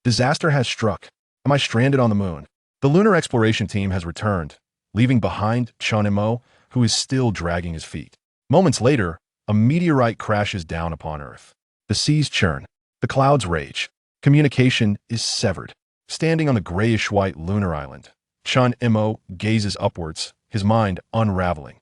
Disaster has struck. Am I stranded on the moon? The lunar exploration team has returned, leaving behind Chen Mo, who is still dragging his feet. Moments later, a meteorite crashes down upon Earth. The seas churn. The clouds rage. Communication is severed. Standing on the grayish-white lunar island, Chen Mo gazes upwards, his mind unraveling.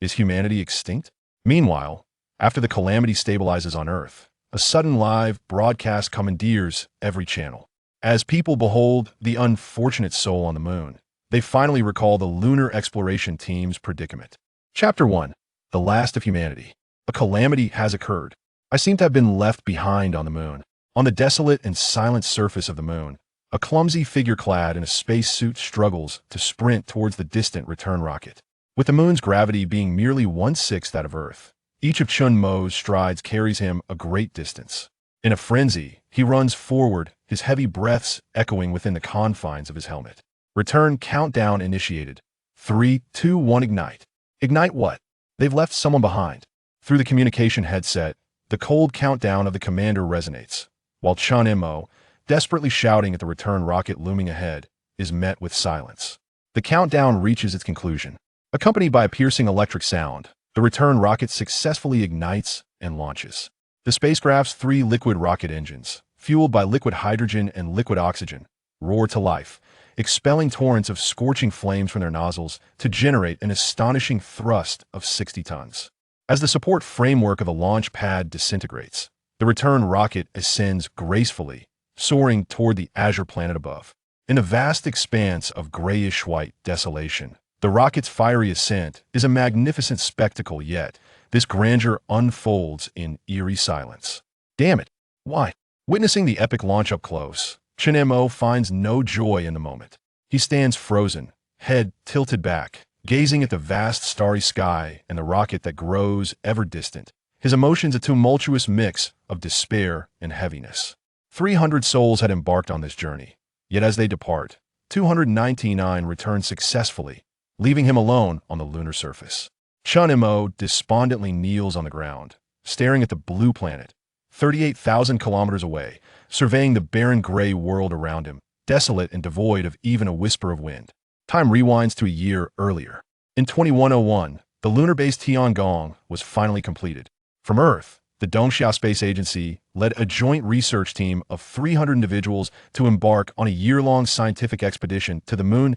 Is humanity extinct? Meanwhile, after the calamity stabilizes on Earth, a sudden live broadcast commandeers every channel. As people behold the unfortunate soul on the moon, they finally recall the lunar exploration team's predicament. Chapter 1. The Last of Humanity. A calamity has occurred. I seem to have been left behind on the moon. On the desolate and silent surface of the moon, a clumsy figure clad in a spacesuit struggles to sprint towards the distant return rocket. With the moon's gravity being merely 1/6 that of Earth, each of Chen Mo's strides carries him a great distance. In a frenzy, he runs forward, his heavy breaths echoing within the confines of his helmet. Return countdown initiated. 3, 2, 1, ignite. Ignite what? They've left someone behind. Through the communication headset, the cold countdown of the commander resonates, while Chen Mo, desperately shouting at the return rocket looming ahead, is met with silence. The countdown reaches its conclusion. Accompanied by a piercing electric sound, the return rocket successfully ignites and launches. The spacecraft's 3 liquid rocket engines, fueled by liquid hydrogen and liquid oxygen, roar to life, expelling torrents of scorching flames from their nozzles to generate an astonishing thrust of 60 tons. As the support framework of the launch pad disintegrates, the return rocket ascends gracefully, soaring toward the azure planet above. In the vast expanse of grayish-white desolation, the rocket's fiery ascent is a magnificent spectacle, yet this grandeur unfolds in eerie silence. Damn it! Why? Witnessing the epic launch up close, Chen Mo finds no joy in the moment. He stands frozen, head tilted back, gazing at the vast starry sky and the rocket that grows ever distant. His emotions a tumultuous mix of despair and heaviness. 300 souls had embarked on this journey, yet as they depart, 299 return successfully, leaving him alone on the lunar surface. Chen Mo despondently kneels on the ground, staring at the blue planet, 38,000 kilometers away, surveying the barren gray world around him, desolate and devoid of even a whisper of wind. Time rewinds to a year earlier. In 2101, the lunar base Tiangong was finally completed. From Earth, the Dongxia Space Agency led a joint research team of 300 individuals to embark on a year-long scientific expedition to the moon.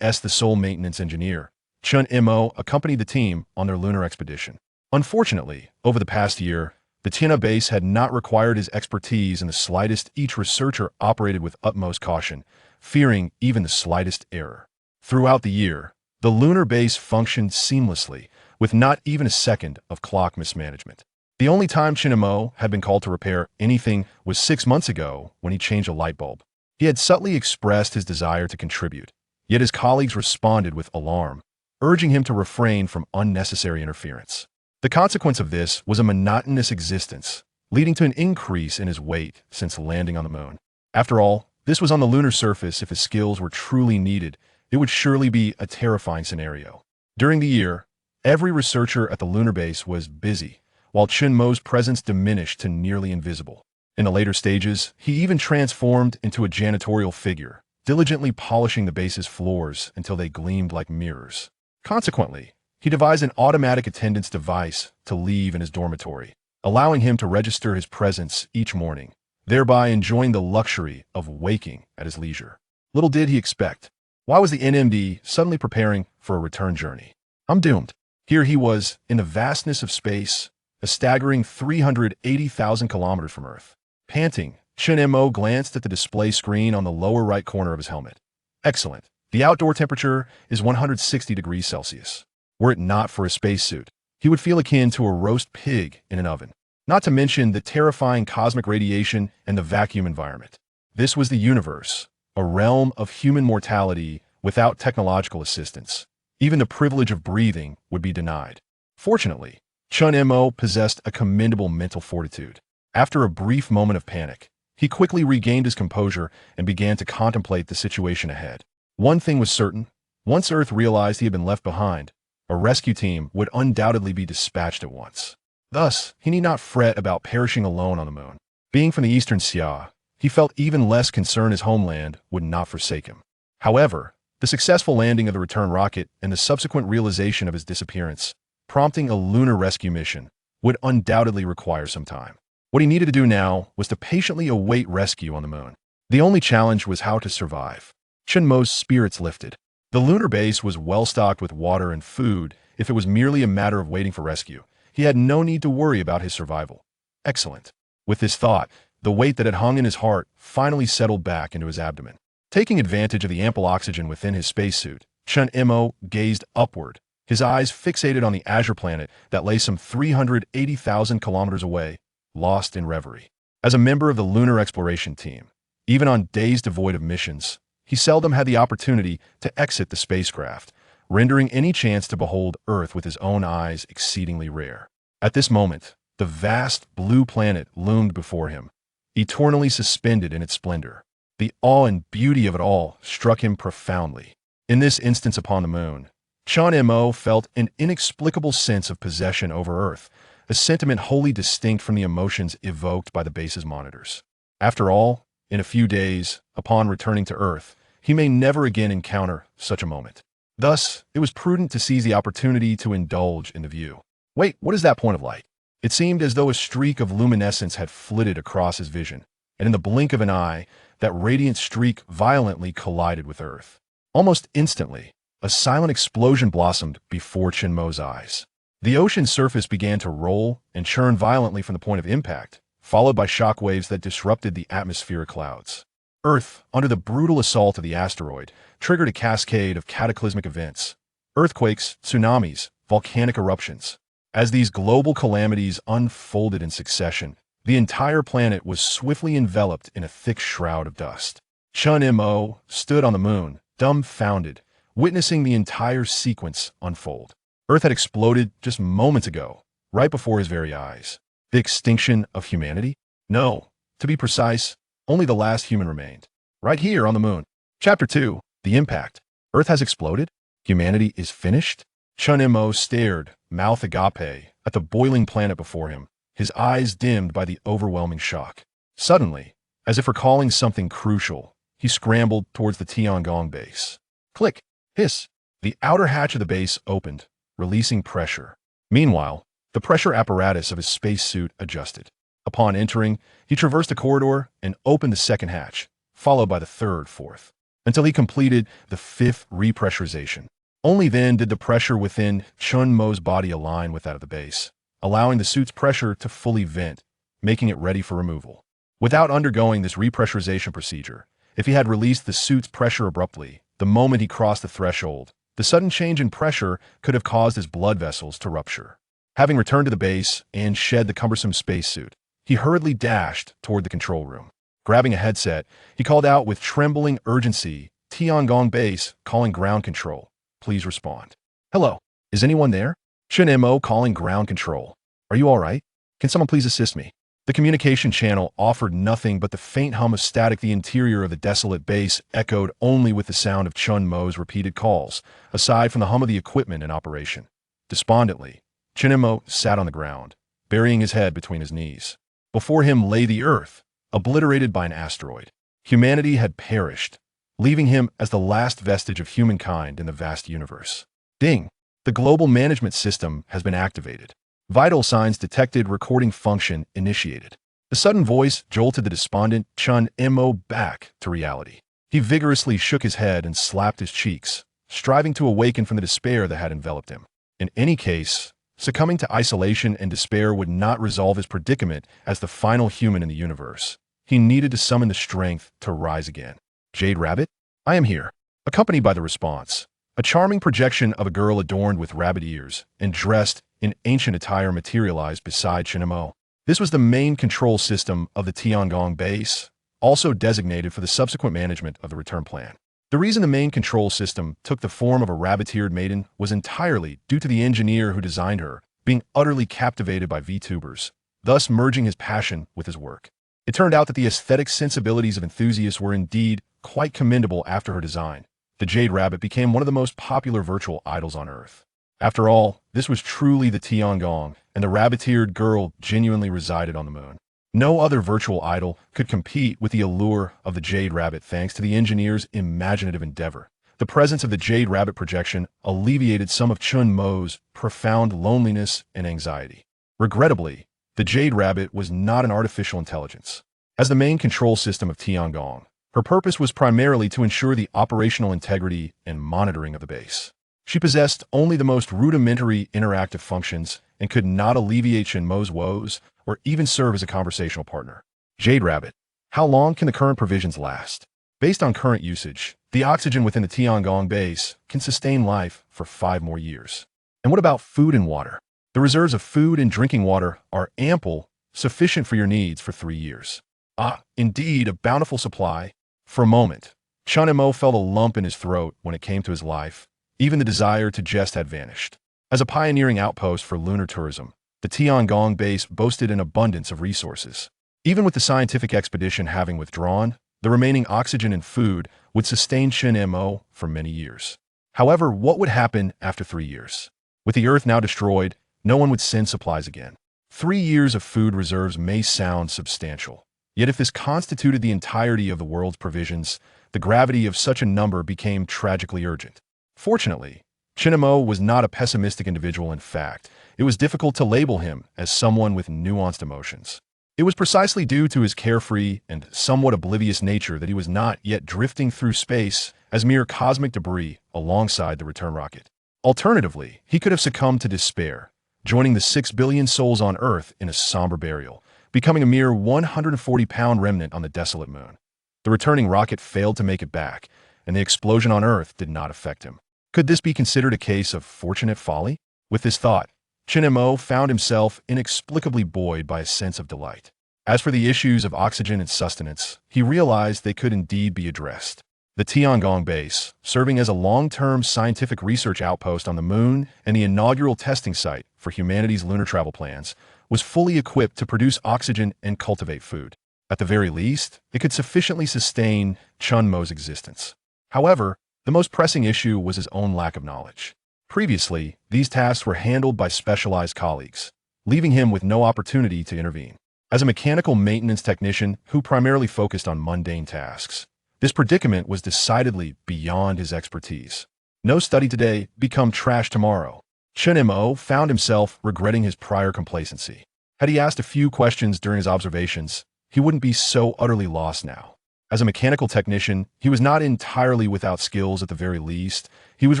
As the sole maintenance engineer, Chen Mo accompanied the team on their lunar expedition. Unfortunately, over the past year, the Tiana base had not required his expertise in the slightest. Each researcher operated with utmost caution, fearing even the slightest error. Throughout the year, the lunar base functioned seamlessly, with not even a second of clock mismanagement. The only time Chen Mo had been called to repair anything was 6 months ago when he changed a light bulb. He had subtly expressed his desire to contribute, yet his colleagues responded with alarm, urging him to refrain from unnecessary interference. The consequence of this was a monotonous existence, leading to an increase in his weight since landing on the moon. After all, this was on the lunar surface. If his skills were truly needed, it would surely be a terrifying scenario. During the year, every researcher at the lunar base was busy, while Chen Mo's presence diminished to nearly invisible. In the later stages, he even transformed into a janitorial figure, diligently polishing the base's floors until they gleamed like mirrors. Consequently, he devised an automatic attendance device to leave in his dormitory, allowing him to register his presence each morning, thereby enjoying the luxury of waking at his leisure. Little did he expect. Why was the NMD suddenly preparing for a return journey? I'm doomed. Here he was, in the vastness of space, a staggering 380,000 kilometers from Earth. Panting, Chen Mo glanced at the display screen on the lower right corner of his helmet. Excellent. The outdoor temperature is 160 degrees Celsius. Were it not for a spacesuit, he would feel akin to a roast pig in an oven. Not to mention the terrifying cosmic radiation and the vacuum environment. This was the universe, a realm of human mortality without technological assistance. Even the privilege of breathing would be denied. Fortunately, Chen Mo possessed a commendable mental fortitude. After a brief moment of panic, he quickly regained his composure and began to contemplate the situation ahead. One thing was certain: once Earth realized he had been left behind, a rescue team would undoubtedly be dispatched at once. Thus, he need not fret about perishing alone on the moon. Being from the Eastern Xia, he He felt even less concerned his homeland would not forsake him. However, the successful landing of the return rocket and the subsequent realization of his disappearance, prompting a lunar rescue mission, would undoubtedly require some time. What he needed to do now was to patiently await rescue on the moon. The only challenge was how to survive. Chen Mo's spirits lifted. The lunar base was well stocked with water and food. If it was merely a matter of waiting for rescue, he had no need to worry about his survival. Excellent. With this thought, the weight that had hung in his heart finally settled back into his abdomen. Taking advantage of the ample oxygen within his spacesuit, Chen Mo gazed upward, his eyes fixated on the azure planet that lay some 380,000 kilometers away, lost in reverie. As a member of the lunar exploration team, even on days devoid of missions, he seldom had the opportunity to exit the spacecraft, rendering any chance to behold Earth with his own eyes exceedingly rare. At this moment, the vast blue planet loomed before him, eternally suspended in its splendor. The awe and beauty of it all struck him profoundly. In this instance upon the moon, Chen Mo felt an inexplicable sense of possession over Earth, a sentiment wholly distinct from the emotions evoked by the base's monitors. After all, in a few days, upon returning to Earth, he may never again encounter such a moment. Thus, it was prudent to seize the opportunity to indulge in the view. Wait, what is that point of light? It seemed as though a streak of luminescence had flitted across his vision, and in the blink of an eye, that radiant streak violently collided with Earth. Almost instantly, a silent explosion blossomed before Chen Mo's eyes. The ocean surface began to roll and churn violently from the point of impact, followed by shock waves that disrupted the atmospheric clouds. Earth, under the brutal assault of the asteroid, triggered a cascade of cataclysmic events: earthquakes, tsunamis, volcanic eruptions. As these global calamities unfolded in succession, the entire planet was swiftly enveloped in a thick shroud of dust. Chen Mo stood on the moon, dumbfounded, witnessing the entire sequence unfold. Earth had exploded just moments ago, right before his very eyes. The extinction of humanity? No, to be precise, only the last human remained. Right here on the moon. Chapter 2, The Impact. Earth has exploded? Humanity is finished? Chen Mo stared, mouth agape, at the boiling planet before him, his eyes dimmed by the overwhelming shock. Suddenly, as if recalling something crucial, he scrambled towards the Tiangong base. Click! Hiss! The outer hatch of the base opened, releasing pressure. Meanwhile, the pressure apparatus of his spacesuit adjusted. Upon entering, he traversed a corridor and opened the second hatch, followed by the third, fourth, until he completed the fifth repressurization. Only then did the pressure within Chen Mo's body align with that of the base, allowing the suit's pressure to fully vent, making it ready for removal. Without undergoing this repressurization procedure, if he had released the suit's pressure abruptly, the moment he crossed the threshold, the sudden change in pressure could have caused his blood vessels to rupture. Having returned to the base and shed the cumbersome spacesuit, he hurriedly dashed toward the control room. Grabbing a headset, he called out with trembling urgency, "Tiangong base, calling ground control. Please respond." "Hello, is anyone there?" Chen Mo calling ground control. "Are you all right? Can someone please assist me?" The communication channel offered nothing but the faint hum of static. The interior of the desolate base echoed only with the sound of Chen Mo's repeated calls, aside from the hum of the equipment in operation. Despondently, Chen Mo sat on the ground, burying his head between his knees. Before him lay the Earth, obliterated by an asteroid. Humanity had perished, leaving him as the last vestige of humankind in the vast universe. Ding! The global management system has been activated. Vital signs detected, recording function initiated. The sudden voice jolted the despondent Chen Mo back to reality. He vigorously shook his head and slapped his cheeks, striving to awaken from the despair that had enveloped him. In any case, succumbing to isolation and despair would not resolve his predicament as the final human in the universe. He needed to summon the strength to rise again. "Jade Rabbit? I am here." Accompanied by the response, a charming projection of a girl adorned with rabbit ears and dressed in ancient attire materialized beside Chen Mo. This was the main control system of the Tiangong base, also designated for the subsequent management of the return plan. The reason the main control system took the form of a rabbit-eared maiden was entirely due to the engineer who designed her being utterly captivated by VTubers, thus merging his passion with his work. It turned out that the aesthetic sensibilities of enthusiasts were indeed quite commendable. After her design, the Jade Rabbit became one of the most popular virtual idols on Earth. After all, this was truly the Tiangong, and the rabbit-eared girl genuinely resided on the moon. No other virtual idol could compete with the allure of the Jade Rabbit thanks to the engineer's imaginative endeavor. The presence of the Jade Rabbit projection alleviated some of Chen Mo's profound loneliness and anxiety. Regrettably, the Jade Rabbit was not an artificial intelligence. As the main control system of Tiangong, her purpose was primarily to ensure the operational integrity and monitoring of the base. She possessed only the most rudimentary interactive functions and could not alleviate Chen Mo's woes or even serve as a conversational partner. Jade Rabbit, how long can the current provisions last? Based on current usage, the oxygen within the Tiangong base can sustain life for 5 more years. And what about food and water? The reserves of food and drinking water are ample, sufficient for your needs for 3 years. Ah, indeed, a bountiful supply. For a moment, Chen Mo felt a lump in his throat when it came to his life. Even the desire to jest had vanished. As a pioneering outpost for lunar tourism, the Tiangong base boasted an abundance of resources. Even with the scientific expedition having withdrawn, the remaining oxygen and food would sustain Chen Mo for many years. However, what would happen after 3 years? With the Earth now destroyed, no one would send supplies again. 3 years of food reserves may sound substantial. Yet if this constituted the entirety of the world's provisions, the gravity of such a number became tragically urgent. Fortunately, Chen Mo was not a pessimistic individual. In fact, it was difficult to label him as someone with nuanced emotions. It was precisely due to his carefree and somewhat oblivious nature that he was not yet drifting through space as mere cosmic debris alongside the return rocket. Alternatively, he could have succumbed to despair, joining the 6 billion souls on Earth in a somber burial, becoming a mere 140-pound remnant on the desolate moon. The returning rocket failed to make it back, and the explosion on Earth did not affect him. Could this be considered a case of fortunate folly? With this thought, Chen Mo found himself inexplicably buoyed by a sense of delight. As for the issues of oxygen and sustenance, he realized they could indeed be addressed. The Tiangong base, serving as a long-term scientific research outpost on the moon and the inaugural testing site for humanity's lunar travel plans, was fully equipped to produce oxygen and cultivate food. At the very least, it could sufficiently sustain Chen Mo's existence. However, the most pressing issue was his own lack of knowledge. Previously, these tasks were handled by specialized colleagues, leaving him with no opportunity to intervene. As a mechanical maintenance technician who primarily focused on mundane tasks, this predicament was decidedly beyond his expertise. No study today, become trash tomorrow. Chen Mo found himself regretting his prior complacency. Had he asked a few questions during his observations, he wouldn't be so utterly lost now. As a mechanical technician, he was not entirely without skills. At the very least, he was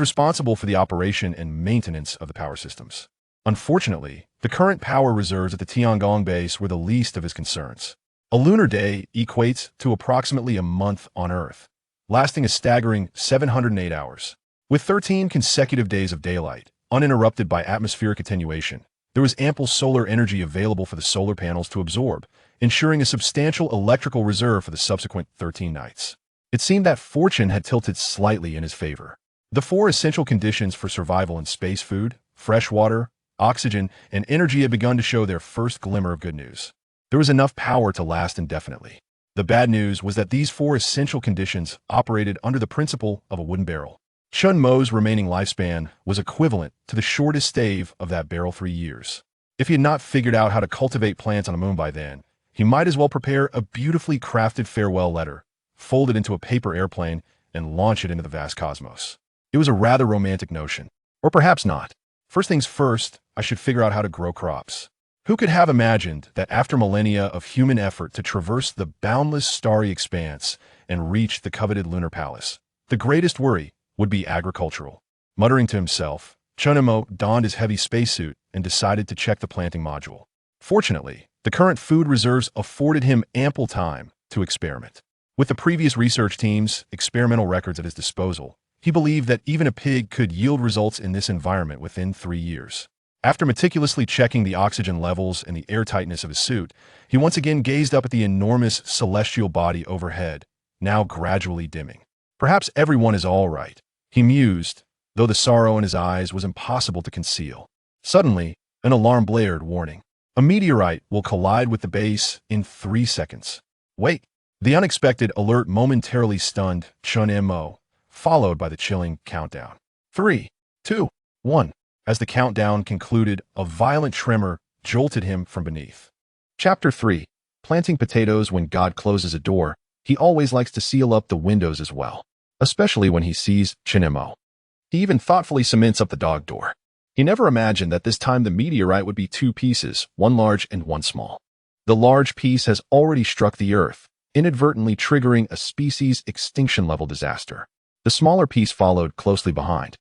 responsible for the operation and maintenance of the power systems. Unfortunately, the current power reserves at the Tiangong base were the least of his concerns. A lunar day equates to approximately a month on Earth, lasting a staggering 708 hours. With 13 consecutive days of daylight, uninterrupted by atmospheric attenuation, there was ample solar energy available for the solar panels to absorb, ensuring a substantial electrical reserve for the subsequent 13 nights. It seemed that fortune had tilted slightly in his favor. The 4 essential conditions for survival in space: food, fresh water, oxygen, and energy had begun to show their first glimmer of good news. There was enough power to last indefinitely. The bad news was that these 4 essential conditions operated under the principle of a wooden barrel. Chen Mo's remaining lifespan was equivalent to the shortest stave of that barrel: 3 years. If he had not figured out how to cultivate plants on the moon by then, he might as well prepare a beautifully crafted farewell letter, fold it into a paper airplane, and launch it into the vast cosmos. It was a rather romantic notion. Or perhaps not. First things first, I should figure out how to grow crops. Who could have imagined that after millennia of human effort to traverse the boundless starry expanse and reach the coveted lunar palace, the greatest worry would be agricultural? Muttering to himself, Chen Mo donned his heavy spacesuit and decided to check the planting module. Fortunately, the current food reserves afforded him ample time to experiment. With the previous research team's experimental records at his disposal, he believed that even a pig could yield results in this environment within 3 years. After meticulously checking the oxygen levels and the airtightness of his suit, he once again gazed up at the enormous celestial body overhead, now gradually dimming. Perhaps everyone is all right, he mused, though the sorrow in his eyes was impossible to conceal. Suddenly, an alarm blared, warning. A meteorite will collide with the base in 3 seconds. Wait! The unexpected alert momentarily stunned Chen Mo, followed by the chilling countdown. 3, 2, 1. As the countdown concluded, a violent tremor jolted him from beneath. Chapter 3. planting potatoes when God closes a door, he always likes to seal up the windows as well, especially when he sees Chen Mo. He even thoughtfully cements up the dog door. He never imagined that this time the meteorite would be two pieces, one large and one small. The large piece has already struck the Earth, inadvertently triggering a species extinction-level disaster. The smaller piece followed closely behind,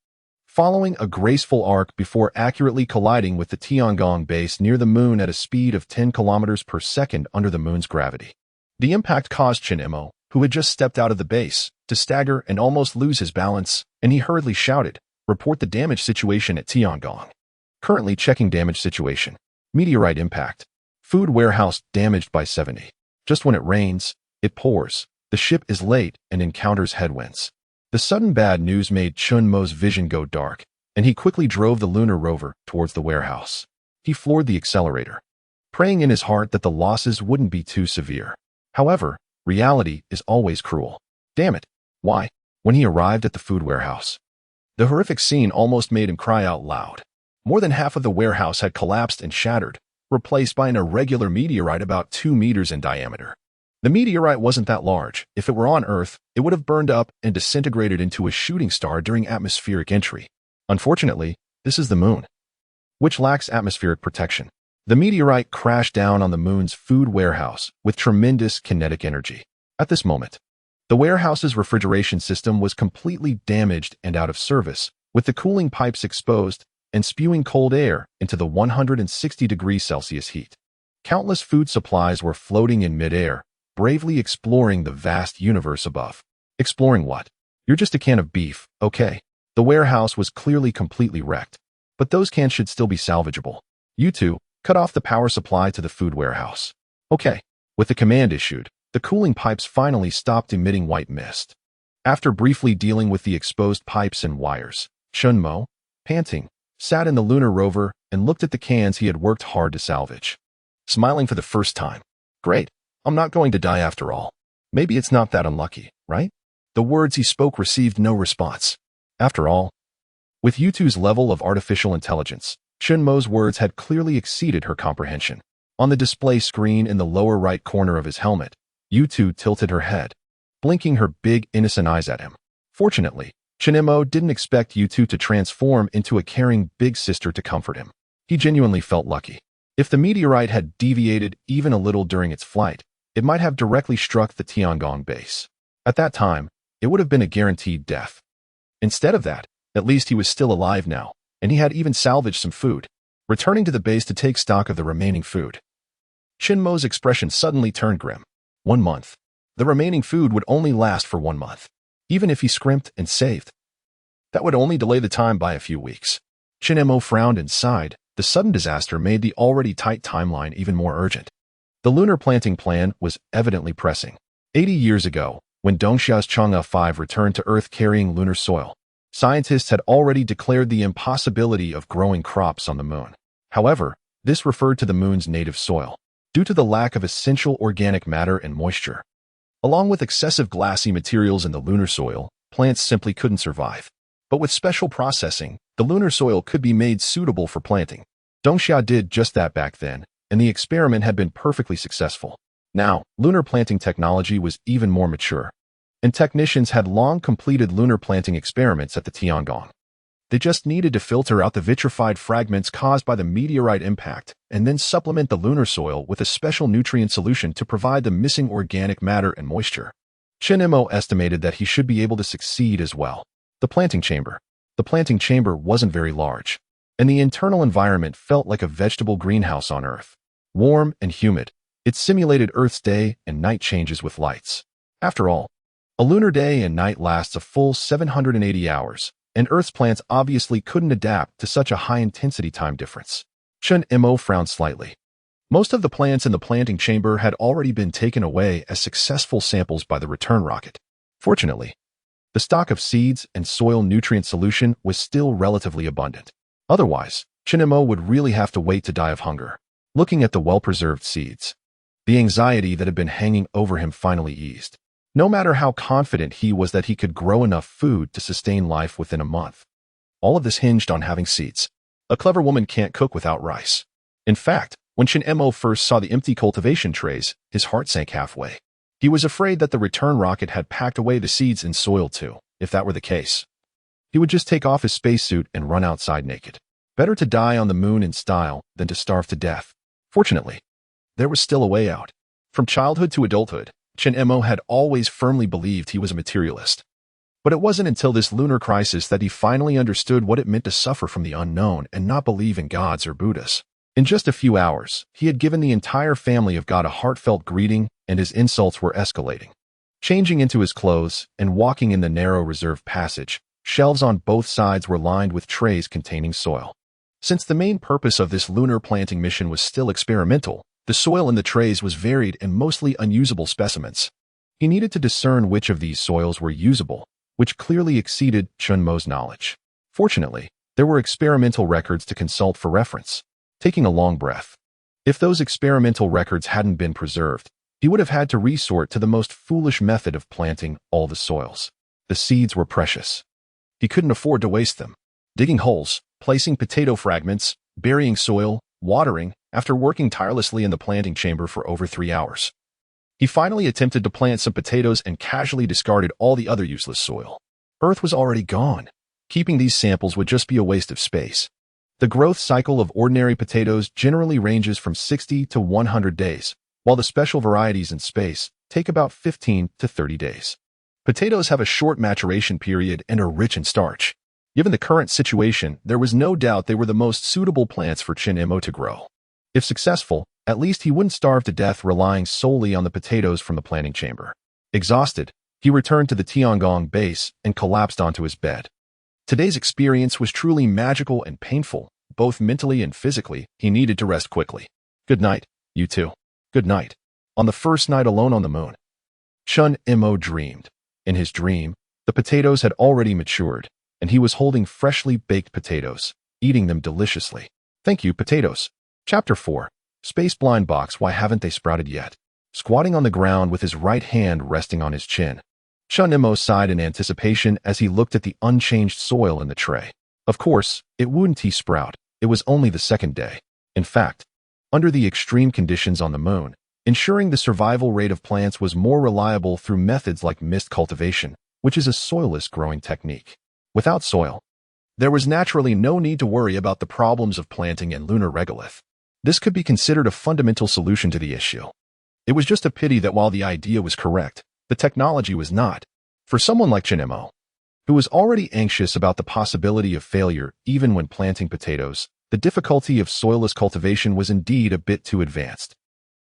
following a graceful arc before accurately colliding with the Tiangong base near the moon at a speed of 10 kilometers per second under the moon's gravity. The impact caused Chen Mo, who had just stepped out of the base, to stagger and almost lose his balance, and he hurriedly shouted, "Report the damage situation at Tiangong." Currently checking damage situation. Meteorite impact. Food warehouse damaged by 70. Just when it rains, it pours. The ship is late and encounters headwinds. The sudden bad news made Chen Mo's vision go dark, and he quickly drove the lunar rover towards the warehouse. He floored the accelerator, praying in his heart that the losses wouldn't be too severe. However, reality is always cruel. Damn it. Why? When he arrived at the food warehouse, the horrific scene almost made him cry out loud. More than half of the warehouse had collapsed and shattered, replaced by an irregular meteorite about 2 meters in diameter. The meteorite wasn't that large. If it were on Earth, it would have burned up and disintegrated into a shooting star during atmospheric entry. Unfortunately, this is the moon, which lacks atmospheric protection. The meteorite crashed down on the moon's food warehouse with tremendous kinetic energy. At this moment, the warehouse's refrigeration system was completely damaged and out of service, with the cooling pipes exposed and spewing cold air into the 160 degrees Celsius heat. Countless food supplies were floating in midair, bravely exploring the vast universe above. Exploring what? You're just a can of beef, okay? The warehouse was clearly completely wrecked, but those cans should still be salvageable. You two, cut off the power supply to the food warehouse. Okay. With the command issued, the cooling pipes finally stopped emitting white mist. After briefly dealing with the exposed pipes and wires, Chen Mo, panting, sat in the lunar rover and looked at the cans he had worked hard to salvage. Smiling for the first time. Great. I'm not going to die after all. Maybe it's not that unlucky, right? The words he spoke received no response. After all, with Yutu's level of artificial intelligence, Chen Mo's words had clearly exceeded her comprehension. On the display screen in the lower right corner of his helmet, Yutu tilted her head, blinking her big, innocent eyes at him. Fortunately, Chen Mo didn't expect Yutu to transform into a caring big sister to comfort him. He genuinely felt lucky. If the meteorite had deviated even a little during its flight, it might have directly struck the Tiangong base. At that time, it would have been a guaranteed death. Instead of that, at least he was still alive now, and he had even salvaged some food. Returning to the base to take stock of the remaining food, Chen Mo's expression suddenly turned grim. 1 month. The remaining food would only last for 1 month. Even if he scrimped and saved, that would only delay the time by a few weeks. Chen Mo frowned and sighed. The sudden disaster made the already tight timeline even more urgent. The lunar planting plan was evidently pressing. 80 years ago, when Dongxia's Chang'e 5 returned to Earth carrying lunar soil, scientists had already declared the impossibility of growing crops on the moon. However, this referred to the moon's native soil. Due to the lack of essential organic matter and moisture, along with excessive glassy materials in the lunar soil, plants simply couldn't survive. But with special processing, the lunar soil could be made suitable for planting. Dongxia did just that back then, and the experiment had been perfectly successful. Now, lunar planting technology was even more mature, and technicians had long completed lunar planting experiments at the Tiangong. They just needed to filter out the vitrified fragments caused by the meteorite impact and then supplement the lunar soil with a special nutrient solution to provide the missing organic matter and moisture. Chen Mo estimated that he should be able to succeed as well. The planting chamber. The planting chamber wasn't very large, and the internal environment felt like a vegetable greenhouse on Earth. Warm and humid, it simulated Earth's day and night changes with lights. After all, a lunar day and night lasts a full 780 hours, and Earth's plants obviously couldn't adapt to such a high-intensity time difference. Chen Mo frowned slightly. Most of the plants in the planting chamber had already been taken away as successful samples by the return rocket. Fortunately, the stock of seeds and soil nutrient solution was still relatively abundant. Otherwise, Chen Mo would really have to wait to die of hunger. Looking at the well-preserved seeds, the anxiety that had been hanging over him finally eased. No matter how confident he was that he could grow enough food to sustain life within a month, all of this hinged on having seeds. A clever woman can't cook without rice. In fact, When Chen Mo first saw the empty cultivation trays, his heart sank halfway. He was afraid that the return rocket had packed away the seeds and soil too. If that were the case, he would just take off his spacesuit and run outside naked. Better to die on the moon in style than to starve to death. Fortunately, there was still a way out. From childhood to adulthood, Chen Mo had always firmly believed he was a materialist. But it wasn't until this lunar crisis that he finally understood what it meant to suffer from the unknown and not believe in gods or Buddhas. In just a few hours, he had given the entire family of God a heartfelt greeting, and his insults were escalating. Changing into his clothes and walking in the narrow reserved passage, shelves on both sides were lined with trays containing soil. Since the main purpose of this lunar planting mission was still experimental, the soil in the trays was varied and mostly unusable specimens. He needed to discern which of these soils were usable, which clearly exceeded Chen Mo's knowledge. Fortunately, there were experimental records to consult for reference. Taking a long breath. If those experimental records hadn't been preserved, he would have had to resort to the most foolish method of planting all the soils. The seeds were precious. He couldn't afford to waste them. Digging holes, placing potato fragments, burying soil, watering, after working tirelessly in the planting chamber for over 3 hours. He finally attempted to plant some potatoes and casually discarded all the other useless soil. Earth was already gone. Keeping these samples would just be a waste of space. The growth cycle of ordinary potatoes generally ranges from 60 to 100 days, while the special varieties in space take about 15 to 30 days. Potatoes have a short maturation period and are rich in starch. Given the current situation, there was no doubt they were the most suitable plants for Chen Mo to grow. If successful, at least he wouldn't starve to death relying solely on the potatoes from the planting chamber. Exhausted, he returned to the Tiangong base and collapsed onto his bed. Today's experience was truly magical and painful, both mentally and physically. He needed to rest quickly. Good night, you two. Good night. On the first night alone on the moon, Chen Mo dreamed. In his dream, the potatoes had already matured, and he was holding freshly baked potatoes, eating them deliciously. Thank you, potatoes. Chapter 4. Space Blind Box. Why haven't they sprouted yet? Squatting on the ground with his right hand resting on his chin, Chen Mo sighed in anticipation as he looked at the unchanged soil in the tray. Of course, it wouldn't sprout. It was only the second day. In fact, under the extreme conditions on the moon, ensuring the survival rate of plants was more reliable through methods like mist cultivation, which is a soilless growing technique. Without soil, there was naturally no need to worry about the problems of planting and lunar regolith. This could be considered a fundamental solution to the issue. It was just a pity that while the idea was correct, the technology was not. For someone like Chen Mo, who was already anxious about the possibility of failure even when planting potatoes, the difficulty of soilless cultivation was indeed a bit too advanced.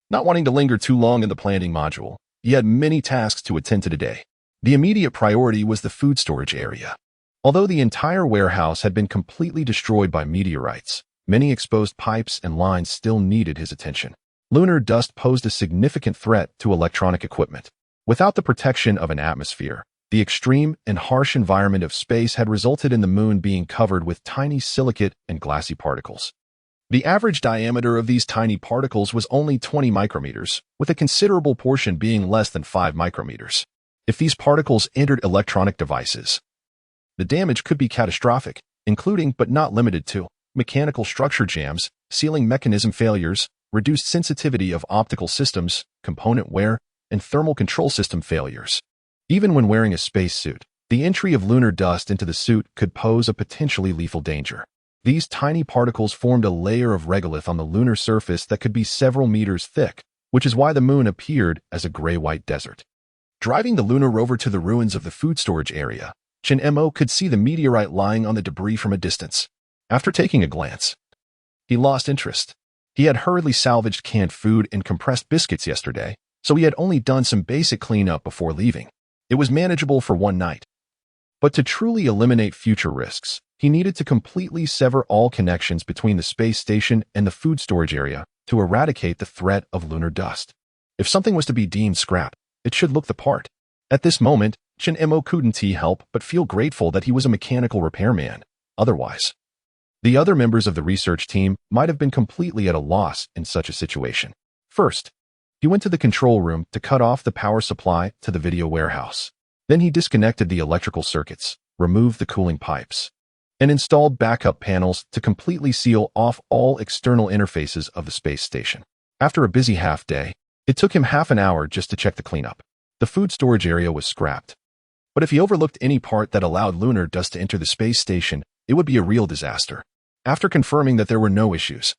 Not wanting to linger too long in the planting module, he had many tasks to attend to today. The immediate priority was the food storage area. Although the entire warehouse had been completely destroyed by meteorites, many exposed pipes and lines still needed his attention. Lunar dust posed a significant threat to electronic equipment. Without the protection of an atmosphere, the extreme and harsh environment of space had resulted in the moon being covered with tiny silicate and glassy particles. The average diameter of these tiny particles was only 20 micrometers, with a considerable portion being less than 5 micrometers. If these particles entered electronic devices, the damage could be catastrophic, including but not limited to mechanical structure jams, sealing mechanism failures, reduced sensitivity of optical systems, component wear, and thermal control system failures. Even when wearing a spacesuit, the entry of lunar dust into the suit could pose a potentially lethal danger. These tiny particles formed a layer of regolith on the lunar surface that could be several meters thick, which is why the moon appeared as a gray-white desert. Driving the lunar rover to the ruins of the food storage area, Chen Mo could see the meteorite lying on the debris from a distance. After taking a glance, he lost interest. He had hurriedly salvaged canned food and compressed biscuits yesterday, so he had only done some basic cleanup before leaving. It was manageable for one night. But to truly eliminate future risks, he needed to completely sever all connections between the space station and the food storage area to eradicate the threat of lunar dust. If something was to be deemed scrap, it should look the part. At this moment, Chen Mo couldn't help but feel grateful that he was a mechanical repairman. Otherwise, the other members of the research team might have been completely at a loss in such a situation. First, he went to the control room to cut off the power supply to the video warehouse. Then he disconnected the electrical circuits, removed the cooling pipes, and installed backup panels to completely seal off all external interfaces of the space station. After a busy half-day, it took him half an hour just to check the cleanup. The food storage area was scrapped. But if he overlooked any part that allowed lunar dust to enter the space station, it would be a real disaster. After confirming that there were no issues,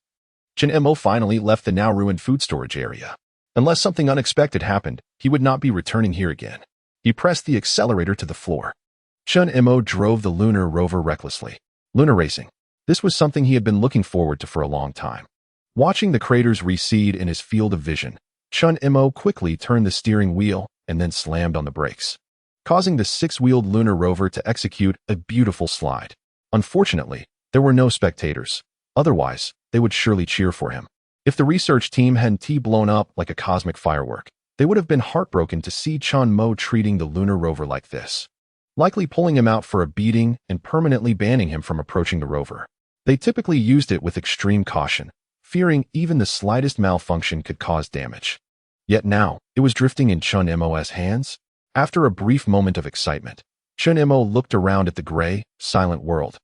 Chen Mo finally left the now-ruined food storage area. Unless something unexpected happened, he would not be returning here again. He pressed the accelerator to the floor. Chen Mo drove the lunar rover recklessly. Lunar racing. This was something he had been looking forward to for a long time. Watching the craters recede in his field of vision, Chen Mo quickly turned the steering wheel and then slammed on the brakes, causing the six-wheeled lunar rover to execute a beautiful slide. Unfortunately, there were no spectators. Otherwise, they would surely cheer for him. If the research team hadn't blown up like a cosmic firework, they would have been heartbroken to see Chen Mo treating the lunar rover like this, likely pulling him out for a beating and permanently banning him from approaching the rover. They typically used it with extreme caution, fearing even the slightest malfunction could cause damage. Yet now, it was drifting in Chen Mo's hands. After a brief moment of excitement, Chen Mo looked around at the gray, silent world,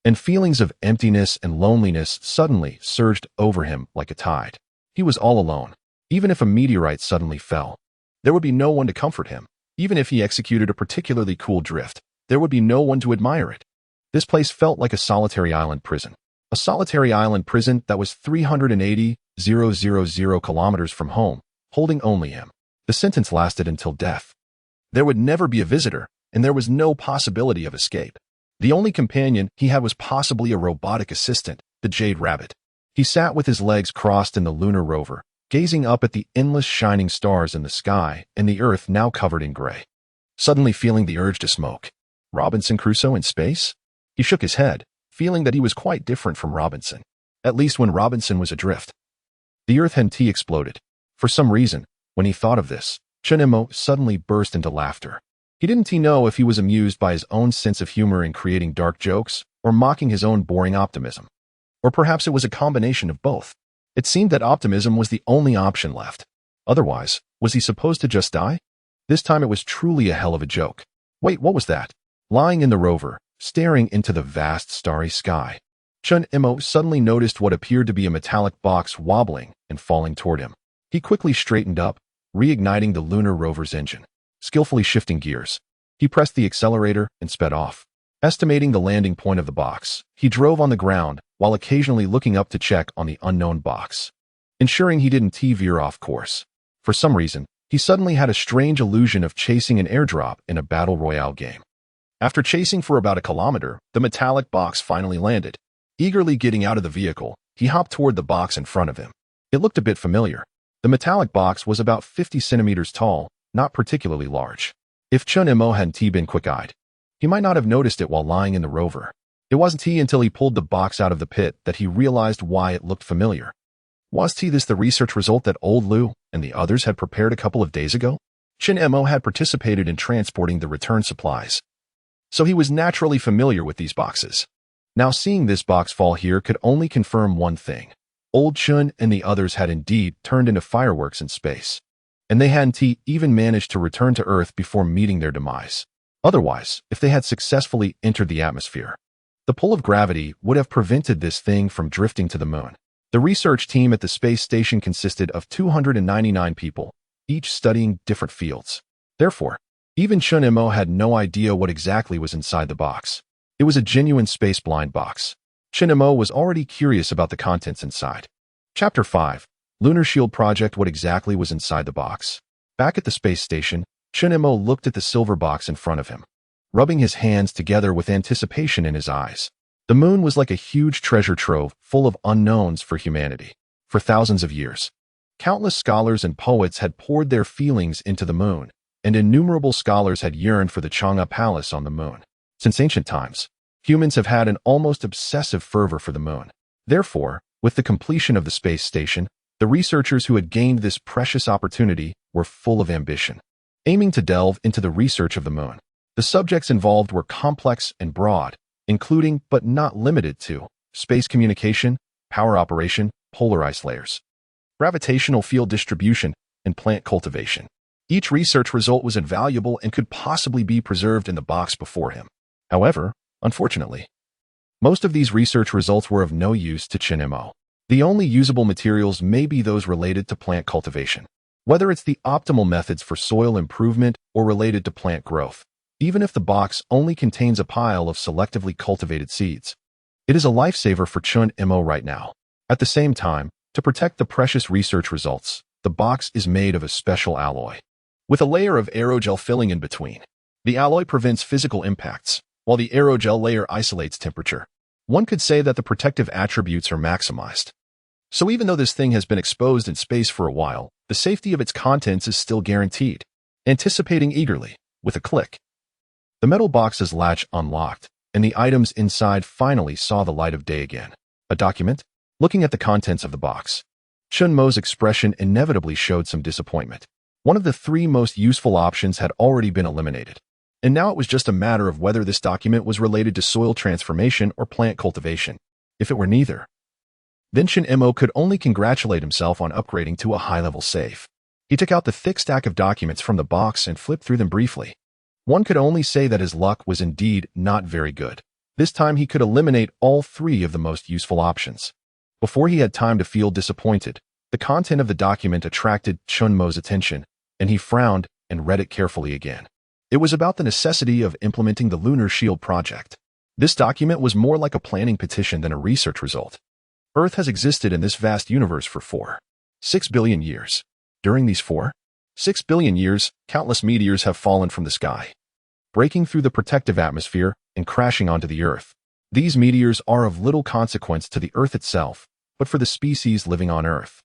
and feelings of emptiness and loneliness suddenly surged over him like a tide. He was all alone. Even if a meteorite suddenly fell, there would be no one to comfort him. Even if he executed a particularly cool drift, there would be no one to admire it. This place felt like a solitary island prison. A solitary island prison that was 380,000 kilometers from home, holding only him. The sentence lasted until death. There would never be a visitor, and there was no possibility of escape. The only companion he had was possibly a robotic assistant, the Jade Rabbit. He sat with his legs crossed in the lunar rover, gazing up at the endless shining stars in the sky and the Earth now covered in gray. Suddenly feeling the urge to smoke. Robinson Crusoe in space? He shook his head, feeling that he was quite different from Robinson, at least when Robinson was adrift. The Earth had exploded. For some reason, when he thought of this, Chen Mo suddenly burst into laughter. He didn't know if he was amused by his own sense of humor in creating dark jokes or mocking his own boring optimism. Or perhaps it was a combination of both. It seemed that optimism was the only option left. Otherwise, was he supposed to just die? This time it was truly a hell of a joke. Wait, what was that? Lying in the rover, staring into the vast starry sky, Chen Mo suddenly noticed what appeared to be a metallic box wobbling and falling toward him. He quickly straightened up, reigniting the lunar rover's engine. Skillfully shifting gears, he pressed the accelerator and sped off. Estimating the landing point of the box, he drove on the ground while occasionally looking up to check on the unknown box, ensuring he didn't veer off course. For some reason, he suddenly had a strange illusion of chasing an airdrop in a battle royale game. After chasing for about a kilometer, the metallic box finally landed. Eagerly getting out of the vehicle, he hopped toward the box in front of him. It looked a bit familiar. The metallic box was about 50 centimeters tall, not particularly large. If Chen Mo hadn't been quick-eyed, he might not have noticed it while lying in the rover. It wasn't until he pulled the box out of the pit that he realized why it looked familiar. Was this the research result that old Lu and the others had prepared a couple of days ago? Chen Mo had participated in transporting the return supplies, so he was naturally familiar with these boxes. Now seeing this box fall here could only confirm one thing. Old Chun and the others had indeed turned into fireworks in space, and they hadn't even managed to return to Earth before meeting their demise. Otherwise, if they had successfully entered the atmosphere, the pull of gravity would have prevented this thing from drifting to the moon. The research team at the space station consisted of 299 people, each studying different fields. Therefore, even Chen Mo had no idea what exactly was inside the box. It was a genuine space-blind box. Chen Mo was already curious about the contents inside. Chapter 5. Lunar Shield Project. What exactly was inside the box? Back at the space station, Chen Mo looked at the silver box in front of him, rubbing his hands together with anticipation in his eyes. The moon was like a huge treasure trove full of unknowns for humanity. For thousands of years, countless scholars and poets had poured their feelings into the moon, and innumerable scholars had yearned for the Chang'e Palace on the moon. Since ancient times, humans have had an almost obsessive fervor for the moon. Therefore, with the completion of the space station, the researchers who had gained this precious opportunity were full of ambition, aiming to delve into the research of the moon. The subjects involved were complex and broad, including but not limited to space communication, power operation, polar ice layers, gravitational field distribution, and plant cultivation. Each research result was invaluable and could possibly be preserved in the box before him. However, unfortunately, Most of these research results were of no use to Chen Mo. The only usable materials may be those related to plant cultivation. Whether it's the optimal methods for soil improvement or related to plant growth, even if the box only contains a pile of selectively cultivated seeds, it is a lifesaver for Chen Mo right now. At the same time, to protect the precious research results, the box is made of a special alloy, with a layer of aerogel filling in between. The alloy prevents physical impacts, while the aerogel layer isolates temperature. One could say that the protective attributes are maximized. So even though this thing has been exposed in space for a while, the safety of its contents is still guaranteed. Anticipating eagerly, with a click, the metal box's latch unlocked, and the items inside finally saw the light of day again. A document? Looking at the contents of the box, Chen Mo's expression inevitably showed some disappointment. One of the three most useful options had already been eliminated, and now it was just a matter of whether this document was related to soil transformation or plant cultivation. If it were neither, then Chen Mo could only congratulate himself on upgrading to a high-level safe. He took out the thick stack of documents from the box and flipped through them briefly. One could only say that his luck was indeed not very good. This time he could eliminate all three of the most useful options. Before he had time to feel disappointed, the content of the document attracted Chen Mo's attention, and he frowned and read it carefully again. It was about the necessity of implementing the lunar shield project. This document was more like a planning petition than a research result. Earth has existed in this vast universe for 4.6 billion years. During these 4.6 billion years, countless meteors have fallen from the sky, breaking through the protective atmosphere and crashing onto the Earth. These meteors are of little consequence to the Earth itself, but for the species living on Earth,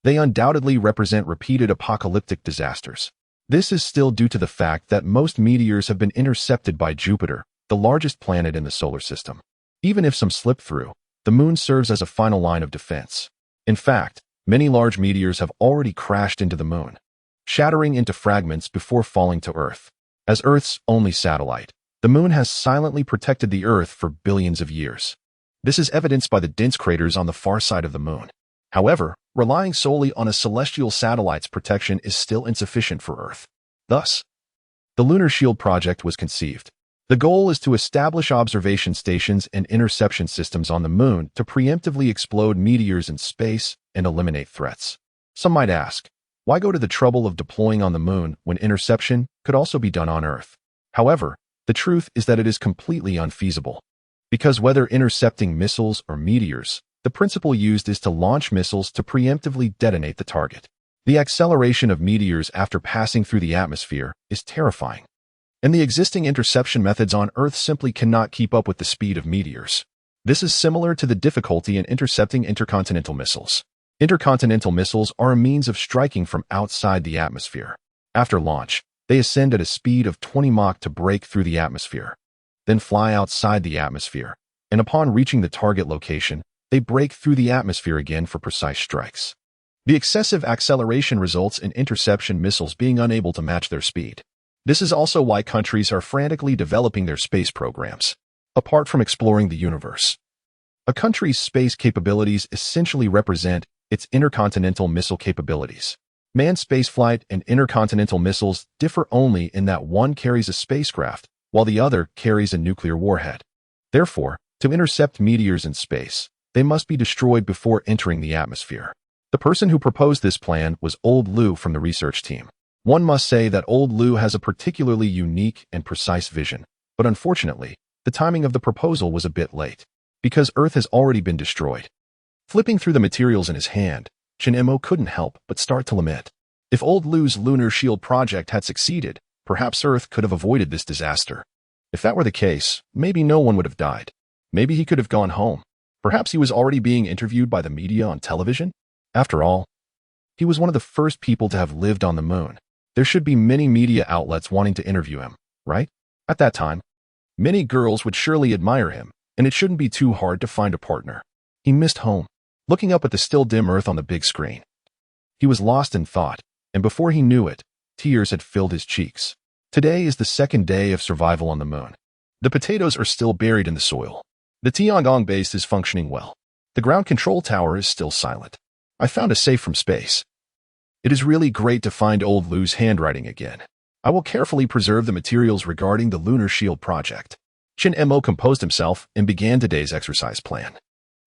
they undoubtedly represent repeated apocalyptic disasters. This is still due to the fact that most meteors have been intercepted by Jupiter, the largest planet in the solar system. Even if some slip through, the moon serves as a final line of defense. In fact, many large meteors have already crashed into the moon, shattering into fragments before falling to Earth. As Earth's only satellite, the moon has silently protected the Earth for billions of years. This is evidenced by the dense craters on the far side of the moon. However, relying solely on a celestial satellite's protection is still insufficient for Earth. Thus, the Lunar Shield Project was conceived. The goal is to establish observation stations and interception systems on the moon to preemptively explode meteors in space and eliminate threats. Some might ask, why go to the trouble of deploying on the moon when interception could also be done on Earth? However, the truth is that it is completely unfeasible. Because whether intercepting missiles or meteors, the principle used is to launch missiles to preemptively detonate the target. The acceleration of meteors after passing through the atmosphere is terrifying, and the existing interception methods on Earth simply cannot keep up with the speed of meteors. This is similar to the difficulty in intercepting intercontinental missiles. Intercontinental missiles are a means of striking from outside the atmosphere. After launch, they ascend at a speed of 20 Mach to break through the atmosphere, then fly outside the atmosphere, and upon reaching the target location, they break through the atmosphere again for precise strikes. The excessive acceleration results in interception missiles being unable to match their speed. This is also why countries are frantically developing their space programs. Apart from exploring the universe, a country's space capabilities essentially represent its intercontinental missile capabilities. Manned spaceflight and intercontinental missiles differ only in that one carries a spacecraft, while the other carries a nuclear warhead. Therefore, to intercept meteors in space, they must be destroyed before entering the atmosphere. The person who proposed this plan was Old Lu from the research team. One must say that Old Lu has a particularly unique and precise vision, but unfortunately, the timing of the proposal was a bit late, because Earth has already been destroyed. Flipping through the materials in his hand, Chen Mo couldn't help but start to lament. If Old Lu's lunar shield project had succeeded, perhaps Earth could have avoided this disaster. If that were the case, maybe no one would have died. Maybe he could have gone home. Perhaps he was already being interviewed by the media on television. After all, he was one of the first people to have lived on the moon. There should be many media outlets wanting to interview him, right? At that time, many girls would surely admire him, and it shouldn't be too hard to find a partner. He missed home, looking up at the still dim Earth on the big screen. He was lost in thought, and before he knew it, tears had filled his cheeks. Today is the second day of survival on the moon. The potatoes are still buried in the soil. The Tiangong base is functioning well. The ground control tower is still silent. I found a safe from space. It is really great to find Old Lu's handwriting again. I will carefully preserve the materials regarding the Lunar Shield project. Chen Mo composed himself and began today's exercise plan.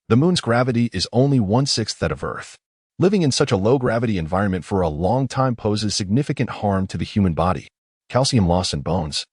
The moon's gravity is only 1/6 that of Earth. Living in such a low-gravity environment for a long time poses significant harm to the human body. Calcium loss in bones,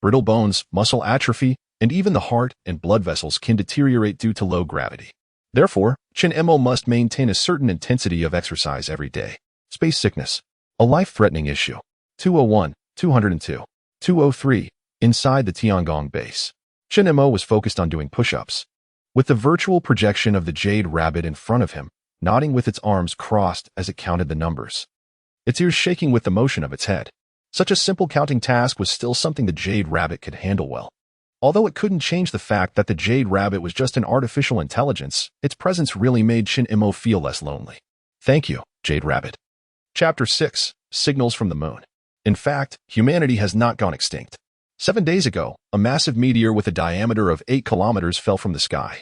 brittle bones, muscle atrophy, and even the heart and blood vessels can deteriorate due to low gravity. Therefore, Chen Mo must maintain a certain intensity of exercise every day. Space sickness, a life-threatening issue. 201, 202, 203. Inside the Tiangong base, Chen Mo was focused on doing push-ups. With the virtual projection of the jade rabbit in front of him, nodding with its arms crossed as it counted the numbers, its ears shaking with the motion of its head. Such a simple counting task was still something the jade rabbit could handle well. Although it couldn't change the fact that the jade rabbit was just an artificial intelligence, its presence really made Chen Mo feel less lonely. Thank you, Jade Rabbit. Chapter 6. Signals from the Moon. In fact, humanity has not gone extinct. 7 days ago, a massive meteor with a diameter of 8 kilometers fell from the sky,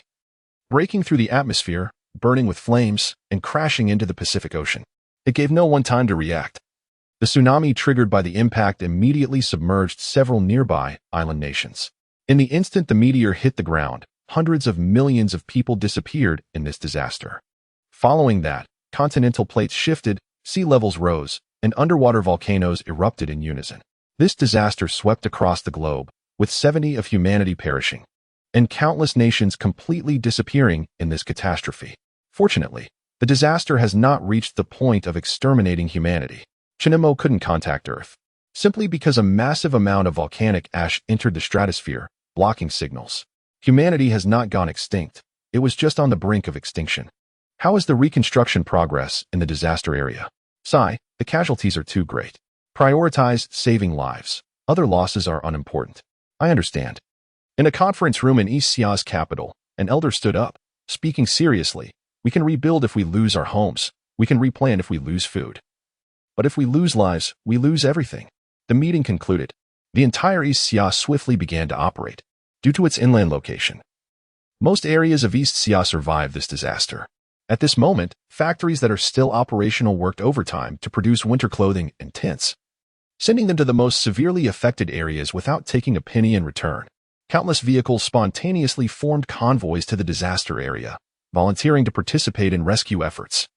breaking through the atmosphere, burning with flames, and crashing into the Pacific Ocean. It gave no one time to react. The tsunami triggered by the impact immediately submerged several nearby island nations. In the instant the meteor hit the ground, hundreds of millions of people disappeared in this disaster. Following that, continental plates shifted, sea levels rose, and underwater volcanoes erupted in unison. This disaster swept across the globe, with 70% of humanity perishing, and countless nations completely disappearing in this catastrophe. Fortunately, the disaster has not reached the point of exterminating humanity. Chen Mo couldn't contact Earth, simply because a massive amount of volcanic ash entered the stratosphere, blocking signals. Humanity has not gone extinct, it was just on the brink of extinction. How is the reconstruction progress in the disaster area? Sigh, the casualties are too great. Prioritize saving lives. Other losses are unimportant. I understand. In a conference room in East Xia's capital, an elder stood up, speaking seriously. We can rebuild if we lose our homes. We can replan if we lose food. But if we lose lives, we lose everything. The meeting concluded. The entire East Xia swiftly began to operate. Due to its inland location, most areas of East Xia survived this disaster. At this moment, factories that are still operational worked overtime to produce winter clothing and tents, sending them to the most severely affected areas without taking a penny in return. Countless vehicles spontaneously formed convoys to the disaster area, volunteering to participate in rescue efforts.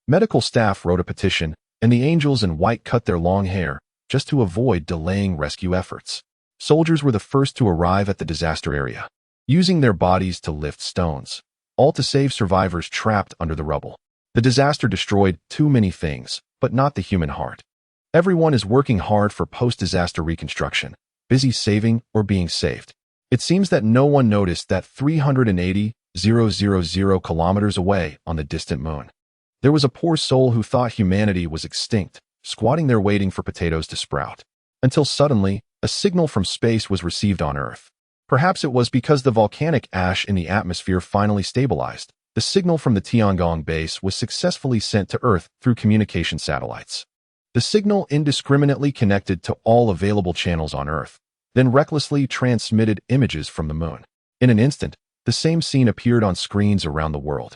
Medical staff wrote a petition, and the angels in white cut their long hair, just to avoid delaying rescue efforts. Soldiers were the first to arrive at the disaster area, using their bodies to lift stones, all to save survivors trapped under the rubble. The disaster destroyed too many things, but not the human heart. Everyone is working hard for post-disaster reconstruction, busy saving or being saved. It seems that no one noticed that 380,000 kilometers away on the distant moon, there was a poor soul who thought humanity was extinct, squatting there waiting for potatoes to sprout. Until suddenly, a signal from space was received on Earth. Perhaps it was because the volcanic ash in the atmosphere finally stabilized. The signal from the Tiangong base was successfully sent to Earth through communication satellites. The signal indiscriminately connected to all available channels on Earth, then recklessly transmitted images from the moon. In an instant, the same scene appeared on screens around the world.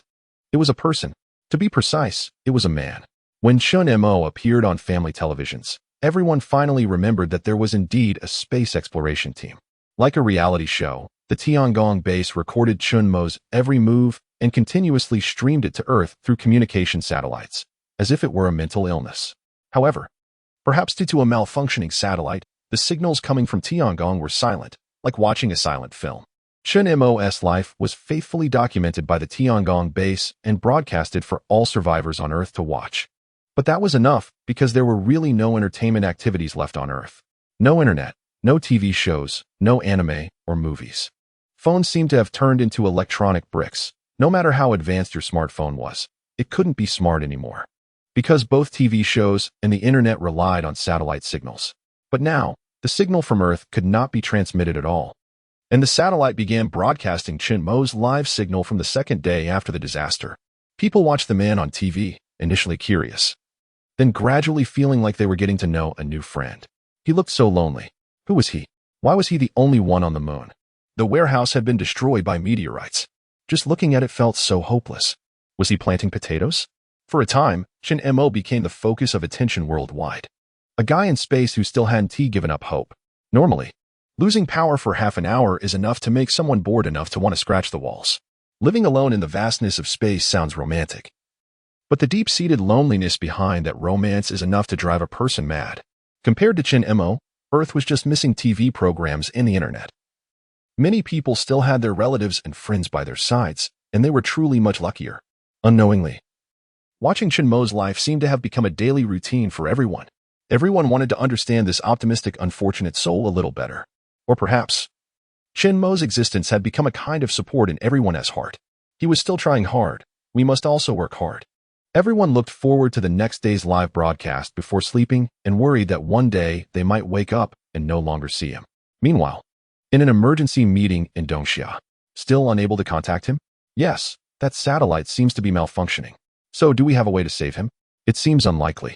It was a person. To be precise, it was a man. When Chen Mo appeared on family televisions, everyone finally remembered that there was indeed a space exploration team. Like a reality show, the Tiangong base recorded Chen Mo's every move and continuously streamed it to Earth through communication satellites, as if it were a mental illness. However, perhaps due to a malfunctioning satellite, the signals coming from Tiangong were silent, like watching a silent film. Chen Mo's life was faithfully documented by the Tiangong base and broadcasted for all survivors on Earth to watch. But that was enough because there were really no entertainment activities left on Earth. No internet, no TV shows, no anime or movies. Phones seemed to have turned into electronic bricks. No matter how advanced your smartphone was, it couldn't be smart anymore, because both TV shows and the internet relied on satellite signals. But now, the signal from Earth could not be transmitted at all, and the satellite began broadcasting Chen Mo's live signal from the second day after the disaster. People watched the man on TV, initially curious, then gradually feeling like they were getting to know a new friend. He looked so lonely. Who was he? Why was he the only one on the moon? The warehouse had been destroyed by meteorites. Just looking at it felt so hopeless. Was he planting potatoes? For a time, Chen Mo became the focus of attention worldwide. A guy in space who still hadn't given up hope. Normally, Losing power for half an hour is enough to make someone bored enough to want to scratch the walls. Living alone in the vastness of space sounds romantic. But the deep-seated loneliness behind that romance is enough to drive a person mad. Compared to Chen Mo, Earth was just missing TV programs and the internet. Many people still had their relatives and friends by their sides, and they were truly much luckier. Unknowingly, watching Chen Mo's life seemed to have become a daily routine for everyone. Everyone wanted to understand this optimistic, unfortunate soul a little better. Or perhaps, Chen Mo's existence had become a kind of support in everyone's heart. He was still trying hard. We must also work hard. Everyone looked forward to the next day's live broadcast before sleeping and worried that one day they might wake up and no longer see him. Meanwhile, in an emergency meeting in Dongxia, still unable to contact him? Yes, that satellite seems to be malfunctioning. So do we have a way to save him? It seems unlikely.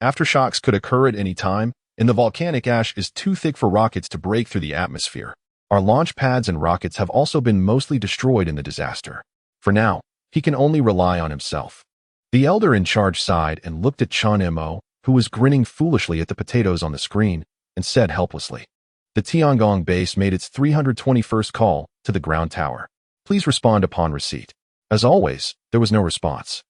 Aftershocks could occur at any time, and the volcanic ash is too thick for rockets to break through the atmosphere. Our launch pads and rockets have also been mostly destroyed in the disaster. For now, he can only rely on himself. The elder in charge sighed and looked at Chen Mo, who was grinning foolishly at the potatoes on the screen, and said helplessly, "The Tiangong base made its 321st call to the ground tower. Please respond upon receipt." As always, there was no response.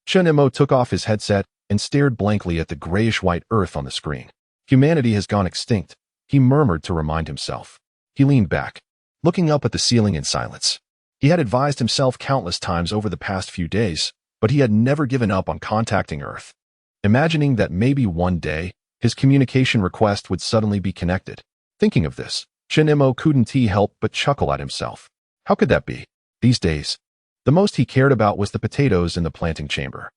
Chen Mo took off his headset and stared blankly at the grayish-white earth on the screen. Humanity has gone extinct, he murmured to remind himself. He leaned back, looking up at the ceiling in silence. He had advised himself countless times over the past few days, but he had never given up on contacting Earth, imagining that maybe one day his communication request would suddenly be connected. Thinking of this, Chen Mo couldn't help but chuckle at himself. How could that be? These days, the most he cared about was the potatoes in the planting chamber.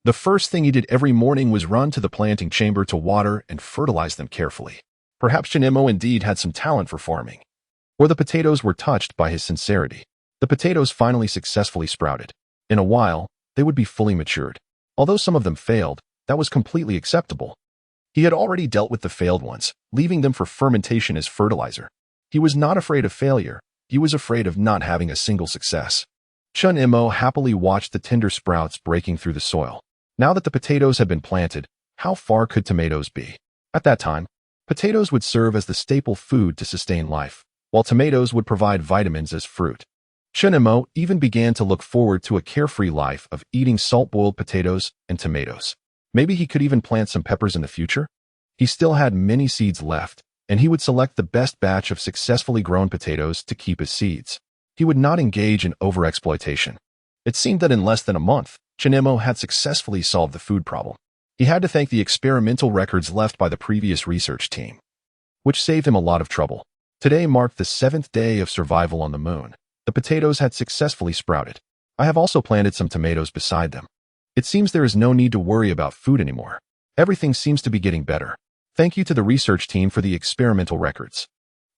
The first thing he did every morning was run to the planting chamber to water and fertilize them carefully. Perhaps Chen Mo indeed had some talent for farming. Or the potatoes were touched by his sincerity. The potatoes finally successfully sprouted. In a while, they would be fully matured. Although some of them failed, that was completely acceptable. He had already dealt with the failed ones, leaving them for fermentation as fertilizer. He was not afraid of failure. He was afraid of not having a single success. Chen Mo happily watched the tender sprouts breaking through the soil. Now that the potatoes had been planted, how far could tomatoes be? At that time, potatoes would serve as the staple food to sustain life, while tomatoes would provide vitamins as fruit. Chen Mo even began to look forward to a carefree life of eating salt-boiled potatoes and tomatoes. Maybe he could even plant some peppers in the future? He still had many seeds left, and he would select the best batch of successfully grown potatoes to keep his seeds. He would not engage in overexploitation. It seemed that in less than a month, Chen Mo had successfully solved the food problem. He had to thank the experimental records left by the previous research team, which saved him a lot of trouble. Today marked the 7th day of survival on the moon. The potatoes had successfully sprouted. I have also planted some tomatoes beside them. It seems there is no need to worry about food anymore. Everything seems to be getting better. Thank you to the research team for the experimental records.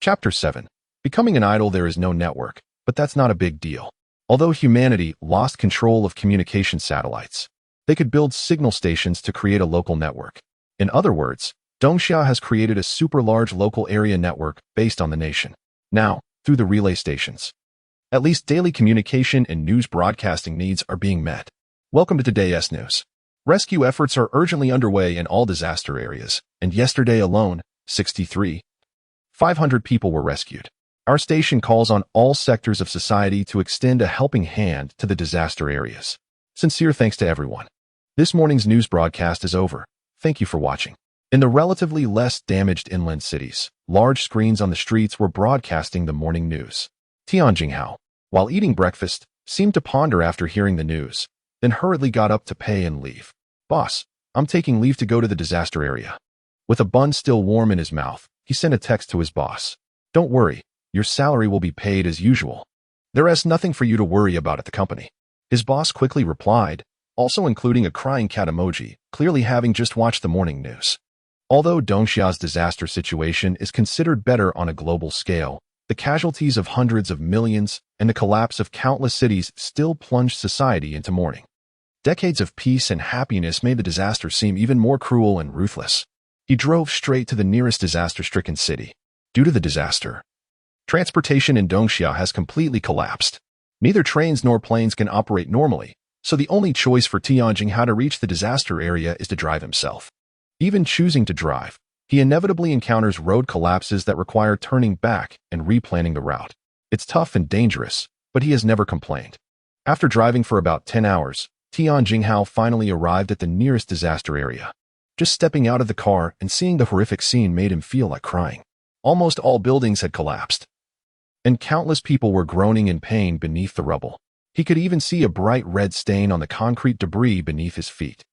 Chapter 7. Becoming an idol. There is no network, but that's not a big deal. Although humanity lost control of communication satellites, they could build signal stations to create a local network. In other words, Dongxia has created a super large local area network based on the nation. Now, through the relay stations, at least daily communication and news broadcasting needs are being met. Welcome to today's news. Rescue efforts are urgently underway in all disaster areas, and yesterday alone, 500 people were rescued. Our station calls on all sectors of society to extend a helping hand to the disaster areas. Sincere thanks to everyone. This morning's news broadcast is over. Thank you for watching. In the relatively less damaged inland cities, large screens on the streets were broadcasting the morning news. Tianjinghao, while eating breakfast, seemed to ponder after hearing the news, then hurriedly got up to pay and leave. "Boss, I'm taking leave to go to the disaster area." With a bun still warm in his mouth, he sent a text to his boss. "Don't worry. Your salary will be paid as usual. There is nothing for you to worry about at the company." His boss quickly replied, also including a crying cat emoji, clearly having just watched the morning news. Although Dongxia's disaster situation is considered better on a global scale, the casualties of hundreds of millions and the collapse of countless cities still plunged society into mourning. Decades of peace and happiness made the disaster seem even more cruel and ruthless. He drove straight to the nearest disaster-stricken city. Due to the disaster, transportation in Dongxia has completely collapsed. Neither trains nor planes can operate normally, so the only choice for Tianjinghao to reach the disaster area is to drive himself. Even choosing to drive, he inevitably encounters road collapses that require turning back and replanning the route. It's tough and dangerous, but he has never complained. After driving for about 10 hours, Tian Jinghao finally arrived at the nearest disaster area. Just stepping out of the car and seeing the horrific scene made him feel like crying. Almost all buildings had collapsed, and countless people were groaning in pain beneath the rubble. He could even see a bright red stain on the concrete debris beneath his feet.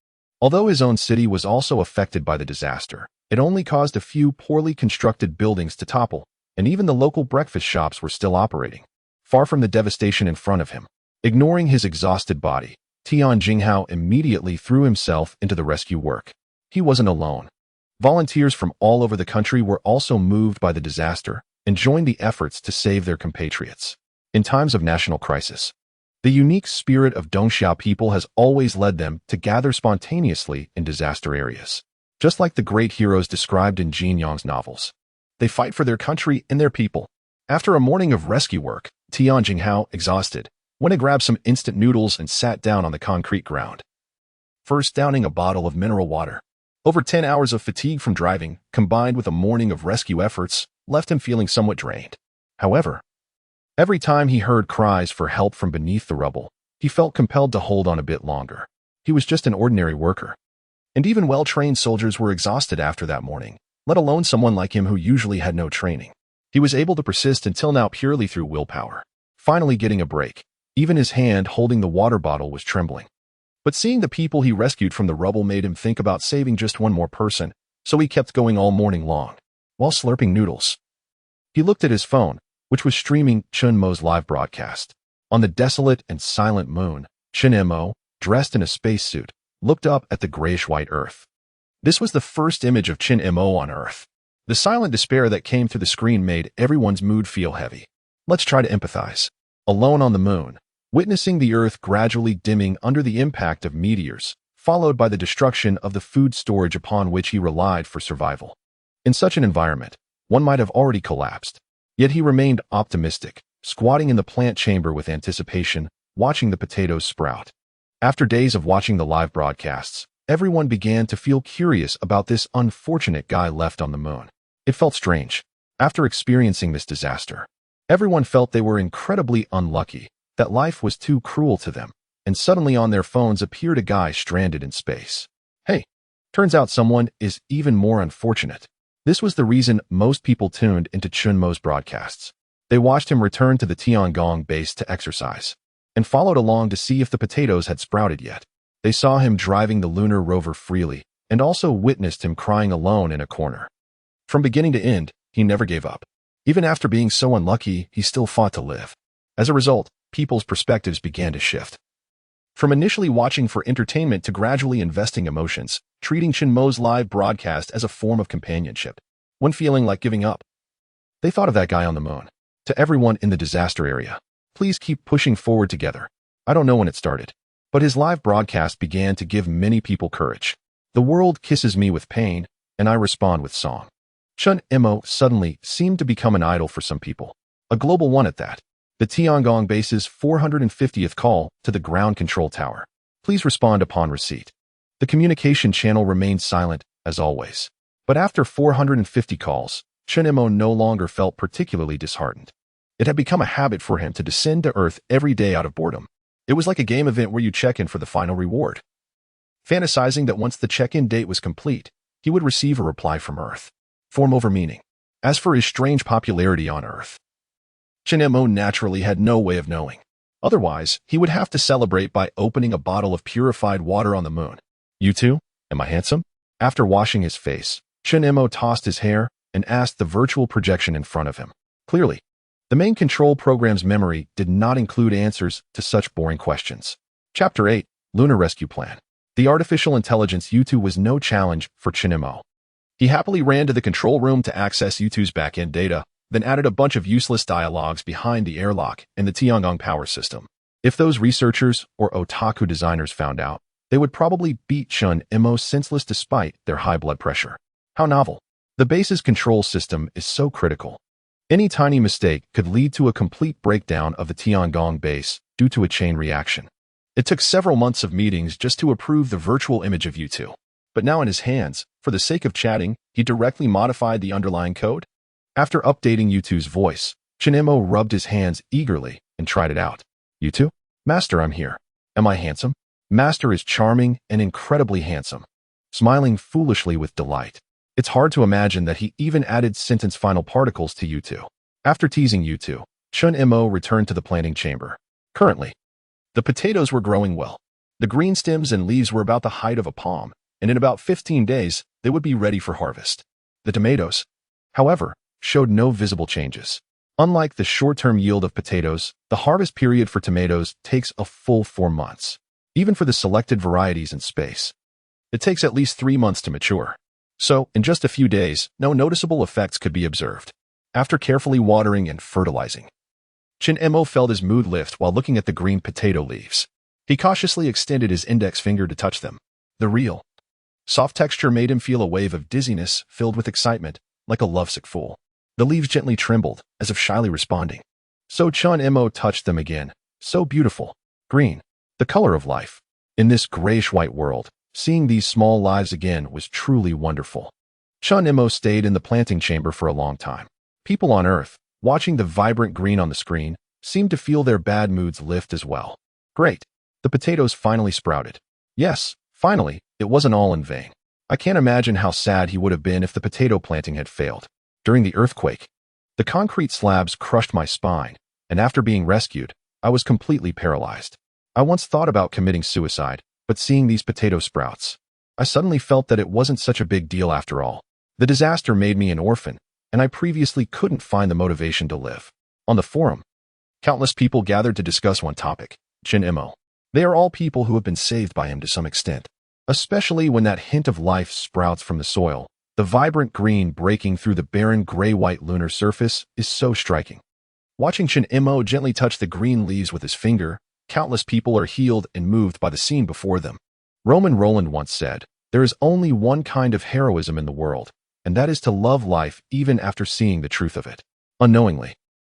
Although his own city was also affected by the disaster, it only caused a few poorly constructed buildings to topple, and even the local breakfast shops were still operating, far from the devastation in front of him. Ignoring his exhausted body, Tian Jinghao immediately threw himself into the rescue work. He wasn't alone. Volunteers from all over the country were also moved by the disaster and joined the efforts to save their compatriots. In times of national crisis, the unique spirit of Dongxia people has always led them to gather spontaneously in disaster areas. Just like the great heroes described in Jin Yang's novels, they fight for their country and their people. After a morning of rescue work, Tian Jinghao, exhausted, went to grab some instant noodles and sat down on the concrete ground, first downing a bottle of mineral water. Over 10 hours of fatigue from driving, combined with a morning of rescue efforts, left him feeling somewhat drained. However, every time he heard cries for help from beneath the rubble, he felt compelled to hold on a bit longer. He was just an ordinary worker. And even well-trained soldiers were exhausted after that morning, let alone someone like him who usually had no training. He was able to persist until now purely through willpower, finally getting a break. Even his hand holding the water bottle was trembling. But seeing the people he rescued from the rubble made him think about saving just one more person, so he kept going all morning long. While slurping noodles, he looked at his phone, which was streaming Chen Mo's live broadcast. On the desolate and silent moon, Chen Mo, dressed in a spacesuit, looked up at the grayish-white Earth. This was the first image of Chen Mo on Earth. The silent despair that came through the screen made everyone's mood feel heavy. Let's try to empathize. Alone on the moon, witnessing the Earth gradually dimming under the impact of meteors, followed by the destruction of the food storage upon which he relied for survival. In such an environment, one might have already collapsed. Yet he remained optimistic, squatting in the plant chamber with anticipation, watching the potatoes sprout. After days of watching the live broadcasts, everyone began to feel curious about this unfortunate guy left on the moon. It felt strange. After experiencing this disaster, everyone felt they were incredibly unlucky, that life was too cruel to them, and suddenly on their phones appeared a guy stranded in space. Hey, turns out someone is even more unfortunate. This was the reason most people tuned into Chen Mo's broadcasts. They watched him return to the Tiangong base to exercise, and followed along to see if the potatoes had sprouted yet. They saw him driving the lunar rover freely, and also witnessed him crying alone in a corner. From beginning to end, he never gave up. Even after being so unlucky, he still fought to live. As a result, people's perspectives began to shift. From initially watching for entertainment to gradually investing emotions, treating Chen Mo's live broadcast as a form of companionship. When feeling like giving up, they thought of that guy on the moon. To everyone in the disaster area, please keep pushing forward together. I don't know when it started, but his live broadcast began to give many people courage. The world kisses me with pain, and I respond with song. Chen Mo suddenly seemed to become an idol for some people. A global one at that. The Tiangong base's 450th call to the ground control tower. Please respond upon receipt. The communication channel remained silent, as always. But after 450 calls, Chen Mo no longer felt particularly disheartened. It had become a habit for him to descend to Earth every day out of boredom. It was like a game event where you check in for the final reward. Fantasizing that once the check-in date was complete, he would receive a reply from Earth. Form over meaning. As for his strange popularity on Earth, Chen Mo naturally had no way of knowing. Otherwise, he would have to celebrate by opening a bottle of purified water on the moon. You too? Am I handsome? After washing his face, Chen Mo tossed his hair and asked the virtual projection in front of him. Clearly, the main control program's memory did not include answers to such boring questions. Chapter 8, Lunar Rescue Plan. The artificial intelligence U2 was no challenge for Chen Mo. He happily ran to the control room to access U2's back-end data, then added a bunch of useless dialogues behind the airlock and the Tiangong power system. If those researchers or otaku designers found out, they would probably beat Chen Mo senseless despite their high blood pressure. How novel. The base's control system is so critical. Any tiny mistake could lead to a complete breakdown of the Tiangong base due to a chain reaction. It took several months of meetings just to approve the virtual image of U2. but now in his hands, for the sake of chatting, he directly modified the underlying code. After updating U2's voice, Chen Mo rubbed his hands eagerly and tried it out. U2? Master, I'm here. Am I handsome? Master is charming and incredibly handsome. Smiling foolishly with delight. It's hard to imagine that he even added sentence final particles to U2. After teasing U2, Chen Mo returned to the planting chamber. Currently, the potatoes were growing well. The green stems and leaves were about the height of a palm, and in about 15 days, they would be ready for harvest. The tomatoes, however, showed no visible changes. Unlike the short-term yield of potatoes, the harvest period for tomatoes takes a full 4 months. Even for the selected varieties in space, it takes at least 3 months to mature. So, in just a few days, no noticeable effects could be observed. After carefully watering and fertilizing, Chen Mo felt his mood lift while looking at the green potato leaves. He cautiously extended his index finger to touch them. The real, soft texture made him feel a wave of dizziness filled with excitement, like a lovesick fool. The leaves gently trembled, as if shyly responding. So Chen Mo touched them again. So beautiful. Green. The color of life. In this grayish-white world, seeing these small lives again was truly wonderful. Chen Mo stayed in the planting chamber for a long time. People on Earth, watching the vibrant green on the screen, seemed to feel their bad moods lift as well. Great. The potatoes finally sprouted. Yes, finally, it wasn't all in vain. I can't imagine how sad he would have been if the potato planting had failed. During the earthquake, the concrete slabs crushed my spine, and after being rescued, I was completely paralyzed. I once thought about committing suicide, but seeing these potato sprouts, I suddenly felt that it wasn't such a big deal after all. The disaster made me an orphan, and I previously couldn't find the motivation to live. On the forum, countless people gathered to discuss one topic, Chen Mo. They are all people who have been saved by him to some extent, especially when that hint of life sprouts from the soil. The vibrant green breaking through the barren gray-white lunar surface is so striking. Watching Chen Mo gently touch the green leaves with his finger, countless people are healed and moved by the scene before them. Roman Roland once said, "There is only one kind of heroism in the world, and that is to love life even after seeing the truth of it." Unknowingly,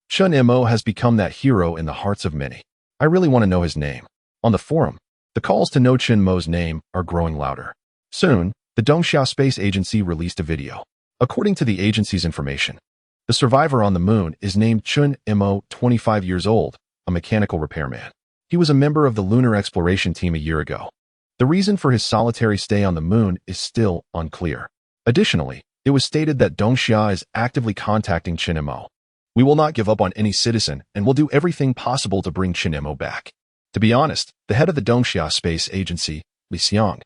Chen Mo has become that hero in the hearts of many. I really want to know his name. On the forum, the calls to know Chen Mo's name are growing louder. Soon, the Dongxia Space Agency released a video. According to the agency's information, the survivor on the moon is named Chen Mo, 25 years old, a mechanical repairman. He was a member of the lunar exploration team a year ago. The reason for his solitary stay on the moon is still unclear. Additionally, it was stated that Dongxia is actively contacting Chen Mo. "We will not give up on any citizen and will do everything possible to bring Chen Mo back." To be honest, the head of the Dongxia Space Agency, Li Xiang,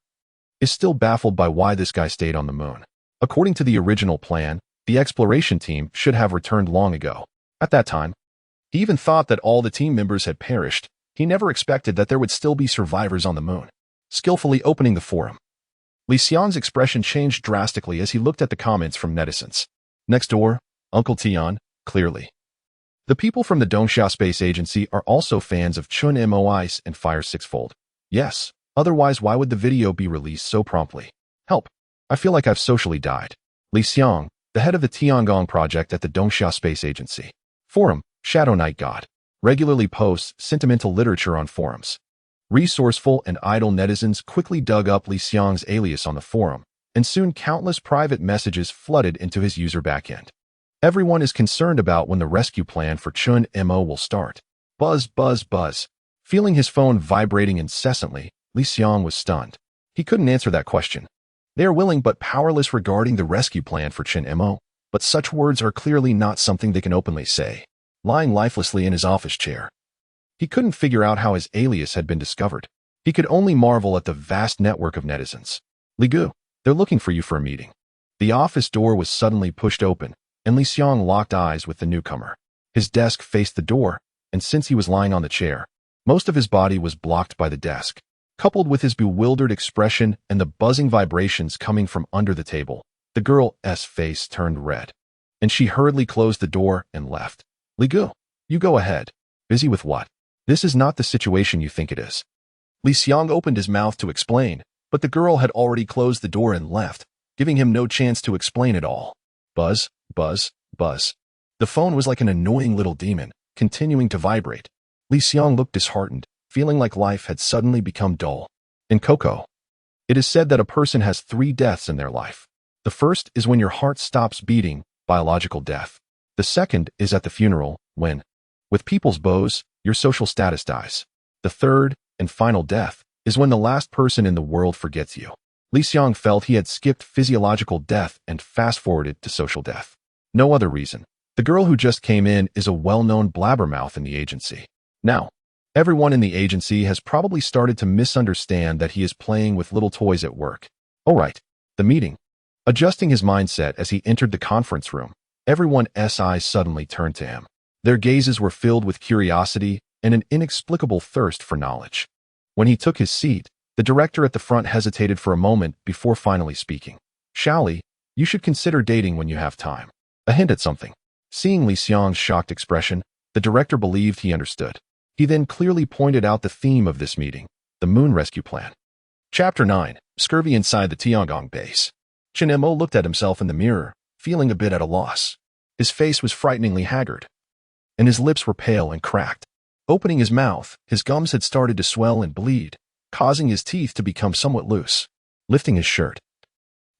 is still baffled by why this guy stayed on the moon. According to the original plan, the exploration team should have returned long ago. At that time, he even thought that all the team members had perished. He never expected that there would still be survivors on the moon. Skillfully opening the forum, Li Xiang's expression changed drastically as he looked at the comments from netizens. Next door, Uncle Tian, clearly. The people from the Dongxia Space Agency are also fans of Chen Mo Ice and Fire Sixfold. Yes, otherwise why would the video be released so promptly? Help. I feel like I've socially died. Li Xiang, the head of the Tiangong project at the Dongxia Space Agency. Forum, Shadow Knight God, regularly posts sentimental literature on forums. Resourceful and idle netizens quickly dug up Li Xiang's alias on the forum, and soon countless private messages flooded into his user backend. Everyone is concerned about when the rescue plan for Chen Mo will start. Buzz, buzz, buzz. Feeling his phone vibrating incessantly, Li Xiang was stunned. He couldn't answer that question. They are willing but powerless regarding the rescue plan for Chen Mo, but such words are clearly not something they can openly say. Lying lifelessly in his office chair, he couldn't figure out how his alias had been discovered. He could only marvel at the vast network of netizens. "Li Gu, they're looking for you for a meeting." The office door was suddenly pushed open, and Li Xiang locked eyes with the newcomer. His desk faced the door, and since he was lying on the chair, most of his body was blocked by the desk. Coupled with his bewildered expression and the buzzing vibrations coming from under the table, the girl's face turned red, and she hurriedly closed the door and left. "Li Gu, you go ahead. Busy with what? This is not the situation you think it is." Li Xiang opened his mouth to explain, but the girl had already closed the door and left, giving him no chance to explain it all. Buzz, buzz, buzz. The phone was like an annoying little demon, continuing to vibrate. Li Xiang looked disheartened, feeling like life had suddenly become dull. "In Coco, It is said that a person has 3 deaths in their life. The first is when your heart stops beating, biological death. The second is at the funeral, when, with people's bows, your social status dies. The third, and final death, is when the last person in the world forgets you. Li Xiang felt he had skipped physiological death and fast-forwarded to social death. No other reason. The girl who just came in is a well-known blabbermouth in the agency. Now, everyone in the agency has probably started to misunderstand that he is playing with little toys at work. All right, the meeting. Adjusting his mindset as he entered the conference room, everyone's eyes suddenly turned to him. Their gazes were filled with curiosity and an inexplicable thirst for knowledge. When he took his seat, the director at the front hesitated for a moment before finally speaking. Shaoli, you should consider dating when you have time. A hint at something. Seeing Li Xiang's shocked expression, the director believed he understood. He then clearly pointed out the theme of this meeting, the Moon Rescue Plan. Chapter 9. Scurvy inside the Tiangong base. Chen Mo looked at himself in the mirror, feeling a bit at a loss. His face was frighteningly haggard, and his lips were pale and cracked. Opening his mouth, his gums had started to swell and bleed, causing his teeth to become somewhat loose. Lifting his shirt,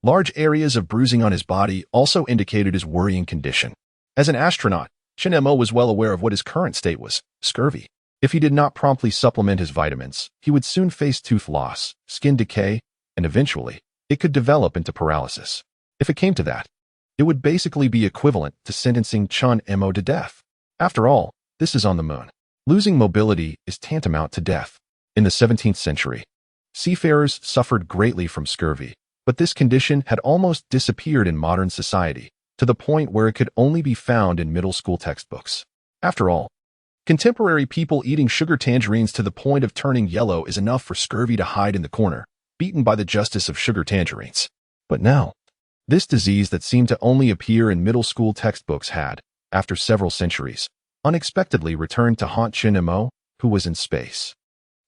large areas of bruising on his body also indicated his worrying condition. As an astronaut, Chen Mo was well aware of what his current state was, scurvy. If he did not promptly supplement his vitamins, he would soon face tooth loss, skin decay, and eventually, it could develop into paralysis. If it came to that, it would basically be equivalent to sentencing Chen Mo to death. After all, this is on the moon. Losing mobility is tantamount to death. In the 17th century, seafarers suffered greatly from scurvy, but this condition had almost disappeared in modern society, to the point where it could only be found in middle school textbooks. After all, contemporary people eating sugar tangerines to the point of turning yellow is enough for scurvy to hide in the corner, beaten by the justice of sugar tangerines. But now, this disease that seemed to only appear in middle school textbooks had, after several centuries, unexpectedly returned to haunt Chen Mo, who was in space.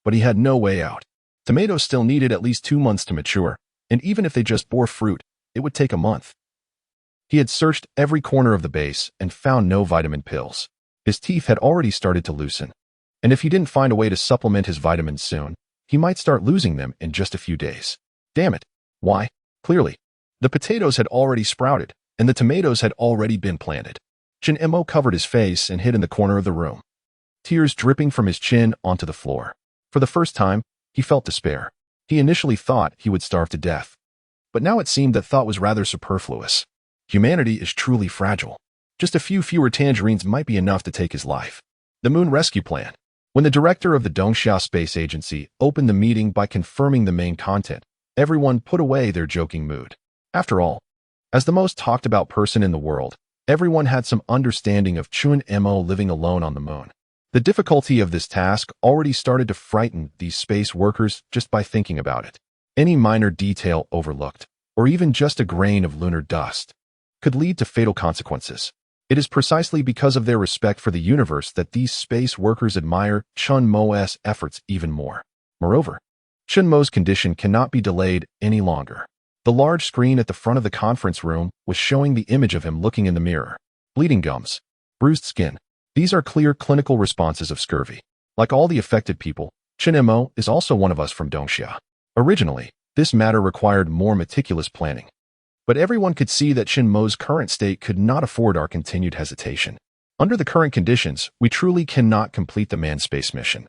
But he had no way out. Tomatoes still needed at least 2 months to mature, and even if they just bore fruit, it would take a month. He had searched every corner of the base and found no vitamin pills. His teeth had already started to loosen, and if he didn't find a way to supplement his vitamins soon, he might start losing them in just a few days. Damn it. Why? Clearly, the potatoes had already sprouted, and the tomatoes had already been planted. Chen Mo covered his face and hid in the corner of the room, tears dripping from his chin onto the floor. For the first time, he felt despair. He initially thought he would starve to death, but now it seemed that thought was rather superfluous. Humanity is truly fragile. Just a few fewer tangerines might be enough to take his life. The Moon Rescue Plan. When the director of the Dongxia Space Agency opened the meeting by confirming the main content, everyone put away their joking mood. After all, as the most talked about person in the world, everyone had some understanding of Chen Mo living alone on the moon. The difficulty of this task already started to frighten these space workers just by thinking about it. Any minor detail overlooked, or even just a grain of lunar dust, could lead to fatal consequences. It is precisely because of their respect for the universe that these space workers admire Chen Mo's efforts even more. Moreover, Chen Mo's condition cannot be delayed any longer. The large screen at the front of the conference room was showing the image of him looking in the mirror. Bleeding gums, bruised skin. These are clear clinical responses of scurvy. Like all the affected people, Chen Mo is also one of us from Dongxia. Originally, this matter required more meticulous planning. But everyone could see that Chen Mo's current state could not afford our continued hesitation. Under the current conditions, we truly cannot complete the manned space mission.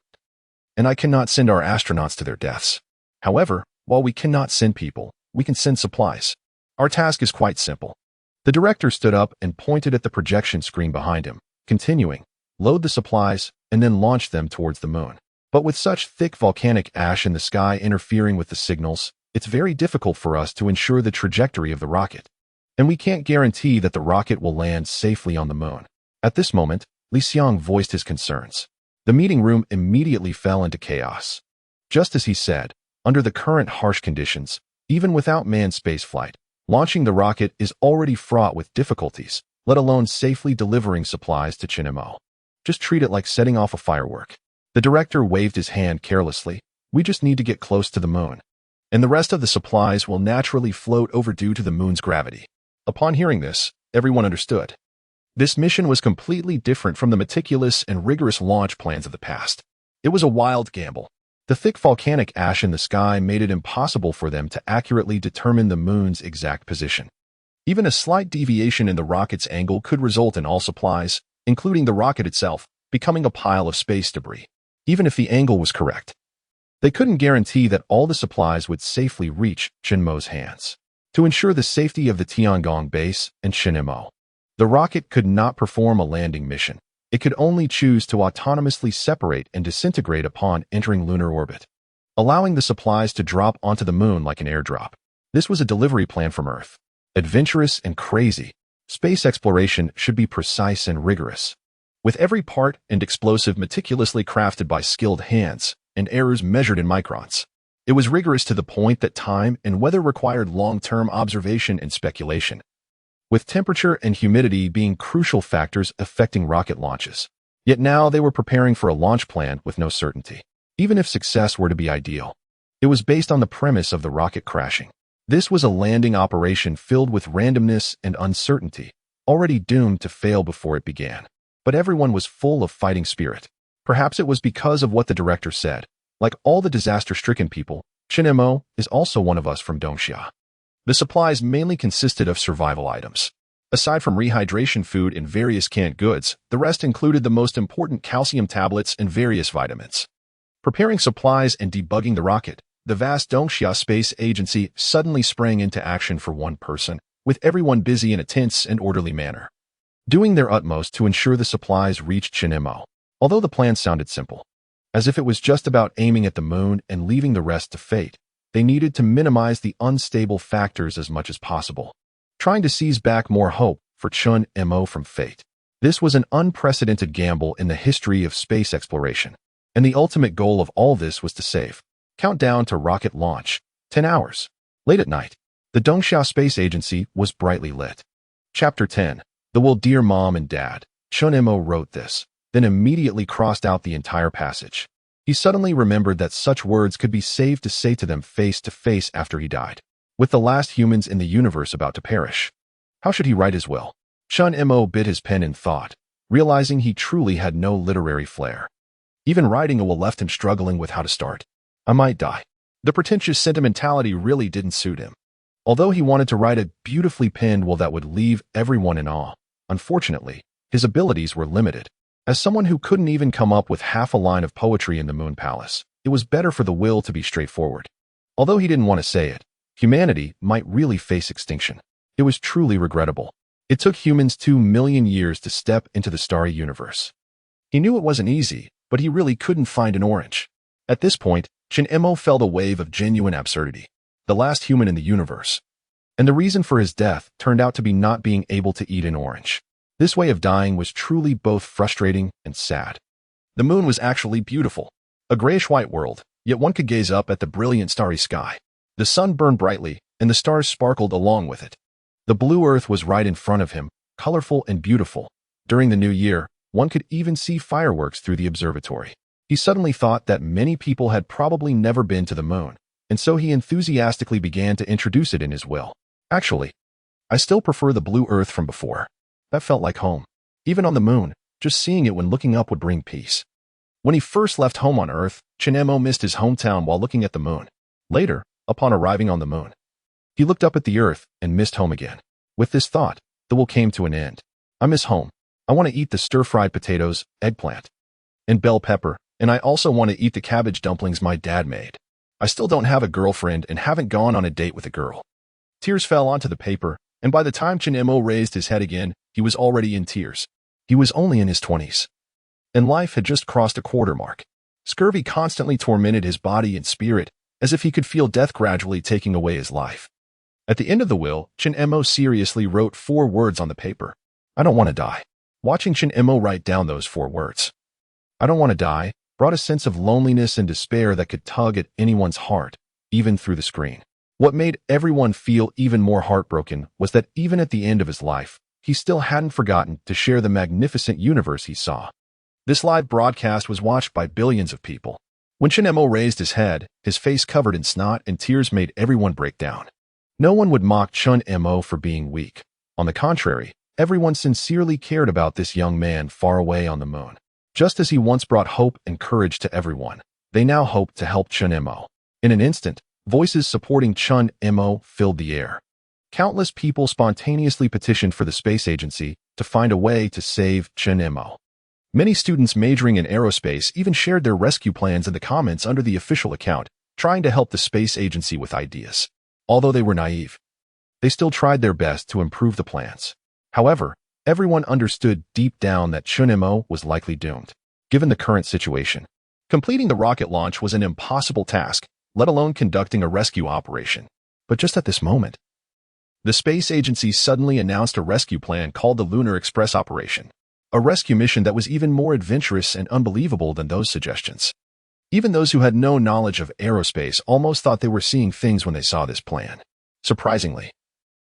And I cannot send our astronauts to their deaths. However, while we cannot send people, we can send supplies. Our task is quite simple. The director stood up and pointed at the projection screen behind him, continuing, load the supplies, and then launch them towards the moon. But with such thick volcanic ash in the sky interfering with the signals, it's very difficult for us to ensure the trajectory of the rocket. And we can't guarantee that the rocket will land safely on the moon. At this moment, Li Xiang voiced his concerns. The meeting room immediately fell into chaos. Just as he said, under the current harsh conditions, even without manned spaceflight, launching the rocket is already fraught with difficulties, let alone safely delivering supplies to Chen Mo. Just treat it like setting off a firework. The director waved his hand carelessly. We just need to get close to the moon, and the rest of the supplies will naturally float over due to the moon's gravity. Upon hearing this, everyone understood. This mission was completely different from the meticulous and rigorous launch plans of the past. It was a wild gamble. The thick volcanic ash in the sky made it impossible for them to accurately determine the moon's exact position. Even a slight deviation in the rocket's angle could result in all supplies, including the rocket itself, becoming a pile of space debris, even if the angle was correct. They couldn't guarantee that all the supplies would safely reach Chen Mo's hands. To ensure the safety of the Tiangong base and Chen Mo, the rocket could not perform a landing mission. It could only choose to autonomously separate and disintegrate upon entering lunar orbit, allowing the supplies to drop onto the moon like an airdrop. This was a delivery plan from Earth. Adventurous and crazy, space exploration should be precise and rigorous, with every part and explosive meticulously crafted by skilled hands and errors measured in microns. It was rigorous to the point that time and weather required long-term observation and speculation, with temperature and humidity being crucial factors affecting rocket launches. Yet now they were preparing for a launch plan with no certainty. Even if success were to be ideal, it was based on the premise of the rocket crashing. This was a landing operation filled with randomness and uncertainty, already doomed to fail before it began. But everyone was full of fighting spirit. Perhaps it was because of what the director said. Like all the disaster-stricken people, Chen Mo is also one of us from Dongxia. The supplies mainly consisted of survival items. Aside from rehydration food and various canned goods, the rest included the most important calcium tablets and various vitamins. Preparing supplies and debugging the rocket, the vast Dongxia Space Agency suddenly sprang into action for one person, with everyone busy in a tense and orderly manner, doing their utmost to ensure the supplies reached Chen Mo. Although the plan sounded simple, as if it was just about aiming at the moon and leaving the rest to fate, they needed to minimize the unstable factors as much as possible, trying to seize back more hope for Chen Mo from fate. This was an unprecedented gamble in the history of space exploration, and the ultimate goal of all this was to save. Countdown to rocket launch, 10 hours. Late at night, the Dongxia Space Agency was brightly lit. Chapter 10. The Will Dear Mom and Dad. Chen Mo wrote this, then immediately crossed out the entire passage. He suddenly remembered that such words could be saved to say to them face to face after he died, with the last humans in the universe about to perish. How should he write his will? Chen Mo bit his pen in thought, realizing he truly had no literary flair. Even writing a will left him struggling with how to start. I might die. The pretentious sentimentality really didn't suit him. Although he wanted to write a beautifully penned will that would leave everyone in awe, unfortunately, his abilities were limited. As someone who couldn't even come up with half a line of poetry in the Moon Palace, it was better for the will to be straightforward. Although he didn't want to say it, humanity might really face extinction. It was truly regrettable. It took humans 2 million years to step into the starry universe. He knew it wasn't easy, but he really couldn't find an orange. At this point, Chen Mo felt a wave of genuine absurdity. The last human in the universe. And the reason for his death turned out to be not being able to eat an orange. This way of dying was truly both frustrating and sad. The moon was actually beautiful. A grayish-white world, yet one could gaze up at the brilliant starry sky. The sun burned brightly, and the stars sparkled along with it. The blue earth was right in front of him, colorful and beautiful. During the new year, one could even see fireworks through the observatory. He suddenly thought that many people had probably never been to the moon, and so he enthusiastically began to introduce it in his will. Actually, I still prefer the blue earth from before. That felt like home. Even on the moon, just seeing it when looking up would bring peace. When he first left home on Earth, Chen Mo missed his hometown while looking at the moon. Later, upon arriving on the moon, he looked up at the Earth and missed home again. With this thought, the will came to an end. I miss home. I want to eat the stir-fried potatoes, eggplant, and bell pepper, and I also want to eat the cabbage dumplings my dad made. I still don't have a girlfriend and haven't gone on a date with a girl. Tears fell onto the paper, and by the time Chen Mo raised his head again, he was already in tears. He was only in his 20s, and life had just crossed a quarter mark. Scurvy constantly tormented his body and spirit, as if he could feel death gradually taking away his life. At the end of the will, Chen Mo seriously wrote 4 words on the paper. I don't want to die. Watching Chen Mo write down those 4 words, I don't want to die, brought a sense of loneliness and despair that could tug at anyone's heart, even through the screen. What made everyone feel even more heartbroken was that even at the end of his life, he still hadn't forgotten to share the magnificent universe he saw. This live broadcast was watched by billions of people. When Chen Mo raised his head, his face covered in snot and tears made everyone break down. No one would mock Chen Mo for being weak. On the contrary, everyone sincerely cared about this young man far away on the moon. Just as he once brought hope and courage to everyone, They now hoped to help Chen Mo. In an instant, voices supporting Chen Mo filled the air. Countless people spontaneously petitioned for the space agency to find a way to save Chen Mo. Many students majoring in aerospace even shared their rescue plans in the comments under the official account, trying to help the space agency with ideas. Although they were naive, they still tried their best to improve the plans. However, everyone understood deep down that Chen Mo was likely doomed, given the current situation. Completing the rocket launch was an impossible task, let alone conducting a rescue operation. But just at this moment, the space agency suddenly announced a rescue plan called the Lunar Express Operation, a rescue mission that was even more adventurous and unbelievable than those suggestions. Even those who had no knowledge of aerospace almost thought they were seeing things when they saw this plan. Surprisingly,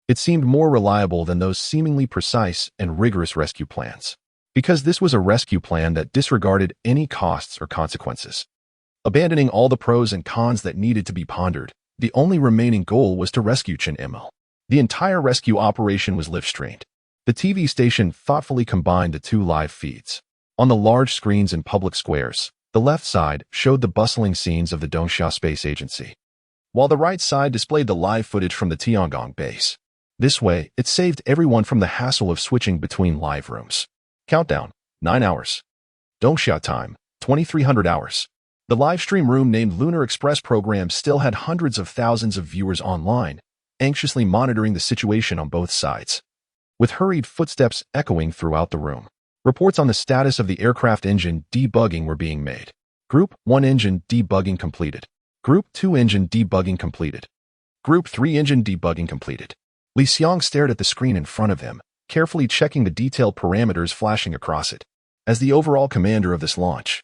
it seemed more reliable than those seemingly precise and rigorous rescue plans, because this was a rescue plan that disregarded any costs or consequences. Abandoning all the pros and cons that needed to be pondered, the only remaining goal was to rescue Chen Mo. The entire rescue operation was live-streamed. The TV station thoughtfully combined the two live feeds. On the large screens in public squares, the left side showed the bustling scenes of the Dongxia Space Agency, while the right side displayed the live footage from the Tiangong base. This way, it saved everyone from the hassle of switching between live rooms. Countdown, 9 hours. Dongxia time, 2300 hours. The livestream room named Lunar Express program still had hundreds of thousands of viewers online, anxiously monitoring the situation on both sides. With hurried footsteps echoing throughout the room, reports on the status of the aircraft engine debugging were being made. Group 1 engine debugging completed. Group 2 engine debugging completed. Group 3 engine debugging completed. Li Xiang stared at the screen in front of him, carefully checking the detailed parameters flashing across it. As the overall commander of this launch,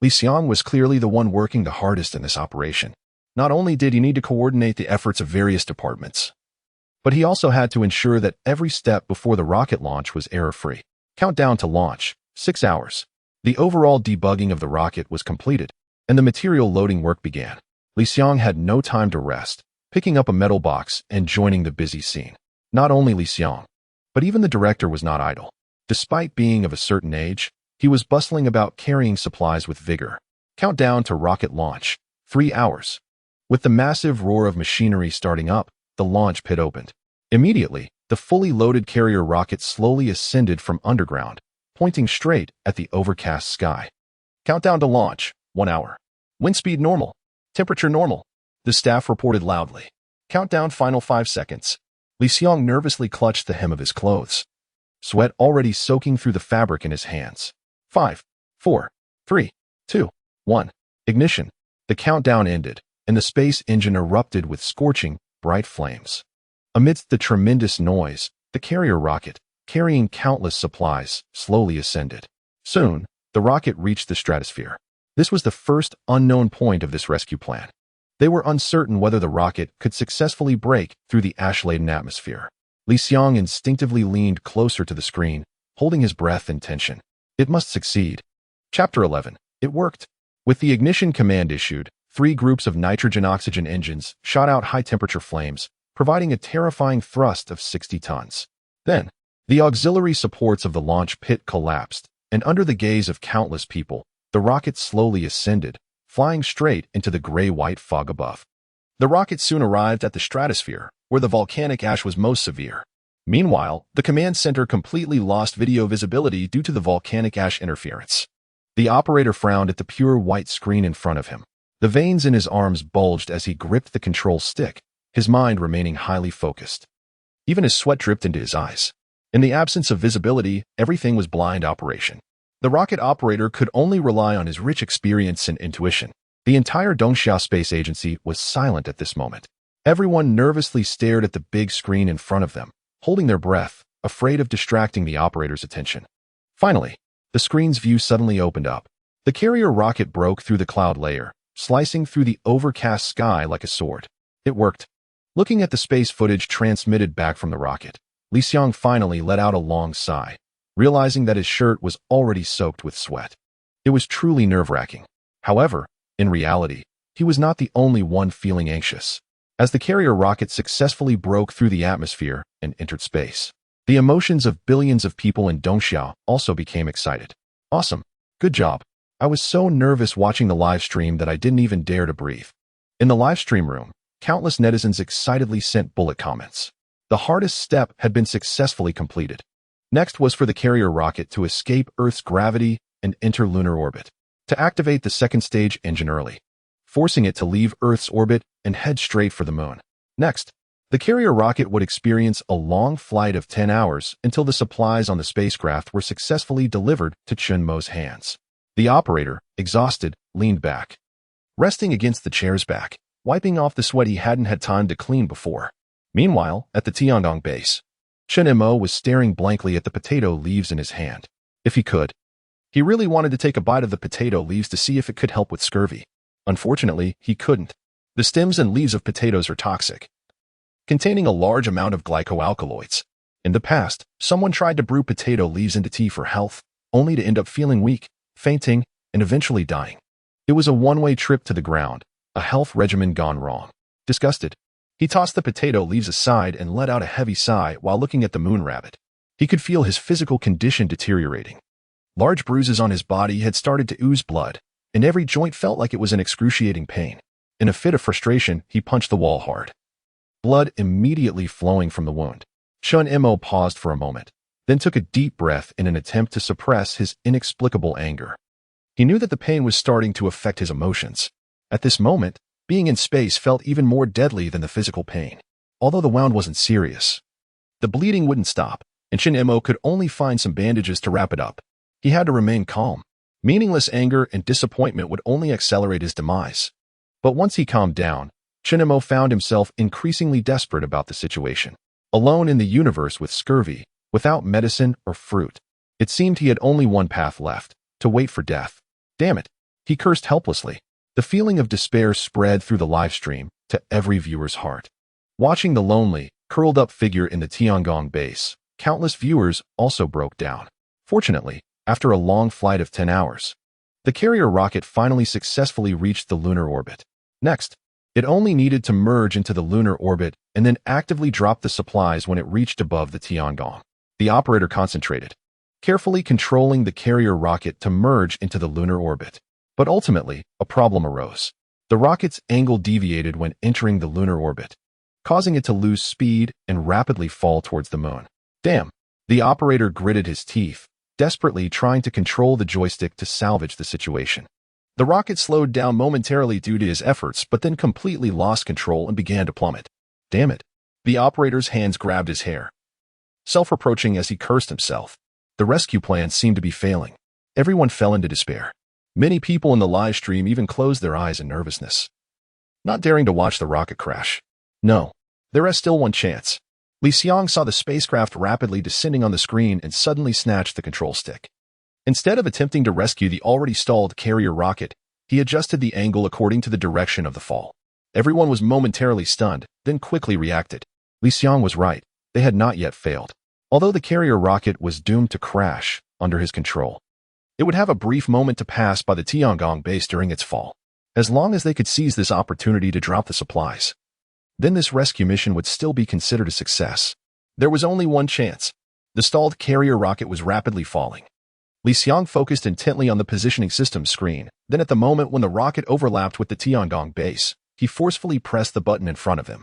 Li Xiang was clearly the one working the hardest in this operation. Not only did he need to coordinate the efforts of various departments, but he also had to ensure that every step before the rocket launch was error-free. Countdown to launch, 6 hours. The overall debugging of the rocket was completed, and the material loading work began. Li Xiang had no time to rest, picking up a metal box and joining the busy scene. Not only Li Xiang, but even the director was not idle. Despite being of a certain age, he was bustling about carrying supplies with vigor. Countdown to rocket launch, 3 hours. With the massive roar of machinery starting up, the launch pit opened. Immediately, the fully loaded carrier rocket slowly ascended from underground, pointing straight at the overcast sky. Countdown to launch, 1 hour. Wind speed normal. Temperature normal. The staff reported loudly. Countdown final 5 seconds. Li Xiang nervously clutched the hem of his clothes, sweat already soaking through the fabric in his hands. 5, 4, 3, 2, 1. Ignition. The countdown ended, and the space engine erupted with scorching, bright flames. Amidst the tremendous noise, the carrier rocket, carrying countless supplies, slowly ascended. Soon, the rocket reached the stratosphere. This was the first unknown point of this rescue plan. They were uncertain whether the rocket could successfully break through the ash-laden atmosphere. Li Xiang instinctively leaned closer to the screen, holding his breath in tension. It must succeed. Chapter 11. It worked. With the ignition command issued, 3 groups of nitrogen-oxygen engines shot out high-temperature flames, providing a terrifying thrust of 60 tons. Then, the auxiliary supports of the launch pit collapsed, and under the gaze of countless people, the rocket slowly ascended, flying straight into the gray-white fog above. The rocket soon arrived at the stratosphere, where the volcanic ash was most severe. Meanwhile, the command center completely lost video visibility due to the volcanic ash interference. The operator frowned at the pure white screen in front of him. The veins in his arms bulged as he gripped the control stick, his mind remaining highly focused. Even his sweat dripped into his eyes. In the absence of visibility, everything was blind operation. The rocket operator could only rely on his rich experience and intuition. The entire Dongxia Space Agency was silent at this moment. Everyone nervously stared at the big screen in front of them, holding their breath, afraid of distracting the operator's attention. Finally, the screen's view suddenly opened up. The carrier rocket broke through the cloud layer, slicing through the overcast sky like a sword. It worked. Looking at the space footage transmitted back from the rocket, Li Xiang finally let out a long sigh, realizing that his shirt was already soaked with sweat. It was truly nerve-wracking. However, in reality, he was not the only one feeling anxious. As the carrier rocket successfully broke through the atmosphere and entered space, the emotions of billions of people in Dongxia also became excited. Awesome. Good job. I was so nervous watching the live stream that I didn't even dare to breathe. In the live stream room, countless netizens excitedly sent bullet comments. The hardest step had been successfully completed. Next was for the carrier rocket to escape Earth's gravity and enter lunar orbit. To activate the second stage engine early, forcing it to leave Earth's orbit and head straight for the moon. Next, the carrier rocket would experience a long flight of 10 hours until the supplies on the spacecraft were successfully delivered to Chen Mo's hands. The operator, exhausted, leaned back, resting against the chair's back, wiping off the sweat he hadn't had time to clean before. Meanwhile, at the Tiangong base, Chen Mo was staring blankly at the potato leaves in his hand. If he could, he really wanted to take a bite of the potato leaves to see if it could help with scurvy. Unfortunately, he couldn't. The stems and leaves of potatoes are toxic, containing a large amount of glycoalkaloids. In the past, someone tried to brew potato leaves into tea for health, only to end up feeling weak, fainting, and eventually dying. It was a one-way trip to the ground, a health regimen gone wrong. Disgusted, he tossed the potato leaves aside and let out a heavy sigh while looking at the moon rabbit. He could feel his physical condition deteriorating. Large bruises on his body had started to ooze blood, and every joint felt like it was in excruciating pain. In a fit of frustration, he punched the wall hard, blood immediately flowing from the wound. Chen Mo paused for a moment, then took a deep breath in an attempt to suppress his inexplicable anger. He knew that the pain was starting to affect his emotions. At this moment, being in space felt even more deadly than the physical pain. Although the wound wasn't serious, the bleeding wouldn't stop, and Chen Mo could only find some bandages to wrap it up. He had to remain calm. Meaningless anger and disappointment would only accelerate his demise. But once he calmed down, Chen Mo found himself increasingly desperate about the situation. Alone in the universe with scurvy, without medicine or fruit, it seemed he had only one path left, to wait for death. Damn it, he cursed helplessly. The feeling of despair spread through the live stream to every viewer's heart. Watching the lonely, curled-up figure in the Tiangong base, countless viewers also broke down. Fortunately, after a long flight of 10 hours, the carrier rocket finally successfully reached the lunar orbit. Next, it only needed to merge into the lunar orbit and then actively drop the supplies when it reached above the Tiangong. The operator concentrated, carefully controlling the carrier rocket to merge into the lunar orbit. But ultimately, a problem arose. The rocket's angle deviated when entering the lunar orbit, causing it to lose speed and rapidly fall towards the moon. Damn! The operator gritted his teeth, desperately trying to control the joystick to salvage the situation. The rocket slowed down momentarily due to his efforts, but then completely lost control and began to plummet. Damn it! The operator's hands grabbed his hair, self-reproaching as he cursed himself. The rescue plan seemed to be failing. Everyone fell into despair. Many people in the live stream even closed their eyes in nervousness, not daring to watch the rocket crash. No, there is still one chance. Li Xiang saw the spacecraft rapidly descending on the screen and suddenly snatched the control stick. Instead of attempting to rescue the already stalled carrier rocket, he adjusted the angle according to the direction of the fall. Everyone was momentarily stunned, then quickly reacted. Li Xiang was right. They had not yet failed. Although the carrier rocket was doomed to crash under his control, it would have a brief moment to pass by the Tiangong base during its fall. As long as they could seize this opportunity to drop the supplies, then this rescue mission would still be considered a success. There was only one chance. The stalled carrier rocket was rapidly falling. Li Xiang focused intently on the positioning system screen. Then at the moment when the rocket overlapped with the Tiangong base, he forcefully pressed the button in front of him.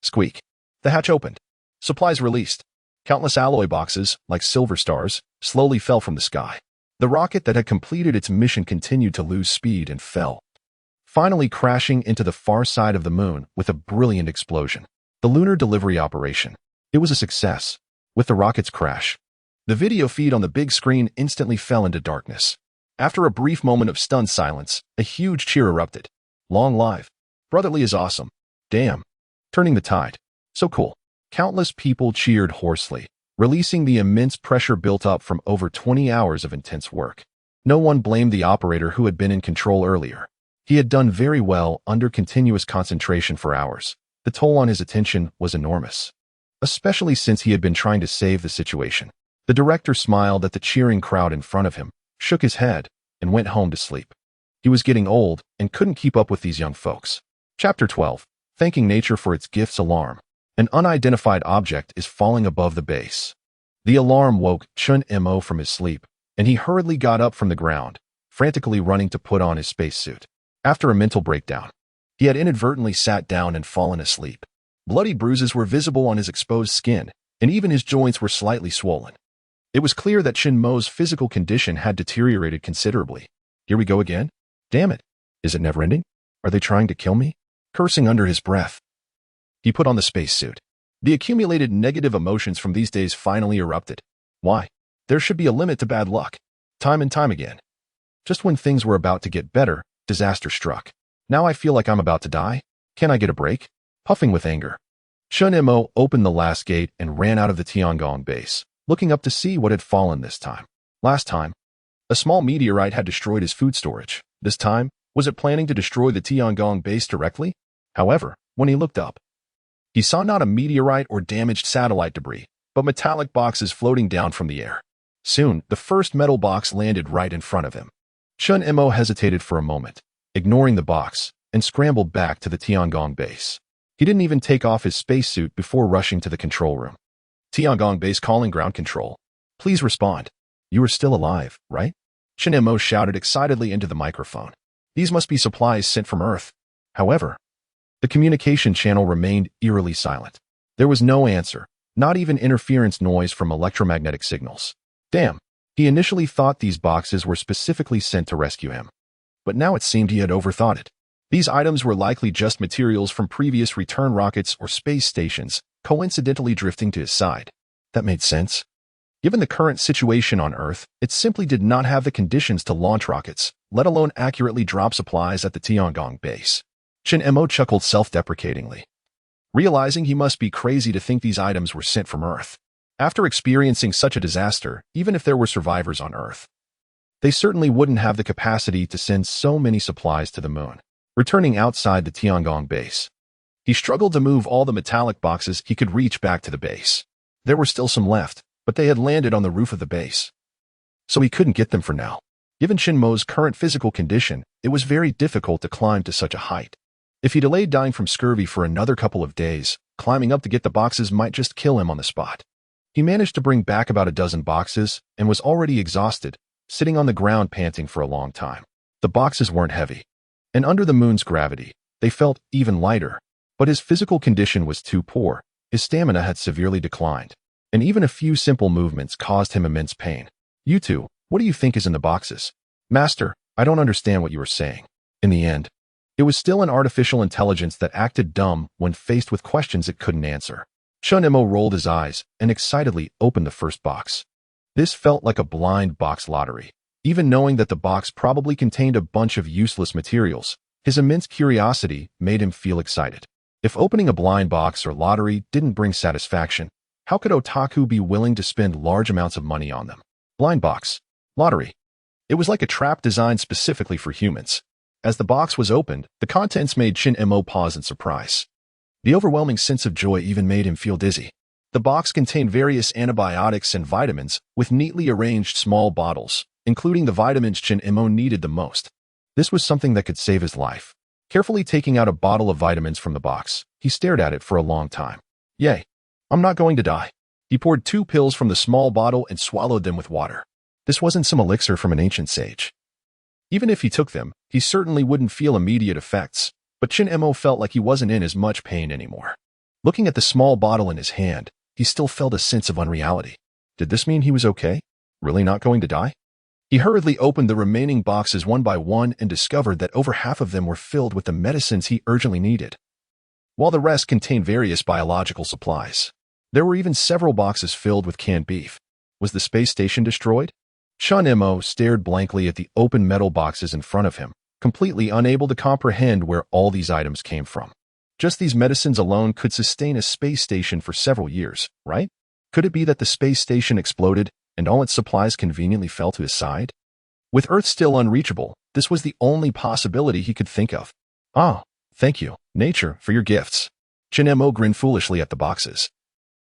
Squeak. The hatch opened. Supplies released. Countless alloy boxes, like silver stars, slowly fell from the sky. The rocket that had completed its mission continued to lose speed and fell, finally crashing into the far side of the moon with a brilliant explosion. The lunar delivery operation. It was a success. With the rocket's crash, the video feed on the big screen instantly fell into darkness. After a brief moment of stunned silence, a huge cheer erupted. Long live. Brotherly is awesome. Damn. Turning the tide. So cool. Countless people cheered hoarsely, releasing the immense pressure built up from over 20 hours of intense work. No one blamed the operator who had been in control earlier. He had done very well under continuous concentration for hours. The toll on his attention was enormous, especially since he had been trying to save the situation. The director smiled at the cheering crowd in front of him, shook his head, and went home to sleep. He was getting old and couldn't keep up with these young folks. Chapter 12. Thanking Nature for its gifts. Alarm. An unidentified object is falling above the base. The alarm woke Chen Mo from his sleep, and he hurriedly got up from the ground, frantically running to put on his spacesuit. After a mental breakdown, he had inadvertently sat down and fallen asleep. Bloody bruises were visible on his exposed skin, and even his joints were slightly swollen. It was clear that Chen Mo's physical condition had deteriorated considerably. Here we go again? Damn it. Is it never ending? Are they trying to kill me? Cursing under his breath, he put on the spacesuit. The accumulated negative emotions from these days finally erupted. Why? There should be a limit to bad luck. Time and time again. Just when things were about to get better, disaster struck. Now I feel like I'm about to die. Can I get a break? Puffing with anger, Chen Mo opened the last gate and ran out of the Tiangong base, looking up to see what had fallen this time. Last time, a small meteorite had destroyed his food storage. This time, was it planning to destroy the Tiangong base directly? However, when he looked up, he saw not a meteorite or damaged satellite debris, but metallic boxes floating down from the air. Soon, the first metal box landed right in front of him. Chen Mo hesitated for a moment, ignoring the box, and scrambled back to the Tiangong base. He didn't even take off his spacesuit before rushing to the control room. Tiangong base calling ground control. Please respond. You are still alive, right? Chen Mo shouted excitedly into the microphone. These must be supplies sent from Earth. However, the communication channel remained eerily silent. There was no answer, not even interference noise from electromagnetic signals. Damn, he initially thought these boxes were specifically sent to rescue him. But now it seemed he had overthought it. These items were likely just materials from previous return rockets or space stations, coincidentally drifting to his side. That made sense. Given the current situation on Earth, it simply did not have the conditions to launch rockets, let alone accurately drop supplies at the Tiangong base. Chen Mo chuckled self-deprecatingly, realizing he must be crazy to think these items were sent from Earth. After experiencing such a disaster, even if there were survivors on Earth, they certainly wouldn't have the capacity to send so many supplies to the moon. Returning outside the Tiangong base, he struggled to move all the metallic boxes he could reach back to the base. There were still some left, but they had landed on the roof of the base, so he couldn't get them for now. Given Chen Mo's current physical condition, it was very difficult to climb to such a height. If he delayed dying from scurvy for another couple of days, climbing up to get the boxes might just kill him on the spot. He managed to bring back about a dozen boxes and was already exhausted, sitting on the ground panting for a long time. The boxes weren't heavy, and under the moon's gravity, they felt even lighter. But his physical condition was too poor, his stamina had severely declined, and even a few simple movements caused him immense pain. You two, what do you think is in the boxes? Master, I don't understand what you are saying. In the end, it was still an artificial intelligence that acted dumb when faced with questions it couldn't answer. Chen Mo rolled his eyes and excitedly opened the first box. This felt like a blind box lottery. Even knowing that the box probably contained a bunch of useless materials, his immense curiosity made him feel excited. If opening a blind box or lottery didn't bring satisfaction, how could otaku be willing to spend large amounts of money on them? Blind box. Lottery. It was like a trap designed specifically for humans. As the box was opened, the contents made Chen Mo pause in surprise. The overwhelming sense of joy even made him feel dizzy. The box contained various antibiotics and vitamins with neatly arranged small bottles, including the vitamins Chen Mo needed the most. This was something that could save his life. Carefully taking out a bottle of vitamins from the box, he stared at it for a long time. Yay, I'm not going to die. He poured 2 pills from the small bottle and swallowed them with water. This wasn't some elixir from an ancient sage. Even if he took them, he certainly wouldn't feel immediate effects, but Chen Mo felt like he wasn't in as much pain anymore. Looking at the small bottle in his hand, he still felt a sense of unreality. Did this mean he was okay? Really not going to die? He hurriedly opened the remaining boxes one by one and discovered that over half of them were filled with the medicines he urgently needed, while the rest contained various biological supplies. There were even several boxes filled with canned beef. Was the space station destroyed? Chen Mo stared blankly at the open metal boxes in front of him, completely unable to comprehend where all these items came from. Just these medicines alone could sustain a space station for several years, right? Could it be that the space station exploded and all its supplies conveniently fell to his side? With Earth still unreachable, this was the only possibility he could think of. Ah, thank you, nature, for your gifts. Chen Mo grinned foolishly at the boxes,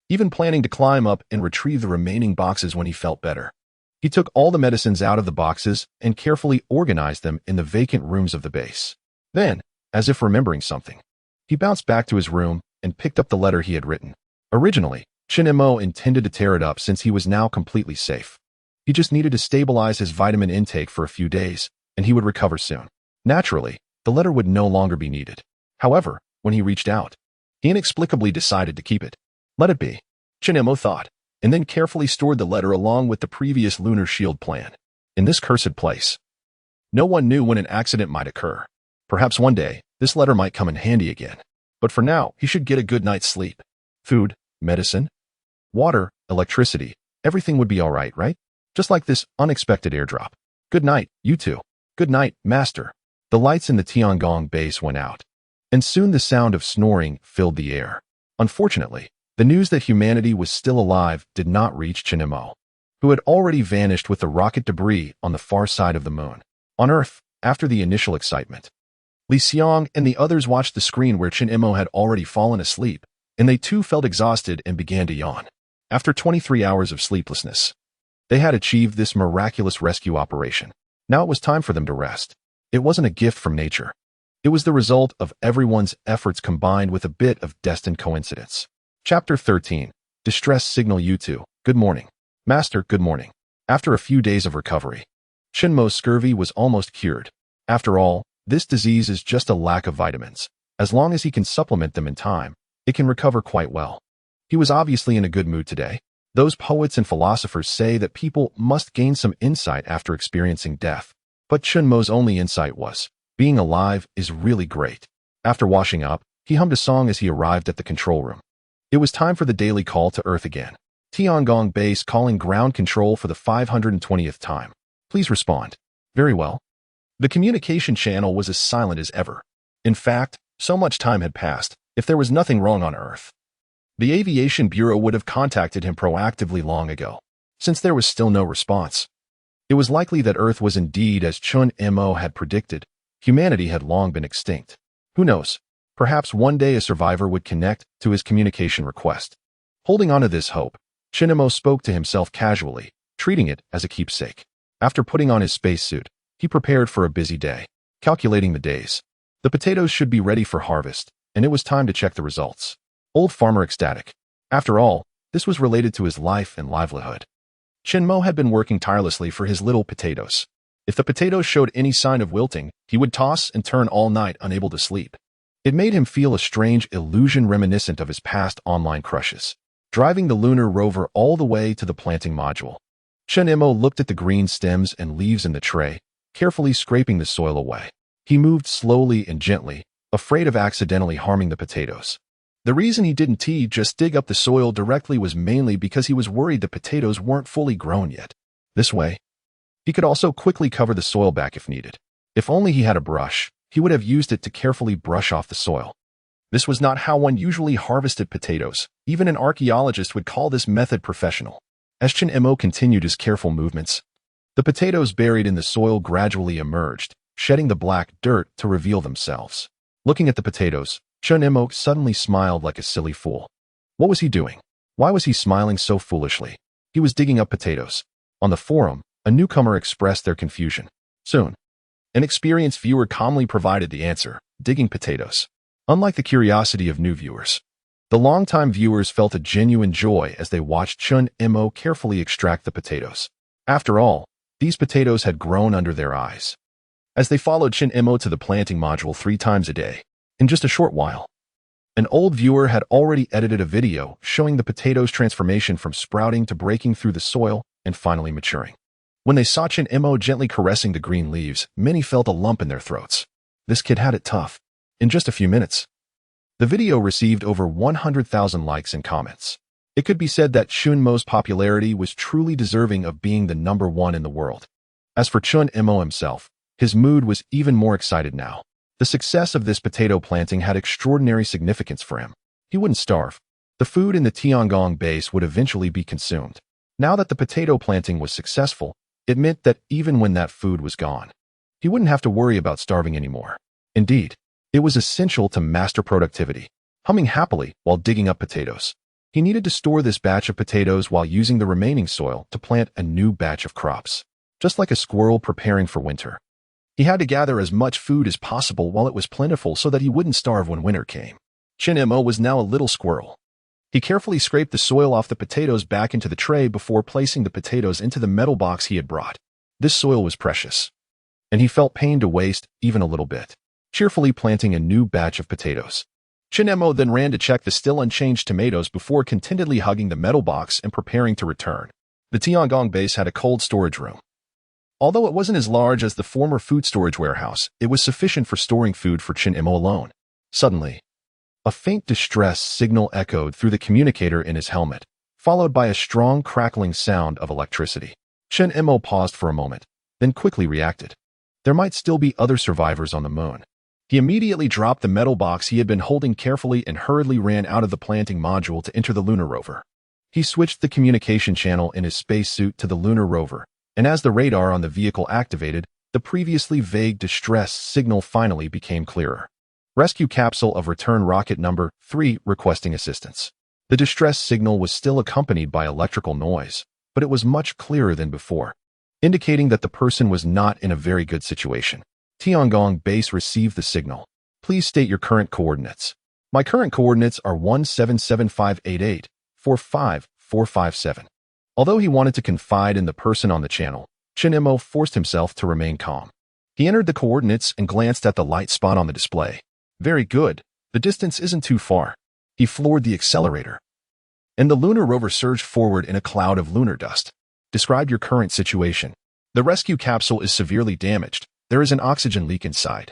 even planning to climb up and retrieve the remaining boxes when he felt better. He took all the medicines out of the boxes and carefully organized them in the vacant rooms of the base. Then, as if remembering something, he bounced back to his room and picked up the letter he had written. Originally, Chen Mo intended to tear it up since he was now completely safe. He just needed to stabilize his vitamin intake for a few days, and he would recover soon. Naturally, the letter would no longer be needed. However, when he reached out, he inexplicably decided to keep it. Let it be, Chen Mo thought, and then carefully stored the letter along with the previous lunar shield plan. In this cursed place, no one knew when an accident might occur. Perhaps one day, this letter might come in handy again. But for now, he should get a good night's sleep. Food, medicine, water, electricity, everything would be all right? Just like this unexpected airdrop. Good night, you two. Good night, master. The lights in the Tiangong base went out, and soon the sound of snoring filled the air. Unfortunately, the news that humanity was still alive did not reach Chen Mo, who had already vanished with the rocket debris on the far side of the moon. On Earth, after the initial excitement, Li Xiang and the others watched the screen where Chen Mo had already fallen asleep, and they too felt exhausted and began to yawn. After 23 hours of sleeplessness, they had achieved this miraculous rescue operation. Now it was time for them to rest. It wasn't a gift from nature. It was the result of everyone's efforts combined with a bit of destined coincidence. Chapter 13. Distress Signal U2. Good morning. Master, good morning. After a few days of recovery, Chen Mo's scurvy was almost cured. After all, this disease is just a lack of vitamins. As long as he can supplement them in time, it can recover quite well. He was obviously in a good mood today. Those poets and philosophers say that people must gain some insight after experiencing death. But Chen Mo's only insight was, being alive is really great. After washing up, he hummed a song as he arrived at the control room. It was time for the daily call to Earth again. Tiangong base calling ground control for the 520th time. Please respond. Very well. The communication channel was as silent as ever. In fact, so much time had passed, if there was nothing wrong on Earth, the Aviation Bureau would have contacted him proactively long ago. Since there was still no response, it was likely that Earth was indeed as Chen Mo had predicted. Humanity had long been extinct. Who knows? Perhaps one day a survivor would connect to his communication request. Holding on to this hope, Chen Mo spoke to himself casually, treating it as a keepsake. After putting on his spacesuit, he prepared for a busy day. Calculating the days, the potatoes should be ready for harvest, and it was time to check the results. Old farmer ecstatic. After all, this was related to his life and livelihood. Chen Mo had been working tirelessly for his little potatoes. If the potatoes showed any sign of wilting, he would toss and turn all night, unable to sleep. It made him feel a strange illusion reminiscent of his past online crushes. Driving the lunar rover all the way to the planting module, Chen Mo looked at the green stems and leaves in the tray, carefully scraping the soil away. He moved slowly and gently, afraid of accidentally harming the potatoes. The reason he didn't just dig up the soil directly was mainly because he was worried the potatoes weren't fully grown yet. This way, he could also quickly cover the soil back if needed. If only he had a brush, he would have used it to carefully brush off the soil. This was not how one usually harvested potatoes. Even an archaeologist would call this method professional. As Chen Mo continued his careful movements, the potatoes buried in the soil gradually emerged, shedding the black dirt to reveal themselves. Looking at the potatoes, Chen Mo suddenly smiled like a silly fool. What was he doing? Why was he smiling so foolishly? He was digging up potatoes. On the forum, a newcomer expressed their confusion. Soon, an experienced viewer calmly provided the answer, digging potatoes. Unlike the curiosity of new viewers, the longtime viewers felt a genuine joy as they watched Chen Mo carefully extract the potatoes. After all, these potatoes had grown under their eyes. As they followed Chen Mo to the planting module 3 times a day, in just a short while, an old viewer had already edited a video showing the potatoes' transformation from sprouting to breaking through the soil and finally maturing. When they saw Chen Mo gently caressing the green leaves, many felt a lump in their throats. This kid had it tough. In just a few minutes, the video received over 100,000 likes and comments. It could be said that Chen Mo's popularity was truly deserving of being the #1 in the world. As for Chen Mo himself, his mood was even more excited now. The success of this potato planting had extraordinary significance for him. He wouldn't starve. The food in the Tiangong base would eventually be consumed. Now that the potato planting was successful, it meant that even when that food was gone, he wouldn't have to worry about starving anymore. Indeed, it was essential to master productivity. Humming happily while digging up potatoes, he needed to store this batch of potatoes while using the remaining soil to plant a new batch of crops. Just like a squirrel preparing for winter, he had to gather as much food as possible while it was plentiful so that he wouldn't starve when winter came. Chen Mo was now a little squirrel. He carefully scraped the soil off the potatoes back into the tray before placing the potatoes into the metal box he had brought. This soil was precious, and he felt pain to waste even a little bit, cheerfully planting a new batch of potatoes. Chen Mo then ran to check the still unchanged tomatoes before contentedly hugging the metal box and preparing to return. The Tiangong base had a cold storage room. Although it wasn't as large as the former food storage warehouse, it was sufficient for storing food for Chen Mo alone. Suddenly, a faint distress signal echoed through the communicator in his helmet, followed by a strong crackling sound of electricity. Chen Mo paused for a moment, then quickly reacted. There might still be other survivors on the moon. He immediately dropped the metal box he had been holding carefully and hurriedly ran out of the planting module to enter the lunar rover. He switched the communication channel in his spacesuit to the lunar rover, and as the radar on the vehicle activated, the previously vague distress signal finally became clearer. Rescue capsule of return rocket number 3 requesting assistance. The distress signal was still accompanied by electrical noise, but it was much clearer than before, indicating that the person was not in a very good situation. Tiangong base received the signal. Please state your current coordinates. My current coordinates are 177588, 45457. Although he wanted to confide in the person on the channel, Chen Mo forced himself to remain calm. He entered the coordinates and glanced at the light spot on the display. Very good. The distance isn't too far. He floored the accelerator, and the lunar rover surged forward in a cloud of lunar dust. Describe your current situation. The rescue capsule is severely damaged. There is an oxygen leak inside.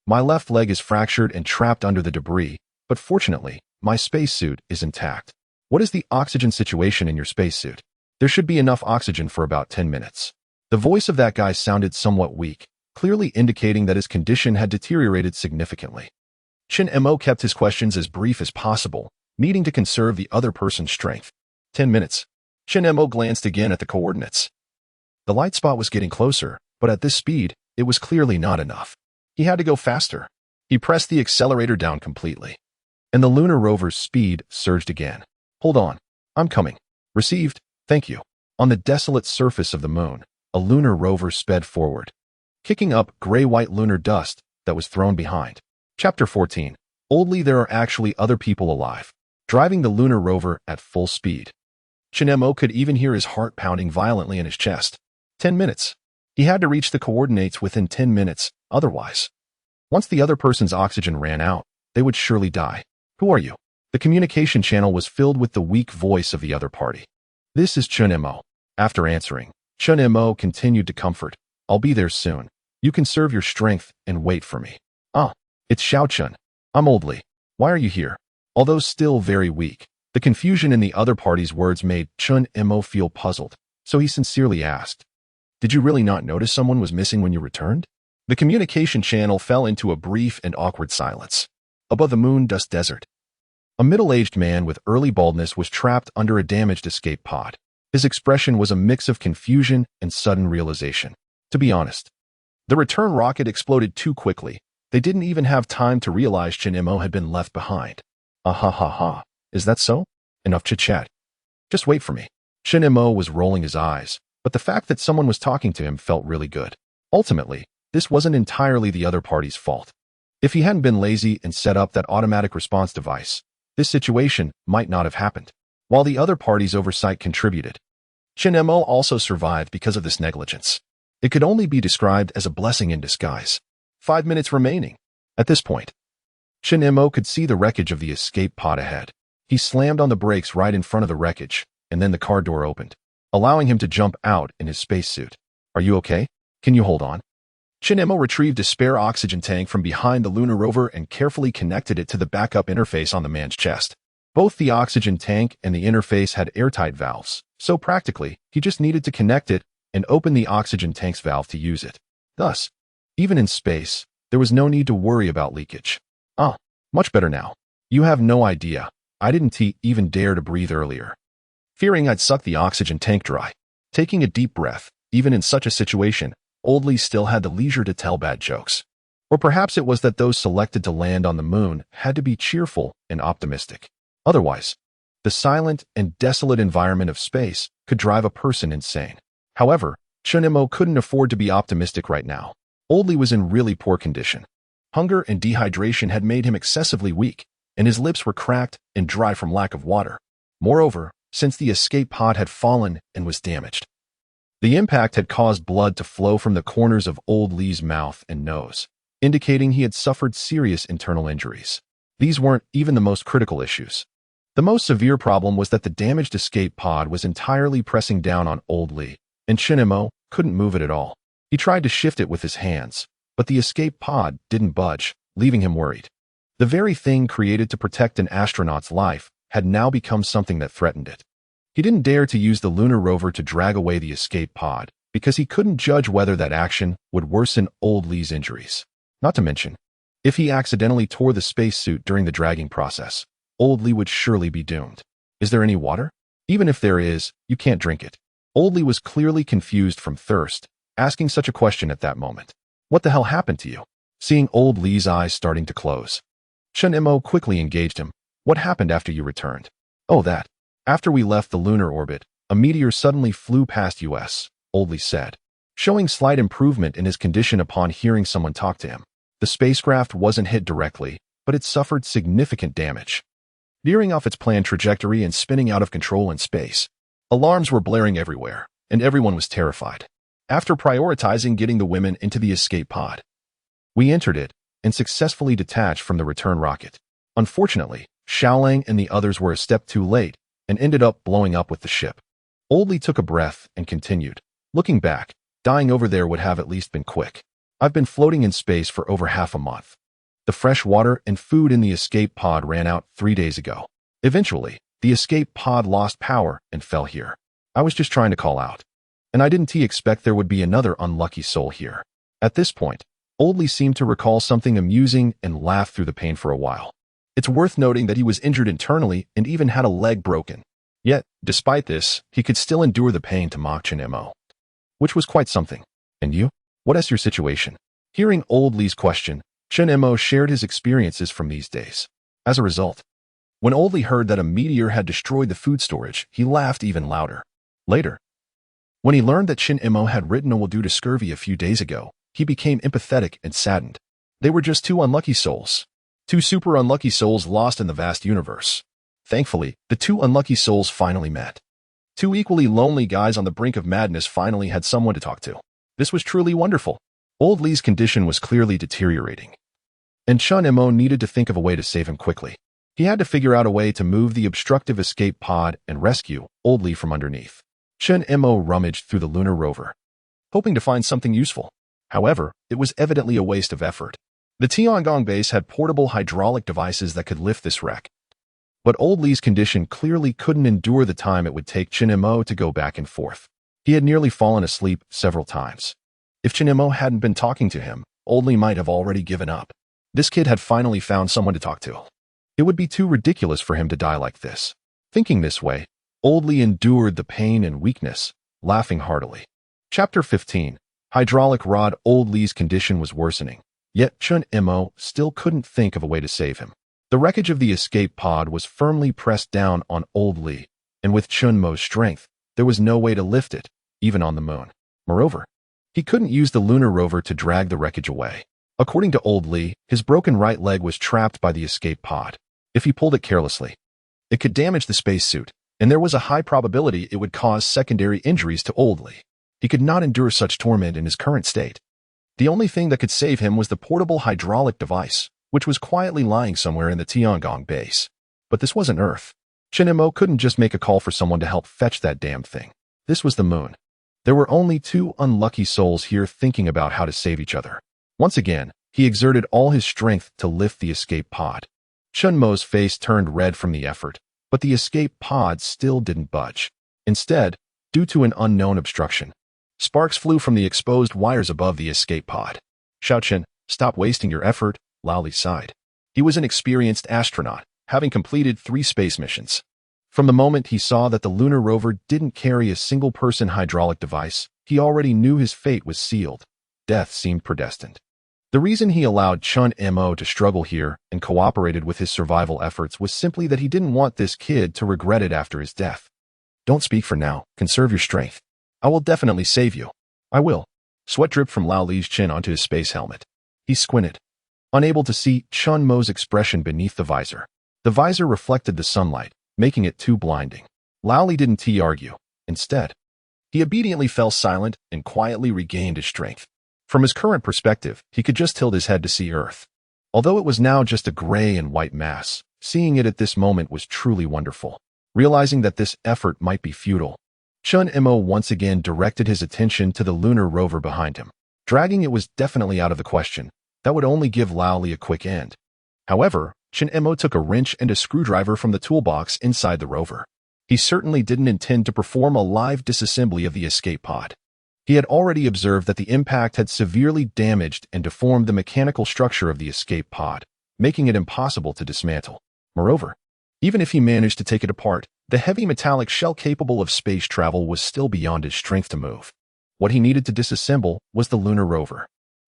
My left leg is fractured and trapped under the debris, but fortunately, my spacesuit is intact. What is the oxygen situation in your spacesuit? There should be enough oxygen for about 10 minutes. The voice of that guy sounded somewhat weak, clearly indicating that his condition had deteriorated significantly. Chen Mo kept his questions as brief as possible, needing to conserve the other person's strength. 10 minutes. Chen Mo glanced again at the coordinates. The light spot was getting closer, but at this speed, it was clearly not enough. He had to go faster. He pressed the accelerator down completely, and the lunar rover's speed surged again. Hold on. I'm coming. Received. Thank you. On the desolate surface of the moon, a lunar rover sped forward, kicking up gray-white lunar dust that was thrown behind. Chapter 14. Oddly, there are actually other people alive, driving the lunar rover at full speed. Chen Mo could even hear his heart pounding violently in his chest. 10 minutes. He had to reach the coordinates within 10 minutes, otherwise, once the other person's oxygen ran out, they would surely die. Who are you? The communication channel was filled with the weak voice of the other party. This is Chen Mo. After answering, Chen Mo continued to comfort. I'll be there soon. You conserve your strength and wait for me. Ah, it's Xiao Chun. I'm Oldly. Why are you here? Although still very weak, the confusion in the other party's words made Chen Mo feel puzzled, so he sincerely asked, did you really not notice someone was missing when you returned? The communication channel fell into a brief and awkward silence. Above the moon dust desert, a middle-aged man with early baldness was trapped under a damaged escape pod. His expression was a mix of confusion and sudden realization. To be honest, the return rocket exploded too quickly. They didn't even have time to realize Chen Mo had been left behind. Ah ha ha ha. Is that so? Enough chit-chat. Just wait for me. Chen Mo was rolling his eyes, but the fact that someone was talking to him felt really good. Ultimately, this wasn't entirely the other party's fault. If he hadn't been lazy and set up that automatic response device, this situation might not have happened. While the other party's oversight contributed, Chen Mo also survived because of this negligence. It could only be described as a blessing in disguise. 5 minutes remaining. At this point, Chen Mo could see the wreckage of the escape pod ahead. He slammed on the brakes right in front of the wreckage, and then the car door opened, allowing him to jump out in his spacesuit. Are you okay? Can you hold on? Chen Mo retrieved a spare oxygen tank from behind the lunar rover and carefully connected it to the backup interface on the man's chest. Both the oxygen tank and the interface had airtight valves, so practically, he just needed to connect it and open the oxygen tank's valve to use it. Thus, even in space, there was no need to worry about leakage. Ah, much better now. You have no idea. I didn't even dare to breathe earlier, fearing I'd suck the oxygen tank dry. Taking a deep breath, even in such a situation, Oldly still had the leisure to tell bad jokes. Or perhaps it was that those selected to land on the moon had to be cheerful and optimistic. Otherwise, the silent and desolate environment of space could drive a person insane. However, Chen Mo couldn't afford to be optimistic right now. Oldly was in really poor condition. Hunger and dehydration had made him excessively weak, and his lips were cracked and dry from lack of water. Moreover, since the escape pod had fallen and was damaged, The impact had caused blood to flow from the corners of old Lee's mouth and nose, indicating he had suffered serious internal injuries. These weren't even the most critical issues. The most severe problem was that the damaged escape pod was entirely pressing down on old Lee, and Chen Mo couldn't move it at all. He tried to shift it with his hands, but the escape pod didn't budge, leaving him worried. The very thing created to protect an astronaut's life had now become something that threatened it. He didn't dare to use the lunar rover to drag away the escape pod because he couldn't judge whether that action would worsen old Lee's injuries. Not to mention, if he accidentally tore the spacesuit during the dragging process, old Lee would surely be doomed. Is there any water? Even if there is, you can't drink it. Old Lee was clearly confused from thirst, asking such a question at that moment. What the hell happened to you? Seeing old Lee's eyes starting to close, Chen Mo quickly engaged him. What happened after you returned? Oh, that. After we left the lunar orbit, a meteor suddenly flew past us, old Lee said, showing slight improvement in his condition upon hearing someone talk to him. The spacecraft wasn't hit directly, but it suffered significant damage, veering off its planned trajectory and spinning out of control in space. Alarms were blaring everywhere, and everyone was terrified. After prioritizing getting the women into the escape pod, we entered it and successfully detached from the return rocket. Unfortunately, Xiaolang and the others were a step too late and ended up blowing up with the ship. Old Lee took a breath and continued. Looking back, dying over there would have at least been quick. I've been floating in space for over half a month. The fresh water and food in the escape pod ran out 3 days ago. Eventually, the escape pod lost power and fell here. I was just trying to call out. And I didn't expect there would be another unlucky soul here. At this point, Old Lee seemed to recall something amusing and laughed through the pain for a while. It's worth noting that he was injured internally and even had a leg broken. Yet, despite this, he could still endure the pain to mock Chen Mo, which was quite something. And you? What is your situation? Hearing Old Lee's question, Chen Mo shared his experiences from these days. As a result, when Old Lee heard that a meteor had destroyed the food storage, he laughed even louder. Later, when he learned that Chen Mo had written a will due to scurvy a few days ago, he became empathetic and saddened. They were just two unlucky souls. Two super unlucky souls lost in the vast universe. Thankfully, the two unlucky souls finally met. Two equally lonely guys on the brink of madness finally had someone to talk to. This was truly wonderful. Old Lee's condition was clearly deteriorating, and Chen Mo needed to think of a way to save him quickly. He had to figure out a way to move the obstructive escape pod and rescue Old Lee from underneath. Chen Mo rummaged through the lunar rover, hoping to find something useful. However, it was evidently a waste of effort. The Tiangong base had portable hydraulic devices that could lift this wreck. But Old Lee's condition clearly couldn't endure the time it would take Chen Mo to go back and forth. He had nearly fallen asleep several times. If Chen Mo hadn't been talking to him, Old Lee might have already given up. This kid had finally found someone to talk to. It would be too ridiculous for him to die like this. Thinking this way, Old Lee endured the pain and weakness, laughing heartily. Chapter 15. Hydraulic rod. Old Lee's condition was worsening. Yet Chen Mo still couldn't think of a way to save him. The wreckage of the escape pod was firmly pressed down on Old Lee, and with Chen Mo's strength, there was no way to lift it, even on the moon. Moreover, he couldn't use the lunar rover to drag the wreckage away. According to Old Lee, his broken right leg was trapped by the escape pod. If he pulled it carelessly, it could damage the spacesuit, and there was a high probability it would cause secondary injuries to Old Lee. He could not endure such torment in his current state. The only thing that could save him was the portable hydraulic device, which was quietly lying somewhere in the Tiangong base. But this wasn't Earth. Chen Mo couldn't just make a call for someone to help fetch that damn thing. This was the moon. There were only two unlucky souls here thinking about how to save each other. Once again, he exerted all his strength to lift the escape pod. Chen Mo's face turned red from the effort, but the escape pod still didn't budge. Instead, due to an unknown obstruction, sparks flew from the exposed wires above the escape pod. Xiao Chen, stop wasting your effort, Lao Li sighed. He was an experienced astronaut, having completed 3 space missions. From the moment he saw that the lunar rover didn't carry a single-person hydraulic device, he already knew his fate was sealed. Death seemed predestined. The reason he allowed Chen Mo to struggle here and cooperated with his survival efforts was simply that he didn't want this kid to regret it after his death. Don't speak for now. Conserve your strength. I will definitely save you. I will. Sweat dripped from Lao Li's chin onto his space helmet. He squinted, unable to see Chen Mo's expression beneath the visor. The visor reflected the sunlight, making it too blinding. Lao Li didn't argue. Instead, He obediently fell silent and quietly regained his strength. From his current perspective, he could just tilt his head to see Earth. Although it was now just a gray and white mass, seeing it at this moment was truly wonderful. Realizing that this effort might be futile, Chen Mo once again directed his attention to the lunar rover behind him. Dragging it was definitely out of the question. That would only give Lao Li a quick end. However, Chen Mo took a wrench and a screwdriver from the toolbox inside the rover. He certainly didn't intend to perform a live disassembly of the escape pod. He had already observed that the impact had severely damaged and deformed the mechanical structure of the escape pod, making it impossible to dismantle. Moreover, even if he managed to take it apart, the heavy metallic shell capable of space travel was still beyond his strength to move. What he needed to disassemble was the lunar rover.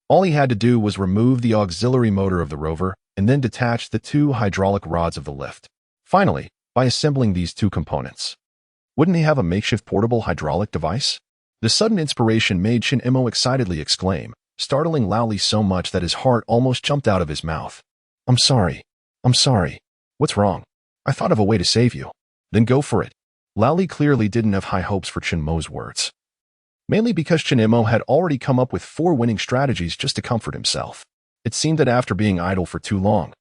All he had to do was remove the auxiliary motor of the rover and then detach the two hydraulic rods of the lift. Finally, by assembling these two components, wouldn't he have a makeshift portable hydraulic device? The sudden inspiration made Chen Mo excitedly exclaim, startling Lao Li so much that his heart almost jumped out of his mouth. I'm sorry. What's wrong? I thought of a way to save you. Then go for it. Lao Li clearly didn't have high hopes for Chen Mo's words. Mainly because Chen Mo had already come up with 4 winning strategies just to comfort himself. It seemed that after being idle for too long,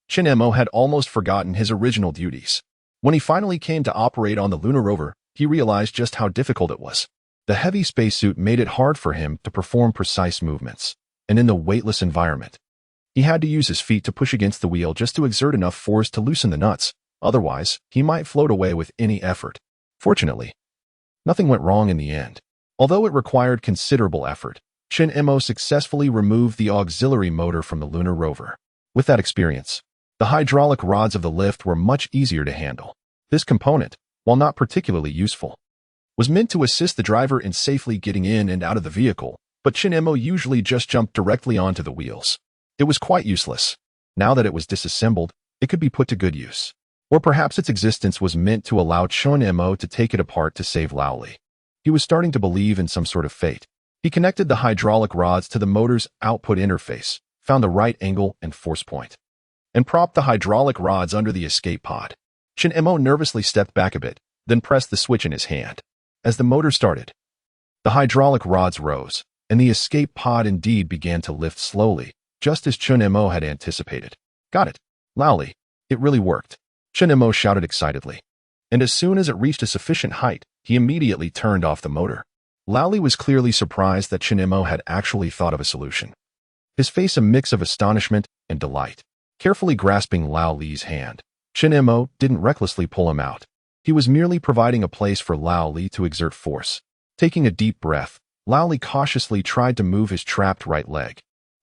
Chen Mo had almost forgotten his original duties. When he finally came to operate on the lunar rover, he realized just how difficult it was. The heavy spacesuit made it hard for him to perform precise movements, and in the weightless environment, he had to use his feet to push against the wheel just to exert enough force to loosen the nuts. Otherwise, he might float away with any effort. Fortunately, nothing went wrong in the end. Although it required considerable effort, Chen Mo successfully removed the auxiliary motor from the lunar rover. With that experience, the hydraulic rods of the lift were much easier to handle. This component, while not particularly useful, was meant to assist the driver in safely getting in and out of the vehicle, but Chen Mo usually just jumped directly onto the wheels. It was quite useless. Now that it was disassembled, it could be put to good use. Or perhaps its existence was meant to allow Chen Mo to take it apart to save Lao Li. He was starting to believe in some sort of fate. He connected the hydraulic rods to the motor's output interface, found the right angle and force point, and propped the hydraulic rods under the escape pod. Chen Mo nervously stepped back a bit, then pressed the switch in his hand. As the motor started, the hydraulic rods rose, and the escape pod indeed began to lift slowly, just as Chen Mo had anticipated. Got it. Lao Li. It really worked. Chen Mo shouted excitedly. And as soon as it reached a sufficient height, he immediately turned off the motor. Lao Li was clearly surprised that Chen Mo had actually thought of a solution. His face a mix of astonishment and delight. Carefully grasping Lao Li's hand, Chen Mo didn't recklessly pull him out. He was merely providing a place for Lao Li to exert force. Taking a deep breath, Lao Li cautiously tried to move his trapped right leg.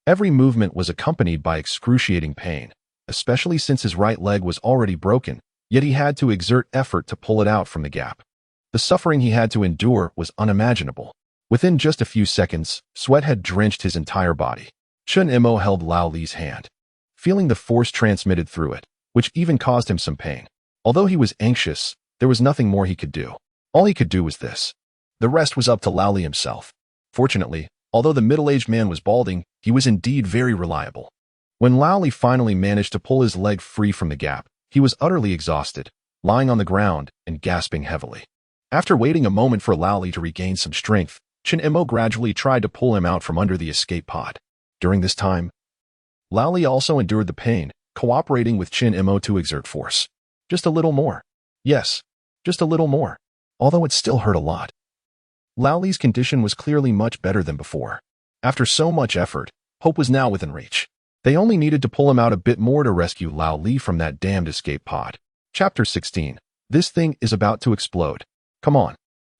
Every movement was accompanied by excruciating pain, especially since his right leg was already broken, yet he had to exert effort to pull it out from the gap. The suffering he had to endure was unimaginable. Within just a few seconds, sweat had drenched his entire body. Chen Mo held Lao Li's hand, feeling the force transmitted through it, which even caused him some pain. Although he was anxious, there was nothing more he could do. All he could do was this. The rest was up to Lao Li himself. Fortunately, although the middle-aged man was balding, he was indeed very reliable. When Lao Li finally managed to pull his leg free from the gap, he was utterly exhausted, lying on the ground and gasping heavily. After waiting a moment for Lao Li to regain some strength, Chen Mo gradually tried to pull him out from under the escape pod. During this time, Lao Li also endured the pain, cooperating with Chen Mo to exert force. Just a little more. Yes, just a little more. Although it still hurt a lot. Lao Li's condition was clearly much better than before. After so much effort, hope was now within reach. They only needed to pull him out a bit more to rescue Lao Li from that damned escape pod. Chapter 16. This thing is about to explode. Come on.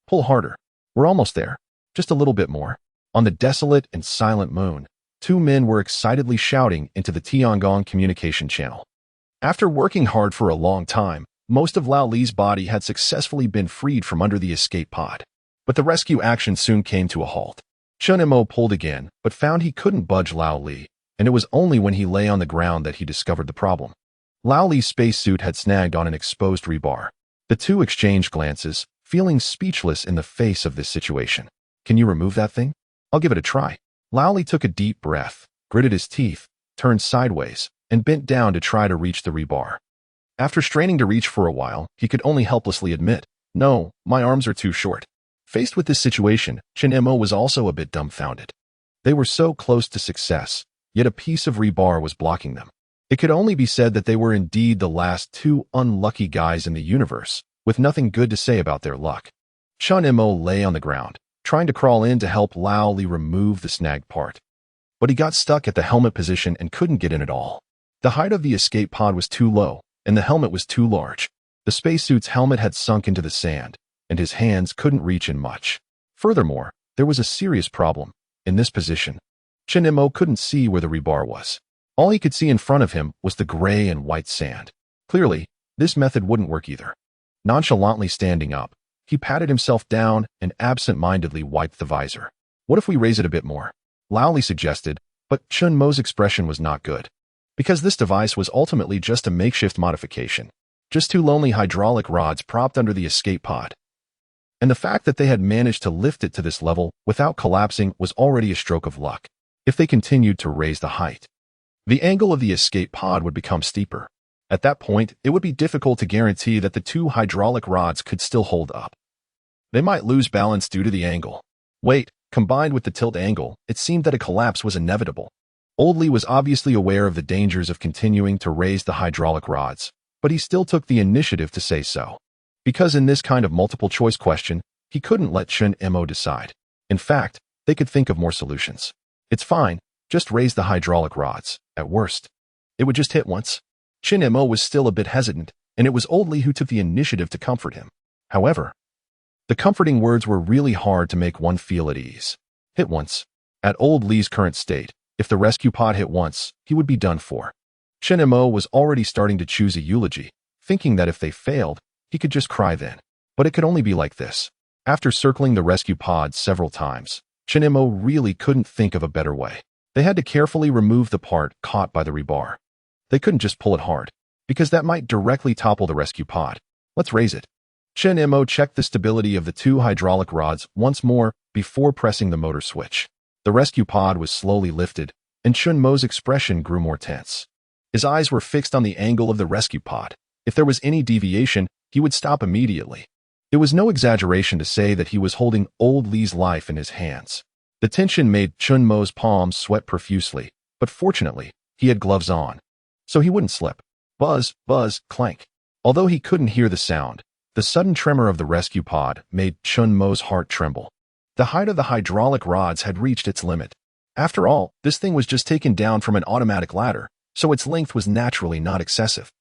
Pull harder. We're almost there. Just a little bit more. On the desolate and silent moon, 2 men were excitedly shouting into the Tiangong communication channel. After working hard for a long time, most of Lao Li's body had successfully been freed from under the escape pod. But the rescue action soon came to a halt. Chen Mo pulled again, but found he couldn't budge Lao Li, and it was only when he lay on the ground that he discovered the problem. Lao Li's spacesuit had snagged on an exposed rebar. The two exchanged glances, feeling speechless in the face of this situation. Can you remove that thing? I'll give it a try. Lao Li took a deep breath, gritted his teeth, turned sideways, and bent down to try to reach the rebar. After straining to reach for a while, he could only helplessly admit, "No, my arms are too short." Faced with this situation, Chen Mo was also a bit dumbfounded. They were so close to success, yet a piece of rebar was blocking them. It could only be said that they were indeed the last two unlucky guys in the universe, with nothing good to say about their luck. Chen Mo lay on the ground, trying to crawl in to help Lao Li remove the snagged part. But he got stuck at the helmet position and couldn't get in at all. The height of the escape pod was too low, and the helmet was too large. The spacesuit's helmet had sunk into the sand, and his hands couldn't reach in much. Furthermore, there was a serious problem. In this position, Chen Mo couldn't see where the rebar was. All he could see in front of him was the gray and white sand. Clearly, this method wouldn't work either. Nonchalantly standing up, he patted himself down and absent-mindedly wiped the visor. What if we raise it a bit more? Lao Li suggested, but Chen Mo's expression was not good. Because this device was ultimately just a makeshift modification. Just two lonely hydraulic rods propped under the escape pod. And the fact that they had managed to lift it to this level without collapsing was already a stroke of luck. If they continued to raise the height, the angle of the escape pod would become steeper. At that point, it would be difficult to guarantee that the two hydraulic rods could still hold up. They might lose balance due to the angle. Weight, combined with the tilt angle, it seemed that a collapse was inevitable. Old Li was obviously aware of the dangers of continuing to raise the hydraulic rods, but he still took the initiative to say so. Because in this kind of multiple-choice question, he couldn't let Chen Mo decide. In fact, they could think of more solutions. It's fine, just raise the hydraulic rods. At worst, it would just hit once. Chen Mo was still a bit hesitant, and it was Old Li who took the initiative to comfort him. However, the comforting words were really hard to make one feel at ease. Hit once. At Old Li's current state, if the rescue pod hit once, he would be done for. Chen Mo was already starting to choose a eulogy, thinking that if they failed, he could just cry then. But it could only be like this. After circling the rescue pod several times, Chen Mo really couldn't think of a better way. They had to carefully remove the part caught by the rebar. They couldn't just pull it hard, because that might directly topple the rescue pod. Let's raise it. Chen Mo checked the stability of the two hydraulic rods once more before pressing the motor switch. The rescue pod was slowly lifted, and Chen Mo's expression grew more tense. His eyes were fixed on the angle of the rescue pod. If there was any deviation, he would stop immediately. It was no exaggeration to say that he was holding Old Li's life in his hands. The tension made Chen Mo's palms sweat profusely, but fortunately, he had gloves on, so he wouldn't slip. Buzz, buzz, clank. Although he couldn't hear the sound, the sudden tremor of the rescue pod made Chen Mo's heart tremble. The height of the hydraulic rods had reached its limit. After all, this thing was just taken down from an automatic ladder, so its length was naturally not excessive.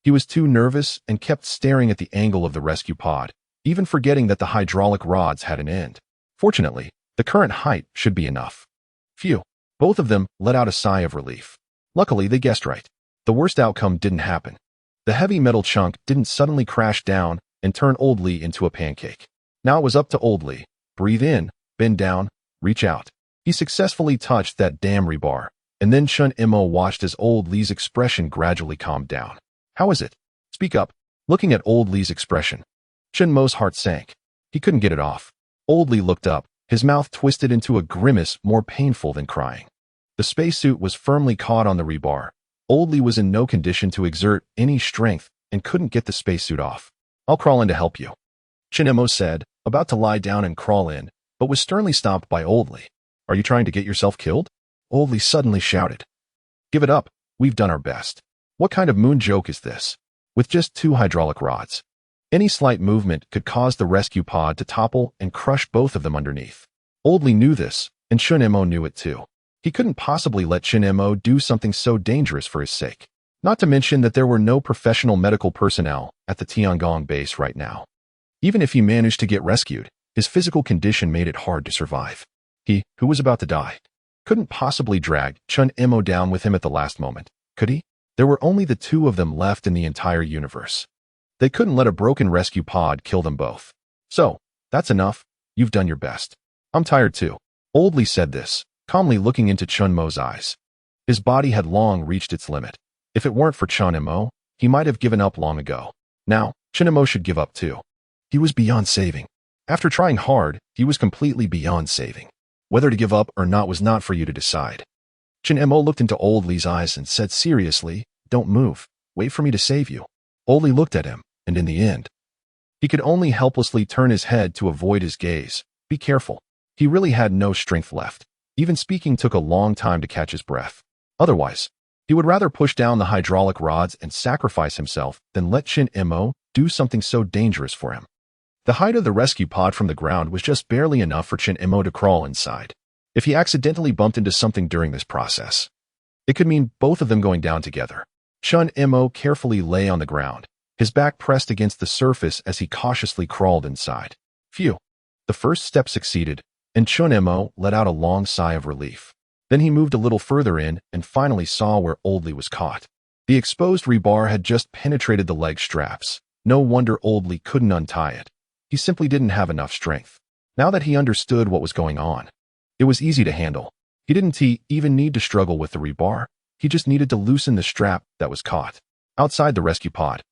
He was too nervous and kept staring at the angle of the rescue pod, even forgetting that the hydraulic rods had an end. Fortunately, the current height should be enough. Phew. Both of them let out a sigh of relief. Luckily, they guessed right. The worst outcome didn't happen. The heavy metal chunk didn't suddenly crash down and turn Old Li into a pancake. Now it was up to Old Li. Breathe in, bend down, reach out. He successfully touched that damn rebar, and then Chen Mo watched as Old Li's expression gradually calmed down. How is it? Speak up. Looking at Old Li's expression, Chen Mo's heart sank. He couldn't get it off. Old Li looked up, his mouth twisted into a grimace more painful than crying. The spacesuit was firmly caught on the rebar. Old Li was in no condition to exert any strength and couldn't get the spacesuit off. I'll crawl in to help you, Chen Mo said, about to lie down and crawl in, but was sternly stopped by Old Li. Are you trying to get yourself killed? Old Li suddenly shouted. Give it up. We've done our best. What kind of moon joke is this? With just two hydraulic rods, any slight movement could cause the rescue pod to topple and crush both of them underneath. Old Li knew this, and Chen Mo knew it too. He couldn't possibly let Chen Mo do something so dangerous for his sake. Not to mention that there were no professional medical personnel at the Tiangong base right now. Even if he managed to get rescued, his physical condition made it hard to survive. He, who was about to die, couldn't possibly drag Chen Mo down with him at the last moment, could he? There were only the two of them left in the entire universe. They couldn't let a broken rescue pod kill them both. So, that's enough. You've done your best. I'm tired too. Old Li said this, calmly looking into Chen Mo's eyes. His body had long reached its limit. If it weren't for Chen Mo, he might have given up long ago. Now, Chen Mo should give up too. He was beyond saving. After trying hard, he was completely beyond saving. Whether to give up or not was not for you to decide. Chen Mo looked into Old Li's eyes and said seriously, don't move. Wait for me to save you. Old Li looked at him, and in the end, He could only helplessly turn his head to avoid his gaze. Be careful. He really had no strength left. Even speaking took a long time to catch his breath. Otherwise, he would rather push down the hydraulic rods and sacrifice himself than let Chen Mo do something so dangerous for him. The height of the rescue pod from the ground was just barely enough for Chen Mo to crawl inside. If he accidentally bumped into something during this process, it could mean both of them going down together. Chen Mo carefully lay on the ground, his back pressed against the surface as he cautiously crawled inside. Phew! The first step succeeded, and Chen Mo let out a long sigh of relief. Then he moved a little further in and finally saw where Oldly was caught. The exposed rebar had just penetrated the leg straps. No wonder Oldly couldn't untie it. He simply didn't have enough strength. Now that he understood what was going on, it was easy to handle. He didn't even need to struggle with the rebar. He just needed to loosen the strap that was caught. Outside the rescue pod,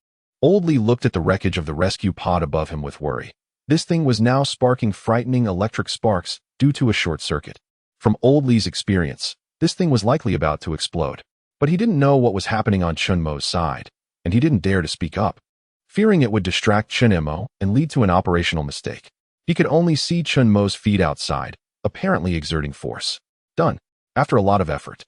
Oldly looked at the wreckage of the rescue pod above him with worry. This thing was now sparking frightening electric sparks due to a short circuit. From Oldly's experience, this thing was likely about to explode. But he didn't know what was happening on Chen Mo's side, and he didn't dare to speak up, fearing it would distract Chen Mo and lead to an operational mistake. He could only see Chen Mo's feet outside, apparently exerting force. Done. After a lot of effort,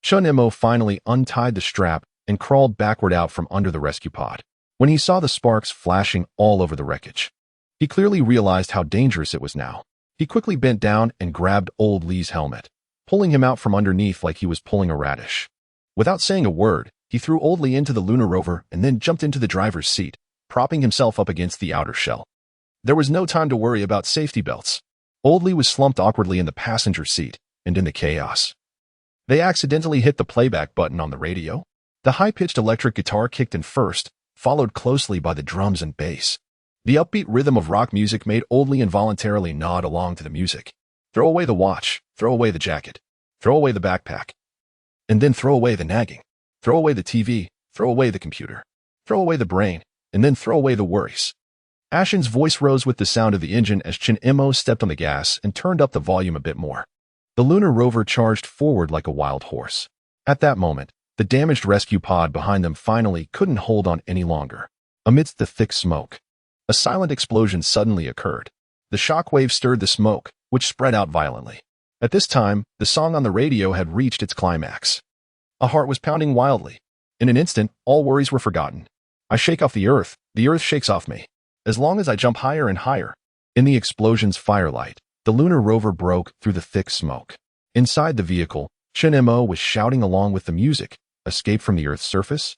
Chen Mo finally untied the strap and crawled backward out from under the rescue pod. When he saw the sparks flashing all over the wreckage, he clearly realized how dangerous it was now. He quickly bent down and grabbed Oldly's helmet, pulling him out from underneath like he was pulling a radish. Without saying a word, he threw Oldly into the lunar rover and then jumped into the driver's seat, propping himself up against the outer shell. There was no time to worry about safety belts. Oldly was slumped awkwardly in the passenger seat, and in the chaos, they accidentally hit the playback button on the radio. The high-pitched electric guitar kicked in first, followed closely by the drums and bass. The upbeat rhythm of rock music made Oldly involuntarily nod along to the music. Throw away the watch, throw away the jacket, throw away the backpack, and then throw away the nagging. Throw away the TV, throw away the computer, throw away the brain, and then throw away the worries. Ashen's voice rose with the sound of the engine as Chen Mo stepped on the gas and turned up the volume a bit more. The lunar rover charged forward like a wild horse. At that moment, the damaged rescue pod behind them finally couldn't hold on any longer. Amidst the thick smoke, a silent explosion suddenly occurred. The shockwave stirred the smoke, which spread out violently. At this time, the song on the radio had reached its climax. A heart was pounding wildly. In an instant, all worries were forgotten. I shake off the earth shakes off me. As long as I jump higher and higher. In the explosion's firelight, the lunar rover broke through the thick smoke. Inside the vehicle, Chen Mo was shouting along with the music. Escape from the Earth's surface?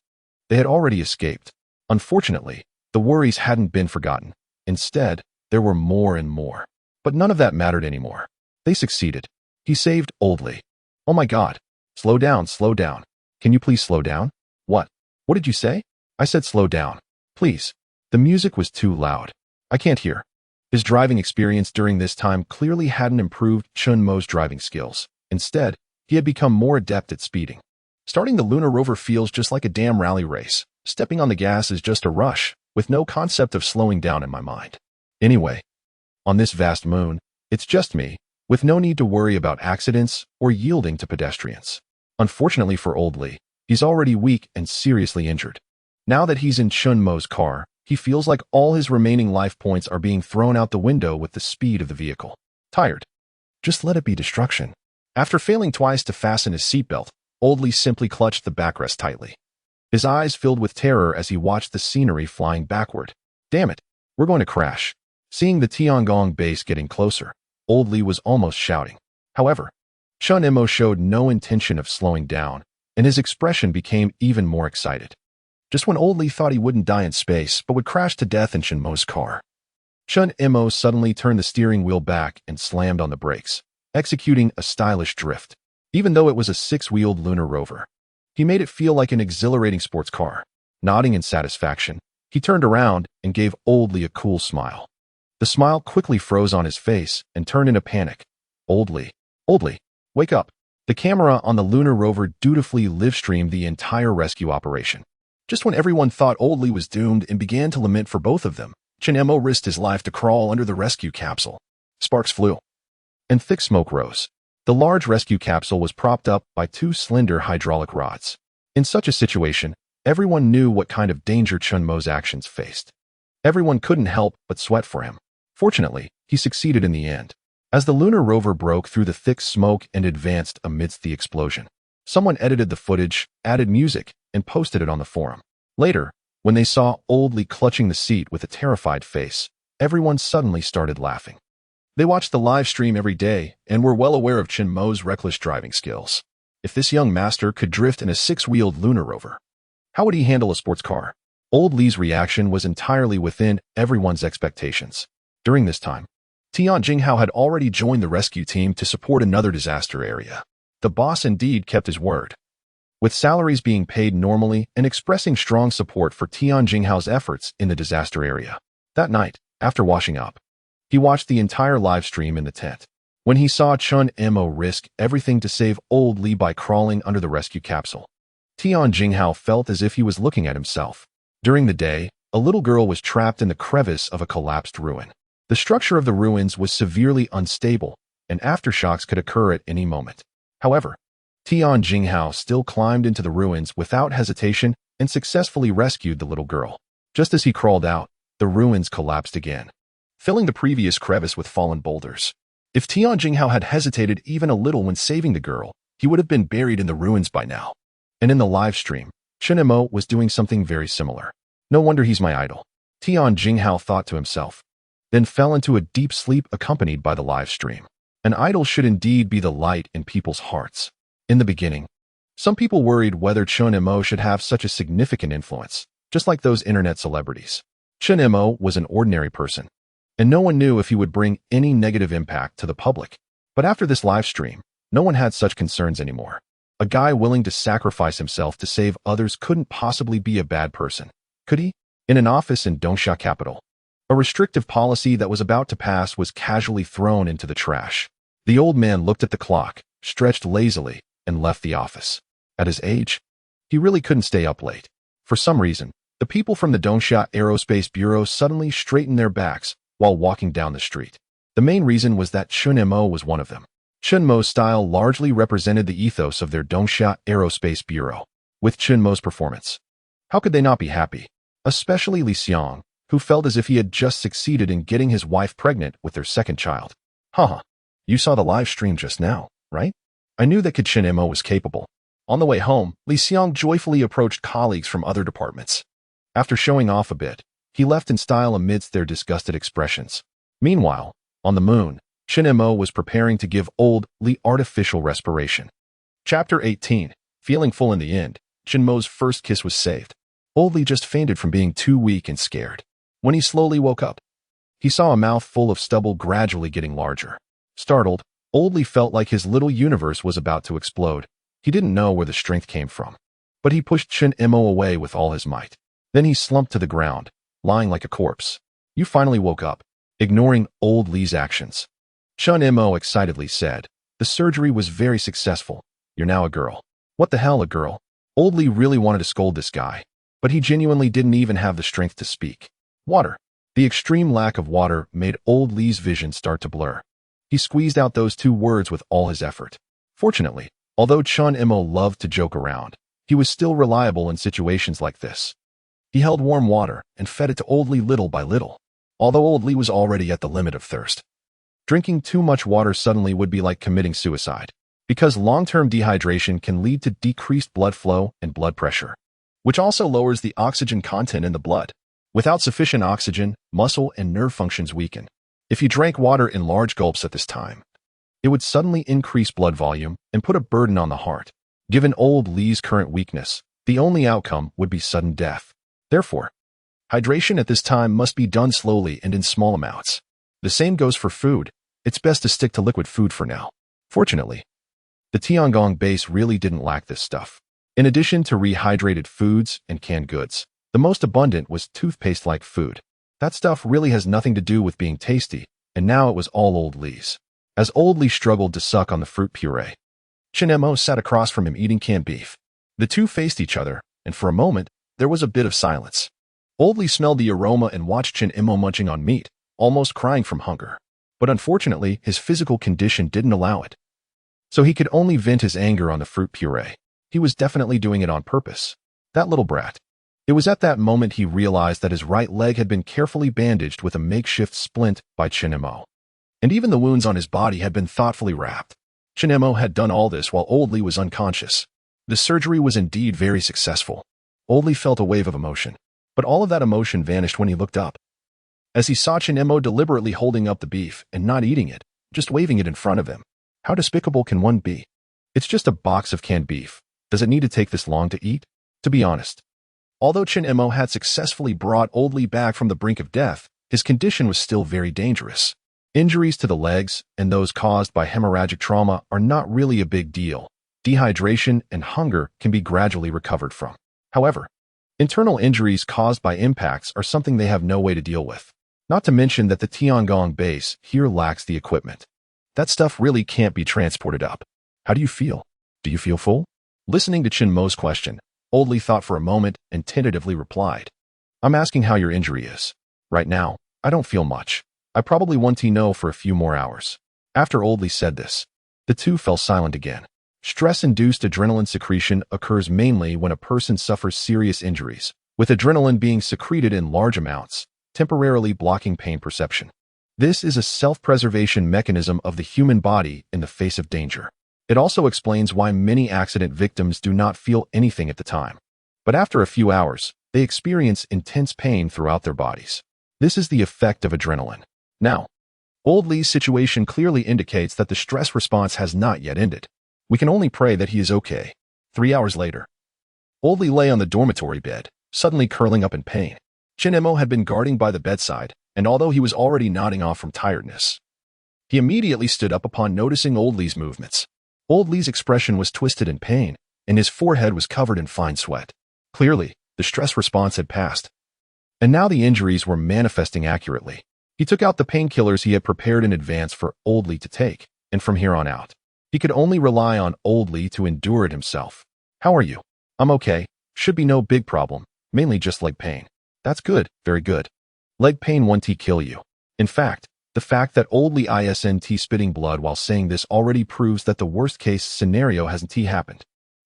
They had already escaped. Unfortunately, the worries hadn't been forgotten. Instead, there were more and more. But none of that mattered anymore. They succeeded. He saved Oldly. Oh my God. Slow down, slow down. Can you please slow down? What? What did you say? I said slow down. Please. The music was too loud. I can't hear. His driving experience during this time clearly hadn't improved Chen Mo's driving skills. Instead, he had become more adept at speeding. Starting the lunar rover feels just like a damn rally race. Stepping on the gas is just a rush, with no concept of slowing down in my mind. Anyway, on this vast moon, it's just me, with no need to worry about accidents or yielding to pedestrians. Unfortunately for Oldly, he's already weak and seriously injured. Now that he's in Chen Mo's car, he feels like all his remaining life points are being thrown out the window with the speed of the vehicle. Tired. Just let it be destruction. After failing twice to fasten his seatbelt, Oldly simply clutched the backrest tightly. His eyes filled with terror as he watched the scenery flying backward. Damn it, we're going to crash. Seeing the Tiangong base getting closer, Oldly was almost shouting. However, Chen Mo showed no intention of slowing down, and his expression became even more excited. Just when Oldly thought he wouldn't die in space but would crash to death in Chen Mo's car, Chen Mo suddenly turned the steering wheel back and slammed on the brakes, executing a stylish drift. Even though it was a six-wheeled lunar rover, he made it feel like an exhilarating sports car. Nodding in satisfaction, he turned around and gave Oldly a cool smile. The smile quickly froze on his face and turned into panic. Oldly, wake up. The camera on the lunar rover dutifully live-streamed the entire rescue operation. Just when everyone thought Oldly was doomed and began to lament for both of them, Chen Mo risked his life to crawl under the rescue capsule. Sparks flew, and thick smoke rose. The large rescue capsule was propped up by two slender hydraulic rods. In such a situation, everyone knew what kind of danger Chen Mo's actions faced. Everyone couldn't help but sweat for him. Fortunately, he succeeded in the end. As the lunar rover broke through the thick smoke and advanced amidst the explosion, someone edited the footage, added music, and posted it on the forum. Later, when they saw Old Lee clutching the seat with a terrified face, everyone suddenly started laughing. They watched the live stream every day and were well aware of Chen Mo's reckless driving skills. If this young master could drift in a six-wheeled lunar rover, how would he handle a sports car? Old Lee's reaction was entirely within everyone's expectations. During this time, Tian Jinghao had already joined the rescue team to support another disaster area. The boss indeed kept his word. With salaries being paid normally and expressing strong support for Tian Jinghao's efforts in the disaster area. That night, after washing up, he watched the entire live stream in the tent. When he saw Chen Mo risk everything to save Old Lee by crawling under the rescue capsule, Tian Jinghao felt as if he was looking at himself. During the day, a little girl was trapped in the crevice of a collapsed ruin. The structure of the ruins was severely unstable, and aftershocks could occur at any moment. However, Tian Jinghao still climbed into the ruins without hesitation and successfully rescued the little girl. Just as he crawled out, the ruins collapsed again, filling the previous crevice with fallen boulders. If Tian Jinghao had hesitated even a little when saving the girl, he would have been buried in the ruins by now. And in the live stream, Chen Mo was doing something very similar. No wonder he's my idol, Tian Jinghao thought to himself, then fell into a deep sleep accompanied by the live stream. An idol should indeed be the light in people's hearts. In the beginning, some people worried whether Chen Mo should have such a significant influence, just like those internet celebrities. Chen Mo was an ordinary person, and no one knew if he would bring any negative impact to the public. But after this live stream, no one had such concerns anymore. A guy willing to sacrifice himself to save others couldn't possibly be a bad person, could he? In an office in Dongsha capital, a restrictive policy that was about to pass was casually thrown into the trash. The old man looked at the clock, stretched lazily, and left the office. At his age, he really couldn't stay up late. For some reason, the people from the Dongsha Aerospace Bureau suddenly straightened their backs while walking down the street. The main reason was that Chen Mo was one of them. Chen Mo's style largely represented the ethos of their Dongsha Aerospace Bureau. With Chen Mo's performance, how could they not be happy? Especially Li Xiang, who felt as if he had just succeeded in getting his wife pregnant with their second child. Haha, you saw the live stream just now, right? I knew that Chen Mo was capable. On the way home, Li Xiang joyfully approached colleagues from other departments. After showing off a bit, he left in style amidst their disgusted expressions. Meanwhile, on the moon, Chen Mo was preparing to give Old Lee artificial respiration. Chapter 18. Feeling full in the end, Chen Mo's first kiss was saved. Old Lee just fainted from being too weak and scared. When he slowly woke up, he saw a mouth full of stubble gradually getting larger. Startled, Old Lee felt like his little universe was about to explode. He didn't know where the strength came from, but he pushed Chen Mo away with all his might. Then he slumped to the ground, lying like a corpse. You finally woke up, ignoring Old Lee's actions. Chen Mo excitedly said, the surgery was very successful. You're now a girl. What the hell, a girl? Old Lee really wanted to scold this guy, but he genuinely didn't even have the strength to speak. Water. The extreme lack of water made Old Lee's vision start to blur. He squeezed out those two words with all his effort. Fortunately, although Chen Mo loved to joke around, he was still reliable in situations like this. He held warm water and fed it to Old Lee little by little, although Old Lee was already at the limit of thirst. Drinking too much water suddenly would be like committing suicide, because long-term dehydration can lead to decreased blood flow and blood pressure, which also lowers the oxygen content in the blood. Without sufficient oxygen, muscle and nerve functions weaken. If you drank water in large gulps at this time, it would suddenly increase blood volume and put a burden on the heart. Given Old Lee's current weakness, the only outcome would be sudden death. Therefore, hydration at this time must be done slowly and in small amounts. The same goes for food. It's best to stick to liquid food for now. Fortunately, the Tiangong base really didn't lack this stuff. In addition to rehydrated foods and canned goods, the most abundant was toothpaste-like food. That stuff really has nothing to do with being tasty, and now it was all Old Lee's. As Old Lee struggled to suck on the fruit puree, Chen Mo sat across from him eating canned beef. The two faced each other, and for a moment, there was a bit of silence. Old Lee smelled the aroma and watched Chen Mo munching on meat, almost crying from hunger. But unfortunately, his physical condition didn't allow it. So he could only vent his anger on the fruit puree. He was definitely doing it on purpose. That little brat. It was at that moment he realized that his right leg had been carefully bandaged with a makeshift splint by Chen Mo. And even the wounds on his body had been thoughtfully wrapped. Chen Mo had done all this while Old Li was unconscious. The surgery was indeed very successful. Old Li felt a wave of emotion, but all of that emotion vanished when he looked up. As he saw Chen Mo deliberately holding up the beef and not eating it, just waving it in front of him. How despicable can one be? It's just a box of canned beef. Does it need to take this long to eat? To be honest. Although Chen Mo had successfully brought Old Li back from the brink of death, his condition was still very dangerous. Injuries to the legs and those caused by hemorrhagic trauma are not really a big deal. Dehydration and hunger can be gradually recovered from. However, internal injuries caused by impacts are something they have no way to deal with. Not to mention that the Tiangong base here lacks the equipment. That stuff really can't be transported up. How do you feel? Do you feel full? Listening to Chen Mo's question, Old Li thought for a moment and tentatively replied, I'm asking how your injury is. Right now, I don't feel much. I probably want to know for a few more hours. After Old Li said this, the two fell silent again. Stress-induced adrenaline secretion occurs mainly when a person suffers serious injuries, with adrenaline being secreted in large amounts, temporarily blocking pain perception. This is a self-preservation mechanism of the human body in the face of danger. It also explains why many accident victims do not feel anything at the time. But after a few hours, they experience intense pain throughout their bodies. This is the effect of adrenaline. Now, Old Li's situation clearly indicates that the stress response has not yet ended. We can only pray that he is okay. 3 hours later, Old Li lay on the dormitory bed, suddenly curling up in pain. Chen Mo had been guarding by the bedside, and although he was already nodding off from tiredness, he immediately stood up upon noticing Old Li's movements. Old Li's expression was twisted in pain, and his forehead was covered in fine sweat. Clearly, the stress response had passed. And now the injuries were manifesting accurately. He took out the painkillers he had prepared in advance for Old Li to take, and from here on out, he could only rely on Old Li to endure it himself. How are you? I'm okay. Should be no big problem, mainly just leg pain. That's good, very good. Leg pain won't kill you. In fact, the fact that Old Li isn't spitting blood while saying this already proves that the worst-case scenario hasn't happened.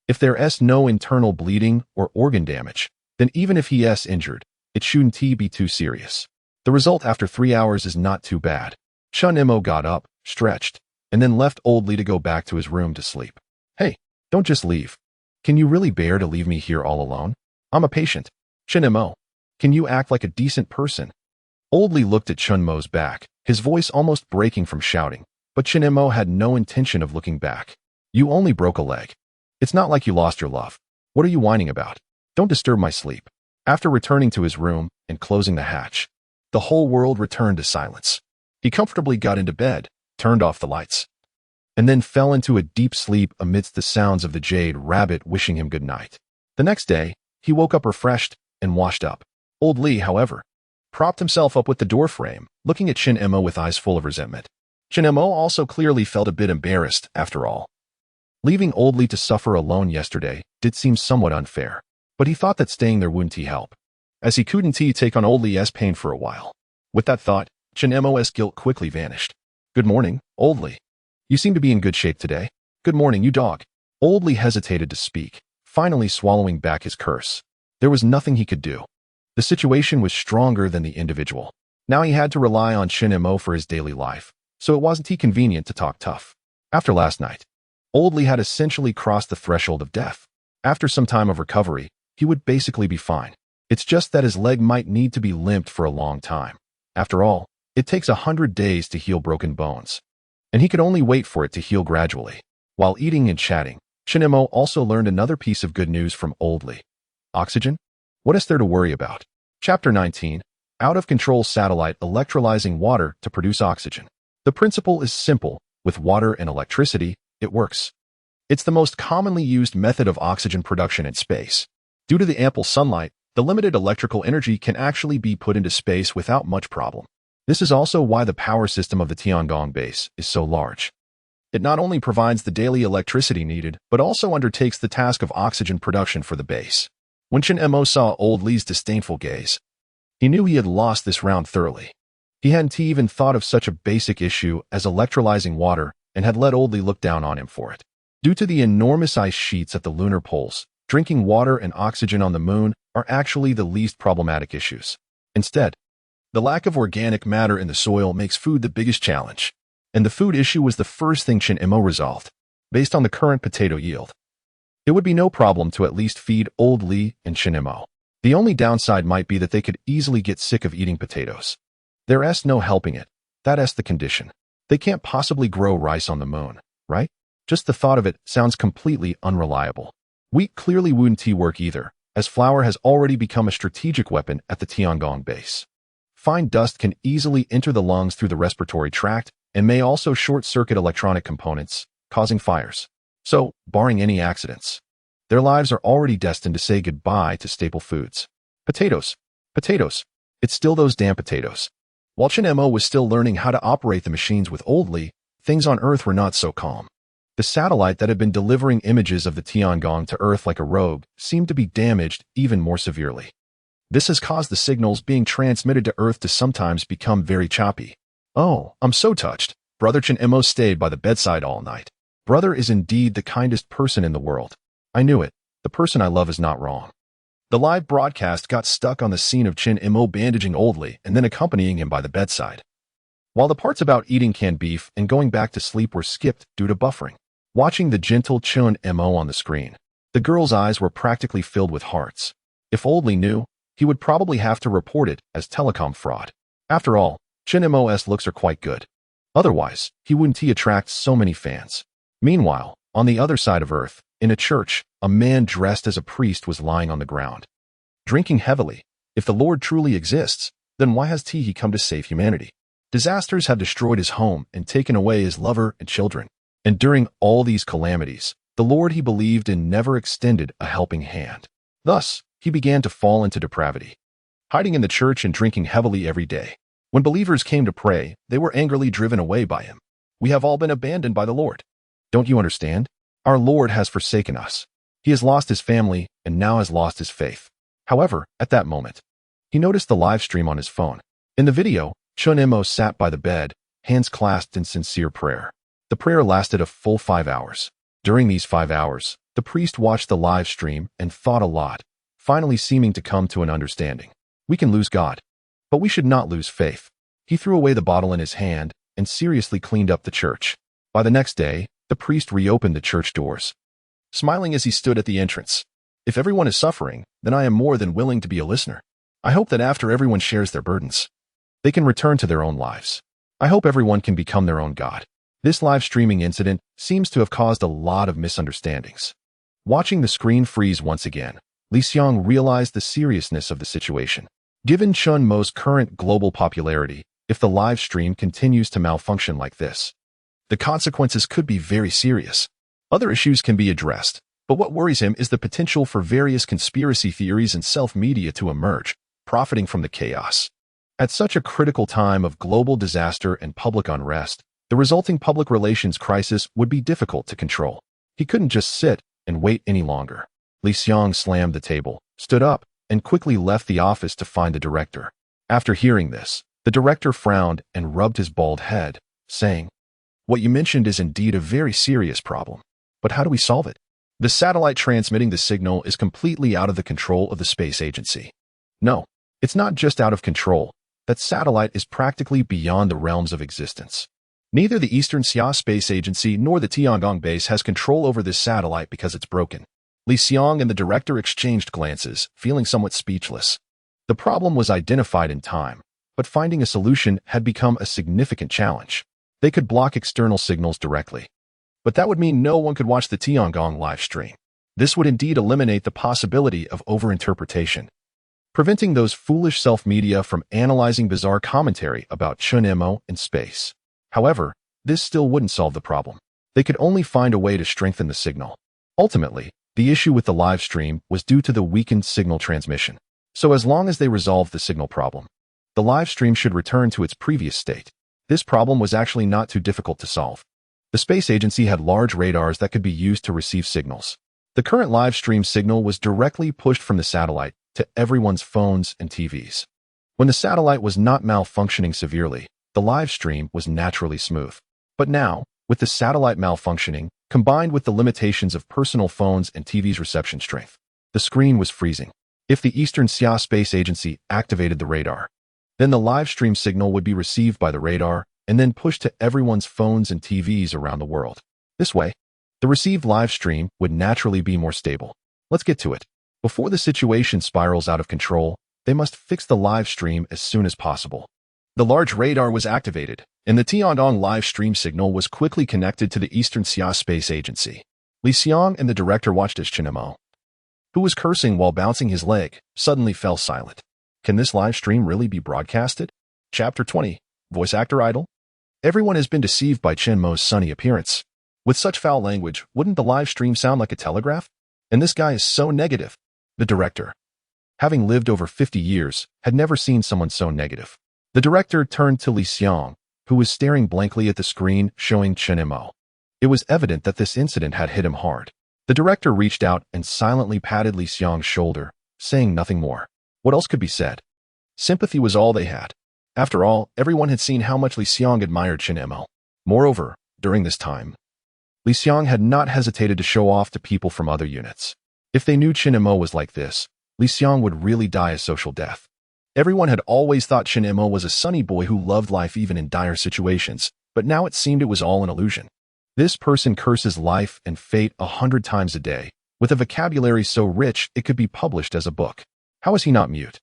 If there's no internal bleeding or organ damage, then even if he is injured, it shouldn't be too serious. The result after 3 hours is not too bad. Chen Mo got up, stretched, and then left Old Li to go back to his room to sleep. Hey, don't just leave. Can you really bear to leave me here all alone? I'm a patient. Chen Mo, can you act like a decent person? Old Li looked at Chen Mo's back, his voice almost breaking from shouting, but Chen Mo had no intention of looking back. You only broke a leg. It's not like you lost your love. What are you whining about? Don't disturb my sleep. After returning to his room and closing the hatch, the whole world returned to silence. He comfortably got into bed, turned off the lights, and then fell into a deep sleep amidst the sounds of the jade rabbit wishing him good night. The next day, he woke up refreshed and washed up. Old Li, however, propped himself up with the doorframe, looking at Chen Mo with eyes full of resentment. Chen Mo also clearly felt a bit embarrassed, after all. Leaving Old Li to suffer alone yesterday did seem somewhat unfair, but he thought that staying there wouldn't help, as he couldn't take on Old Li's pain for a while. With that thought, Chen Mo's guilt quickly vanished. Good morning, Old Li. You seem to be in good shape today. Good morning, you dog. Old Li hesitated to speak, finally swallowing back his curse. There was nothing he could do. The situation was stronger than the individual. Now he had to rely on Chen Mo for his daily life, so it wasn't convenient to talk tough. After last night, Old Li had essentially crossed the threshold of death. After some time of recovery, he would basically be fine. It's just that his leg might need to be limped for a long time. After all, it takes 100 days to heal broken bones, and he could only wait for it to heal gradually. While eating and chatting, Chen Mo also learned another piece of good news from Old Li. Oxygen? What is there to worry about? Chapter 19. Out-of-control satellite electrolyzing water to produce oxygen. The principle is simple. With water and electricity, it works. It's the most commonly used method of oxygen production in space. Due to the ample sunlight, the limited electrical energy can actually be put into space without much problem. This is also why the power system of the Tiangong base is so large. It not only provides the daily electricity needed, but also undertakes the task of oxygen production for the base. When Chen Mo saw Old Li's disdainful gaze, he knew he had lost this round thoroughly. He hadn't even thought of such a basic issue as electrolyzing water and had let Old Li look down on him for it. Due to the enormous ice sheets at the lunar poles, drinking water and oxygen on the moon are actually the least problematic issues. Instead, the lack of organic matter in the soil makes food the biggest challenge. And the food issue was the first thing Chen Mo resolved. Based on the current potato yield, it would be no problem to at least feed Old Li and Chen Mo. The only downside might be that they could easily get sick of eating potatoes. There's no helping it. That's the condition. They can't possibly grow rice on the moon, right? Just the thought of it sounds completely unreliable. Wheat clearly wouldn't work either, as flour has already become a strategic weapon at the Tiangong base. Fine dust can easily enter the lungs through the respiratory tract and may also short-circuit electronic components, causing fires. So, barring any accidents, their lives are already destined to say goodbye to staple foods. Potatoes. Potatoes. It's still those damn potatoes. While Chen Mo was still learning how to operate the machines with Old Li, things on Earth were not so calm. The satellite that had been delivering images of the Tiangong to Earth like a rogue seemed to be damaged even more severely. This has caused the signals being transmitted to Earth to sometimes become very choppy. Oh, I'm so touched. Brother Chen Mo stayed by the bedside all night. Brother is indeed the kindest person in the world. I knew it. The person I love is not wrong. The live broadcast got stuck on the scene of Chen Mo bandaging Old Li and then accompanying him by the bedside, while the parts about eating canned beef and going back to sleep were skipped due to buffering. Watching the gentle Chen Mo on the screen, the girl's eyes were practically filled with hearts. If Old Li knew, he would probably have to report it as telecom fraud. After all, Chen Mo's looks are quite good. Otherwise, he wouldn't attract so many fans. Meanwhile, on the other side of Earth, in a church, a man dressed as a priest was lying on the ground, drinking heavily. If the Lord truly exists, then why has he come to save humanity? Disasters have destroyed his home and taken away his lover and children. And during all these calamities, the Lord he believed in never extended a helping hand. Thus, he began to fall into depravity, hiding in the church and drinking heavily every day. When believers came to pray, they were angrily driven away by him. We have all been abandoned by the Lord. Don't you understand? Our Lord has forsaken us. He has lost his family and now has lost his faith. However, at that moment, he noticed the live stream on his phone. In the video, Chen Mo sat by the bed, hands clasped in sincere prayer. The prayer lasted a full 5 hours. During these 5 hours, the priest watched the live stream and thought a lot, finally seeming to come to an understanding. We can lose God, but we should not lose faith. He threw away the bottle in his hand and seriously cleaned up the church. By the next day, the priest reopened the church doors, smiling as he stood at the entrance. If everyone is suffering, then I am more than willing to be a listener. I hope that after everyone shares their burdens, they can return to their own lives. I hope everyone can become their own God. This live streaming incident seems to have caused a lot of misunderstandings. Watching the screen freeze once again, Li Xiang realized the seriousness of the situation. Given Chen Mo's current global popularity, if the live stream continues to malfunction like this, the consequences could be very serious. Other issues can be addressed, but what worries him is the potential for various conspiracy theories and self-media to emerge, profiting from the chaos. At such a critical time of global disaster and public unrest, the resulting public relations crisis would be difficult to control. He couldn't just sit and wait any longer. Li Xiang slammed the table, stood up, and quickly left the office to find the director. After hearing this, the director frowned and rubbed his bald head, saying, "What you mentioned is indeed a very serious problem. But how do we solve it? The satellite transmitting the signal is completely out of the control of the space agency. No, it's not just out of control. That satellite is practically beyond the realms of existence. Neither the Eastern Xia Space Agency nor the Tiangong base has control over this satellite because it's broken." Li Xiang and the director exchanged glances, feeling somewhat speechless. The problem was identified in time, but finding a solution had become a significant challenge. They could block external signals directly, but that would mean no one could watch the Tiangong live stream. This would indeed eliminate the possibility of overinterpretation, preventing those foolish self-media from analyzing bizarre commentary about Chen Mo in space. However, this still wouldn't solve the problem. They could only find a way to strengthen the signal. Ultimately, the issue with the live stream was due to the weakened signal transmission. So as long as they resolved the signal problem, the live stream should return to its previous state. This problem was actually not too difficult to solve. The space agency had large radars that could be used to receive signals. The current live stream signal was directly pushed from the satellite to everyone's phones and TVs. When the satellite was not malfunctioning severely, the live stream was naturally smooth. But now, with the satellite malfunctioning, combined with the limitations of personal phones and TV's reception strength, the screen was freezing. If the Eastern Xia Space Agency activated the radar, then the live stream signal would be received by the radar and then pushed to everyone's phones and TVs around the world. This way, the received live stream would naturally be more stable. Let's get to it. Before the situation spirals out of control, they must fix the live stream as soon as possible. The large radar was activated, and the Tiandong live stream signal was quickly connected to the Eastern Xia Space Agency. Li Xiang and the director watched as Chen Mo, who was cursing while bouncing his leg, suddenly fell silent. Can this live stream really be broadcasted? Chapter 20. Voice Actor Idol? Everyone has been deceived by Chen Mo's sunny appearance. With such foul language, wouldn't the live stream sound like a telegraph? And this guy is so negative. The director, having lived over 50 years, had never seen someone so negative. The director turned to Li Xiang, who was staring blankly at the screen showing Chen Mo. It was evident that this incident had hit him hard. The director reached out and silently patted Li Xiang's shoulder, saying nothing more. What else could be said? Sympathy was all they had. After all, everyone had seen how much Li Xiang admired Chen Mo. Moreover, during this time, Li Xiang had not hesitated to show off to people from other units. If they knew Chen Mo was like this, Li Xiang would really die a social death. Everyone had always thought Chen Mo was a sunny boy who loved life even in dire situations, but now it seemed it was all an illusion. This person curses life and fate 100 times a day, with a vocabulary so rich it could be published as a book. How is he not mute?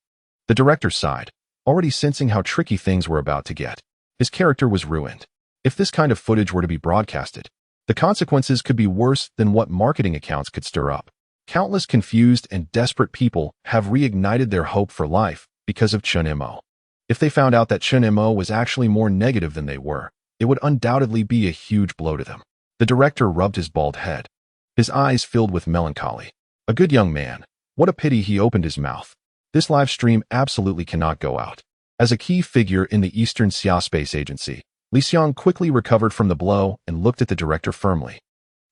The director sighed, already sensing how tricky things were about to get. His character was ruined. If this kind of footage were to be broadcasted, the consequences could be worse than what marketing accounts could stir up. Countless confused and desperate people have reignited their hope for life because of Chen Mo. If they found out that Chen Mo was actually more negative than they were, it would undoubtedly be a huge blow to them. The director rubbed his bald head. His eyes filled with melancholy. A good young man. What a pity he opened his mouth. This live stream absolutely cannot go out. As a key figure in the Eastern Xia Space Agency, Li Xiang quickly recovered from the blow and looked at the director firmly,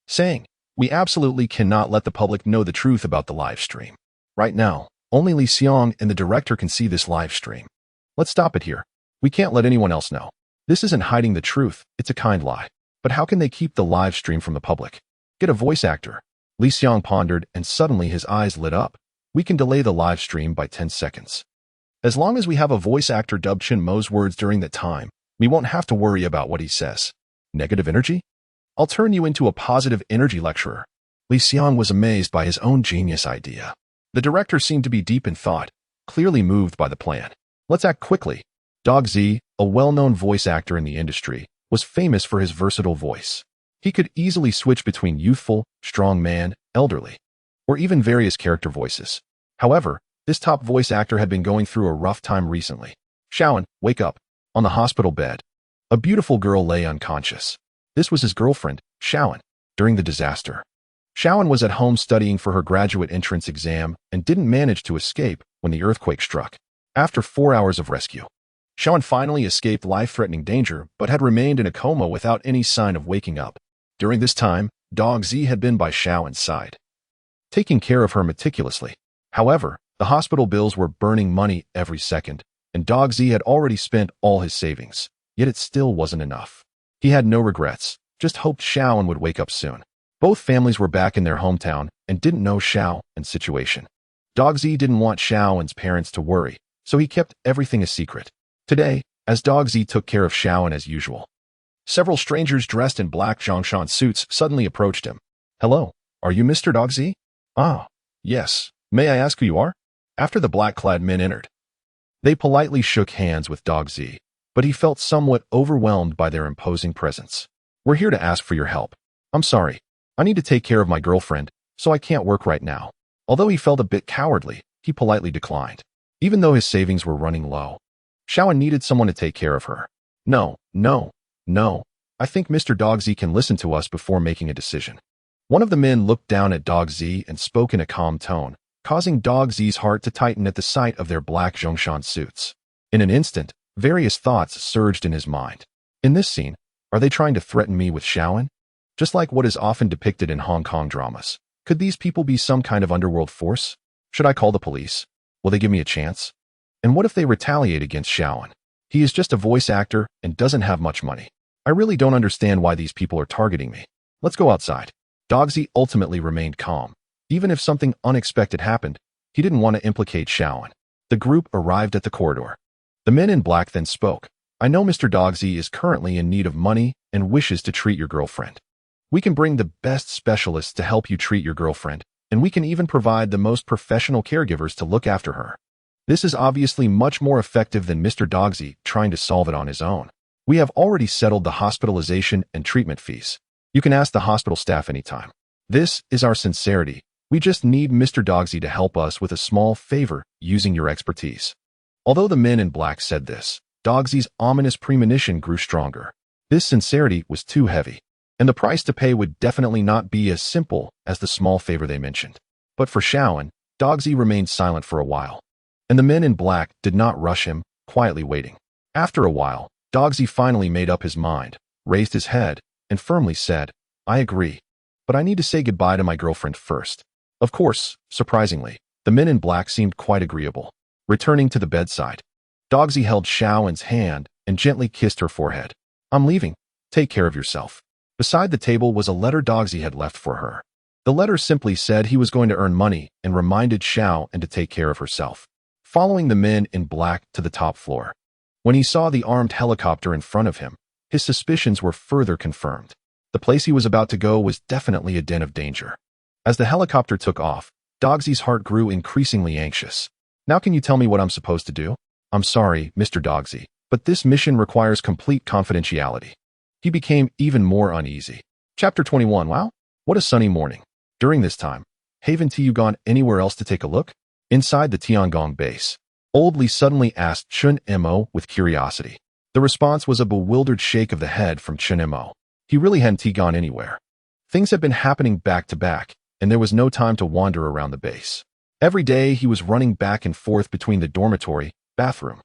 saying, "We absolutely cannot let the public know the truth about the live stream. Right now, only Li Xiang and the director can see this live stream. Let's stop it here. We can't let anyone else know. This isn't hiding the truth, it's a kind lie. But how can they keep the live stream from the public? Get a voice actor." Li Xiang pondered, and suddenly his eyes lit up. "We can delay the live stream by 10 seconds. As long as we have a voice actor dub Chen Mo's words during that time, we won't have to worry about what he says. Negative energy? I'll turn you into a positive energy lecturer." Li Xiang was amazed by his own genius idea. The director seemed to be deep in thought, clearly moved by the plan. Let's act quickly. Dog Z, a well-known voice actor in the industry, was famous for his versatile voice. He could easily switch between youthful, strong man, elderly, or even various character voices. However, this top voice actor had been going through a rough time recently. "Shaoan, wake up." On the hospital bed, a beautiful girl lay unconscious. This was his girlfriend, Shaoan, during the disaster. Shaoan was at home studying for her graduate entrance exam and didn't manage to escape when the earthquake struck. After 4 hours of rescue, Shaoan finally escaped life-threatening danger but had remained in a coma without any sign of waking up. During this time, Dog Z had been by Shaoan's side, taking care of her meticulously. However, the hospital bills were burning money every second, and Dog Z had already spent all his savings, yet it still wasn't enough. He had no regrets, just hoped Shaoan would wake up soon. Both families were back in their hometown and didn't know Shaoan's situation. Dog Z didn't want Shaoan's parents to worry, so he kept everything a secret. Today, as Dog Z took care of Shaoan as usual, several strangers dressed in black Zhongshan suits suddenly approached him. "Hello, are you Mr. Dog Z?" "Ah, yes. May I ask who you are?" After the black-clad men entered, they politely shook hands with Dog Z, but he felt somewhat overwhelmed by their imposing presence. "We're here to ask for your help. I'm sorry. I need to take care of my girlfriend, so I can't work right now." Although he felt a bit cowardly, he politely declined. Even though his savings were running low, Shaoan needed someone to take care of her. No. I think Mr. Dog Z can listen to us before making a decision." One of the men looked down at Dog Z and spoke in a calm tone, causing Dog Z's heart to tighten at the sight of their black Zhongshan suits. In an instant, various thoughts surged in his mind. In this scene, are they trying to threaten me with Shaoan? Just like what is often depicted in Hong Kong dramas. Could these people be some kind of underworld force? Should I call the police? Will they give me a chance? And what if they retaliate against Shaoan? He is just a voice actor and doesn't have much money. I really don't understand why these people are targeting me. Let's go outside. Dog Z ultimately remained calm. Even if something unexpected happened, He didn't want to implicate Shaoan. The group arrived at the corridor. The men in black then spoke. I know Mr. Dogsy is currently in need of money and wishes to treat your girlfriend. We can bring the best specialists to help you treat your girlfriend, and we can even provide the most professional caregivers to look after her. This is obviously much more effective than Mr. Dogsy trying to solve it on his own. We have already settled the hospitalization and treatment fees. You can ask the hospital staff anytime. This is our sincerity. We just need Mr. Dogsy to help us with a small favor using your expertise. Although the men in black said this, Dogsy's ominous premonition grew stronger. This sincerity was too heavy, and the price to pay would definitely not be as simple as the small favor they mentioned. But for Shaoan, Dogsy remained silent for a while, and the men in black did not rush him, quietly waiting. After a while, Dogsy finally made up his mind, raised his head, and firmly said, I agree, but I need to say goodbye to my girlfriend first. Of course, surprisingly, the men in black seemed quite agreeable. Returning to the bedside, Dogsy held Shaoan's hand and gently kissed her forehead. I'm leaving. Take care of yourself. Beside the table was a letter Dogsy had left for her. The letter simply said he was going to earn money and reminded Shaoan to take care of herself. Following the men in black to the top floor. When he saw the armed helicopter in front of him, his suspicions were further confirmed. The place he was about to go was definitely a den of danger. As the helicopter took off, Dogsy's heart grew increasingly anxious. Now can you tell me what I'm supposed to do? I'm sorry, Mr. Dogsy, but this mission requires complete confidentiality. He became even more uneasy. Chapter 21. Wow, what a sunny morning. During this time, haven't you gone anywhere else to take a look? Inside the Tiangong base, Old Li suddenly asked Chen Mo with curiosity. The response was a bewildered shake of the head from Chen Mo. He really hadn't gone anywhere. Things had been happening back to back, and there was no time to wander around the base. Every day he was running back and forth between the dormitory, bathroom,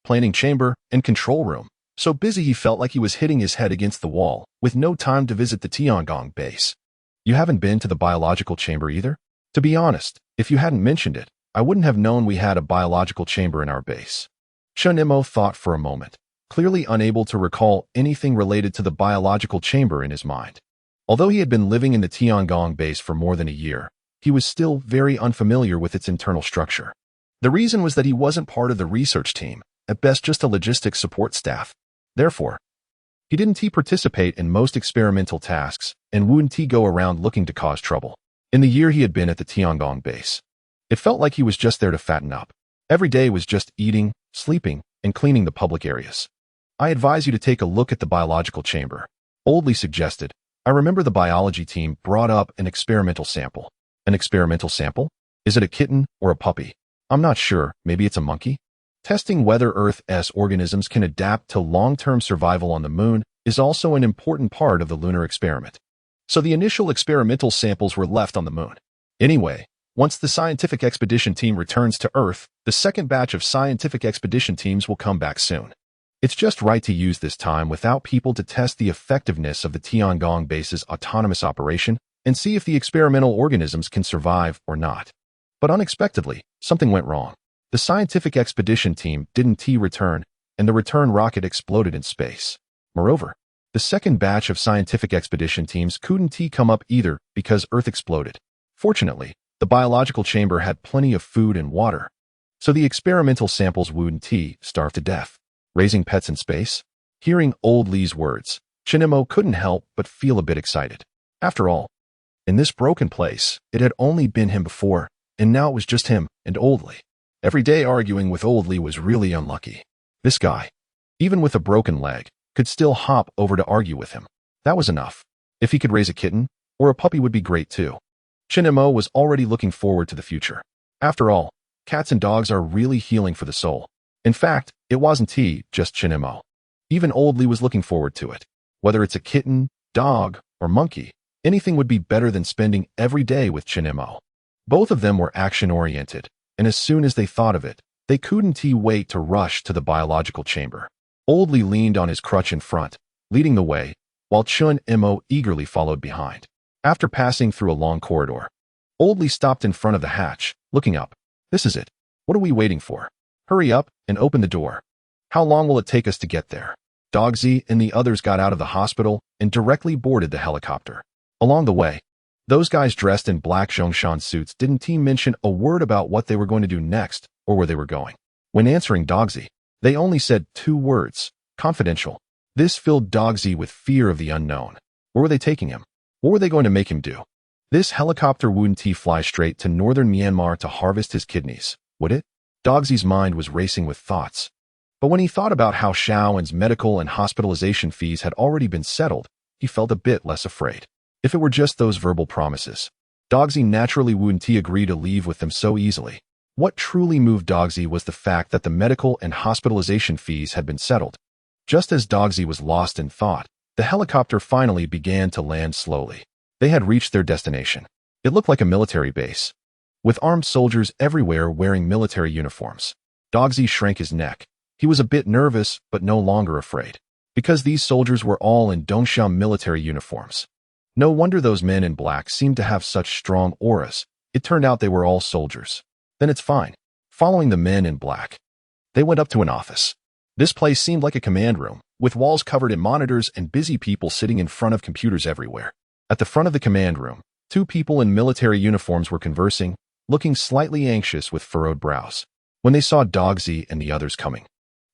planning chamber, and control room, so busy he felt like he was hitting his head against the wall, with no time to visit the Tiangong base. You haven't been to the biological chamber either? To be honest, if you hadn't mentioned it, I wouldn't have known we had a biological chamber in our base. Chen Mo thought for a moment, clearly unable to recall anything related to the biological chamber in his mind. Although he had been living in the Tiangong base for more than a year, he was still very unfamiliar with its internal structure. The reason was that he wasn't part of the research team, at best just a logistics support staff. Therefore, he didn't participate in most experimental tasks and wouldn't go around looking to cause trouble. In the year he had been at the Tiangong base, it felt like he was just there to fatten up. Every day was just eating, sleeping, and cleaning the public areas. I advise you to take a look at the biological chamber. Old Li suggested. I remember the biology team brought up an experimental sample. An experimental sample? Is it a kitten or a puppy? I'm not sure, maybe it's a monkey? Testing whether Earth's organisms can adapt to long-term survival on the moon is also an important part of the lunar experiment. So the initial experimental samples were left on the moon. Anyway, once the scientific expedition team returns to Earth, the second batch of scientific expedition teams will come back soon. It's just right to use this time without people to test the effectiveness of the Tiangong base's autonomous operation and see if the experimental organisms can survive or not. But unexpectedly, something went wrong. The scientific expedition team didn't return, and the return rocket exploded in space. Moreover, the second batch of scientific expedition teams couldn't come up either because Earth exploded. Fortunately, the biological chamber had plenty of food and water, so the experimental samples wouldn't starve to death. Raising pets in space? Hearing Old Li's words, Chen Mo couldn't help but feel a bit excited. After all, in this broken place, it had only been him before, and now it was just him and Old Li. Every day arguing with Old Li was really unlucky. This guy, even with a broken leg, could still hop over to argue with him. That was enough. If he could raise a kitten, or a puppy would be great too. Chen Mo was already looking forward to the future. After all, cats and dogs are really healing for the soul. In fact, it wasn't just Chen Mo. Even Old Li was looking forward to it. Whether it's a kitten, dog, or monkey, anything would be better than spending every day with Chen Mo. Both of them were action-oriented, and as soon as they thought of it, they couldn't wait to rush to the biological chamber. Old Li leaned on his crutch in front, leading the way, while Chen Mo eagerly followed behind. After passing through a long corridor, Old Li stopped in front of the hatch, looking up. This is it. What are we waiting for? Hurry up and open the door. How long will it take us to get there? Dogsy and the others got out of the hospital and directly boarded the helicopter. Along the way, Those guys dressed in black Zhongshan suits didn't mention a word about what they were going to do next or where they were going. When answering Dogsy, they only said 2 words, confidential. This filled Dogsy with fear of the unknown. Where were they taking him? What were they going to make him do? This helicopter wouldn't fly straight to northern Myanmar to harvest his kidneys, would it? Dogsy's mind was racing with thoughts. But when he thought about how Xiaowen's medical and hospitalization fees had already been settled, he felt a bit less afraid. If it were just those verbal promises, Dogsy naturally wouldn't agree to leave with them so easily. What truly moved Dogsy was the fact that the medical and hospitalization fees had been settled. Just as Dogsy was lost in thought, the helicopter finally began to land slowly. They had reached their destination. It looked like a military base, with armed soldiers everywhere wearing military uniforms. Dogsy shrank his neck. He was a bit nervous, but no longer afraid, because these soldiers were all in Dongxiang military uniforms. No wonder those men in black seemed to have such strong auras. It turned out they were all soldiers. Then it's fine. Following the men in black, they went up to an office. This place seemed like a command room, with walls covered in monitors and busy people sitting in front of computers everywhere. At the front of the command room, 2 people in military uniforms were conversing, looking slightly anxious with furrowed brows. When they saw Dogsy and the others coming,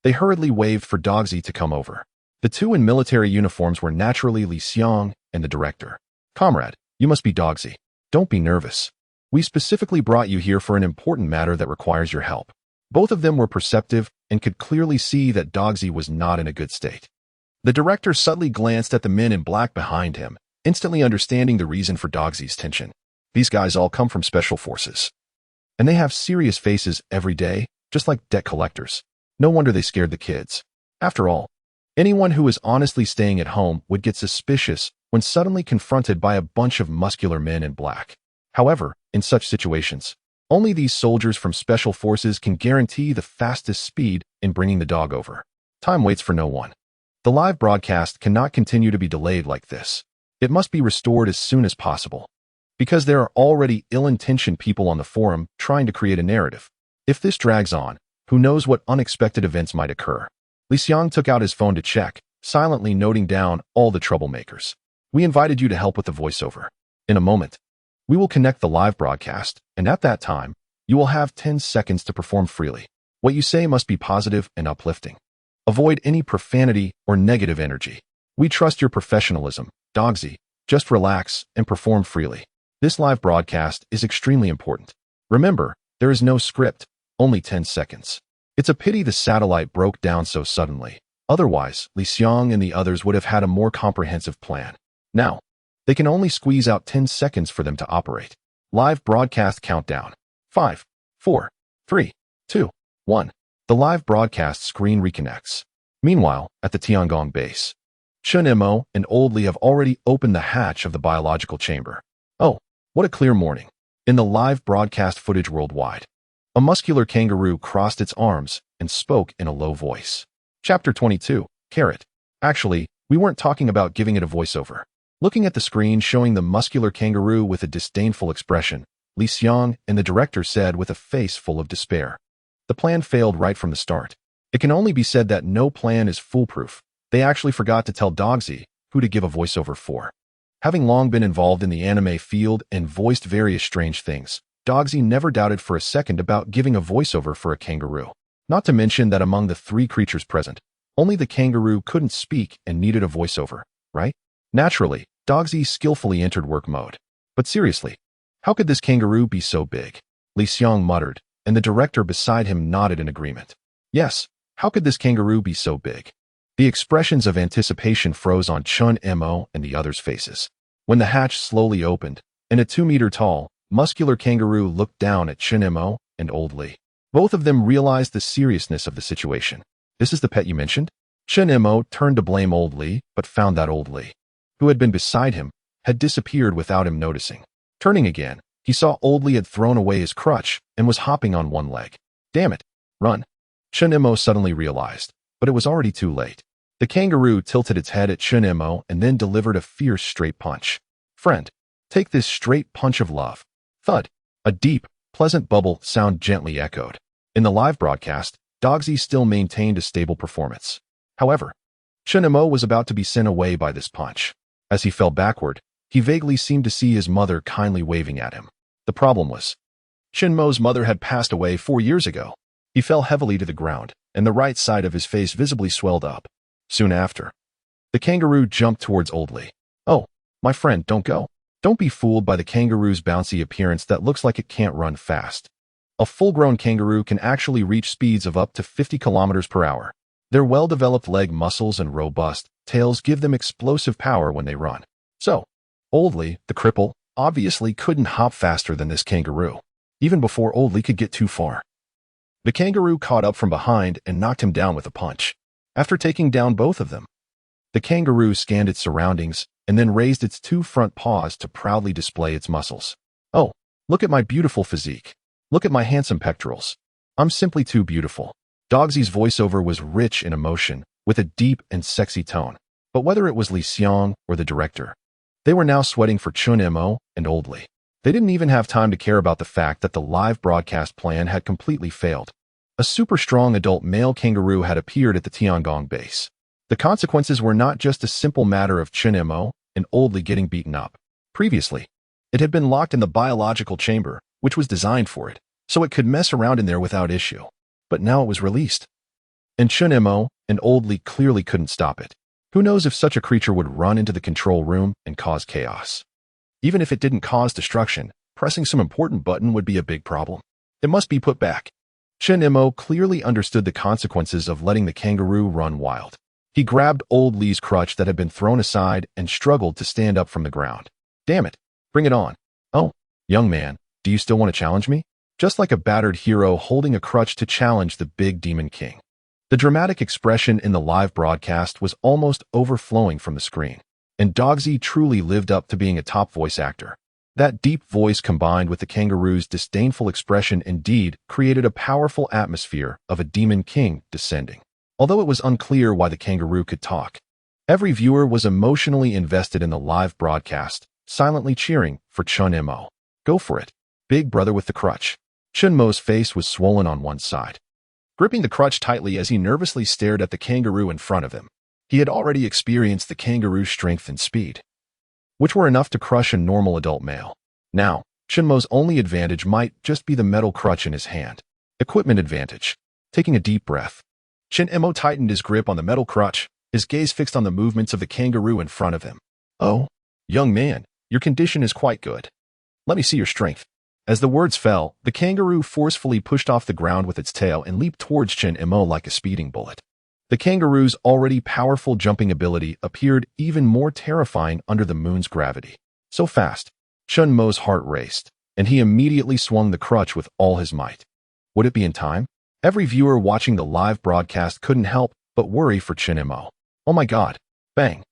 they hurriedly waved for Dogsy to come over. The 2 in military uniforms were naturally Li Xiang and the director. Comrade, you must be Dogsy. Don't be nervous. We specifically brought you here for an important matter that requires your help. Both of them were perceptive and could clearly see that Dogsy was not in a good state. The director subtly glanced at the men in black behind him, instantly understanding the reason for Dogsy's tension. These guys all come from special forces, and they have serious faces every day, just like debt collectors. No wonder they scared the kids. After all, anyone who is honestly staying at home would get suspicious when suddenly confronted by a bunch of muscular men in black. However, in such situations, only these soldiers from special forces can guarantee the fastest speed in bringing the dog over. Time waits for no one. The live broadcast cannot continue to be delayed like this. It must be restored as soon as possible, because there are already ill-intentioned people on the forum trying to create a narrative. If this drags on, who knows what unexpected events might occur. Li Xiang took out his phone to check, silently noting down all the troublemakers. We invited you to help with the voiceover. In a moment, we will connect the live broadcast, and at that time, you will have 10 seconds to perform freely. What you say must be positive and uplifting. Avoid any profanity or negative energy. We trust your professionalism, Dogsy. Just relax and perform freely. This live broadcast is extremely important. Remember, there is no script, only 10 seconds. It's a pity the satellite broke down so suddenly. Otherwise, Li Xiang and the others would have had a more comprehensive plan. Now, they can only squeeze out 10 seconds for them to operate. Live broadcast countdown. 5, 4, 3, 2, 1. The live broadcast screen reconnects. Meanwhile, at the Tiangong base, Chen Mo and Old Li have already opened the hatch of the biological chamber. Oh, what a clear morning. In the live broadcast footage worldwide, a muscular kangaroo crossed its arms and spoke in a low voice. Chapter 22, Carrot. Actually, we weren't talking about giving it a voiceover. Looking at the screen showing the muscular kangaroo with a disdainful expression, Li Xiang and the director said with a face full of despair. The plan failed right from the start. It can only be said that no plan is foolproof. They actually forgot to tell Dogsy who to give a voiceover for. Having long been involved in the anime field and voiced various strange things, Dogsy never doubted for a second about giving a voiceover for a kangaroo. Not to mention that among the 3 creatures present, only the kangaroo couldn't speak and needed a voiceover, right? Naturally, Dogsy skillfully entered work mode. But seriously, how could this kangaroo be so big? Li Xiang muttered, and the director beside him nodded in agreement. Yes, how could this kangaroo be so big? The expressions of anticipation froze on Chen Mo and the others' faces. When the hatch slowly opened, and a 2-meter-tall, muscular kangaroo looked down at Chen Mo and Old Li. Both of them realized the seriousness of the situation. This is the pet you mentioned? Chen Mo turned to blame Old Li, but found that Old Li, who had been beside him, had disappeared without him noticing. Turning again, he saw Old Li had thrown away his crutch and was hopping on one leg. Damn it, run. Chen Mo suddenly realized, but it was already too late. The kangaroo tilted its head at Chen Mo and then delivered a fierce straight punch. Friend, take this straight punch of love. Thud. A deep, pleasant bubble sound gently echoed. In the live broadcast, Dogsy still maintained a stable performance. However, Chen Mo was about to be sent away by this punch. As he fell backward, He vaguely seemed to see his mother kindly waving at him. The problem was, Chen Mo's mother had passed away 4 years ago. He fell heavily to the ground, and the right side of his face visibly swelled up. Soon after, the kangaroo jumped towards Old Li. "Oh, my friend, don't go. Don't be fooled by the kangaroo's bouncy appearance that looks like it can't run fast. A full-grown kangaroo can actually reach speeds of up to 50 kilometers per hour. Their well-developed leg muscles and robust tails give them explosive power when they run. So, Old Li, the cripple, obviously couldn't hop faster than this kangaroo, even before Old Li could get too far. The kangaroo caught up from behind and knocked him down with a punch. After taking down both of them, the kangaroo scanned its surroundings and then raised its 2 front paws to proudly display its muscles. "Oh, look at my beautiful physique. Look at my handsome pectorals. I'm simply too beautiful." Dogsy's voiceover was rich in emotion, with a deep and sexy tone. But whether it was Li Xiang or the director, they were now sweating for Chen Mo and Old Li. They didn't even have time to care about the fact that the live broadcast plan had completely failed. A super strong adult male kangaroo had appeared at the Tiangong base. The consequences were not just a simple matter of Chen Mo and Old Li getting beaten up. Previously, it had been locked in the biological chamber, which was designed for it, so it could mess around in there without issue. But now it was released. And Chen Mo and Old Li clearly couldn't stop it. Who knows if such a creature would run into the control room and cause chaos. Even if it didn't cause destruction, pressing some important button would be a big problem. It must be put back. Chen Mo clearly understood the consequences of letting the kangaroo run wild. He grabbed Old Li's crutch that had been thrown aside and struggled to stand up from the ground. "Damn it, bring it on. Oh, young man, do you still want to challenge me?" Just like a battered hero holding a crutch to challenge the big demon king. The dramatic expression in the live broadcast was almost overflowing from the screen, and Dogsy truly lived up to being a top voice actor. That deep voice combined with the kangaroo's disdainful expression indeed created a powerful atmosphere of a demon king descending. Although it was unclear why the kangaroo could talk, every viewer was emotionally invested in the live broadcast, silently cheering for Chen Mo. "Go for it, big brother with the crutch." Chen Mo's face was swollen on one side, gripping the crutch tightly as he nervously stared at the kangaroo in front of him. He had already experienced the kangaroo's strength and speed, which were enough to crush a normal adult male. Now, Chen Mo's only advantage might just be the metal crutch in his hand. Equipment advantage. Taking a deep breath, Chen Mo tightened his grip on the metal crutch, his gaze fixed on the movements of the kangaroo in front of him. "Oh, young man, your condition is quite good. Let me see your strength." As the words fell, the kangaroo forcefully pushed off the ground with its tail and leaped towards Chen Mo like a speeding bullet. The kangaroo's already powerful jumping ability appeared even more terrifying under the moon's gravity. So fast, Chen Mo's heart raced, and he immediately swung the crutch with all his might. Would it be in time? Every viewer watching the live broadcast couldn't help but worry for Chen Mo. Oh my god. Bang.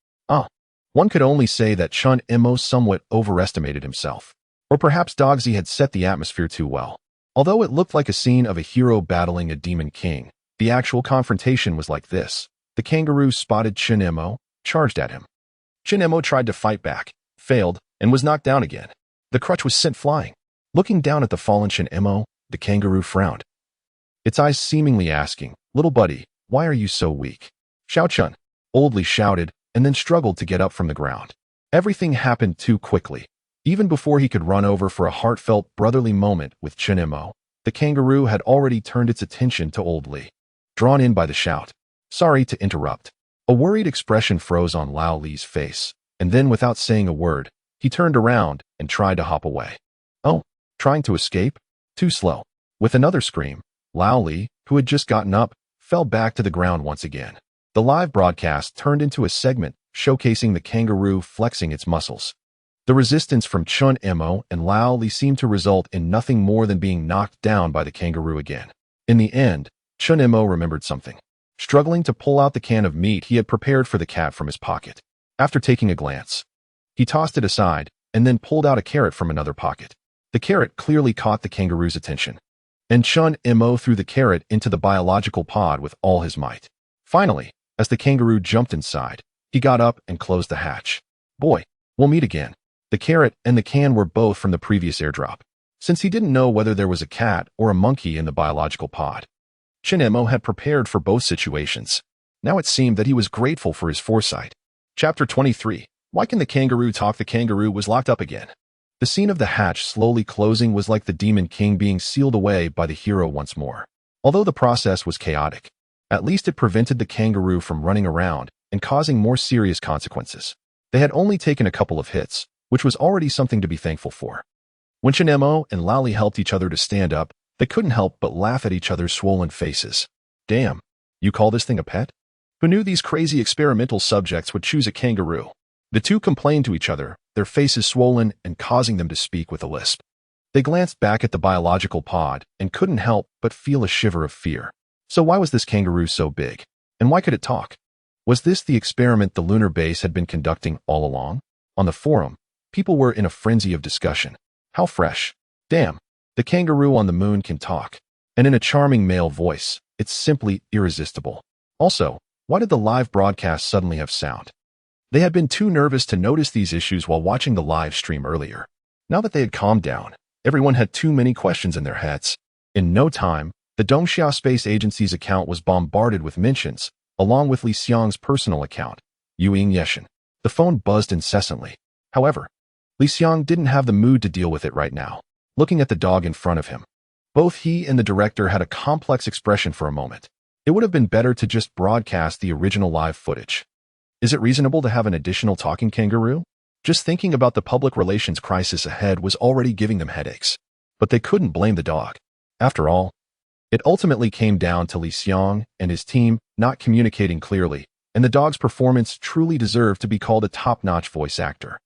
One could only say that Chen Mo somewhat overestimated himself. Or perhaps Dogsy had set the atmosphere too well. Although it looked like a scene of a hero battling a demon king, the actual confrontation was like this. The kangaroo spotted Chen Mo, charged at him. Chen Mo tried to fight back, failed, and was knocked down again. The crutch was sent flying. Looking down at the fallen Chen Mo, the kangaroo frowned, its eyes seemingly asking, "Little buddy, why are you so weak?" "Xiao Chun," Old Li shouted, and then struggled to get up from the ground. Everything happened too quickly. Even before he could run over for a heartfelt brotherly moment with Chen Mo, the kangaroo had already turned its attention to Old Li. Drawn in by the shout, "Sorry to interrupt." A worried expression froze on Lao Li's face, and then without saying a word, he turned around and tried to hop away. Oh, trying to escape? Too slow. With another scream, Lao Li, who had just gotten up, fell back to the ground once again. The live broadcast turned into a segment showcasing the kangaroo flexing its muscles. The resistance from Chen Mo and Lao Li seemed to result in nothing more than being knocked down by the kangaroo again. In the end, Chen Mo remembered something. Struggling to pull out the can of meat he had prepared for the cat from his pocket. After taking a glance, he tossed it aside and then pulled out a carrot from another pocket. The carrot clearly caught the kangaroo's attention, and Chen Mo threw the carrot into the biological pod with all his might. Finally, as the kangaroo jumped inside, he got up and closed the hatch. "Boy, we'll meet again." The carrot and the can were both from the previous airdrop. Since he didn't know whether there was a cat or a monkey in the biological pod, Chen Mo had prepared for both situations. Now it seemed that he was grateful for his foresight. Chapter 23. Why can the kangaroo talk? The kangaroo was locked up again. The scene of the hatch slowly closing was like the demon king being sealed away by the hero once more. Although the process was chaotic, at least it prevented the kangaroo from running around and causing more serious consequences. They had only taken a couple of hits, which was already something to be thankful for. When Chen Mo and Lally helped each other to stand up, they couldn't help but laugh at each other's swollen faces. Damn, you call this thing a pet? Who knew these crazy experimental subjects would choose a kangaroo? The two complained to each other, their faces swollen and causing them to speak with a lisp. They glanced back at the biological pod and couldn't help but feel a shiver of fear. So why was this kangaroo so big? And why could it talk? Was this the experiment the lunar base had been conducting all along? On the forum, people were in a frenzy of discussion. How fresh. Damn, the kangaroo on the moon can talk. And in a charming male voice, it's simply irresistible. Also, why did the live broadcast suddenly have sound? They had been too nervous to notice these issues while watching the live stream earlier. Now that they had calmed down, everyone had too many questions in their heads. In no time, the Dongxia Space Agency's account was bombarded with mentions, along with Li Xiang's personal account, Yuing Yeshan. The phone buzzed incessantly. However, Li Xiang didn't have the mood to deal with it right now. Looking at the dog in front of him, both he and the director had a complex expression for a moment. It would have been better to just broadcast the original live footage. Is it reasonable to have an additional talking kangaroo? Just thinking about the public relations crisis ahead was already giving them headaches. But they couldn't blame the dog. After all, it ultimately came down to Li Xiang and his team not communicating clearly, and the dog's performance truly deserved to be called a top-notch voice actor.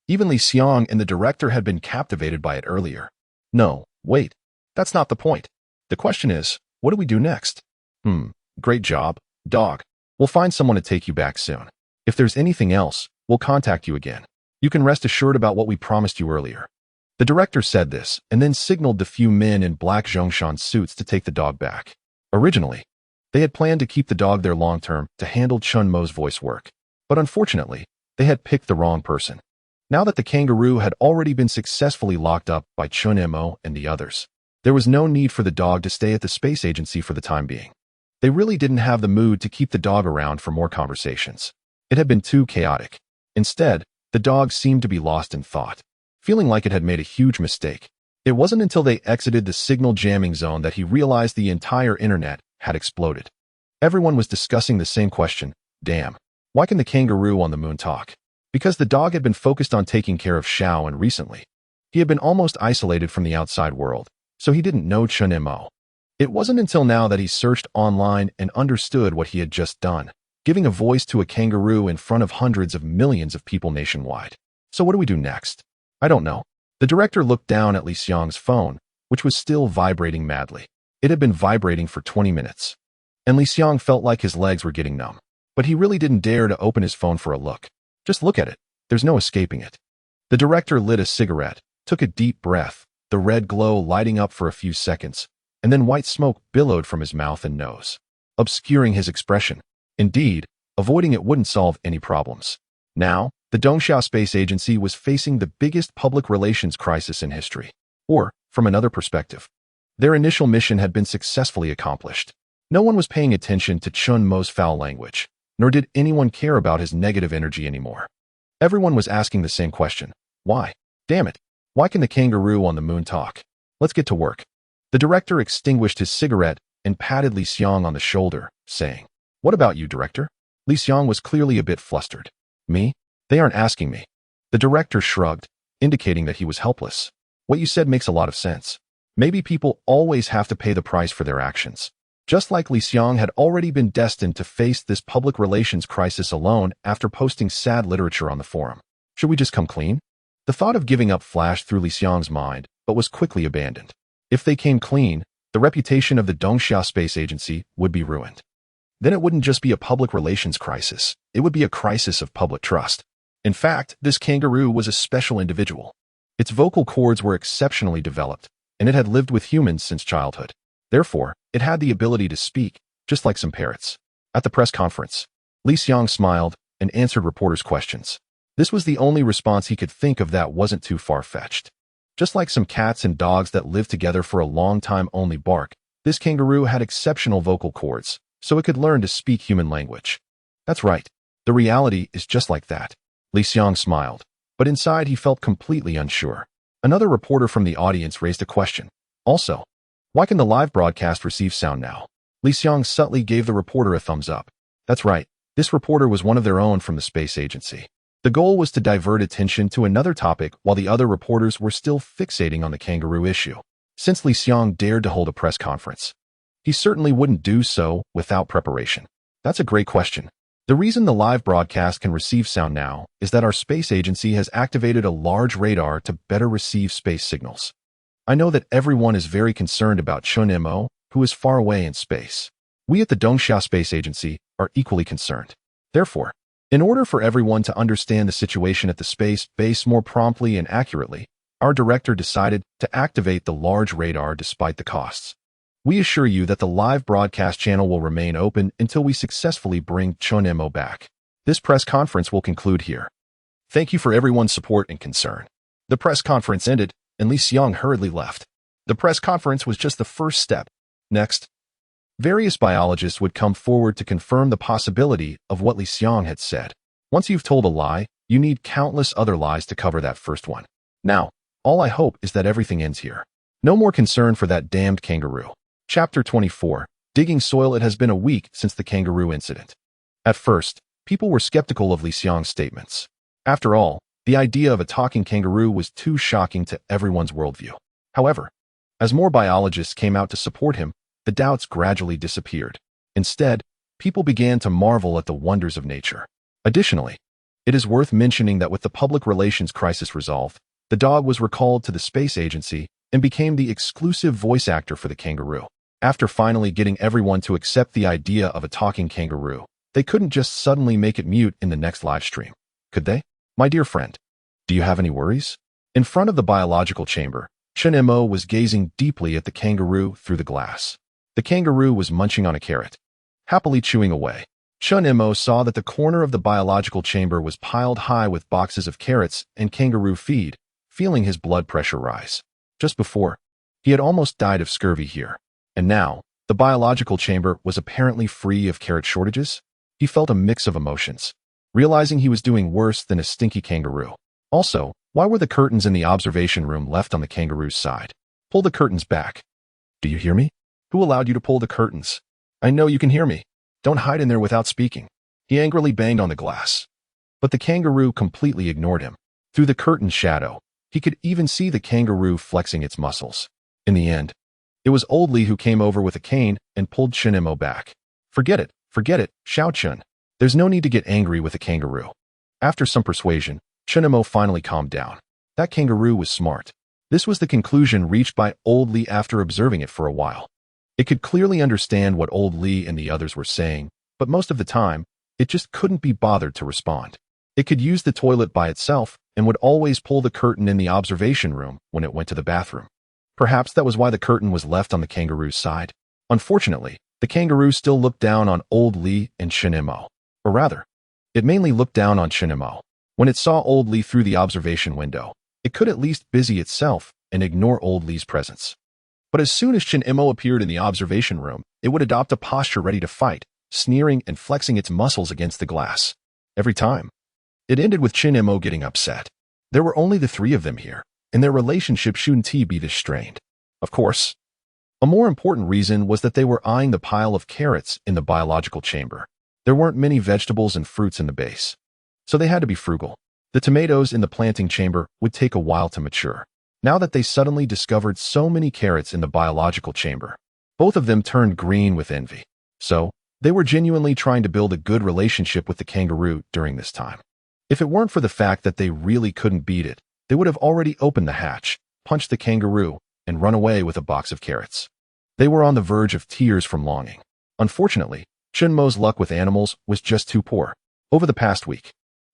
Even Li Xiang and the director had been captivated by it earlier. No, wait, that's not the point. The question is, what do we do next? Great job, dog. We'll find someone to take you back soon. If there's anything else, we'll contact you again. You can rest assured about what we promised you earlier. The director said this, and then signaled the few men in black Zhongshan suits to take the dog back. Originally, they had planned to keep the dog there long-term to handle Chen Mo's voice work. But unfortunately, they had picked the wrong person. Now that the kangaroo had already been successfully locked up by Chen Mo and the others, there was no need for the dog to stay at the space agency for the time being. They really didn't have the mood to keep the dog around for more conversations. It had been too chaotic. Instead, the dog seemed to be lost in thought, feeling like it had made a huge mistake. It wasn't until they exited the signal jamming zone that he realized the entire internet had exploded. Everyone was discussing the same question. Damn, why can the kangaroo on the moon talk? Because the dog had been focused on taking care of Xiao, and recently, he had been almost isolated from the outside world, so he didn't know Chen Mo. It wasn't until now that he searched online and understood what he had just done, giving a voice to a kangaroo in front of hundreds of millions of people nationwide. So what do we do next? I don't know. The director looked down at Li Xiang's phone, which was still vibrating madly. It had been vibrating for 20 minutes. And Li Xiang felt like his legs were getting numb. But he really didn't dare to open his phone for a look. Just look at it. There's no escaping it. The director lit a cigarette, took a deep breath, the red glow lighting up for a few seconds, and then white smoke billowed from his mouth and nose, obscuring his expression. Indeed, avoiding it wouldn't solve any problems. Now, the Dongxia Space Agency was facing the biggest public relations crisis in history. Or, from another perspective, their initial mission had been successfully accomplished. No one was paying attention to Chen Mo's foul language, nor did anyone care about his negative energy anymore. Everyone was asking the same question. Why? Damn it. Why can the kangaroo on the moon talk? Let's get to work. The director extinguished his cigarette and patted Li Xiang on the shoulder, saying, "What about you, director?" Li Xiang was clearly a bit flustered. Me? They aren't asking me. The director shrugged, indicating that he was helpless. What you said makes a lot of sense. Maybe people always have to pay the price for their actions. Just like Li Xiang had already been destined to face this public relations crisis alone after posting sad literature on the forum. Should we just come clean? The thought of giving up flashed through Li Xiang's mind, but was quickly abandoned. If they came clean, the reputation of the Dongxia Space Agency would be ruined. Then it wouldn't just be a public relations crisis, it would be a crisis of public trust. In fact, this kangaroo was a special individual. Its vocal cords were exceptionally developed, and it had lived with humans since childhood. Therefore, it had the ability to speak, just like some parrots. At the press conference, Li Xiang smiled and answered reporters' questions. This was the only response he could think of that wasn't too far-fetched. Just like some cats and dogs that live together for a long time only bark, this kangaroo had exceptional vocal cords, so it could learn to speak human language. That's right. The reality is just like that. Li Xiang smiled, but inside he felt completely unsure. Another reporter from the audience raised a question. Also, why can the live broadcast receive sound now? Li Xiang subtly gave the reporter a thumbs up. That's right, this reporter was one of their own from the space agency. The goal was to divert attention to another topic while the other reporters were still fixating on the kangaroo issue. Since Li Xiang dared to hold a press conference, he certainly wouldn't do so without preparation. That's a great question. The reason the live broadcast can receive sound now is that our space agency has activated a large radar to better receive space signals. I know that everyone is very concerned about Chen Mo, who is far away in space. We at the Dongxia Space Agency are equally concerned. Therefore, in order for everyone to understand the situation at the space base more promptly and accurately, our director decided to activate the large radar despite the costs. We assure you that the live broadcast channel will remain open until we successfully bring Chen Mo back. This press conference will conclude here. Thank you for everyone's support and concern. The press conference ended, and Li Xiang hurriedly left. The press conference was just the first step. Next, various biologists would come forward to confirm the possibility of what Li Xiang had said. Once you've told a lie, you need countless other lies to cover that first one. Now, all I hope is that everything ends here. No more concern for that damned kangaroo. Chapter 24. Digging soil. It has been a week since the kangaroo incident. At first, people were skeptical of Li Xiang's statements. After all, the idea of a talking kangaroo was too shocking to everyone's worldview. However, as more biologists came out to support him, the doubts gradually disappeared. Instead, people began to marvel at the wonders of nature. Additionally, it is worth mentioning that with the public relations crisis resolved, the dog was recalled to the space agency and became the exclusive voice actor for the kangaroo. After finally getting everyone to accept the idea of a talking kangaroo, they couldn't just suddenly make it mute in the next live stream, could they? My dear friend, do you have any worries? In front of the biological chamber, Chen Mo was gazing deeply at the kangaroo through the glass. The kangaroo was munching on a carrot, happily chewing away. Chen Mo saw that the corner of the biological chamber was piled high with boxes of carrots and kangaroo feed, feeling his blood pressure rise. Just before, he had almost died of scurvy here. And now, the biological chamber was apparently free of carrot shortages. He felt a mix of emotions, realizing he was doing worse than a stinky kangaroo. Also, why were the curtains in the observation room left on the kangaroo's side? Pull the curtains back. Do you hear me? Who allowed you to pull the curtains? I know you can hear me. Don't hide in there without speaking. He angrily banged on the glass. But the kangaroo completely ignored him. Through the curtain's shadow, he could even see the kangaroo flexing its muscles. In the end, it was Old Li who came over with a cane and pulled Chen Mo back. Forget it, Xiao Chen. There's no need to get angry with the kangaroo. After some persuasion, Chen Mo finally calmed down. That kangaroo was smart. This was the conclusion reached by Old Li after observing it for a while. It could clearly understand what Old Li and the others were saying, but most of the time, it just couldn't be bothered to respond. It could use the toilet by itself and would always pull the curtain in the observation room when it went to the bathroom. Perhaps that was why the curtain was left on the kangaroo's side. Unfortunately, the kangaroo still looked down on Old Li and Chen Mo. Or rather, it mainly looked down on Chen Mo. When it saw Old Li through the observation window, it could at least busy itself and ignore Old Li's presence. But as soon as Chen Mo appeared in the observation room, it would adopt a posture ready to fight, sneering and flexing its muscles against the glass. Every time. It ended with Chen Mo getting upset. There were only the three of them here, and their relationship shouldn't be this strained. Of course. A more important reason was that they were eyeing the pile of carrots in the biological chamber. There weren't many vegetables and fruits in the base, so they had to be frugal. The tomatoes in the planting chamber would take a while to mature. Now that they suddenly discovered so many carrots in the biological chamber, both of them turned green with envy. So, they were genuinely trying to build a good relationship with the kangaroo during this time. If it weren't for the fact that they really couldn't beat it, they would have already opened the hatch, punched the kangaroo, and run away with a box of carrots. They were on the verge of tears from longing. Unfortunately, Chen Mo's luck with animals was just too poor. Over the past week,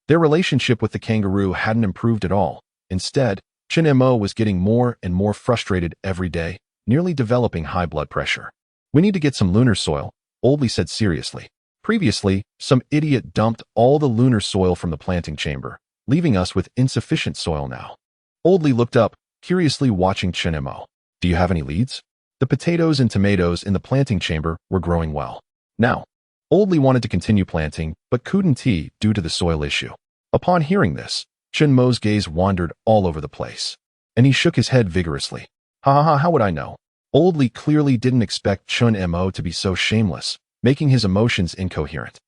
their relationship with the kangaroo hadn't improved at all. Instead, Chen Mo was getting more and more frustrated every day, nearly developing high blood pressure. We need to get some lunar soil, Old Li said seriously. Previously, some idiot dumped all the lunar soil from the planting chamber, leaving us with insufficient soil now. Old Li looked up, curiously watching Chen Mo. Do you have any leads? The potatoes and tomatoes in the planting chamber were growing well. Now, Old Li wanted to continue planting, but couldn't due to the soil issue. Upon hearing this, Chen Mo's gaze wandered all over the place, and he shook his head vigorously. Ha ha ha, how would I know? Old Li clearly didn't expect Chen Mo to be so shameless, making his emotions incoherent.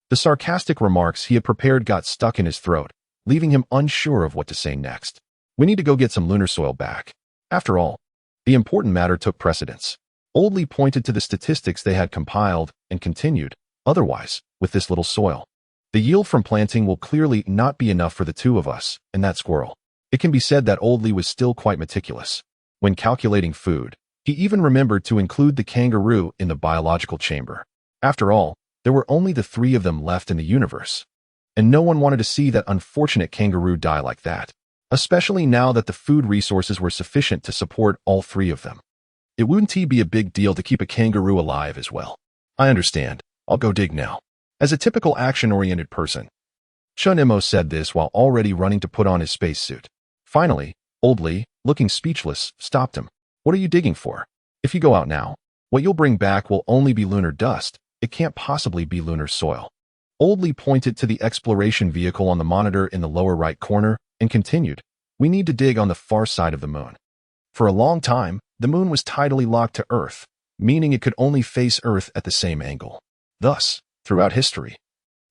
The sarcastic remarks he had prepared got stuck in his throat, leaving him unsure of what to say next. We need to go get some lunar soil back. After all, the important matter took precedence. Old Li pointed to the statistics they had compiled and continued, otherwise, with this little soil, the yield from planting will clearly not be enough for the two of us and that squirrel. It can be said that Old Li was still quite meticulous. When calculating food, he even remembered to include the kangaroo in the biological chamber. After all, there were only the three of them left in the universe, and no one wanted to see that unfortunate kangaroo die like that, especially now that the food resources were sufficient to support all three of them. It wouldn't be a big deal to keep a kangaroo alive as well. I understand. I'll go dig now. As a typical action-oriented person, Chen Mo said this while already running to put on his spacesuit. Finally, Old Li, looking speechless, stopped him. What are you digging for? If you go out now, what you'll bring back will only be lunar dust. It can't possibly be lunar soil. Old Li pointed to the exploration vehicle on the monitor in the lower right corner and continued, we need to dig on the far side of the moon. For a long time, the moon was tidally locked to Earth, meaning it could only face Earth at the same angle. Thus, throughout history,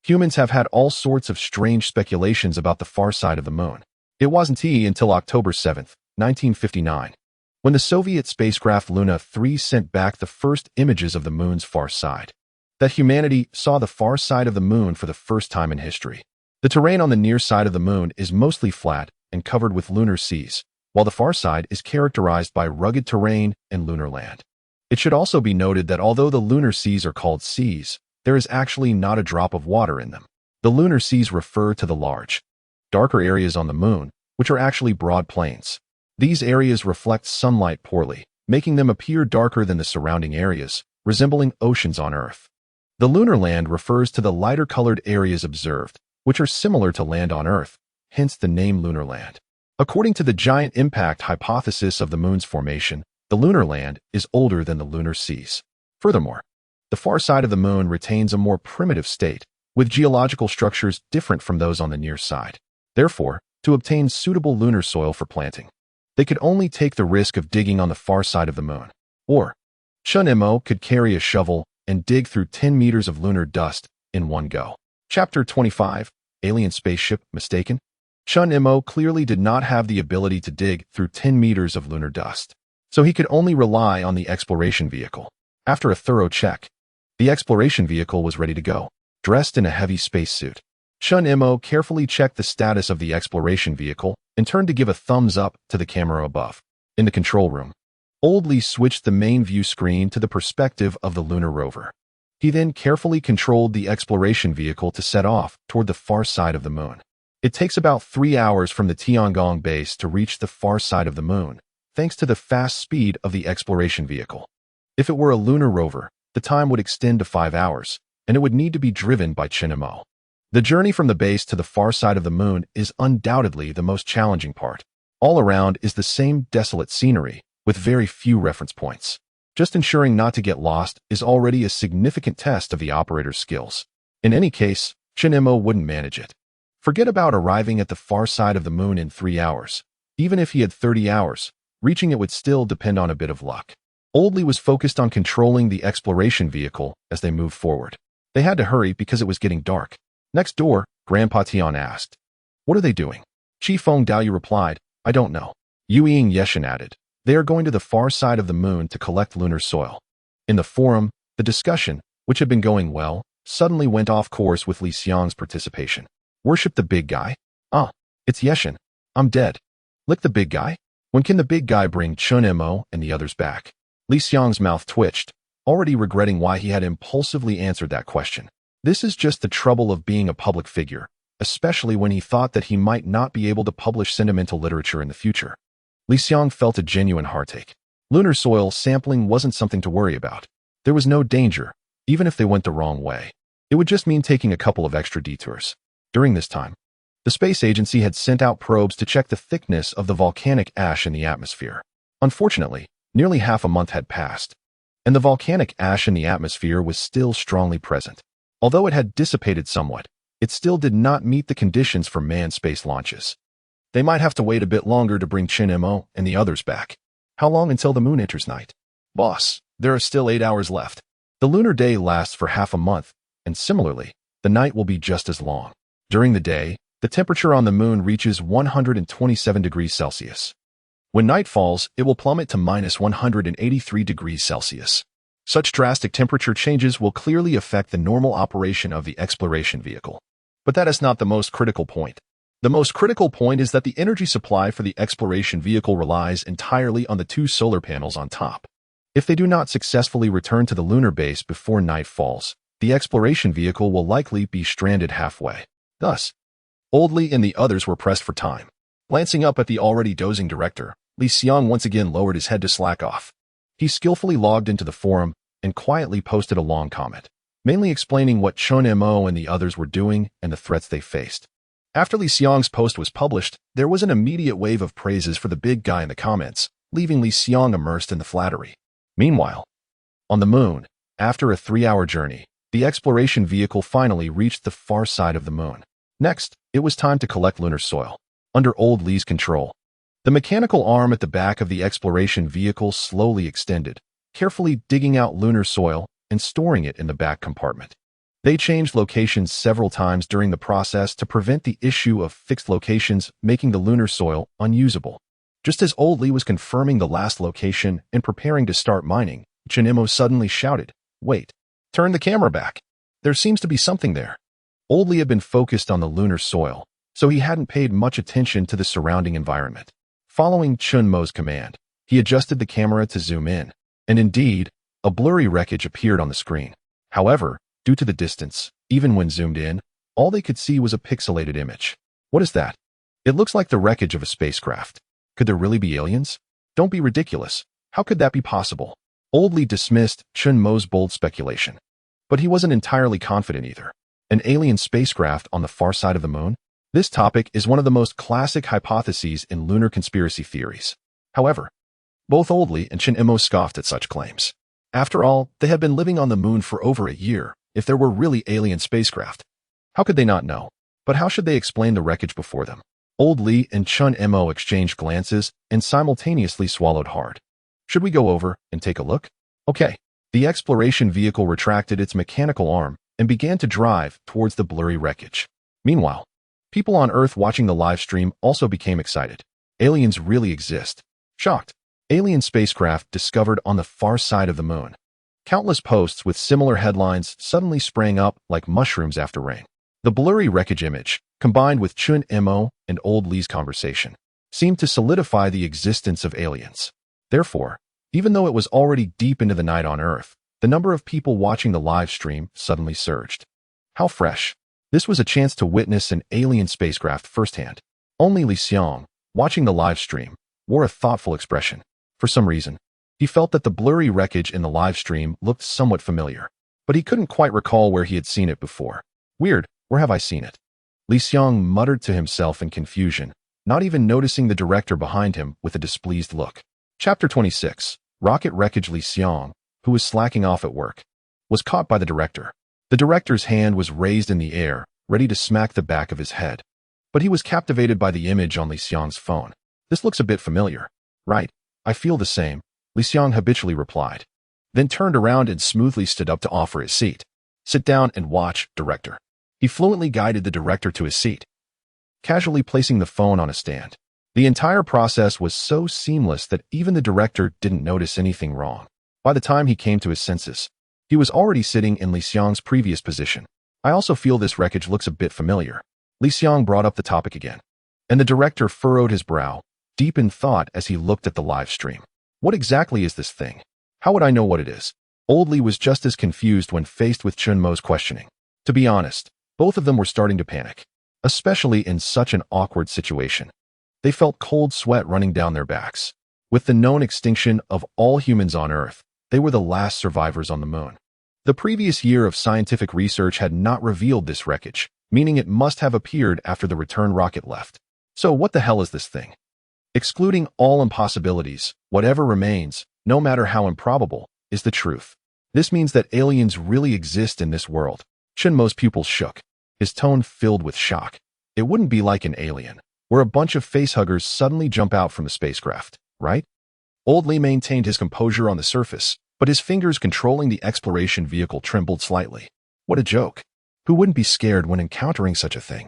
humans have had all sorts of strange speculations about the far side of the moon. It wasn't until October 7, 1959, when the Soviet spacecraft Luna 3 sent back the first images of the moon's far side, that humanity saw the far side of the moon for the first time in history. The terrain on the near side of the moon is mostly flat and covered with lunar seas, while the far side is characterized by rugged terrain and lunar land. It should also be noted that although the lunar seas are called seas, there is actually not a drop of water in them. The lunar seas refer to the large, darker areas on the moon, which are actually broad plains. These areas reflect sunlight poorly, making them appear darker than the surrounding areas, resembling oceans on Earth. The lunar land refers to the lighter-colored areas observed, which are similar to land on Earth, hence the name lunar land. According to the giant impact hypothesis of the moon's formation, the lunar land is older than the lunar seas. Furthermore, the far side of the moon retains a more primitive state, with geological structures different from those on the near side. Therefore, to obtain suitable lunar soil for planting, they could only take the risk of digging on the far side of the moon. Or, Chen Mo could carry a shovel and dig through 10 meters of lunar dust in one go. Chapter 25, Alien Spaceship Mistaken? Chen Mo clearly did not have the ability to dig through 10 meters of lunar dust, so he could only rely on the exploration vehicle. After a thorough check, the exploration vehicle was ready to go, dressed in a heavy spacesuit. Chen Mo carefully checked the status of the exploration vehicle and turned to give a thumbs up to the camera above. In the control room, Old Li switched the main view screen to the perspective of the lunar rover. He then carefully controlled the exploration vehicle to set off toward the far side of the moon. It takes about 3 hours from the Tiangong base to reach the far side of the moon, thanks to the fast speed of the exploration vehicle. If it were a lunar rover, the time would extend to 5 hours, and it would need to be driven by Chen Mo. The journey from the base to the far side of the moon is undoubtedly the most challenging part. All around is the same desolate scenery, with very few reference points. Just ensuring not to get lost is already a significant test of the operator's skills. In any case, Chen Mo wouldn't manage it. Forget about arriving at the far side of the moon in 3 hours. Even if he had 30 hours, reaching it would still depend on a bit of luck. Old Li was focused on controlling the exploration vehicle as they moved forward. They had to hurry because it was getting dark. Next door, Grandpa Tian asked, "What are they doing?" Chi Feng Daoyu replied, "I don't know." Yu Ying Yeshan added, "They are going to the far side of the moon to collect lunar soil." In the forum, the discussion, which had been going well, suddenly went off course with Li Xiang's participation. "Worship the big guy? Ah, it's Yeshan. I'm dead. Lick the big guy? When can the big guy bring Chen Mo and the others back?" Li Xiang's mouth twitched, already regretting why he had impulsively answered that question. This is just the trouble of being a public figure, especially when he thought that he might not be able to publish sentimental literature in the future. Li Xiang felt a genuine heartache. Lunar soil sampling wasn't something to worry about. There was no danger, even if they went the wrong way. It would just mean taking a couple of extra detours. During this time, the space agency had sent out probes to check the thickness of the volcanic ash in the atmosphere. Unfortunately, nearly half a month had passed, and the volcanic ash in the atmosphere was still strongly present. Although it had dissipated somewhat, it still did not meet the conditions for manned space launches. They might have to wait a bit longer to bring Chen Mo and the others back. How long until the moon enters night? Boss, there are still 8 hours left. The lunar day lasts for half a month, and similarly, the night will be just as long. During the day, the temperature on the moon reaches 127 degrees Celsius. When night falls, it will plummet to minus 183 degrees Celsius. Such drastic temperature changes will clearly affect the normal operation of the exploration vehicle. But that is not the most critical point. The most critical point is that the energy supply for the exploration vehicle relies entirely on the 2 solar panels on top. If they do not successfully return to the lunar base before night falls, the exploration vehicle will likely be stranded halfway. Thus, Old Li and the others were pressed for time. Glancing up at the already dozing director, Li Xiang once again lowered his head to slack off. He skillfully logged into the forum and quietly posted a long comment, mainly explaining what Chen Mo and the others were doing and the threats they faced. After Li Xiang's post was published, there was an immediate wave of praises for the big guy in the comments, leaving Li Xiang immersed in the flattery. Meanwhile, on the moon, after a 3-hour journey, the exploration vehicle finally reached the far side of the moon. Next, it was time to collect lunar soil. Under Old Li's control, the mechanical arm at the back of the exploration vehicle slowly extended, carefully digging out lunar soil and storing it in the back compartment. They changed locations several times during the process to prevent the issue of fixed locations making the lunar soil unusable. Just as Old Li was confirming the last location and preparing to start mining, Chen Mo suddenly shouted, "Wait, turn the camera back. There seems to be something there." Old Li had been focused on the lunar soil, so he hadn't paid much attention to the surrounding environment. Following Chen Mo's command, he adjusted the camera to zoom in, and indeed, a blurry wreckage appeared on the screen. However, due to the distance, even when zoomed in, all they could see was a pixelated image. What is that? It looks like the wreckage of a spacecraft. Could there really be aliens? Don't be ridiculous. How could that be possible? Old Li dismissed Chen Mo's bold speculation. But he wasn't entirely confident either. An alien spacecraft on the far side of the moon? This topic is one of the most classic hypotheses in lunar conspiracy theories. However, both Old Li and Chen Mo scoffed at such claims. After all, they had been living on the moon for over a year. If there were really alien spacecraft, how could they not know? But how should they explain the wreckage before them? Old Li and Chen Mo exchanged glances and simultaneously swallowed hard. Should we go over and take a look? Okay. The exploration vehicle retracted its mechanical arm and began to drive towards the blurry wreckage. Meanwhile, people on Earth watching the live stream also became excited. Aliens really exist. Shocked. Alien spacecraft discovered on the far side of the moon. Countless posts with similar headlines suddenly sprang up like mushrooms after rain. The blurry wreckage image, combined with Chen Mo and Old Li's conversation, seemed to solidify the existence of aliens. Therefore, even though it was already deep into the night on Earth, the number of people watching the live stream suddenly surged. How fresh. This was a chance to witness an alien spacecraft firsthand. Only Li Xiang, watching the live stream, wore a thoughtful expression. For some reason, he felt that the blurry wreckage in the live stream looked somewhat familiar, but he couldn't quite recall where he had seen it before. Weird, where have I seen it? Li Xiang muttered to himself in confusion, not even noticing the director behind him with a displeased look. Chapter 26. Rocket wreckage. Li Xiang, who was slacking off at work, was caught by the director. The director's hand was raised in the air, ready to smack the back of his head. But he was captivated by the image on Li Xiang's phone. This looks a bit familiar. Right, I feel the same, Li Xiang habitually replied, then turned around and smoothly stood up to offer his seat. Sit down and watch, director. He fluently guided the director to his seat, casually placing the phone on a stand. The entire process was so seamless that even the director didn't notice anything wrong. By the time he came to his senses, he was already sitting in Li Xiang's previous position. I also feel this wreckage looks a bit familiar. Li Xiang brought up the topic again, and the director furrowed his brow, deep in thought as he looked at the live stream. What exactly is this thing? How would I know what it is? Old Li was just as confused when faced with Chen Mo's questioning. To be honest, both of them were starting to panic, especially in such an awkward situation. They felt cold sweat running down their backs. With the known extinction of all humans on Earth, they were the last survivors on the moon. The previous year of scientific research had not revealed this wreckage, meaning it must have appeared after the return rocket left. So what the hell is this thing? Excluding all impossibilities, whatever remains, no matter how improbable, is the truth. This means that aliens really exist in this world. Chen Mo's pupils shook. his tone filled with shock. It wouldn't be like an Alien, where a bunch of facehuggers suddenly jump out from the spacecraft, right? Old Lee maintained his composure on the surface, but his fingers controlling the exploration vehicle trembled slightly. What a joke. Who wouldn't be scared when encountering such a thing?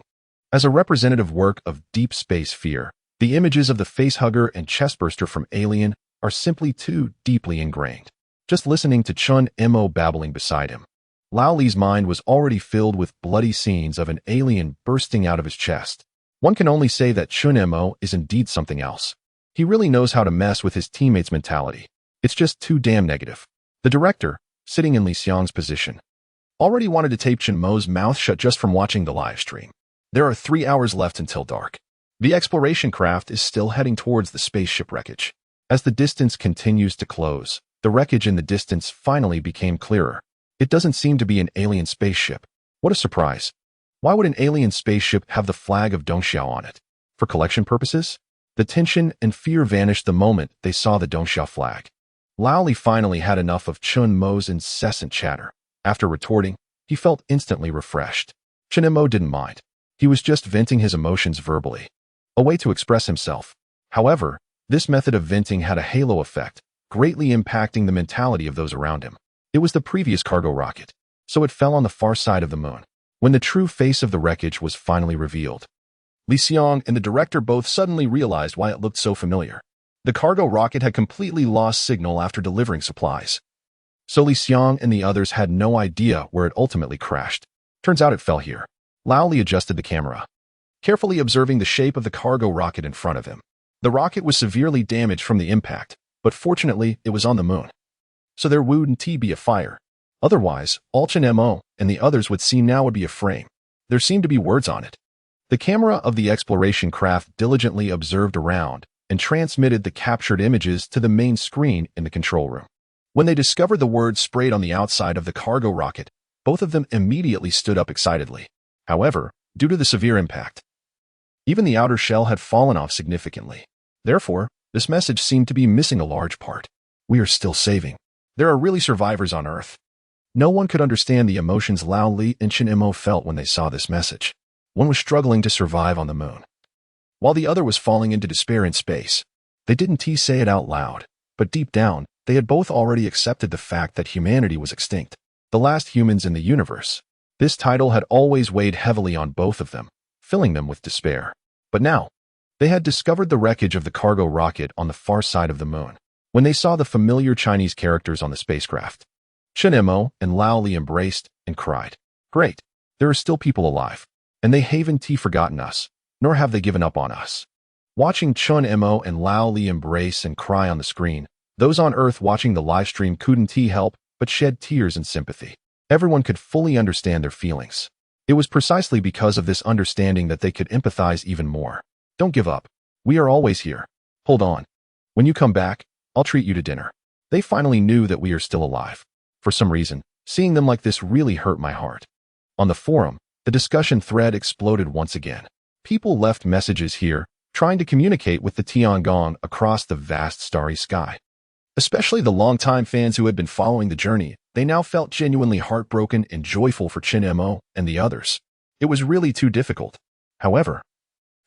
As a representative work of deep space fear, the images of the facehugger and chestburster from Alien are simply too deeply ingrained. Just listening to Chen Mo babbling beside him, Lao Li's mind was already filled with bloody scenes of an alien bursting out of his chest. One can only say that Chen Mo is indeed something else. He really knows how to mess with his teammates' mentality. It's just too damn negative. The director, sitting in Li Xiang's position, already wanted to tape Chen Mo's mouth shut just from watching the live stream. There are 3 hours left until dark. The exploration craft is still heading towards the spaceship wreckage. As the distance continues to close, the wreckage in the distance finally became clearer. It doesn't seem to be an alien spaceship. What a surprise. Why would an alien spaceship have the flag of Dongxiao on it? For collection purposes? The tension and fear vanished the moment they saw the Dongxiao flag. Lao Li finally had enough of Chen Mo's incessant chatter. After retorting, he felt instantly refreshed. Chen Mo didn't mind. He was just venting his emotions verbally. A way to express himself. However, this method of venting had a halo effect, greatly impacting the mentality of those around him. It was the previous cargo rocket, so it fell on the far side of the moon. When the true face of the wreckage was finally revealed, Li Xiang and the director both suddenly realized why it looked so familiar. The cargo rocket had completely lost signal after delivering supplies. So Li Xiang and the others had no idea where it ultimately crashed. Turns out it fell here. Lao Li adjusted the camera, carefully observing the shape of the cargo rocket in front of him. The rocket was severely damaged from the impact, but fortunately it was on the moon. So there wouldn't be a fire. Otherwise, all Chen Mo and the others would be a frame. There seemed to be words on it. The camera of the exploration craft diligently observed around and transmitted the captured images to the main screen in the control room. When they discovered the words sprayed on the outside of the cargo rocket, both of them immediately stood up excitedly. However, due to the severe impact, even the outer shell had fallen off significantly. Therefore, this message seemed to be missing a large part. We are still saving. There are really survivors on Earth. No one could understand the emotions Lao Li and Chen Mo felt when they saw this message. One was struggling to survive on the moon, while the other was falling into despair in space. They didn't say it out loud, but deep down, they had both already accepted the fact that humanity was extinct, the last humans in the universe. This title had always weighed heavily on both of them, filling them with despair. But now, they had discovered the wreckage of the cargo rocket on the far side of the moon. When they saw the familiar Chinese characters on the spacecraft, Chen Mo and Lao Li embraced and cried. Great, there are still people alive, and they haven't forgotten us, nor have they given up on us. Watching Chen Mo and Lao Li embrace and cry on the screen, those on Earth watching the live stream couldn't help but shed tears in sympathy. Everyone could fully understand their feelings. It was precisely because of this understanding that they could empathize even more. Don't give up. We are always here. Hold on. When you come back, I'll treat you to dinner. They finally knew that we are still alive. For some reason, seeing them like this really hurt my heart. On the forum, the discussion thread exploded once again. People left messages here, trying to communicate with the Tiangong across the vast starry sky. Especially the longtime fans who had been following the journey, they now felt genuinely heartbroken and joyful for Chen Mo and the others. It was really too difficult. However,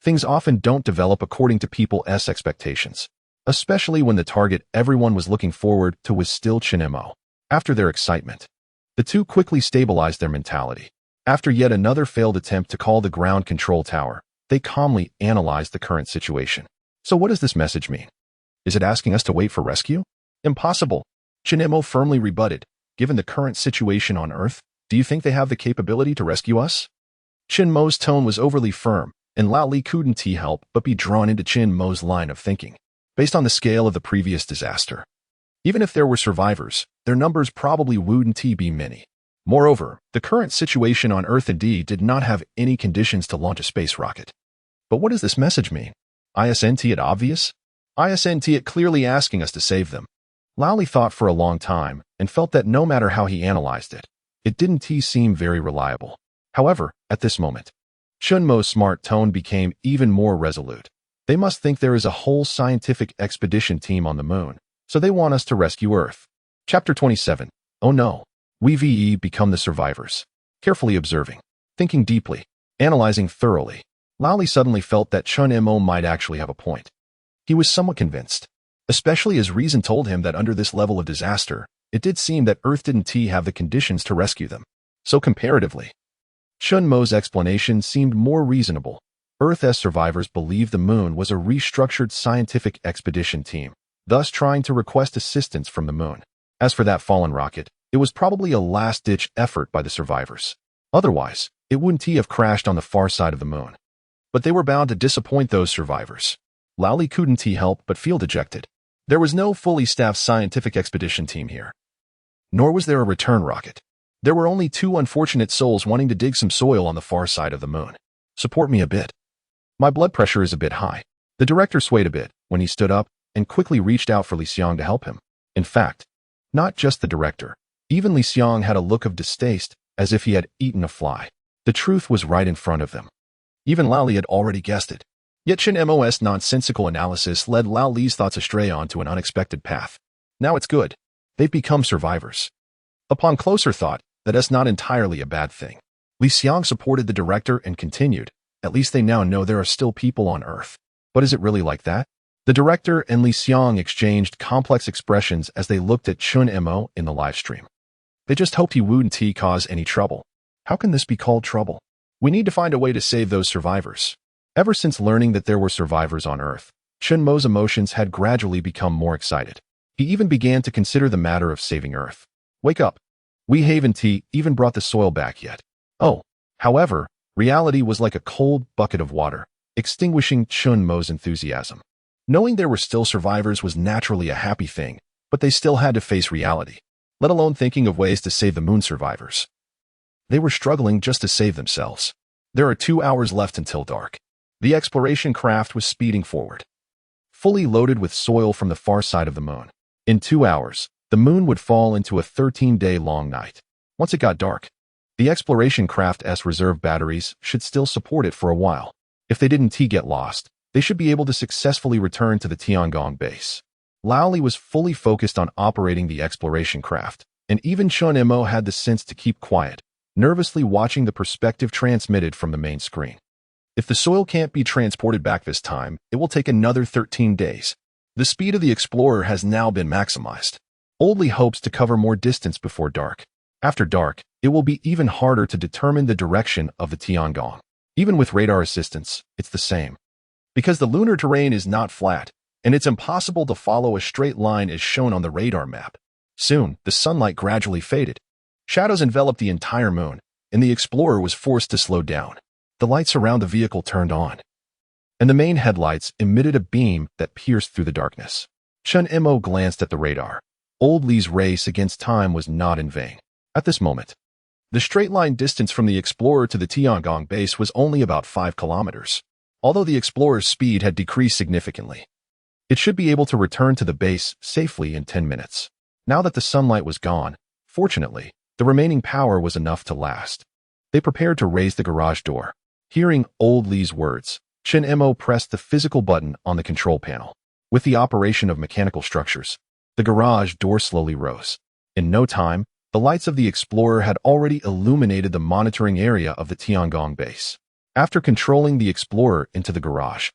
things often don't develop according to people's expectations, especially when the target everyone was looking forward to was still Chen Mo. After their excitement, the two quickly stabilized their mentality. After yet another failed attempt to call the ground control tower, they calmly analyzed the current situation. So what does this message mean? Is it asking us to wait for rescue? Impossible. Chen Mo firmly rebutted. Given the current situation on Earth, do you think they have the capability to rescue us? Chen Mo's tone was overly firm, and Lao Li couldn't help but be drawn into Chen Mo's line of thinking. Based on the scale of the previous disaster, even if there were survivors, their numbers probably wouldn't be many. Moreover, the current situation on Earth indeed did not have any conditions to launch a space rocket. But what does this message mean? Isn't it obvious? Isn't it clearly asking us to save them? Lao Li thought for a long time and felt that no matter how he analyzed it, it didn't seem very reliable. However, at this moment, Chen Mo's smart tone became even more resolute. They must think there is a whole scientific expedition team on the moon, so they want us to rescue Earth. Chapter 27. Oh no. We become the survivors. Carefully observing Thinking deeply, analyzing thoroughly, Lally suddenly felt that Chen Mo might actually have a point. He was somewhat convinced, especially as reason told him that under this level of disaster, it did seem that Earth didn't have the conditions to rescue them. So comparatively, Chen Mo's explanation seemed more reasonable. Earth's survivors believed the moon was a restructured scientific expedition team, thus trying to request assistance from the moon. As for that fallen rocket, it was probably a last-ditch effort by the survivors. Otherwise, it wouldn't have crashed on the far side of the moon. But they were bound to disappoint those survivors. Lally couldn't help but feel dejected. There was no fully staffed scientific expedition team here. Nor was there a return rocket. There were only two unfortunate souls wanting to dig some soil on the far side of the moon. Support me a bit. My blood pressure is a bit high. The director swayed a bit when he stood up and quickly reached out for Li Xiang to help him. In fact, not just the director. Even Li Xiang had a look of distaste, as if he had eaten a fly. The truth was right in front of them. Even Lally had already guessed it. Yet Chen Mo's nonsensical analysis led Lao Li's thoughts astray onto an unexpected path. Now it's good. They've become survivors. Upon closer thought, that's not entirely a bad thing. Li Xiang supported the director and continued, at least they now know there are still people on Earth. But is it really like that? The director and Li Xiang exchanged complex expressions as they looked at Chen Mo in the live stream. They just hoped he wouldn't cause any trouble. How can this be called trouble? We need to find a way to save those survivors. Ever since learning that there were survivors on Earth, Chen Mo's emotions had gradually become more excited. He even began to consider the matter of saving Earth. Wake up. We haven't even brought the soil back yet. Oh, however, reality was like a cold bucket of water, extinguishing Chen Mo's enthusiasm. Knowing there were still survivors was naturally a happy thing, but they still had to face reality, let alone thinking of ways to save the moon survivors. They were struggling just to save themselves. There are 2 hours left until dark. The exploration craft was speeding forward, fully loaded with soil from the far side of the moon. In 2 hours, the moon would fall into a 13-day-long night. Once it got dark, the exploration craft's reserve batteries should still support it for a while. If they didn't get lost, they should be able to successfully return to the Tiangong base. Lao Li was fully focused on operating the exploration craft, and even Chen Mo had the sense to keep quiet, nervously watching the perspective transmitted from the main screen. If the soil can't be transported back this time, it will take another 13 days. The speed of the explorer has now been maximized. Old Li hopes to cover more distance before dark. After dark, it will be even harder to determine the direction of the Tiangong. Even with radar assistance, it's the same. Because the lunar terrain is not flat, and it's impossible to follow a straight line as shown on the radar map. Soon, the sunlight gradually faded. Shadows enveloped the entire moon, and the explorer was forced to slow down. The lights around the vehicle turned on, and the main headlights emitted a beam that pierced through the darkness. Chen Mo glanced at the radar. Old Li's race against time was not in vain. At this moment, the straight-line distance from the explorer to the Tiangong base was only about 5 kilometers. Although the explorer's speed had decreased significantly, it should be able to return to the base safely in 10 minutes. Now that the sunlight was gone, fortunately, the remaining power was enough to last. They prepared to raise the garage door. Hearing Old Li's words, Chen Mo pressed the physical button on the control panel. With the operation of mechanical structures, the garage door slowly rose. In no time, the lights of the explorer had already illuminated the monitoring area of the Tiangong base. After controlling the explorer into the garage,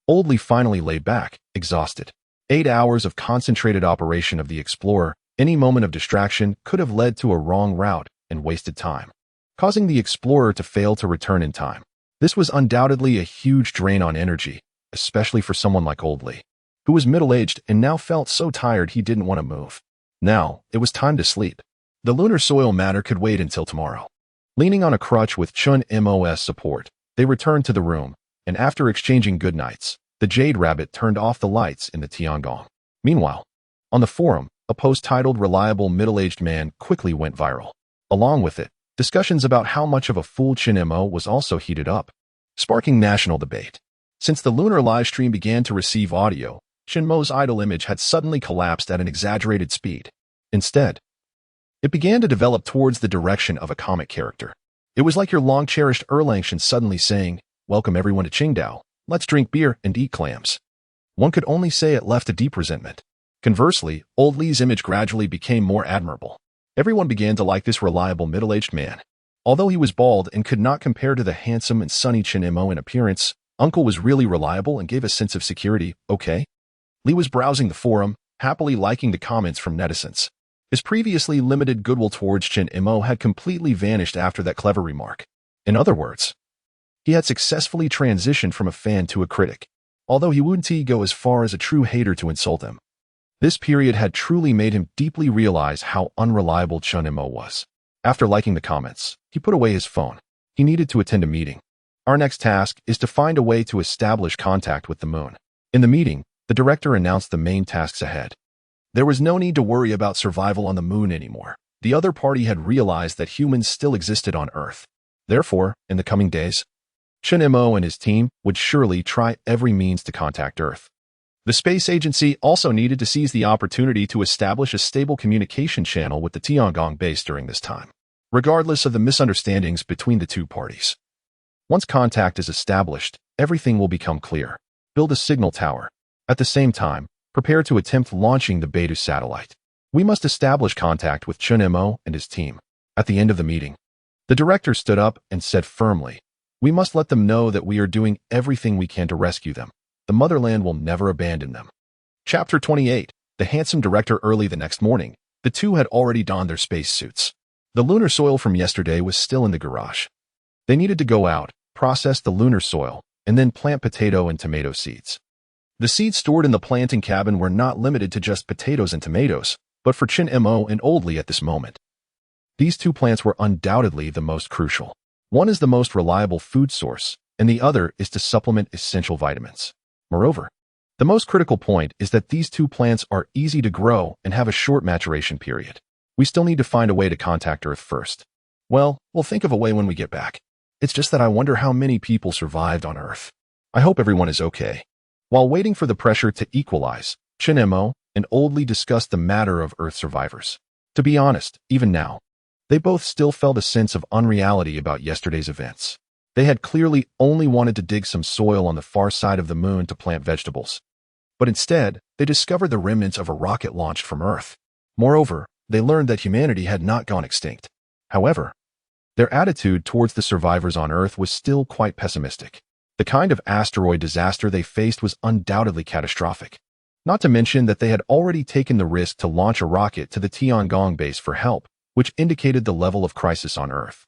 Old Li finally lay back, exhausted. 8 hours of concentrated operation of the explorer, any moment of distraction could have led to a wrong route and wasted time, causing the explorer to fail to return in time. This was undoubtedly a huge drain on energy, especially for someone like Old Li, who was middle-aged and now felt so tired he didn't want to move. Now, it was time to sleep. The lunar soil matter could wait until tomorrow. Leaning on a crutch with Chen Mo's support, they returned to the room, and after exchanging goodnights, the Jade Rabbit turned off the lights in the Tiangong. Meanwhile, on the forum, a post titled "Reliable Middle-Aged Man" quickly went viral. Along with it, discussions about how much of a fool Chen Mo was also heated up, sparking national debate. Since the lunar livestream began to receive audio, Chen Mo's idle image had suddenly collapsed at an exaggerated speed. Instead, it began to develop towards the direction of a comic character. It was like your long-cherished Erlangchen suddenly saying, "Welcome everyone to Qingdao. Let's drink beer and eat clams." One could only say it left a deep resentment. Conversely, Old Li's image gradually became more admirable. Everyone began to like this reliable middle-aged man. Although he was bald and could not compare to the handsome and sunny Chen Mo in appearance, Uncle was really reliable and gave a sense of security. Okay? Lee was browsing the forum, happily liking the comments from netizens. His previously limited goodwill towards Chen Mo had completely vanished after that clever remark. In other words, he had successfully transitioned from a fan to a critic, although he wouldn't go as far as a true hater to insult him. This period had truly made him deeply realize how unreliable Chen Mo was. After liking the comments, he put away his phone. He needed to attend a meeting. Our next task is to find a way to establish contact with the moon. In the meeting, the director announced the main tasks ahead. There was no need to worry about survival on the moon anymore. The other party had realized that humans still existed on Earth. Therefore, in the coming days, Chen Mo and his team would surely try every means to contact Earth. The space agency also needed to seize the opportunity to establish a stable communication channel with the Tiangong base during this time, regardless of the misunderstandings between the two parties. Once contact is established, everything will become clear. Build a signal tower. At the same time, prepare to attempt launching the Beidou satellite. We must establish contact with Chen Mo and his team. At the end of the meeting, the director stood up and said firmly, "We must let them know that we are doing everything we can to rescue them. The motherland will never abandon them." Chapter 28. The handsome director. Early the next morning, the two had already donned their space suits. The lunar soil from yesterday was still in the garage. They needed to go out, process the lunar soil, and then plant potato and tomato seeds. The seeds stored in the planting cabin were not limited to just potatoes and tomatoes, but for Chen Mo and Old Lee at this moment. These two plants were undoubtedly the most crucial. One is the most reliable food source, and the other is to supplement essential vitamins. Moreover, the most critical point is that these two plants are easy to grow and have a short maturation period. We still need to find a way to contact Earth first. Well, we'll think of a way when we get back. It's just that I wonder how many people survived on Earth. I hope everyone is okay. While waiting for the pressure to equalize, Chen Mo and Old Lee discussed the matter of Earth survivors. To be honest, even now, they both still felt a sense of unreality about yesterday's events. They had clearly only wanted to dig some soil on the far side of the moon to plant vegetables. But instead, they discovered the remnants of a rocket launched from Earth. Moreover, they learned that humanity had not gone extinct. However, their attitude towards the survivors on Earth was still quite pessimistic. The kind of asteroid disaster they faced was undoubtedly catastrophic. Not to mention that they had already taken the risk to launch a rocket to the Tiangong base for help, which indicated the level of crisis on Earth.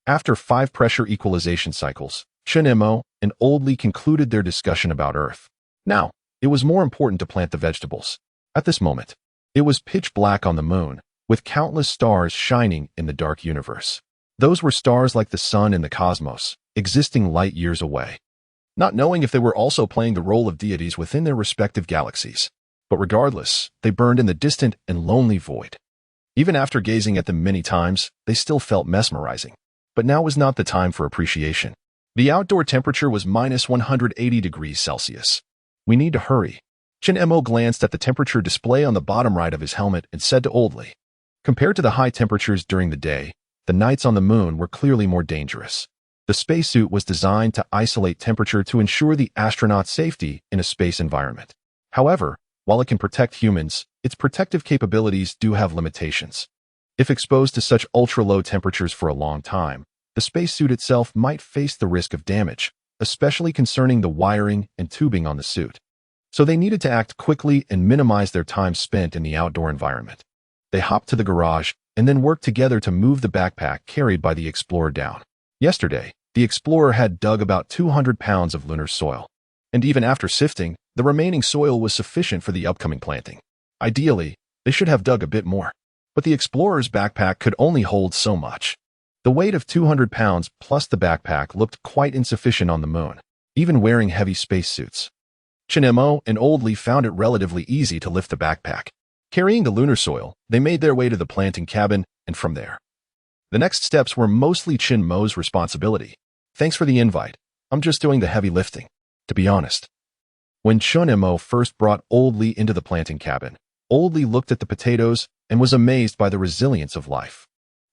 After 5 pressure equalization cycles, Chen Mo and Old Lee concluded their discussion about Earth. Now, it was more important to plant the vegetables. At this moment, it was pitch black on the moon, with countless stars shining in the dark universe. Those were stars like the sun in the cosmos, existing light years away, not knowing if they were also playing the role of deities within their respective galaxies. But regardless, they burned in the distant and lonely void. Even after gazing at them many times, they still felt mesmerizing. But now was not the time for appreciation. The outdoor temperature was minus 180 degrees Celsius. We need to hurry. Chen Mo glanced at the temperature display on the bottom right of his helmet and said to Old Lee, "Compared to the high temperatures during the day, the nights on the moon were clearly more dangerous." The spacesuit was designed to isolate temperature to ensure the astronaut's safety in a space environment. However, while it can protect humans, its protective capabilities do have limitations. If exposed to such ultra-low temperatures for a long time, the spacesuit itself might face the risk of damage, especially concerning the wiring and tubing on the suit. So they needed to act quickly and minimize their time spent in the outdoor environment. They hopped to the garage and then worked together to move the backpack carried by the explorer down. Yesterday, the explorer had dug about 200 pounds of lunar soil. And even after sifting, the remaining soil was sufficient for the upcoming planting. Ideally, they should have dug a bit more. But the explorer's backpack could only hold so much. The weight of 200 pounds plus the backpack looked quite insufficient on the moon, even wearing heavy spacesuits. Chen Mo and Old Lee found it relatively easy to lift the backpack. Carrying the lunar soil, they made their way to the planting cabin, and from there. The next steps were mostly Chen Mo's responsibility. "Thanks for the invite. I'm just doing the heavy lifting." To be honest, when Chen Mo first brought Old Lee into the planting cabin, Old Lee looked at the potatoes and was amazed by the resilience of life.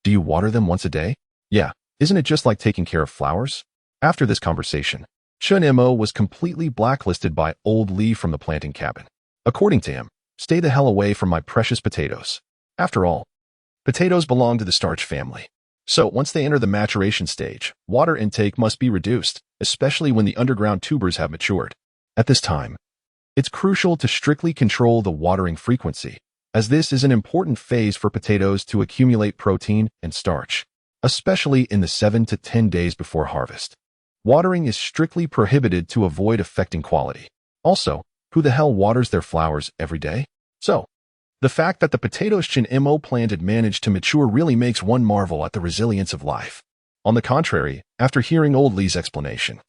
"Do you water them once a day?" "Yeah, isn't it just like taking care of flowers?" After this conversation, Chen Mo was completely blacklisted by Old Lee from the planting cabin. According to him, "Stay the hell away from my precious potatoes." After all, potatoes belong to the starch family. So once they enter the maturation stage, water intake must be reduced, especially when the underground tubers have matured. At this time, it's crucial to strictly control the watering frequency, as this is an important phase for potatoes to accumulate protein and starch, especially in the 7 to 10 days before harvest. Watering is strictly prohibited to avoid affecting quality. Also, who the hell waters their flowers every day? So, the fact that the potatoes Chen Mo planted managed to mature really makes one marvel at the resilience of life. On the contrary, after hearing old Li's explanation,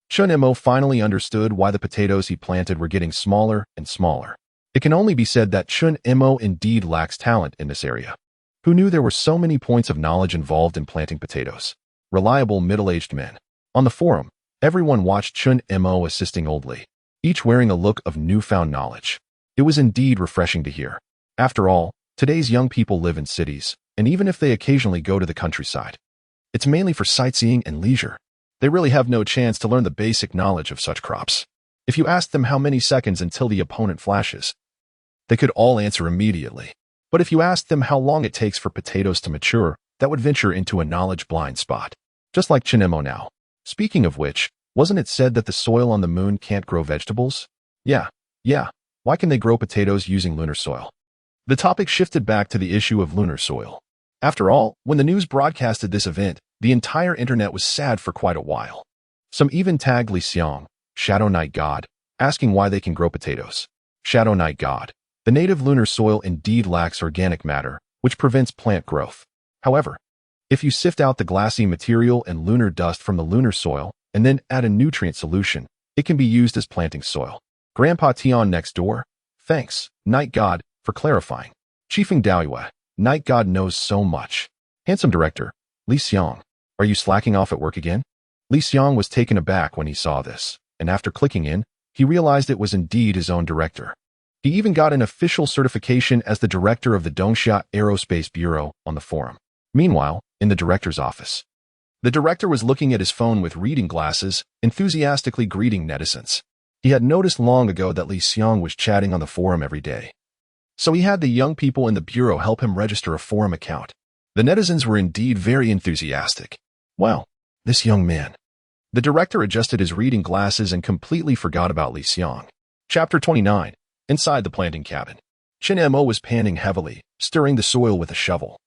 Chen Mo finally understood why the potatoes he planted were getting smaller and smaller. It can only be said that Chen Mo indeed lacks talent in this area. Who knew there were so many points of knowledge involved in planting potatoes? Reliable middle-aged men. On the forum, everyone watched Chen Mo assisting old Li, each wearing a look of newfound knowledge. It was indeed refreshing to hear. After all, today's young people live in cities, and even if they occasionally go to the countryside, it's mainly for sightseeing and leisure. They really have no chance to learn the basic knowledge of such crops. If you ask them how many seconds until the opponent flashes, they could all answer immediately. But if you asked them how long it takes for potatoes to mature, that would venture into a knowledge blind spot. Just like Chen Mo now. Speaking of which, wasn't it said that the soil on the moon can't grow vegetables? Yeah. Why can they grow potatoes using lunar soil? The topic shifted back to the issue of lunar soil. After all, when the news broadcasted this event, the entire internet was sad for quite a while. Some even tagged Li Xiang, Shadow Night God, asking why they can grow potatoes. Shadow Night God. The native lunar soil indeed lacks organic matter, which prevents plant growth. However, if you sift out the glassy material and lunar dust from the lunar soil, and then add a nutrient solution, it can be used as planting soil. Grandpa Tian next door. Thanks, Night God, for clarifying. Chiefing Daoyue. Night God knows so much. Handsome director, Li Xiang. Are you slacking off at work again? Li Xiang was taken aback when he saw this, and after clicking in, he realized it was indeed his own director. He even got an official certification as the director of the Dongxia Aerospace Bureau on the forum. Meanwhile, in the director's office, the director was looking at his phone with reading glasses, enthusiastically greeting netizens. He had noticed long ago that Li Xiang was chatting on the forum every day. So he had the young people in the bureau help him register a forum account. The netizens were indeed very enthusiastic. Wow, this young man. The director adjusted his reading glasses and completely forgot about Li Xiang. Chapter 29. Inside the planting cabin. Chen Mo was panning heavily, stirring the soil with a shovel.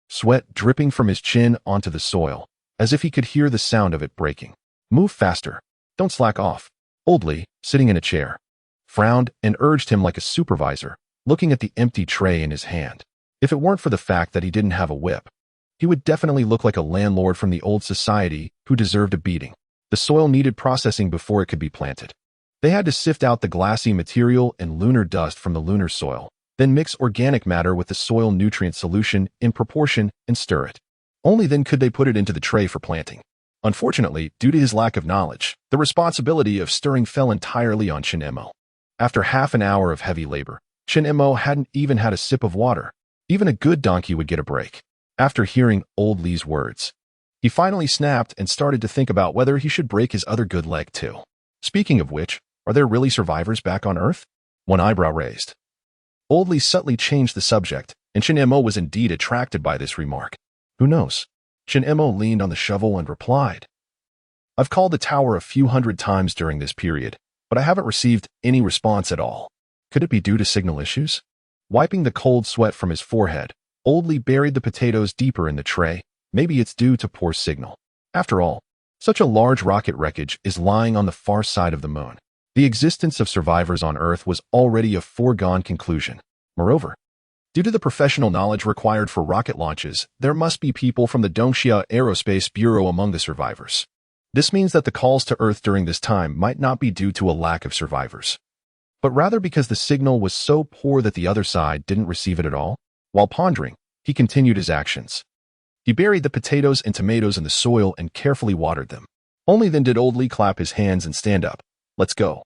Sweat dripping from his chin onto the soil, as if he could hear the sound of it breaking. Move faster. Don't slack off. Old Li, sitting in a chair, frowned and urged him like a supervisor, looking at the empty tray in his hand. If it weren't for the fact that he didn't have a whip, he would definitely look like a landlord from the old society who deserved a beating. The soil needed processing before it could be planted. They had to sift out the glassy material and lunar dust from the lunar soil, then mix organic matter with the soil nutrient solution in proportion and stir it. Only then could they put it into the tray for planting. Unfortunately, due to his lack of knowledge, the responsibility of stirring fell entirely on Chen Mo. After half an hour of heavy labor, Chen Mo hadn't even had a sip of water. Even a good donkey would get a break. After hearing old Li's words, he finally snapped and started to think about whether he should break his other good leg too. Speaking of which, are there really survivors back on Earth? One eyebrow raised. Old Li subtly changed the subject, and Chen Mo was indeed attracted by this remark. Who knows? Chen Mo leaned on the shovel and replied. I've called the tower a few hundred times during this period, but I haven't received any response at all. Could it be due to signal issues? Wiping the cold sweat from his forehead, Old Li buried the potatoes deeper in the tray. Maybe it's due to poor signal. After all, such a large rocket wreckage is lying on the far side of the moon. The existence of survivors on Earth was already a foregone conclusion. Moreover, due to the professional knowledge required for rocket launches, there must be people from the Dongxia Aerospace Bureau among the survivors. This means that the calls to Earth during this time might not be due to a lack of survivors, but rather because the signal was so poor that the other side didn't receive it at all. While pondering, he continued his actions. He buried the potatoes and tomatoes in the soil and carefully watered them. Only then did Old Li clap his hands and stand up. Let's go.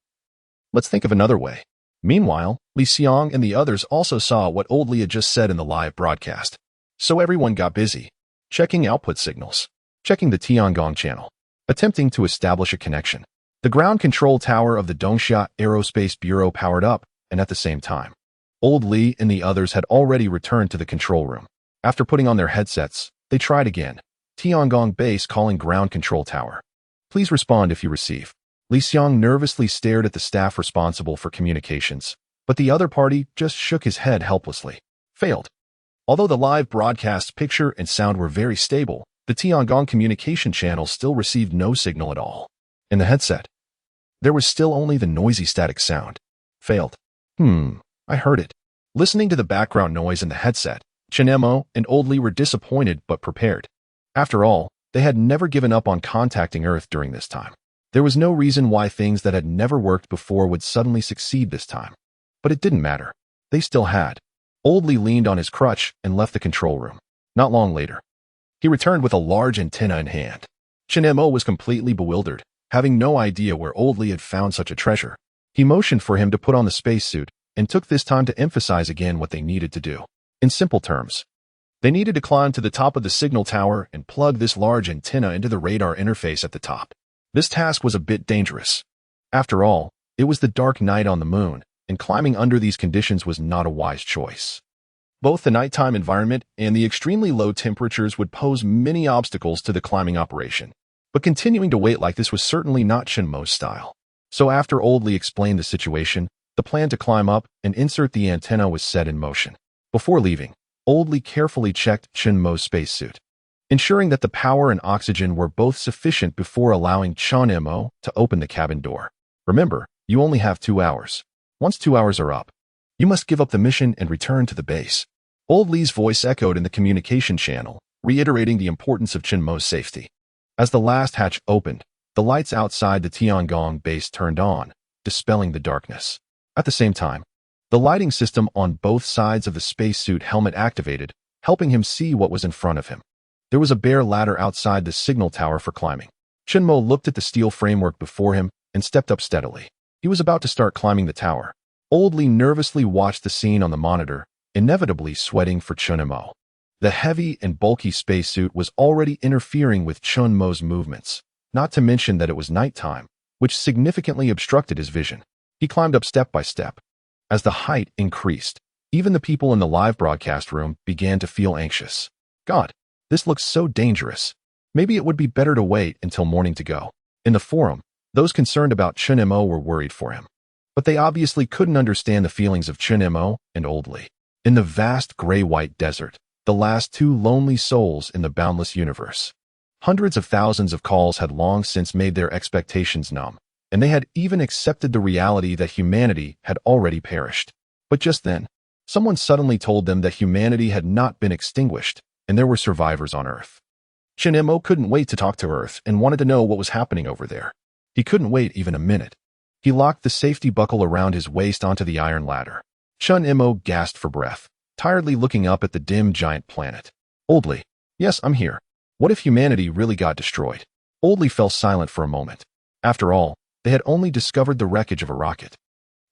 Let's think of another way. Meanwhile, Li Xiang and the others also saw what Old Li had just said in the live broadcast. So everyone got busy, checking output signals, checking the Tiangong channel, attempting to establish a connection. The ground control tower of the Dongxia Aerospace Bureau powered up, and at the same time, Old Li and the others had already returned to the control room. After putting on their headsets, they tried again. Tiangong Base calling ground control tower. Please respond if you receive. Li Xiang nervously stared at the staff responsible for communications, but the other party just shook his head helplessly. Failed. Although the live broadcast picture and sound were very stable, the Tiangong communication channel still received no signal at all. In the headset, there was still only the noisy static sound. Failed. I heard it. Listening to the background noise in the headset, Chen Mo and Old Li were disappointed but prepared. After all, they had never given up on contacting Earth during this time. There was no reason why things that had never worked before would suddenly succeed this time. But it didn't matter. They still had. Old Li leaned on his crutch and left the control room. Not long later, he returned with a large antenna in hand. Chen Mo was completely bewildered, having no idea where Old Li had found such a treasure. He motioned for him to put on the spacesuit and took this time to emphasize again what they needed to do. In simple terms, they needed to climb to the top of the signal tower and plug this large antenna into the radar interface at the top. This task was a bit dangerous. After all, it was the dark night on the moon, and climbing under these conditions was not a wise choice. Both the nighttime environment and the extremely low temperatures would pose many obstacles to the climbing operation. But continuing to wait like this was certainly not Chen Mo's style. So after Old Li explained the situation, the plan to climb up and insert the antenna was set in motion. Before leaving, Old Li carefully checked Chen Mo's spacesuit, ensuring that the power and oxygen were both sufficient before allowing Chen Mo to open the cabin door. Remember, you only have 2 hours. Once 2 hours are up, you must give up the mission and return to the base. Old Li's voice echoed in the communication channel, reiterating the importance of Chen Mo's safety. As the last hatch opened, the lights outside the Tiangong base turned on, dispelling the darkness. At the same time, the lighting system on both sides of the spacesuit helmet activated, helping him see what was in front of him. There was a bare ladder outside the signal tower for climbing. Chen Mo looked at the steel framework before him and stepped up steadily. He was about to start climbing the tower. Old Li nervously watched the scene on the monitor, inevitably sweating for Chen Mo. The heavy and bulky spacesuit was already interfering with Chen Mo's movements, not to mention that it was nighttime, which significantly obstructed his vision. He climbed up step by step. As the height increased, even the people in the live broadcast room began to feel anxious. God, this looks so dangerous. Maybe it would be better to wait until morning to go. In the forum, those concerned about Chen Mo were worried for him. But they obviously couldn't understand the feelings of Chen Mo and Old Li. In the vast gray-white desert, the last two lonely souls in the boundless universe. Hundreds of thousands of calls had long since made their expectations numb, and they had even accepted the reality that humanity had already perished. But just then, someone suddenly told them that humanity had not been extinguished, and there were survivors on Earth. Chen Mo couldn't wait to talk to Earth and wanted to know what was happening over there. He couldn't wait even a minute. He locked the safety buckle around his waist onto the iron ladder. Chen Mo gasped for breath, tiredly looking up at the dim giant planet. Old Li, yes, I'm here. What if humanity really got destroyed? Old Li fell silent for a moment. After all, they had only discovered the wreckage of a rocket.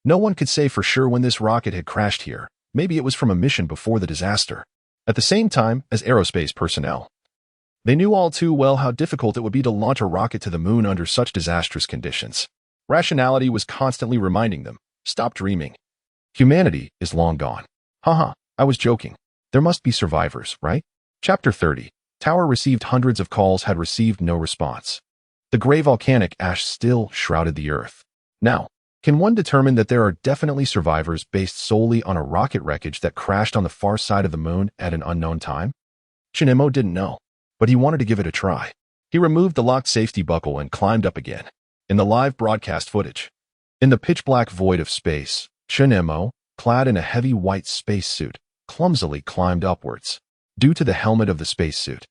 No one could say for sure when this rocket had crashed here. Maybe it was from a mission before the disaster. At the same time as aerospace personnel, they knew all too well how difficult it would be to launch a rocket to the moon under such disastrous conditions. Rationality was constantly reminding them, stop dreaming. Humanity is long gone. Haha, I was joking. There must be survivors, right? Chapter 30. Tower received hundreds of calls, had received no response. The gray volcanic ash still shrouded the Earth. Now, can one determine that there are definitely survivors based solely on a rocket wreckage that crashed on the far side of the moon at an unknown time? Chen Mo didn't know, but he wanted to give it a try. He removed the locked safety buckle and climbed up again. In the live broadcast footage, in the pitch-black void of space, Chen Mo, clad in a heavy white spacesuit, clumsily climbed upwards. Due to the helmet of the spacesuit,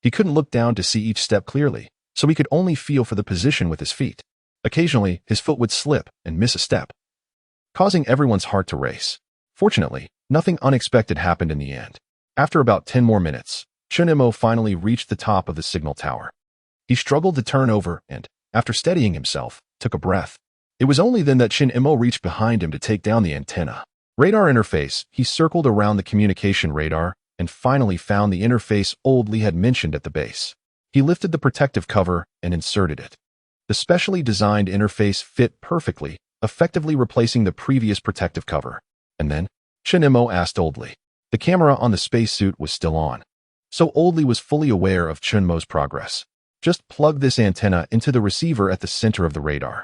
he couldn't look down to see each step clearly, so he could only feel for the position with his feet. Occasionally, his foot would slip and miss a step, causing everyone's heart to race. Fortunately, nothing unexpected happened in the end. After about 10 more minutes, Chen Mo finally reached the top of the signal tower. He struggled to turn over and, after steadying himself, took a breath. It was only then that Chen Mo reached behind him to take down the antenna. Radar interface, he circled around the communication radar and finally found the interface Old Li had mentioned at the base. He lifted the protective cover and inserted it. The specially designed interface fit perfectly, effectively replacing the previous protective cover. And then, Chen Mo asked Old Li. The camera on the spacesuit was still on. so Old Li was fully aware of Chen Mo's progress. Just plug this antenna into the receiver at the center of the radar.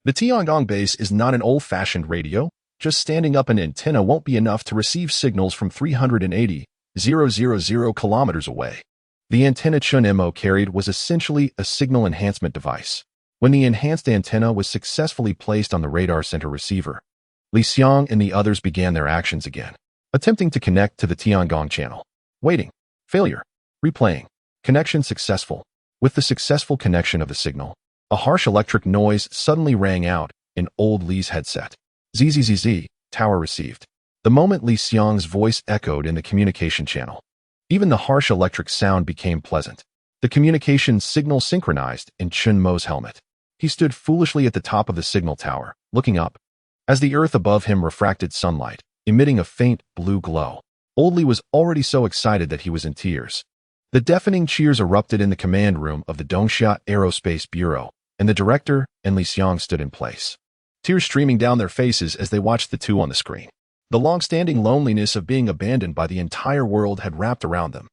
The Tiangong base is not an old-fashioned radio. Just standing up an antenna won't be enough to receive signals from 380,000 kilometers away. The antenna Chen Mo carried was essentially a signal enhancement device. When the enhanced antenna was successfully placed on the radar center receiver, Li Xiang and the others began their actions again, attempting to connect to the Tiangong channel. Waiting. Failure. Replaying. Connection successful. With the successful connection of the signal, a harsh electric noise suddenly rang out in Old Li's headset. ZZZZ, tower received. The moment Li Xiang's voice echoed in the communication channel, even the harsh electric sound became pleasant. The communication signal synchronized in Chen Mo's helmet. He stood foolishly at the top of the signal tower, looking up. As the earth above him refracted sunlight, emitting a faint blue glow, Old Li was already so excited that he was in tears. The deafening cheers erupted in the command room of the Dongxia Aerospace Bureau, and the director and Li Xiang stood in place, tears streaming down their faces as they watched the two on the screen. The long-standing loneliness of being abandoned by the entire world had wrapped around them.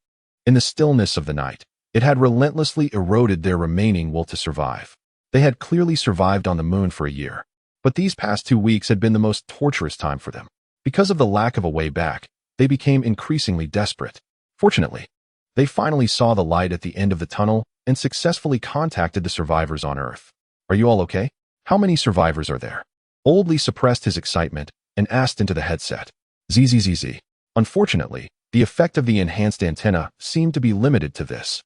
In the stillness of the night, it had relentlessly eroded their remaining will to survive. They had clearly survived on the moon for a year, but these past 2 weeks had been the most torturous time for them. Because of the lack of a way back, they became increasingly desperate. Fortunately, they finally saw the light at the end of the tunnel and successfully contacted the survivors on Earth. Are you all okay? How many survivors are there? Old Li suppressed his excitement and asked into the headset. ZZZZ. Unfortunately, the effect of the enhanced antenna seemed to be limited to this.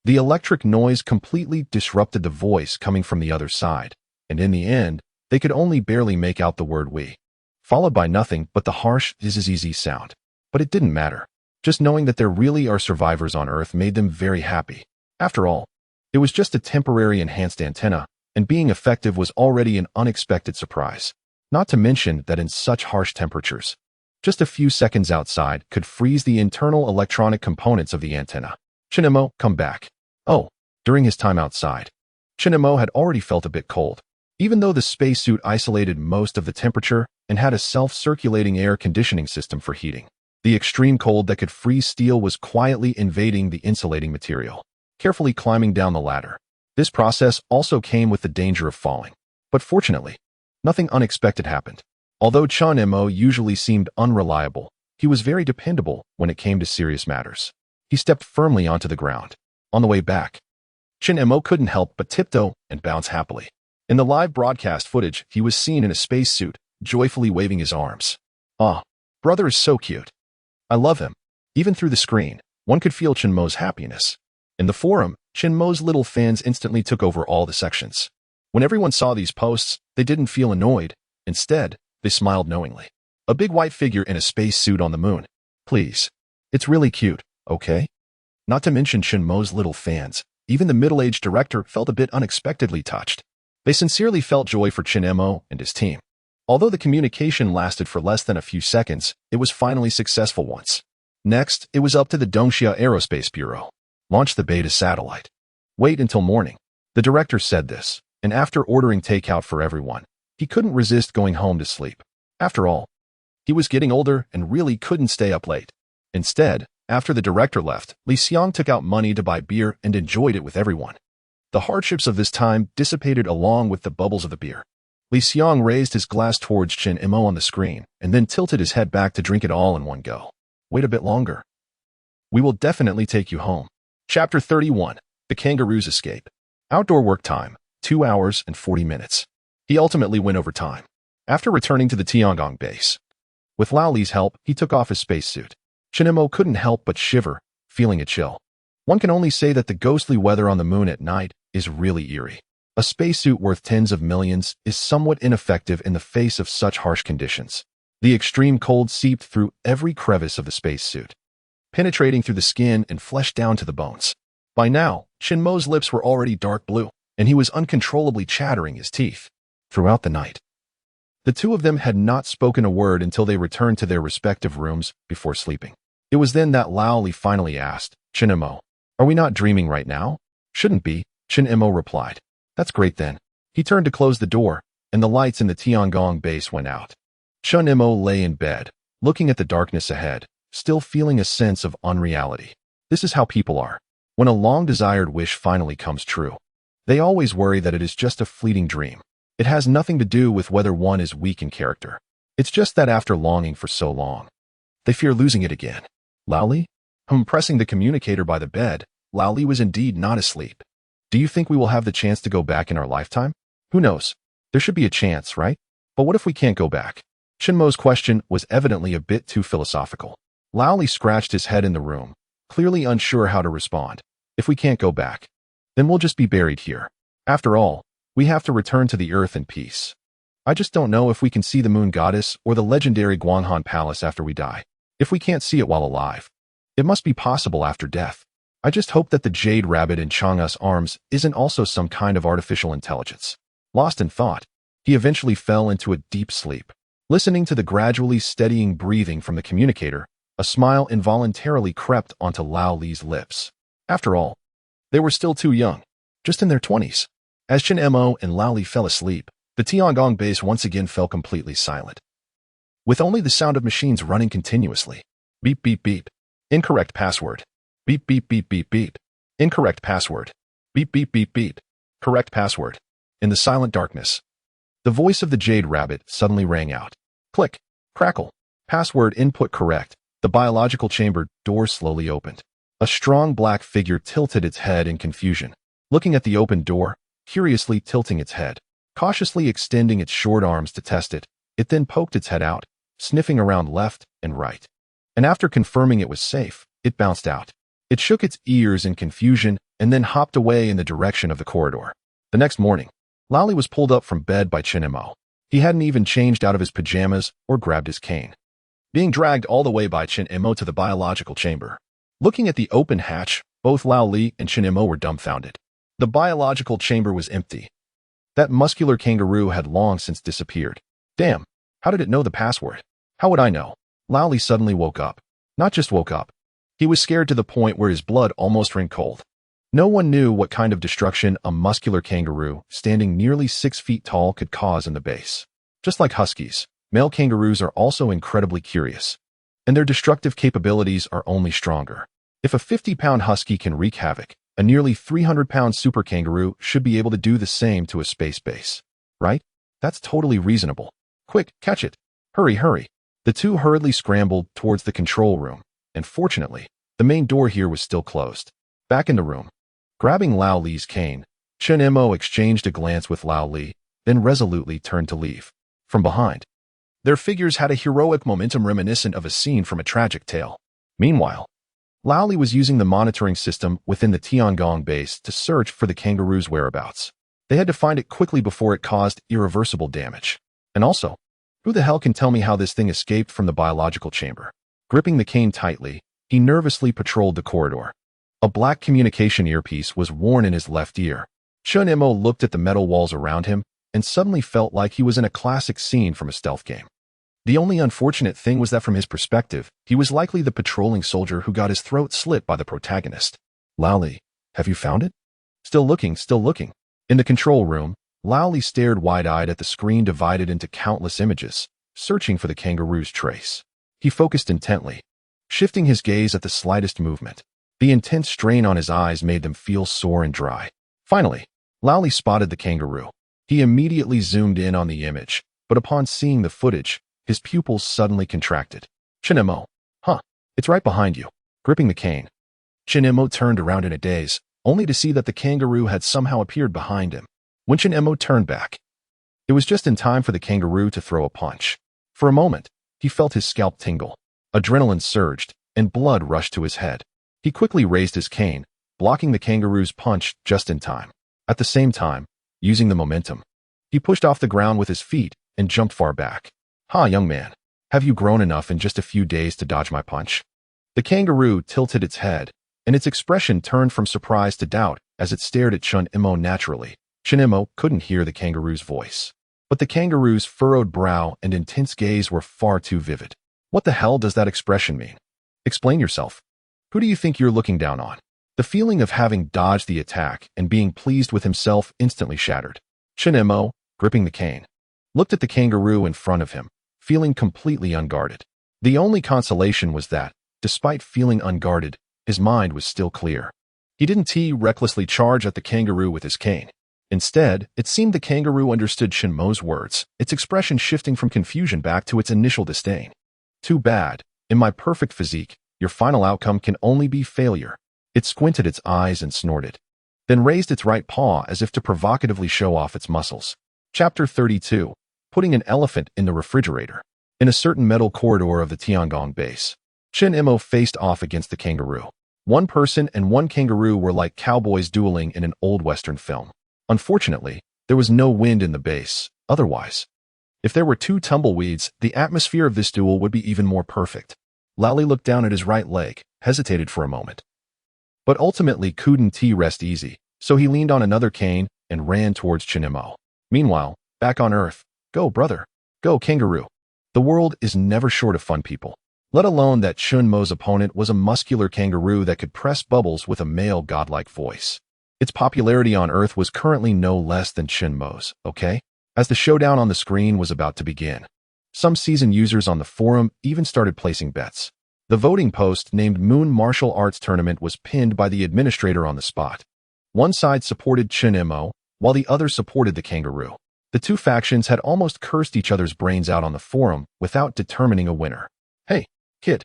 The electric noise completely disrupted the voice coming from the other side, and in the end, they could only barely make out the word "we," followed by nothing but the harsh ZZZZ sound. But it didn't matter. Just knowing that there really are survivors on Earth made them very happy. After all, it was just a temporary enhanced antenna, and being effective was already an unexpected surprise. Not to mention that in such harsh temperatures, just a few seconds outside could freeze the internal electronic components of the antenna. Chen Mo, come back. Oh, during his time outside, Chen Mo had already felt a bit cold. Even though the spacesuit isolated most of the temperature and had a self-circulating air conditioning system for heating, the extreme cold that could freeze steel was quietly invading the insulating material. Carefully climbing down the ladder, this process also came with the danger of falling. But fortunately, nothing unexpected happened. Although Chen Mo usually seemed unreliable, he was very dependable when it came to serious matters. He stepped firmly onto the ground. On the way back, Chen Mo couldn't help but tiptoe and bounce happily. In the live broadcast footage, he was seen in a spacesuit, joyfully waving his arms. Ah, brother is so cute. I love him. Even through the screen, one could feel Chen Mo's happiness. In the forum, Chen Mo's little fans instantly took over all the sections. When everyone saw these posts, they didn't feel annoyed. Instead, they smiled knowingly. A big white figure in a spacesuit on the moon. Please. It's really cute, okay? Not to mention Chen Mo's little fans. Even the middle-aged director felt a bit unexpectedly touched. They sincerely felt joy for Chen Mo and his team. Although the communication lasted for less than a few seconds, it was finally successful once. Next, it was up to the Dongxia Aerospace Bureau. Launch the beta satellite. Wait until morning. The director said this, and after ordering takeout for everyone, he couldn't resist going home to sleep. After all, he was getting older and really couldn't stay up late. Instead, after the director left, Li Xiang took out money to buy beer and enjoyed it with everyone. The hardships of this time dissipated along with the bubbles of the beer. Li Xiang raised his glass towards Chen Mo on the screen and then tilted his head back to drink it all in one go. Wait a bit longer. We will definitely take you home. Chapter 31. The Kangaroo's Escape. Outdoor work time, 2 hours and 40 minutes. He ultimately went over time. After returning to the Tiangong base, with Lao Li's help, he took off his spacesuit. Chen Mo couldn't help but shiver, feeling a chill. One can only say that the ghostly weather on the moon at night is really eerie. A spacesuit worth tens of millions is somewhat ineffective in the face of such harsh conditions. The extreme cold seeped through every crevice of the spacesuit, penetrating through the skin and flesh down to the bones. By now, Chen Mo's lips were already dark blue, and he was uncontrollably chattering his teeth. Throughout the night, the two of them had not spoken a word until they returned to their respective rooms before sleeping. It was then that Lao Li finally asked, Chen Mo, are we not dreaming right now? Shouldn't be, Chen Mo replied. That's great then. He turned to close the door, and the lights in the Tiangong base went out. Chen Mo lay in bed, looking at the darkness ahead, still feeling a sense of unreality. This is how people are. When a long-desired wish finally comes true, they always worry that it is just a fleeting dream. It has nothing to do with whether one is weak in character. It's just that after longing for so long, they fear losing it again. Lao Li? Pressing the communicator by the bed, Lao Li was indeed not asleep. Do you think we will have the chance to go back in our lifetime? Who knows? There should be a chance, right? But what if we can't go back? Chen Mo's question was evidently a bit too philosophical. Lao Li scratched his head in the room, clearly unsure how to respond. If we can't go back, then we'll just be buried here. After all, we have to return to the earth in peace. I just don't know if we can see the moon goddess or the legendary Guanghan palace after we die. If we can't see it while alive, it must be possible after death. I just hope that the jade rabbit in Chang'e's arms isn't also some kind of artificial intelligence. Lost in thought, he eventually fell into a deep sleep. Listening to the gradually steadying breathing from the communicator, a smile involuntarily crept onto Lao Li's lips. After all, they were still too young, just in their 20s. As Chen Mo and Lao Li fell asleep, the Tiangong base once again fell completely silent, with only the sound of machines running continuously. Beep, beep, beep. Incorrect password. Beep, beep, beep, beep, beep. Incorrect password. Beep, beep, beep, beep. Correct password. In the silent darkness, the voice of the jade rabbit suddenly rang out. Click. Crackle. Password input correct. The biological chamber door slowly opened. A strong black figure tilted its head in confusion, looking at the open door, curiously tilting its head, cautiously extending its short arms to test it. It then poked its head out, sniffing around left and right. And after confirming it was safe, it bounced out. It shook its ears in confusion and then hopped away in the direction of the corridor. The next morning, Lao Li was pulled up from bed by Chen Mo. He hadn't even changed out of his pajamas or grabbed his cane, being dragged all the way by Chen Mo to the biological chamber. Looking at the open hatch, both Lao Li and Chen Mo were dumbfounded. The biological chamber was empty. That muscular kangaroo had long since disappeared. Damn, how did it know the password? How would I know? Lao Li suddenly woke up. Not just woke up. He was scared to the point where his blood almost ran cold. No one knew what kind of destruction a muscular kangaroo, standing nearly 6 feet tall, could cause in the base. Just like huskies, male kangaroos are also incredibly curious, and their destructive capabilities are only stronger. If a 50-pound husky can wreak havoc, a nearly 300-pound super kangaroo should be able to do the same to a space base. Right? That's totally reasonable. Quick, catch it. Hurry, hurry. The two hurriedly scrambled towards the control room, and fortunately, the main door here was still closed. Back in the room, grabbing Lao Li's cane, Chen Mo exchanged a glance with Lao Li, then resolutely turned to leave. From behind, their figures had a heroic momentum reminiscent of a scene from a tragic tale. Meanwhile, Lao Li was using the monitoring system within the Tiangong base to search for the kangaroo's whereabouts. They had to find it quickly before it caused irreversible damage. And also, who the hell can tell me how this thing escaped from the biological chamber? Gripping the cane tightly, he nervously patrolled the corridor. A black communication earpiece was worn in his left ear. Chen Mo looked at the metal walls around him and suddenly felt like he was in a classic scene from a stealth game. The only unfortunate thing was that from his perspective, he was likely the patrolling soldier who got his throat slit by the protagonist. Lao Li, have you found it? Still looking, still looking. In the control room, Lao Li stared wide-eyed at the screen divided into countless images, searching for the kangaroo's trace. He focused intently, shifting his gaze at the slightest movement. The intense strain on his eyes made them feel sore and dry. Finally, Lao Li spotted the kangaroo. He immediately zoomed in on the image, but upon seeing the footage, his pupils suddenly contracted. Chen Mo, huh, it's right behind you. Gripping the cane, Chen Mo turned around in a daze, only to see that the kangaroo had somehow appeared behind him. When Chen Mo turned back, it was just in time for the kangaroo to throw a punch. For a moment, he felt his scalp tingle. Adrenaline surged, and blood rushed to his head. He quickly raised his cane, blocking the kangaroo's punch just in time. At the same time, using the momentum, he pushed off the ground with his feet and jumped far back. Ha, young man, have you grown enough in just a few days to dodge my punch? The kangaroo tilted its head, and its expression turned from surprise to doubt as it stared at Chen Mo naturally. Chen Mo couldn't hear the kangaroo's voice, but the kangaroo's furrowed brow and intense gaze were far too vivid. What the hell does that expression mean? Explain yourself. Who do you think you're looking down on? The feeling of having dodged the attack and being pleased with himself instantly shattered. Chen Mo, gripping the cane, looked at the kangaroo in front of him, feeling completely unguarded. The only consolation was that, despite feeling unguarded, his mind was still clear. He didn't recklessly charge at the kangaroo with his cane. Instead, it seemed the kangaroo understood Chen Mo's words, its expression shifting from confusion back to its initial disdain. Too bad. In my perfect physique, your final outcome can only be failure. It squinted its eyes and snorted, then raised its right paw as if to provocatively show off its muscles. Chapter 32. Putting an elephant in the refrigerator. In a certain metal corridor of the Tiangong base, Chen Mo faced off against the kangaroo. One person and one kangaroo were like cowboys dueling in an old Western film. Unfortunately, there was no wind in the base. Otherwise, if there were two tumbleweeds, the atmosphere of this duel would be even more perfect. Lally looked down at his right leg, hesitated for a moment, but ultimately couldn't rest easy, so he leaned on another cane and ran towards Chen Mo. Meanwhile, back on Earth, go brother, go kangaroo. The world is never short of fun people. Let alone that Chen Mo's opponent was a muscular kangaroo that could press bubbles with a male godlike voice. Its popularity on Earth was currently no less than Chen Mo's, okay? As the showdown on the screen was about to begin, some seasoned users on the forum even started placing bets. The voting post named Moon Martial Arts Tournament was pinned by the administrator on the spot. One side supported Chen Mo, while the other supported the kangaroo. The two factions had almost cursed each other's brains out on the forum without determining a winner. Hey, kid,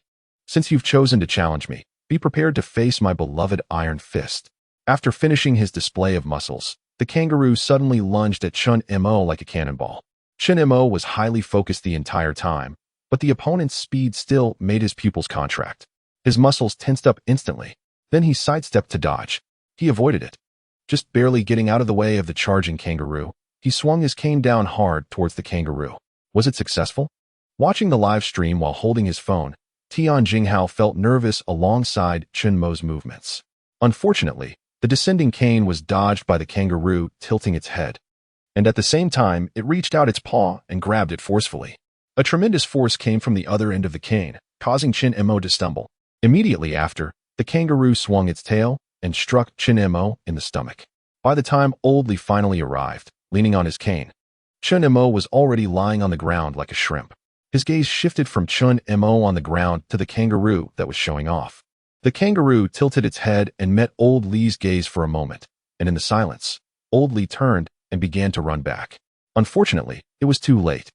since you've chosen to challenge me, be prepared to face my beloved Iron Fist. After finishing his display of muscles, the kangaroo suddenly lunged at Chen Mo like a cannonball. Chen Mo was highly focused the entire time, but the opponent's speed still made his pupils contract. His muscles tensed up instantly. Then he sidestepped to dodge. He avoided it. Just barely getting out of the way of the charging kangaroo, he swung his cane down hard towards the kangaroo. Was it successful? Watching the live stream while holding his phone, Tian Jinghao felt nervous alongside Chen Mo's movements. Unfortunately, the descending cane was dodged by the kangaroo tilting its head, and at the same time, it reached out its paw and grabbed it forcefully. A tremendous force came from the other end of the cane, causing Chen Mo to stumble. Immediately after, the kangaroo swung its tail and struck Chen Mo in the stomach. By the time Old Li finally arrived, leaning on his cane, Chen Mo was already lying on the ground like a shrimp. His gaze shifted from Chen Mo on the ground to the kangaroo that was showing off. The kangaroo tilted its head and met Old Li's gaze for a moment, and in the silence, Old Li turned and began to run back. Unfortunately, it was too late.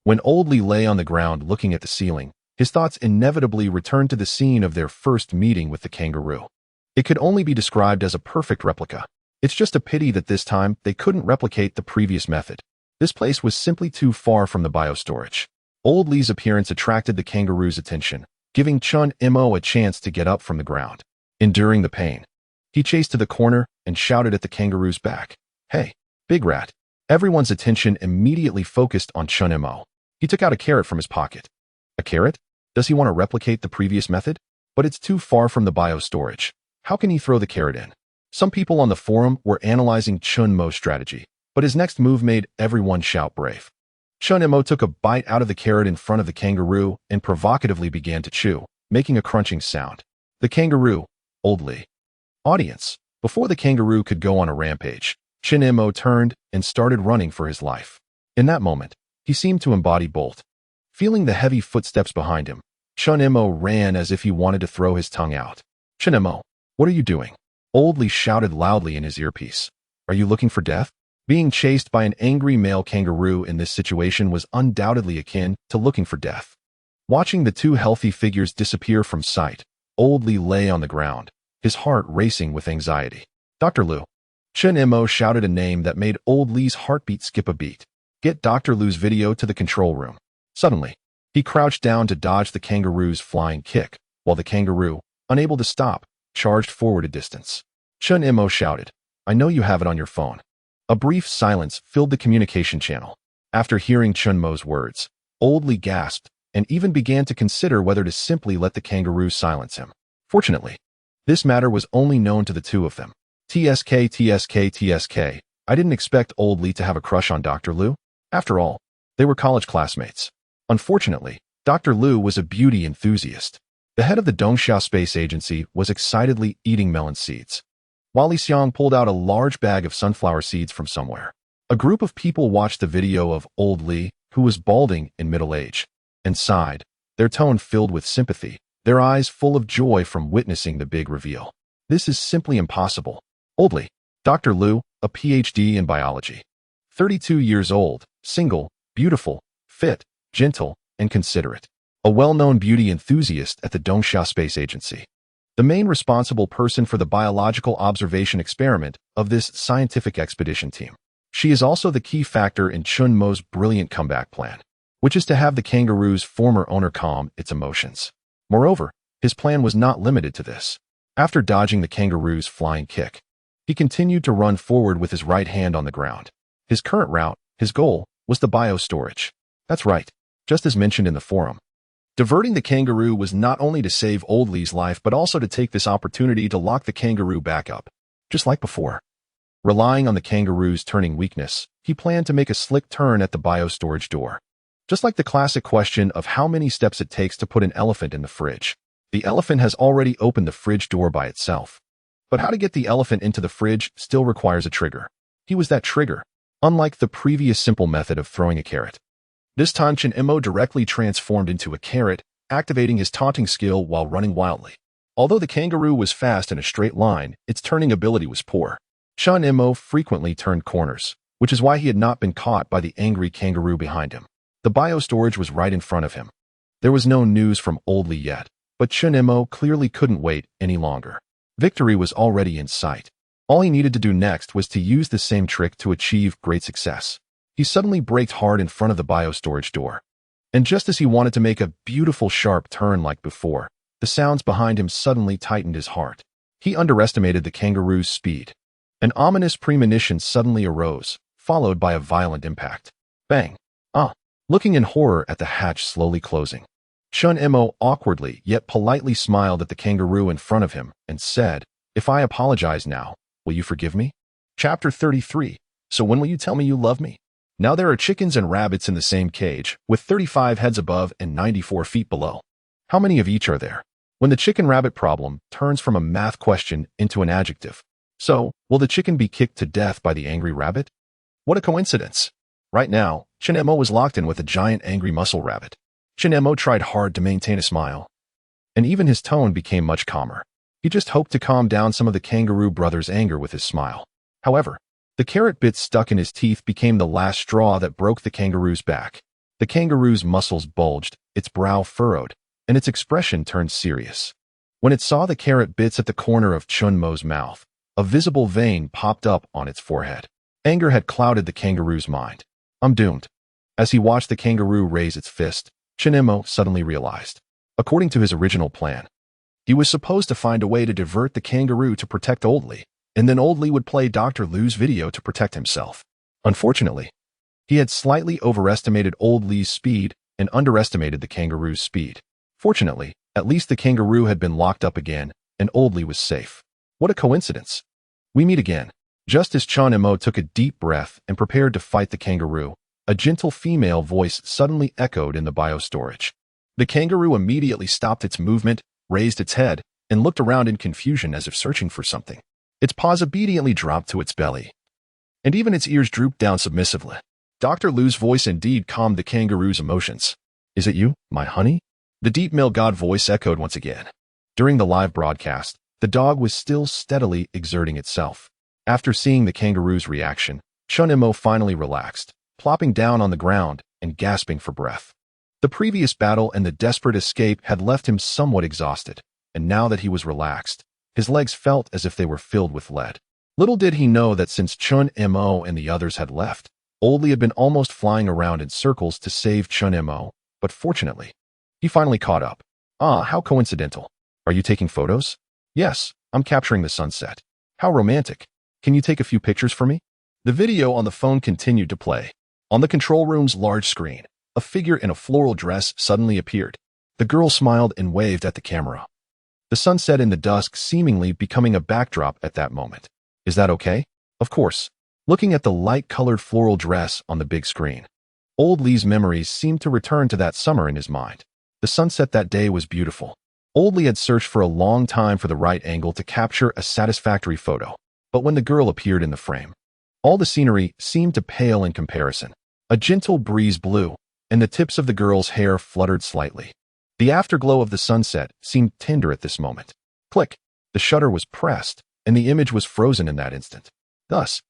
When Old Li lay on the ground looking at the ceiling, his thoughts inevitably returned to the scene of their first meeting with the kangaroo. It could only be described as a perfect replica. It's just a pity that this time they couldn't replicate the previous method. This place was simply too far from the biostorage. Old Li's appearance attracted the kangaroo's attention, giving Chen Mo a chance to get up from the ground. Enduring the pain, he chased to the corner and shouted at the kangaroo's back, "Hey, big rat." Everyone's attention immediately focused on Chen Mo. He took out a carrot from his pocket. A carrot? Does he want to replicate the previous method? But it's too far from the biostorage. How can he throw the carrot in? Some people on the forum were analyzing Chen Mo's strategy, but his next move made everyone shout brave. Chen Mo took a bite out of the carrot in front of the kangaroo and provocatively began to chew, making a crunching sound. The kangaroo, Old Li. Audience. Before the kangaroo could go on a rampage, Chen Mo turned and started running for his life. In that moment, he seemed to embody both. Feeling the heavy footsteps behind him, Chen Mo ran as if he wanted to throw his tongue out. "Chen Mo, what are you doing?" Old Li shouted loudly in his earpiece. "Are you looking for death?" Being chased by an angry male kangaroo in this situation was undoubtedly akin to looking for death. Watching the two healthy figures disappear from sight, Old Li lay on the ground, his heart racing with anxiety. "Dr. Lu." Chen Mo shouted a name that made Old Li's heartbeat skip a beat. "Get Dr. Lu's video to the control room." Suddenly, he crouched down to dodge the kangaroo's flying kick, while the kangaroo, unable to stop, charged forward a distance. Chen Mo shouted, "I know you have it on your phone." A brief silence filled the communication channel. After hearing Chen Mo's words, Old Li gasped and even began to consider whether to simply let the kangaroo silence him. Fortunately, this matter was only known to the two of them. TSK. I didn't expect Old Li to have a crush on Dr. Lu. After all, they were college classmates. Unfortunately, Dr. Lu was a beauty enthusiast. The head of the Dongxiao Space Agency was excitedly eating melon seeds, while Li Xiang pulled out a large bag of sunflower seeds from somewhere. A group of people watched the video of Old Li, who was balding in middle age, and sighed, their tone filled with sympathy. their eyes full of joy from witnessing the big reveal. This is simply impossible. Oldly, Dr. Liu, a PhD in biology. 32 years old, single, beautiful, fit, gentle, and considerate. A well-known beauty enthusiast at the Dongsha Space Agency. The main responsible person for the biological observation experiment of this scientific expedition team. She is also the key factor in Chen Mo's brilliant comeback plan, which is to have the kangaroo's former owner calm its emotions. Moreover, his plan was not limited to this. After dodging the kangaroo's flying kick, he continued to run forward with his right hand on the ground. His current route, his goal, was the biostorage. That's right, just as mentioned in the forum. Diverting the kangaroo was not only to save Old Li's life but also to take this opportunity to lock the kangaroo back up, just like before. Relying on the kangaroo's turning weakness, he planned to make a slick turn at the biostorage door. Just like the classic question of how many steps it takes to put an elephant in the fridge. The elephant has already opened the fridge door by itself. But how to get the elephant into the fridge still requires a trigger. He was that trigger, unlike the previous simple method of throwing a carrot. This time Chen Mo directly transformed into a carrot, activating his taunting skill while running wildly. Although the kangaroo was fast in a straight line, its turning ability was poor. Chen Mo frequently turned corners, which is why he had not been caught by the angry kangaroo behind him. The biostorage was right in front of him. There was no news from Old Li yet, but Chen Mo clearly couldn't wait any longer. Victory was already in sight. All he needed to do next was to use the same trick to achieve great success. He suddenly braked hard in front of the biostorage door. And just as he wanted to make a beautiful sharp turn like before, the sounds behind him suddenly tightened his heart. He underestimated the kangaroo's speed. An ominous premonition suddenly arose, followed by a violent impact. Bang! Looking in horror at the hatch slowly closing. Chen Mo awkwardly yet politely smiled at the kangaroo in front of him and said, "If I apologize now, will you forgive me?" Chapter 33. So when will you tell me you love me? Now there are chickens and rabbits in the same cage, with 35 heads above and 94 feet below. How many of each are there? When the chicken-rabbit problem turns from a math question into an adjective. So, will the chicken be kicked to death by the angry rabbit? What a coincidence. Right now, Chen Mo was locked in with a giant angry muscle rabbit. Chen Mo tried hard to maintain a smile, and even his tone became much calmer. He just hoped to calm down some of the kangaroo brothers' anger with his smile. However, the carrot bits stuck in his teeth became the last straw that broke the kangaroo's back. The kangaroo's muscles bulged, its brow furrowed, and its expression turned serious. When it saw the carrot bits at the corner of Chen Mo's mouth, a visible vein popped up on its forehead. Anger had clouded the kangaroo's mind. I'm doomed. As he watched the kangaroo raise its fist, Chen Mo suddenly realized. According to his original plan, he was supposed to find a way to divert the kangaroo to protect Old Li, and then Old Li would play Dr. Liu's video to protect himself. Unfortunately, he had slightly overestimated Old Li's speed and underestimated the kangaroo's speed. Fortunately, at least the kangaroo had been locked up again, and Old Li was safe. What a coincidence. We meet again. Just as Chen Mo took a deep breath and prepared to fight the kangaroo, a gentle female voice suddenly echoed in the biostorage. The kangaroo immediately stopped its movement, raised its head, and looked around in confusion as if searching for something. Its paws obediently dropped to its belly, and even its ears drooped down submissively. Dr. Liu's voice indeed calmed the kangaroo's emotions. Is it you, my honey? The deep male god voice echoed once again. During the live broadcast, the dog was still steadily exerting itself. After seeing the kangaroo's reaction, Chen Mo finally relaxed, plopping down on the ground and gasping for breath. The previous battle and the desperate escape had left him somewhat exhausted, and now that he was relaxed, his legs felt as if they were filled with lead. Little did he know that since Chen Mo and the others had left, Old Li had been almost flying around in circles to save Chen Mo, but fortunately, he finally caught up. Ah, how coincidental. Are you taking photos? Yes, I'm capturing the sunset. How romantic. Can you take a few pictures for me? The video on the phone continued to play. On the control room's large screen, a figure in a floral dress suddenly appeared. The girl smiled and waved at the camera. The sunset in the dusk seemingly becoming a backdrop at that moment. Is that okay? Of course. Looking at the light-colored floral dress on the big screen, Old Li's memories seemed to return to that summer in his mind. The sunset that day was beautiful. Old Li had searched for a long time for the right angle to capture a satisfactory photo. But when the girl appeared in the frame, all the scenery seemed to pale in comparison. A gentle breeze blew, and the tips of the girl's hair fluttered slightly. The afterglow of the sunset seemed tender at this moment. Click. The shutter was pressed, and the image was frozen in that instant. Thus,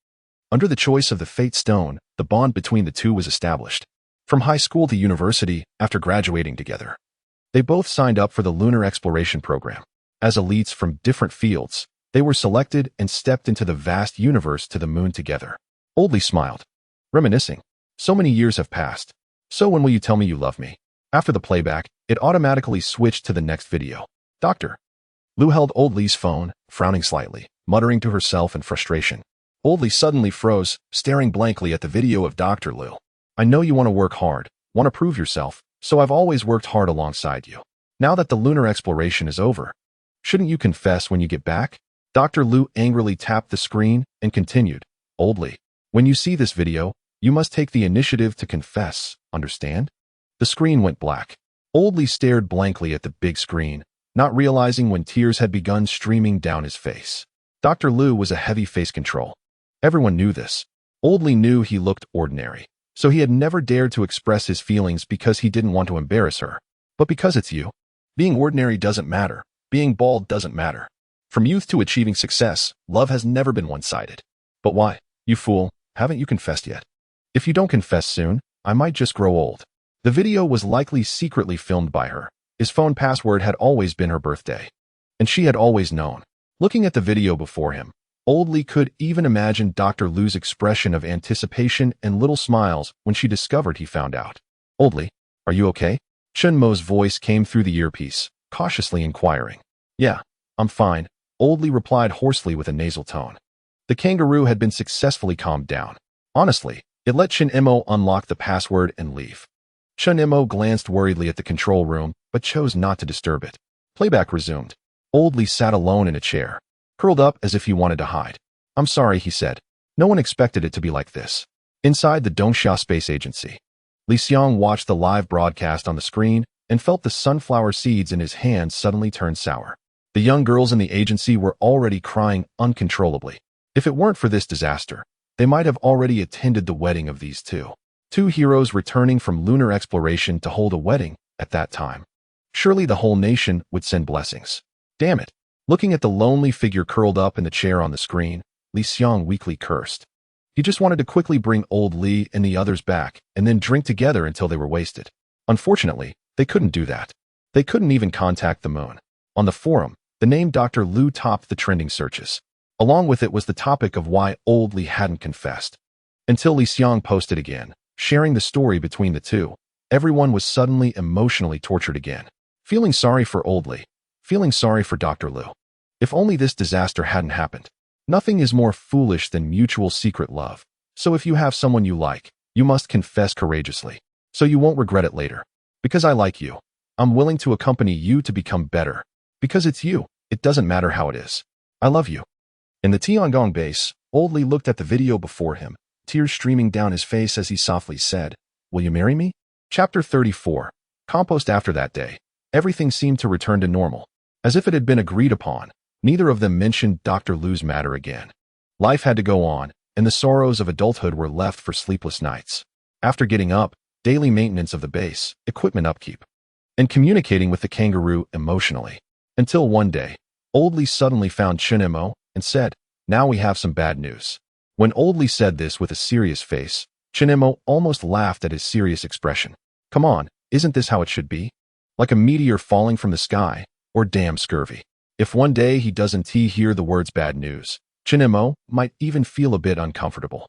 under the choice of the fate stone, the bond between the two was established. From high school to university, after graduating together, they both signed up for the lunar exploration program. As elites from different fields, they were selected and stepped into the vast universe to the moon together. Oldly smiled, reminiscing. So many years have passed. So when will you tell me you love me? After the playback, it automatically switched to the next video. Dr. Lu held Old Lee's phone, frowning slightly, muttering to herself in frustration. Old Lee suddenly froze, staring blankly at the video of Dr. Lu. I know you want to work hard, want to prove yourself, so I've always worked hard alongside you. Now that the lunar exploration is over, shouldn't you confess when you get back? Dr. Lu angrily tapped the screen and continued. Old Lee, when you see this video, you must take the initiative to confess, understand? The screen went black. Old Lee stared blankly at the big screen, not realizing when tears had begun streaming down his face. Dr. Lu was a heavy face control. Everyone knew this. Old Lee knew he looked ordinary, so he had never dared to express his feelings because he didn't want to embarrass her. But because it's you, being ordinary doesn't matter. Being bald doesn't matter. From youth to achieving success, love has never been one-sided. But why? You fool, haven't you confessed yet? If you don't confess soon, I might just grow old. The video was likely secretly filmed by her. His phone password had always been her birthday. And she had always known. Looking at the video before him, Old Lee could even imagine Dr. Lu's expression of anticipation and little smiles when she discovered he found out. Old Lee, are you okay? Chen Mo's voice came through the earpiece, cautiously inquiring. Yeah, I'm fine, Old Lee replied hoarsely with a nasal tone. The kangaroo had been successfully calmed down. Honestly, it let Chen Mo unlock the password and leave. Chen Mo glanced worriedly at the control room, but chose not to disturb it. Playback resumed. Old Lee sat alone in a chair, curled up as if he wanted to hide. I'm sorry, he said. No one expected it to be like this. Inside the Dongxia Space Agency, Li Xiang watched the live broadcast on the screen and felt the sunflower seeds in his hands suddenly turn sour. The young girls in the agency were already crying uncontrollably. If it weren't for this disaster, they might have already attended the wedding of these two. Two heroes returning from lunar exploration to hold a wedding at that time. Surely the whole nation would send blessings. Damn it. Looking at the lonely figure curled up in the chair on the screen, Li Xiang weakly cursed. He just wanted to quickly bring Old Lee and the others back and then drink together until they were wasted. Unfortunately, they couldn't do that. They couldn't even contact the moon. On the forum, the name Dr. Lu topped the trending searches. Along with it was the topic of why Old Lee hadn't confessed. Until Li Xiang posted again, sharing the story between the two, everyone was suddenly emotionally tortured again. Feeling sorry for Old Lee. Feeling sorry for Dr. Lu. If only this disaster hadn't happened. Nothing is more foolish than mutual secret love. So if you have someone you like, you must confess courageously, so you won't regret it later. Because I like you, I'm willing to accompany you to become better. Because it's you, it doesn't matter how it is. I love you. In the Tiangong base, Old Lee looked at the video before him, tears streaming down his face as he softly said, Will you marry me? Chapter 34. Compost. After that day, everything seemed to return to normal. As if it had been agreed upon, neither of them mentioned Dr. Lu's matter again. Life had to go on, and the sorrows of adulthood were left for sleepless nights. After getting up, daily maintenance of the base, equipment upkeep, and communicating with the kangaroo emotionally. Until one day, Old Lee suddenly found Chen Mo and said, Now we have some bad news. When Old Lee said this with a serious face, Chen Mo almost laughed at his serious expression. Come on, isn't this how it should be? Like a meteor falling from the sky, or damn scurvy. If one day he doesn't hear the words bad news, Chen Mo might even feel a bit uncomfortable.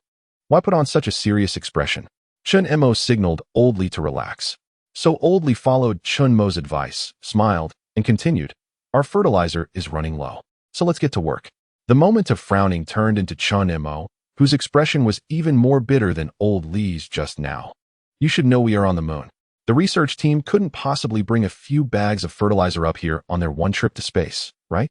Why put on such a serious expression? Chen Mo signaled Old Lee to relax. So Old Lee followed Chen Mo's advice, smiled, and continued, Our fertilizer is running low, so let's get to work. The moment of frowning turned into Chen Mo, whose expression was even more bitter than Old Lee's just now. You should know we are on the moon. The research team couldn't possibly bring a few bags of fertilizer up here on their one trip to space, right?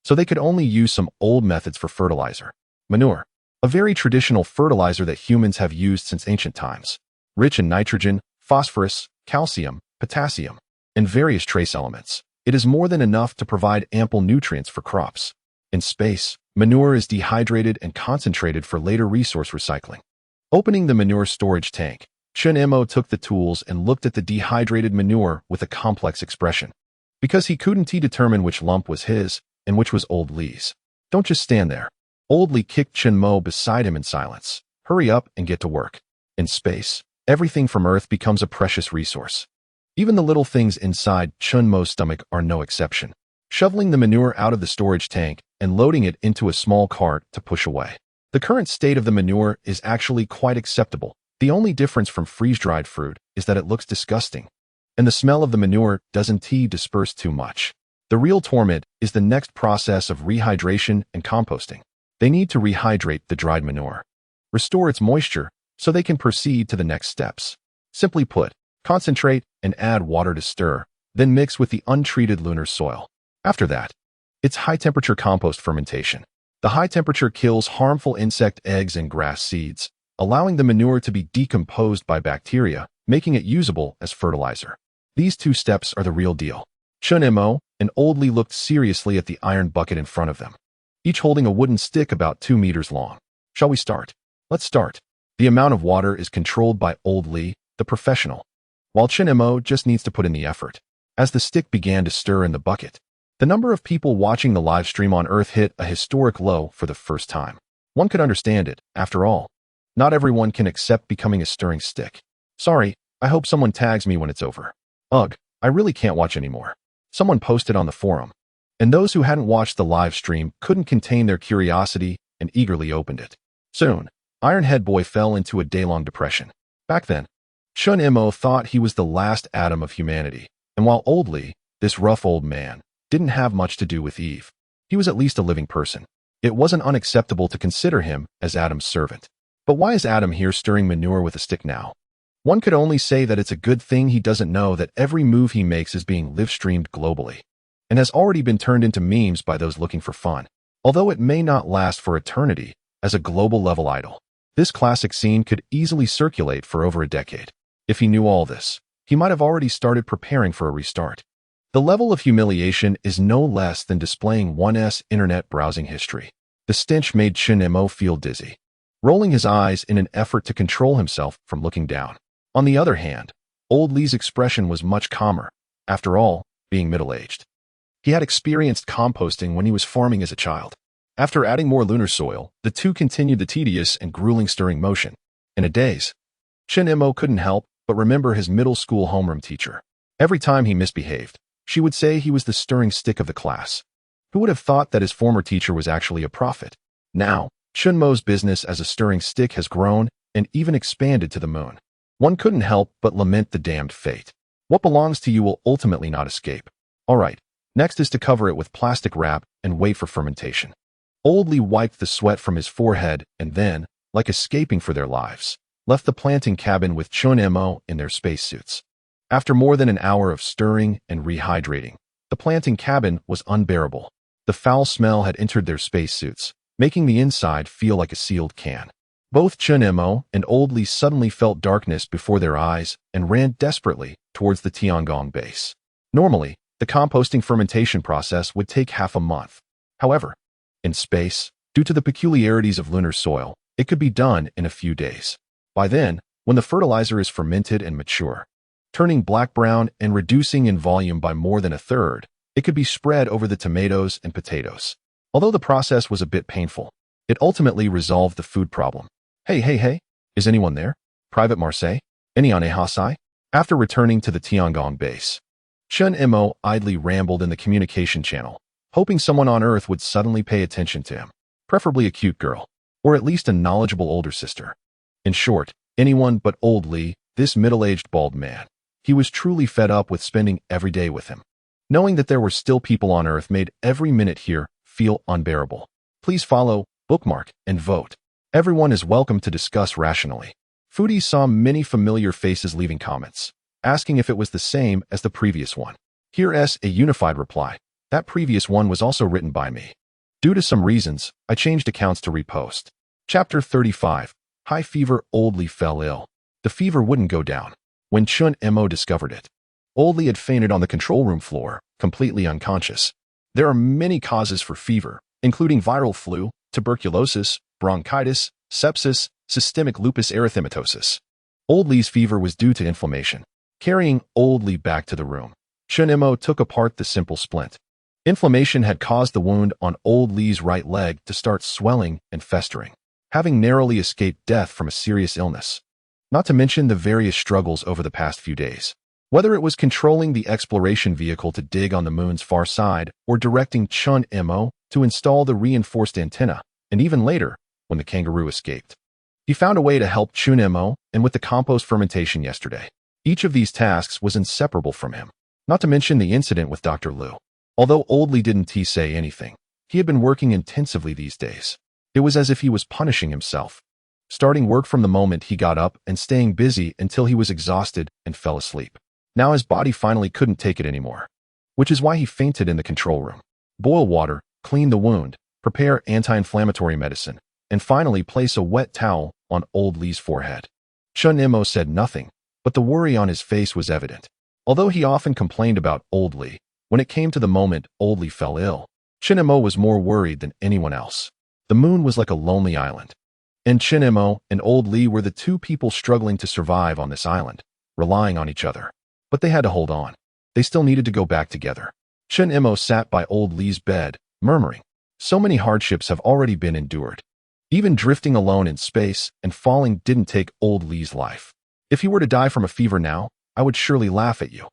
So they could only use some old methods for fertilizer. Manure, a very traditional fertilizer that humans have used since ancient times. Rich in nitrogen, phosphorus, calcium, potassium, and various trace elements. It is more than enough to provide ample nutrients for crops. In space, manure is dehydrated and concentrated for later resource recycling. Opening the manure storage tank, Chen Mo took the tools and looked at the dehydrated manure with a complex expression. Because he couldn't determine which lump was his and which was Old Lee's. Don't just stand there. Old Lee kicked Chen Mo beside him in silence. Hurry up and get to work. In space, everything from Earth becomes a precious resource. Even the little things inside Chen Mo's stomach are no exception. Shoveling the manure out of the storage tank and loading it into a small cart to push away. The current state of the manure is actually quite acceptable. The only difference from freeze-dried fruit is that it looks disgusting, and the smell of the manure doesn't disperse too much. The real torment is the next process of rehydration and composting. They need to rehydrate the dried manure, restore its moisture, so they can proceed to the next steps. Simply put, concentrate and add water to stir, then mix with the untreated lunar soil. After that, it's high-temperature compost fermentation. The high temperature kills harmful insect eggs and grass seeds, allowing the manure to be decomposed by bacteria, making it usable as fertilizer. These two steps are the real deal. Chen Mo and Old Lee looked seriously at the iron bucket in front of them, each holding a wooden stick about 2 meters long. Shall we start? Let's start. The amount of water is controlled by Old Lee, the professional, while Chen Mo just needs to put in the effort. As the stick began to stir in the bucket, the number of people watching the live stream on Earth hit a historic low for the first time. One could understand it, after all. Not everyone can accept becoming a stirring stick. Sorry, I hope someone tags me when it's over. Ugh, I really can't watch anymore. Someone posted on the forum. And those who hadn't watched the live stream couldn't contain their curiosity and eagerly opened it. Soon, Ironhead Boy fell into a day-long depression. Back then, Chen Mo thought he was the last atom of humanity, and while Old Lee, this rough old man, didn't have much to do with Eve, he was at least a living person. It wasn't unacceptable to consider him as Adam's servant. But why is Adam here stirring manure with a stick now? One could only say that it's a good thing he doesn't know that every move he makes is being live-streamed globally, and has already been turned into memes by those looking for fun. Although it may not last for eternity as a global-level idol, this classic scene could easily circulate for over a decade. If he knew all this, he might have already started preparing for a restart. The level of humiliation is no less than displaying one's internet browsing history. The stench made Chen Mo feel dizzy, rolling his eyes in an effort to control himself from looking down. On the other hand, Old Lee's expression was much calmer. After all, being middle-aged, he had experienced composting when he was farming as a child. After adding more lunar soil, the two continued the tedious and grueling stirring motion. In a daze, Chen Mo couldn't help but remember his middle school homeroom teacher. Every time he misbehaved, she would say he was the stirring stick of the class. Who would have thought that his former teacher was actually a prophet? Now, Chen Mo's business as a stirring stick has grown and even expanded to the moon. One couldn't help but lament the damned fate. What belongs to you will ultimately not escape. All right, next is to cover it with plastic wrap and wait for fermentation. Old Lee wiped the sweat from his forehead and then, like escaping for their lives, left the planting cabin with Chen Mo in their spacesuits. After more than an hour of stirring and rehydrating, the planting cabin was unbearable. The foul smell had entered their spacesuits, making the inside feel like a sealed can. Both Chen Mo and Old Lee suddenly felt darkness before their eyes and ran desperately towards the Tiangong base. Normally, the composting fermentation process would take half a month. However, in space, due to the peculiarities of lunar soil, it could be done in a few days. By then, when the fertilizer is fermented and mature, turning black-brown and reducing in volume by more than a third, it could be spread over the tomatoes and potatoes. Although the process was a bit painful, it ultimately resolved the food problem. Hey, is anyone there? Private Marseille? Any on Ahasai? After returning to the Tiangong base, Chen Mo idly rambled in the communication channel, hoping someone on Earth would suddenly pay attention to him, preferably a cute girl, or at least a knowledgeable older sister. In short, anyone but Old Lee, this middle-aged bald man. He was truly fed up with spending every day with him. Knowing that there were still people on Earth made every minute here feel unbearable. Please follow, bookmark, and vote. Everyone is welcome to discuss rationally. Foodies saw many familiar faces leaving comments, asking if it was the same as the previous one. Here's a unified reply. That previous one was also written by me. Due to some reasons, I changed accounts to repost. Chapter 35. High fever. Old Lee fell ill. The fever wouldn't go down. When Chen Mo discovered it, Old Lee had fainted on the control room floor, completely unconscious. There are many causes for fever, including viral flu, tuberculosis, bronchitis, sepsis, systemic lupus erythematosus. Old Li's fever was due to inflammation. Carrying Old Li back to the room, Chen Mo took apart the simple splint. Inflammation had caused the wound on Old Li's right leg to start swelling and festering, having narrowly escaped death from a serious illness. Not to mention the various struggles over the past few days. Whether it was controlling the exploration vehicle to dig on the moon's far side or directing Chen Mo to install the reinforced antenna, and even later, when the kangaroo escaped. He found a way to help Chen Mo and with the compost fermentation yesterday. Each of these tasks was inseparable from him. Not to mention the incident with Dr. Liu. Although Old Li didn't say anything, he had been working intensively these days. It was as if he was punishing himself, starting work from the moment he got up and staying busy until he was exhausted and fell asleep. Now his body finally couldn't take it anymore, which is why he fainted in the control room. Boil water, clean the wound, prepare anti-inflammatory medicine, and finally place a wet towel on Old Li's forehead. Chen Mo said nothing, but the worry on his face was evident. Although he often complained about Old Li, when it came to the moment Old Li fell ill, Chen Mo was more worried than anyone else. The moon was like a lonely island, and Chen Mo and Old Li were the two people struggling to survive on this island, relying on each other. But they had to hold on. They still needed to go back together. Chen Mo sat by Old Li's bed, murmuring, "So many hardships have already been endured. Even drifting alone in space and falling didn't take Old Li's life. If he were to die from a fever now, I would surely laugh at you."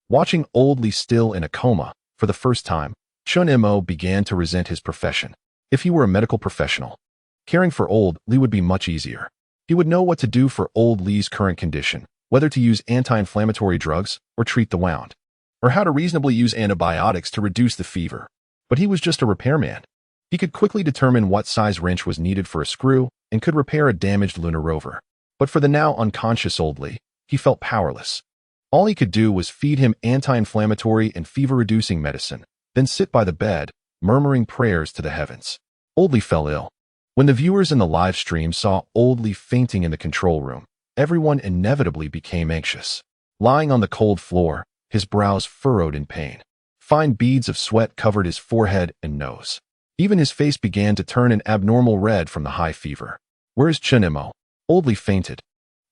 Watching Old Li still in a coma, for the first time, Chen Mo began to resent his profession. If he were a medical professional, caring for Old Li would be much easier. He would know what to do for Old Li's current condition, whether to use anti-inflammatory drugs or treat the wound, or how to reasonably use antibiotics to reduce the fever. But he was just a repairman. He could quickly determine what size wrench was needed for a screw and could repair a damaged lunar rover. But for the now unconscious Old Li, he felt powerless. All he could do was feed him anti-inflammatory and fever-reducing medicine, then sit by the bed, murmuring prayers to the heavens. Old Li fell ill. When the viewers in the live stream saw Old Li fainting in the control room, everyone inevitably became anxious. Lying on the cold floor, his brows furrowed in pain. Fine beads of sweat covered his forehead and nose. Even his face began to turn an abnormal red from the high fever. "Where's Chen Mo?" Old Li fainted.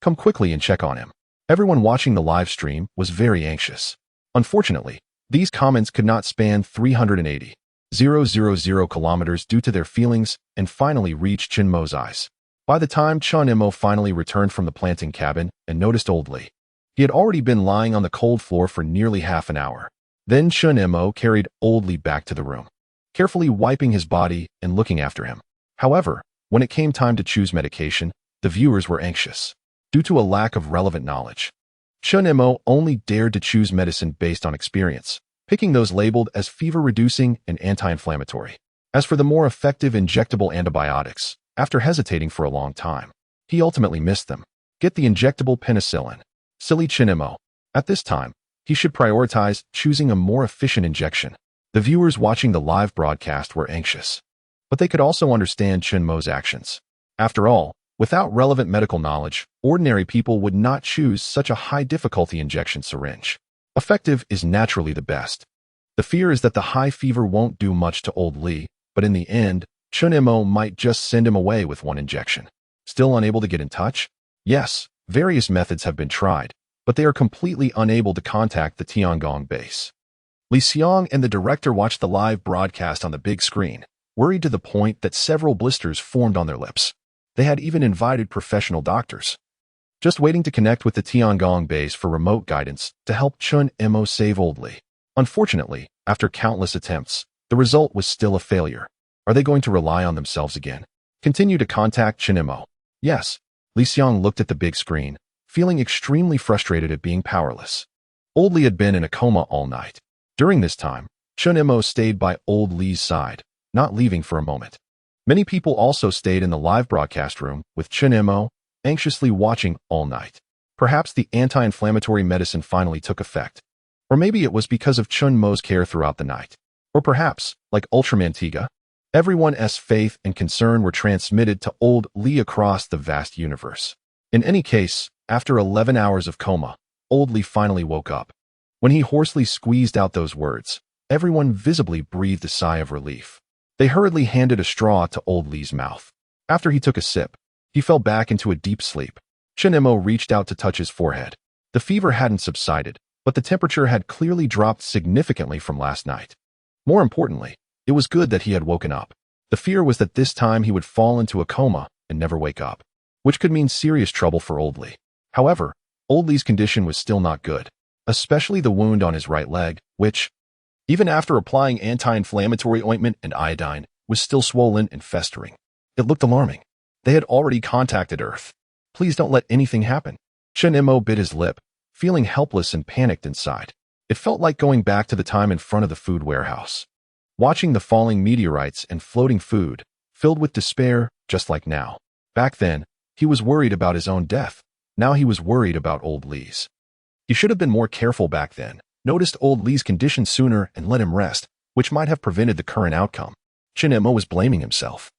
"Come quickly and check on him." Everyone watching the live stream was very anxious. Unfortunately, these comments could not span 380,000 kilometers due to their feelings and finally reached Chen Mo's eyes. By the time Chen Mo finally returned from the planting cabin and noticed Old Li, he had already been lying on the cold floor for nearly half an hour. Then Chen Mo carried Old Li back to the room, carefully wiping his body and looking after him. However, when it came time to choose medication, the viewers were anxious. Due to a lack of relevant knowledge, Chen Mo only dared to choose medicine based on experience, picking those labeled as fever-reducing and anti-inflammatory. As for the more effective injectable antibiotics, after hesitating for a long time, he ultimately missed them. Get the injectable penicillin. Silly Chen Mo. At this time, he should prioritize choosing a more efficient injection. The viewers watching the live broadcast were anxious, but they could also understand Chen Mo's actions. After all, without relevant medical knowledge, ordinary people would not choose such a high-difficulty injection syringe. Effective is naturally the best. The fear is that the high fever won't do much to Old Li, but in the end, Chen Mo might just send him away with one injection. Still unable to get in touch? Yes, various methods have been tried, but they are completely unable to contact the Tiangong base. Li Xiang and the director watched the live broadcast on the big screen, worried to the point that several blisters formed on their lips. They had even invited professional doctors, just waiting to connect with the Tiangong base for remote guidance to help Chen Mo save Old Li. Unfortunately, after countless attempts, the result was still a failure. Are they going to rely on themselves again? Continue to contact Chen Mo. Yes. Li Xiang looked at the big screen, feeling extremely frustrated at being powerless. Old Li had been in a coma all night. During this time, Chen Mo stayed by Old Li's side, not leaving for a moment. Many people also stayed in the live broadcast room with Chen Mo, anxiously watching all night. Perhaps the anti-inflammatory medicine finally took effect. Or maybe it was because of Chen Mo's care throughout the night. Or perhaps, like Ultraman Tiga, everyone's faith and concern were transmitted to Old Li across the vast universe. In any case, after 11 hours of coma, Old Li finally woke up. When he hoarsely squeezed out those words, everyone visibly breathed a sigh of relief. They hurriedly handed a straw to Old Li's mouth. After he took a sip, he fell back into a deep sleep. Chen Mo reached out to touch his forehead. The fever hadn't subsided, but the temperature had clearly dropped significantly from last night. More importantly, it was good that he had woken up. The fear was that this time he would fall into a coma and never wake up, which could mean serious trouble for Old Li. However, Old Li's condition was still not good, especially the wound on his right leg, which, even after applying anti-inflammatory ointment and iodine, was still swollen and festering. It looked alarming. They had already contacted Earth. Please don't let anything happen. Chen Mo bit his lip, feeling helpless and panicked inside. It felt like going back to the time in front of the food warehouse, watching the falling meteorites and floating food, filled with despair, just like now. Back then, he was worried about his own death. Now he was worried about Old Li's. He should have been more careful back then, noticed Old Li's condition sooner and let him rest, which might have prevented the current outcome. Chen Mo was blaming himself.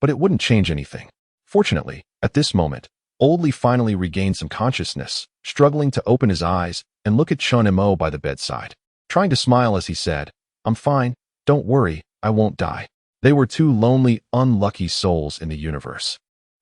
But it wouldn't change anything. Fortunately, at this moment, Old Li finally regained some consciousness, struggling to open his eyes and look at Chen Mo by the bedside, trying to smile as he said, "I'm fine, don't worry, I won't die." They were two lonely, unlucky souls in the universe,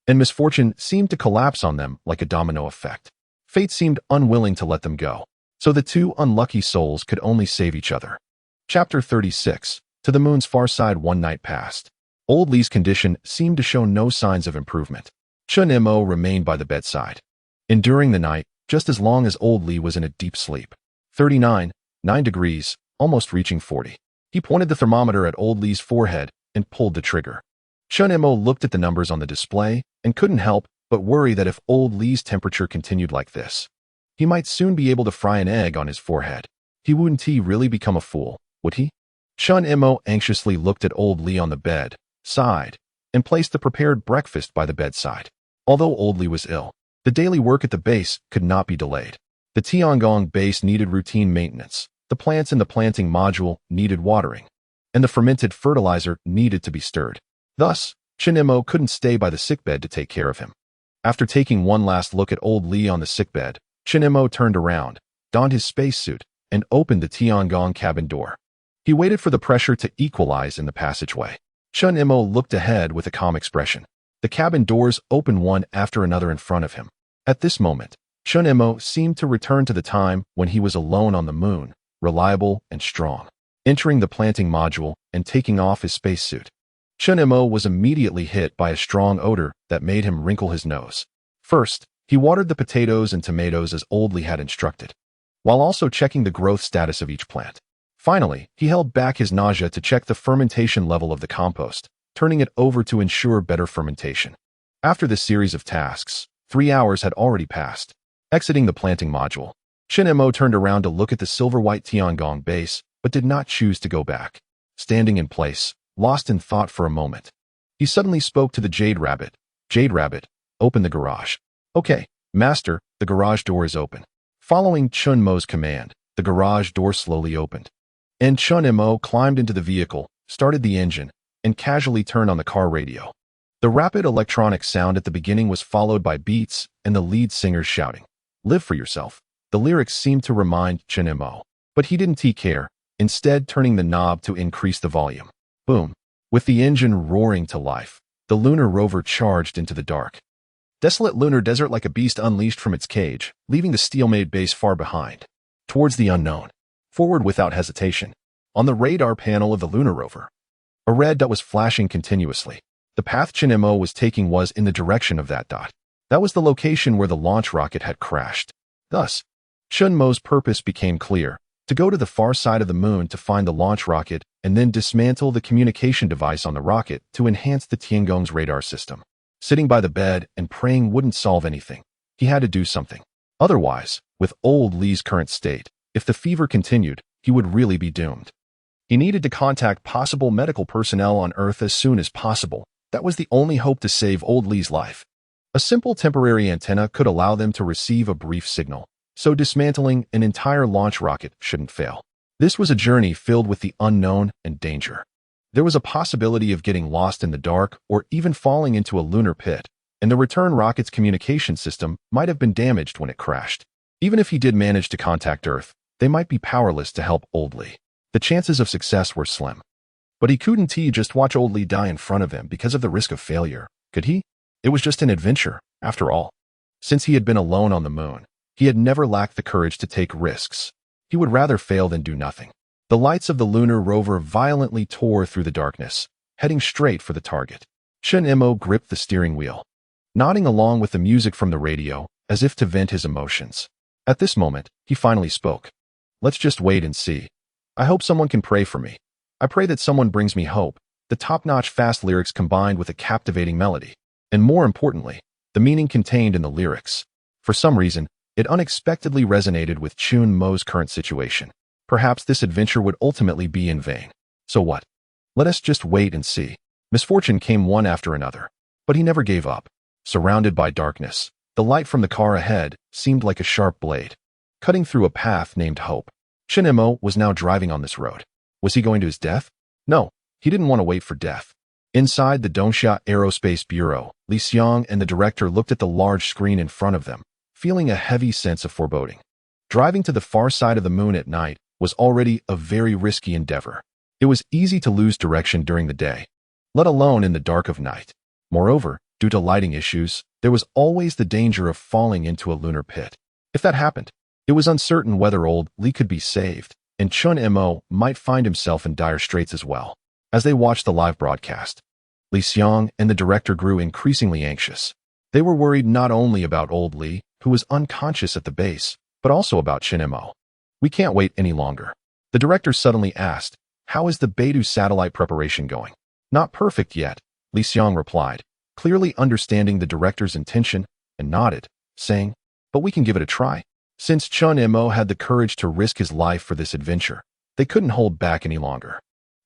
and misfortune seemed to collapse on them like a domino effect. Fate seemed unwilling to let them go, so the two unlucky souls could only save each other. Chapter 36. To the moon's far side. One night passed. Old Li's condition seemed to show no signs of improvement. Chen Mo remained by the bedside, enduring the night just as long as Old Li was in a deep sleep. 39, 9 degrees, almost reaching 40. He pointed the thermometer at Old Li's forehead and pulled the trigger. Chen Mo looked at the numbers on the display and couldn't help but worry that if Old Li's temperature continued like this, he might soon be able to fry an egg on his forehead. He wouldn't really become a fool, would he? Chen Mo anxiously looked at Old Li on the bed, sighed, and placed the prepared breakfast by the bedside. Although Old Li was ill, the daily work at the base could not be delayed. The Tiangong base needed routine maintenance, the plants in the planting module needed watering, and the fermented fertilizer needed to be stirred. Thus, Chen Mo couldn't stay by the sickbed to take care of him. After taking one last look at Old Li on the sickbed, Chen Mo turned around, donned his spacesuit, and opened the Tiangong cabin door. He waited for the pressure to equalize in the passageway. Chen Mo looked ahead with a calm expression. The cabin doors opened one after another in front of him. At this moment, Chen Mo seemed to return to the time when he was alone on the moon, reliable and strong, entering the planting module and taking off his spacesuit. Chen Mo was immediately hit by a strong odor that made him wrinkle his nose. First, he watered the potatoes and tomatoes as Old Li had instructed, while also checking the growth status of each plant. Finally, he held back his nausea to check the fermentation level of the compost, turning it over to ensure better fermentation. After this series of tasks, 3 hours had already passed. Exiting the planting module, Chen Mo turned around to look at the silver-white Tiangong base, but did not choose to go back. Standing in place, lost in thought for a moment, he suddenly spoke to the Jade Rabbit. "Jade Rabbit, open the garage." "Okay, Master, the garage door is open." Following Chen Mo's command, the garage door slowly opened, and Chen Mo climbed into the vehicle, started the engine, and casually turned on the car radio. The rapid electronic sound at the beginning was followed by beats and the lead singer shouting, "Live for yourself." The lyrics seemed to remind Chen Mo, but he didn't care, instead turning the knob to increase the volume. Boom. With the engine roaring to life, the lunar rover charged into the dark, desolate lunar desert like a beast unleashed from its cage, leaving the steel-made base far behind. Towards the unknown. Forward without hesitation. On the radar panel of the lunar rover, a red dot was flashing continuously. The path Chen Mo was taking was in the direction of that dot. That was the location where the launch rocket had crashed. Thus, Chen Mo's purpose became clear: to go to the far side of the moon to find the launch rocket and then dismantle the communication device on the rocket to enhance the Tiangong's radar system. Sitting by the bed and praying wouldn't solve anything. He had to do something. Otherwise, with Old Li's current state, if the fever continued, he would really be doomed. He needed to contact possible medical personnel on Earth as soon as possible. That was the only hope to save Old Li's life. A simple temporary antenna could allow them to receive a brief signal, so dismantling an entire launch rocket shouldn't fail. This was a journey filled with the unknown and danger. There was a possibility of getting lost in the dark or even falling into a lunar pit, and the return rocket's communication system might have been damaged when it crashed. Even if he did manage to contact Earth, they might be powerless to help Old Li. The chances of success were slim. But he couldn't just watch Old Li die in front of him because of the risk of failure, could he? It was just an adventure, after all. Since he had been alone on the moon, he had never lacked the courage to take risks. He would rather fail than do nothing. The lights of the lunar rover violently tore through the darkness, heading straight for the target. Chen Mo gripped the steering wheel, nodding along with the music from the radio, as if to vent his emotions. At this moment, he finally spoke. "Let's just wait and see. I hope someone can pray for me. I pray that someone brings me hope." The top-notch fast lyrics combined with a captivating melody, and more importantly, the meaning contained in the lyrics. For some reason, it unexpectedly resonated with Chen Mo's current situation. Perhaps this adventure would ultimately be in vain. So what? Let us just wait and see. Misfortune came one after another, but he never gave up. Surrounded by darkness, the light from the car ahead seemed like a sharp blade, cutting through a path named Hope. Chen Mo was now driving on this road. Was he going to his death? No. He didn't want to wait for death. Inside the Dongxia Aerospace Bureau, Li Xiang and the director looked at the large screen in front of them, feeling a heavy sense of foreboding. Driving to the far side of the moon at night was already a very risky endeavor. It was easy to lose direction during the day, let alone in the dark of night. Moreover, due to lighting issues, there was always the danger of falling into a lunar pit. If that happened, it was uncertain whether old Li could be saved, and Chen Mo might find himself in dire straits as well. As they watched the live broadcast, Li Xiang and the director grew increasingly anxious. They were worried not only about old Li, who was unconscious at the base, but also about Chen Mo. "We can't wait any longer." The director suddenly asked, "How is the Beidou satellite preparation going?" "Not perfect yet," Li Xiang replied, clearly understanding the director's intention, and nodded, saying, "But we can give it a try." Since Chen Mo had the courage to risk his life for this adventure, they couldn't hold back any longer.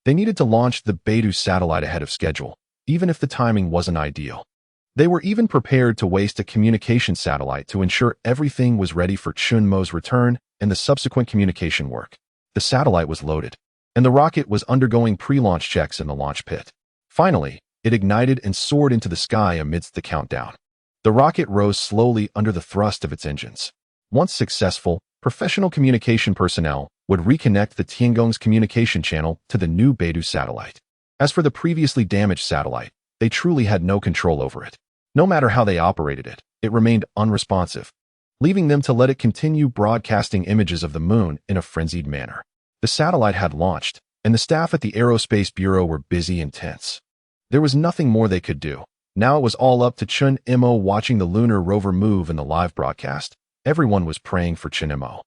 They needed to launch the Beidou satellite ahead of schedule, even if the timing wasn't ideal. They were even prepared to waste a communication satellite to ensure everything was ready for Chen Mo's return and the subsequent communication work. The satellite was loaded, and the rocket was undergoing pre-launch checks in the launch pit. Finally, it ignited and soared into the sky amidst the countdown. The rocket rose slowly under the thrust of its engines. Once successful, professional communication personnel would reconnect the Tiangong's communication channel to the new Beidou satellite. As for the previously damaged satellite, they truly had no control over it. No matter how they operated it, it remained unresponsive, leaving them to let it continue broadcasting images of the moon in a frenzied manner. The satellite had launched, and the staff at the Aerospace Bureau were busy and tense. There was nothing more they could do. Now it was all up to Chen Mo watching the lunar rover move in the live broadcast. Everyone was praying for Chen Mo.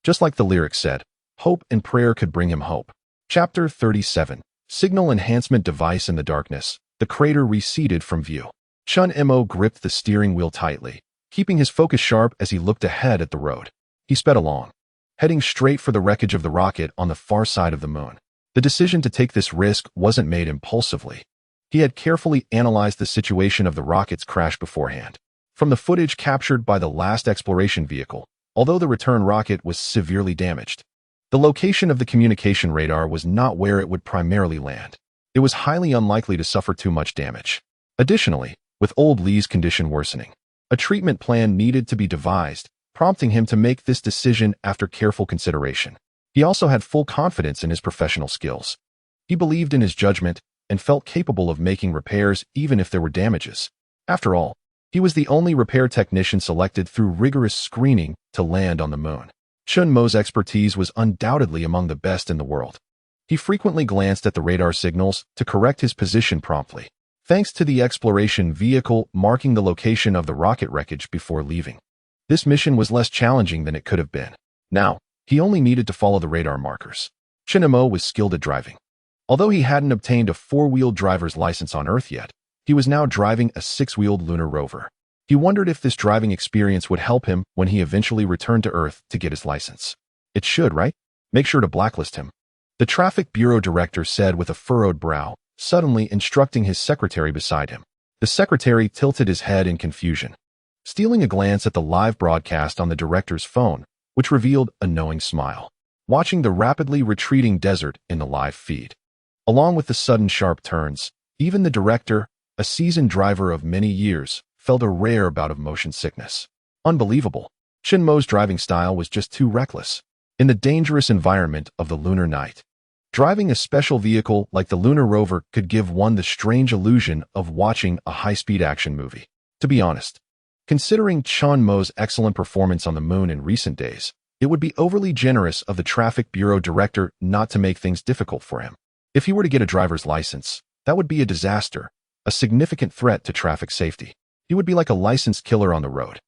Just like the lyrics said, hope and prayer could bring him hope. Chapter 37. Signal Enhancement Device in the darkness. The crater receded from view. Chen Mo gripped the steering wheel tightly, keeping his focus sharp as he looked ahead at the road. He sped along, heading straight for the wreckage of the rocket on the far side of the moon. The decision to take this risk wasn't made impulsively. He had carefully analyzed the situation of the rocket's crash beforehand. From the footage captured by the last exploration vehicle, although the return rocket was severely damaged, the location of the communication radar was not where it would primarily land. It was highly unlikely to suffer too much damage. Additionally, with old Li's condition worsening, a treatment plan needed to be devised, prompting him to make this decision after careful consideration. He also had full confidence in his professional skills. He believed in his judgment and felt capable of making repairs even if there were damages. After all, he was the only repair technician selected through rigorous screening to land on the moon. Chen Mo's expertise was undoubtedly among the best in the world. He frequently glanced at the radar signals to correct his position promptly, thanks to the exploration vehicle marking the location of the rocket wreckage before leaving. This mission was less challenging than it could have been. Now, he only needed to follow the radar markers. Chen Mo was skilled at driving. Although he hadn't obtained a four-wheeled driver's license on Earth yet, he was now driving a six-wheeled lunar rover. He wondered if this driving experience would help him when he eventually returned to Earth to get his license. It should, right? Make sure to blacklist him. The Traffic Bureau director said with a furrowed brow, suddenly instructing his secretary beside him. The secretary tilted his head in confusion, stealing a glance at the live broadcast on the director's phone, which revealed a knowing smile, watching the rapidly retreating desert in the live feed. Along with the sudden sharp turns, even the director, a seasoned driver of many years, felt a rare bout of motion sickness. Unbelievable. Chen Mo's driving style was just too reckless. In the dangerous environment of the lunar night, driving a special vehicle like the lunar rover could give one the strange illusion of watching a high-speed action movie. To be honest, Considering Chen Mo's excellent performance on the moon in recent days, it would be overly generous of the Traffic Bureau director not to make things difficult for him. If he were to get a driver's license, that would be a disaster, a significant threat to traffic safety. He would be like a licensed killer on the road.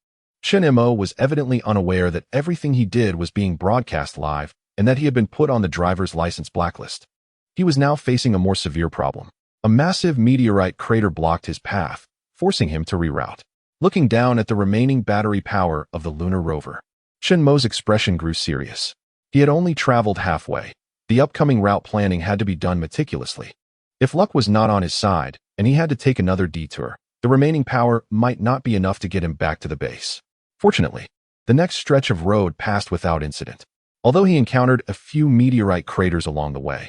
Chen Mo was evidently unaware that everything he did was being broadcast live and that he had been put on the driver's license blacklist. He was now facing a more severe problem. A massive meteorite crater blocked his path, forcing him to reroute. Looking down at the remaining battery power of the lunar rover, Chen Mo's expression grew serious. He had only traveled halfway. The upcoming route planning had to be done meticulously. If luck was not on his side, and he had to take another detour, the remaining power might not be enough to get him back to the base. Fortunately, the next stretch of road passed without incident. Although he encountered a few meteorite craters along the way,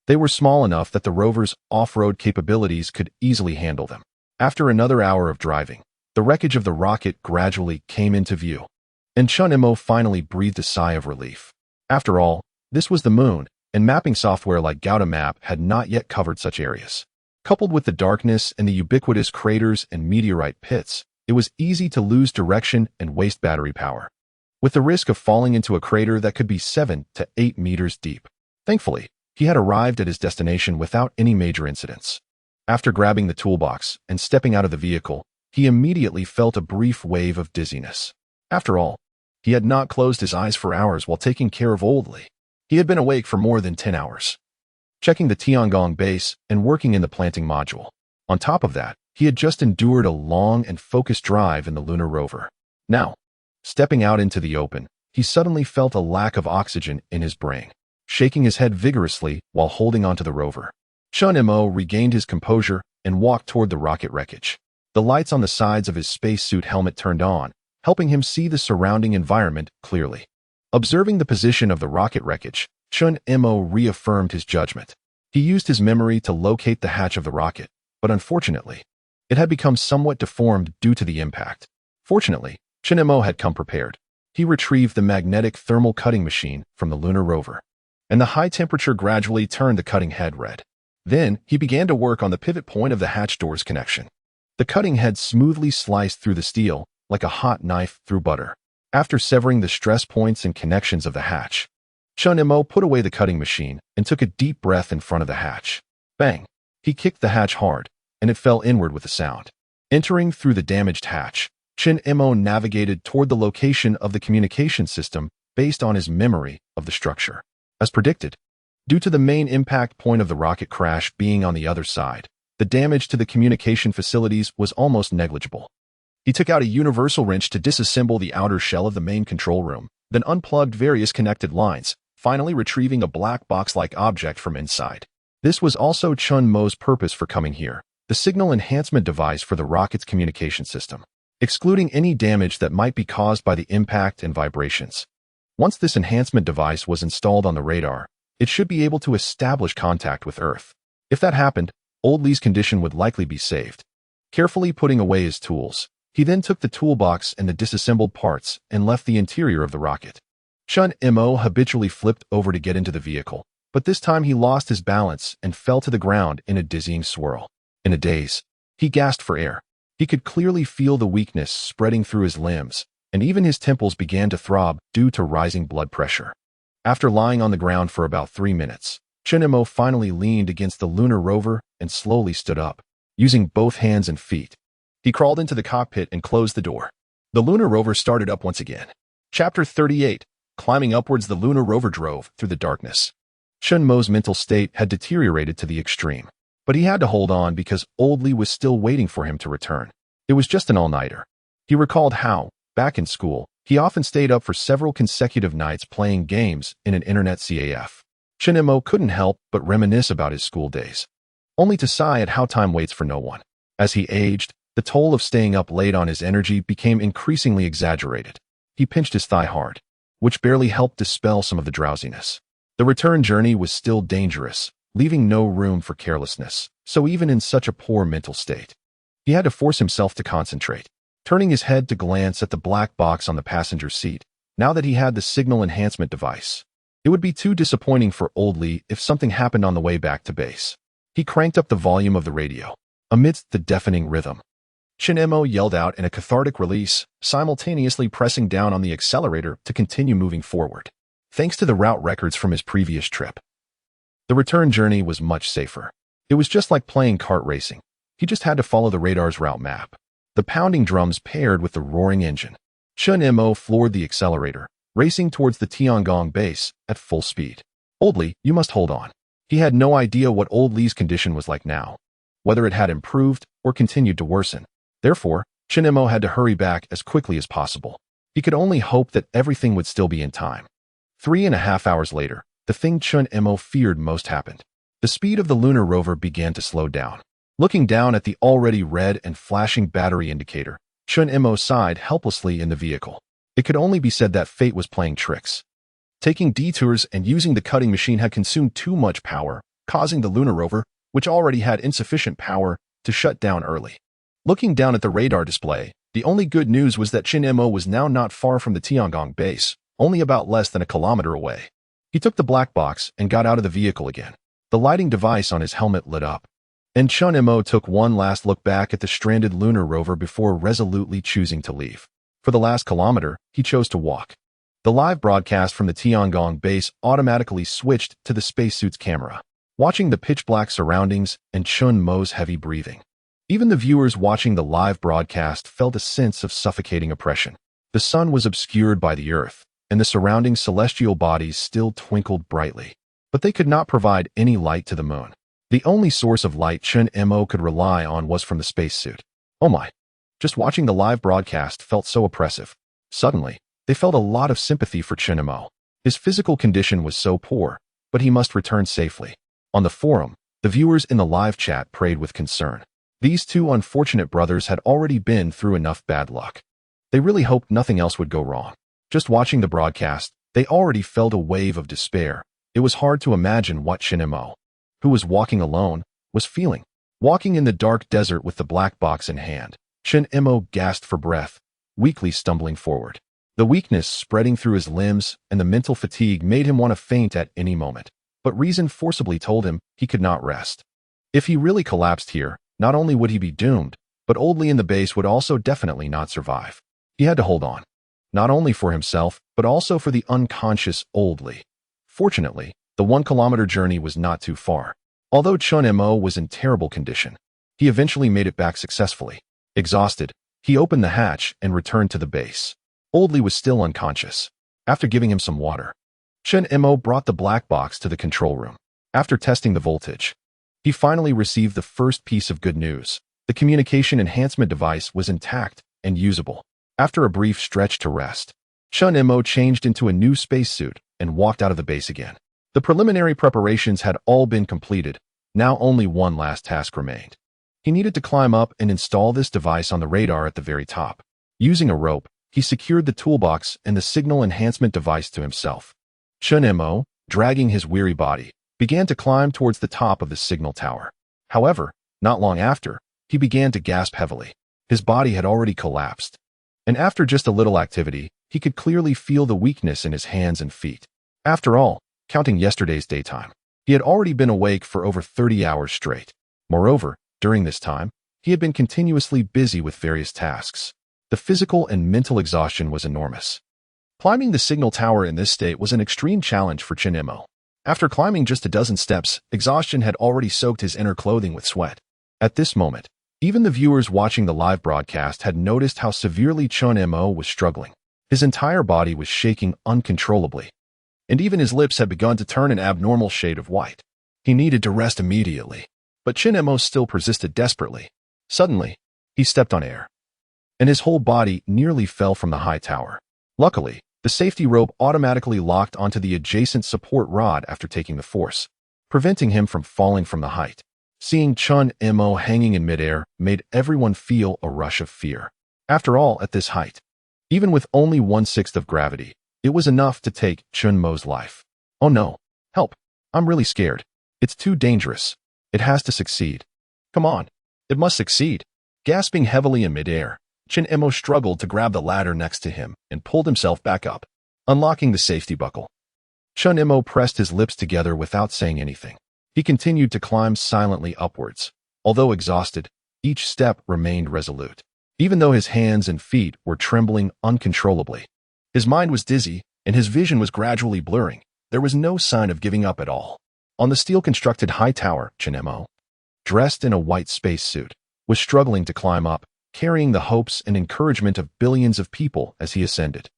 they were small enough that the rover's off-road capabilities could easily handle them. After another hour of driving, the wreckage of the rocket gradually came into view, and Chen Mo finally breathed a sigh of relief. After all, this was the moon, and mapping software like Gauda Map had not yet covered such areas. Coupled with the darkness and the ubiquitous craters and meteorite pits, it was easy to lose direction and waste battery power, with the risk of falling into a crater that could be 7 to 8 meters deep. Thankfully, he had arrived at his destination without any major incidents. After grabbing the toolbox and stepping out of the vehicle, he immediately felt a brief wave of dizziness. After all, he had not closed his eyes for hours while taking care of Old Li. He had been awake for more than 10 hours, checking the Tiangong base and working in the planting module. On top of that, he had just endured a long and focused drive in the lunar rover. Now, stepping out into the open, he suddenly felt a lack of oxygen in his brain. Shaking his head vigorously while holding onto the rover, Chen Mo regained his composure and walked toward the rocket wreckage. The lights on the sides of his spacesuit helmet turned on, helping him see the surrounding environment clearly. Observing the position of the rocket wreckage, Chen Mo reaffirmed his judgment. He used his memory to locate the hatch of the rocket, but unfortunately, it had become somewhat deformed due to the impact. Fortunately, Chen Mo had come prepared. He retrieved the magnetic thermal cutting machine from the lunar rover, and the high temperature gradually turned the cutting head red. Then, he began to work on the pivot point of the hatch door's connection. The cutting head smoothly sliced through the steel like a hot knife through butter. After severing the stress points and connections of the hatch, Chen Mo put away the cutting machine and took a deep breath in front of the hatch. Bang! He kicked the hatch hard, and it fell inward with a sound. Entering through the damaged hatch, Chen Mo navigated toward the location of the communication system based on his memory of the structure. As predicted, due to the main impact point of the rocket crash being on the other side, the damage to the communication facilities was almost negligible. He took out a universal wrench to disassemble the outer shell of the main control room, then unplugged various connected lines, finally retrieving a black box-like object from inside. This was also Chen Mo's purpose for coming here, the signal enhancement device for the rocket's communication system, excluding any damage that might be caused by the impact and vibrations. Once this enhancement device was installed on the radar, it should be able to establish contact with Earth. If that happened, Old Li's condition would likely be saved. Carefully putting away his tools, he then took the toolbox and the disassembled parts and left the interior of the rocket. Chen Mo habitually flipped over to get into the vehicle, but this time he lost his balance and fell to the ground in a dizzying swirl. In a daze, he gasped for air. He could clearly feel the weakness spreading through his limbs, and even his temples began to throb due to rising blood pressure. After lying on the ground for about 3 minutes, Chen Mo finally leaned against the lunar rover and slowly stood up. Using both hands and feet, he crawled into the cockpit and closed the door. The lunar rover started up once again. Chapter 38. Climbing upwards, the lunar rover drove through the darkness. Chen Mo's mental state had deteriorated to the extreme, but he had to hold on because Old Li was still waiting for him to return. It was just an all-nighter. He recalled how, back in school, he often stayed up for several consecutive nights playing games in an internet CAF. Chen Mo couldn't help but reminisce about his school days, only to sigh at how time waits for no one. As he aged, the toll of staying up late on his energy became increasingly exaggerated. He pinched his thigh hard, which barely helped dispel some of the drowsiness. The return journey was still dangerous, leaving no room for carelessness, so even in such a poor mental state, he had to force himself to concentrate, turning his head to glance at the black box on the passenger seat. Now that he had the signal enhancement device, it would be too disappointing for Old Li if something happened on the way back to base. He cranked up the volume of the radio. Amidst the deafening rhythm, Chen Mo yelled out in a cathartic release, simultaneously pressing down on the accelerator to continue moving forward. Thanks to the route records from his previous trip, the return journey was much safer. It was just like playing kart racing. He just had to follow the radar's route map. The pounding drums paired with the roaring engine. Chen Mo floored the accelerator, racing towards the Tiangong base at full speed. Old Li, you must hold on. He had no idea what Old Li's condition was like now, whether it had improved or continued to worsen. Therefore, Chen Mo had to hurry back as quickly as possible. He could only hope that everything would still be in time. 3.5 hours later, the thing Chen Mo feared most happened. The speed of the lunar rover began to slow down. Looking down at the already red and flashing battery indicator, Chen Mo sighed helplessly in the vehicle. It could only be said that fate was playing tricks. Taking detours and using the cutting machine had consumed too much power, causing the lunar rover, which already had insufficient power, to shut down early. Looking down at the radar display, the only good news was that Chen Mo was now not far from the Tiangong base, only about less than a kilometer away. He took the black box and got out of the vehicle again. The lighting device on his helmet lit up. And Chen Mo took one last look back at the stranded lunar rover before resolutely choosing to leave. For the last kilometer, he chose to walk. The live broadcast from the Tiangong base automatically switched to the spacesuit's camera, watching the pitch-black surroundings and Chen Mo's heavy breathing. Even the viewers watching the live broadcast felt a sense of suffocating oppression. The sun was obscured by the earth, and the surrounding celestial bodies still twinkled brightly. But they could not provide any light to the moon. The only source of light Chen Mo could rely on was from the spacesuit. Oh my! Just watching the live broadcast felt so oppressive. Suddenly, they felt a lot of sympathy for Chen Mo. His physical condition was so poor, but he must return safely. On the forum, the viewers in the live chat prayed with concern. These two unfortunate brothers had already been through enough bad luck. They really hoped nothing else would go wrong. Just watching the broadcast, they already felt a wave of despair. It was hard to imagine what Chen Mo, who was walking alone, was feeling. Walking in the dark desert with the black box in hand, Chen Mo gasped for breath, weakly stumbling forward. The weakness spreading through his limbs and the mental fatigue made him want to faint at any moment. But reason forcibly told him he could not rest. If he really collapsed here, not only would he be doomed, but Old Li in the base would also definitely not survive. He had to hold on. Not only for himself, but also for the unconscious Old Li. Fortunately, the 1-kilometer journey was not too far. Although Chen Mo was in terrible condition, he eventually made it back successfully. Exhausted, he opened the hatch and returned to the base. Old Li was still unconscious. After giving him some water, Chen Mo brought the black box to the control room. After testing the voltage, he finally received the first piece of good news. The communication enhancement device was intact and usable. After a brief stretch to rest, Chen Mo changed into a new spacesuit and walked out of the base again. The preliminary preparations had all been completed. Now only one last task remained. He needed to climb up and install this device on the radar at the very top. Using a rope, he secured the toolbox and the signal enhancement device to himself. Chen Mo, dragging his weary body, began to climb towards the top of the signal tower. However, not long after, he began to gasp heavily. His body had already collapsed. And after just a little activity, he could clearly feel the weakness in his hands and feet. After all, counting yesterday's daytime, he had already been awake for over 30 hours straight. Moreover, during this time, he had been continuously busy with various tasks. The physical and mental exhaustion was enormous. Climbing the signal tower in this state was an extreme challenge for Chen Mo. After climbing just a dozen steps, exhaustion had already soaked his inner clothing with sweat. At this moment, even the viewers watching the live broadcast had noticed how severely Chen Mo was struggling. His entire body was shaking uncontrollably, and even his lips had begun to turn an abnormal shade of white. He needed to rest immediately, but Chen Mo still persisted desperately. Suddenly, he stepped on air, and his whole body nearly fell from the high tower. Luckily, the safety rope automatically locked onto the adjacent support rod after taking the force, preventing him from falling from the height. Seeing Chen Mo hanging in midair made everyone feel a rush of fear. After all, at this height, even with only 1/6 of gravity, it was enough to take Chen Mo's life. Oh no, help, I'm really scared. It's too dangerous. It has to succeed. Come on, it must succeed. Gasping heavily in midair, Chen Mo struggled to grab the ladder next to him and pulled himself back up, unlocking the safety buckle. Chen Mo pressed his lips together without saying anything. He continued to climb silently upwards. Although exhausted, each step remained resolute. Even though his hands and feet were trembling uncontrollably, his mind was dizzy and his vision was gradually blurring. There was no sign of giving up at all. On the steel-constructed high tower, Chen Mo, dressed in a white spacesuit, was struggling to climb up, carrying the hopes and encouragement of billions of people as he ascended.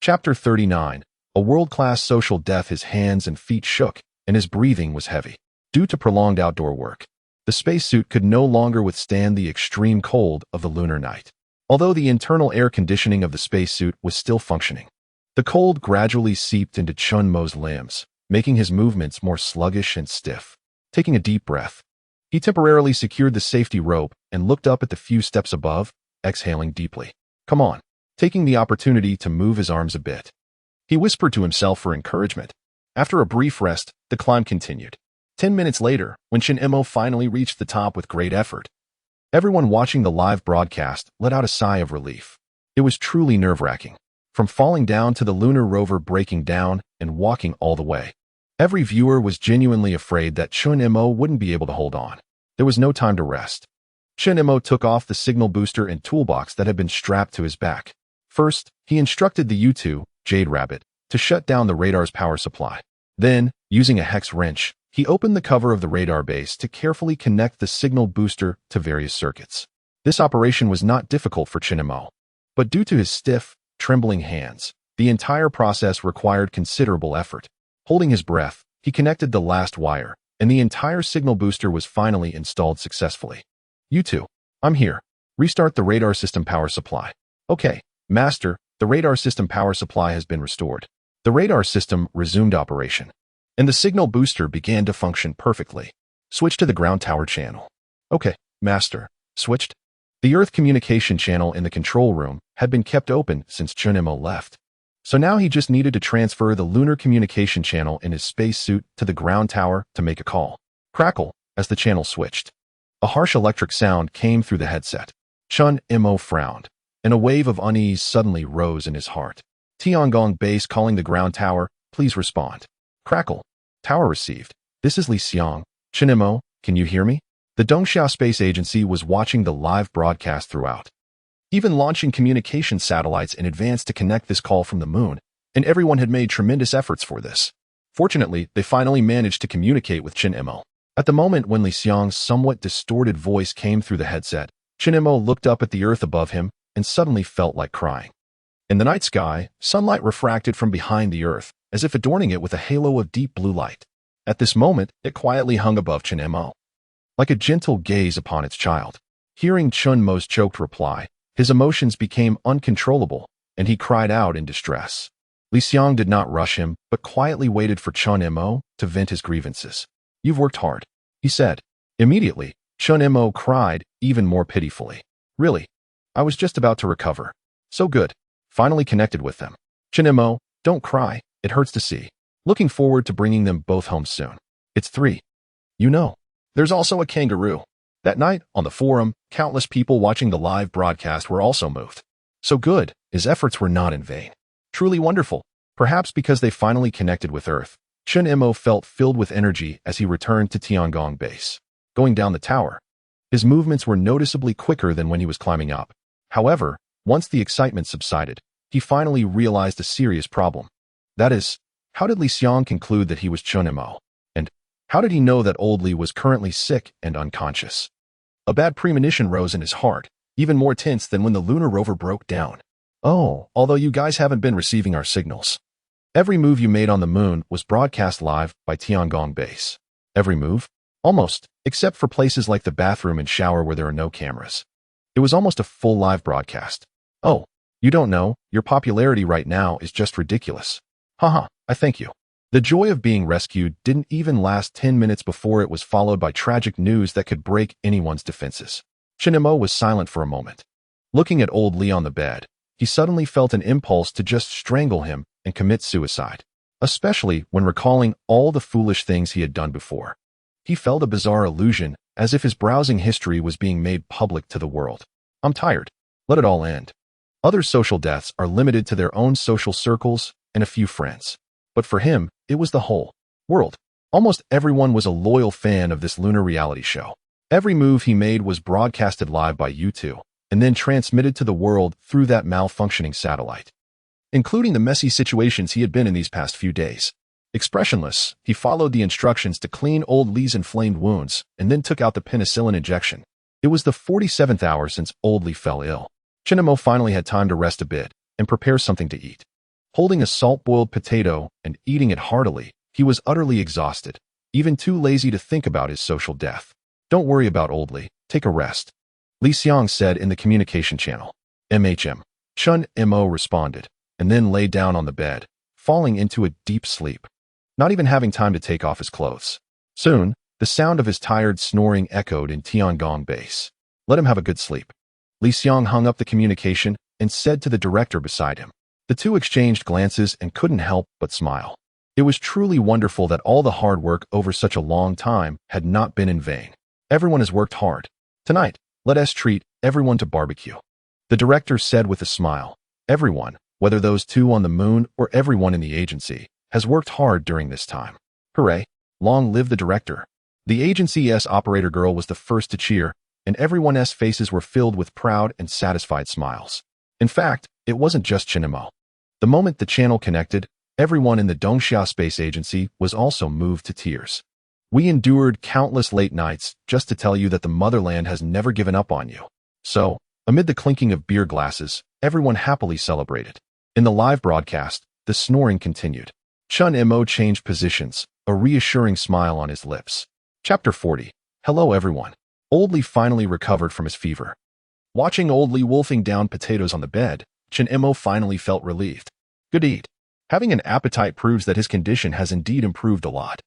Chapter 39. A world-class social death. His hands and feet shook, and his breathing was heavy. Due to prolonged outdoor work, the spacesuit could no longer withstand the extreme cold of the lunar night. Although the internal air conditioning of the spacesuit was still functioning, the cold gradually seeped into Chen Mo's limbs, making his movements more sluggish and stiff. Taking a deep breath, he temporarily secured the safety rope and looked up at the few steps above, exhaling deeply. Come on. Taking the opportunity to move his arms a bit, he whispered to himself for encouragement. After a brief rest, the climb continued. 10 minutes later, when Chen Mo finally reached the top with great effort, everyone watching the live broadcast let out a sigh of relief. It was truly nerve-wracking. From falling down to the lunar rover breaking down and walking all the way, every viewer was genuinely afraid that Chen Mo wouldn't be able to hold on. There was no time to rest. Chen Mo took off the signal booster and toolbox that had been strapped to his back. First, he instructed the U-2, Jade Rabbit, to shut down the radar's power supply. Then, using a hex wrench, he opened the cover of the radar base to carefully connect the signal booster to various circuits. This operation was not difficult for Chen Mo, but due to his stiff, trembling hands, the entire process required considerable effort. Holding his breath, he connected the last wire, and the entire signal booster was finally installed successfully. U-2, I'm here. Restart the radar system power supply. Okay, Master, the radar system power supply has been restored. The radar system resumed operation, and the signal booster began to function perfectly. Switch to the ground tower channel. Okay, Master. Switched. The Earth communication channel in the control room had been kept open since Chen Mo left. So now he just needed to transfer the lunar communication channel in his spacesuit to the ground tower to make a call. Crackle, as the channel switched. A harsh electric sound came through the headset. Chen Mo frowned, and a wave of unease suddenly rose in his heart. Tiangong base calling the ground tower, please respond. Crackle. Tower received. This is Li Xiang. Chen Mo, can you hear me? The Dongxia Space Agency was watching the live broadcast throughout, even launching communication satellites in advance to connect this call from the moon, and everyone had made tremendous efforts for this. Fortunately, they finally managed to communicate with Chen Mo. At the moment when Li Xiang's somewhat distorted voice came through the headset, Chen Mo looked up at the Earth above him and suddenly felt like crying. In the night sky, sunlight refracted from behind the Earth, as if adorning it with a halo of deep blue light. At this moment, it quietly hung above Chen Mo, like a gentle gaze upon its child. Hearing Chen Mo's choked reply, his emotions became uncontrollable, and he cried out in distress. Li Xiang did not rush him, but quietly waited for Chen Mo to vent his grievances. You've worked hard, he said. Immediately, Chen Mo cried even more pitifully. Really? I was just about to recover. So good. Finally connected with them. Chen Mo, don't cry. It hurts to see. Looking forward to bringing them both home soon. It's 3. You know. There's also a kangaroo. That night, on the forum, countless people watching the live broadcast were also moved. So good, his efforts were not in vain. Truly wonderful. Perhaps because they finally connected with Earth, Chen Mo felt filled with energy as he returned to Tiangong base. Going down the tower, his movements were noticeably quicker than when he was climbing up. However, once the excitement subsided, he finally realized a serious problem. That is, how did Li Xiang conclude that he was Chen Mo? And how did he know that old Li was currently sick and unconscious? A bad premonition rose in his heart, even more tense than when the lunar rover broke down. Oh, although you guys haven't been receiving our signals. Every move you made on the moon was broadcast live by Tiangong base. Every move? Almost, except for places like the bathroom and shower where there are no cameras. It was almost a full live broadcast. Oh, you don't know, your popularity right now is just ridiculous. Haha, I thank you. The joy of being rescued didn't even last 10 minutes before it was followed by tragic news that could break anyone's defenses. Chen Mo was silent for a moment. Looking at old Li on the bed, he suddenly felt an impulse to just strangle him and commit suicide, especially when recalling all the foolish things he had done before. He felt a bizarre illusion, as if his browsing history was being made public to the world. I'm tired. Let it all end. Other social deaths are limited to their own social circles and a few friends. But for him, it was the whole world. Almost everyone was a loyal fan of this lunar reality show. Every move he made was broadcasted live by U2 and then transmitted to the world through that malfunctioning satellite, including the messy situations he had been in these past few days. Expressionless, he followed the instructions to clean old Lee's inflamed wounds and then took out the penicillin injection. It was the 47th hour since old Lee fell ill. Chen Mo finally had time to rest a bit and prepare something to eat. Holding a salt-boiled potato and eating it heartily, he was utterly exhausted, even too lazy to think about his social death. Don't worry about old Lee, take a rest, Li Xiang said in the communication channel. Chen Mo responded, and then lay down on the bed, falling into a deep sleep, not even having time to take off his clothes. Soon, the sound of his tired snoring echoed in Tiangong base. Let him have a good sleep. Li Xiang hung up the communication and said to the director beside him. The two exchanged glances and couldn't help but smile. It was truly wonderful that all the hard work over such a long time had not been in vain. Everyone has worked hard. Tonight, let us treat everyone to barbecue, the director said with a smile. Everyone, whether those two on the moon or everyone in the agency, has worked hard during this time. Hooray! Long live the director. The agency's operator girl was the first to cheer, and everyone's faces were filled with proud and satisfied smiles. In fact, it wasn't just Chen Mo. The moment the channel connected, everyone in the Dongxia Space Agency was also moved to tears. We endured countless late nights just to tell you that the motherland has never given up on you. So, amid the clinking of beer glasses, everyone happily celebrated. In the live broadcast, the snoring continued. Chen Mo changed positions, a reassuring smile on his lips. Chapter 40. Hello everyone. Old Lee finally recovered from his fever. Watching Old Lee wolfing down potatoes on the bed, Chen Mo finally felt relieved. Good eat. Having an appetite proves that his condition has indeed improved a lot.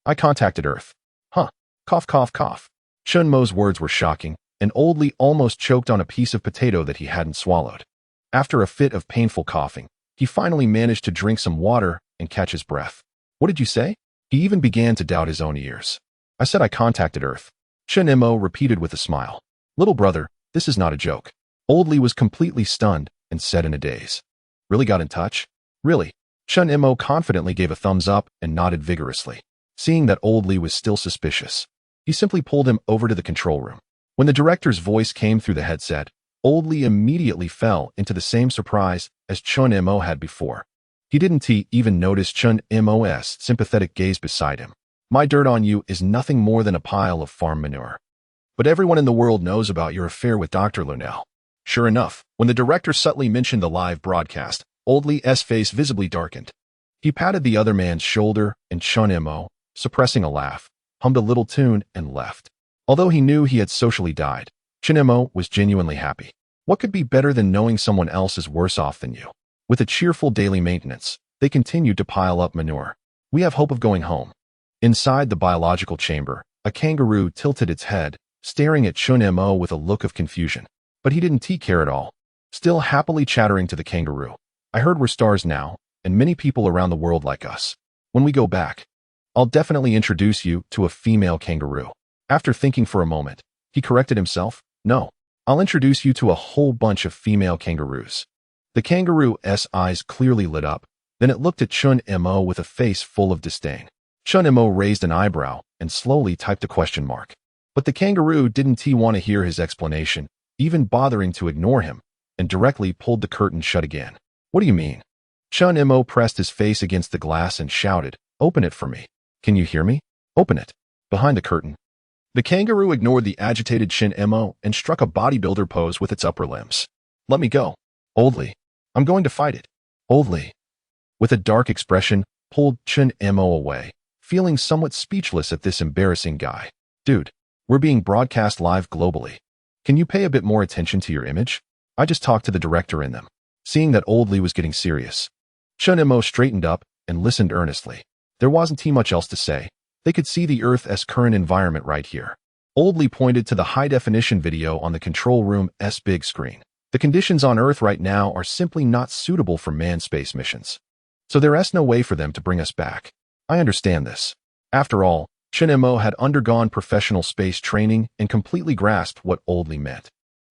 I contacted Earth. Huh. Cough, cough, cough. Chen Mo's words were shocking, and Old Lee almost choked on a piece of potato that he hadn't swallowed. After a fit of painful coughing, he finally managed to drink some water and catch his breath. What did you say? He even began to doubt his own ears. I said I contacted Earth. Chen Mo repeated with a smile. Little brother, this is not a joke. Old Lee was completely stunned and said in a daze. Really got in touch? Really? Chen Mo confidently gave a thumbs up and nodded vigorously. Seeing that Old Lee was still suspicious, he simply pulled him over to the control room. When the director's voice came through the headset, Old Lee immediately fell into the same surprise as Chen Mo had before. He didn't even notice Chen Mo's sympathetic gaze beside him. My dirt on you is nothing more than a pile of farm manure. But everyone in the world knows about your affair with Dr. Lunel. Sure enough, when the director subtly mentioned the live broadcast, Old Lee's face visibly darkened. He patted the other man's shoulder, and Chen Mo, suppressing a laugh, hummed a little tune and left. Although he knew he had socially died, Chen Mo was genuinely happy. What could be better than knowing someone else is worse off than you? With a cheerful daily maintenance, they continued to pile up manure. We have hope of going home. Inside the biological chamber, a kangaroo tilted its head, staring at Chen Mo with a look of confusion. But he didn't care at all. Still happily chattering to the kangaroo. I heard we're stars now, and many people around the world like us. When we go back, I'll definitely introduce you to a female kangaroo. After thinking for a moment, he corrected himself. No, I'll introduce you to a whole bunch of female kangaroos. The kangaroo's eyes clearly lit up, then it looked at Chen Mo with a face full of disdain. Chen Mo raised an eyebrow and slowly typed a question mark. But the kangaroo didn't want to hear his explanation, even bothering to ignore him, and directly pulled the curtain shut again. What do you mean? Chen Mo pressed his face against the glass and shouted, Open it for me. Can you hear me? Open it. Behind the curtain. The kangaroo ignored the agitated Chen Mo and struck a bodybuilder pose with its upper limbs. Let me go. Old Lee. I'm going to fight it. Old Lee. With a dark expression, pulled Chen Mo away, feeling somewhat speechless at this embarrassing guy. Dude, we're being broadcast live globally. Can you pay a bit more attention to your image? I just talked to the director in them. Seeing that Old Lee was getting serious, Chen Mo straightened up and listened earnestly. There wasn't much else to say. They could see the Earth's current environment right here. Old Lee pointed to the high-definition video on the control room's big screen. The conditions on Earth right now are simply not suitable for manned space missions. So there's no way for them to bring us back. I understand this. After all, Chen Mo had undergone professional space training and completely grasped what Old Lee meant.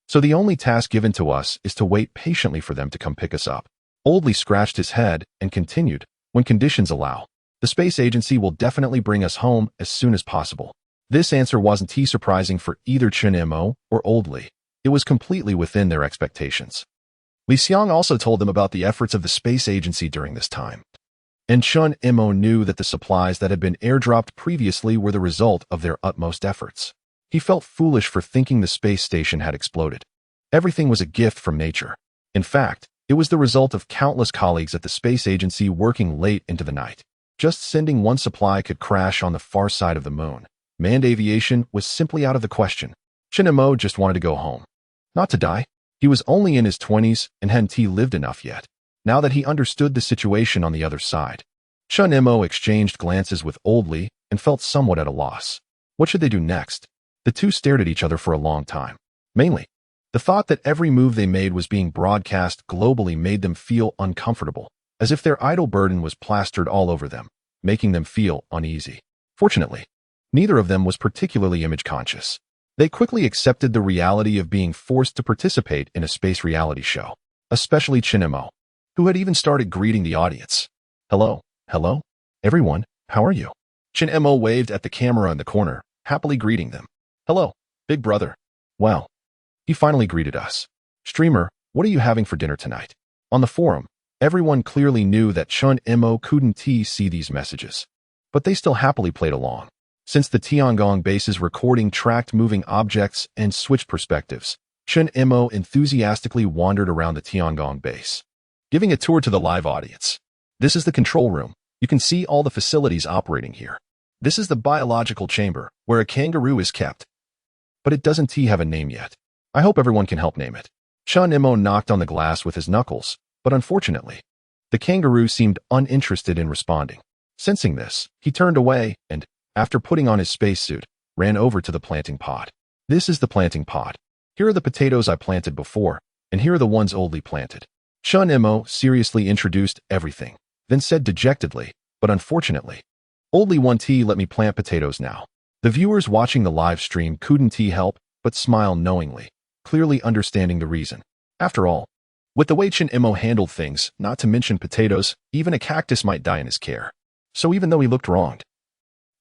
So the only task given to us is to wait patiently for them to come pick us up. Old Lee scratched his head and continued, when conditions allow, the space agency will definitely bring us home as soon as possible. This answer wasn't too surprising for either Chen Mo or Old Li. It was completely within their expectations. Li Xiang also told them about the efforts of the space agency during this time. And Chen Mo knew that the supplies that had been airdropped previously were the result of their utmost efforts. He felt foolish for thinking the space station had exploded. Everything was a gift from nature. In fact, it was the result of countless colleagues at the space agency working late into the night. Just sending one supply could crash on the far side of the moon. Manned aviation was simply out of the question. Chen Mo just wanted to go home. Not to die. He was only in his 20s and hadn't lived enough yet. Now that he understood the situation on the other side, Chen Mo exchanged glances with Old Li and felt somewhat at a loss. What should they do next? The two stared at each other for a long time. Mainly, the thought that every move they made was being broadcast globally made them feel uncomfortable, as if their idle burden was plastered all over them, making them feel uneasy. Fortunately, neither of them was particularly image-conscious. They quickly accepted the reality of being forced to participate in a space reality show, especially Chen Mo, who had even started greeting the audience. Hello, everyone, how are you? Chen Mo waved at the camera in the corner, happily greeting them. Hello, big brother. Wow. He finally greeted us. Streamer, what are you having for dinner tonight? On the forum, everyone clearly knew that Chen Mo couldn't see these messages, but they still happily played along. Since the Tiangong base's recording tracked moving objects and switched perspectives, Chen Mo enthusiastically wandered around the Tiangong base, giving a tour to the live audience. This is the control room. You can see all the facilities operating here. This is the biological chamber, where a kangaroo is kept. But it doesn't have a name yet. I hope everyone can help name it. Chen Mo knocked on the glass with his knuckles, but unfortunately, the kangaroo seemed uninterested in responding. Sensing this, he turned away and, after putting on his spacesuit, ran over to the planting pod. This is the planting pod. Here are the potatoes I planted before, and here are the ones Old Li planted. Chen Mo seriously introduced everything, then said dejectedly, but unfortunately, Old Li won't let me plant potatoes now. The viewers watching the live stream couldn't help but smile knowingly, clearly understanding the reason. After all, with the way Chen Mo handled things, not to mention potatoes, even a cactus might die in his care. So even though he looked wronged,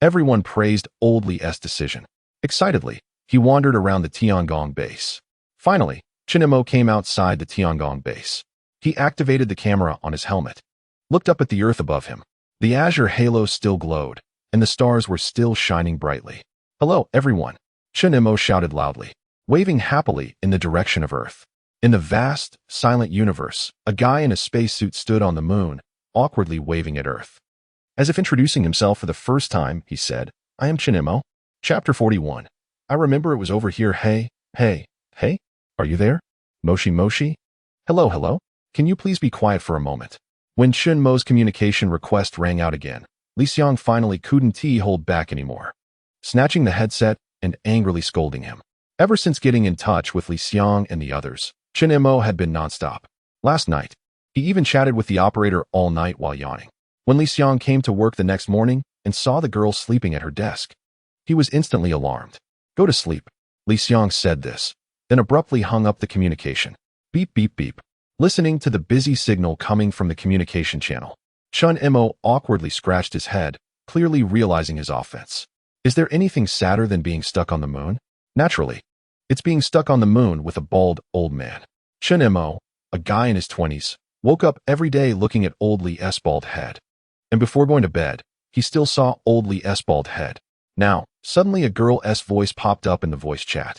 everyone praised Old Li's decision. Excitedly, he wandered around the Tiangong base. Finally, Chen Mo came outside the Tiangong base. He activated the camera on his helmet, looked up at the earth above him. The azure halo still glowed, and the stars were still shining brightly. Hello, everyone, Chen Mo shouted loudly, waving happily in the direction of Earth. In the vast, silent universe, a guy in a spacesuit stood on the moon, awkwardly waving at Earth. As if introducing himself for the first time, he said, I am Chen Mo. Chapter 41. I remember it was over here. Hey, are you there? Moshi? Hello. Can you please be quiet for a moment? When Chen Mo's communication request rang out again, Li Xiang finally couldn't hold back anymore, snatching the headset and angrily scolding him. Ever since getting in touch with Li Xiang and the others, Chen Mo had been nonstop. Last night, he even chatted with the operator all night while yawning. When Li Xiang came to work the next morning and saw the girl sleeping at her desk, he was instantly alarmed. Go to sleep, Li Xiang said this, then abruptly hung up the communication. Beep. Listening to the busy signal coming from the communication channel, Chen Mo awkwardly scratched his head, clearly realizing his offense. Is there anything sadder than being stuck on the moon? Naturally, it's being stuck on the moon with a bald, old man. Chen Mo, a guy in his 20s, woke up every day looking at Old Li's bald head. And before going to bed, he still saw Old Li's bald head. Now, suddenly a girl's voice popped up in the voice chat.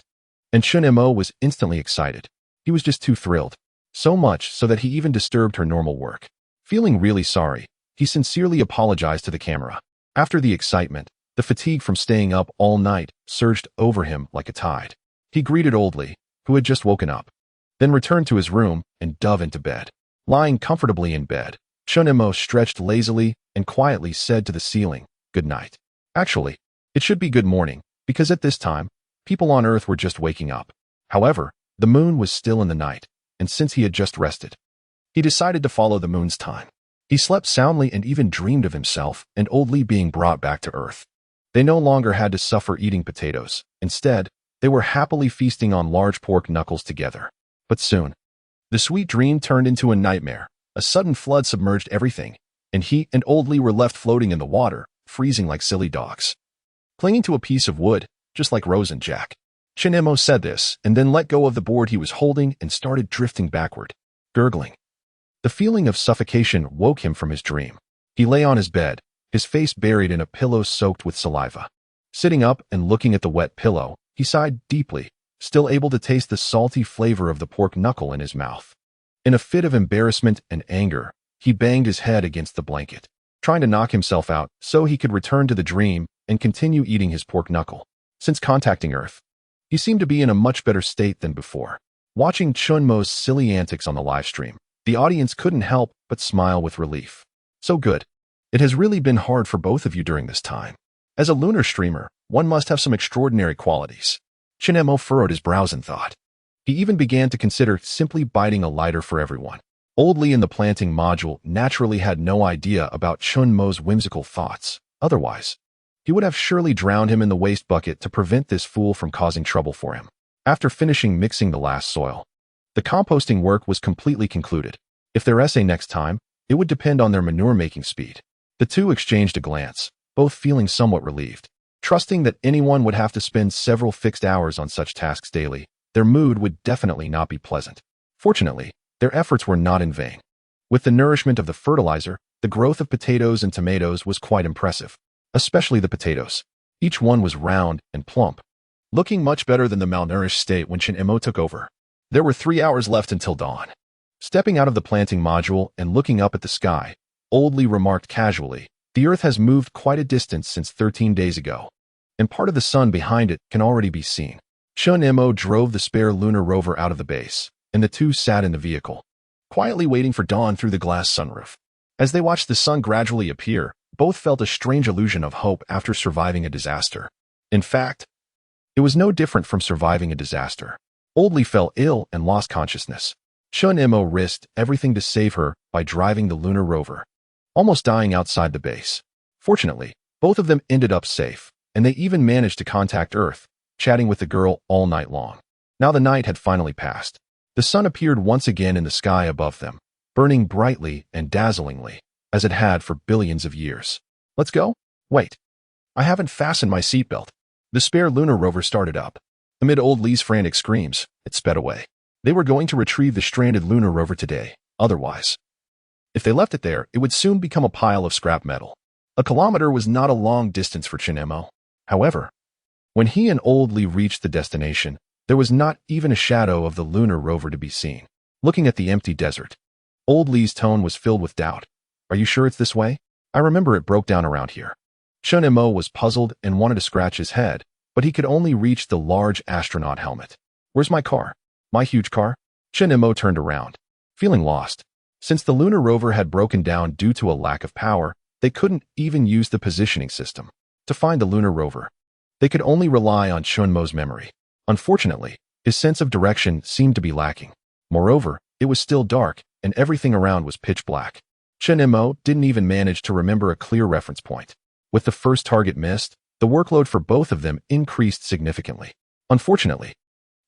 And Chen Mo was instantly excited. He was just too thrilled. So much so that he even disturbed her normal work. Feeling really sorry, he sincerely apologized to the camera. After the excitement, the fatigue from staying up all night surged over him like a tide. He greeted Old Li, who had just woken up, then returned to his room and dove into bed. Lying comfortably in bed, Chen Mo stretched lazily and quietly said to the ceiling, "Good night." Actually, it should be good morning, because at this time, people on Earth were just waking up. However, the moon was still in the night, and since he had just rested, he decided to follow the moon's time. He slept soundly and even dreamed of himself and Old Li being brought back to Earth. They no longer had to suffer eating potatoes. Instead, they were happily feasting on large pork knuckles together. But soon, the sweet dream turned into a nightmare. A sudden flood submerged everything, and he and Old Li were left floating in the water, freezing like silly dogs. clinging to a piece of wood, just like Rose and Jack. Chen Mo said this, and then let go of the board he was holding and started drifting backward, gurgling. The feeling of suffocation woke him from his dream. He lay on his bed, his face buried in a pillow soaked with saliva. Sitting up and looking at the wet pillow, he sighed deeply, still able to taste the salty flavor of the pork knuckle in his mouth. In a fit of embarrassment and anger, he banged his head against the blanket, trying to knock himself out so he could return to the dream and continue eating his pork knuckle. Since contacting Earth, he seemed to be in a much better state than before. Watching Chen Mo's silly antics on the live stream, the audience couldn't help but smile with relief. So good. It has really been hard for both of you during this time. As a lunar streamer, one must have some extraordinary qualities. Chen Mo furrowed his brows in thought. He even began to consider simply biting a lighter for everyone. Old Lee in the planting module naturally had no idea about Chen Mo's whimsical thoughts. Otherwise, he would have surely drowned him in the waste bucket to prevent this fool from causing trouble for him. After finishing mixing the last soil, the composting work was completely concluded. If their essay next time, it would depend on their manure-making speed. The two exchanged a glance, both feeling somewhat relieved. Trusting that anyone would have to spend several fixed hours on such tasks daily, their mood would definitely not be pleasant. Fortunately, their efforts were not in vain. With the nourishment of the fertilizer, the growth of potatoes and tomatoes was quite impressive, especially the potatoes. Each one was round and plump, looking much better than the malnourished state when Chen Mo took over. There were 3 hours left until dawn. Stepping out of the planting module and looking up at the sky, Old Lee remarked casually, "The Earth has moved quite a distance since 13 days ago, and part of the sun behind it can already be seen." Chen Mo drove the spare lunar rover out of the base, and the two sat in the vehicle, quietly waiting for dawn through the glass sunroof. As they watched the sun gradually appear, both felt a strange illusion of hope after surviving a disaster. In fact, it was no different from surviving a disaster. Old Lee fell ill and lost consciousness. Chen Mo risked everything to save her by driving the lunar rover, almost dying outside the base. Fortunately, both of them ended up safe, and they even managed to contact Earth, chatting with the girl all night long. Now the night had finally passed. The sun appeared once again in the sky above them, burning brightly and dazzlingly, as it had for billions of years. "Let's go?" "Wait. I haven't fastened my seatbelt." The spare lunar rover started up. Amid Old Lee's frantic screams, it sped away. They were going to retrieve the stranded lunar rover today. Otherwise, if they left it there, it would soon become a pile of scrap metal. A kilometer was not a long distance for Chen Mo. However, when he and Old Lee reached the destination, there was not even a shadow of the lunar rover to be seen. Looking at the empty desert, Old Lee's tone was filled with doubt. "Are you sure it's this way? I remember it broke down around here." Chen Mo was puzzled and wanted to scratch his head, but he could only reach the large astronaut helmet. "Where's my car? My huge car?" Chen Mo turned around, feeling lost. Since the lunar rover had broken down due to a lack of power, they couldn't even use the positioning system to find the lunar rover. They could only rely on Chen Mo's memory. Unfortunately, his sense of direction seemed to be lacking. Moreover, it was still dark, and everything around was pitch black. Chen Mo didn't even manage to remember a clear reference point. With the first target missed, the workload for both of them increased significantly. Unfortunately,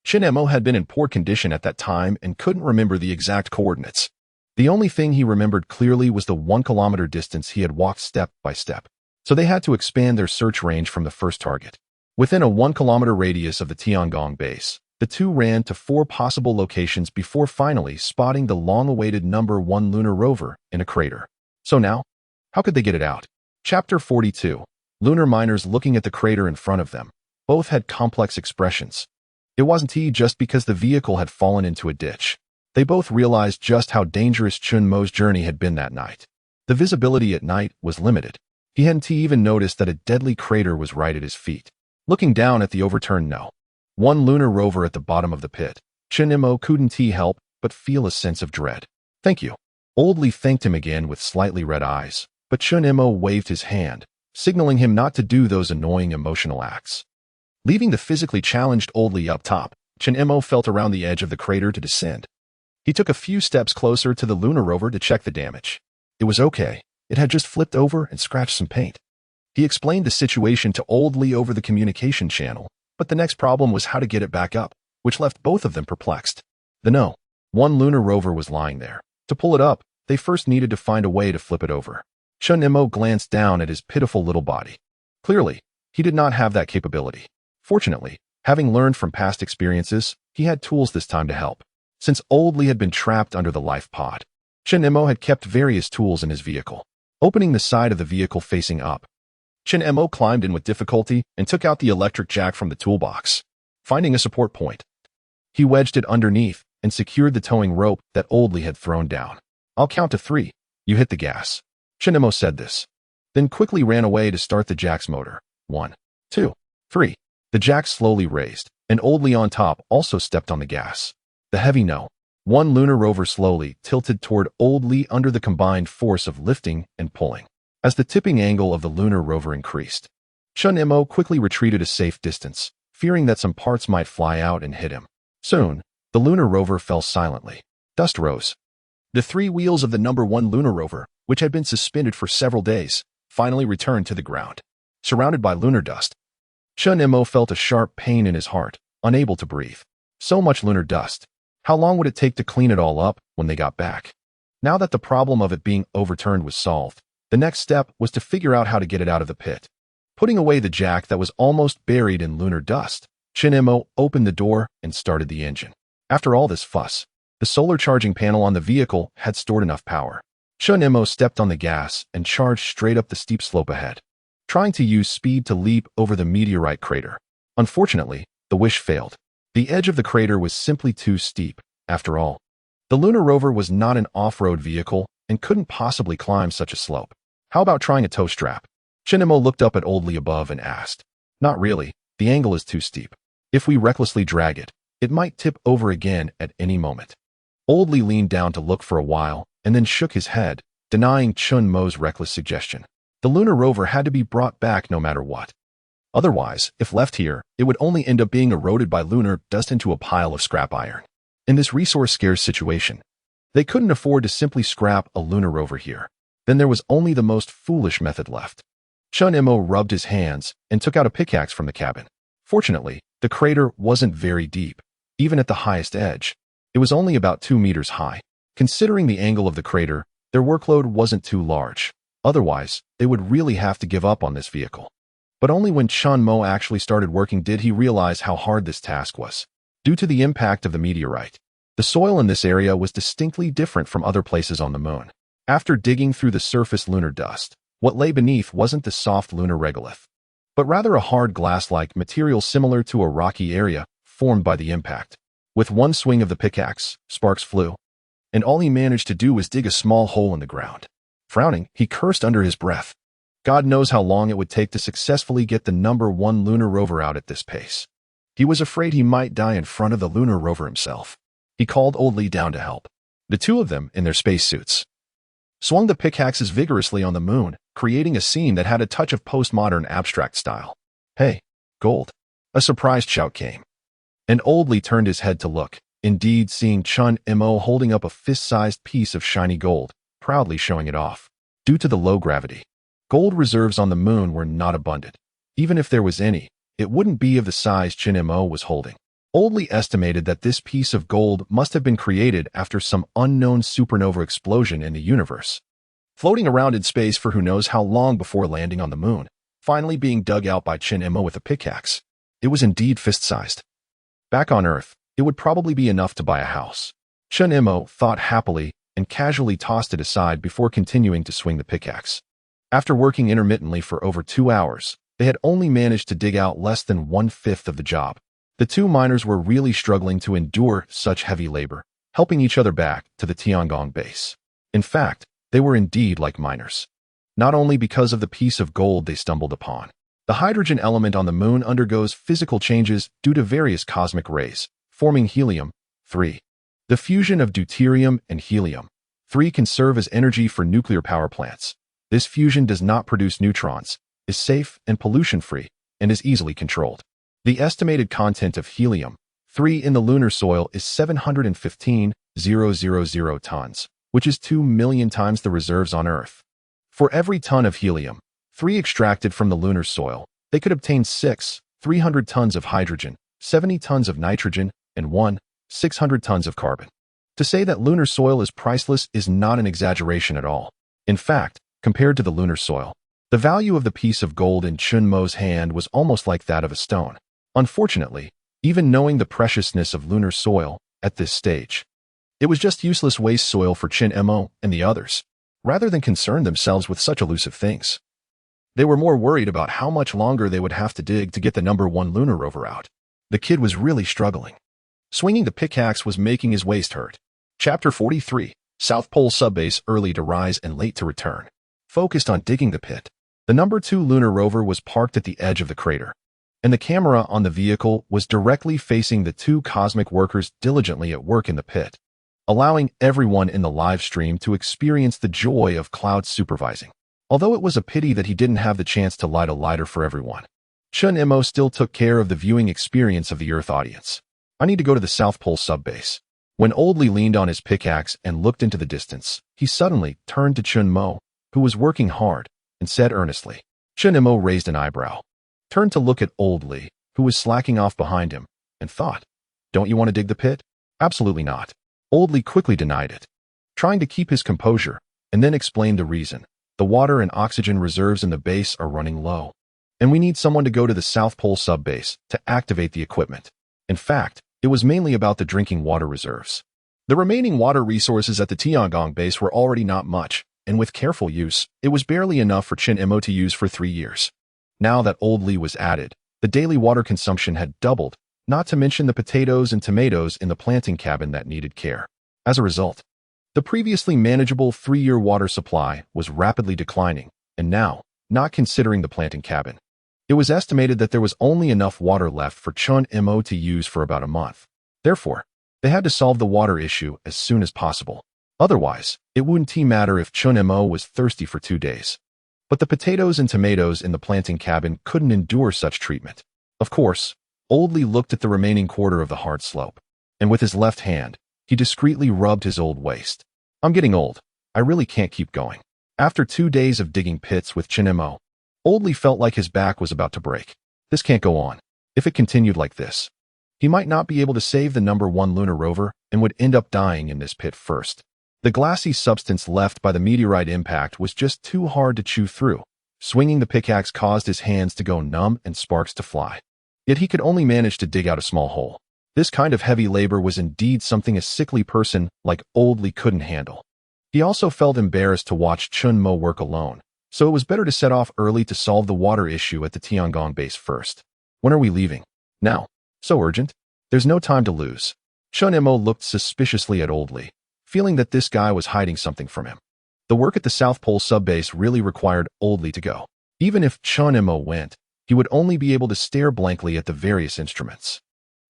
Chen Mo had been in poor condition at that time and couldn't remember the exact coordinates. The only thing he remembered clearly was the 1 kilometer distance he had walked step by step. So they had to expand their search range from the first target. Within a 1 kilometer radius of the Tiangong base, the two ran to 4 possible locations before finally spotting the long-awaited number 1 lunar rover in a crater. So now, how could they get it out? Chapter 42. Lunar miners looking at the crater in front of them. Both had complex expressions. It wasn't just because the vehicle had fallen into a ditch. They both realized just how dangerous Chen Mo's journey had been that night. The visibility at night was limited. He hadn't even noticed that a deadly crater was right at his feet. Looking down at the overturned 1 lunar rover at the bottom of the pit, Chen Mo couldn't help but feel a sense of dread. "Thank you." Old Lee thanked him again with slightly red eyes, but Chen Mo waved his hand, signaling him not to do those annoying emotional acts. Leaving the physically challenged Old Lee up top, Chen Mo felt around the edge of the crater to descend. He took a few steps closer to the lunar rover to check the damage. It was okay. It had just flipped over and scratched some paint. He explained the situation to Old Lee over the communication channel, but the next problem was how to get it back up, which left both of them perplexed. The 1 lunar rover was lying there. To pull it up, they first needed to find a way to flip it over. Chen Mo glanced down at his pitiful little body. Clearly, He did not have that capability. Fortunately, having learned from past experiences, he had tools this time to help. Since Old Lee had been trapped under the life pod, Chen Mo had kept various tools in his vehicle. Opening the side of the vehicle facing up, Chen Mo climbed in with difficulty and took out the electric jack from the toolbox. Finding a support point, he wedged it underneath and secured the towing rope that Old Lee had thrown down. "I'll count to 3. You hit the gas." Chen Mo said this, then quickly ran away to start the jack's motor. 1, 2, 3. The jack slowly raised, and Old Lee on top also stepped on the gas. The heavy No. 1 lunar rover slowly tilted toward Old Lee under the combined force of lifting and pulling. As the tipping angle of the lunar rover increased, Chen Mo quickly retreated a safe distance, fearing that some parts might fly out and hit him. Soon, the lunar rover fell silently. Dust rose. The 3 wheels of the number 1 lunar rover, which had been suspended for several days, finally returned to the ground. Surrounded by lunar dust, Chen Mo felt a sharp pain in his heart, unable to breathe. So much lunar dust. How long would it take to clean it all up when they got back? Now that the problem of it being overturned was solved, the next step was to figure out how to get it out of the pit. Putting away the jack that was almost buried in lunar dust, Chen Mo opened the door and started the engine. After all this fuss, the solar charging panel on the vehicle had stored enough power. Chen Mo stepped on the gas and charged straight up the steep slope ahead, trying to use speed to leap over the meteorite crater. Unfortunately, the wish failed. The edge of the crater was simply too steep. After all, the lunar rover was not an off-road vehicle and couldn't possibly climb such a slope. How about trying a tow strap? Chen Mo looked up at Old Lee above and asked. "Not really. The angle is too steep. If we recklessly drag it, it might tip over again at any moment." Old Lee leaned down to look for a while and then shook his head, denying Chen Mo's reckless suggestion. The lunar rover had to be brought back no matter what. Otherwise, if left here, it would only end up being eroded by lunar dust into a pile of scrap iron. In this resource-scarce situation, they couldn't afford to simply scrap a lunar rover here. Then there was only the most foolish method left. Chen Mo rubbed his hands and took out a pickaxe from the cabin. Fortunately, the crater wasn't very deep. Even at the highest edge, it was only about 2 meters high. Considering the angle of the crater, their workload wasn't too large. Otherwise, they would really have to give up on this vehicle. But only when Chen Mo actually started working did he realize how hard this task was. Due to the impact of the meteorite, the soil in this area was distinctly different from other places on the moon. After digging through the surface lunar dust, what lay beneath wasn't the soft lunar regolith, but rather a hard glass-like material similar to a rocky area formed by the impact. With one swing of the pickaxe, sparks flew, and all he managed to do was dig a small hole in the ground. Frowning, he cursed under his breath. God knows how long it would take to successfully get the number 1 lunar rover out at this pace. He was afraid he might die in front of the lunar rover himself. He called Old Lee down to help. The two of them, in their spacesuits, swung the pickaxes vigorously on the moon, creating a scene that had a touch of postmodern abstract style. "Hey, Gold!" A surprised shout came, and Old Lee turned his head to look, indeed seeing Chen Mo holding up a fist-sized piece of shiny gold, proudly showing it off. Due to the low gravity, gold reserves on the moon were not abundant. Even if there was any, it wouldn't be of the size Chen Mo was holding. Old Lee estimated that this piece of gold must have been created after some unknown supernova explosion in the universe, floating around in space for who knows how long before landing on the moon, finally being dug out by Chen Mo with a pickaxe. It was indeed fist-sized. Back on Earth, it would probably be enough to buy a house. Chen Mo thought happily and casually tossed it aside before continuing to swing the pickaxe. After working intermittently for over 2 hours, they had only managed to dig out less than 1/5 of the job. The two miners were really struggling to endure such heavy labor, helping each other back to the Tiangong base. In fact, they were indeed like miners. Not only because of the piece of gold they stumbled upon. The hydrogen element on the moon undergoes physical changes due to various cosmic rays, forming helium-3. The fusion of deuterium and helium-3 can serve as energy for nuclear power plants. This fusion does not produce neutrons, is safe and pollution-free, and is easily controlled. The estimated content of helium-3 in the lunar soil is 715,000 tons, which is 2 million times the reserves on Earth. For every ton of helium-3 extracted from the lunar soil, they could obtain 300 tons of hydrogen, 70 tons of nitrogen, and 600 tons of carbon. To say that lunar soil is priceless is not an exaggeration at all. In fact, compared to the lunar soil, The value of the piece of gold in Chen Mo's hand was almost like that of a stone. Unfortunately, even knowing the preciousness of lunar soil at this stage, it was just useless waste soil for Chen Mo and the others, rather than concern themselves with such elusive things. They were more worried about how much longer they would have to dig to get the #1 lunar rover out. The kid was really struggling. Swinging the pickaxe was making his waist hurt. Chapter 43, South Pole Subbase, early to rise and late to return. Focused on digging the pit. The #2 lunar rover was parked at the edge of the crater, and the camera on the vehicle was directly facing the two cosmic workers diligently at work in the pit, allowing everyone in the live stream to experience the joy of Cloud's supervising. Although it was a pity that he didn't have the chance to light a lighter for everyone, Chen Mo still took care of the viewing experience of the Earth audience. I need to go to the South Pole Subbase. When Oldly leaned on his pickaxe and looked into the distance, he suddenly turned to Chen Mo, who was working hard, and said earnestly. Chen Mo raised an eyebrow, turned to look at Oldly, who was slacking off behind him, and thought, "Don't you want to dig the pit?" "Absolutely not." Oldly quickly denied it, trying to keep his composure, and then explained the reason. "The water and oxygen reserves in the base are running low, and we need someone to go to the South Pole Subbase to activate the equipment." In fact, it was mainly about the drinking water reserves. The remaining water resources at the Tiangong base were already not much, and with careful use, it was barely enough for Chen Mo to use for 3 years. Now that Oldly was added, the daily water consumption had doubled, not to mention the potatoes and tomatoes in the planting cabin that needed care. As a result, the previously manageable 3-year water supply was rapidly declining, and now, not considering the planting cabin, it was estimated that there was only enough water left for Chen Mo to use for about a month. Therefore, they had to solve the water issue as soon as possible. Otherwise, it wouldn't matter if Chen Mo was thirsty for 2 days. But the potatoes and tomatoes in the planting cabin couldn't endure such treatment. Of course, Oldly looked at the remaining quarter of the hard slope, and with his left hand, he discreetly rubbed his old waist. "I'm getting old. I really can't keep going." After 2 days of digging pits with Chen Mo, Oldly felt like his back was about to break. This can't go on. If it continued like this, he might not be able to save the #1 lunar rover and would end up dying in this pit first. The glassy substance left by the meteorite impact was just too hard to chew through. Swinging the pickaxe caused his hands to go numb and sparks to fly. Yet he could only manage to dig out a small hole. This kind of heavy labor was indeed something a sickly person like Oldly couldn't handle. He also felt embarrassed to watch Chen Mo work alone, so it was better to set off early to solve the water issue at the Tiangong base first. "When are we leaving?" "Now." "So urgent?" "There's no time to lose." Chen Mo looked suspiciously at Oldly, feeling that this guy was hiding something from him. The work at the South Pole Subbase really required Oldly to go. Even if Chen Mo went, he would only be able to stare blankly at the various instruments.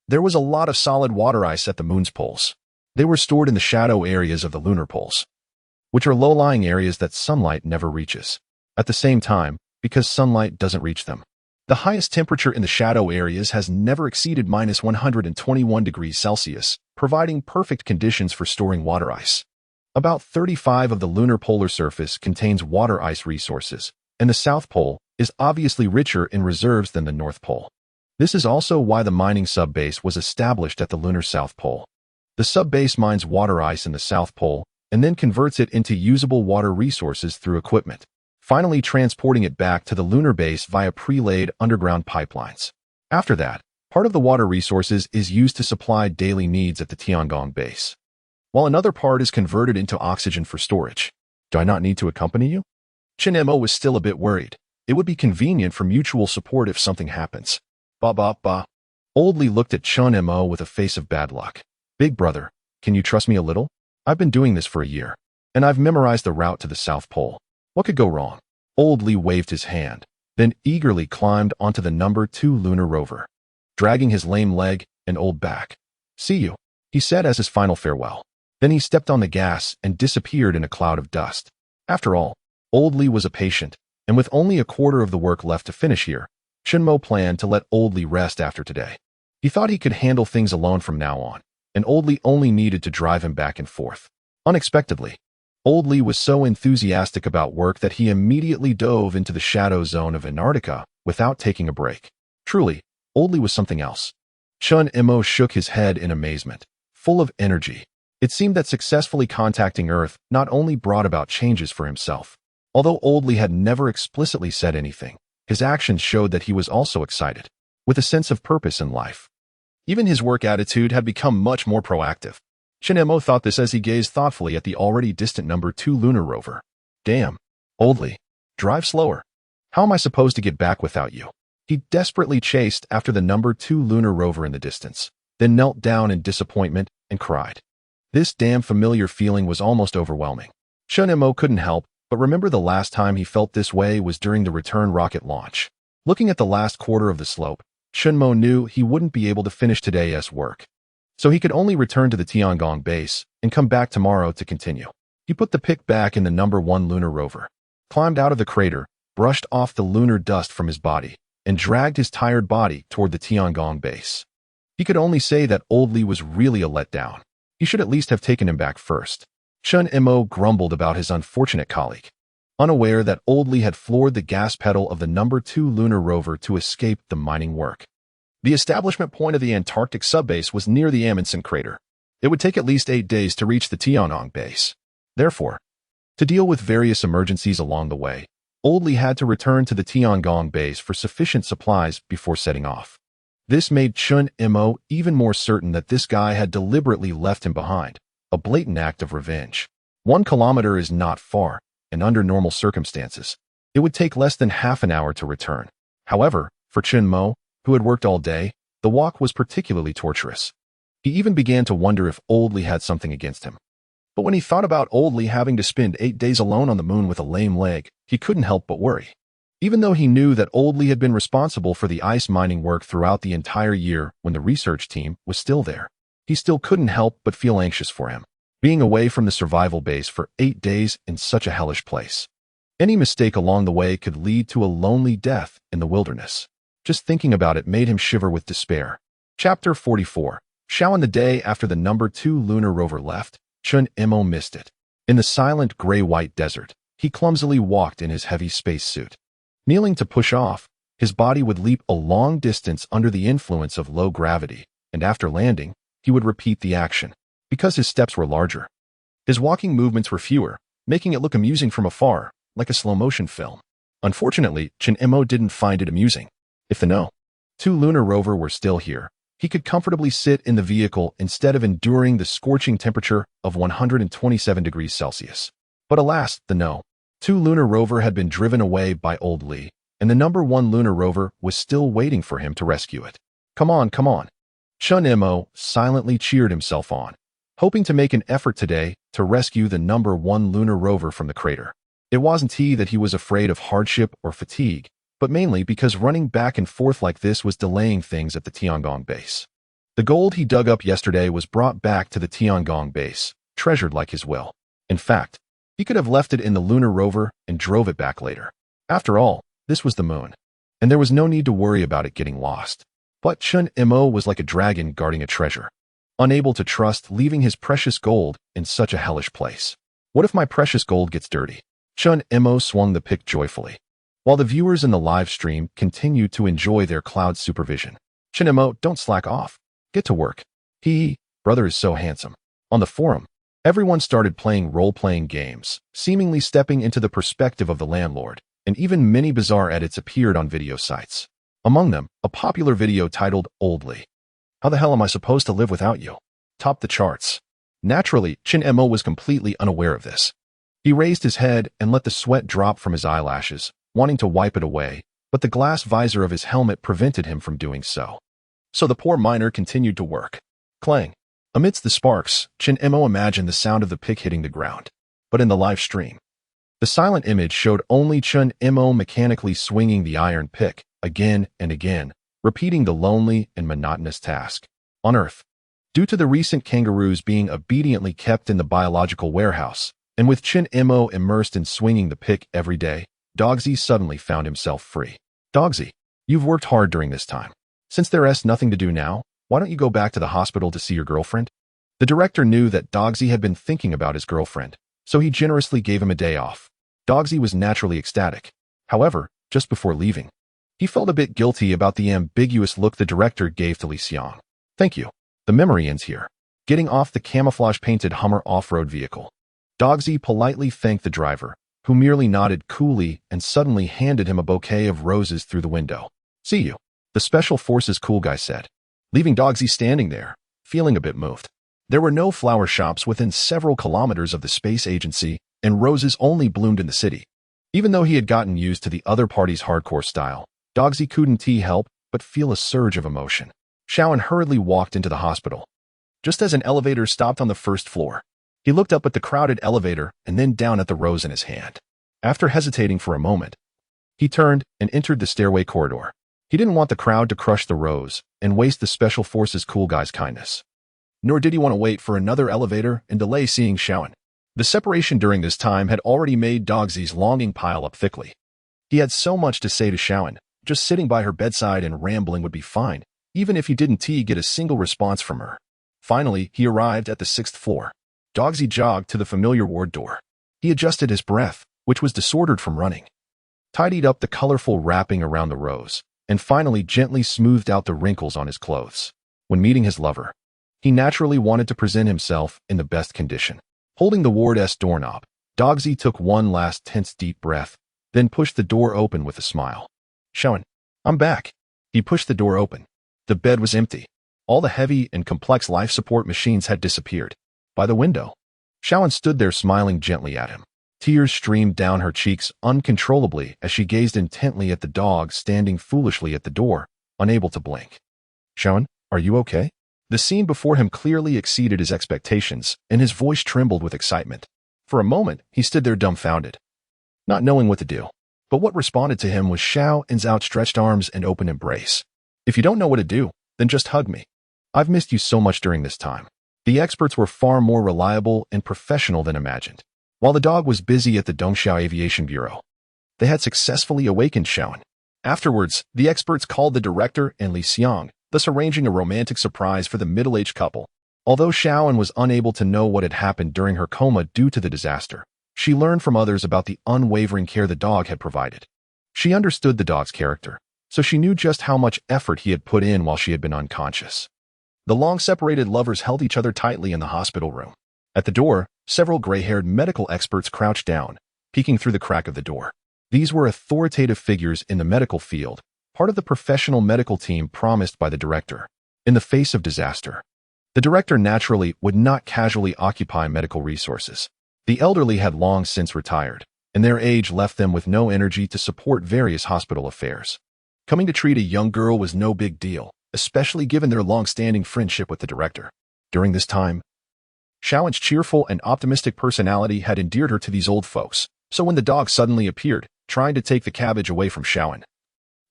There was a lot of solid water ice at the moon's poles. They were stored in the shadow areas of the lunar poles, which are low-lying areas that sunlight never reaches. At the same time, because sunlight doesn't reach them, the highest temperature in the shadow areas has never exceeded -121 degrees Celsius, providing perfect conditions for storing water ice. About 35 of the lunar polar surface contains water ice resources, and the South Pole is obviously richer in reserves than the North Pole. This is also why the mining subbase was established at the lunar South Pole. The subbase mines water ice in the South Pole and then converts it into usable water resources through equipment, finally transporting it back to the lunar base via pre-laid underground pipelines. After that, part of the water resources is used to supply daily needs at the Tiangong base, while another part is converted into oxygen for storage. "Do I not need to accompany you?" Chen Mo was still a bit worried. It would be convenient for mutual support if something happens. Ba. Oldly looked at Chen Mo with a face of bad luck. "Big brother, can you trust me a little? I've been doing this for a year, and I've memorized the route to the South Pole. What could go wrong?" Oldly waved his hand, then eagerly climbed onto the #2 lunar rover, dragging his lame leg and old back. "See you," he said as his final farewell. Then he stepped on the gas and disappeared in a cloud of dust. After all, Oldly was a patient, and with only a quarter of the work left to finish here, Chen Mo planned to let Oldly rest after today. He thought he could handle things alone from now on, and Oldly only needed to drive him back and forth. Unexpectedly, Oldly was so enthusiastic about work that he immediately dove into the shadow zone of Antarctica without taking a break. Truly, Oldly was something else. Chen Mo shook his head in amazement, full of energy. It seemed that successfully contacting Earth not only brought about changes for himself, Although Old Li had never explicitly said anything, his actions showed that he was also excited, with a sense of purpose in life. Even his work attitude had become much more proactive. Chen Mo thought this as he gazed thoughtfully at the already distant number 2 lunar rover. Damn, Old Li, drive slower. How am I supposed to get back without you? He desperately chased after the number 2 lunar rover in the distance, then knelt down in disappointment and cried. This damn familiar feeling was almost overwhelming. Chen Mo couldn't help but remember the last time he felt this way was during the return rocket launch. Looking at the last quarter of the slope, Chen Mo knew he wouldn't be able to finish today's work. So he could only return to the Tiangong base and come back tomorrow to continue. He put the pick back in the number 1 lunar rover, climbed out of the crater, brushed off the lunar dust from his body, and dragged his tired body toward the Tiangong base. He could only say that Old Li was really a letdown. He should at least have taken him back first. Chen Mo grumbled about his unfortunate colleague, unaware that Old Li had floored the gas pedal of the number 2 lunar rover to escape the mining work. The establishment point of the Antarctic subbase was near the Amundsen crater. It would take at least 8 days to reach the Tiangong base. Therefore, to deal with various emergencies along the way, Old Li had to return to the Tiangong base for sufficient supplies before setting off. This made Chen Mo even more certain that this guy had deliberately left him behind, a blatant act of revenge. 1 kilometer is not far, and under normal circumstances, it would take less than half an hour to return. However, for Chen Mo, who had worked all day, the walk was particularly torturous. He even began to wonder if Old Li had something against him. But when he thought about Old Li having to spend 8 days alone on the moon with a lame leg, he couldn't help but worry. Even though he knew that Old Li had been responsible for the ice mining work throughout the entire year when the research team was still there, he still couldn't help but feel anxious for him, being away from the survival base for 8 days in such a hellish place. Any mistake along the way could lead to a lonely death in the wilderness. Just thinking about it made him shiver with despair. Chapter 44. Shao. On the day after the number 2 lunar rover left, Chen Mo missed it. In the silent gray-white desert, he clumsily walked in his heavy spacesuit. Kneeling to push off, his body would leap a long distance under the influence of low gravity, and after landing, he would repeat the action. Because his steps were larger, his walking movements were fewer, making it look amusing from afar, like a slow-motion film. Unfortunately, Chen Mo didn't find it amusing. If the No. 2 lunar rover were still here, he could comfortably sit in the vehicle instead of enduring the scorching temperature of 127 degrees Celsius. But alas, the No. 2 lunar rover had been driven away by Old Li, and the number 1 lunar rover was still waiting for him to rescue it. Come on, come on. Chen Mo silently cheered himself on, hoping to make an effort today to rescue the number 1 lunar rover from the crater. It wasn't that he was afraid of hardship or fatigue, but mainly because running back and forth like this was delaying things at the Tiangong base. The gold he dug up yesterday was brought back to the Tiangong base, treasured like his will. In fact, he could have left it in the lunar rover and drove it back later. After all, this was the moon, and there was no need to worry about it getting lost. But Chen Mo was like a dragon guarding a treasure, unable to trust leaving his precious gold in such a hellish place. What if my precious gold gets dirty? Chen Mo swung the pick joyfully, while the viewers in the live stream continued to enjoy their cloud supervision. Chen Mo, don't slack off. Get to work. Brother is so handsome. On the forum, everyone started playing role-playing games, seemingly stepping into the perspective of the landlord, and even many bizarre edits appeared on video sites. Among them, a popular video titled Old Li. How the hell am I supposed to live without you? Topped the charts. Naturally, Chen Mo was completely unaware of this. He raised his head and let the sweat drop from his eyelashes, wanting to wipe it away, but the glass visor of his helmet prevented him from doing so. So the poor miner continued to work. Clang. Amidst the sparks, Chen Mo imagined the sound of the pick hitting the ground. But in the live stream, the silent image showed only Chen Mo mechanically swinging the iron pick, again and again, repeating the lonely and monotonous task. On Earth, due to the recent kangaroos being obediently kept in the biological warehouse, and with Chen Mo immersed in swinging the pick every day, Dogsy suddenly found himself free. Dogsy, you've worked hard during this time. Since there's nothing to do now, why don't you go back to the hospital to see your girlfriend? The director knew that Dogsy had been thinking about his girlfriend, so he generously gave him a day off. Dogsy was naturally ecstatic. However, just before leaving, he felt a bit guilty about the ambiguous look the director gave to Li Xiang. Thank you. The memory ends here. Getting off the camouflage-painted Hummer off-road vehicle, Dogsy politely thanked the driver, who merely nodded coolly and suddenly handed him a bouquet of roses through the window. "See you," the Special Forces cool guy said, leaving Dogsy standing there, feeling a bit moved. There were no flower shops within several kilometers of the space agency, and roses only bloomed in the city. Even though he had gotten used to the other party's hardcore style, Dogsy couldn't help but feel a surge of emotion. Shaoan hurriedly walked into the hospital. Just as an elevator stopped on the first floor, he looked up at the crowded elevator and then down at the rose in his hand. After hesitating for a moment, he turned and entered the stairway corridor. He didn't want the crowd to crush the rose and waste the Special Forces cool guy's kindness. Nor did he want to wait for another elevator and delay seeing Shaoan. The separation during this time had already made Dogsy's longing pile up thickly. He had so much to say to Shaoan. Just sitting by her bedside and rambling would be fine, even if he didn't get a single response from her. Finally, he arrived at the 6th floor. Dogsy jogged to the familiar ward door. He adjusted his breath, which was disordered from running, tidied up the colorful wrapping around the rose, and finally gently smoothed out the wrinkles on his clothes. When meeting his lover, he naturally wanted to present himself in the best condition. Holding the ward's doorknob, Dogsy took one last tense deep breath, then pushed the door open with a smile. "Shaoan, I'm back." He pushed the door open. The bed was empty. All the heavy and complex life support machines had disappeared. By the window, Shaoan stood there smiling gently at him. Tears streamed down her cheeks uncontrollably as she gazed intently at the dog standing foolishly at the door, unable to blink. "Shaoan, are you okay?" The scene before him clearly exceeded his expectations, and his voice trembled with excitement. For a moment, he stood there dumbfounded, not knowing what to do. But what responded to him was Shaoan's outstretched arms and open embrace. "If you don't know what to do, then just hug me. I've missed you so much during this time." The experts were far more reliable and professional than imagined. While the dog was busy at the Dongxiao Aviation Bureau, they had successfully awakened Shaoan. Afterwards, the experts called the director and Li Xiang, thus arranging a romantic surprise for the middle-aged couple. Although Shaoan was unable to know what had happened during her coma due to the disaster, she learned from others about the unwavering care the dog had provided. She understood the dog's character, so she knew just how much effort he had put in while she had been unconscious. The long-separated lovers held each other tightly in the hospital room. At the door, several gray-haired medical experts crouched down, peeking through the crack of the door. These were authoritative figures in the medical field, part of the professional medical team promised by the director. In the face of disaster, the director naturally would not casually occupy medical resources. The elderly had long since retired, and their age left them with no energy to support various hospital affairs. Coming to treat a young girl was no big deal, especially given their long-standing friendship with the director. During this time, Shaoan's cheerful and optimistic personality had endeared her to these old folks, so when the dog suddenly appeared, trying to take the cabbage away from Shaoan,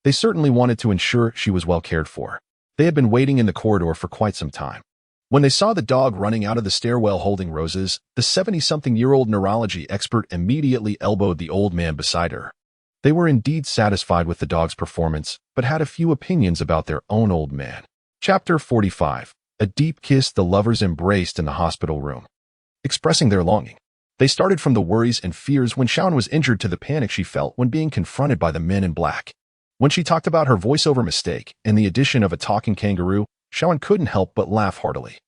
they certainly wanted to ensure she was well cared for. They had been waiting in the corridor for quite some time. When they saw the dog running out of the stairwell holding roses, the 70-something-year-old neurology expert immediately elbowed the old man beside her. They were indeed satisfied with the dog's performance, but had a few opinions about their own old man. Chapter 45. A deep kiss. The lovers embraced in the hospital room, expressing their longing. They started from the worries and fears when Shaoan was injured to the panic she felt when being confronted by the men in black. When she talked about her voiceover mistake and the addition of a talking kangaroo, Shaoan couldn't help but laugh heartily.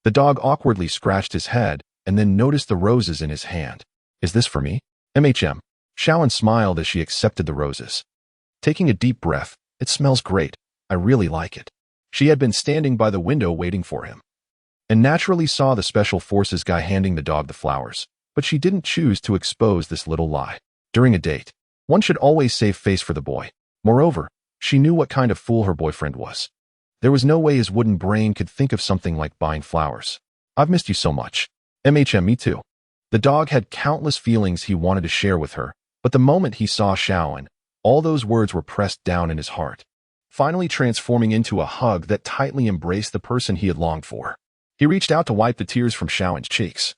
The dog awkwardly scratched his head and then noticed the roses in his hand. "Is this for me?" "MHM. Shaoan smiled as she accepted the roses. Taking a deep breath, "It smells great. I really like it." She had been standing by the window waiting for him, and naturally saw the Special Forces guy handing the dog the flowers, but she didn't choose to expose this little lie. During a date, one should always save face for the boy. Moreover, she knew what kind of fool her boyfriend was. There was no way his wooden brain could think of something like buying flowers. "I've missed you so much." "MHM, me too." The dog had countless feelings he wanted to share with her, but the moment he saw Shaoan, all those words were pressed down in his heart, finally transforming into a hug that tightly embraced the person he had longed for. He reached out to wipe the tears from Shaoan's cheeks,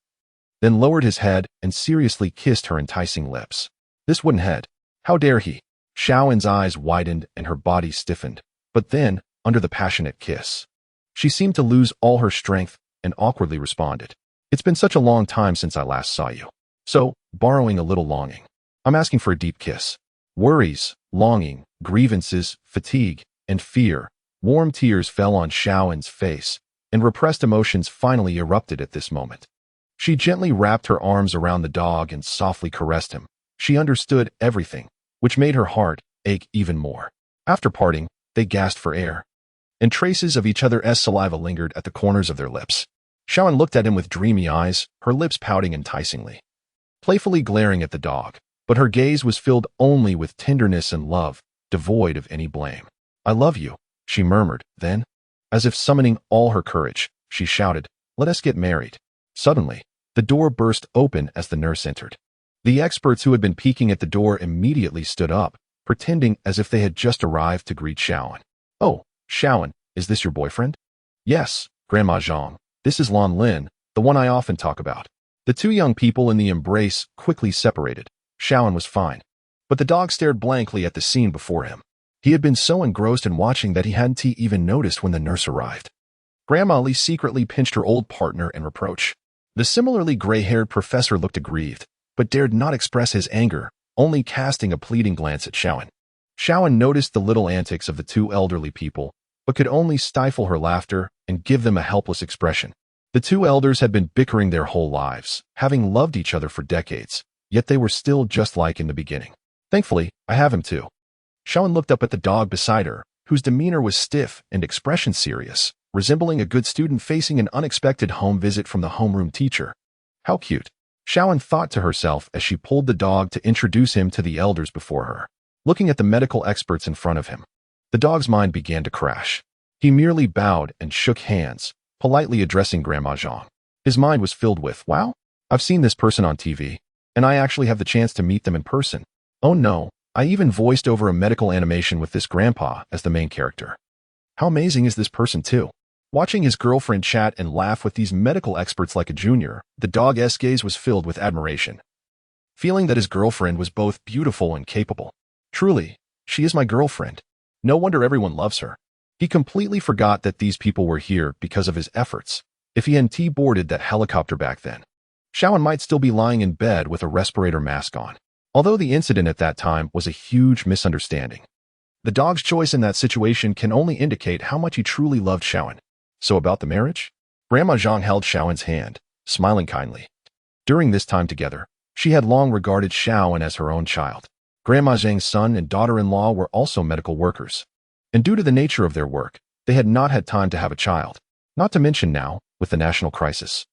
then lowered his head and seriously kissed her enticing lips. This wooden head. How dare he? Shaoan's eyes widened and her body stiffened, but then, under the passionate kiss, she seemed to lose all her strength and awkwardly responded, "It's been such a long time since I last saw you. So, borrowing a little longing, I'm asking for a deep kiss." Worries, longing, grievances, fatigue, and fear. Warm tears fell on Shaoan's face, and repressed emotions finally erupted at this moment. She gently wrapped her arms around the dog and softly caressed him, She understood everything, which made her heart ache even more. After parting, they gasped for air, and traces of each other's saliva lingered at the corners of their lips. Xiaoan looked at him with dreamy eyes, her lips pouting enticingly, playfully glaring at the dog, but her gaze was filled only with tenderness and love, devoid of any blame. "I love you," she murmured. Then, as if summoning all her courage, she shouted, "Let us get married." Suddenly, the door burst open as the nurse entered. The experts who had been peeking at the door immediately stood up, pretending as if they had just arrived to greet Xiaoan. "Oh, Xiaoan, is this your boyfriend?" "Yes, Grandma Zhang. This is Lan Lin, the one I often talk about." The two young people in the embrace quickly separated. Xiaoan was fine, but the dog stared blankly at the scene before him. He had been so engrossed in watching that he hadn't even noticed when the nurse arrived. Grandma Li secretly pinched her old partner in reproach. The similarly gray-haired professor looked aggrieved, but dared not express his anger, only casting a pleading glance at Xiaoan. Xiaoan noticed the little antics of the two elderly people, but could only stifle her laughter and give them a helpless expression. The two elders had been bickering their whole lives, having loved each other for decades, yet they were still just like in the beginning. "Thankfully, I have him too." Xiaoan looked up at the dog beside her, whose demeanor was stiff and expression serious, resembling a good student facing an unexpected home visit from the homeroom teacher. "How cute," Xiaoan thought to herself as she pulled the dog to introduce him to the elders before her. Looking at the medical experts in front of him, the dog's mind began to crash. He merely bowed and shook hands, politely addressing Grandma Zhang. His mind was filled with, "Wow, I've seen this person on TV, and I actually have the chance to meet them in person. Oh no, I even voiced over a medical animation with this grandpa as the main character. How amazing is this person too?" Watching his girlfriend chat and laugh with these medical experts like a junior, the dog's gaze was filled with admiration, feeling that his girlfriend was both beautiful and capable. "Truly, she is my girlfriend. No wonder everyone loves her." He completely forgot that these people were here because of his efforts. If he hadn't boarded that helicopter back then, Xiaoan might still be lying in bed with a respirator mask on. Although the incident at that time was a huge misunderstanding, the dog's choice in that situation can only indicate how much he truly loved Xiaoan. So about the marriage? Grandma Zhang held Xiaoan's hand, smiling kindly. During this time together, she had long regarded Xiaoan as her own child. Grandma Zhang's son and daughter-in-law were also medical workers, and due to the nature of their work, they had not had time to have a child, not to mention now, with the national crisis.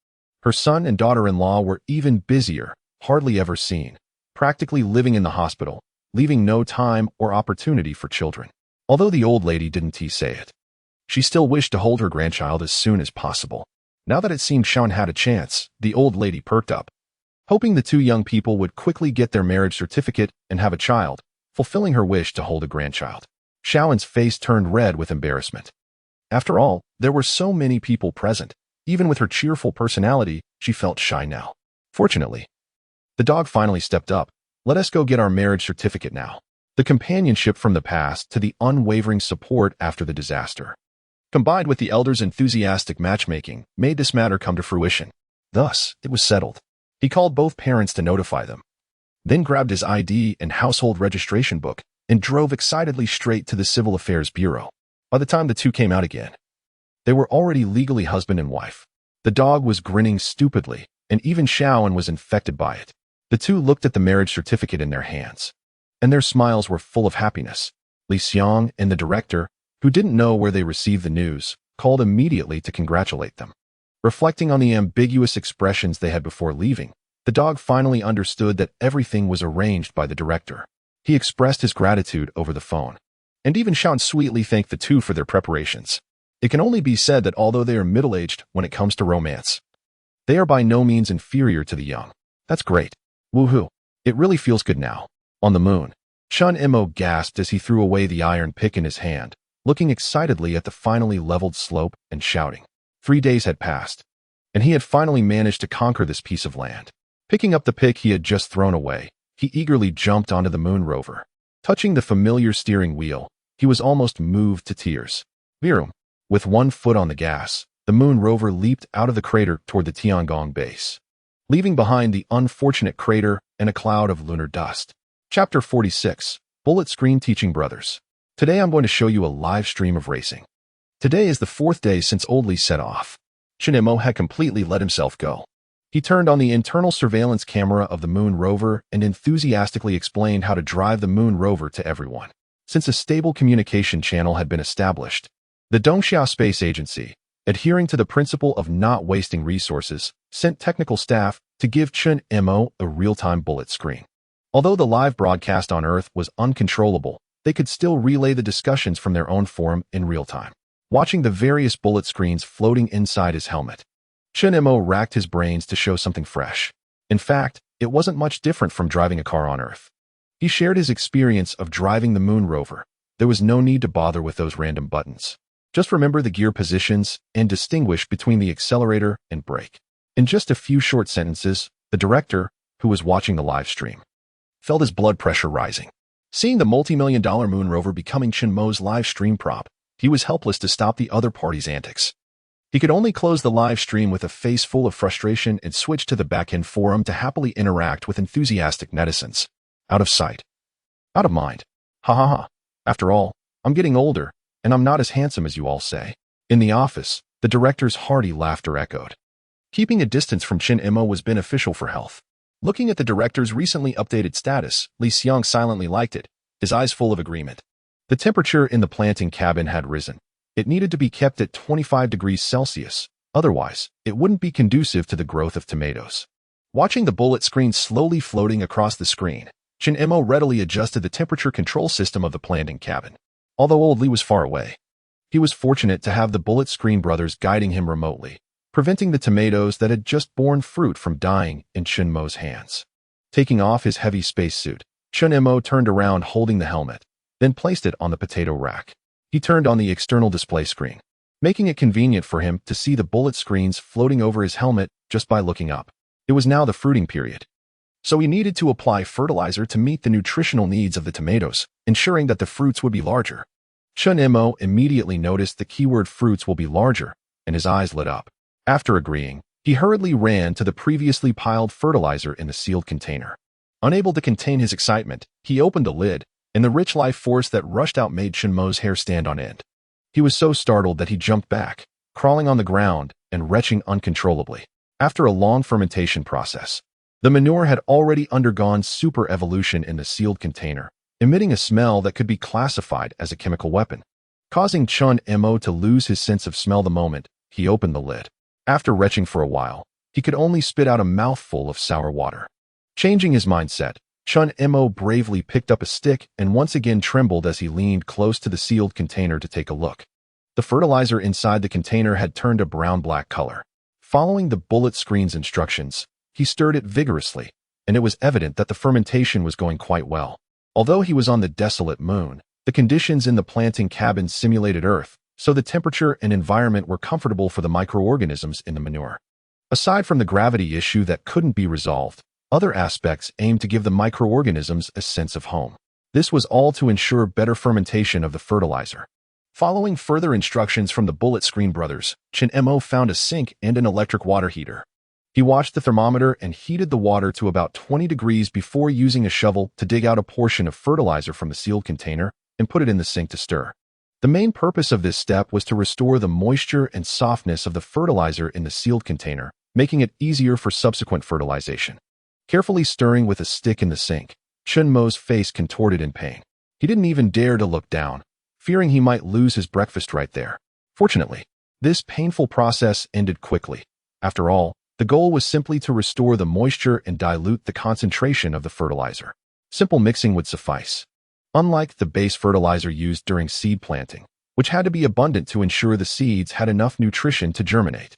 Her son and daughter-in-law were even busier, hardly ever seen, practically living in the hospital, leaving no time or opportunity for children. Although the old lady didn't say it, she still wished to hold her grandchild as soon as possible. Now that it seemed Xiaoan had a chance, the old lady perked up, hoping the two young people would quickly get their marriage certificate and have a child, fulfilling her wish to hold a grandchild. Xiaoan's face turned red with embarrassment. After all, there were so many people present. Even with her cheerful personality, she felt shy now. Fortunately, the dog finally stepped up. "Let us go get our marriage certificate now." The companionship from the past to the unwavering support after the disaster, combined with the elders' enthusiastic matchmaking, made this matter come to fruition. Thus, it was settled. He called both parents to notify them, then grabbed his ID and household registration book and drove excitedly straight to the Civil Affairs Bureau. By the time the two came out again, they were already legally husband and wife. The dog was grinning stupidly, and even Xiaoan was infected by it. The two looked at the marriage certificate in their hands, and their smiles were full of happiness. Li Xiang and the director, who didn't know where they received the news, called immediately to congratulate them. Reflecting on the ambiguous expressions they had before leaving, the dog finally understood that everything was arranged by the director. He expressed his gratitude over the phone, and even Xiaoan sweetly thanked the two for their preparations. It can only be said that although they are middle-aged when it comes to romance, they are by no means inferior to the young. That's great. Woohoo. It really feels good now. On the moon, Chen Mo gasped as he threw away the iron pick in his hand, looking excitedly at the finally leveled slope and shouting. 3 days had passed, and he had finally managed to conquer this piece of land. Picking up the pick he had just thrown away, he eagerly jumped onto the moon rover. Touching the familiar steering wheel, he was almost moved to tears. Virum. With one foot on the gas, the moon rover leaped out of the crater toward the Tiangong base, leaving behind the unfortunate crater and a cloud of lunar dust. Chapter 46, Bullet Screen Teaching Brothers. Today I'm going to show you a live stream of racing. Today is the 4th day since Old Li set off. Chen Mo had completely let himself go. He turned on the internal surveillance camera of the Moon rover and enthusiastically explained how to drive the Moon rover to everyone. Since a stable communication channel had been established, the Dongxia Space Agency, adhering to the principle of not wasting resources, sent technical staff to give Chen Mo a real-time bullet screen. Although the live broadcast on Earth was uncontrollable, they could still relay the discussions from their own forum in real time. Watching the various bullet screens floating inside his helmet, Chen Mo racked his brains to show something fresh. In fact, it wasn't much different from driving a car on Earth. He shared his experience of driving the Moon rover. There was no need to bother with those random buttons. Just remember the gear positions and distinguish between the accelerator and brake. In just a few short sentences, the director, who was watching the live stream, felt his blood pressure rising. Seeing the multi-million-dollar Moon rover becoming Chen Mo's live stream prop, he was helpless to stop the other party's antics. He could only close the live stream with a face full of frustration and switch to the back-end forum to happily interact with enthusiastic netizens. Out of sight. Out of mind. Ha ha ha. After all, I'm getting older, and I'm not as handsome as you all say. In the office, the director's hearty laughter echoed. Keeping a distance from Chen Mo was beneficial for health. Looking at the director's recently updated status, Li Xiang silently liked it, his eyes full of agreement. The temperature in the planting cabin had risen. It needed to be kept at 25 degrees Celsius, otherwise, it wouldn't be conducive to the growth of tomatoes. Watching the bullet screen slowly floating across the screen, Chen Mo readily adjusted the temperature control system of the planting cabin. Although old Li was far away, he was fortunate to have the bullet screen brothers guiding him remotely, preventing the tomatoes that had just borne fruit from dying in Chen Mo's hands. Taking off his heavy spacesuit, Chen Mo turned around holding the helmet, then placed it on the potato rack. He turned on the external display screen, making it convenient for him to see the bullet screens floating over his helmet just by looking up. It was now the fruiting period, so he needed to apply fertilizer to meet the nutritional needs of the tomatoes, ensuring that the fruits would be larger. Chen Mo immediately noticed the keyword fruits will be larger, and his eyes lit up. After agreeing, he hurriedly ran to the previously piled fertilizer in the sealed container. Unable to contain his excitement, he opened the lid, and the rich life force that rushed out made Chen Mo's hair stand on end. He was so startled that he jumped back, crawling on the ground and retching uncontrollably. After a long fermentation process, the manure had already undergone super evolution in the sealed container, emitting a smell that could be classified as a chemical weapon. Causing Chen Mo to lose his sense of smell the moment he opened the lid. After retching for a while, he could only spit out a mouthful of sour water. Changing his mindset, Chen Mo bravely picked up a stick and once again trembled as he leaned close to the sealed container to take a look. The fertilizer inside the container had turned a brown-black color. Following the bullet screen's instructions, he stirred it vigorously, and it was evident that the fermentation was going quite well. Although he was on the desolate moon, the conditions in the planting cabin simulated Earth, so the temperature and environment were comfortable for the microorganisms in the manure. Aside from the gravity issue that couldn't be resolved, other aspects aimed to give the microorganisms a sense of home. This was all to ensure better fermentation of the fertilizer. Following further instructions from the bullet screen brothers, Chen Mo found a sink and an electric water heater. He watched the thermometer and heated the water to about 20 degrees before using a shovel to dig out a portion of fertilizer from the sealed container and put it in the sink to stir. The main purpose of this step was to restore the moisture and softness of the fertilizer in the sealed container, making it easier for subsequent fertilization. Carefully stirring with a stick in the sink, Chen Mo's face contorted in pain. He didn't even dare to look down, fearing he might lose his breakfast right there. Fortunately, this painful process ended quickly. After all, the goal was simply to restore the moisture and dilute the concentration of the fertilizer. Simple mixing would suffice. Unlike the base fertilizer used during seed planting, which had to be abundant to ensure the seeds had enough nutrition to germinate,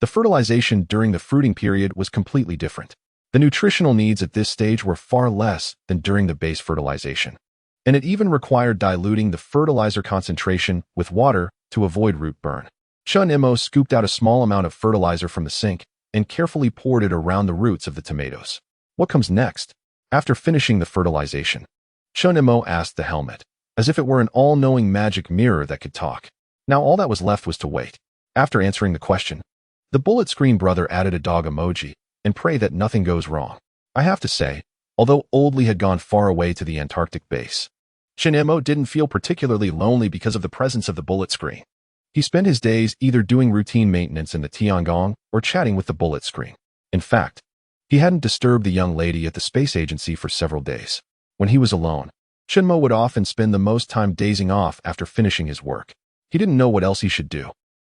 the fertilization during the fruiting period was completely different. The nutritional needs at this stage were far less than during the base fertilization, and it even required diluting the fertilizer concentration with water to avoid root burn. Chen Mo scooped out a small amount of fertilizer from the sink and carefully poured it around the roots of the tomatoes. What comes next? After finishing the fertilization, Chen Mo asked the helmet, as if it were an all-knowing magic mirror that could talk. Now all that was left was to wait. After answering the question, the bullet screen brother added a dog emoji and pray that nothing goes wrong. I have to say, although Old Li had gone far away to the Antarctic base, Chen Mo didn't feel particularly lonely because of the presence of the bullet screen. He spent his days either doing routine maintenance in the Tiangong or chatting with the bullet screen. In fact, he hadn't disturbed the young lady at the space agency for several days. When he was alone, Chen Mo would often spend the most time dazing off after finishing his work. He didn't know what else he should do.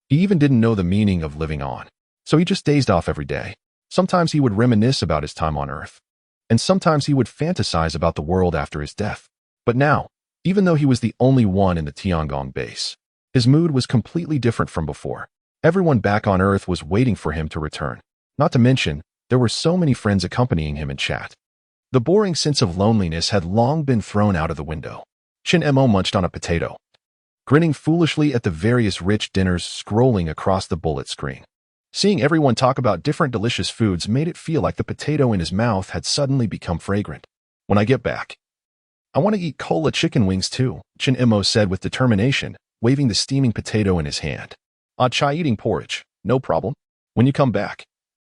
He even didn't know the meaning of living on. So he just dazed off every day. Sometimes he would reminisce about his time on Earth. And sometimes he would fantasize about the world after his death. But now, even though he was the only one in the Tiangong base, his mood was completely different from before. Everyone back on Earth was waiting for him to return. Not to mention, there were so many friends accompanying him in chat. The boring sense of loneliness had long been thrown out of the window. Chen Mo munched on a potato, grinning foolishly at the various rich dinners scrolling across the bullet screen. Seeing everyone talk about different delicious foods made it feel like the potato in his mouth had suddenly become fragrant. When I get back, I want to eat cola chicken wings too, Chen Mo said with determination, waving the steaming potato in his hand. I'll try eating porridge, no problem. When you come back,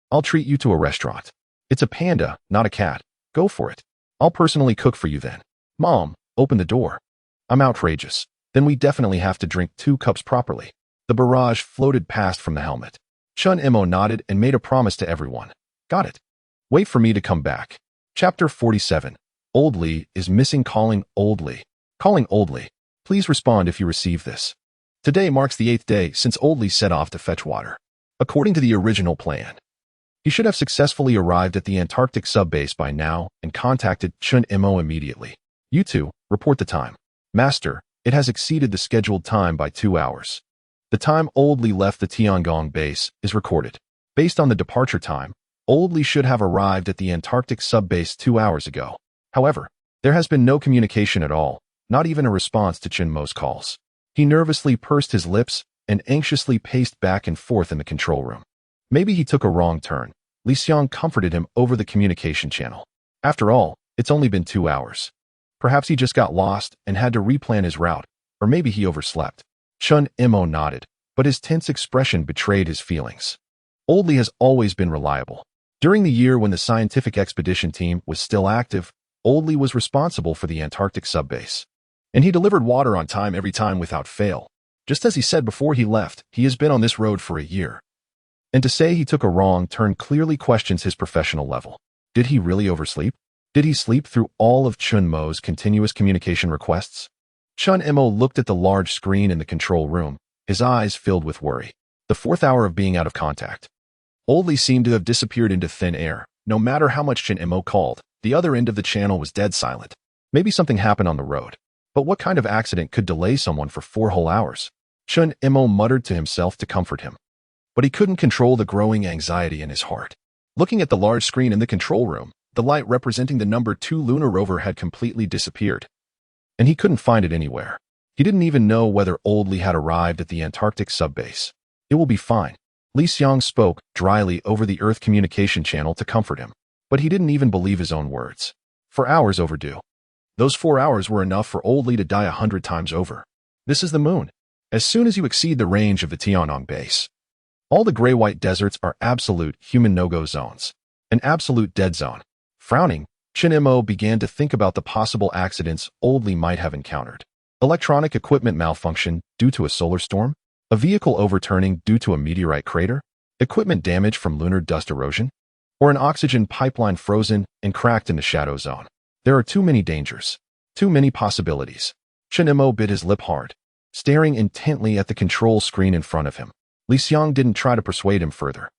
I'll treat you to a restaurant. It's a panda, not a cat. Go for it. I'll personally cook for you then. Mom, open the door. I'm outrageous. Then we definitely have to drink 2 cups properly. The barrage floated past from the helmet. Chen Mo nodded and made a promise to everyone. Got it. Wait for me to come back. Chapter 47. Old Lee is missing. Calling Old Lee. Calling Old Lee. Please respond if you receive this. Today marks the 8th day since Old Lee set off to fetch water. According to the original plan, he should have successfully arrived at the Antarctic subbase by now and contacted Chen Mo immediately. You two, report the time. Master, it has exceeded the scheduled time by 2 hours. The time Old Lee left the Tiangong base is recorded. Based on the departure time, Old Lee should have arrived at the Antarctic subbase 2 hours ago. However, there has been no communication at all, not even a response to Chen Mo's calls. He nervously pursed his lips and anxiously paced back and forth in the control room. Maybe he took a wrong turn. Li Xiang comforted him over the communication channel. After all, it's only been 2 hours. Perhaps he just got lost and had to replan his route, or maybe he overslept. Chen Mo nodded, but his tense expression betrayed his feelings. Old Lee has always been reliable. During the year when the scientific expedition team was still active, Old Lee was responsible for the Antarctic subbase. And he delivered water on time every time without fail. Just as he said before he left, he has been on this road for a year. And to say he took a wrong turn clearly questions his professional level. Did he really oversleep? Did he sleep through all of Chen Mo's continuous communication requests? Chen Mo looked at the large screen in the control room, his eyes filled with worry. The 4th hour of being out of contact. Old Lee seemed to have disappeared into thin air. No matter how much Chen Mo called, the other end of the channel was dead silent. Maybe something happened on the road. But what kind of accident could delay someone for 4 whole hours? Chen Mo muttered to himself to comfort him. But he couldn't control the growing anxiety in his heart. Looking at the large screen in the control room, the light representing the number 2 lunar rover had completely disappeared. And he couldn't find it anywhere. He didn't even know whether Old Lee had arrived at the Antarctic subbase. It will be fine. Li Xiang spoke dryly over the Earth communication channel to comfort him. But he didn't even believe his own words. 4 hours overdue. Those 4 hours were enough for Old Lee to die 100 times over. This is the moon. As soon as you exceed the range of the Tiangong base, all the gray-white deserts are absolute human no-go zones. An absolute dead zone. Frowning, Chen Mo began to think about the possible accidents Old Lee might have encountered. Electronic equipment malfunction due to a solar storm? A vehicle overturning due to a meteorite crater? Equipment damage from lunar dust erosion? Or an oxygen pipeline frozen and cracked in the shadow zone? There are too many dangers. Too many possibilities. Chen Mo bit his lip hard, staring intently at the control screen in front of him. Li Xiang didn't try to persuade him further.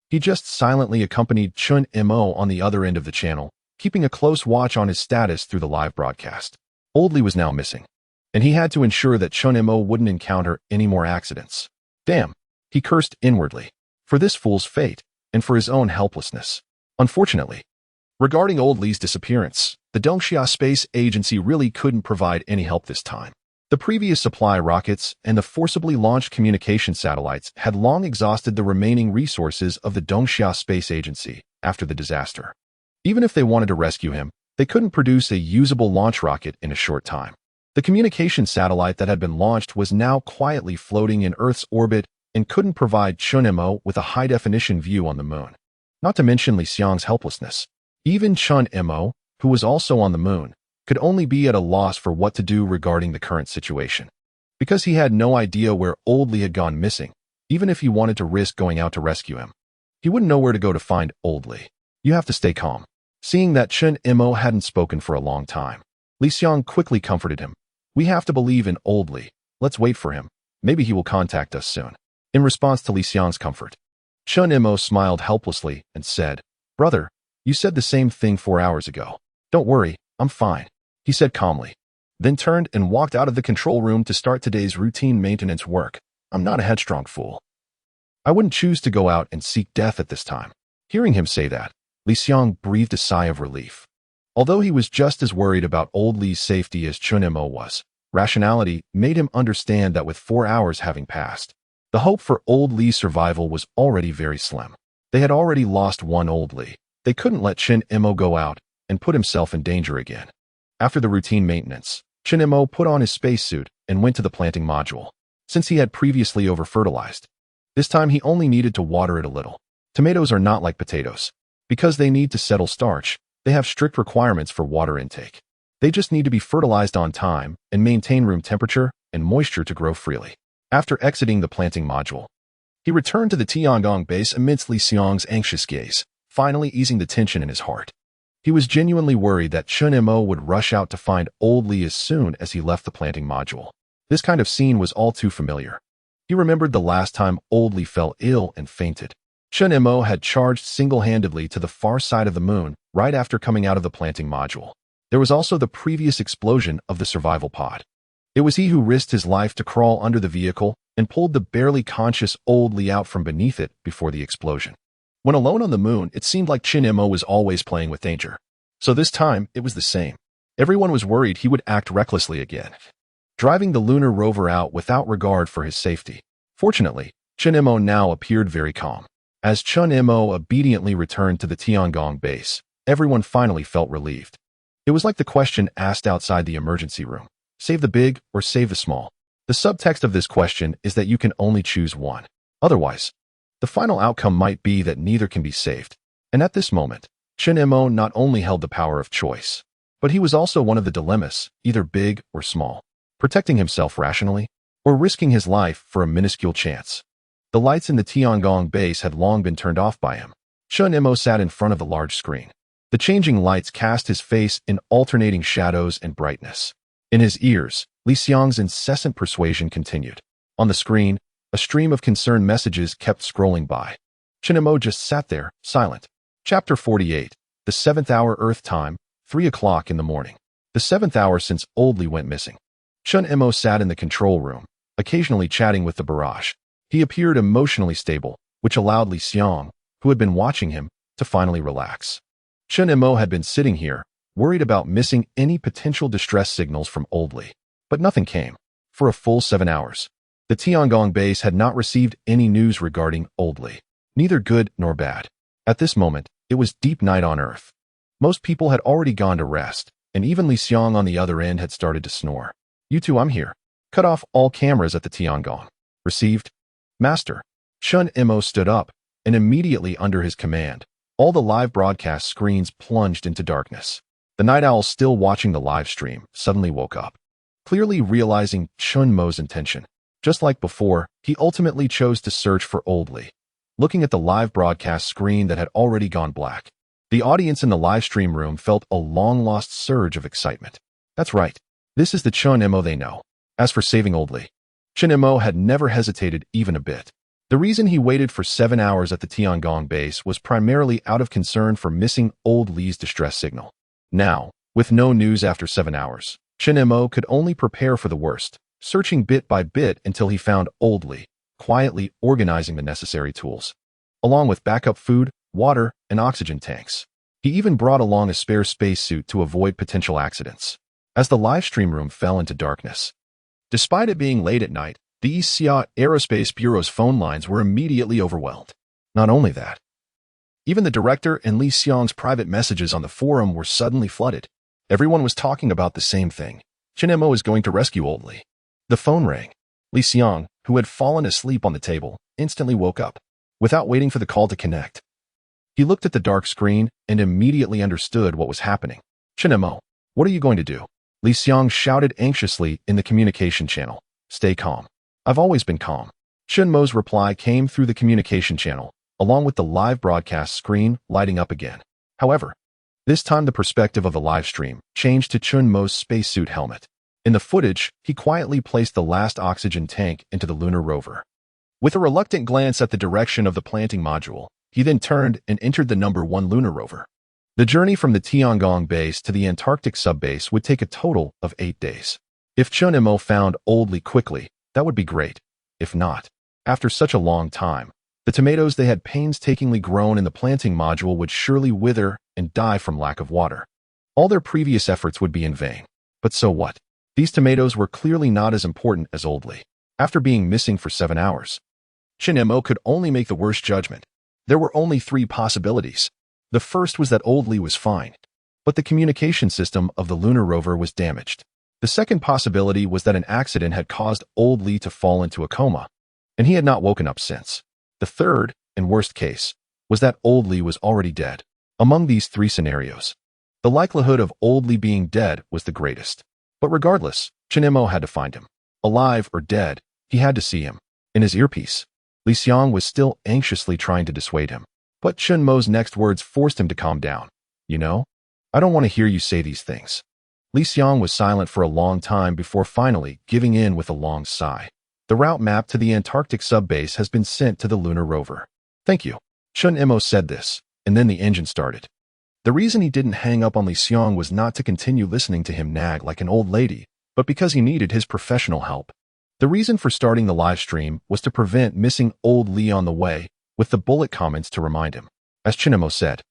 He just silently accompanied Chen Mo on the other end of the channel, keeping a close watch on his status through the live broadcast. Old Lee was now missing, and he had to ensure that Chen Mo wouldn't encounter any more accidents. Damn, he cursed inwardly, for this fool's fate, and for his own helplessness. Unfortunately, regarding Old Lee's disappearance, the Dongxia Space Agency really couldn't provide any help this time. The previous supply rockets and the forcibly launched communication satellites had long exhausted the remaining resources of the Dongxia Space Agency after the disaster. Even if they wanted to rescue him, they couldn't produce a usable launch rocket in a short time. The communication satellite that had been launched was now quietly floating in Earth's orbit and couldn't provide Chen Mo with a high-definition view on the moon. Not to mention Li Xiang's helplessness. Even Chen Mo, who was also on the moon, could only be at a loss for what to do regarding the current situation. Because he had no idea where Old Lee had gone missing, even if he wanted to risk going out to rescue him. He wouldn't know where to go to find old Li. You have to stay calm. Seeing that Chen Mo hadn't spoken for a long time, Li Xiang quickly comforted him. We have to believe in old Li. Let's wait for him. Maybe he will contact us soon. In response to Li Xiang's comfort, Chen Mo smiled helplessly and said, Brother, you said the same thing 4 hours ago. Don't worry, I'm fine, he said calmly, then turned and walked out of the control room to start today's routine maintenance work. I'm not a headstrong fool. I wouldn't choose to go out and seek death at this time. Hearing him say that, Li Xiang breathed a sigh of relief. Although he was just as worried about old Li's safety as Chen Mo was, rationality made him understand that with 4 hours having passed, the hope for old Li's survival was already very slim. They had already lost one old Li. They couldn't let Chen Mo go out and put himself in danger again. After the routine maintenance, Chen Mo put on his spacesuit and went to the planting module. Since he had previously over-fertilized, this time he only needed to water it a little. Tomatoes are not like potatoes. Because they need to settle starch, they have strict requirements for water intake. They just need to be fertilized on time and maintain room temperature and moisture to grow freely. After exiting the planting module, he returned to the Tiangong base amidst Li Xiang's anxious gaze, finally easing the tension in his heart. He was genuinely worried that Chen Mo would rush out to find old Li as soon as he left the planting module. This kind of scene was all too familiar. He remembered the last time old Li fell ill and fainted. Chen Mo had charged single-handedly to the far side of the moon right after coming out of the planting module. There was also the previous explosion of the survival pod. It was he who risked his life to crawl under the vehicle and pulled the barely conscious old Li out from beneath it before the explosion. When alone on the moon, it seemed like Chen Mo was always playing with danger. So this time, it was the same. Everyone was worried he would act recklessly again, driving the lunar rover out without regard for his safety. Fortunately, Chen Mo now appeared very calm. As Chen Mo obediently returned to the Tiangong base, everyone finally felt relieved. It was like the question asked outside the emergency room. Save the big or save the small? The subtext of this question is that you can only choose one. Otherwise, the final outcome might be that neither can be saved. And at this moment, Chen Mo not only held the power of choice, but he was also one of the dilemmas, either big or small, protecting himself rationally, or risking his life for a minuscule chance. The lights in the Tiangong base had long been turned off by him. Chen Mo sat in front of the large screen. The changing lights cast his face in alternating shadows and brightness. In his ears, Li Xiang's incessant persuasion continued. On the screen, a stream of concerned messages kept scrolling by. Chen Mo just sat there, silent. Chapter 48. The 7th hour Earth time, 3 o'clock in the morning. The 7th hour since old Li went missing. Chen Mo sat in the control room, occasionally chatting with the barrage. He appeared emotionally stable, which allowed Li Xiang, who had been watching him, to finally relax. Chen Mo had been sitting here, worried about missing any potential distress signals from old Li. But nothing came. For a full 7 hours, the Tiangong base had not received any news regarding old Li, neither good nor bad. At this moment, it was deep night on Earth. Most people had already gone to rest, and even Li Xiang on the other end had started to snore. You two, I'm here. Cut off all cameras at the Tiangong. Received? Master. Chen Mo stood up, and immediately under his command, all the live broadcast screens plunged into darkness. The night owl still watching the live stream suddenly woke up, clearly realizing Chen Mo's intention. Just like before, he ultimately chose to search for old Li. Looking at the live broadcast screen that had already gone black, the audience in the live stream room felt a long-lost surge of excitement. That's right. This is the Chen Mo they know. As for saving old Li, Chen Mo had never hesitated even a bit. The reason he waited for 7 hours at the Tiangong base was primarily out of concern for missing old Li's distress signal. Now, with no news after 7 hours, Chen Mo could only prepare for the worst, searching bit by bit until he found old Li, quietly organizing the necessary tools, along with backup food, water, and oxygen tanks. He even brought along a spare spacesuit to avoid potential accidents. As the live stream room fell into darkness, despite it being late at night, the Xia Aerospace Bureau's phone lines were immediately overwhelmed. Not only that, even the director and Li Xiang's private messages on the forum were suddenly flooded. Everyone was talking about the same thing. Chen Mo is going to rescue old Li. The phone rang. Li Xiang, who had fallen asleep on the table, instantly woke up, without waiting for the call to connect. He looked at the dark screen and immediately understood what was happening. Chen Mo, what are you going to do? Li Xiang shouted anxiously in the communication channel. Stay calm. I've always been calm. Chen Mo's reply came through the communication channel. along with the live broadcast screen lighting up again. However, this time the perspective of the live stream changed to Chen Mo's spacesuit helmet. In the footage, he quietly placed the last oxygen tank into the lunar rover. With a reluctant glance at the direction of the planting module, he then turned and entered the number 1 lunar rover. The journey from the Tiangong base to the Antarctic subbase would take a total of 8 days. If Chen Mo found Old Li quickly, that would be great. If not, after such a long time, the tomatoes they had painstakingly grown in the planting module would surely wither and die from lack of water. All their previous efforts would be in vain. But so what? These tomatoes were clearly not as important as Old Li. After being missing for 7 hours, Chen Mo could only make the worst judgment. There were only 3 possibilities. The first was that Old Li was fine, but the communication system of the lunar rover was damaged. The second possibility was that an accident had caused Old Li to fall into a coma, and he had not woken up since. The third, and worst case, was that Old Li was already dead. Among these 3 scenarios, the likelihood of Old Li being dead was the greatest. But regardless, Chen Mo had to find him. Alive or dead, he had to see him. In his earpiece, Li Xiang was still anxiously trying to dissuade him. But Chen Mo's next words forced him to calm down. You know, I don't want to hear you say these things. Li Xiang was silent for a long time before finally giving in with a long sigh. The route map to the Antarctic subbase has been sent to the lunar rover. Thank you. Chen Mo said this, and then the engine started. The reason he didn't hang up on Li Xiang was not to continue listening to him nag like an old lady, but because he needed his professional help. The reason for starting the live stream was to prevent missing Old Li on the way, with the bullet comments to remind him. As Chen Mo said,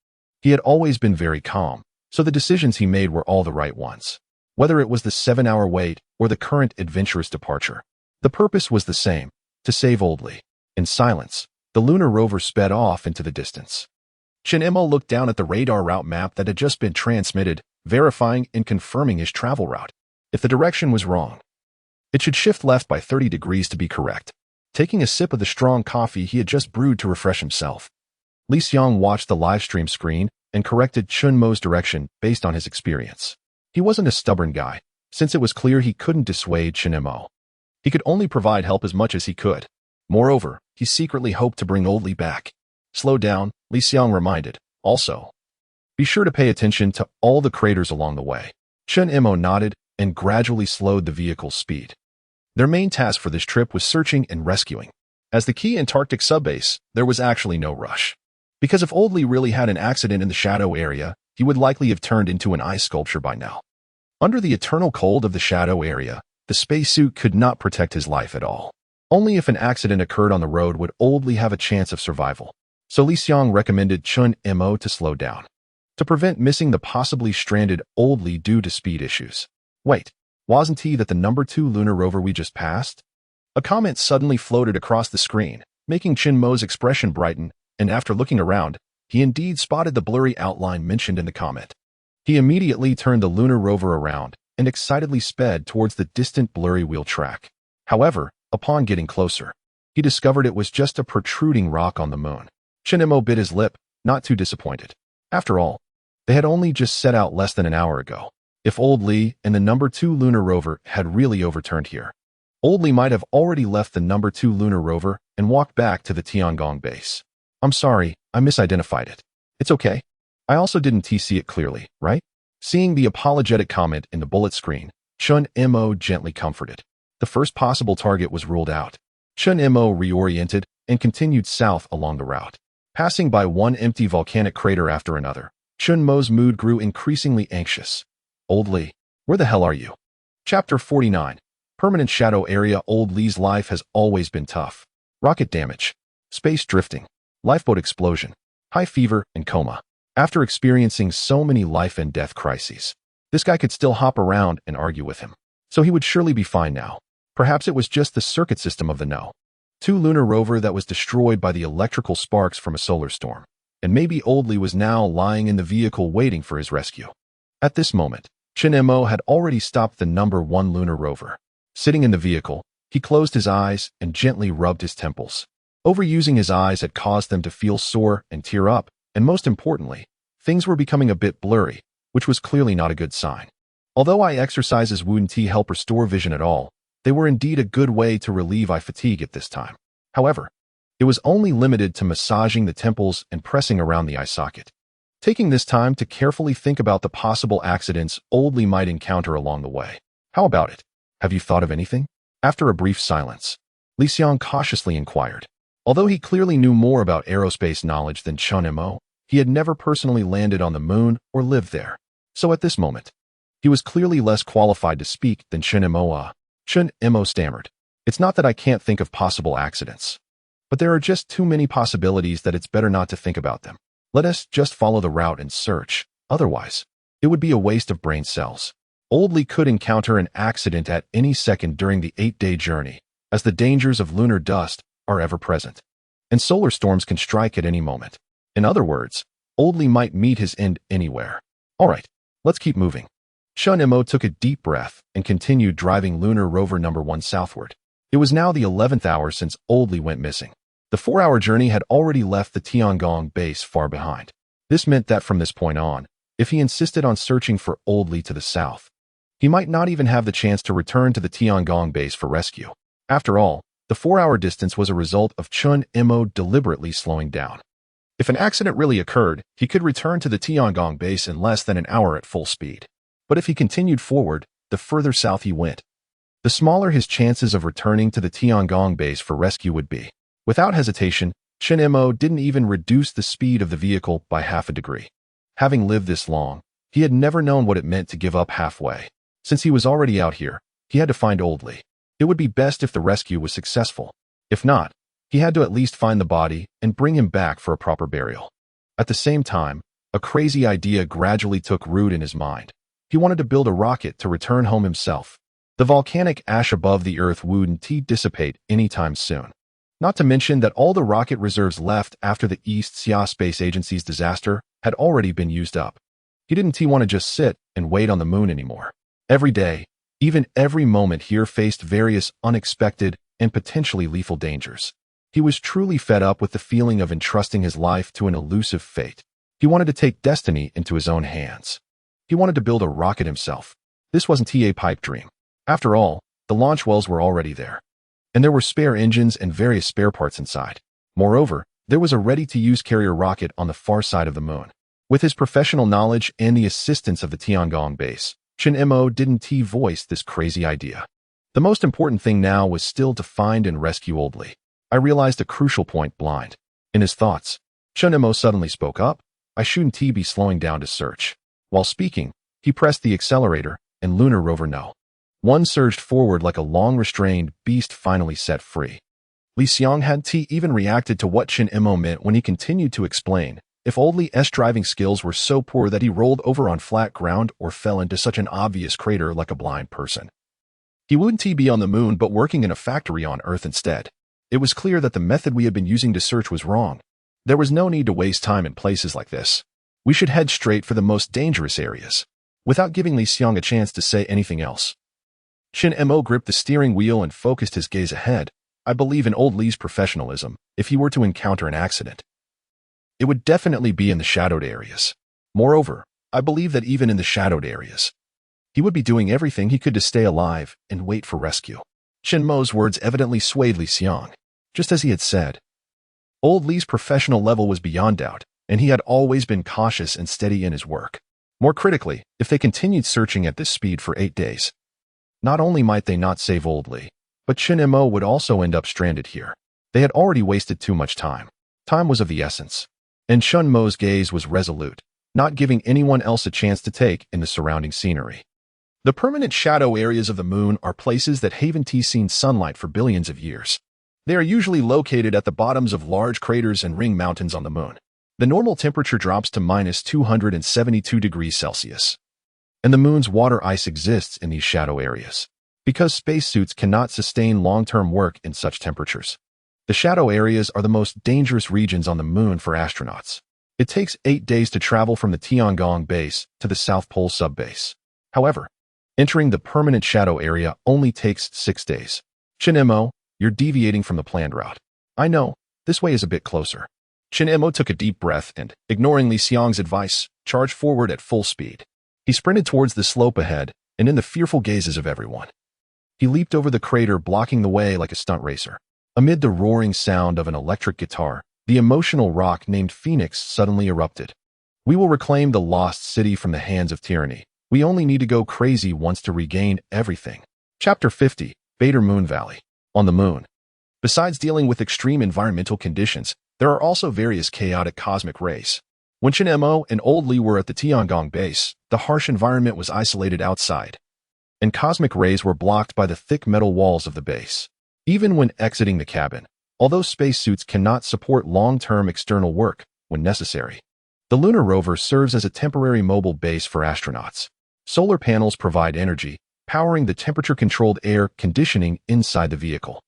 he had always been very calm, so the decisions he made were all the right ones. Whether it was the 7-hour wait or the current adventurous departure, the purpose was the same, to save Old Li. In silence, the lunar rover sped off into the distance. Chen Mo looked down at the radar route map that had just been transmitted, verifying and confirming his travel route. If the direction was wrong, it should shift left by 30 degrees to be correct. Taking a sip of the strong coffee he had just brewed to refresh himself, Li Xiang watched the live stream screen and corrected Chen Mo's direction based on his experience. He wasn't a stubborn guy, since it was clear he couldn't dissuade Chen Mo. He could only provide help as much as he could. Moreover, he secretly hoped to bring Old Li back. Slow down, Li Xiang reminded. Also, be sure to pay attention to all the craters along the way. Chen Mo nodded and gradually slowed the vehicle's speed. Their main task for this trip was searching and rescuing. As the key Antarctic subbase, there was actually no rush. Because if Old Li really had an accident in the shadow area, he would likely have turned into an ice sculpture by now. Under the eternal cold of the shadow area, the spacesuit could not protect his life at all. Only if an accident occurred on the road would Old Li have a chance of survival. So Li Xiang recommended Chen Mo to slow down, to prevent missing the possibly stranded Old Li due to speed issues. Wait, wasn't he that the number 2 lunar rover we just passed? A comment suddenly floated across the screen, making Chen Mo's expression brighten, and after looking around, he indeed spotted the blurry outline mentioned in the comment. He immediately turned the lunar rover around and excitedly sped towards the distant blurry wheel track. However, upon getting closer, he discovered it was just a protruding rock on the moon. Chen Mo bit his lip, not too disappointed. After all, they had only just set out less than an hour ago. If Old Li and the number 2 lunar rover had really overturned here, Old Li might have already left the number 2 lunar rover and walked back to the Tiangong base. I'm sorry, I misidentified it. It's okay. I also didn't see it clearly, right? Seeing the apologetic comment in the bullet screen, Chen Mo gently comforted. The first possible target was ruled out. Chen Mo reoriented and continued south along the route. Passing by one empty volcanic crater after another, Chen Mo's mood grew increasingly anxious. Old Li, where the hell are you? Chapter 49. Permanent Shadow Area. Old Li's life has always been tough. Rocket damage, space drifting, lifeboat explosion, high fever, and coma. After experiencing so many life and death crises, this guy could still hop around and argue with him. So he would surely be fine now. Perhaps it was just the circuit system of the No. 2 lunar rover that was destroyed by the electrical sparks from a solar storm. And maybe Old Li was now lying in the vehicle waiting for his rescue. At this moment, Chen Mo had already stopped the number 1 lunar rover. Sitting in the vehicle, he closed his eyes and gently rubbed his temples. Overusing his eyes had caused them to feel sore and tear up, and most importantly, things were becoming a bit blurry, which was clearly not a good sign. Although eye exercises wouldn't help restore vision at all, they were indeed a good way to relieve eye fatigue at this time. However, It was only limited to massaging the temples and pressing around the eye socket. Taking this time to carefully think about the possible accidents Old Li might encounter along the way. How about it? Have you thought of anything? After a brief silence, Li Xiang cautiously inquired. Although he clearly knew more about aerospace knowledge than Chen Mo, he had never personally landed on the moon or lived there. So at this moment, he was clearly less qualified to speak than Chen Mo. Chen Mo stammered. It's not that I can't think of possible accidents, but there are just too many possibilities that it's better not to think about them. Let us just follow the route and search. Otherwise, it would be a waste of brain cells. Old Li could encounter an accident at any second during the 8-day journey, as the dangers of lunar dust are ever present, and solar storms can strike at any moment. In other words, Old Li might meet his end anywhere. All right, let's keep moving. Chen Mo took a deep breath and continued driving lunar rover number 1 southward. It was now the 11th hour since Old Li went missing. The 4-hour journey had already left the Tiangong base far behind. This meant that from this point on, if he insisted on searching for Old Li to the south, he might not even have the chance to return to the Tiangong base for rescue. After all, the 4-hour distance was a result of Chen Mo deliberately slowing down. If an accident really occurred, he could return to the Tiangong base in less than an hour at full speed. But if he continued forward, the further south he went, the smaller his chances of returning to the Tiangong base for rescue would be. Without hesitation, Chen Mo didn't even reduce the speed of the vehicle by half a degree. Having lived this long, he had never known what it meant to give up halfway. Since he was already out here, he had to find Old Li. It would be best if the rescue was successful. If not, he had to at least find the body and bring him back for a proper burial. At the same time, a crazy idea gradually took root in his mind. He wanted to build a rocket to return home himself. The volcanic ash above the Earth wouldn't dissipate anytime soon. Not to mention that all the rocket reserves left after the East Xia Space Agency's disaster had already been used up. He didn't want to just sit and wait on the moon anymore. Every day, even every moment here faced various unexpected and potentially lethal dangers. He was truly fed up with the feeling of entrusting his life to an elusive fate. He wanted to take destiny into his own hands. He wanted to build a rocket himself. This wasn't a pipe dream. After all, the launch wells were already there, and there were spare engines and various spare parts inside. Moreover, there was a ready-to-use carrier rocket on the far side of the moon. With his professional knowledge and the assistance of the Tiangong base, Chen Mo didn't voice this crazy idea. The most important thing now was still to find and rescue Old Li. I realized a crucial point blind. In his thoughts, Chen Mo suddenly spoke up. I shouldn't be slowing down to search. While speaking, he pressed the accelerator, and lunar rover No. 1 surged forward like a long-restrained beast finally set free. Li Xiang hadn't even reacted to what Chen Mo meant when he continued to explain. If Old Li's driving skills were so poor that he rolled over on flat ground or fell into such an obvious crater like a blind person, he wouldn't be on the moon but working in a factory on Earth instead. It was clear that the method we had been using to search was wrong. There was no need to waste time in places like this. We should head straight for the most dangerous areas. Without giving Li Xiang a chance to say anything else, Chen Mo gripped the steering wheel and focused his gaze ahead. I believe in Old Li's professionalism. If he were to encounter an accident, it would definitely be in the shadowed areas. Moreover, I believe that even in the shadowed areas, he would be doing everything he could to stay alive and wait for rescue. Chen Mo's words evidently swayed Li Xiang. Just as he had said, Old Li's professional level was beyond doubt, and he had always been cautious and steady in his work. More critically, if they continued searching at this speed for 8 days, not only might they not save Old Li, but Chen Mo would also end up stranded here. They had already wasted too much time. Time was of the essence, and Chen Mo's gaze was resolute, not giving anyone else a chance to take in the surrounding scenery. The permanent shadow areas of the moon are places that haven't seen sunlight for billions of years. They are usually located at the bottoms of large craters and ring mountains on the moon. The normal temperature drops to -272 degrees Celsius. And the moon's water ice exists in these shadow areas. Because spacesuits cannot sustain long-term work in such temperatures, the shadow areas are the most dangerous regions on the moon for astronauts. It takes 8 days to travel from the Tiangong base to the South Pole subbase. However, entering the permanent shadow area only takes 6 days. Chen Mo, you're deviating from the planned route. I know, this way is a bit closer. Chen Mo took a deep breath and, ignoring Li Xiang's advice, charged forward at full speed. He sprinted towards the slope ahead and in the fearful gazes of everyone. He leaped over the crater, blocking the way like a stunt racer. Amid the roaring sound of an electric guitar, the emotional rock named Phoenix suddenly erupted. We will reclaim the lost city from the hands of tyranny. We only need to go crazy once to regain everything. Chapter 50, Bader Moon Valley. On the moon. Besides dealing with extreme environmental conditions, there are also various chaotic cosmic rays. When Chen Mo and Old Li were at the Tiangong base, the harsh environment was isolated outside, and cosmic rays were blocked by the thick metal walls of the base. Even when exiting the cabin, although spacesuits cannot support long-term external work when necessary, the lunar rover serves as a temporary mobile base for astronauts. Solar panels provide energy, powering the temperature-controlled air conditioning inside the vehicle.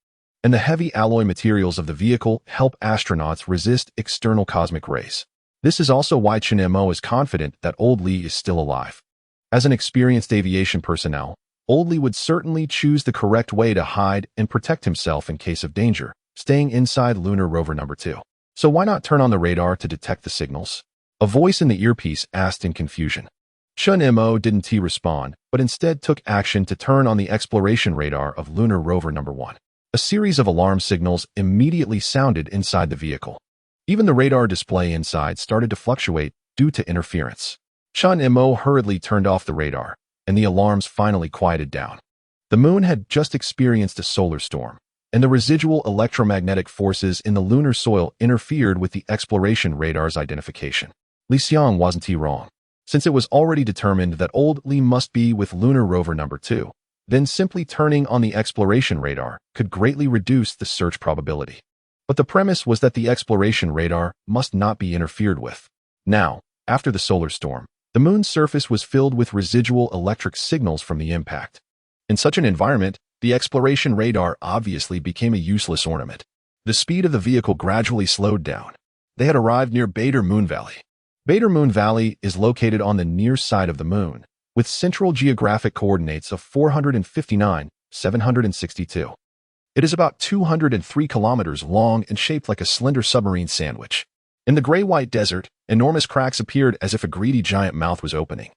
And the heavy alloy materials of the vehicle help astronauts resist external cosmic rays. This is also why Chen Mo is confident that Old Li is still alive. As an experienced aviation personnel, Old Li would certainly choose the correct way to hide and protect himself in case of danger, staying inside Lunar Rover number 2. So why not turn on the radar to detect the signals? A voice in the earpiece asked in confusion. Chen Mo didn't respond, but instead took action to turn on the exploration radar of Lunar Rover number 1. A series of alarm signals immediately sounded inside the vehicle. Even the radar display inside started to fluctuate due to interference. Chen Mo hurriedly turned off the radar, and the alarms finally quieted down. The moon had just experienced a solar storm, and the residual electromagnetic forces in the lunar soil interfered with the exploration radar's identification. Li Xiang wasn't wrong. Since it was already determined that Old Li must be with Lunar Rover number 2, then simply turning on the exploration radar could greatly reduce the search probability. But the premise was that the exploration radar must not be interfered with. Now, after the solar storm, the moon's surface was filled with residual electric signals from the impact. In such an environment, the exploration radar obviously became a useless ornament. The speed of the vehicle gradually slowed down. They had arrived near Bader Moon Valley. Bader Moon Valley is located on the near side of the moon, with central geographic coordinates of 459,762. It is about 203 kilometers long and shaped like a slender submarine sandwich. In the gray-white desert, enormous cracks appeared as if a greedy giant mouth was opening,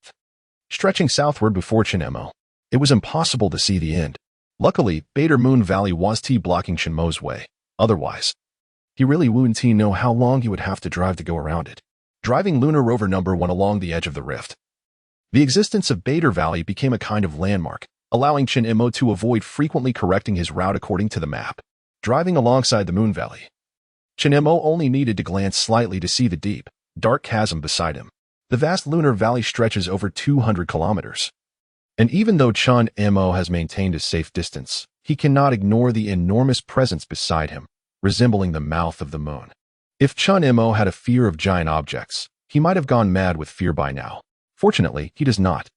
stretching southward before Chen Mo. It was impossible to see the end. Luckily, Bader Moon Valley was blocking Chen Mo's way. Otherwise, he really wouldn't know how long he would have to drive to go around it. Driving Lunar Rover number 1 along the edge of the rift. The existence of Bader Valley became a kind of landmark, allowing Chen Mo to avoid frequently correcting his route according to the map. Driving alongside the Moon Valley, Chen Mo only needed to glance slightly to see the deep, dark chasm beside him. The vast lunar valley stretches over 200 kilometers. And even though Chen Mo has maintained a safe distance, he cannot ignore the enormous presence beside him, resembling the mouth of the moon. If Chen Mo had a fear of giant objects, he might have gone mad with fear by now. Fortunately, he does not.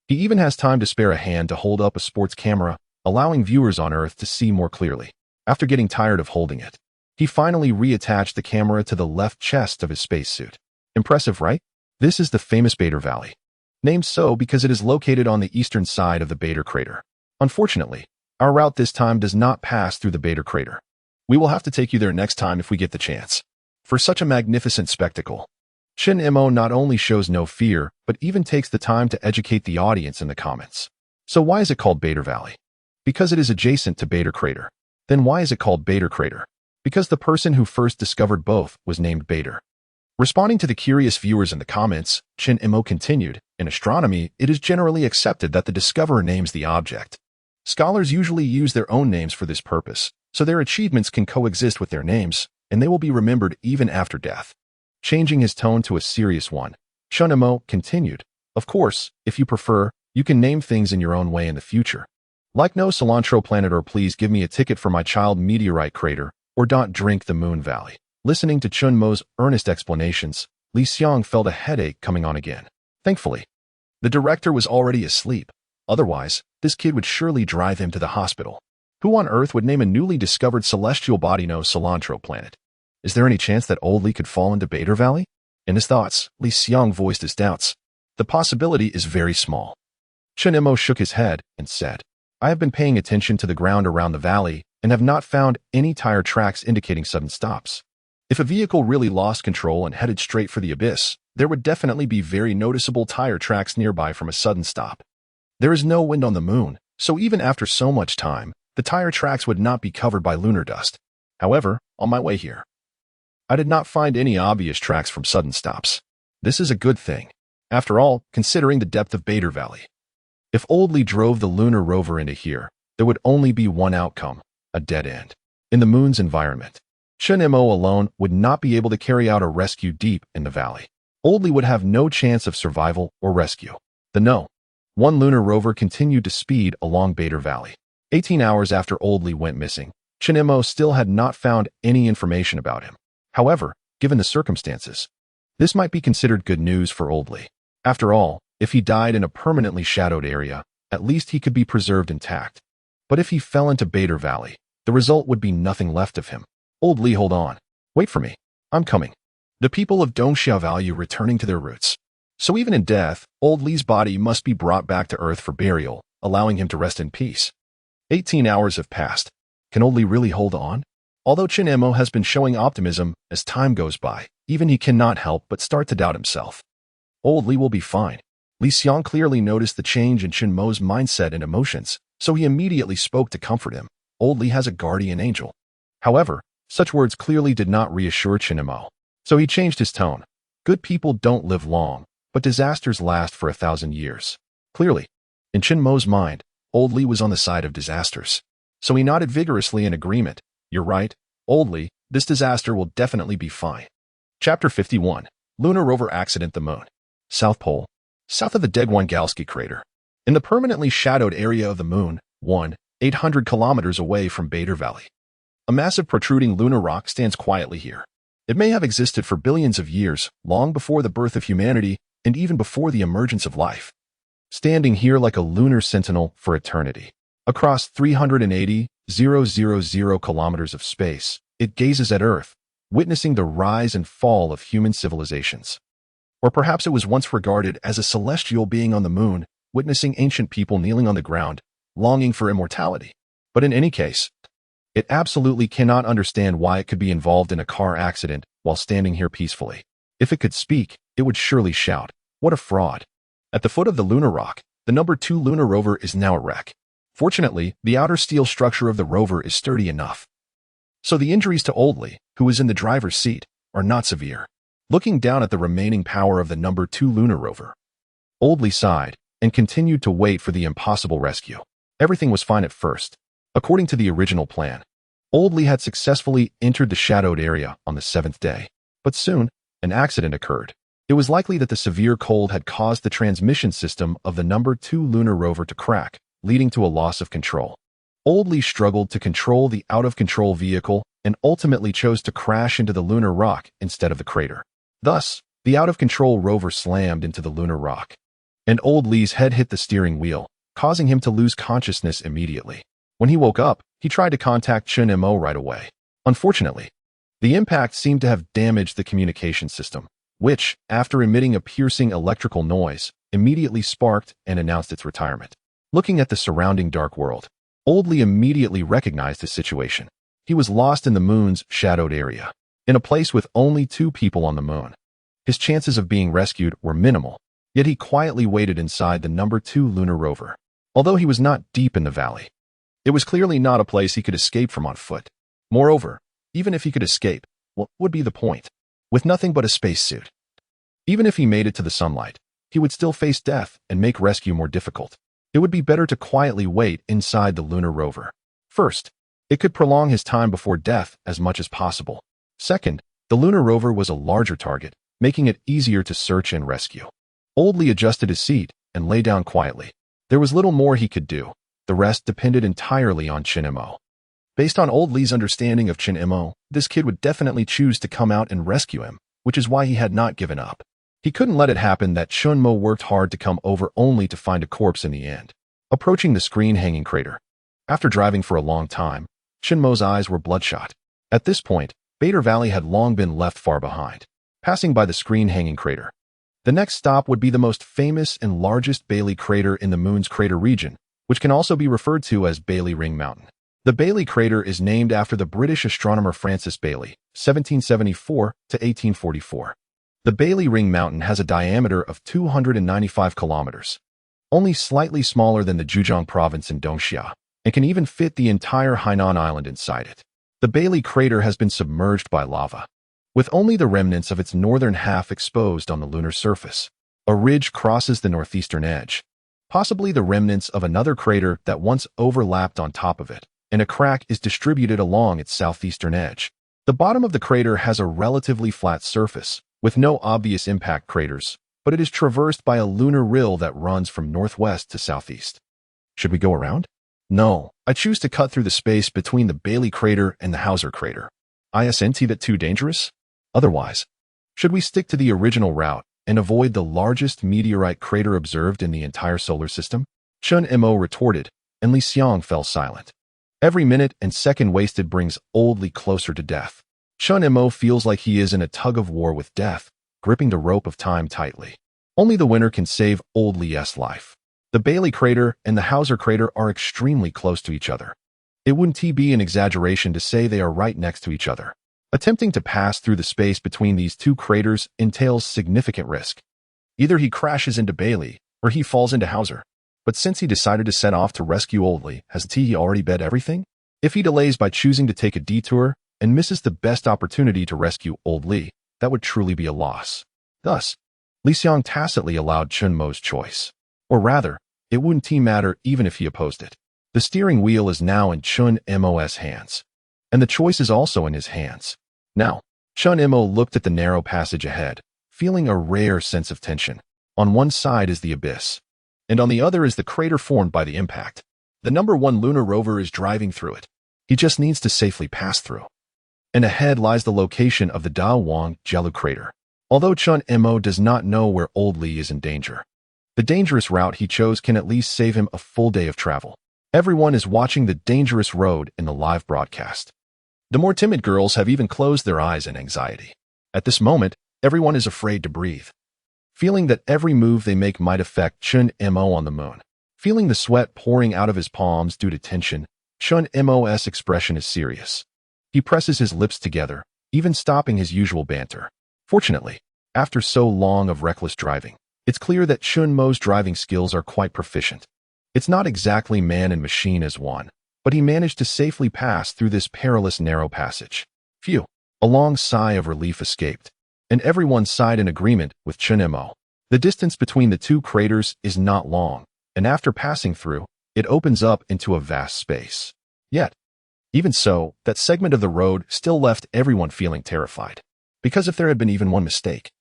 He even has time to spare a hand to hold up a sports camera, allowing viewers on Earth to see more clearly. After getting tired of holding it, he finally reattached the camera to the left chest of his spacesuit. Impressive, right? This is the famous Bader Valley, named so because it is located on the eastern side of the Bader crater. Unfortunately, our route this time does not pass through the Bader crater. We will have to take you there next time if we get the chance. For such a magnificent spectacle, Chen Mo not only shows no fear, but even takes the time to educate the audience in the comments. So why is it called Bader Valley? Because it is adjacent to Bader crater. Then why is it called Bader crater? Because the person who first discovered both was named Bader. Responding to the curious viewers in the comments, Chen Mo continued, in astronomy, it is generally accepted that the discoverer names the object. Scholars usually use their own names for this purpose, so their achievements can coexist with their names, and they will be remembered even after death. Changing his tone to a serious one, Chen Mo continued, of course, if you prefer, you can name things in your own way in the future. Like no cilantro planet or please give me a ticket for my child meteorite crater, or don't drink the moon valley. Listening to Chen Mo's earnest explanations, Li Xiang felt a headache coming on again. Thankfully, the director was already asleep. Otherwise, this kid would surely drive him to the hospital. Who on Earth would name a newly discovered celestial body no cilantro planet? Is there any chance that Old Li could fall into Bader Valley? In his thoughts, Li Xiang voiced his doubts. The possibility is very small. Chen Mo shook his head and said, I have been paying attention to the ground around the valley and have not found any tire tracks indicating sudden stops. If a vehicle really lost control and headed straight for the abyss, there would definitely be very noticeable tire tracks nearby from a sudden stop. There is no wind on the moon, so even after so much time, the tire tracks would not be covered by lunar dust. However, on my way here, I did not find any obvious tracks from sudden stops. This is a good thing. After all, considering the depth of Bader Valley. If Oldley drove the lunar rover into here, there would only be one outcome, a dead end. In the moon's environment, Chen Mo alone would not be able to carry out a rescue deep in the valley. Oldley would have no chance of survival or rescue. One lunar rover continued to speed along Bader Valley. 18 hours after Oldley went missing, Chen Mo still had not found any information about him. However, given the circumstances, this might be considered good news for Oldley. After all, if he died in a permanently shadowed area, at least he could be preserved intact. But if he fell into Bader Valley, the result would be nothing left of him. Oldley, hold on. Wait for me. I'm coming. The people of Dongxia value returning to their roots. So even in death, Oldley's body must be brought back to Earth for burial, allowing him to rest in peace. 18 hours have passed. Can Oldley really hold on? Although Chen Mo has been showing optimism as time goes by, even he cannot help but start to doubt himself. Oldley will be fine. Li Xiang clearly noticed the change in Chen Mo's mindset and emotions, so he immediately spoke to comfort him. Oldley has a guardian angel. However, such words clearly did not reassure Chen Mo, so he changed his tone. Good people don't live long, but disasters last for 1,000 years. Clearly, in Chen Mo's mind, Oldley was on the side of disasters, so he nodded vigorously in agreement. You're right, Oldley, this disaster will definitely be fine. Chapter 51. Lunar Rover Accident. The Moon. South Pole. South of the Degwangalski crater. In the permanently shadowed area of the Moon, 800 kilometers away from Bader Valley. A massive protruding lunar rock stands quietly here. It may have existed for billions of years, long before the birth of humanity and even before the emergence of life. Standing here like a lunar sentinel for eternity. Across 380,000 kilometers of space, it gazes at Earth, witnessing the rise and fall of human civilizations. Or perhaps it was once regarded as a celestial being on the moon, witnessing ancient people kneeling on the ground, longing for immortality. But in any case, it absolutely cannot understand why it could be involved in a car accident while standing here peacefully. If it could speak, it would surely shout, "What a fraud!" At the foot of the lunar rock, the number 2 lunar rover is now a wreck. Fortunately, the outer steel structure of the rover is sturdy enough. So the injuries to Oldley, who is in the driver's seat, are not severe. Looking down at the remaining power of the number 2 lunar rover, Oldley sighed and continued to wait for the impossible rescue. Everything was fine at first. According to the original plan, Oldley had successfully entered the shadowed area on the 7th day. But soon, an accident occurred. It was likely that the severe cold had caused the transmission system of the number 2 lunar rover to crack, leading to a loss of control. Oldley struggled to control the out-of-control vehicle and ultimately chose to crash into the lunar rock instead of the crater. Thus, the out-of-control rover slammed into the lunar rock, and Oldley's head hit the steering wheel, causing him to lose consciousness immediately. When he woke up, he tried to contact Chen Mo right away. Unfortunately, the impact seemed to have damaged the communication system, which, after emitting a piercing electrical noise, immediately sparked and announced its retirement. Looking at the surrounding dark world, Oldley immediately recognized the situation. He was lost in the moon's shadowed area, in a place with only 2 people on the moon. His chances of being rescued were minimal, yet he quietly waited inside the number 2 lunar rover. Although he was not deep in the valley, it was clearly not a place he could escape from on foot. Moreover, even if he could escape, what would be the point? With nothing but a spacesuit. Even if he made it to the sunlight, he would still face death and make rescue more difficult. It would be better to quietly wait inside the lunar rover. First, it could prolong his time before death as much as possible. Second, the lunar rover was a larger target, making it easier to search and rescue. Oldley adjusted his seat and lay down quietly. There was little more he could do. The rest depended entirely on Chen Mo. Based on Oldley's understanding of Chen Mo, this kid would definitely choose to come out and rescue him, which is why he had not given up. He couldn't let it happen that Chen Mo worked hard to come over only to find a corpse in the end. Approaching the screen-hanging crater. After driving for a long time, Chen Mo's eyes were bloodshot. At this point, Bader Valley had long been left far behind. Passing by the screen-hanging crater. The next stop would be the most famous and largest Bailey crater in the moon's crater region, which can also be referred to as Bailey Ring Mountain. The Bailey crater is named after the British astronomer Francis Bailey, 1774 to 1844. The Bailey Ring Mountain has a diameter of 295 kilometers, only slightly smaller than the Zhejiang province in Dongxia, and can even fit the entire Hainan Island inside it. The Bailey crater has been submerged by lava, with only the remnants of its northern half exposed on the lunar surface. A ridge crosses the northeastern edge, possibly the remnants of another crater that once overlapped on top of it, and a crack is distributed along its southeastern edge. The bottom of the crater has a relatively flat surface, with no obvious impact craters, but it is traversed by a lunar rill that runs from northwest to southeast. Should we go around? No, I choose to cut through the space between the Bailey crater and the Hauser crater. Isn't that too dangerous? Otherwise, should we stick to the original route and avoid the largest meteorite crater observed in the entire solar system? Chen Mo retorted, and Li Xiang fell silent. Every minute and second wasted brings Old Li closer to death. Chen Mo feels like he is in a tug-of-war with death, gripping the rope of time tightly. Only the winner can save Old Li's life. The Bailey crater and the Hauser crater are extremely close to each other. It wouldn't be an exaggeration to say they are right next to each other. Attempting to pass through the space between these two craters entails significant risk. Either he crashes into Bailey, or he falls into Hauser. But since he decided to set off to rescue Old Li, has he already bet everything? If he delays by choosing to take a detour and misses the best opportunity to rescue Old Li, that would truly be a loss. Thus, Li Xiang tacitly allowed Chen Mo's choice. Or rather, it wouldn't matter even if he opposed it. The steering wheel is now in Chen Mo's hands, and the choice is also in his hands. Now, Chen Mo looked at the narrow passage ahead, feeling a rare sense of tension. On one side is the abyss, and on the other is the crater formed by the impact. The #1 lunar rover is driving through it. He just needs to safely pass through. And ahead lies the location of the Dawang Jelu crater. Although Chen Mo does not know where Old Li is in danger, the dangerous route he chose can at least save him a full day of travel. Everyone is watching the dangerous road in the live broadcast. The more timid girls have even closed their eyes in anxiety. At this moment, everyone is afraid to breathe, feeling that every move they make might affect Chen Mo on the moon. Feeling the sweat pouring out of his palms due to tension, Chen Mo's expression is serious. He presses his lips together, even stopping his usual banter. Fortunately, after so long of reckless driving, it's clear that Chen Mo's driving skills are quite proficient. It's not exactly man and machine as one, but he managed to safely pass through this perilous narrow passage. Phew! A long sigh of relief escaped, and everyone sighed in agreement with Chen Mo. The distance between the two craters is not long, and after passing through, it opens up into a vast space. Yet, even so, that segment of the road still left everyone feeling terrified, because if there had been even one mistake,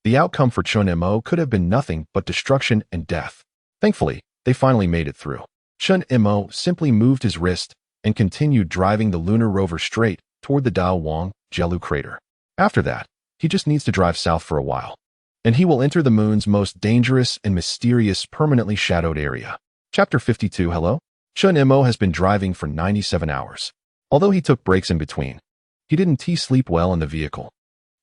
the outcome for Chen Mo could have been nothing but destruction and death. Thankfully, they finally made it through. Chen Mo simply moved his wrist and continued driving the lunar rover straight toward the Dawang Jelu crater. After that, he just needs to drive south for a while, and he will enter the moon's most dangerous and mysterious permanently shadowed area. Chapter 52. Hello? Chen Mo has been driving for 97 hours. Although he took breaks in between, he didn't sleep well in the vehicle,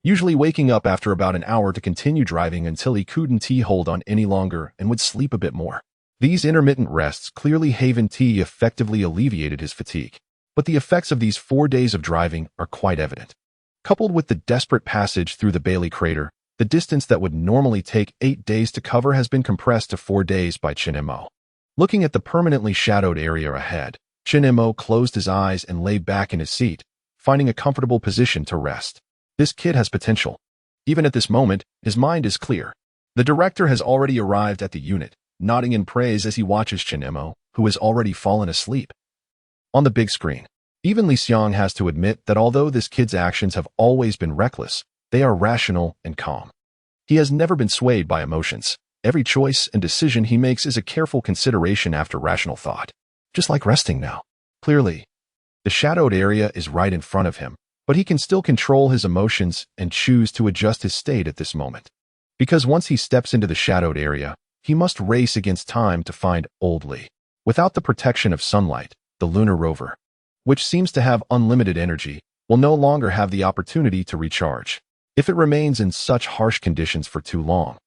usually waking up after about an hour to continue driving until he couldn't hold on any longer and would sleep a bit more. These intermittent rests clearly effectively alleviated his fatigue, but the effects of these 4 days of driving are quite evident. Coupled with the desperate passage through the Bailey crater, the distance that would normally take 8 days to cover has been compressed to 4 days by Chen Mo. Looking at the permanently shadowed area ahead, Chen Mo closed his eyes and lay back in his seat, finding a comfortable position to rest. This kid has potential. Even at this moment, his mind is clear. The director has already arrived at the unit, nodding in praise as he watches Chen Mo, who has already fallen asleep. On the big screen, even Li Xiang has to admit that although this kid's actions have always been reckless, they are rational and calm. He has never been swayed by emotions. Every choice and decision he makes is a careful consideration after rational thought. Just like resting now. Clearly, the shadowed area is right in front of him, but he can still control his emotions and choose to adjust his state at this moment. Because once he steps into the shadowed area, he must race against time to find Old Li. Without the protection of sunlight, the lunar rover, which seems to have unlimited energy, will no longer have the opportunity to recharge. If it remains in such harsh conditions for too long,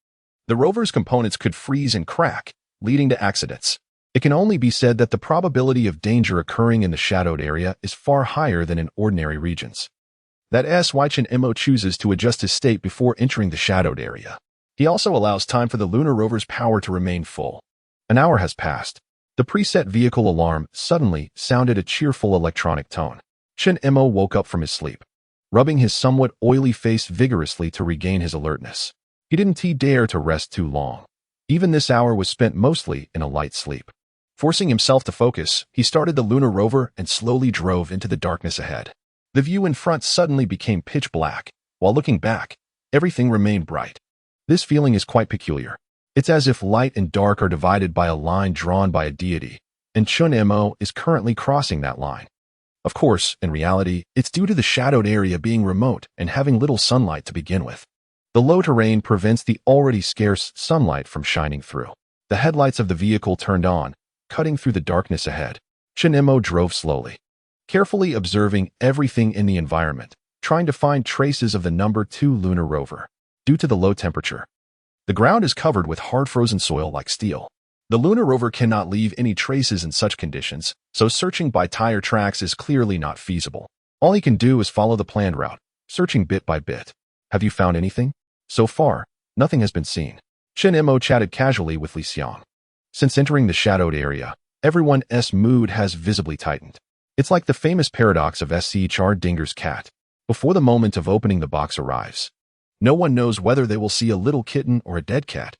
the rover's components could freeze and crack, leading to accidents. It can only be said that the probability of danger occurring in the shadowed area is far higher than in ordinary regions. That's why Chen Mo chooses to adjust his state before entering the shadowed area. He also allows time for the lunar rover's power to remain full. An hour has passed. The preset vehicle alarm suddenly sounded a cheerful electronic tone. Chen Mo woke up from his sleep, rubbing his somewhat oily face vigorously to regain his alertness. He didn't dare to rest too long. Even this hour was spent mostly in a light sleep. Forcing himself to focus, he started the lunar rover and slowly drove into the darkness ahead. The view in front suddenly became pitch black, while looking back, everything remained bright. This feeling is quite peculiar. It's as if light and dark are divided by a line drawn by a deity, and Chen Mo is currently crossing that line. Of course, in reality, it's due to the shadowed area being remote and having little sunlight to begin with. The low terrain prevents the already scarce sunlight from shining through. The headlights of the vehicle turned on, cutting through the darkness ahead. Chen Mo drove slowly, carefully observing everything in the environment, trying to find traces of the number 2 lunar rover. Due to the low temperature, the ground is covered with hard frozen soil like steel. The lunar rover cannot leave any traces in such conditions, so searching by tire tracks is clearly not feasible. All he can do is follow the planned route, searching bit by bit. Have you found anything? So far, nothing has been seen. Chen Mo chatted casually with Li Xiang. Since entering the shadowed area, everyone's mood has visibly tightened. It's like the famous paradox of Schrodinger's cat. Before the moment of opening the box arrives, no one knows whether they will see a little kitten or a dead cat.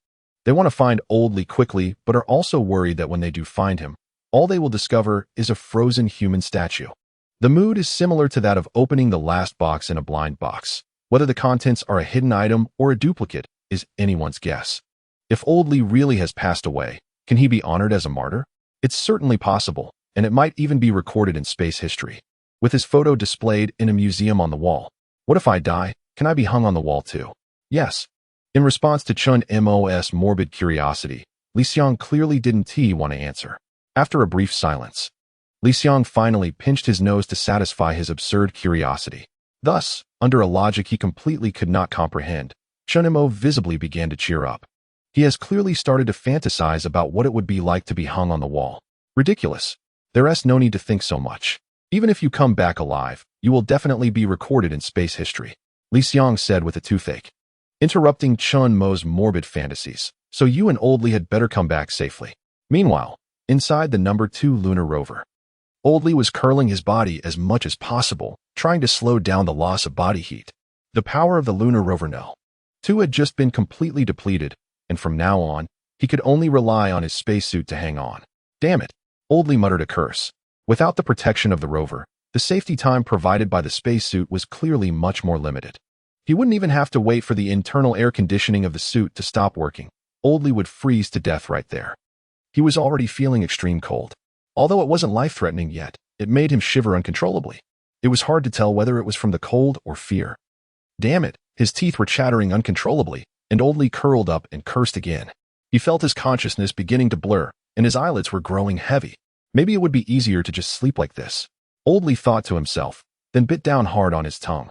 They want to find Old Li quickly, but are also worried that when they do find him, all they will discover is a frozen human statue. The mood is similar to that of opening the last box in a blind box. Whether the contents are a hidden item or a duplicate is anyone's guess. If Old Li really has passed away, can he be honored as a martyr? It's certainly possible, and it might even be recorded in space history. With his photo displayed in a museum on the wall. What if I die? Can I be hung on the wall too? Yes. In response to Chen Mo's morbid curiosity, Li Xiang clearly didn't want to answer. After a brief silence, Li Xiang finally pinched his nose to satisfy his absurd curiosity. Thus, under a logic he completely could not comprehend, Chen Mo visibly began to cheer up. He has clearly started to fantasize about what it would be like to be hung on the wall. Ridiculous. There's no need to think so much. Even if you come back alive, you will definitely be recorded in space history, Li Xiang said with a toothache, interrupting Chen Mo's morbid fantasies. So you and Old Li had better come back safely. Meanwhile, inside the number 2 lunar rover, Old Li was curling his body as much as possible, trying to slow down the loss of body heat. The power of the lunar rover No. 2 had just been completely depleted, and from now on, he could only rely on his spacesuit to hang on. Damn it, Old Li muttered a curse. Without the protection of the rover, the safety time provided by the spacesuit was clearly much more limited. He wouldn't even have to wait for the internal air conditioning of the suit to stop working. Old Li would freeze to death right there. He was already feeling extreme cold. Although it wasn't life-threatening yet, it made him shiver uncontrollably. It was hard to tell whether it was from the cold or fear. Damn it, his teeth were chattering uncontrollably, and Old Li curled up and cursed again. He felt his consciousness beginning to blur, and his eyelids were growing heavy. Maybe it would be easier to just sleep like this, Old Li thought to himself, then bit down hard on his tongue.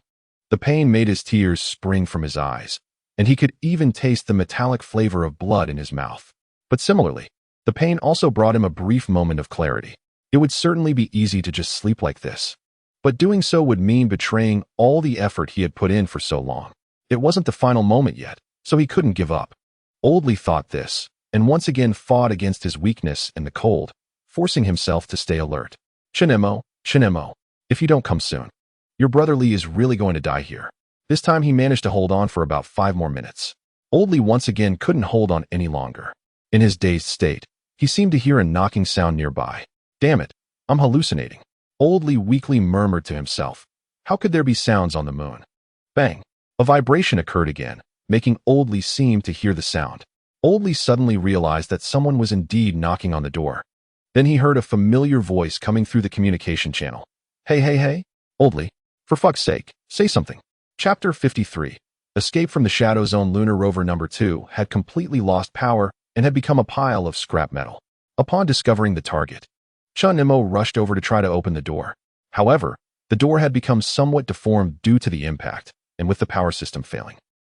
The pain made his tears spring from his eyes, and he could even taste the metallic flavor of blood in his mouth. But similarly, the pain also brought him a brief moment of clarity. It would certainly be easy to just sleep like this. But doing so would mean betraying all the effort he had put in for so long. It wasn't the final moment yet, so he couldn't give up. Old Li thought this, and once again fought against his weakness and the cold, forcing himself to stay alert. Chen Mo, if you don't come soon, your brother Li is really going to die here. This time he managed to hold on for about 5 more minutes. Old Li once again couldn't hold on any longer. In his dazed state, he seemed to hear a knocking sound nearby. Damn it, I'm hallucinating. Old Li weakly murmured to himself. How could there be sounds on the moon? Bang! A vibration occurred again, making Old Li seem to hear the sound. Old Li suddenly realized that someone was indeed knocking on the door. Then he heard a familiar voice coming through the communication channel. Hey, Old Li, for fuck's sake, say something. Chapter 53. Escape from the Shadow Zone. Lunar Rover number 2 had completely lost power and had become a pile of scrap metal. Upon discovering the target, Chen Mo rushed over to try to open the door. However, the door had become somewhat deformed due to the impact, and with the power system failing,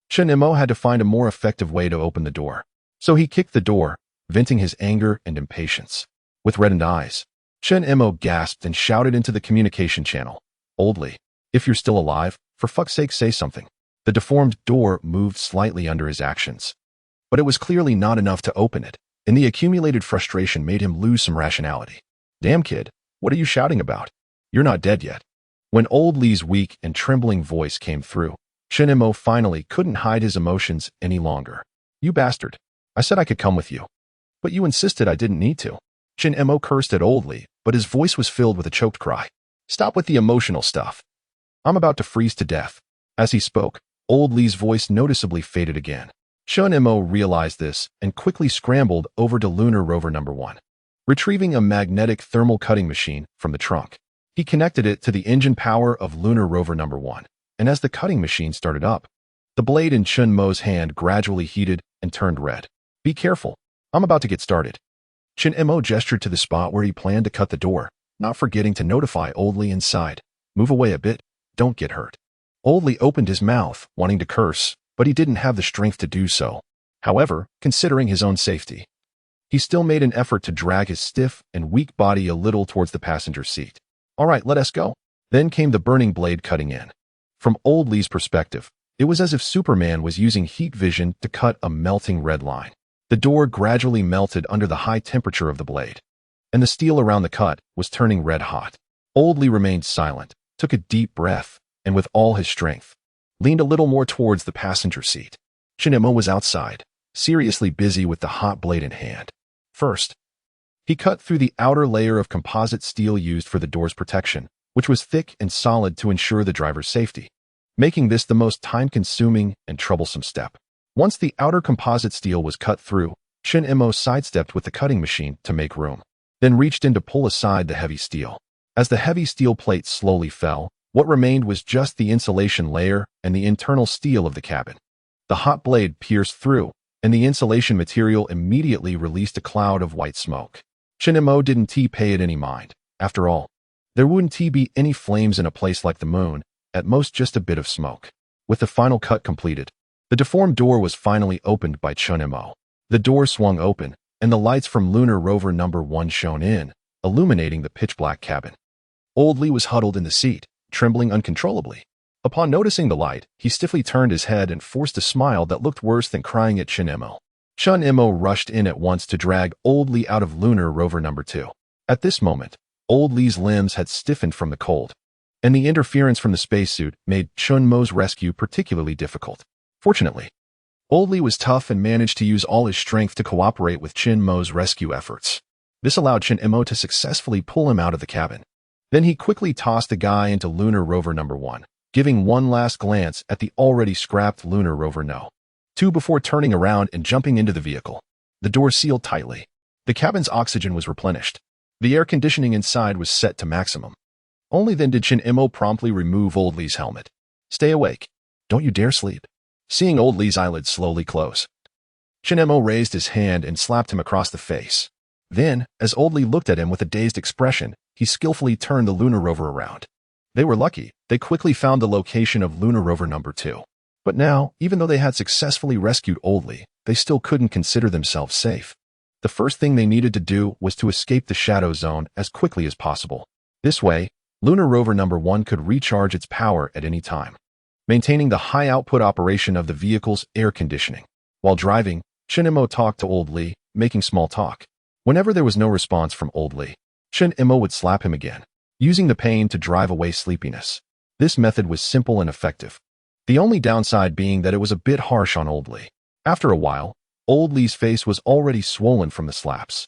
Chen Mo had to find a more effective way to open the door. So he kicked the door, venting his anger and impatience. With reddened eyes, Chen Mo gasped and shouted into the communication channel. Old Li, if you're still alive, for fuck's sake say something. The deformed door moved slightly under his actions, but it was clearly not enough to open it, and the accumulated frustration made him lose some rationality. Damn kid, what are you shouting about? You're not dead yet. When old Li's weak and trembling voice came through, Chen Mo finally couldn't hide his emotions any longer. "You bastard. I said I could come with you. But you insisted I didn't need to." Chen Mo cursed at old Li, but his voice was filled with a choked cry. "Stop with the emotional stuff. I'm about to freeze to death." As he spoke, old Li's voice noticeably faded again. Chen Mo realized this and quickly scrambled over to Lunar Rover number 1. Retrieving a magnetic thermal cutting machine from the trunk, he connected it to the engine power of Lunar Rover number 1, and as the cutting machine started up, the blade in Chen Mo's hand gradually heated and turned red. "Be careful. I'm about to get started." Chen Mo gestured to the spot where he planned to cut the door, not forgetting to notify Old Li inside. "Move away a bit. Don't get hurt." Old Li opened his mouth, wanting to curse, but he didn't have the strength to do so. However, considering his own safety, he still made an effort to drag his stiff and weak body a little towards the passenger seat. "All right, let us go." Then came the burning blade cutting in. From Old Li's perspective, it was as if Superman was using heat vision to cut a melting red line. The door gradually melted under the high temperature of the blade, and the steel around the cut was turning red hot. Old Li remained silent, took a deep breath, and with all his strength, leaned a little more towards the passenger seat. Chen Mo was outside, seriously busy with the hot blade in hand. First, he cut through the outer layer of composite steel used for the door's protection, which was thick and solid to ensure the driver's safety, making this the most time-consuming and troublesome step. Once the outer composite steel was cut through, Chen Mo sidestepped with the cutting machine to make room, then reached in to pull aside the heavy steel. As the heavy steel plate slowly fell, what remained was just the insulation layer and the internal steel of the cabin. The hot blade pierced through, and the insulation material immediately released a cloud of white smoke. Chen Mo didn't pay it any mind. After all, there wouldn't be any flames in a place like the moon, at most just a bit of smoke. With the final cut completed, the deformed door was finally opened by Chen Mo. The door swung open, and the lights from Lunar Rover number 1 shone in, illuminating the pitch-black cabin. Old Li was huddled in the seat, trembling uncontrollably. Upon noticing the light, he stiffly turned his head and forced a smile that looked worse than crying at Chen Mo. Chen Mo rushed in at once to drag Old Li out of Lunar Rover number 2. At this moment, Old Li's limbs had stiffened from the cold, and the interference from the spacesuit made Chen Mo's rescue particularly difficult. Fortunately, Old Li was tough and managed to use all his strength to cooperate with Chen Mo's rescue efforts. This allowed Chen Mo to successfully pull him out of the cabin. Then he quickly tossed the guy into Lunar Rover number 1, giving one last glance at the already scrapped Lunar Rover No. 2 before turning around and jumping into the vehicle. The door sealed tightly. The cabin's oxygen was replenished. The air conditioning inside was set to maximum. Only then did Chen Mo promptly remove Old Li's helmet. "Stay awake. Don't you dare sleep." Seeing Old Li's eyelids slowly close, Chen Mo raised his hand and slapped him across the face. Then, as Old Li looked at him with a dazed expression, he skillfully turned the Lunar Rover around. They were lucky. They quickly found the location of Lunar Rover number 2. But now, even though they had successfully rescued Old Li, they still couldn't consider themselves safe. The first thing they needed to do was to escape the shadow zone as quickly as possible. This way, Lunar Rover number 1 could recharge its power at any time, maintaining the high-output operation of the vehicle's air conditioning. While driving, Chen Mo talked to Old Li, making small talk. Whenever there was no response from Old Li, Chen Mo would slap him again, using the pain to drive away sleepiness. This method was simple and effective, the only downside being that it was a bit harsh on Old Li. After a while, Old Li's face was already swollen from the slaps.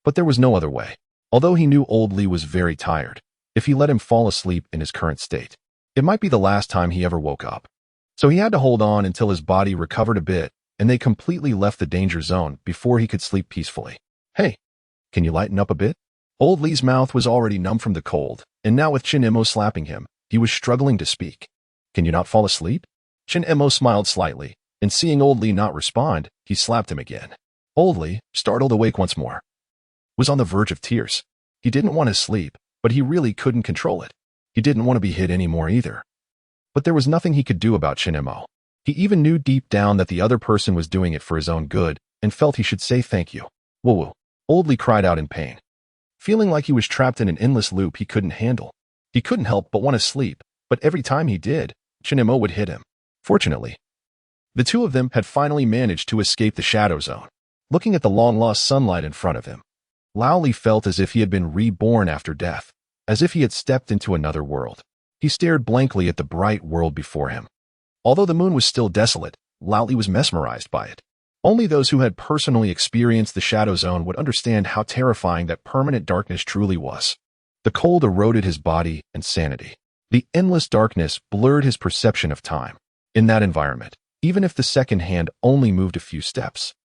But there was no other way. Although he knew Old Li was very tired, if he let him fall asleep in his current state, it might be the last time he ever woke up. So he had to hold on until his body recovered a bit and they completely left the danger zone before he could sleep peacefully. "Hey, can you lighten up a bit?" Old Li's mouth was already numb from the cold, and now with Chen Mo slapping him, he was struggling to speak. "Can you not fall asleep?" Chen Mo smiled slightly, and seeing Old Li not respond, he slapped him again. Old Li, startled awake once more, was on the verge of tears. He didn't want to sleep, but he really couldn't control it. He didn't want to be hit anymore either. But there was nothing he could do about Chen Mo. He even knew deep down that the other person was doing it for his own good, and felt he should say thank you. "Whoa." Old Li cried out in pain, feeling like he was trapped in an endless loop he couldn't handle. He couldn't help but want to sleep, but every time he did, Chen Mo would hit him. Fortunately, the two of them had finally managed to escape the shadow zone. Looking at the long-lost sunlight in front of him, Lao Li felt as if he had been reborn after death, as if he had stepped into another world. He stared blankly at the bright world before him. Although the moon was still desolate, Lao Li was mesmerized by it. Only those who had personally experienced the shadow zone would understand how terrifying that permanent darkness truly was. The cold eroded his body and sanity. The endless darkness blurred his perception of time. In that environment, even if the second hand only moved a few steps,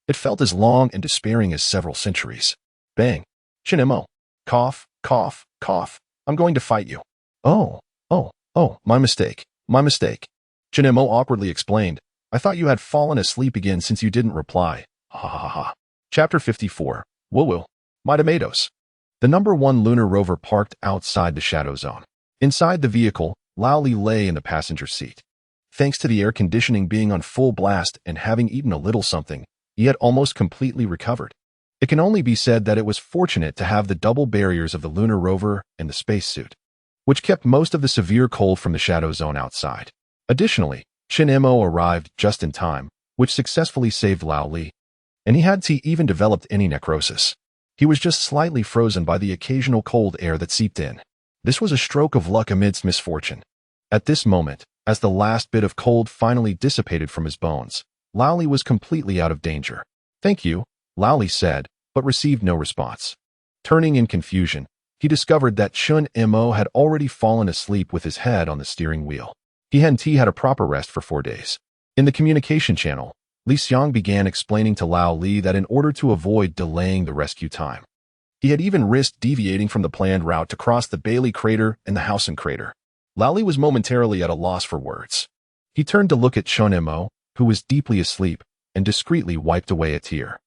it felt as long and despairing as several centuries. Bang! Chen Mo. Cough, cough, cough. I'm going to fight you. Oh, my mistake. My mistake. Chen Mo awkwardly explained. I thought you had fallen asleep again since you didn't reply. Ha ha ha ha. Chapter 54. Woo-woo. My tomatoes. The number 1 lunar rover parked outside the shadow zone. Inside the vehicle, Lao Li lay in the passenger seat. Thanks to the air conditioning being on full blast and having eaten a little something, he had almost completely recovered. It can only be said that it was fortunate to have the double barriers of the lunar rover and the spacesuit, which kept most of the severe cold from the shadow zone outside. Additionally, Chen Mo arrived just in time, which successfully saved Lao Li, and he hadn't even developed any necrosis. He was just slightly frozen by the occasional cold air that seeped in. This was a stroke of luck amidst misfortune. At this moment, as the last bit of cold finally dissipated from his bones, Lao Li was completely out of danger. Thank you, Lao Li said, but received no response. Turning in confusion, he discovered that Chen Mo had already fallen asleep with his head on the steering wheel. He hadn't had a proper rest for 4 days. In the communication channel, Li Xiang began explaining to Lao Li that in order to avoid delaying the rescue time, he had even risked deviating from the planned route to cross the Bailey crater and the Hausen crater. Lao Li was momentarily at a loss for words. He turned to look at Chen Mo, who was deeply asleep, and discreetly wiped away a tear.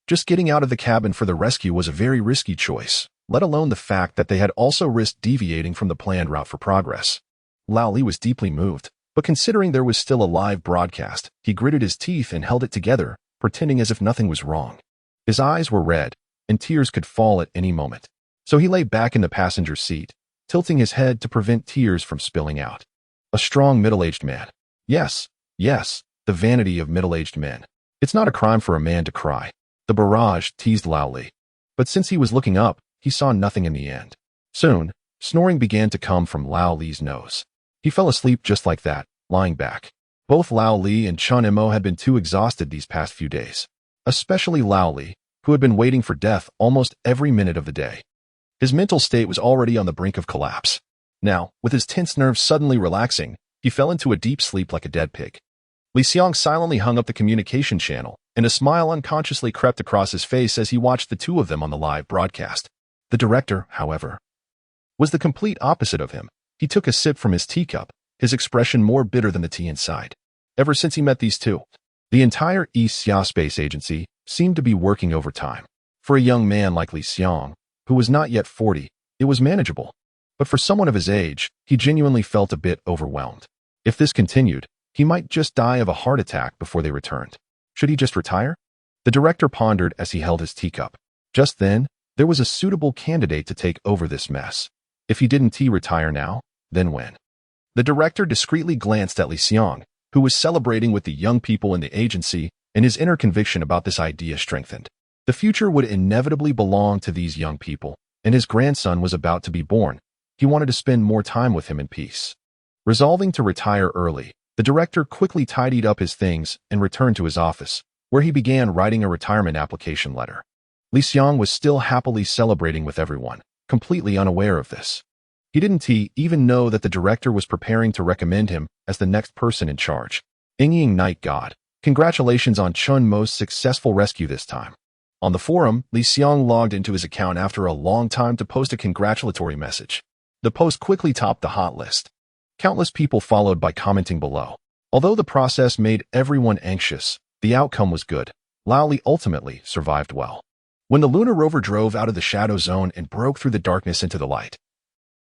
Just getting out of the cabin for the rescue was a very risky choice, let alone the fact that they had also risked deviating from the planned route for progress. Lao Li was deeply moved, but considering there was still a live broadcast, he gritted his teeth and held it together, pretending as if nothing was wrong. His eyes were red, and tears could fall at any moment. So he lay back in the passenger seat, tilting his head to prevent tears from spilling out. A strong middle-aged man. Yes, the vanity of middle-aged men. It's not a crime for a man to cry. The barrage teased Lao Li. But since he was looking up, he saw nothing in the end. Soon, snoring began to come from Lao Li's nose. He fell asleep just like that, lying back. Both Lao Li and Chen Mo had been too exhausted these past few days. Especially Lao Li, who had been waiting for death almost every minute of the day. His mental state was already on the brink of collapse. Now, with his tense nerves suddenly relaxing, he fell into a deep sleep like a dead pig. Li Xiang silently hung up the communication channel, and a smile unconsciously crept across his face as he watched the two of them on the live broadcast. The director, however, was the complete opposite of him. He took a sip from his teacup, his expression more bitter than the tea inside. Ever since he met these two, the entire East Xia Space Agency seemed to be working overtime. For a young man like Li Xiang, who was not yet 40, it was manageable. But for someone of his age, he genuinely felt a bit overwhelmed. If this continued, he might just die of a heart attack before they returned. Should he just retire? The director pondered as he held his teacup. Just then, there was a suitable candidate to take over this mess. If he didn't retire now, then when? The director discreetly glanced at Li Xiang, who was celebrating with the young people in the agency, and his inner conviction about this idea strengthened. The future would inevitably belong to these young people, and his grandson was about to be born. He wanted to spend more time with him in peace. Resolving to retire early, the director quickly tidied up his things and returned to his office, where he began writing a retirement application letter. Li Xiang was still happily celebrating with everyone, completely unaware of this. He didn't even know that the director was preparing to recommend him as the next person in charge. Ying Night God, congratulations on Chen Mo's successful rescue this time. On the forum, Li Xiang logged into his account after a long time to post a congratulatory message. The post quickly topped the hot list. Countless people followed by commenting below. Although the process made everyone anxious, the outcome was good. Lao Li ultimately survived well. When the lunar rover drove out of the shadow zone and broke through the darkness into the light,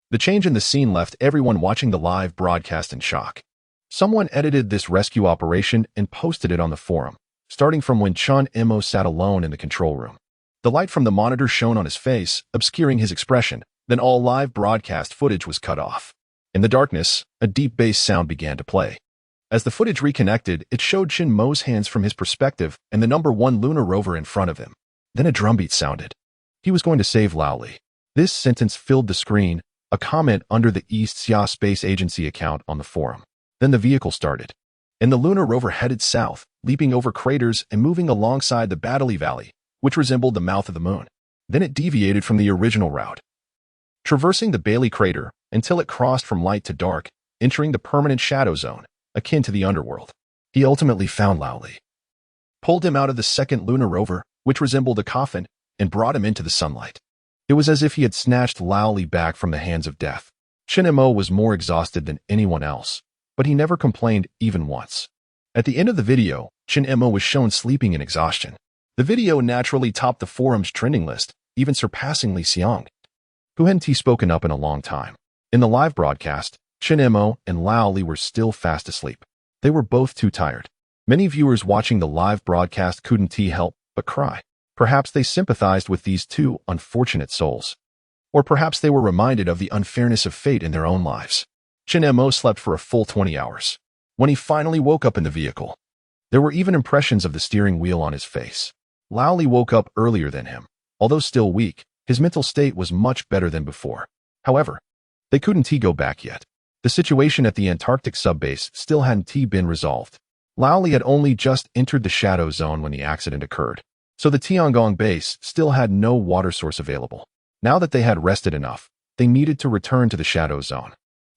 the change in the scene left everyone watching the live broadcast in shock. Someone edited this rescue operation and posted it on the forum, starting from when Chen Mo sat alone in the control room. The light from the monitor shone on his face, obscuring his expression, then all live broadcast footage was cut off. In the darkness, a deep bass sound began to play. As the footage reconnected, it showed Chen Mo's hands from his perspective and the number 1 lunar rover in front of him. Then a drumbeat sounded. He was going to save Lao Li. This sentence filled the screen, a comment under the East Xia Space Agency account on the forum. Then the vehicle started, and the lunar rover headed south, leaping over craters and moving alongside the Battley Valley, which resembled the mouth of the moon. Then it deviated from the original route, traversing the Bailey crater until it crossed from light to dark, entering the permanent shadow zone, akin to the underworld. He ultimately found Laoli, pulled him out of the second lunar rover, which resembled a coffin, and brought him into the sunlight. It was as if he had snatched Laoli back from the hands of death. Chen Mo was more exhausted than anyone else, but he never complained even once. At the end of the video, Chen Mo was shown sleeping in exhaustion. The video naturally topped the forum's trending list, even surpassing Li Xiang, who hadn't spoken up in a long time. In the live broadcast, Chen Mo and Laoli were still fast asleep. They were both too tired. Many viewers watching the live broadcast couldn't help but cry. Perhaps they sympathized with these two unfortunate souls. Or perhaps they were reminded of the unfairness of fate in their own lives. Chen Mo slept for a full 20 hours. When he finally woke up in the vehicle, there were even impressions of the steering wheel on his face. Laoli woke up earlier than him. Although still weak, his mental state was much better than before. However, they couldn't go back yet. The situation at the Antarctic subbase still hadn't been resolved. Laoli had only just entered the shadow zone when the accident occurred, so the Tiangong base still had no water source available. Now that they had rested enough, they needed to return to the shadow zone.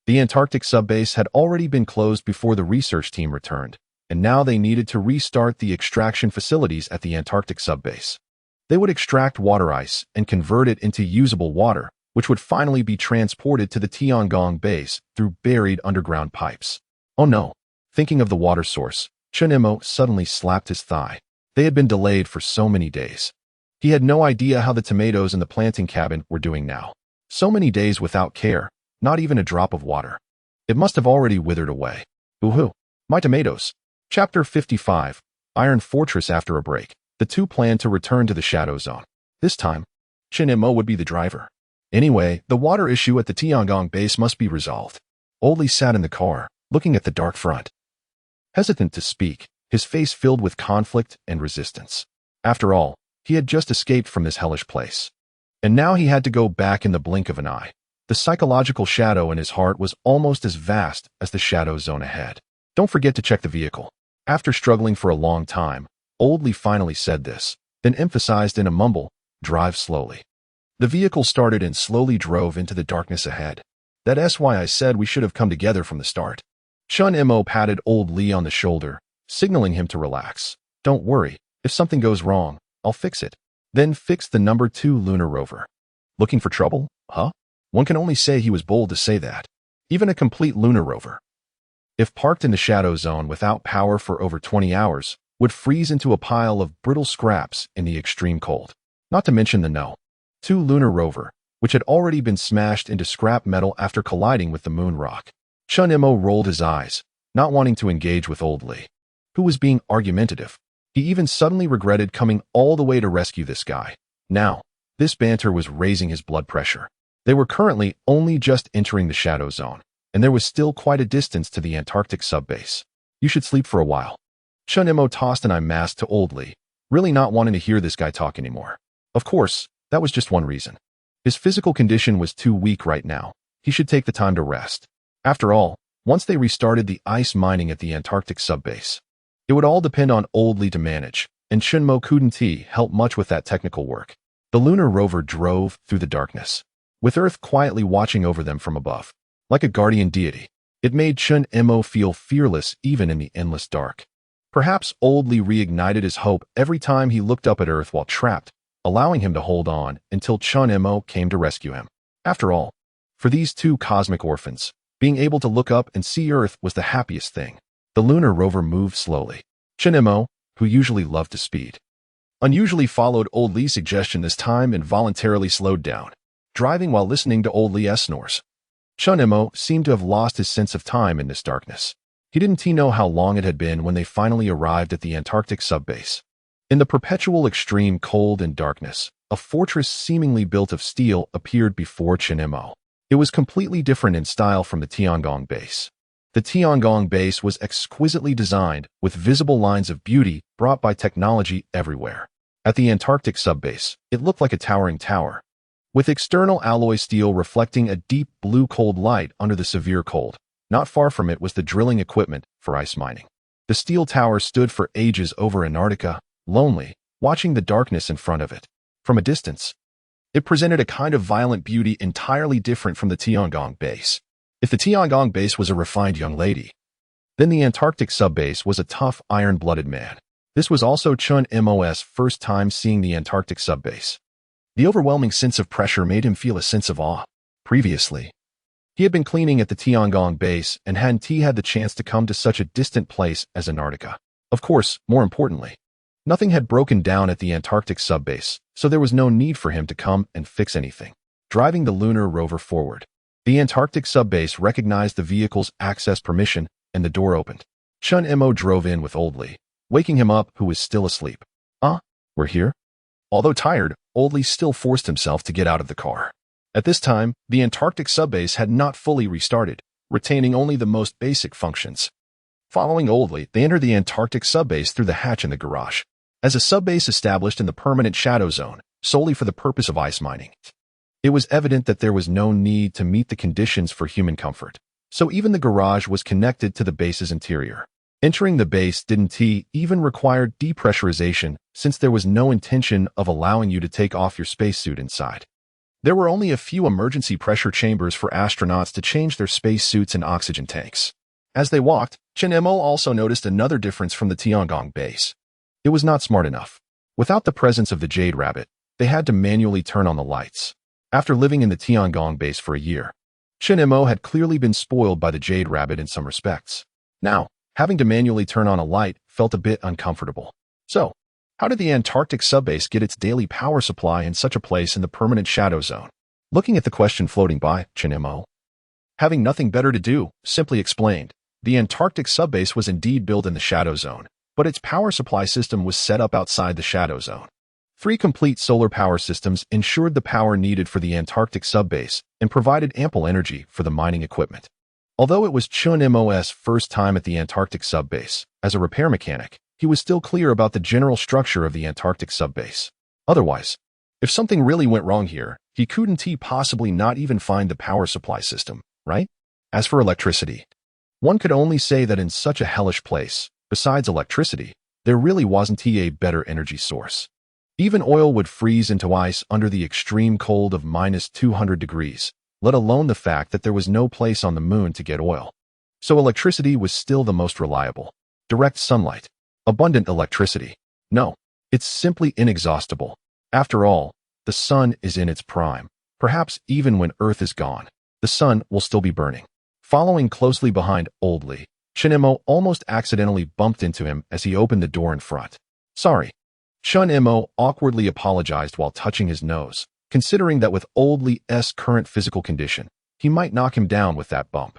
The Antarctic subbase had already been closed before the research team returned, and now they needed to restart the extraction facilities at the Antarctic subbase. They would extract water ice and convert it into usable water, which would finally be transported to the Tiangong base through buried underground pipes. Oh no! Thinking of the water source, Chen Mo suddenly slapped his thigh. They had been delayed for so many days. He had no idea how the tomatoes in the planting cabin were doing now. So many days without care, not even a drop of water. It must have already withered away. Ooh, my tomatoes. Chapter 55, Iron Fortress. After a break, the two planned to return to the shadow zone. This time, Chen Mo would be the driver. Anyway, the water issue at the Tiangong base must be resolved. Old Li sat in the car, looking at the dark front. Hesitant to speak, his face filled with conflict and resistance. After all, he had just escaped from this hellish place. And now he had to go back in the blink of an eye. The psychological shadow in his heart was almost as vast as the shadow zone ahead. Don't forget to check the vehicle. After struggling for a long time, Old Li finally said this, then emphasized in a mumble, drive slowly. The vehicle started and slowly drove into the darkness ahead. That's why I said we should have come together from the start. Chen Mo patted Old Li on the shoulder, signaling him to relax. Don't worry, if something goes wrong, I'll fix it. Then fix the number 2 lunar rover. Looking for trouble, huh? One can only say he was bold to say that. Even a complete lunar rover, if parked in the shadow zone without power for over 20 hours, would freeze into a pile of brittle scraps in the extreme cold. Not to mention the No. 2 lunar rover, which had already been smashed into scrap metal after colliding with the moon rock. Chen Mo rolled his eyes, not wanting to engage with Old Li, who was being argumentative. He even suddenly regretted coming all the way to rescue this guy. Now, this banter was raising his blood pressure. They were currently only just entering the shadow zone, and there was still quite a distance to the Antarctic subbase. You should sleep for a while. Chen Mo tossed an eye mask to Old Li, really not wanting to hear this guy talk anymore. Of course, that was just one reason. His physical condition was too weak right now. He should take the time to rest. After all, once they restarted the ice mining at the Antarctic subbase, it would all depend on Old Li to manage, and Chen Mo couldn't help much with that technical work. The lunar rover drove through the darkness, with Earth quietly watching over them from above. Like a guardian deity, it made Chen Mo feel fearless even in the endless dark. Perhaps Old Li reignited his hope every time he looked up at Earth while trapped, allowing him to hold on until Chen Mo came to rescue him. After all, for these two cosmic orphans, being able to look up and see Earth was the happiest thing. The lunar rover moved slowly. Chen Mo, who usually loved to speed, unusually followed Old Li's suggestion this time and voluntarily slowed down, driving while listening to Old Li's snores. Chen Mo seemed to have lost his sense of time in this darkness. He didn't know how long it had been when they finally arrived at the Antarctic subbase. In the perpetual extreme cold and darkness, a fortress seemingly built of steel appeared before Chen Mo. It was completely different in style from the Tiangong base. The Tiangong base was exquisitely designed, with visible lines of beauty brought by technology everywhere. At the Antarctic subbase, it looked like a towering tower, with external alloy steel reflecting a deep blue cold light under the severe cold. Not far from it was the drilling equipment for ice mining. The steel tower stood for ages over Antarctica, lonely, watching the darkness in front of it. From a distance, it presented a kind of violent beauty entirely different from the Tiangong base. If the Tiangong base was a refined young lady, then the Antarctic subbase was a tough, iron-blooded man. This was also Chen Mo's first time seeing the Antarctic subbase. The overwhelming sense of pressure made him feel a sense of awe. Previously, he had been cleaning at the Tiangong base and hadn't had the chance to come to such a distant place as Antarctica. Of course, more importantly, nothing had broken down at the Antarctic subbase, so there was no need for him to come and fix anything. Driving the lunar rover forward, the Antarctic subbase recognized the vehicle's access permission and the door opened. Chen Mo drove in with Old Lee, waking him up who was still asleep. We're here? Although tired, Old Lee still forced himself to get out of the car. At this time, the Antarctic subbase had not fully restarted, retaining only the most basic functions. Following Old Lee, they entered the Antarctic subbase through the hatch in the garage. As a subbase established in the permanent shadow zone, solely for the purpose of ice mining, it was evident that there was no need to meet the conditions for human comfort. So even the garage was connected to the base's interior. Entering the base didn't even require depressurization, since there was no intention of allowing you to take off your spacesuit inside. There were only a few emergency pressure chambers for astronauts to change their spacesuits and oxygen tanks. As they walked, Chen Mo also noticed another difference from the Tiangong base. It was not smart enough. Without the presence of the Jade Rabbit, they had to manually turn on the lights. After living in the Tiangong base for a year, Chen Mo had clearly been spoiled by the Jade Rabbit in some respects. Now, having to manually turn on a light felt a bit uncomfortable. So, how did the Antarctic subbase get its daily power supply in such a place in the permanent shadow zone? Looking at the question floating by, Chen Mo, having nothing better to do, simply explained, the Antarctic subbase was indeed built in the shadow zone, but its power supply system was set up outside the shadow zone. 3 complete solar power systems ensured the power needed for the Antarctic subbase and provided ample energy for the mining equipment. Although it was Chen Mo's first time at the Antarctic subbase, as a repair mechanic, he was still clear about the general structure of the Antarctic subbase. Otherwise, if something really went wrong here, he couldn't possibly not even find the power supply system, right? As for electricity, one could only say that in such a hellish place, besides electricity, there really wasn't a better energy source. Even oil would freeze into ice under the extreme cold of -200 degrees, let alone the fact that there was no place on the moon to get oil. So electricity was still the most reliable. Direct sunlight. Abundant electricity. No, it's simply inexhaustible. After all, the sun is in its prime. Perhaps even when Earth is gone, the sun will still be burning. Following closely behind Old Lee, Chen Mo almost accidentally bumped into him as he opened the door in front. Sorry. Chen Mo awkwardly apologized while touching his nose, considering that with Old Lee's current physical condition, he might knock him down with that bump.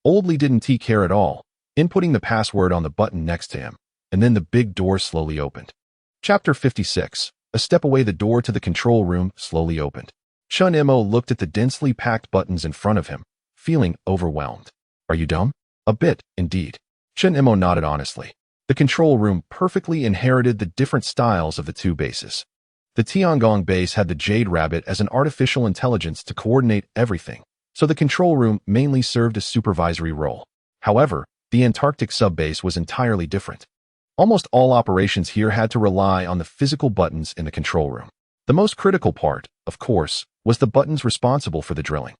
Old Lee didn't care at all, inputting the password on the button next to him, and then the big door slowly opened. Chapter 56. A step away, the door to the control room slowly opened. Chen Mo looked at the densely packed buttons in front of him, feeling overwhelmed. Are you dumb? A bit, indeed. Chen Mo nodded honestly. The control room perfectly inherited the different styles of the 2 bases. The Tiangong base had the Jade Rabbit as an artificial intelligence to coordinate everything, so the control room mainly served a supervisory role. However, the Antarctic subbase was entirely different. Almost all operations here had to rely on the physical buttons in the control room. The most critical part, of course, was the buttons responsible for the drilling.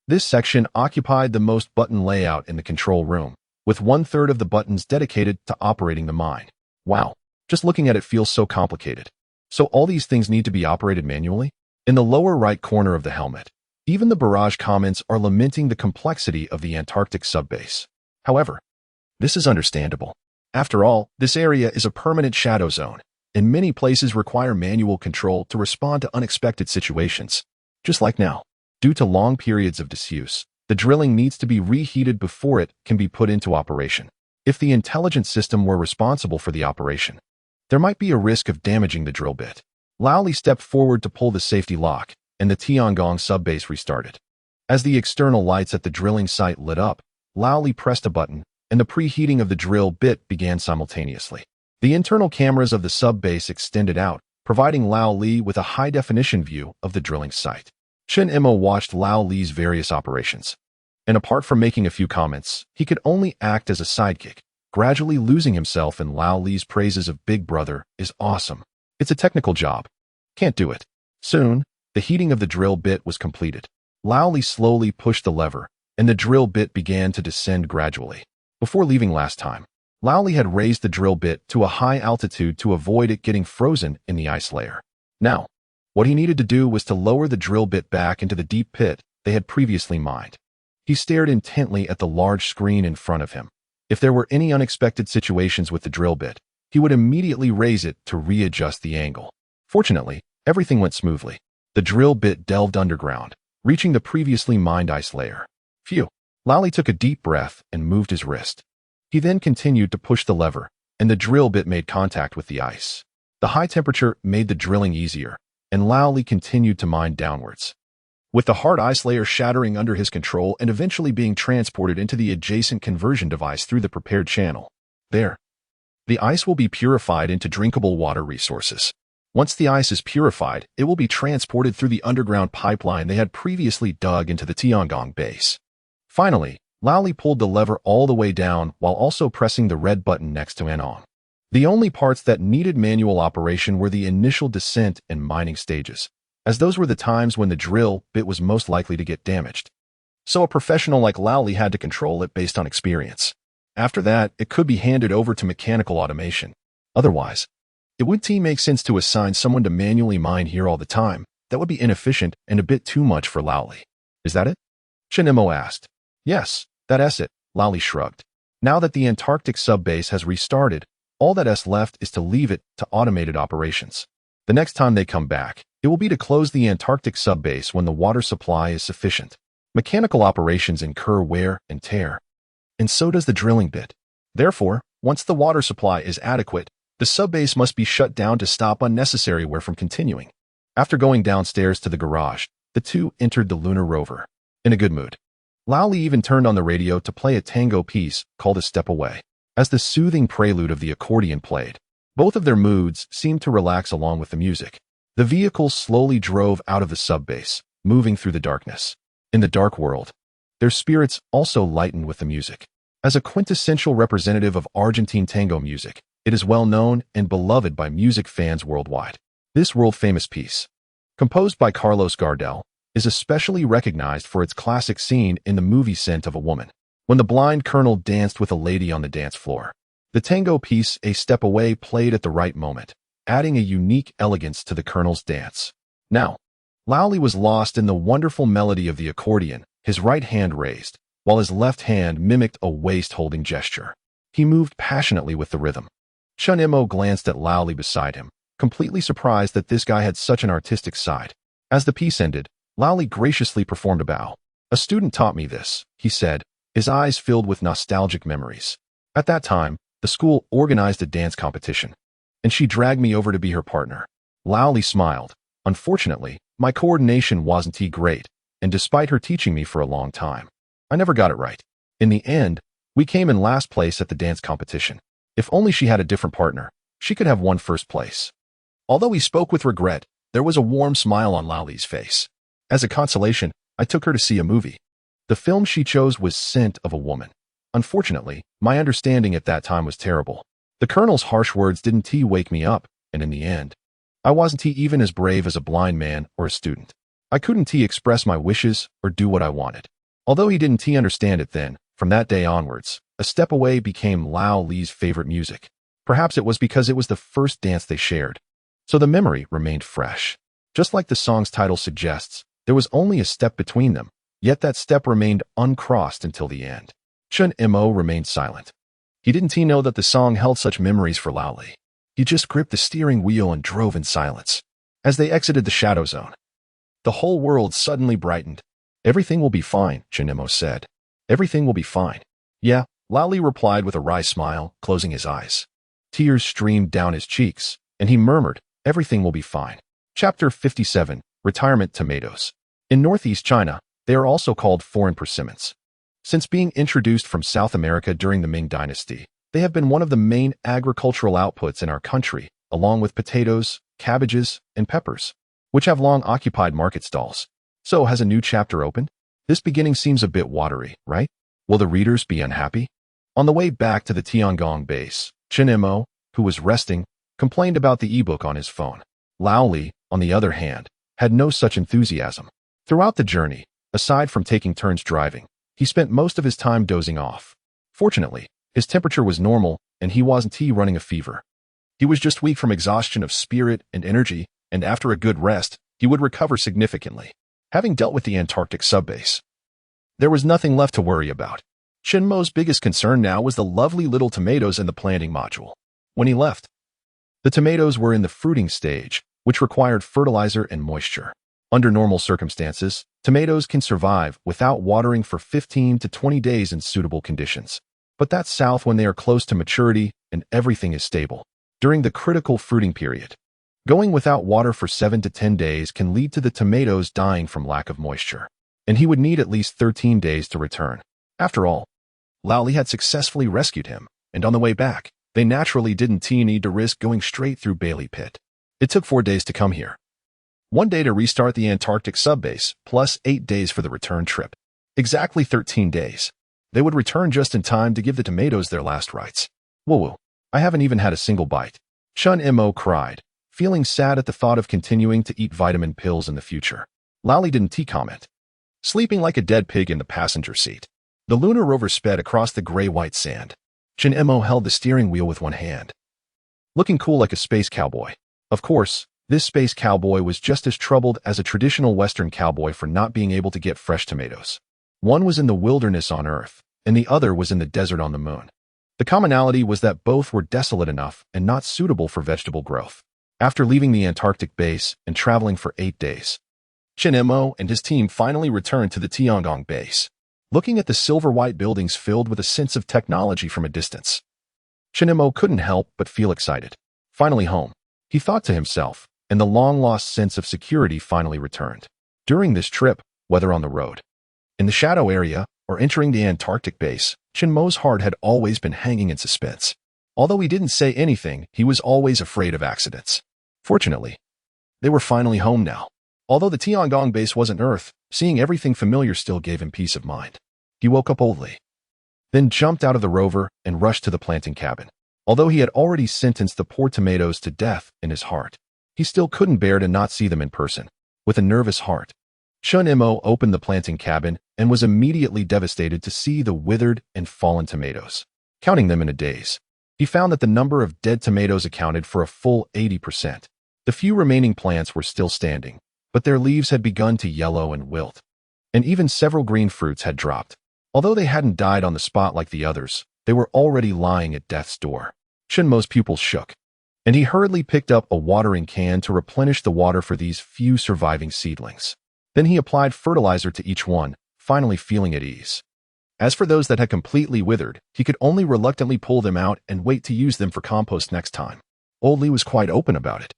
This section occupied the most button layout in the control room, with 1/3 of the buttons dedicated to operating the mine. Wow, just looking at it feels so complicated. So all these things need to be operated manually? In the lower right corner of the helmet, even the barrage comments are lamenting the complexity of the Antarctic subbase. However, this is understandable. After all, this area is a permanent shadow zone, and many places require manual control to respond to unexpected situations. Just like now, due to long periods of disuse, the drilling needs to be reheated before it can be put into operation. If the intelligence system were responsible for the operation, there might be a risk of damaging the drill bit. Lao Li stepped forward to pull the safety lock, and the Tiangong subbase restarted. As the external lights at the drilling site lit up, Lao Li pressed a button, and the preheating of the drill bit began simultaneously. The internal cameras of the subbase extended out, providing Lao Li with a high-definition view of the drilling site. Chen Mo watched Lao Li's various operations, and apart from making a few comments, he could only act as a sidekick, gradually losing himself in Lao Li's praises of Big Brother is awesome. It's a technical job. Can't do it. Soon, the heating of the drill bit was completed. Lao Li slowly pushed the lever, and the drill bit began to descend gradually. Before leaving last time, Lao Li had raised the drill bit to a high altitude to avoid it getting frozen in the ice layer. Now, what he needed to do was to lower the drill bit back into the deep pit they had previously mined. He stared intently at the large screen in front of him. If there were any unexpected situations with the drill bit, he would immediately raise it to readjust the angle. Fortunately, everything went smoothly. The drill bit delved underground, reaching the previously mined ice layer. Phew! Lao Li took a deep breath and moved his wrist. He then continued to push the lever, and the drill bit made contact with the ice. The high temperature made the drilling easier, and Lao Li continued to mine downwards. With the hard ice layer shattering under his control and eventually being transported into the adjacent conversion device through the prepared channel. There. The ice will be purified into drinkable water resources. Once the ice is purified, it will be transported through the underground pipeline they had previously dug into the Tiangong base. Finally, Lao Li pulled the lever all the way down while also pressing the red button next to an on. The only parts that needed manual operation were the initial descent and mining stages, as those were the times when the drill bit was most likely to get damaged. So a professional like Lao Li had to control it based on experience. After that, it could be handed over to mechanical automation. Otherwise, it would make sense to assign someone to manually mine here all the time. That would be inefficient and a bit too much for Lao Li. Is that it? Chen Mo asked. Yes, that's it, Lao Li shrugged. Now that the Antarctic subbase has restarted, all that's left is to leave it to automated operations. The next time they come back, it will be to close the Antarctic subbase when the water supply is sufficient. Mechanical operations incur wear and tear, and so does the drilling bit. Therefore, once the water supply is adequate, the subbase must be shut down to stop unnecessary wear from continuing. After going downstairs to the garage, the two entered the lunar rover. In a good mood. Lao Li even turned on the radio to play a tango piece called A Step Away. As the soothing prelude of the accordion played, both of their moods seemed to relax along with the music. The vehicle slowly drove out of the subbase, moving through the darkness. In the dark world, their spirits also lightened with the music. As a quintessential representative of Argentine tango music, it is well known and beloved by music fans worldwide. This world-famous piece, composed by Carlos Gardel, is especially recognized for its classic scene in the movie Scent of a Woman, when the blind colonel danced with a lady on the dance floor. The tango piece A Step Away played at the right moment, adding a unique elegance to the colonel's dance. Now, Lao Li was lost in the wonderful melody of the accordion, his right hand raised, while his left hand mimicked a waist-holding gesture. He moved passionately with the rhythm. Chen Mo glanced at Lao Li beside him, completely surprised that this guy had such an artistic side. As the piece ended, Lao Li graciously performed a bow. A student taught me this, he said, his eyes filled with nostalgic memories. At that time, the school organized a dance competition, and she dragged me over to be her partner. Lao Li smiled. Unfortunately, my coordination wasn't great, and despite her teaching me for a long time, I never got it right. In the end, we came in last place at the dance competition. If only she had a different partner, she could have won first place. Although he spoke with regret, there was a warm smile on Lao Li's face. As a consolation, I took her to see a movie. The film she chose was Scent of a Woman. Unfortunately, my understanding at that time was terrible. The colonel's harsh words didn't wake me up, and in the end, I wasn't even as brave as a blind man or a student. I couldn't express my wishes or do what I wanted. Although he didn't understand it then, from that day onwards, A Step Away became Lao Li's favorite music. Perhaps it was because it was the first dance they shared, so the memory remained fresh. Just like the song's title suggests, there was only a step between them, yet that step remained uncrossed until the end. Chen Mo remained silent. He didn't know that the song held such memories for Lao Li. He just gripped the steering wheel and drove in silence. As they exited the shadow zone, the whole world suddenly brightened. Everything will be fine, Chen Mo said. Everything will be fine. Yeah, Lao Li replied with a wry smile, closing his eyes. Tears streamed down his cheeks, and he murmured, everything will be fine. Chapter 57, Retirement Tomatoes. In northeast China, they are also called foreign persimmons. Since being introduced from South America during the Ming Dynasty, they have been one of the main agricultural outputs in our country, along with potatoes, cabbages, and peppers, which have long occupied market stalls. So, has a new chapter opened? This beginning seems a bit watery, right? Will the readers be unhappy? On the way back to the Tiangong base, Chen Mo, who was resting, complained about the ebook on his phone. Lao Li, on the other hand, had no such enthusiasm. Throughout the journey, aside from taking turns driving, he spent most of his time dozing off. Fortunately, his temperature was normal and he wasn't running a fever. He was just weak from exhaustion of spirit and energy, and after a good rest, he would recover significantly. Having dealt with the Antarctic subbase, there was nothing left to worry about. Chen Mo's biggest concern now was the lovely little tomatoes in the planting module. When he left, the tomatoes were in the fruiting stage, which required fertilizer and moisture. Under normal circumstances, tomatoes can survive without watering for 15 to 20 days in suitable conditions. But that's south when they are close to maturity and everything is stable. During the critical fruiting period, going without water for 7 to 10 days can lead to the tomatoes dying from lack of moisture, and he would need at least 13 days to return. After all, Lao Li had successfully rescued him, and on the way back, they naturally didn't need to risk going straight through Bailey Pit. It took 4 days to come here. 1 day to restart the Antarctic subbase, plus 8 days for the return trip. Exactly 13 days. They would return just in time to give the tomatoes their last rites. Whoa, I haven't even had a single bite. Chen Mo cried, feeling sad at the thought of continuing to eat vitamin pills in the future. Lao Li didn't comment, sleeping like a dead pig in the passenger seat. The lunar rover sped across the gray-white sand. Chen Mo held the steering wheel with one hand, looking cool like a space cowboy. Of course, this space cowboy was just as troubled as a traditional Western cowboy for not being able to get fresh tomatoes. One was in the wilderness on Earth, and the other was in the desert on the moon. The commonality was that both were desolate enough and not suitable for vegetable growth. After leaving the Antarctic base and traveling for 8 days, Chen Mo and his team finally returned to the Tiangong base, looking at the silver-white buildings filled with a sense of technology from a distance. Chen Mo couldn't help but feel excited. Finally home, he thought to himself, and the long-lost sense of security finally returned. During this trip, whether on the road, in the shadow area, or entering the Antarctic base, Chen Mo's heart had always been hanging in suspense. Although he didn't say anything, he was always afraid of accidents. Fortunately, they were finally home now. Although the Tiangong base wasn't Earth, seeing everything familiar still gave him peace of mind. He woke up boldly, then jumped out of the rover and rushed to the planting cabin. Although he had already sentenced the poor tomatoes to death in his heart, he still couldn't bear to not see them in person. With a nervous heart, Chen Mo opened the planting cabin and was immediately devastated to see the withered and fallen tomatoes. Counting them in a daze, he found that the number of dead tomatoes accounted for a full 80%. The few remaining plants were still standing, but their leaves had begun to yellow and wilt, and even several green fruits had dropped. Although they hadn't died on the spot like the others, they were already lying at death's door. Chen Mo's pupils shook, and he hurriedly picked up a watering can to replenish the water for these few surviving seedlings. Then he applied fertilizer to each one, finally feeling at ease. As for those that had completely withered, he could only reluctantly pull them out and wait to use them for compost next time. Old Li was quite open about it,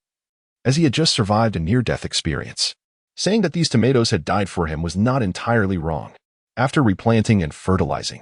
as he had just survived a near-death experience. Saying that these tomatoes had died for him was not entirely wrong. After replanting and fertilizing,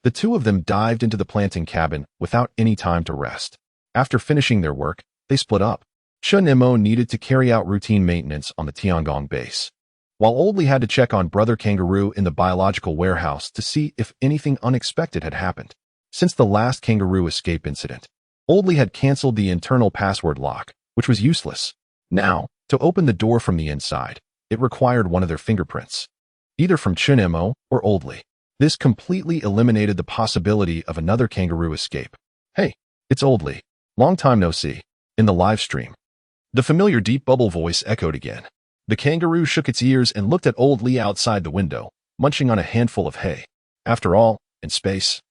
the two of them dived into the planting cabin without any time to rest. After finishing their work, they split up. Chen Mo needed to carry out routine maintenance on the Tiangong base, while Old Li had to check on Brother Kangaroo in the biological warehouse to see if anything unexpected had happened. Since the last kangaroo escape incident, Old Li had canceled the internal password lock, which was useless. Now, to open the door from the inside, it required one of their fingerprints, either from Chen Mo or Old Li. This completely eliminated the possibility of another kangaroo escape. Hey, it's Old Li. Long time no see. In the live stream, the familiar deep bubble voice echoed again. The kangaroo shook its ears and looked at Old Li outside the window, munching on a handful of hay. After all, in space,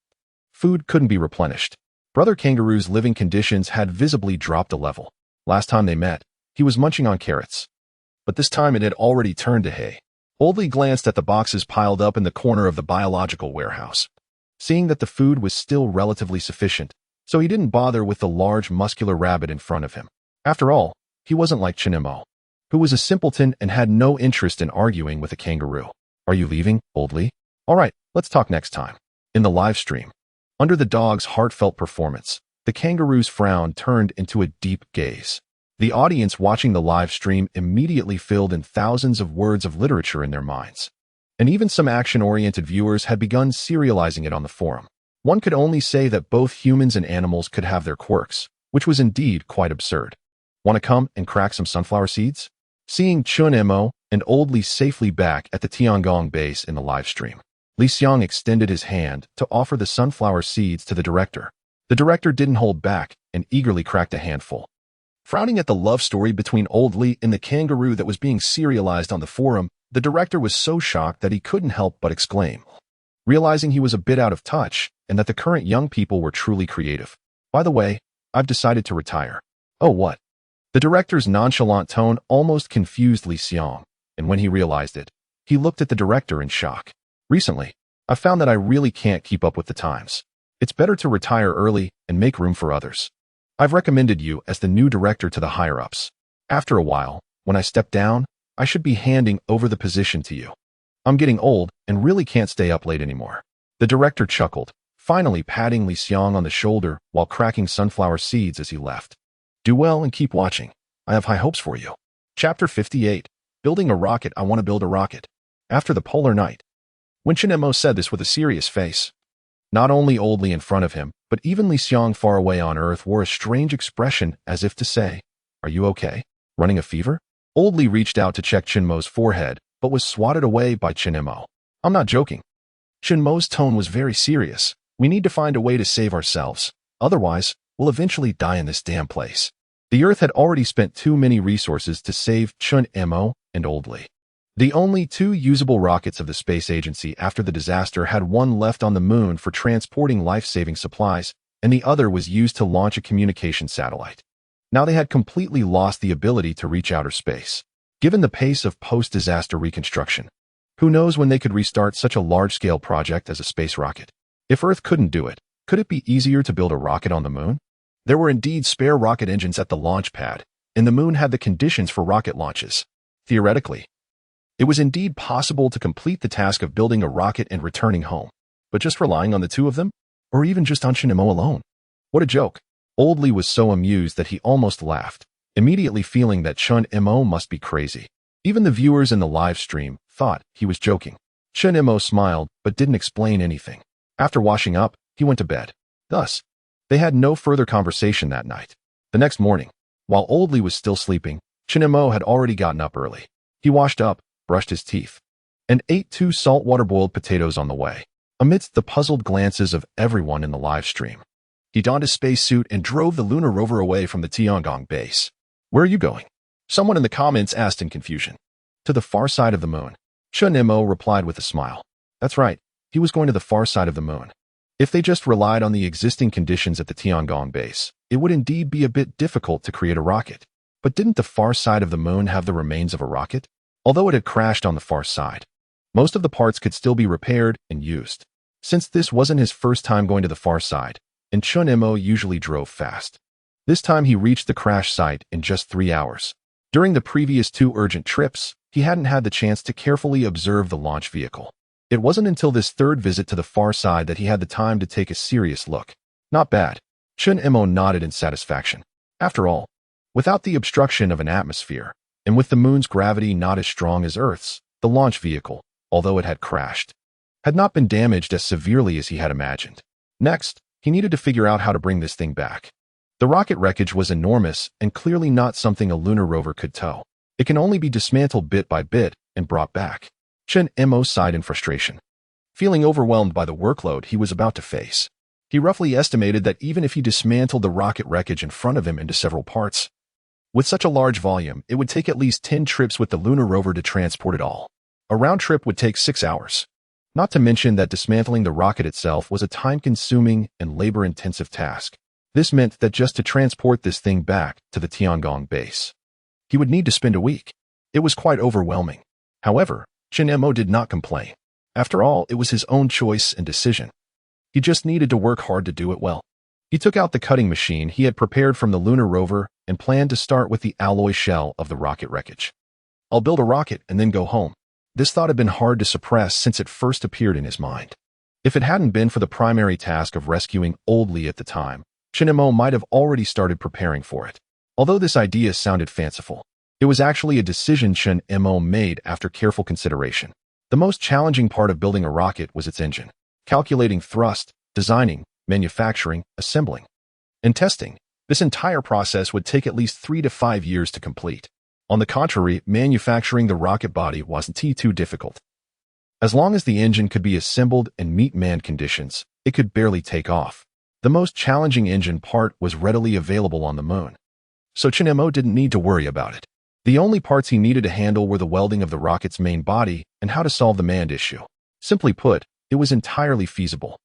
food couldn't be replenished. Brother Kangaroo's living conditions had visibly dropped a level. Last time they met, he was munching on carrots, but this time it had already turned to hay. Old Li glanced at the boxes piled up in the corner of the biological warehouse, seeing that the food was still relatively sufficient, so he didn't bother with the large muscular rabbit in front of him. After all, he wasn't like Chen Mo, who was a simpleton and had no interest in arguing with a kangaroo. Are you leaving, Old Li? All right, let's talk next time. In the live stream, under the dog's heartfelt performance, the kangaroo's frown turned into a deep gaze. The audience watching the live stream immediately filled in thousands of words of literature in their minds. And even some action-oriented viewers had begun serializing it on the forum. One could only say that both humans and animals could have their quirks, which was indeed quite absurd. Want to come and crack some sunflower seeds? Seeing Chen Mo and Old Li safely back at the Tiangong base in the live stream, Li Xiang extended his hand to offer the sunflower seeds to the director. The director didn't hold back and eagerly cracked a handful. Frowning at the love story between Old Li and the kangaroo that was being serialized on the forum, the director was so shocked that he couldn't help but exclaim, realizing he was a bit out of touch and that the current young people were truly creative. By the way, I've decided to retire. Oh, what? The director's nonchalant tone almost confused Li Xiang, and when he realized it, he looked at the director in shock. Recently, I've found that I really can't keep up with the times. It's better to retire early and make room for others. I've recommended you as the new director to the higher-ups. After a while, when I step down, I should be handing over the position to you. I'm getting old and really can't stay up late anymore. The director chuckled, finally patting Li Xiang on the shoulder while cracking sunflower seeds as he left. Do well and keep watching. I have high hopes for you. Chapter 58. Building a rocket. I want to build a rocket. After the polar night. When Chen Mo said this with a serious face, not only Old Li in front of him, but even Li Xiang far away on Earth wore a strange expression as if to say, "Are you okay? Running a fever?" Old Li reached out to check Chen Mo's forehead, but was swatted away by Chen Mo. I'm not joking. Chen Mo's tone was very serious. We need to find a way to save ourselves. Otherwise, we'll eventually die in this damn place. The Earth had already spent too many resources to save Chen Mo and Old Li. The only two usable rockets of the space agency after the disaster had one left on the moon for transporting life-saving supplies, and the other was used to launch a communication satellite. Now they had completely lost the ability to reach outer space. Given the pace of post-disaster reconstruction, who knows when they could restart such a large-scale project as a space rocket? If Earth couldn't do it, could it be easier to build a rocket on the moon? There were indeed spare rocket engines at the launch pad, and the moon had the conditions for rocket launches. Theoretically, it was indeed possible to complete the task of building a rocket and returning home, but just relying on the two of them? Or even just on Chen Mo alone? What a joke. Old Li was so amused that he almost laughed, immediately feeling that Chen Mo must be crazy. Even the viewers in the live stream thought he was joking. Chen Mo smiled, but didn't explain anything. After washing up, he went to bed. Thus, they had no further conversation that night. The next morning, while Old Li was still sleeping, Chen Mo had already gotten up early. He washed up, brushed his teeth, and ate 2 saltwater boiled potatoes on the way. Amidst the puzzled glances of everyone in the live stream, he donned his spacesuit and drove the lunar rover away from the Tiangong base. Where are you going? Someone in the comments asked in confusion. To the far side of the moon. Chen Mo replied with a smile. That's right, he was going to the far side of the moon. If they just relied on the existing conditions at the Tiangong base, it would indeed be a bit difficult to create a rocket. But didn't the far side of the moon have the remains of a rocket? Although it had crashed on the far side, most of the parts could still be repaired and used. Since this wasn't his first time going to the far side, and Chen Mo usually drove fast, this time he reached the crash site in just 3 hours. During the previous 2 urgent trips, he hadn't had the chance to carefully observe the launch vehicle. It wasn't until this 3rd visit to the far side that he had the time to take a serious look. Not bad. Chen Mo nodded in satisfaction. After all, without the obstruction of an atmosphere, and with the moon's gravity not as strong as Earth's, the launch vehicle, although it had crashed, had not been damaged as severely as he had imagined. Next, he needed to figure out how to bring this thing back. The rocket wreckage was enormous and clearly not something a lunar rover could tow. It can only be dismantled bit by bit and brought back. Chen Mo sighed in frustration, feeling overwhelmed by the workload he was about to face. He roughly estimated that even if he dismantled the rocket wreckage in front of him into several parts, with such a large volume, it would take at least 10 trips with the lunar rover to transport it all. A round trip would take 6 hours. Not to mention that dismantling the rocket itself was a time-consuming and labor-intensive task. This meant that just to transport this thing back to the Tiangong base, he would need to spend a week. It was quite overwhelming. However, Chen Mo did not complain. After all, it was his own choice and decision. He just needed to work hard to do it well. He took out the cutting machine he had prepared from the lunar rover and planned to start with the alloy shell of the rocket wreckage. I'll build a rocket and then go home. This thought had been hard to suppress since it first appeared in his mind. If it hadn't been for the primary task of rescuing Old Li at the time, Chen Mo might have already started preparing for it. Although this idea sounded fanciful, it was actually a decision Chen Mo made after careful consideration. The most challenging part of building a rocket was its engine. Calculating thrust, designing, manufacturing, assembling, and testing. This entire process would take at least 3 to 5 years to complete. On the contrary, manufacturing the rocket body wasn't too difficult. As long as the engine could be assembled and meet manned conditions, it could barely take off. The most challenging engine part was readily available on the moon, so Chen Mo didn't need to worry about it. The only parts he needed to handle were the welding of the rocket's main body and how to solve the manned issue. Simply put, it was entirely feasible.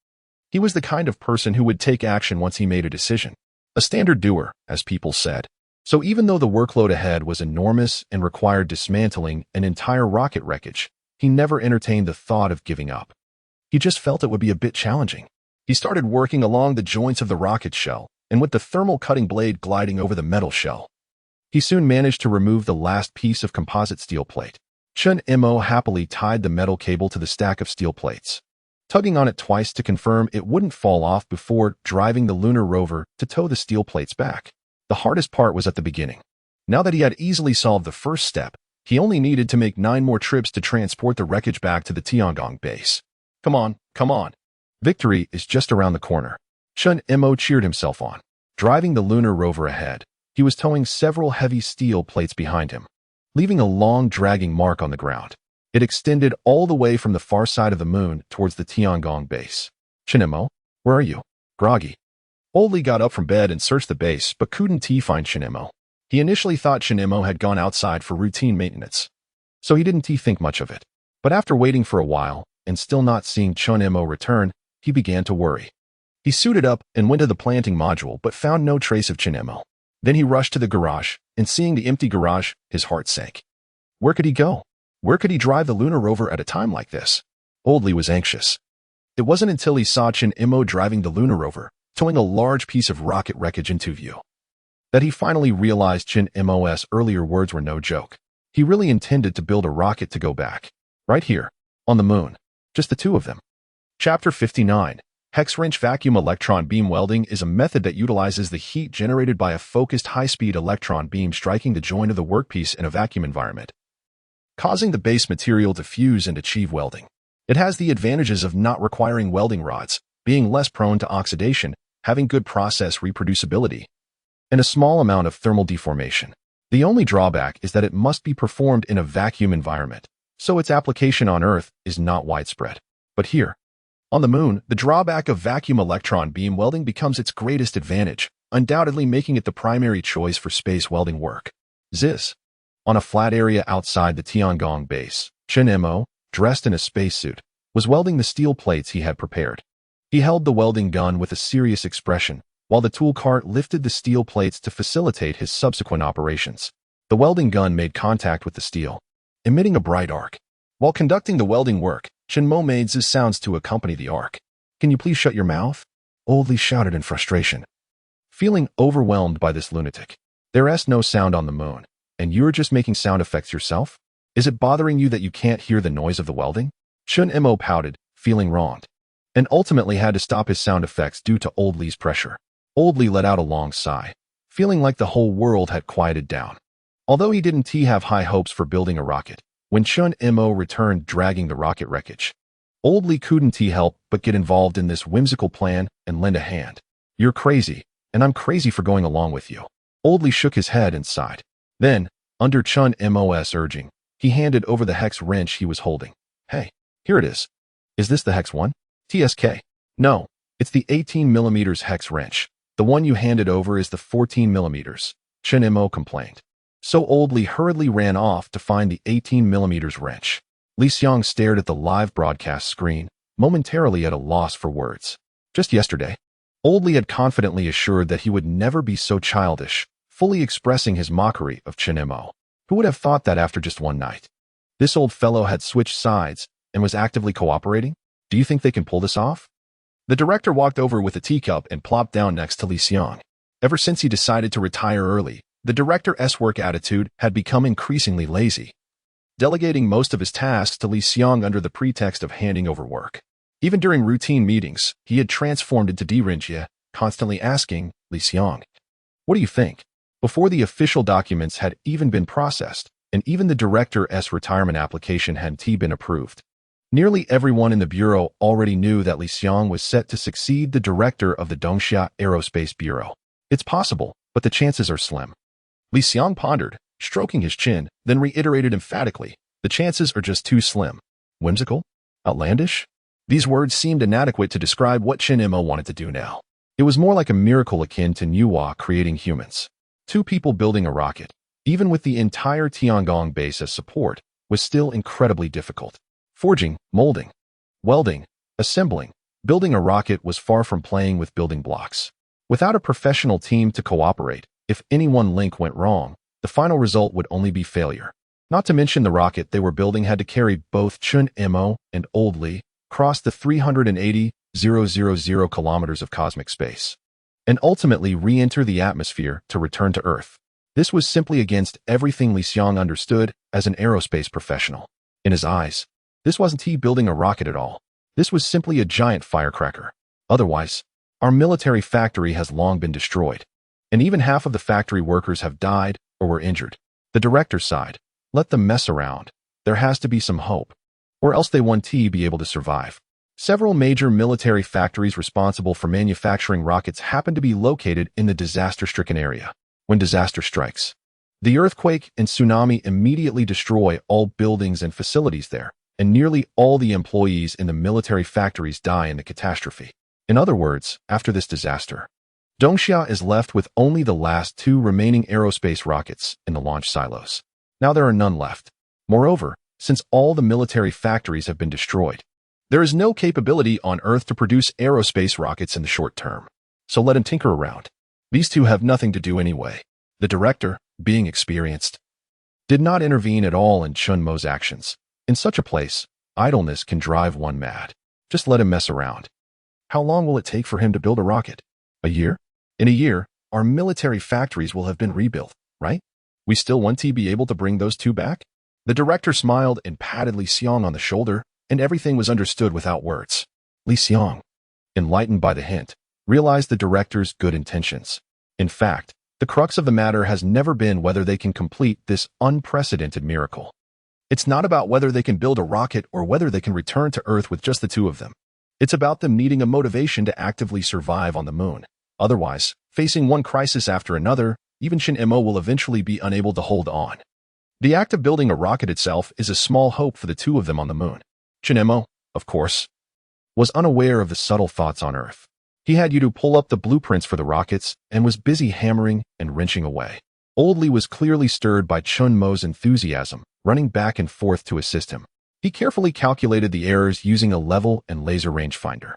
He was the kind of person who would take action once he made a decision. A standard doer, as people said. So even though the workload ahead was enormous and required dismantling an entire rocket wreckage, he never entertained the thought of giving up. He just felt it would be a bit challenging. He started working along the joints of the rocket shell, and with the thermal cutting blade gliding over the metal shell, he soon managed to remove the last piece of composite steel plate. Chen Mo happily tied the metal cable to the stack of steel plates, tugging on it twice to confirm it wouldn't fall off before driving the lunar rover to tow the steel plates back. The hardest part was at the beginning. Now that he had easily solved the first step, he only needed to make 9 more trips to transport the wreckage back to the Tiangong base. Come on, come on. Victory is just around the corner. Chen Mo cheered himself on. Driving the lunar rover ahead, he was towing several heavy steel plates behind him, leaving a long dragging mark on the ground. It extended all the way from the far side of the moon towards the Tiangong base. Chen Mo, where are you? Groggy. Oldly got up from bed and searched the base, but couldn't find Chen Mo. He initially thought Chen Mo had gone outside for routine maintenance, so he didn't think much of it. But after waiting for a while, and still not seeing Chen Mo return, he began to worry. He suited up and went to the planting module, but found no trace of Chen Mo. Then he rushed to the garage, and seeing the empty garage, his heart sank. Where could he go? Where could he drive the lunar rover at a time like this? Oldly was anxious. It wasn't until he saw Chen Mo driving the lunar rover, towing a large piece of rocket wreckage into view, that he finally realized Chen Mo's earlier words were no joke. He really intended to build a rocket to go back. Right here, on the moon. Just the two of them. Chapter 59. Hex-wrench vacuum electron beam welding is a method that utilizes the heat generated by a focused high-speed electron beam striking the joint of the workpiece in a vacuum environment, causing the base material to fuse and achieve welding. It has the advantages of not requiring welding rods, being less prone to oxidation, having good process reproducibility, and a small amount of thermal deformation. The only drawback is that it must be performed in a vacuum environment, so its application on Earth is not widespread. But here, on the moon, the drawback of vacuum electron beam welding becomes its greatest advantage, undoubtedly making it the primary choice for space welding work. Ziz. On a flat area outside the Tiangong base, Chen Mo, dressed in a spacesuit, was welding the steel plates he had prepared. He held the welding gun with a serious expression, while the tool cart lifted the steel plates to facilitate his subsequent operations. The welding gun made contact with the steel, emitting a bright arc. While conducting the welding work, Chen Mo made Ziz sounds to accompany the arc. Can you please shut your mouth? Oldly shouted in frustration. Feeling overwhelmed by this lunatic. There's no sound on the moon, and you're just making sound effects yourself? Is it bothering you that you can't hear the noise of the welding? Chen Mo pouted, feeling wronged, and ultimately had to stop his sound effects due to Oldly's pressure. Oldly let out a long sigh, feeling like the whole world had quieted down. Although he didn't have high hopes for building a rocket, when Chen Mo returned dragging the rocket wreckage, Oldly couldn't help but get involved in this whimsical plan and lend a hand. You're crazy, and I'm crazy for going along with you. Oldly shook his head and sighed. Then, under Chen Mo's urging, he handed over the hex wrench he was holding. Hey, here it is. Is this the hex one? TSK. No, it's the 18mm hex wrench. The one you handed over is the 14mm, Chen Mo complained. So Oldly hurriedly ran off to find the 18mm wrench. Li Xiang stared at the live broadcast screen, momentarily at a loss for words. Just yesterday, Oldly had confidently assured that he would never be so childish, fully expressing his mockery of Chen Mo. Who would have thought that after just one night? This old fellow had switched sides and was actively cooperating? Do you think they can pull this off? The director walked over with a teacup and plopped down next to Li Xiang. Ever since he decided to retire early, the director's work attitude had become increasingly lazy, delegating most of his tasks to Li Xiang under the pretext of handing over work. Even during routine meetings, he had transformed into Di Rinjie, constantly asking, Li Xiang, what do you think? before the official documents had even been processed, and even the director's retirement application hadn't been approved. Nearly everyone in the bureau already knew that Li Xiang was set to succeed the director of the Dongxia Aerospace Bureau. It's possible, but the chances are slim. Li Xiang pondered, stroking his chin, then reiterated emphatically, the chances are just too slim. Whimsical? Outlandish? These words seemed inadequate to describe what Chen Mo wanted to do now. It was more like a miracle akin to Nuwa creating humans. Two people building a rocket, even with the entire Tiangong base as support, was still incredibly difficult. Forging, molding, welding, assembling, building a rocket was far from playing with building blocks. Without a professional team to cooperate, if any one link went wrong, the final result would only be failure. Not to mention the rocket they were building had to carry both Chen Mo and Old Li across the 380,000 kilometers of cosmic space, and ultimately re-enter the atmosphere to return to Earth. This was simply against everything Li Xiang understood as an aerospace professional. In his eyes, this wasn't he building a rocket at all. This was simply a giant firecracker. Otherwise, our military factory has long been destroyed, and even half of the factory workers have died or were injured. The director sighed. Let them mess around. There has to be some hope, or else they won't be able to survive. Several major military factories responsible for manufacturing rockets happen to be located in the disaster-stricken area. When disaster strikes, the earthquake and tsunami immediately destroy all buildings and facilities there, and nearly all the employees in the military factories die in the catastrophe. In other words, after this disaster, Dongxia is left with only the last two remaining aerospace rockets in the launch silos. Now there are none left. Moreover, since all the military factories have been destroyed, there is no capability on Earth to produce aerospace rockets in the short term. So let him tinker around. These two have nothing to do anyway. The director, being experienced, did not intervene at all in Chen Mo's actions. In such a place, idleness can drive one mad. Just let him mess around. How long will it take for him to build a rocket? A year? In a year, our military factories will have been rebuilt, right? We still want to be able to bring those two back? The director smiled and patted Li Xiang on the shoulder, and everything was understood without words. Li Xiang, enlightened by the hint, realized the director's good intentions. In fact, the crux of the matter has never been whether they can complete this unprecedented miracle. It's not about whether they can build a rocket or whether they can return to Earth with just the two of them. It's about them needing a motivation to actively survive on the moon. Otherwise, facing one crisis after another, even Chen Mo will eventually be unable to hold on. The act of building a rocket itself is a small hope for the two of them on the moon. Chen Mo, of course, was unaware of the subtle thoughts on Earth. He had you to pull up the blueprints for the rockets and was busy hammering and wrenching away. Old Li was clearly stirred by Chen Mo's enthusiasm, running back and forth to assist him. He carefully calculated the errors using a level and laser rangefinder.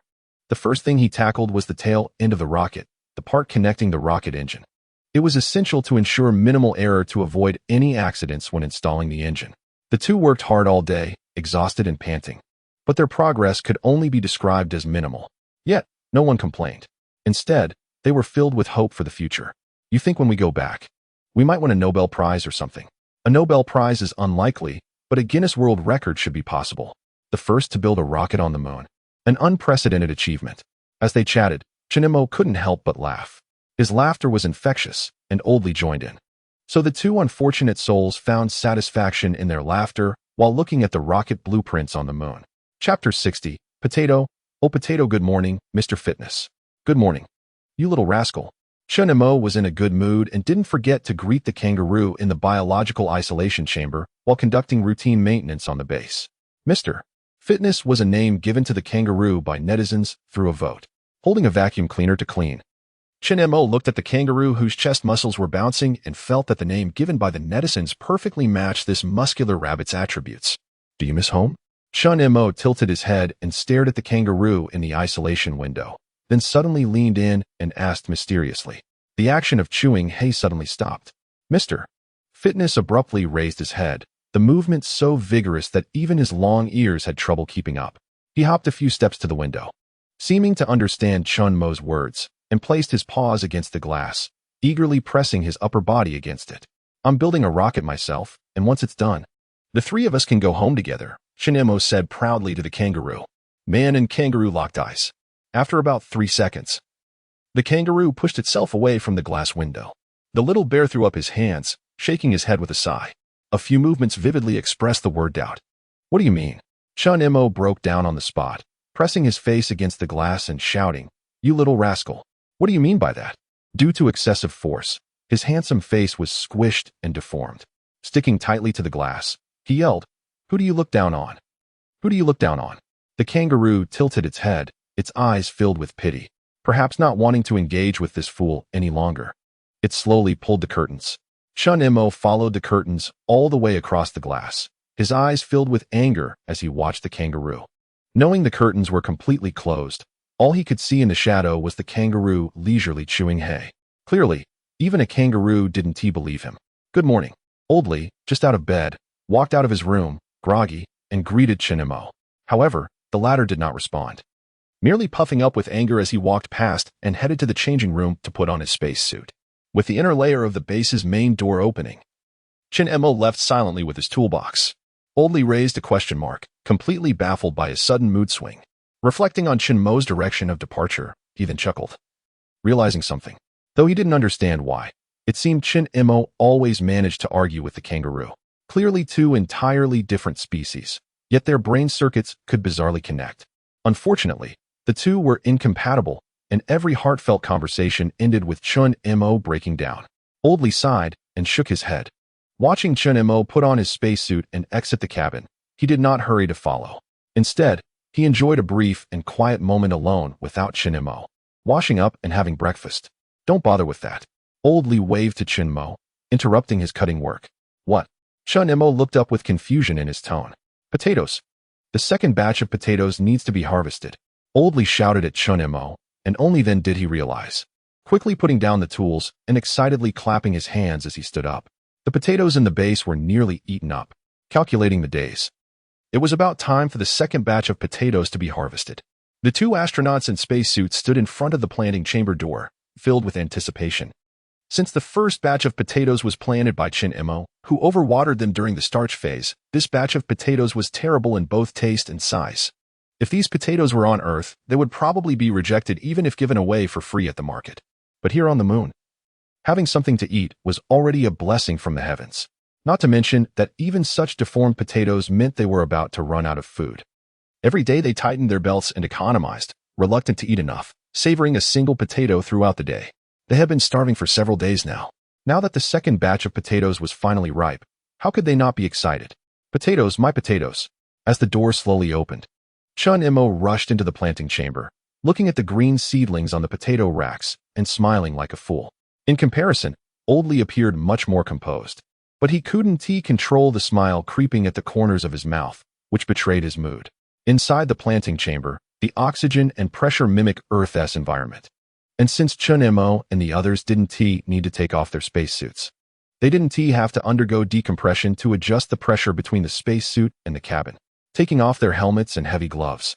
The first thing he tackled was the tail end of the rocket, the part connecting the rocket engine. It was essential to ensure minimal error to avoid any accidents when installing the engine. The two worked hard all day, exhausted and panting, but their progress could only be described as minimal. Yet, no one complained. Instead, they were filled with hope for the future. You think when we go back, we might win a Nobel Prize or something. A Nobel Prize is unlikely, but a Guinness World Record should be possible. The first to build a rocket on the moon. An unprecedented achievement. As they chatted, Chen Mo couldn't help but laugh. His laughter was infectious, and Old Li joined in. So the two unfortunate souls found satisfaction in their laughter while looking at the rocket blueprints on the moon. Chapter 60, Potato. Oh, Potato, good morning, Mr. Fitness. Good morning. You little rascal. Chen Mo was in a good mood and didn't forget to greet the kangaroo in the biological isolation chamber while conducting routine maintenance on the base. Mr. Fitness was a name given to the kangaroo by netizens through a vote. Holding a vacuum cleaner to clean. Chen Mo looked at the kangaroo whose chest muscles were bouncing and felt that the name given by the netizens perfectly matched this muscular rabbit's attributes. Do you miss home? Chen Mo tilted his head and stared at the kangaroo in the isolation window, then suddenly leaned in and asked mysteriously. The action of chewing hay suddenly stopped. Mr. Fitness abruptly raised his head, the movement so vigorous that even his long ears had trouble keeping up. He hopped a few steps to the window, seeming to understand Chen Mo's words, and placed his paws against the glass, eagerly pressing his upper body against it. I'm building a rocket myself, and once it's done, the three of us can go home together, Chen Mo said proudly to the kangaroo. Man and kangaroo locked eyes. After about 3 seconds, the kangaroo pushed itself away from the glass window. The little bear threw up his hands, shaking his head with a sigh. A few movements vividly expressed the word doubt. What do you mean? Chen Mo broke down on the spot, pressing his face against the glass and shouting, "You little rascal! What do you mean by that?" Due to excessive force, his handsome face was squished and deformed. Sticking tightly to the glass, he yelled, "Who do you look down on? Who do you look down on?" The kangaroo tilted its head, its eyes filled with pity, perhaps not wanting to engage with this fool any longer. It slowly pulled the curtains. Chen Mo followed the curtains all the way across the glass, his eyes filled with anger as he watched the kangaroo. Knowing the curtains were completely closed, all he could see in the shadow was the kangaroo leisurely chewing hay. Clearly, even a kangaroo didn't believe him. "Good morning." Old Li, just out of bed, walked out of his room, groggy, and greeted Chen Mo. However, the latter did not respond, merely puffing up with anger as he walked past and headed to the changing room to put on his spacesuit. With the inner layer of the base's main door opening, Chen Mo left silently with his toolbox. Old Li raised a question mark, completely baffled by his sudden mood swing. Reflecting on Chen Mo's direction of departure, he then chuckled, realizing something. Though he didn't understand why, it seemed Chen Mo always managed to argue with the kangaroo. Clearly two entirely different species, yet their brain circuits could bizarrely connect. Unfortunately, the two were incompatible, and every heartfelt conversation ended with Chen Mo breaking down. Old Li sighed and shook his head. Watching Chen Mo put on his spacesuit and exit the cabin, he did not hurry to follow. Instead, he enjoyed a brief and quiet moment alone without Chen Mo. Washing up and having breakfast. "Don't bother with that." Old Li waved to Chen Mo, interrupting his cutting work. "What?" Chen Mo looked up with confusion in his tone. "Potatoes. The second batch of potatoes needs to be harvested." Old Li shouted at Chen Mo, and only then did he realize. Quickly putting down the tools and excitedly clapping his hands as he stood up. The potatoes in the base were nearly eaten up. Calculating the days, it was about time for the second batch of potatoes to be harvested. The two astronauts in spacesuits stood in front of the planting chamber door, filled with anticipation. Since the first batch of potatoes was planted by Chen Mo, who overwatered them during the starch phase, this batch of potatoes was terrible in both taste and size. If these potatoes were on Earth, they would probably be rejected even if given away for free at the market. But here on the moon, having something to eat was already a blessing from the heavens. Not to mention that even such deformed potatoes meant they were about to run out of food. Every day they tightened their belts and economized, reluctant to eat enough, savoring a single potato throughout the day. They had been starving for several days now. Now that the second batch of potatoes was finally ripe, how could they not be excited? "Potatoes, my potatoes." As the door slowly opened, Chen Mo rushed into the planting chamber, looking at the green seedlings on the potato racks and smiling like a fool. In comparison, Old Li appeared much more composed. But he couldn't control the smile creeping at the corners of his mouth, which betrayed his mood. Inside the planting chamber, the oxygen and pressure mimic Earth's environment. And since Chen Mo and the others didn't need to take off their spacesuits, they didn't have to undergo decompression to adjust the pressure between the spacesuit and the cabin, taking off their helmets and heavy gloves.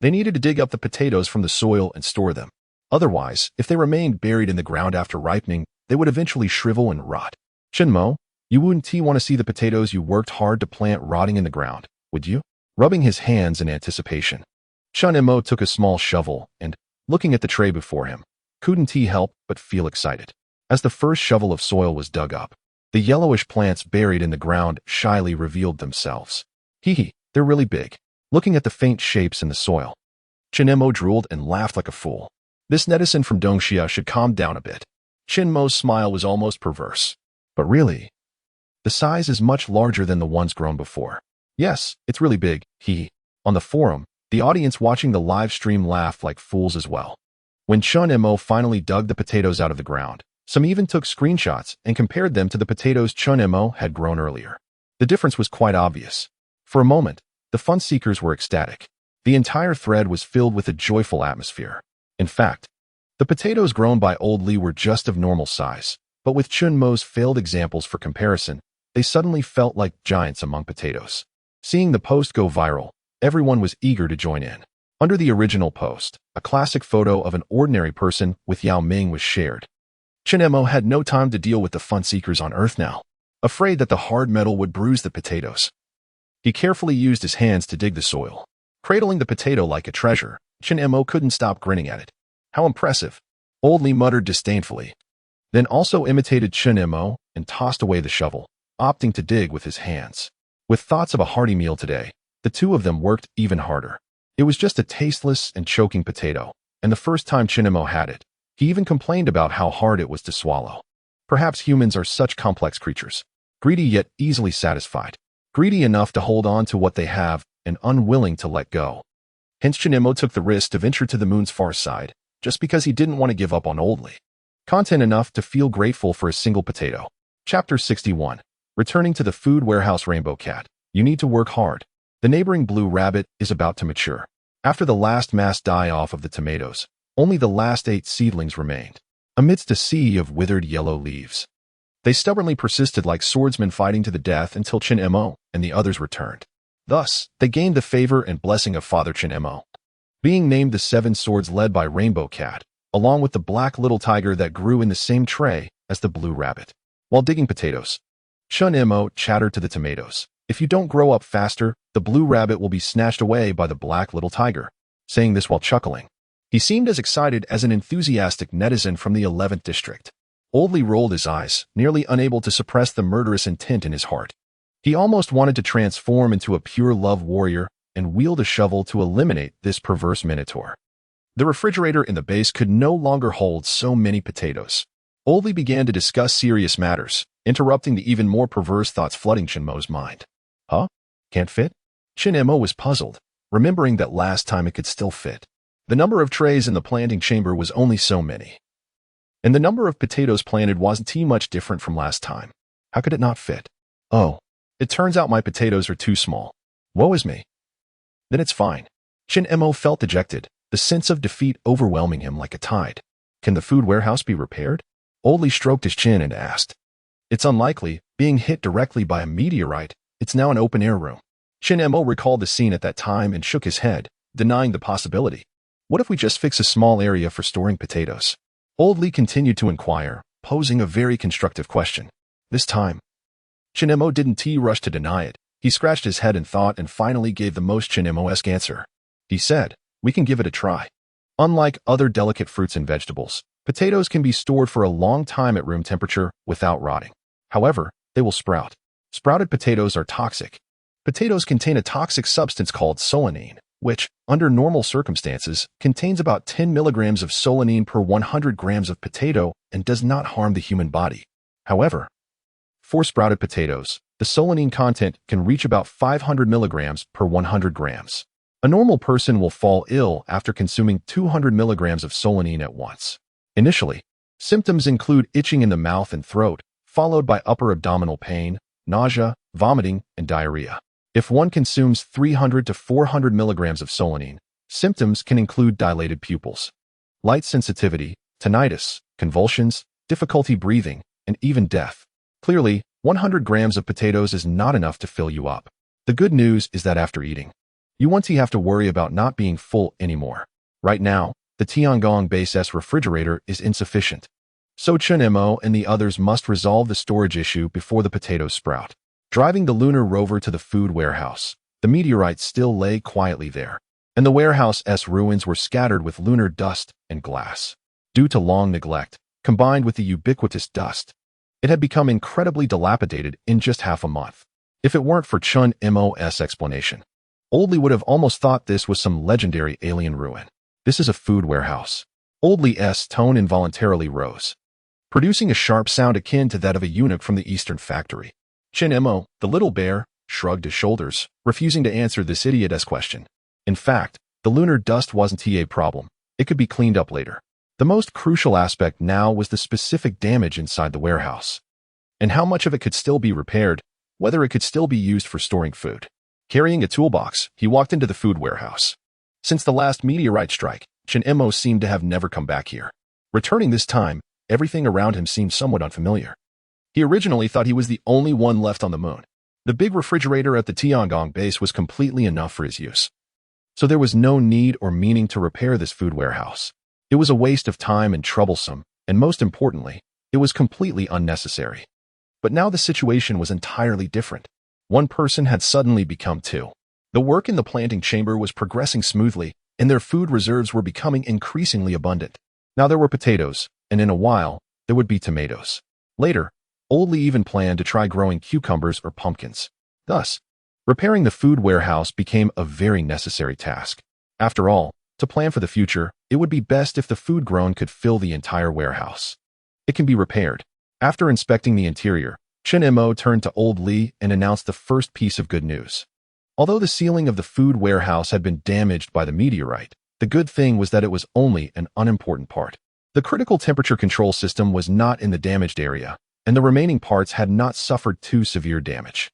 They needed to dig up the potatoes from the soil and store them. Otherwise, if they remained buried in the ground after ripening, they would eventually shrivel and rot. "Chen Mo, you wouldn't want to see the potatoes you worked hard to plant rotting in the ground, would you?" Rubbing his hands in anticipation, Chen Mo took a small shovel and, looking at the tray before him, couldn't help but feel excited. As the first shovel of soil was dug up, the yellowish plants buried in the ground shyly revealed themselves. "Hee, they're really big." Looking at the faint shapes in the soil, Chen Mo drooled and laughed like a fool. This netizen from Dongxia should calm down a bit. Chen Mo's smile was almost perverse. "But really, the size is much larger than the ones grown before." "Yes, it's really big." On the forum, the audience watching the live stream laughed like fools as well. When Chen Mo finally dug the potatoes out of the ground, some even took screenshots and compared them to the potatoes Chen Mo had grown earlier. The difference was quite obvious. For a moment, the fun seekers were ecstatic. The entire thread was filled with a joyful atmosphere. In fact, the potatoes grown by Old Li were just of normal size, but with Chen Mo's failed examples for comparison, they suddenly felt like giants among potatoes. Seeing the post go viral, everyone was eager to join in. Under the original post, a classic photo of an ordinary person with Yao Ming was shared. Chen Mo had no time to deal with the fun seekers on Earth now. Afraid that the hard metal would bruise the potatoes, he carefully used his hands to dig the soil. Cradling the potato like a treasure, Chen Mo couldn't stop grinning at it. "How impressive," Old Li muttered disdainfully. then also imitated Chen Mo and tossed away the shovel, opting to dig with his hands. With thoughts of a hearty meal today, the two of them worked even harder. It was just a tasteless and choking potato, and the first time Chen Mo had it, he even complained about how hard it was to swallow. Perhaps humans are such complex creatures, greedy yet easily satisfied, greedy enough to hold on to what they have and unwilling to let go. Hence Chen Mo took the risk to venture to the moon's far side, just because he didn't want to give up on Oldly. Content enough to feel grateful for a single potato. Chapter 61. Returning to the food warehouse. Rainbow Cat. You need to work hard. The neighboring blue rabbit is about to mature. After the last mass die-off of the tomatoes, only the last 8 seedlings remained, amidst a sea of withered yellow leaves. They stubbornly persisted like swordsmen fighting to the death until Chen Mo and the others returned. Thus, they gained the favor and blessing of Father Chen Mo, being named the 7 swords led by Rainbow Cat, along with the black little tiger that grew in the same tray as the blue rabbit. While digging potatoes, Chen Mo chattered to the tomatoes. If you don't grow up faster, the blue rabbit will be snatched away by the black little tiger, saying this while chuckling. He seemed as excited as an enthusiastic netizen from the 11th district. Oldly rolled his eyes, nearly unable to suppress the murderous intent in his heart. He almost wanted to transform into a pure love warrior and wield a shovel to eliminate this perverse minotaur. The refrigerator in the base could no longer hold so many potatoes. Oldly began to discuss serious matters, interrupting the even more perverse thoughts flooding Chen Mo's mind. Huh? Can't fit? Chen Mo was puzzled, remembering that last time it could still fit. The number of trays in the planting chamber was only so many. And the number of potatoes planted wasn't too much different from last time. How could it not fit? Oh, it turns out my potatoes are too small. Woe is me. Then it's fine. Chen Mo felt dejected, the sense of defeat overwhelming him like a tide. Can the food warehouse be repaired? Oldly stroked his chin and asked. It's unlikely, being hit directly by a meteorite. It's now an open-air room. Chen Mo recalled the scene at that time and shook his head, denying the possibility. What if we just fix a small area for storing potatoes? Oldly continued to inquire, posing a very constructive question. This time, Chen Mo didn't rush to deny it. He scratched his head in thought and finally gave the most Chen Mo-esque answer. He said, we can give it a try. Unlike other delicate fruits and vegetables, potatoes can be stored for a long time at room temperature without rotting. However, they will sprout. Sprouted potatoes are toxic. Potatoes contain a toxic substance called solanine, which, under normal circumstances, contains about 10 milligrams of solanine per 100 grams of potato and does not harm the human body. However, for sprouted potatoes, the solanine content can reach about 500 milligrams per 100 grams. A normal person will fall ill after consuming 200 milligrams of solanine at once. Initially, symptoms include itching in the mouth and throat, followed by upper abdominal pain, nausea, vomiting, and diarrhea. If one consumes 300 to 400 milligrams of solanine, symptoms can include dilated pupils, light sensitivity, tinnitus, convulsions, difficulty breathing, and even death. Clearly, 100 grams of potatoes is not enough to fill you up. The good news is that after eating, you won't have to worry about not being full anymore. Right now, the Tiangong Base's refrigerator is insufficient. So Chen Mo and the others must resolve the storage issue before the potatoes sprout. Driving the lunar rover to the food warehouse, the meteorite still lay quietly there, and the warehouse's ruins were scattered with lunar dust and glass. Due to long neglect, combined with the ubiquitous dust, it had become incredibly dilapidated in just half a month. If it weren't for Chen Mo's explanation, Oldly would have almost thought this was some legendary alien ruin. This is a food warehouse. Oldly's tone involuntarily rose, producing a sharp sound akin to that of a eunuch from the Eastern factory. Chen Mo, the little bear, shrugged his shoulders, refusing to answer this idiot's question. In fact, the lunar dust wasn't a problem. It could be cleaned up later. The most crucial aspect now was the specific damage inside the warehouse, and how much of it could still be repaired, whether it could still be used for storing food. Carrying a toolbox, he walked into the food warehouse. Since the last meteorite strike, Chen Mo seemed to have never come back here. Returning this time, everything around him seemed somewhat unfamiliar. He originally thought he was the only one left on the moon. The big refrigerator at the Tiangong base was completely enough for his use. So there was no need or meaning to repair this food warehouse. It was a waste of time and troublesome, and most importantly, it was completely unnecessary. But now the situation was entirely different. One person had suddenly become 2. The work in the planting chamber was progressing smoothly, and their food reserves were becoming increasingly abundant. Now there were potatoes, and in a while, there would be tomatoes. Later, Old Lee even planned to try growing cucumbers or pumpkins. Thus, repairing the food warehouse became a very necessary task. After all, to plan for the future, it would be best if the food grown could fill the entire warehouse. It can be repaired. After inspecting the interior, Chen Mo turned to Old Lee and announced the first piece of good news. Although the ceiling of the food warehouse had been damaged by the meteorite, the good thing was that it was only an unimportant part. The critical temperature control system was not in the damaged area, and the remaining parts had not suffered too severe damage.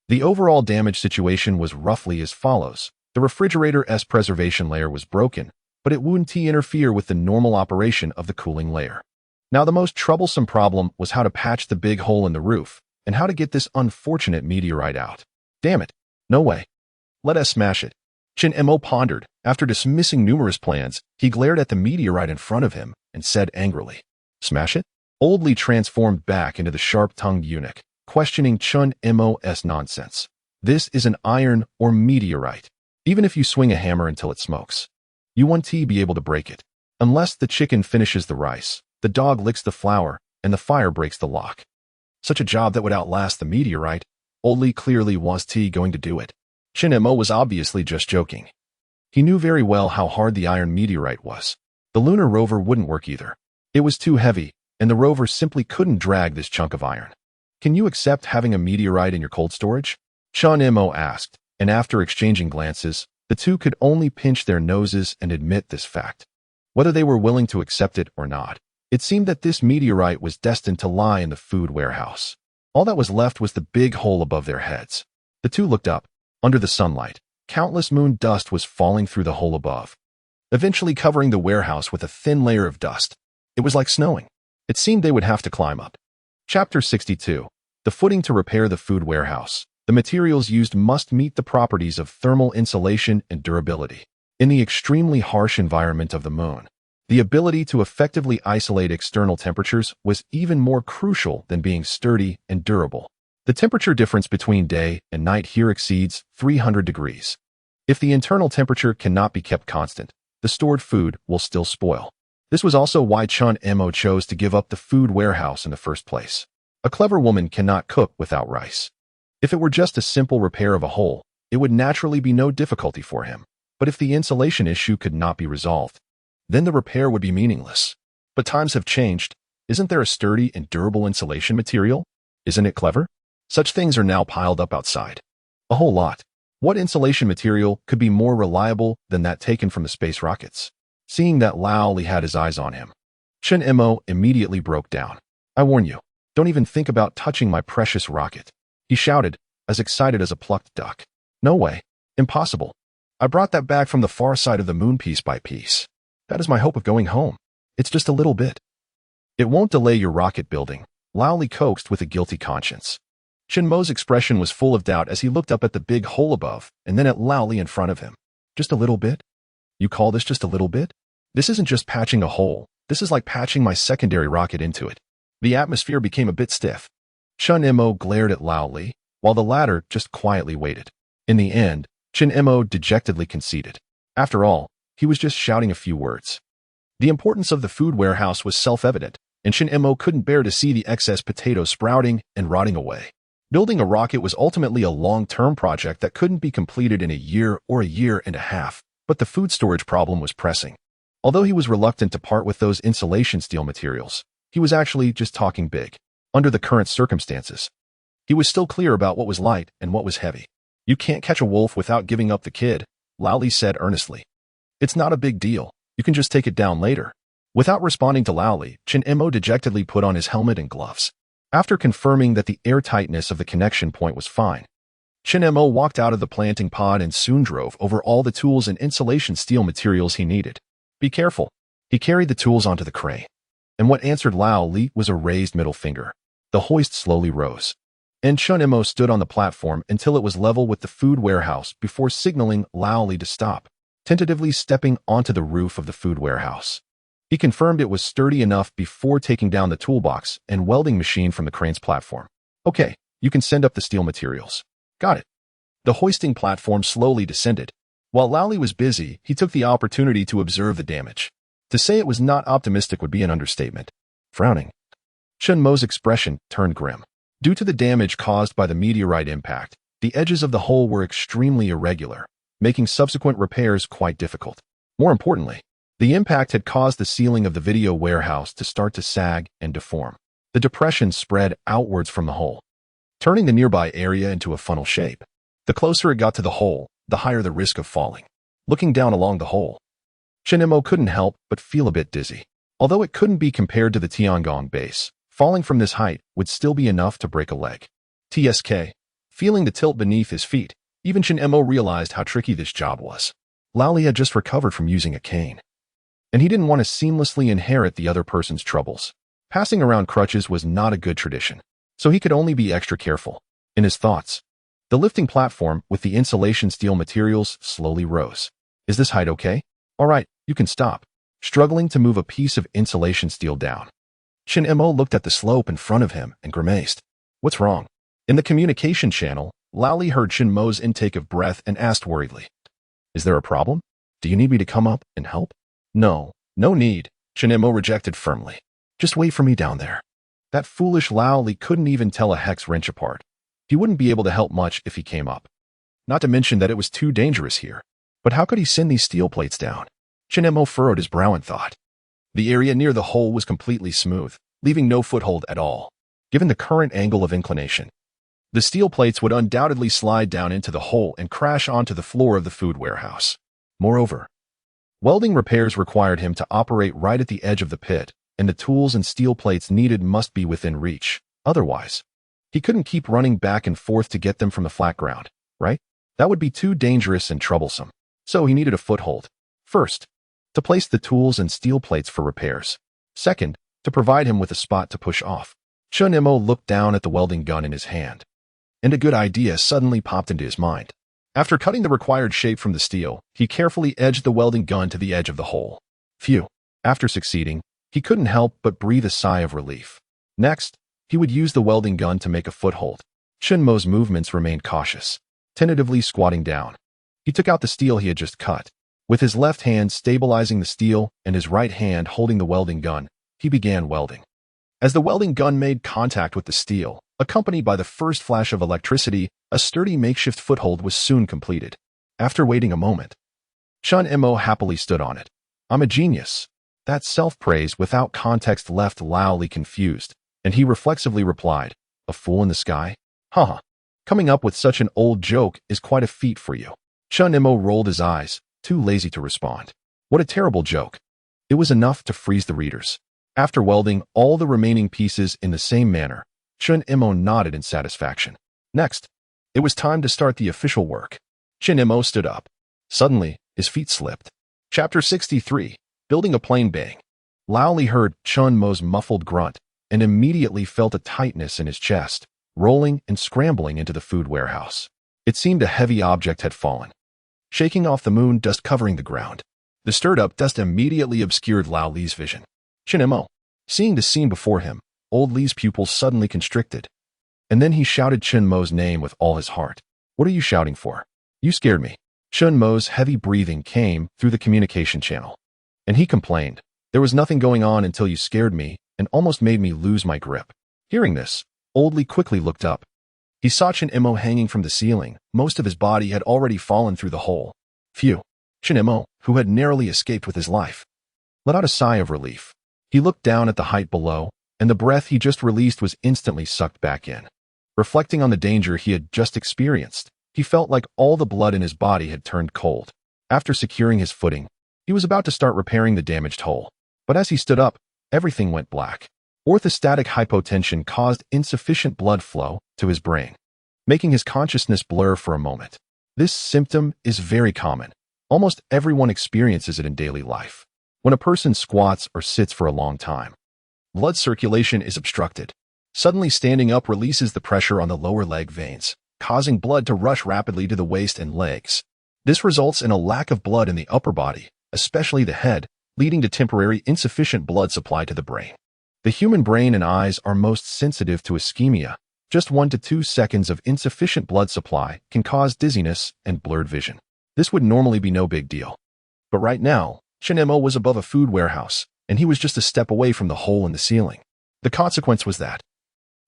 The overall damage situation was roughly as follows. The refrigerator's preservation layer was broken, but it wouldn't interfere with the normal operation of the cooling layer. Now the most troublesome problem was how to patch the big hole in the roof, and how to get this unfortunate meteorite out. Damn it. No way. Let us smash it. Chen Mo pondered. After dismissing numerous plans, he glared at the meteorite in front of him and said angrily, "Smash it?" Old Lee transformed back into the sharp-tongued eunuch, questioning Chen Mo's nonsense. This is an iron or meteorite. Even if you swing a hammer until it smokes, you won't be able to break it. Unless the chicken finishes the rice, the dog licks the flour, and the fire breaks the lock. Such a job that would outlast the meteorite. Old Lee clearly was going to do it. Chen Mo was obviously just joking. He knew very well how hard the iron meteorite was. The lunar rover wouldn't work either. It was too heavy, and the rover simply couldn't drag this chunk of iron. "Can you accept having a meteorite in your cold storage?" Chen Mo asked, and after exchanging glances, the two could only pinch their noses and admit this fact. Whether they were willing to accept it or not, it seemed that this meteorite was destined to lie in the food warehouse. All that was left was the big hole above their heads. The two looked up. Under the sunlight, countless moon dust was falling through the hole above, eventually covering the warehouse with a thin layer of dust. It was like snowing. It seemed they would have to climb up. Chapter 62. The footing to repair the food warehouse. The materials used must meet the properties of thermal insulation and durability. In the extremely harsh environment of the moon, the ability to effectively isolate external temperatures was even more crucial than being sturdy and durable. The temperature difference between day and night here exceeds 300 degrees. If the internal temperature cannot be kept constant, the stored food will still spoil. This was also why Chen Mo chose to give up the food warehouse in the first place. A clever woman cannot cook without rice. If it were just a simple repair of a hole, it would naturally be no difficulty for him. But if the insulation issue could not be resolved, then the repair would be meaningless. But times have changed. Isn't there a sturdy and durable insulation material? Isn't it clever? Such things are now piled up outside. A whole lot. What insulation material could be more reliable than that taken from the space rockets? Seeing that Lao Li had his eyes on him, Chen Mo immediately broke down. "I warn you, don't even think about touching my precious rocket," he shouted, as excited as a plucked duck. "No way. Impossible. I brought that back from the far side of the moon piece by piece. That is my hope of going home. It's just a little bit." "It won't delay your rocket building," Lao Li coaxed with a guilty conscience. Chen Mo's expression was full of doubt as he looked up at the big hole above and then at Lao Li in front of him. "Just a little bit? You call this just a little bit? This isn't just patching a hole. This is like patching my secondary rocket into it." The atmosphere became a bit stiff. Chen Mo glared at Lao Li, while the latter just quietly waited. In the end, Chen Mo dejectedly conceded. After all, he was just shouting a few words. The importance of the food warehouse was self-evident, and Chen Mo couldn't bear to see the excess potatoes sprouting and rotting away. Building a rocket was ultimately a long-term project that couldn't be completed in a year or a year and a half, but the food storage problem was pressing. Although he was reluctant to part with those insulation steel materials, he was actually just talking big. Under the current circumstances, he was still clear about what was light and what was heavy. "You can't catch a wolf without giving up the kid," Lao Li said earnestly. "It's not a big deal. You can just take it down later." Without responding to Lao Li, Chen Mo dejectedly put on his helmet and gloves. After confirming that the airtightness of the connection point was fine, Chen Mo walked out of the planting pod and soon drove over all the tools and insulation steel materials he needed. "Be careful." He carried the tools onto the crane, and what answered Lao Li was a raised middle finger. The hoist slowly rose, and Chen Mo stood on the platform until it was level with the food warehouse before signaling Lao Li to stop, tentatively stepping onto the roof of the food warehouse. He confirmed it was sturdy enough before taking down the toolbox and welding machine from the crane's platform. "Okay, you can send up the steel materials." "Got it." The hoisting platform slowly descended. While Lao Li was busy, he took the opportunity to observe the damage. To say it was not optimistic would be an understatement. Frowning, Chen Mo's expression turned grim. Due to the damage caused by the meteorite impact, the edges of the hole were extremely irregular, making subsequent repairs quite difficult. More importantly, the impact had caused the ceiling of the video warehouse to start to sag and deform. The depression spread outwards from the hole, turning the nearby area into a funnel shape. The closer it got to the hole, the higher the risk of falling. Looking down along the hole, Chen Mo couldn't help but feel a bit dizzy. Although it couldn't be compared to the Tiangong base, falling from this height would still be enough to break a leg. TSK. Feeling the tilt beneath his feet, even Chen Mo realized how tricky this job was. Lao Li had just recovered from using a cane, and he didn't want to seamlessly inherit the other person's troubles. Passing around crutches was not a good tradition, so he could only be extra careful. In his thoughts, the lifting platform with the insulation steel materials slowly rose. Is this height okay? All right, you can stop. Struggling to move a piece of insulation steel down, Chen Mo looked at the slope in front of him and grimaced. What's wrong? In the communication channel, Lao Li heard Chen Mo's intake of breath and asked worriedly, Is there a problem? Do you need me to come up and help? No need, Chen Mo rejected firmly. Just wait for me down there. That foolish Lao Li couldn't even tell a hex wrench apart. He wouldn't be able to help much if he came up. Not to mention that it was too dangerous here. But how could he send these steel plates down? Chen Mo furrowed his brow in thought. The area near the hole was completely smooth, leaving no foothold at all. Given the current angle of inclination, the steel plates would undoubtedly slide down into the hole and crash onto the floor of the food warehouse. Moreover, welding repairs required him to operate right at the edge of the pit, and the tools and steel plates needed must be within reach. Otherwise, he couldn't keep running back and forth to get them from the flat ground, right? That would be too dangerous and troublesome. So he needed a foothold. First, to place the tools and steel plates for repairs. Second, to provide him with a spot to push off. Chen Mo looked down at the welding gun in his hand, and a good idea suddenly popped into his mind. After cutting the required shape from the steel, he carefully edged the welding gun to the edge of the hole. Phew. After succeeding, he couldn't help but breathe a sigh of relief. Next, he would use the welding gun to make a foothold. Chen Mo's movements remained cautious, tentatively squatting down. He took out the steel he had just cut. With his left hand stabilizing the steel and his right hand holding the welding gun, he began welding. As the welding gun made contact with the steel, accompanied by the first flash of electricity, a sturdy makeshift foothold was soon completed. After waiting a moment, Chen Mo happily stood on it. I'm a genius. That self-praise without context left Lao Li confused, and he reflexively replied, A fool in the sky? Haha. Coming up with such an old joke is quite a feat for you. Chen Mo rolled his eyes, too lazy to respond. What a terrible joke. It was enough to freeze the readers. After welding all the remaining pieces in the same manner, Chen Mo nodded in satisfaction. Next, it was time to start the official work. Chen Mo stood up. Suddenly, his feet slipped. Chapter 63, Building a Plane Bang. Lao Li heard Chen Mo's muffled grunt and immediately felt a tightness in his chest, rolling and scrambling into the food warehouse. It seemed a heavy object had fallen, shaking off the moon dust covering the ground. The stirred-up dust immediately obscured Lao Li's vision. Chen Mo, seeing the scene before him, old Li's pupils suddenly constricted. And then he shouted Chen Mo's name with all his heart. What are you shouting for? You scared me. Chen Mo's heavy breathing came through the communication channel, and he complained. There was nothing going on until you scared me and almost made me lose my grip. Hearing this, old Li quickly looked up. He saw Chen Mo hanging from the ceiling. Most of his body had already fallen through the hole. Phew. Chen Mo, who had narrowly escaped with his life, let out a sigh of relief. He looked down at the height below, and the breath he just released was instantly sucked back in. Reflecting on the danger he had just experienced, he felt like all the blood in his body had turned cold. After securing his footing, he was about to start repairing the damaged hole. But as he stood up, everything went black. Orthostatic hypotension caused insufficient blood flow to his brain, making his consciousness blur for a moment. This symptom is very common. Almost everyone experiences it in daily life. When a person squats or sits for a long time, blood circulation is obstructed. Suddenly standing up releases the pressure on the lower leg veins, causing blood to rush rapidly to the waist and legs. This results in a lack of blood in the upper body, especially the head, leading to temporary insufficient blood supply to the brain. The human brain and eyes are most sensitive to ischemia. Just 1 to 2 seconds of insufficient blood supply can cause dizziness and blurred vision. This would normally be no big deal. But right now, Chen Mo was above a food warehouse, and he was just a step away from the hole in the ceiling. The consequence was that,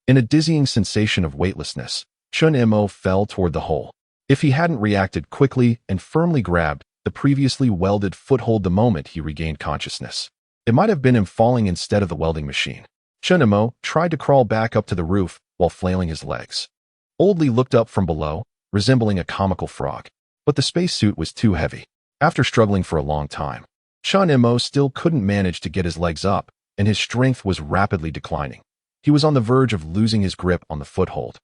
in a dizzying sensation of weightlessness, Chen Mo fell toward the hole. If he hadn't reacted quickly and firmly grabbed the previously welded foothold the moment he regained consciousness, it might have been him falling instead of the welding machine. Chen Mo tried to crawl back up to the roof while flailing his legs. Old Li looked up from below, resembling a comical frog. But the spacesuit was too heavy. After struggling for a long time, Chen Mo still couldn't manage to get his legs up, and his strength was rapidly declining. He was on the verge of losing his grip on the foothold.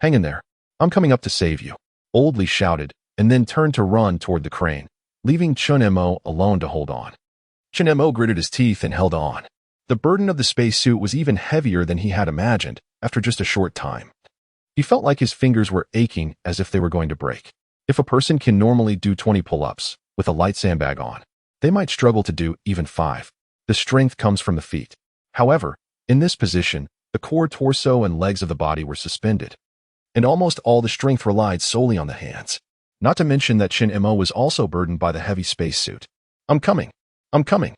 "Hang in there. I'm coming up to save you," Old Li shouted, and then turned to run toward the crane, leaving Chen Mo alone to hold on. Chen Mo gritted his teeth and held on. The burden of the spacesuit was even heavier than he had imagined after just a short time. He felt like his fingers were aching as if they were going to break. If a person can normally do 20 pull-ups with a light sandbag on, they might struggle to do even 5. The strength comes from the feet. However, in this position, the core, torso, and legs of the body were suspended, and almost all the strength relied solely on the hands. Not to mention that Chen Mo was also burdened by the heavy spacesuit. "I'm coming. I'm coming."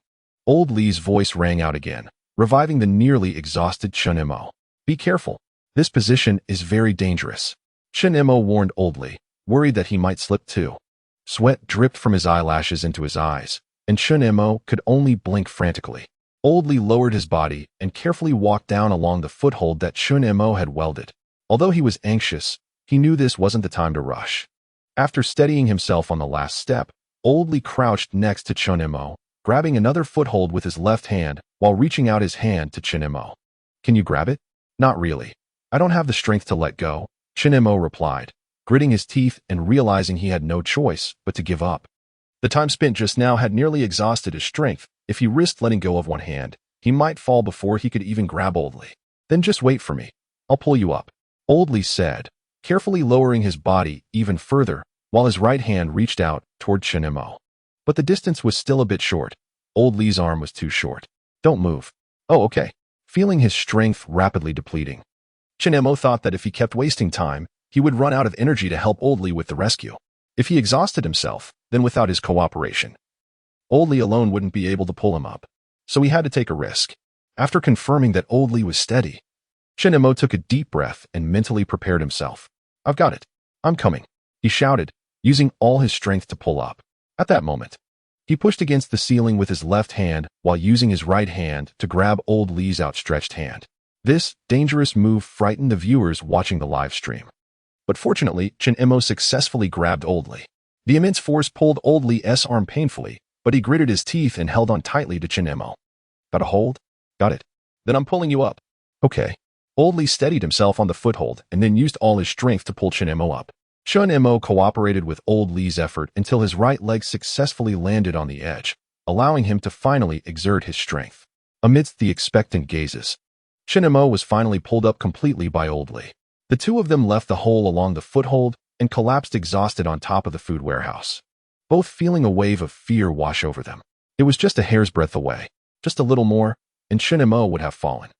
Old Li's voice rang out again, reviving the nearly exhausted Chen Mo. "Be careful. This position is very dangerous," Chen Mo warned Old Li, worried that he might slip too. Sweat dripped from his eyelashes into his eyes, and Chen Mo could only blink frantically. Old Li lowered his body and carefully walked down along the foothold that Chen Mo had welded. Although he was anxious, he knew this wasn't the time to rush. After steadying himself on the last step, Old Li crouched next to Chen Mo, grabbing another foothold with his left hand while reaching out his hand to Chen Mo. "Can you grab it?" "Not really. I don't have the strength to let go," Chen Mo replied, gritting his teeth and realizing he had no choice but to give up. The time spent just now had nearly exhausted his strength. If he risked letting go of one hand, he might fall before he could even grab Old Li. "Then just wait for me. I'll pull you up," Old Li said, carefully lowering his body even further while his right hand reached out toward Chen Mo. But the distance was still a bit short. Old Li's arm was too short. "Don't move." "Oh, okay." Feeling his strength rapidly depleting, Chen Mo thought that if he kept wasting time, he would run out of energy to help Old Li with the rescue. If he exhausted himself, then without his cooperation, Old Li alone wouldn't be able to pull him up. So he had to take a risk. After confirming that Old Li was steady, Chen Mo took a deep breath and mentally prepared himself. "I've got it. I'm coming," he shouted, using all his strength to pull up. At that moment, he pushed against the ceiling with his left hand while using his right hand to grab Old Li's outstretched hand. This dangerous move frightened the viewers watching the live stream. But fortunately, Chen Mo successfully grabbed Old Li. The immense force pulled Old Li's arm painfully, but he gritted his teeth and held on tightly to Chen Mo. "Got a hold?" "Got it." "Then I'm pulling you up." "Okay." Old Li steadied himself on the foothold and then used all his strength to pull Chen Mo up. Chen Mo cooperated with Old Li's effort until his right leg successfully landed on the edge, allowing him to finally exert his strength. Amidst the expectant gazes, Chen Mo was finally pulled up completely by Old Li. The two of them left the hole along the foothold and collapsed exhausted on top of the food warehouse, both feeling a wave of fear wash over them. It was just a hair's breadth away. Just a little more, and Chen Mo would have fallen.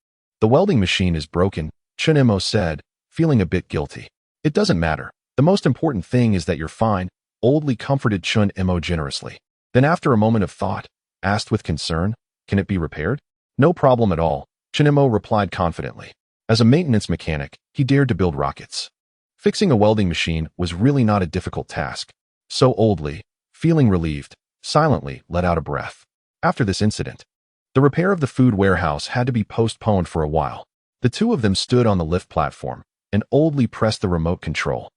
"The welding machine is broken," Chen Mo said, feeling a bit guilty. "It doesn't matter. The most important thing is that you're fine," Old Li comforted Chen Mo generously. Then after a moment of thought, asked with concern, "Can it be repaired?" "No problem at all," Chen Mo replied confidently. As a maintenance mechanic, he dared to build rockets. Fixing a welding machine was really not a difficult task. So Old Li, feeling relieved, silently let out a breath. After this incident, the repair of the food warehouse had to be postponed for a while. The two of them stood on the lift platform, and Old Li pressed the remote control,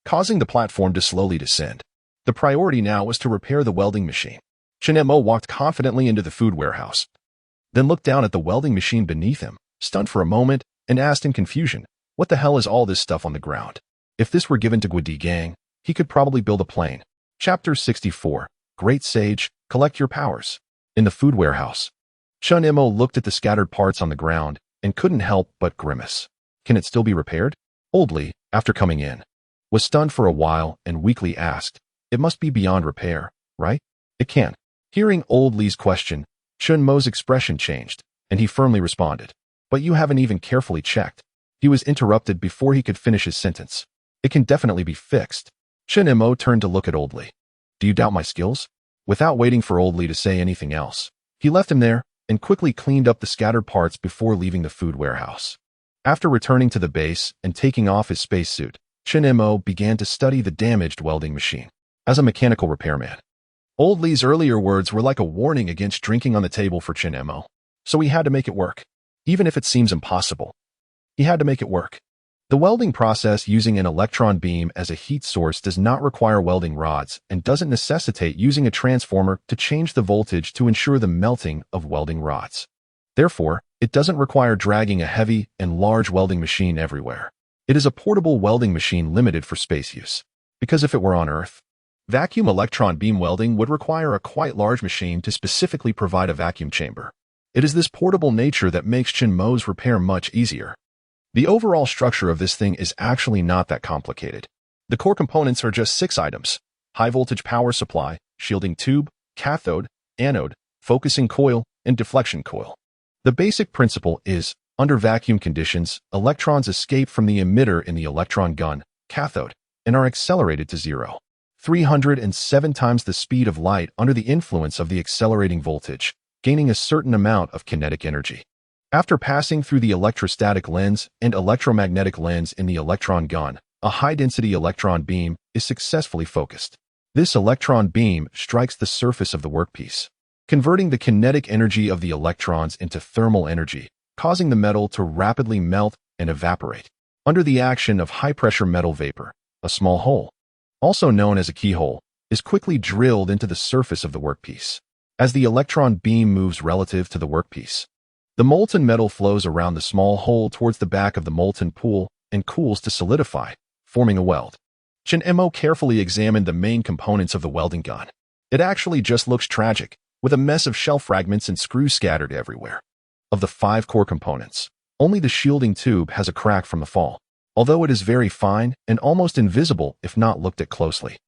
causing the platform to slowly descend. The priority now was to repair the welding machine. Chen Mo walked confidently into the food warehouse, then looked down at the welding machine beneath him, stunned for a moment, and asked in confusion, "What the hell is all this stuff on the ground?" If this were given to Guodi Gang, he could probably build a plane. Chapter 64, Great Sage, Collect Your Powers. In the food warehouse, Chen Mo looked at the scattered parts on the ground and couldn't help but grimace. Can it still be repaired? Old Li, after coming in, was stunned for a while and weakly asked, "It must be beyond repair, right?" "It can." Hearing Old Li's question, Chen Mo's expression changed, and he firmly responded, "But you haven't even carefully checked." He was interrupted before he could finish his sentence. "It can definitely be fixed." Chen Mo turned to look at Old Li. "Do you doubt my skills?" Without waiting for Old Li to say anything else, he left him there and quickly cleaned up the scattered parts before leaving the food warehouse. After returning to the base and taking off his spacesuit, Chen Mo began to study the damaged welding machine. As a mechanical repairman, Old Lee's earlier words were like a warning against drinking on the table for Chen Mo. So he had to make it work. Even if it seems impossible, he had to make it work. The welding process using an electron beam as a heat source does not require welding rods and doesn't necessitate using a transformer to change the voltage to ensure the melting of welding rods. Therefore, it doesn't require dragging a heavy and large welding machine everywhere. It is a portable welding machine limited for space use. Because if it were on Earth, vacuum electron beam welding would require a quite large machine to specifically provide a vacuum chamber. It is this portable nature that makes Chen Mo's repair much easier. The overall structure of this thing is actually not that complicated. The core components are just 6 items: high-voltage power supply, shielding tube, cathode, anode, focusing coil, and deflection coil. The basic principle is, under vacuum conditions, electrons escape from the emitter in the electron gun, cathode, and are accelerated to 307 times the speed of light under the influence of the accelerating voltage, gaining a certain amount of kinetic energy. After passing through the electrostatic lens and electromagnetic lens in the electron gun, a high-density electron beam is successfully focused. This electron beam strikes the surface of the workpiece, converting the kinetic energy of the electrons into thermal energy, causing the metal to rapidly melt and evaporate. Under the action of high-pressure metal vapor, a small hole, also known as a keyhole, is quickly drilled into the surface of the workpiece. As the electron beam moves relative to the workpiece, the molten metal flows around the small hole towards the back of the molten pool and cools to solidify, forming a weld. Chen Mo carefully examined the main components of the welding gun. It actually just looks tragic, with a mess of shell fragments and screws scattered everywhere. Of the 5 core components, only the shielding tube has a crack from the fall, although it is very fine and almost invisible if not looked at closely.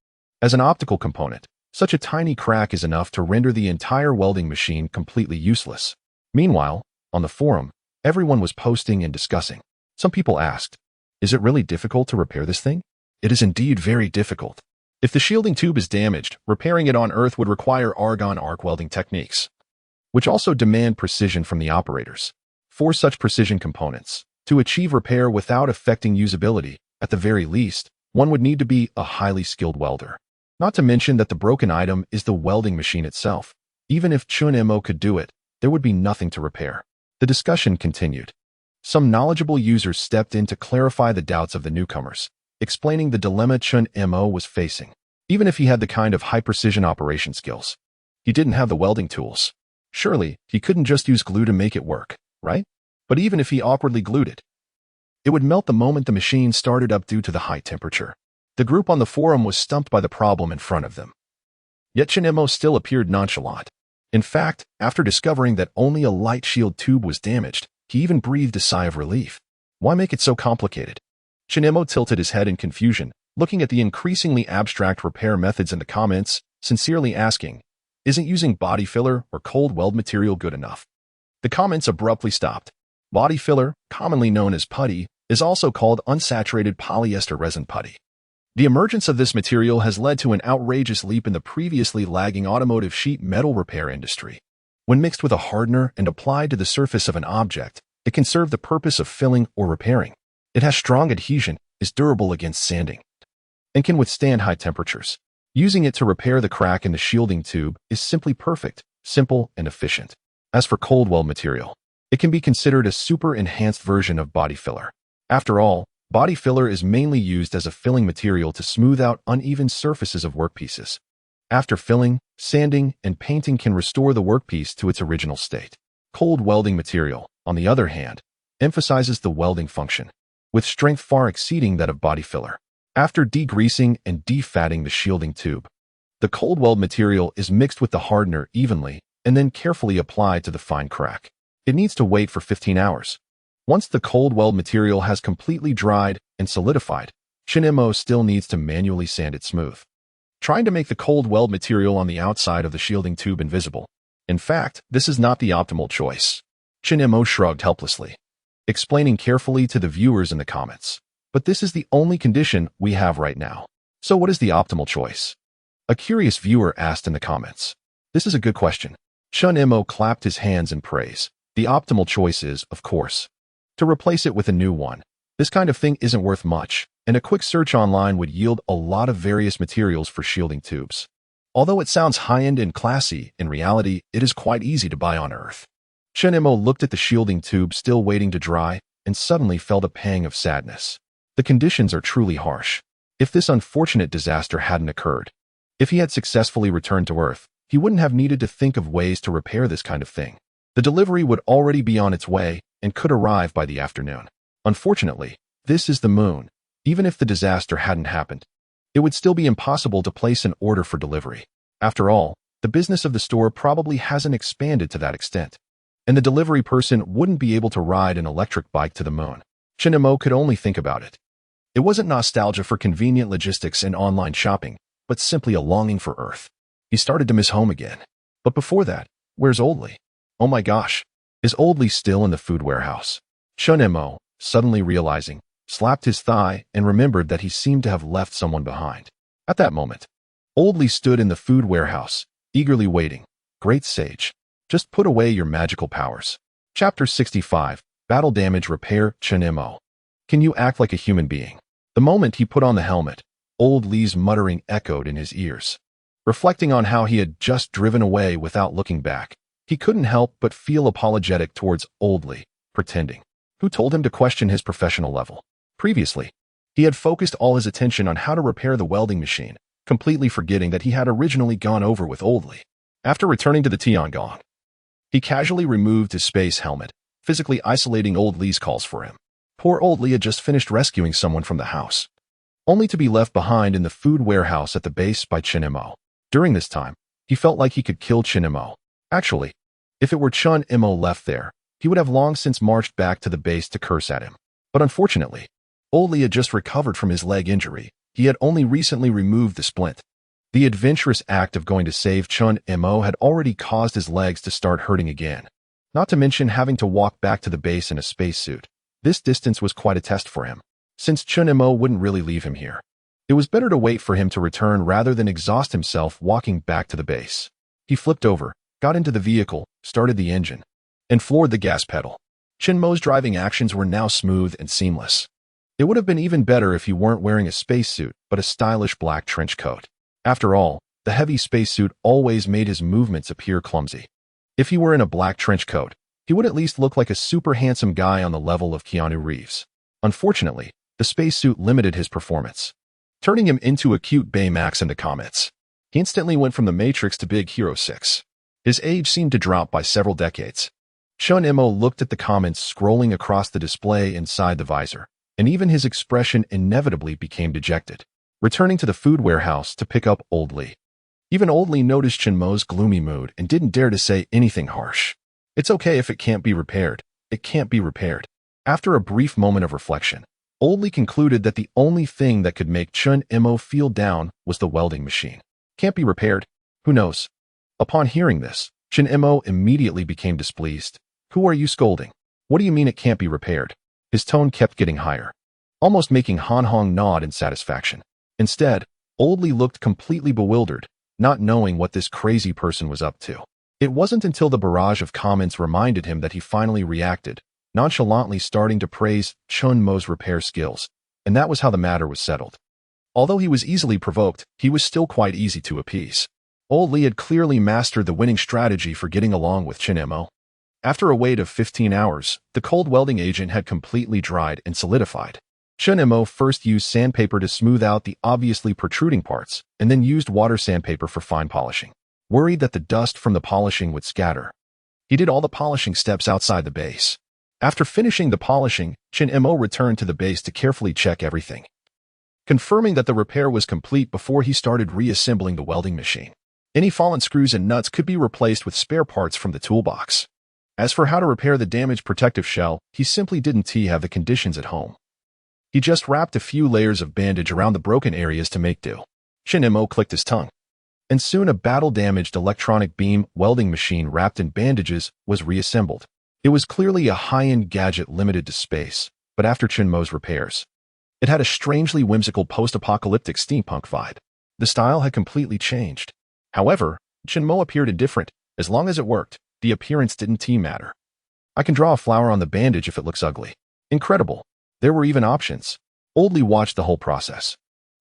As an optical component, such a tiny crack is enough to render the entire welding machine completely useless. Meanwhile, on the forum, everyone was posting and discussing. Some people asked, "Is it really difficult to repair this thing?" It is indeed very difficult. If the shielding tube is damaged, repairing it on Earth would require argon arc welding techniques, which also demand precision from the operators. For such precision components, to achieve repair without affecting usability, at the very least, one would need to be a highly skilled welder. Not to mention that the broken item is the welding machine itself. Even if Chen Mo could do it, there would be nothing to repair. The discussion continued. Some knowledgeable users stepped in to clarify the doubts of the newcomers, explaining the dilemma Chen Mo was facing. Even if he had the kind of high-precision operation skills, he didn't have the welding tools. Surely, he couldn't just use glue to make it work, right? But even if he awkwardly glued it, it would melt the moment the machine started up due to the high temperature. The group on the forum was stumped by the problem in front of them. Yet Chen Mo still appeared nonchalant. In fact, after discovering that only a light shield tube was damaged, he even breathed a sigh of relief. Why make it so complicated? Chen Mo tilted his head in confusion, looking at the increasingly abstract repair methods in the comments, sincerely asking, "Isn't using body filler or cold weld material good enough?" The comments abruptly stopped. Body filler, commonly known as putty, is also called unsaturated polyester resin putty. The emergence of this material has led to an outrageous leap in the previously lagging automotive sheet metal repair industry. When mixed with a hardener and applied to the surface of an object, it can serve the purpose of filling or repairing. It has strong adhesion, is durable against sanding, and can withstand high temperatures. Using it to repair the crack in the shielding tube is simply perfect, simple, and efficient. As for cold weld material, it can be considered a super enhanced version of body filler. After all, body filler is mainly used as a filling material to smooth out uneven surfaces of workpieces. After filling, sanding, and painting can restore the workpiece to its original state. Cold welding material, on the other hand, emphasizes the welding function, with strength far exceeding that of body filler. After degreasing and defatting the shielding tube, the cold weld material is mixed with the hardener evenly and then carefully applied to the fine crack. It needs to wait for 15 hours. Once the cold weld material has completely dried and solidified, Chen Mo still needs to manually sand it smooth, trying to make the cold weld material on the outside of the shielding tube invisible. In fact, this is not the optimal choice. Chen Mo shrugged helplessly, explaining carefully to the viewers in the comments. But this is the only condition we have right now. So what is the optimal choice? A curious viewer asked in the comments. This is a good question. Chen Mo clapped his hands in praise. The optimal choice is, of course, to replace it with a new one. This kind of thing isn't worth much, and a quick search online would yield a lot of various materials for shielding tubes. Although it sounds high-end and classy, in reality, it is quite easy to buy on Earth. Chen Mo looked at the shielding tube still waiting to dry and suddenly felt a pang of sadness. The conditions are truly harsh. If this unfortunate disaster hadn't occurred, if he had successfully returned to Earth, he wouldn't have needed to think of ways to repair this kind of thing. The delivery would already be on its way and could arrive by the afternoon. Unfortunately, this is the moon. Even if the disaster hadn't happened, it would still be impossible to place an order for delivery. After all, the business of the store probably hasn't expanded to that extent, and the delivery person wouldn't be able to ride an electric bike to the moon. Chen Mo could only think about it. It wasn't nostalgia for convenient logistics and online shopping, but simply a longing for Earth. He started to miss home again. But before that, where's Oldly? Oh my gosh, is Oldly still in the food warehouse? Chen Mo, suddenly realizing, slapped his thigh and remembered that he seemed to have left someone behind. At that moment, Oldly stood in the food warehouse, eagerly waiting. Great sage, just put away your magical powers. Chapter 65, Battle Damage Repair. Chen Mo, can you act like a human being? The moment he put on the helmet, Oldly's muttering echoed in his ears. Reflecting on how he had just driven away without looking back, he couldn't help but feel apologetic towards Oldly, pretending. Who told him to question his professional level? Previously, he had focused all his attention on how to repair the welding machine, completely forgetting that he had originally gone over with Oldly. After returning to the Tiangong, he casually removed his space helmet, physically isolating Oldly's calls for him. Poor Oldly had just finished rescuing someone from the house, only to be left behind in the food warehouse at the base by Chen Mo. During this time, he felt like he could kill Chen Mo. Actually, if it were Chen Mo left there, he would have long since marched back to the base to curse at him. But unfortunately, Oldly had just recovered from his leg injury. He had only recently removed the splint. The adventurous act of going to save Chen Mo had already caused his legs to start hurting again. Not to mention having to walk back to the base in a spacesuit. This distance was quite a test for him, since Chen Mo wouldn't really leave him here. It was better to wait for him to return rather than exhaust himself walking back to the base. He flipped over, got into the vehicle, started the engine, and floored the gas pedal. Chen Mo's driving actions were now smooth and seamless. It would have been even better if he weren't wearing a spacesuit, but a stylish black trench coat. After all, the heavy spacesuit always made his movements appear clumsy. If he were in a black trench coat, he would at least look like a super handsome guy on the level of Keanu Reeves. Unfortunately, the spacesuit limited his performance, turning him into a cute Baymax in the comments. He instantly went from the Matrix to Big Hero 6. His age seemed to drop by several decades. Chen Mo looked at the comments scrolling across the display inside the visor, and even his expression inevitably became dejected. Returning to the food warehouse to pick up Oldly. Even Oldly noticed Chen Mo's gloomy mood and didn't dare to say anything harsh. It's okay if it can't be repaired. It can't be repaired. After a brief moment of reflection, Oldly concluded that the only thing that could make Chen Mo feel down was the welding machine. Can't be repaired? Who knows? Upon hearing this, Chen Mo immediately became displeased. Who are you scolding? What do you mean it can't be repaired? His tone kept getting higher, almost making Han Hong nod in satisfaction. Instead, Oldly looked completely bewildered, not knowing what this crazy person was up to. It wasn't until the barrage of comments reminded him that he finally reacted, nonchalantly starting to praise Chen Mo's repair skills, and that was how the matter was settled. Although he was easily provoked, he was still quite easy to appease. Oldly had clearly mastered the winning strategy for getting along with Chen Mo. After a wait of 15 hours, the cold welding agent had completely dried and solidified. Chen Mo first used sandpaper to smooth out the obviously protruding parts, and then used water sandpaper for fine polishing, worried that the dust from the polishing would scatter. He did all the polishing steps outside the base. After finishing the polishing, Chen Mo returned to the base to carefully check everything, confirming that the repair was complete before he started reassembling the welding machine. Any fallen screws and nuts could be replaced with spare parts from the toolbox. As for how to repair the damaged protective shell, he simply didn't have the conditions at home. He just wrapped a few layers of bandage around the broken areas to make do. Chen Mo clicked his tongue, and soon a battle-damaged electronic beam welding machine wrapped in bandages was reassembled. It was clearly a high-end gadget limited to space, but after Chen Mo's repairs, it had a strangely whimsical post-apocalyptic steampunk vibe. The style had completely changed. However, Chen Mo appeared indifferent, As long as it worked, the appearance didn't matter. I can draw a flower on the bandage if it looks ugly. Incredible. There were even options. Oldly watched the whole process.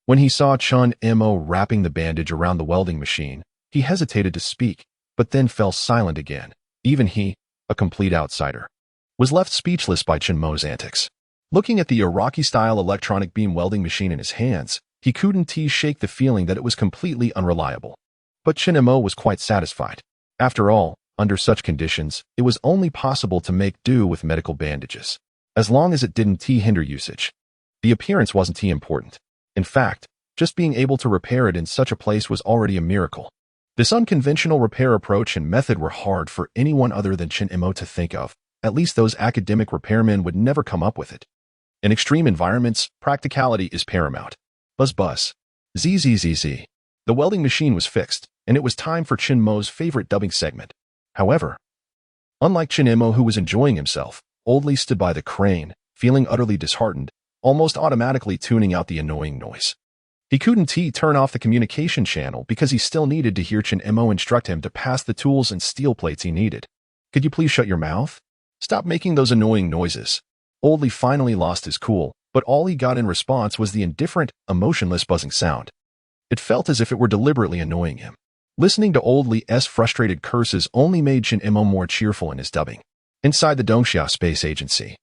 When he saw Chen Mo wrapping the bandage around the welding machine, he hesitated to speak, but then fell silent again. Even he, a complete outsider, was left speechless by Chen Mo's antics. Looking at the Iraqi-style electronic beam welding machine in his hands, he couldn't shake the feeling that it was completely unreliable. But Chen Mo was quite satisfied. After all, under such conditions, it was only possible to make do with medical bandages. As long as it didn't hinder usage. The appearance wasn't important. In fact, just being able to repair it in such a place was already a miracle. This unconventional repair approach and method were hard for anyone other than Chen Mo to think of. At least those academic repairmen would never come up with it. In extreme environments, practicality is paramount. Buzz buzz. Zzz. The welding machine was fixed, and it was time for Chen Mo's favorite dubbing segment. However, unlike Chen Mo, who was enjoying himself, Oldly stood by the crane, feeling utterly disheartened, almost automatically tuning out the annoying noise. He couldn't turn off the communication channel because he still needed to hear Chen Mo instruct him to pass the tools and steel plates he needed. Could you please shut your mouth? Stop making those annoying noises. Oldly finally lost his cool, but all he got in response was the indifferent, emotionless buzzing sound. It felt as if it were deliberately annoying him. Listening to Oldly's frustrated curses only made Chen Mo more cheerful in his dubbing. Inside the Dongxia Space Agency,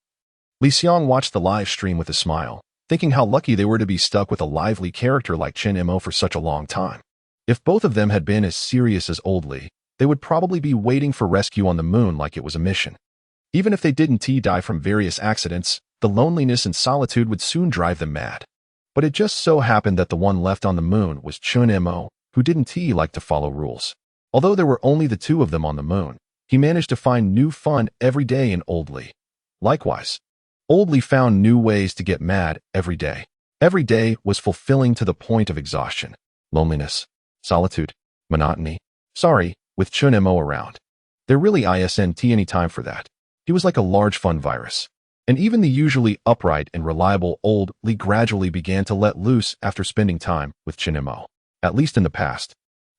Li Xiang watched the live stream with a smile, thinking how lucky they were to be stuck with a lively character like Chen Mo for such a long time. If both of them had been as serious as Oldly, they would probably be waiting for rescue on the moon like it was a mission. Even if they didn't die from various accidents, the loneliness and solitude would soon drive them mad. But it just so happened that the one left on the moon was Chen Mo, who didn't like to follow rules. Although there were only the two of them on the moon, he managed to find new fun every day in Oldly. Likewise, Oldly found new ways to get mad every day. Every day was fulfilling to the point of exhaustion. Loneliness, solitude, monotony. Sorry, with Chen Mo around. There really isn't any time for that. He was like a large fun virus. And even the usually upright and reliable Oldly gradually began to let loose after spending time with Chen Mo. At least in the past.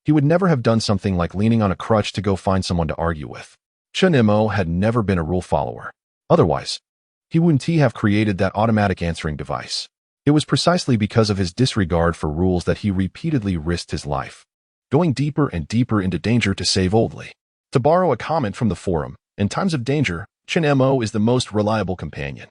He would never have done something like leaning on a crutch to go find someone to argue with. Chen Mo had never been a rule follower. Otherwise, he wouldn't have created that automatic answering device. It was precisely because of his disregard for rules that he repeatedly risked his life, going deeper and deeper into danger to save Oldly. To borrow a comment from the forum, in times of danger, Chen Mo is the most reliable companion.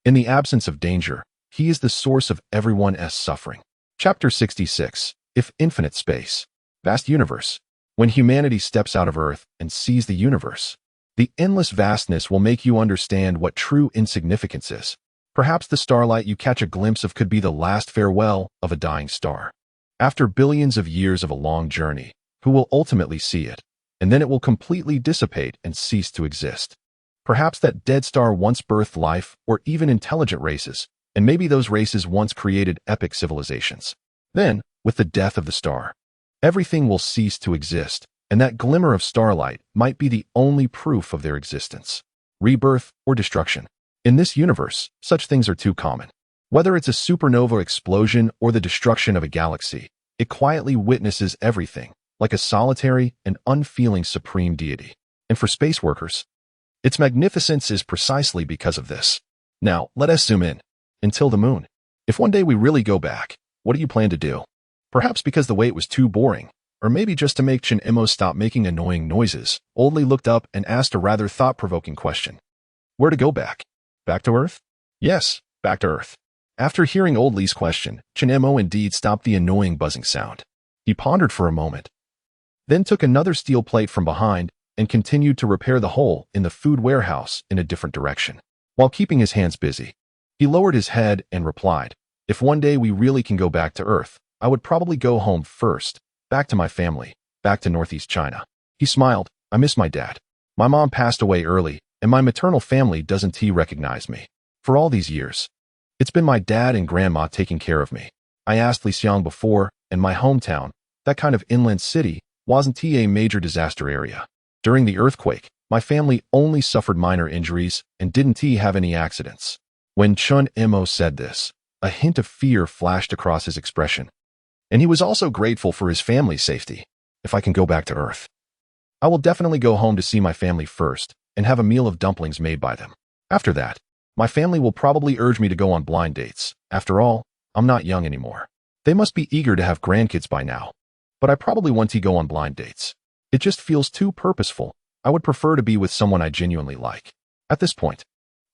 In the absence of danger, he is the source of everyone's suffering. Chapter 66. If infinite space. Vast universe. When humanity steps out of Earth and sees the universe, the endless vastness will make you understand what true insignificance is. Perhaps the starlight you catch a glimpse of could be the last farewell of a dying star. After billions of years of a long journey, who will ultimately see it, and then it will completely dissipate and cease to exist. Perhaps that dead star once birthed life or even intelligent races, and maybe those races once created epic civilizations. Then, with the death of the star, everything will cease to exist, and that glimmer of starlight might be the only proof of their existence. Rebirth or destruction. In this universe, such things are too common. Whether it's a supernova explosion or the destruction of a galaxy, it quietly witnesses everything, like a solitary and unfeeling supreme deity. And for space workers, its magnificence is precisely because of this. Now, let us zoom in. Until the moon. If one day we really go back, what do you plan to do? Perhaps because the wait was too boring, or maybe just to make Chen Mo stop making annoying noises, Oldly looked up and asked a rather thought-provoking question. Where to go back? Back to Earth? Yes, back to Earth. After hearing Oldly's question, Chen Mo indeed stopped the annoying buzzing sound. He pondered for a moment, then took another steel plate from behind and continued to repair the hole in the food warehouse in a different direction. While keeping his hands busy, he lowered his head and replied, if one day we really can go back to Earth, I would probably go home first, back to my family, back to Northeast China. He smiled, I miss my dad. My mom passed away early, and my maternal family doesn't recognize me. For all these years, it's been my dad and grandma taking care of me. I asked Li Xiang before, and my hometown, that kind of inland city, wasn't a major disaster area. During the earthquake, my family only suffered minor injuries and didn't have any accidents. When Chen Mo said this, a hint of fear flashed across his expression. And he was also grateful for his family's safety. If I can go back to Earth, I will definitely go home to see my family first and have a meal of dumplings made by them. After that, my family will probably urge me to go on blind dates. After all, I'm not young anymore. They must be eager to have grandkids by now. But I probably want to go on blind dates. It just feels too purposeful. I would prefer to be with someone I genuinely like. At this point,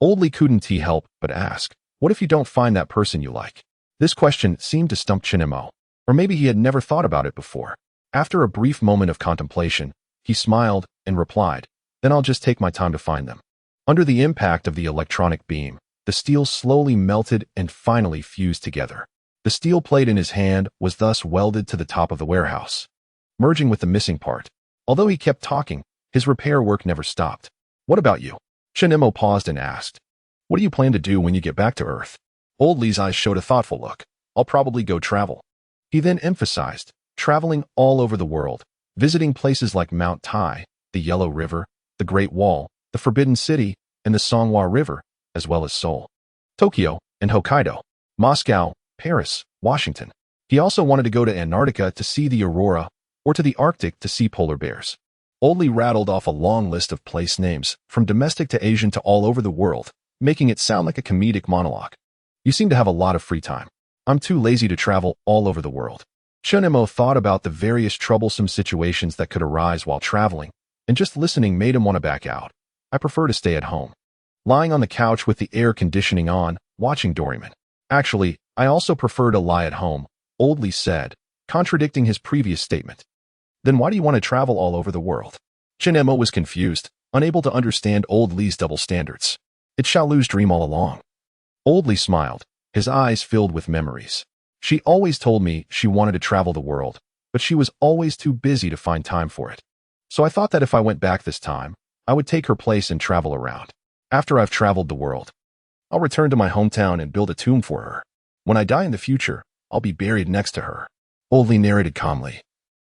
Old Lee couldn't help but ask, what if you don't find that person you like? This question seemed to stump Chen Mo, or maybe he had never thought about it before. After a brief moment of contemplation, he smiled and replied, then I'll just take my time to find them. Under the impact of the electronic beam, the steel slowly melted and finally fused together. The steel plate in his hand was thus welded to the top of the warehouse, merging with the missing part. Although he kept talking, his repair work never stopped. What about you? Chen Mo paused and asked, what do you plan to do when you get back to Earth? Old Lee's eyes showed a thoughtful look. I'll probably go travel. He then emphasized, traveling all over the world, visiting places like Mount Tai, the Yellow River, the Great Wall, the Forbidden City, and the Songhua River, as well as Seoul, Tokyo, and Hokkaido, Moscow, Paris, Washington. He also wanted to go to Antarctica to see the aurora, or to the Arctic to see polar bears. Old Lee rattled off a long list of place names, from domestic to Asian to all over the world, making it sound like a comedic monologue. You seem to have a lot of free time. I'm too lazy to travel all over the world. Chen Mo thought about the various troublesome situations that could arise while traveling, and just listening made him want to back out. I prefer to stay at home. Lying on the couch with the air conditioning on, watching Doraemon. Actually, I also prefer to lie at home, Old Lee said, contradicting his previous statement. Then why do you want to travel all over the world? Chen Mo was confused, unable to understand Old Lee's double standards. It's Xiaolu's dream all along. Old Lee smiled, his eyes filled with memories. She always told me she wanted to travel the world, but she was always too busy to find time for it. So I thought that if I went back this time, I would take her place and travel around. After I've traveled the world, I'll return to my hometown and build a tomb for her. When I die in the future, I'll be buried next to her. Old Lee narrated calmly,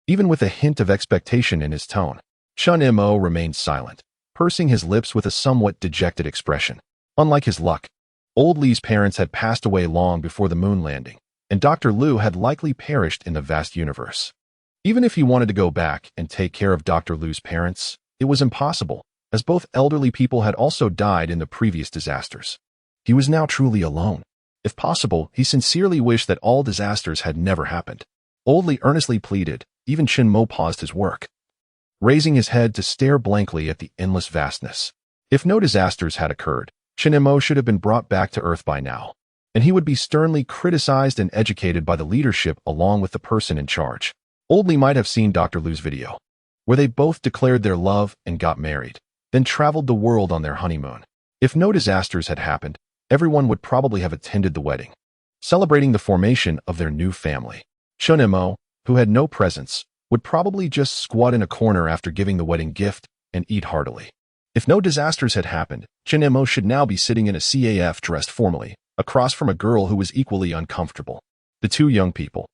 even with a hint of expectation in his tone. Chen Mo remained silent, pursing his lips with a somewhat dejected expression. Unlike his luck, Old Lee's parents had passed away long before the moon landing, and Dr. Liu had likely perished in the vast universe. Even if he wanted to go back and take care of Dr. Liu's parents, it was impossible, as both elderly people had also died in the previous disasters. He was now truly alone. If possible, he sincerely wished that all disasters had never happened. Old Lee earnestly pleaded, even Chen Mo paused his work, raising his head to stare blankly at the endless vastness. If no disasters had occurred, Chen Mo should have been brought back to Earth by now, and he would be sternly criticized and educated by the leadership along with the person in charge. Old Lee might have seen Dr. Liu's video, where they both declared their love and got married, then traveled the world on their honeymoon. If no disasters had happened, everyone would probably have attended the wedding, celebrating the formation of their new family. Chen Mo, who had no presents, would probably just squat in a corner after giving the wedding gift and eat heartily. If no disasters had happened, Chen Mo should now be sitting in a CAF dressed formally, across from a girl who was equally uncomfortable. The two young people,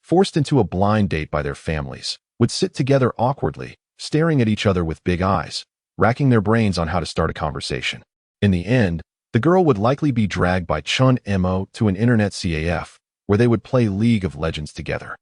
forced into a blind date by their families, would sit together awkwardly, staring at each other with big eyes, racking their brains on how to start a conversation. In the end, the girl would likely be dragged by Chen Mo to an internet CAF, where they would play League of Legends together.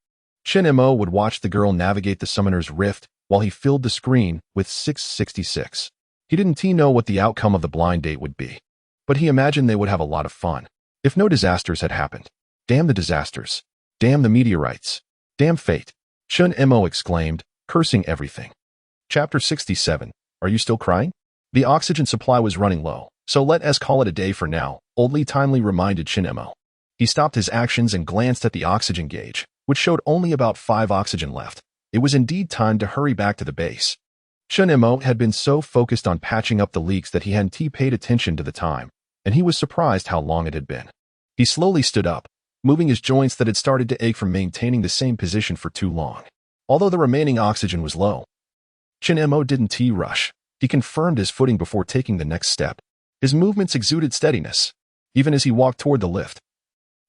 Chen Mo would watch the girl navigate the Summoner's Rift while he filled the screen with 666. He didn't know what the outcome of the blind date would be, but he imagined they would have a lot of fun. If no disasters had happened. Damn the disasters. Damn the meteorites. Damn fate. Chen Mo exclaimed, cursing everything. Chapter 67. Are you still crying? The oxygen supply was running low, so let us call it a day for now, Old Lee timely reminded Chen Mo. He stopped his actions and glanced at the oxygen gauge, which showed only about 5 oxygen left. It was indeed time to hurry back to the base. Chen Mo had been so focused on patching up the leaks that he hadn't paid attention to the time, and he was surprised how long it had been. He slowly stood up, moving his joints that had started to ache from maintaining the same position for too long. Although the remaining oxygen was low, Chen Mo didn't rush. He confirmed his footing before taking the next step. His movements exuded steadiness, even as he walked toward the lift.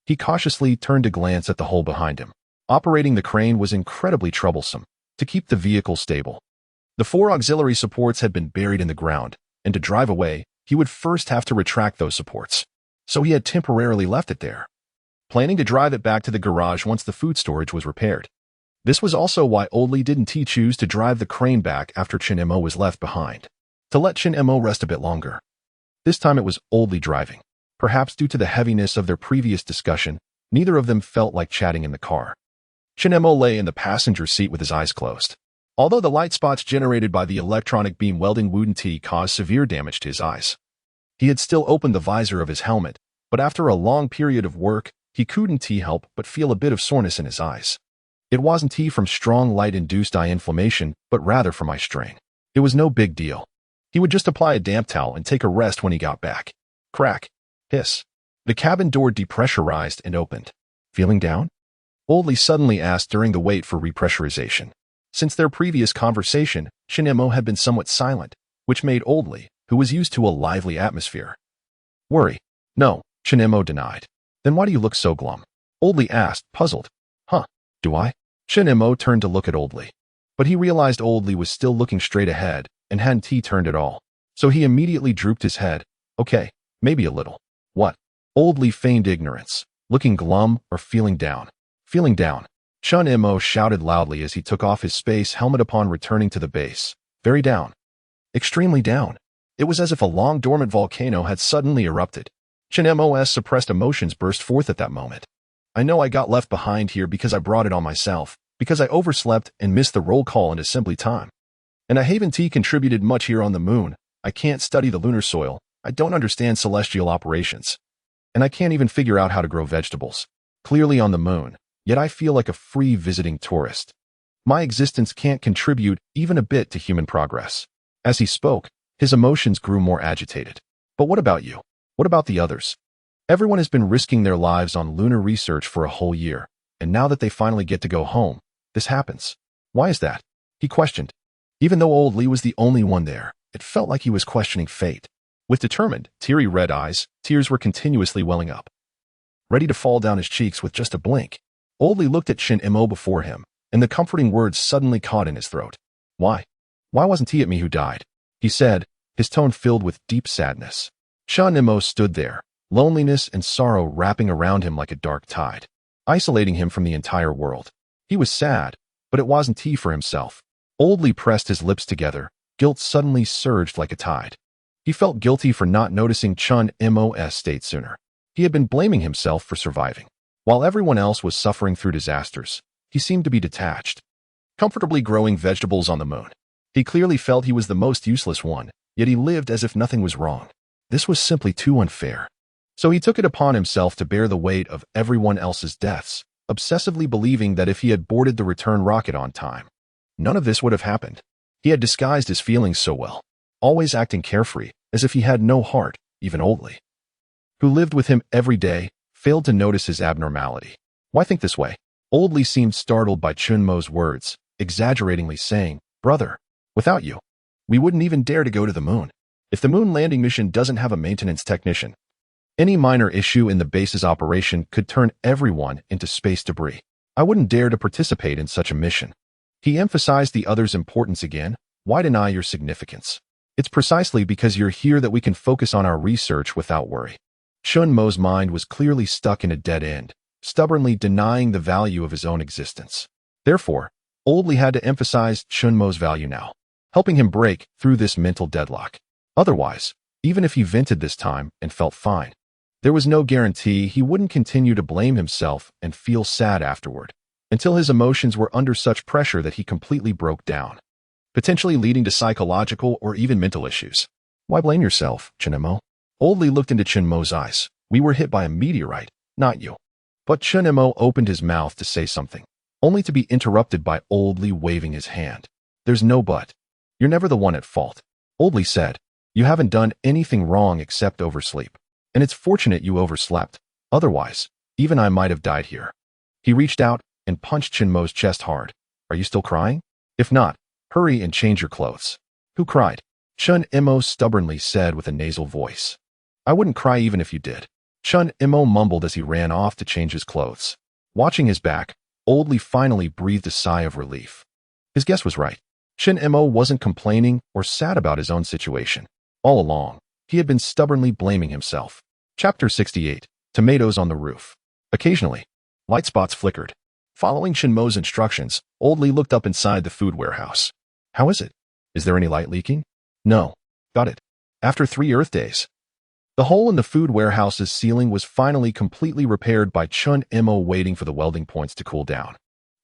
He cautiously turned to glance at the hole behind him. Operating the crane was incredibly troublesome to keep the vehicle stable. The 4 auxiliary supports had been buried in the ground, and to drive away, he would first have to retract those supports. So he had temporarily left it there, planning to drive it back to the garage once the food storage was repaired. This was also why Oldly didn't choose to drive the crane back after Chen Mo was left behind, to let Chen Mo rest a bit longer. This time it was Oldly driving. Perhaps due to the heaviness of their previous discussion, neither of them felt like chatting in the car. Chen Mo lay in the passenger seat with his eyes closed. Although the light spots generated by the electronic beam welding wouldn't caused severe damage to his eyes, he had still opened the visor of his helmet, but after a long period of work, he couldn't help but feel a bit of soreness in his eyes. It wasn't from strong light-induced eye inflammation, but rather from eye strain. It was no big deal. He would just apply a damp towel and take a rest when he got back. Crack. Hiss. The cabin door depressurized and opened. Feeling down? Oldly suddenly asked during the wait for repressurization. Since their previous conversation, Chen Mo had been somewhat silent, which made Oldly, who was used to a lively atmosphere. Worry. No, Chen Mo denied. Then why do you look so glum? Oldly asked, puzzled. Huh, do I? Chen Mo turned to look at Oldly. But he realized Oldly was still looking straight ahead and hadn't turned at all. So he immediately drooped his head. Okay, maybe a little. What? Oldly feigned ignorance, looking glum or feeling down. Feeling down. Chen Mo shouted loudly as he took off his space helmet upon returning to the base. Very down. Extremely down. It was as if a long-dormant volcano had suddenly erupted. Chen Mo's suppressed emotions burst forth at that moment. I know I got left behind here because I brought it on myself, because I overslept and missed the roll call and assembly time. And I haven't contributed much here on the moon. I can't study the lunar soil. I don't understand celestial operations. And I can't even figure out how to grow vegetables. Clearly on the moon. Yet I feel like a free visiting tourist. My existence can't contribute even a bit to human progress. As he spoke, his emotions grew more agitated. But what about you? What about the others? Everyone has been risking their lives on lunar research for a whole year, and now that they finally get to go home, this happens. Why is that? He questioned. Even though Oldly was the only one there, it felt like he was questioning fate. With determined, teary red eyes, tears were continuously welling up, ready to fall down his cheeks with just a blink. Oldly looked at Chen Mo before him, and the comforting words suddenly caught in his throat. Why? Why wasn't he me who died? He said, his tone filled with deep sadness. Chen Mo stood there, loneliness and sorrow wrapping around him like a dark tide, isolating him from the entire world. He was sad, but it wasn't for himself. Oldly pressed his lips together, guilt suddenly surged like a tide. He felt guilty for not noticing Chen Mo's state sooner. He had been blaming himself for surviving. While everyone else was suffering through disasters, he seemed to be detached, comfortably growing vegetables on the moon. He clearly felt he was the most useless one, yet he lived as if nothing was wrong. This was simply too unfair. So he took it upon himself to bear the weight of everyone else's deaths, obsessively believing that if he had boarded the return rocket on time, none of this would have happened. He had disguised his feelings so well, always acting carefree, as if he had no heart, even Oldly, who lived with him every day, failed to notice his abnormality. Why think this way? Oldly seemed startled by Chen Mo's words, exaggeratingly saying, Brother, without you, we wouldn't even dare to go to the moon. If the moon landing mission doesn't have a maintenance technician, any minor issue in the base's operation could turn everyone into space debris. I wouldn't dare to participate in such a mission. He emphasized the other's importance again. Why deny your significance? It's precisely because you're here that we can focus on our research without worry. Chen Mo's mind was clearly stuck in a dead end, stubbornly denying the value of his own existence. Therefore, Oldly had to emphasize Chen Mo's value now, helping him break through this mental deadlock. Otherwise, even if he vented this time and felt fine, there was no guarantee he wouldn't continue to blame himself and feel sad afterward, until his emotions were under such pressure that he completely broke down, potentially leading to psychological or even mental issues. Why blame yourself, Chen Mo? Oldly looked into Chen Mo's eyes. We were hit by a meteorite, not you. But Chen Mo opened his mouth to say something, only to be interrupted by Oldly waving his hand. There's no but. You're never the one at fault. Oldly said, you haven't done anything wrong except oversleep. And it's fortunate you overslept. Otherwise, even I might have died here. He reached out and punched Chen Mo's chest hard. Are you still crying? If not, hurry and change your clothes. Who cried? Chen Mo stubbornly said with a nasal voice. I wouldn't cry even if you did. Chen Mo mumbled as he ran off to change his clothes. Watching his back, Oldly finally breathed a sigh of relief. His guess was right. Chen Mo wasn't complaining or sad about his own situation. All along, he had been stubbornly blaming himself. Chapter 68. Tomatoes on the Roof. Occasionally, light spots flickered. Following Chen Mo's instructions, Old Li looked up inside the food warehouse. How is it? Is there any light leaking? No. Got it. After 3 Earth days. The hole in the food warehouse's ceiling was finally completely repaired by Chen Mo waiting for the welding points to cool down.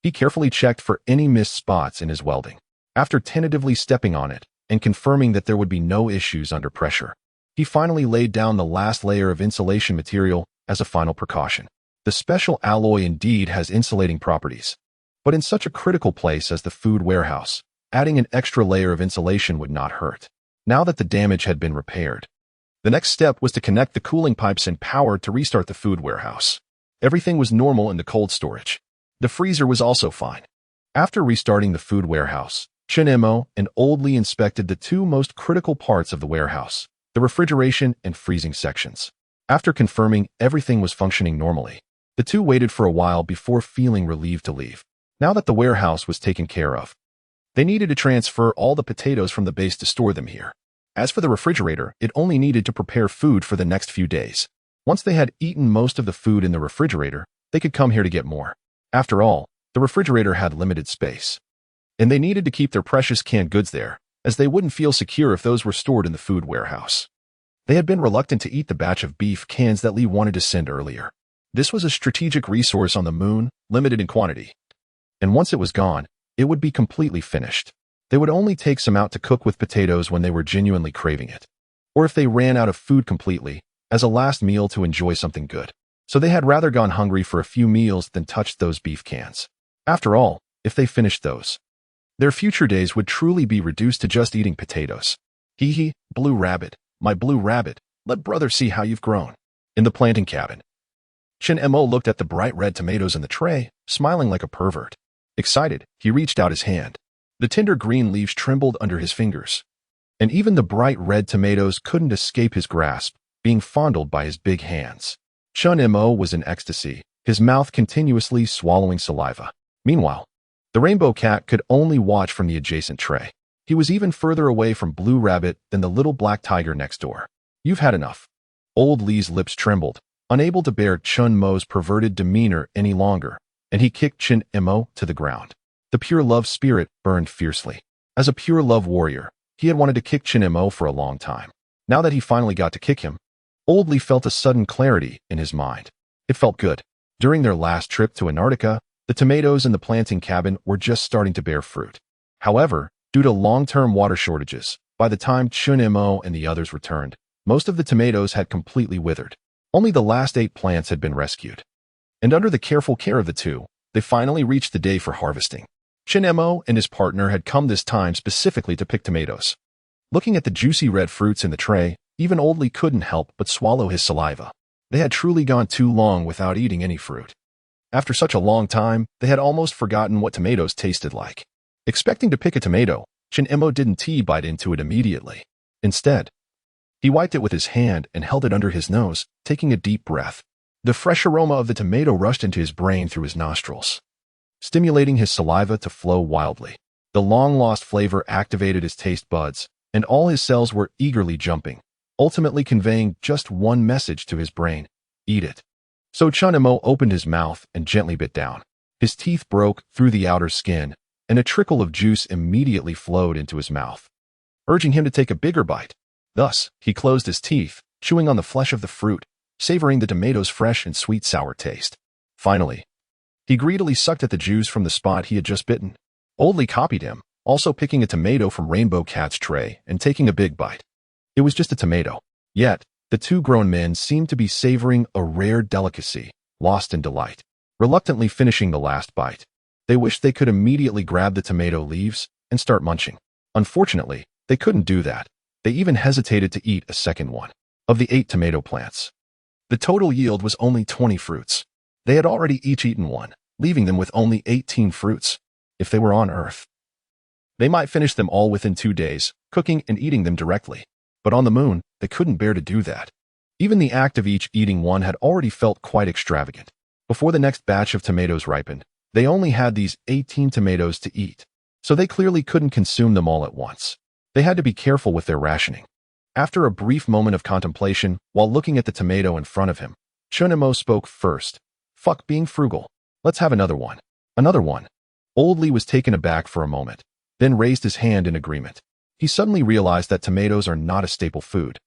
He carefully checked for any missed spots in his welding. After tentatively stepping on it and confirming that there would be no issues under pressure, he finally laid down the last layer of insulation material as a final precaution. The special alloy indeed has insulating properties, but in such a critical place as the food warehouse, adding an extra layer of insulation would not hurt. Now that the damage had been repaired, the next step was to connect the cooling pipes and power to restart the food warehouse. Everything was normal in the cold storage. The freezer was also fine. After restarting the food warehouse, Chen Mo and Old Li inspected the 2 most critical parts of the warehouse, the refrigeration and freezing sections. After confirming everything was functioning normally, the 2 waited for a while before feeling relieved to leave. Now that the warehouse was taken care of, they needed to transfer all the potatoes from the base to store them here. As for the refrigerator, it only needed to prepare food for the next few days. Once they had eaten most of the food in the refrigerator, they could come here to get more. After all, the refrigerator had limited space, and they needed to keep their precious canned goods there, as they wouldn't feel secure if those were stored in the food warehouse. They had been reluctant to eat the batch of beef cans that Li wanted to send earlier. This was a strategic resource on the moon, limited in quantity, and once it was gone, it would be completely finished. They would only take some out to cook with potatoes when they were genuinely craving it, or if they ran out of food completely, as a last meal to enjoy something good. So they had rather gone hungry for a few meals than touched those beef cans. After all, if they finished those, their future days would truly be reduced to just eating potatoes. Hee hee, blue rabbit, my blue rabbit, let brother see how you've grown. In the planting cabin, Chen Mo looked at the bright red tomatoes in the tray, smiling like a pervert. Excited, he reached out his hand. The tender green leaves trembled under his fingers, and even the bright red tomatoes couldn't escape his grasp, being fondled by his big hands. Chen Mo was in ecstasy, his mouth continuously swallowing saliva. Meanwhile, the rainbow cat could only watch from the adjacent tray. He was even further away from Blue Rabbit than the little black tiger next door. You've had enough. Old Li's lips trembled, unable to bear Chen Mo's perverted demeanor any longer, and he kicked Chen Mo to the ground. The pure love spirit burned fiercely. As a pure love warrior, he had wanted to kick Chen Mo for a long time. Now that he finally got to kick him, Old Li felt a sudden clarity in his mind. It felt good. During their last trip to Antarctica, the tomatoes in the planting cabin were just starting to bear fruit. However, due to long-term water shortages, by the time Chen Mo and the others returned, most of the tomatoes had completely withered. Only the last 8 plants had been rescued. And under the careful care of the 2, they finally reached the day for harvesting. Chen Mo and his partner had come this time specifically to pick tomatoes. Looking at the juicy red fruits in the tray, even Old Li couldn't help but swallow his saliva. They had truly gone too long without eating any fruit. After such a long time, they had almost forgotten what tomatoes tasted like. Expecting to pick a tomato, Chen Mo didn't bite into it immediately. Instead, he wiped it with his hand and held it under his nose, taking a deep breath. The fresh aroma of the tomato rushed into his brain through his nostrils, stimulating his saliva to flow wildly. The long-lost flavor activated his taste buds, and all his cells were eagerly jumping, ultimately conveying just one message to his brain: eat it. So Chen Mo opened his mouth and gently bit down. His teeth broke through the outer skin, and a trickle of juice immediately flowed into his mouth, urging him to take a bigger bite. Thus, he closed his teeth, chewing on the flesh of the fruit, savoring the tomato's fresh and sweet sour taste. Finally, he greedily sucked at the juice from the spot he had just bitten. Old Li copied him, also picking a tomato from Rainbow Cat's tray and taking a big bite. It was just a tomato. Yet, the 2 grown men seemed to be savoring a rare delicacy, lost in delight. Reluctantly finishing the last bite, they wished they could immediately grab the tomato leaves and start munching. Unfortunately, they couldn't do that. They even hesitated to eat a second one. Of the 8 tomato plants, the total yield was only 20 fruits. They had already each eaten one, leaving them with only 18 fruits. If they were on Earth, they might finish them all within 2 days, cooking and eating them directly. But on the moon, they couldn't bear to do that. Even the act of each eating one had already felt quite extravagant. Before the next batch of tomatoes ripened, they only had these 18 tomatoes to eat, so they clearly couldn't consume them all at once. They had to be careful with their rationing. After a brief moment of contemplation, while looking at the tomato in front of him, Chen Mo spoke first. Fuck being frugal. Let's have another one. Another one. Old Lee was taken aback for a moment, then raised his hand in agreement. He suddenly realized that tomatoes are not a staple food.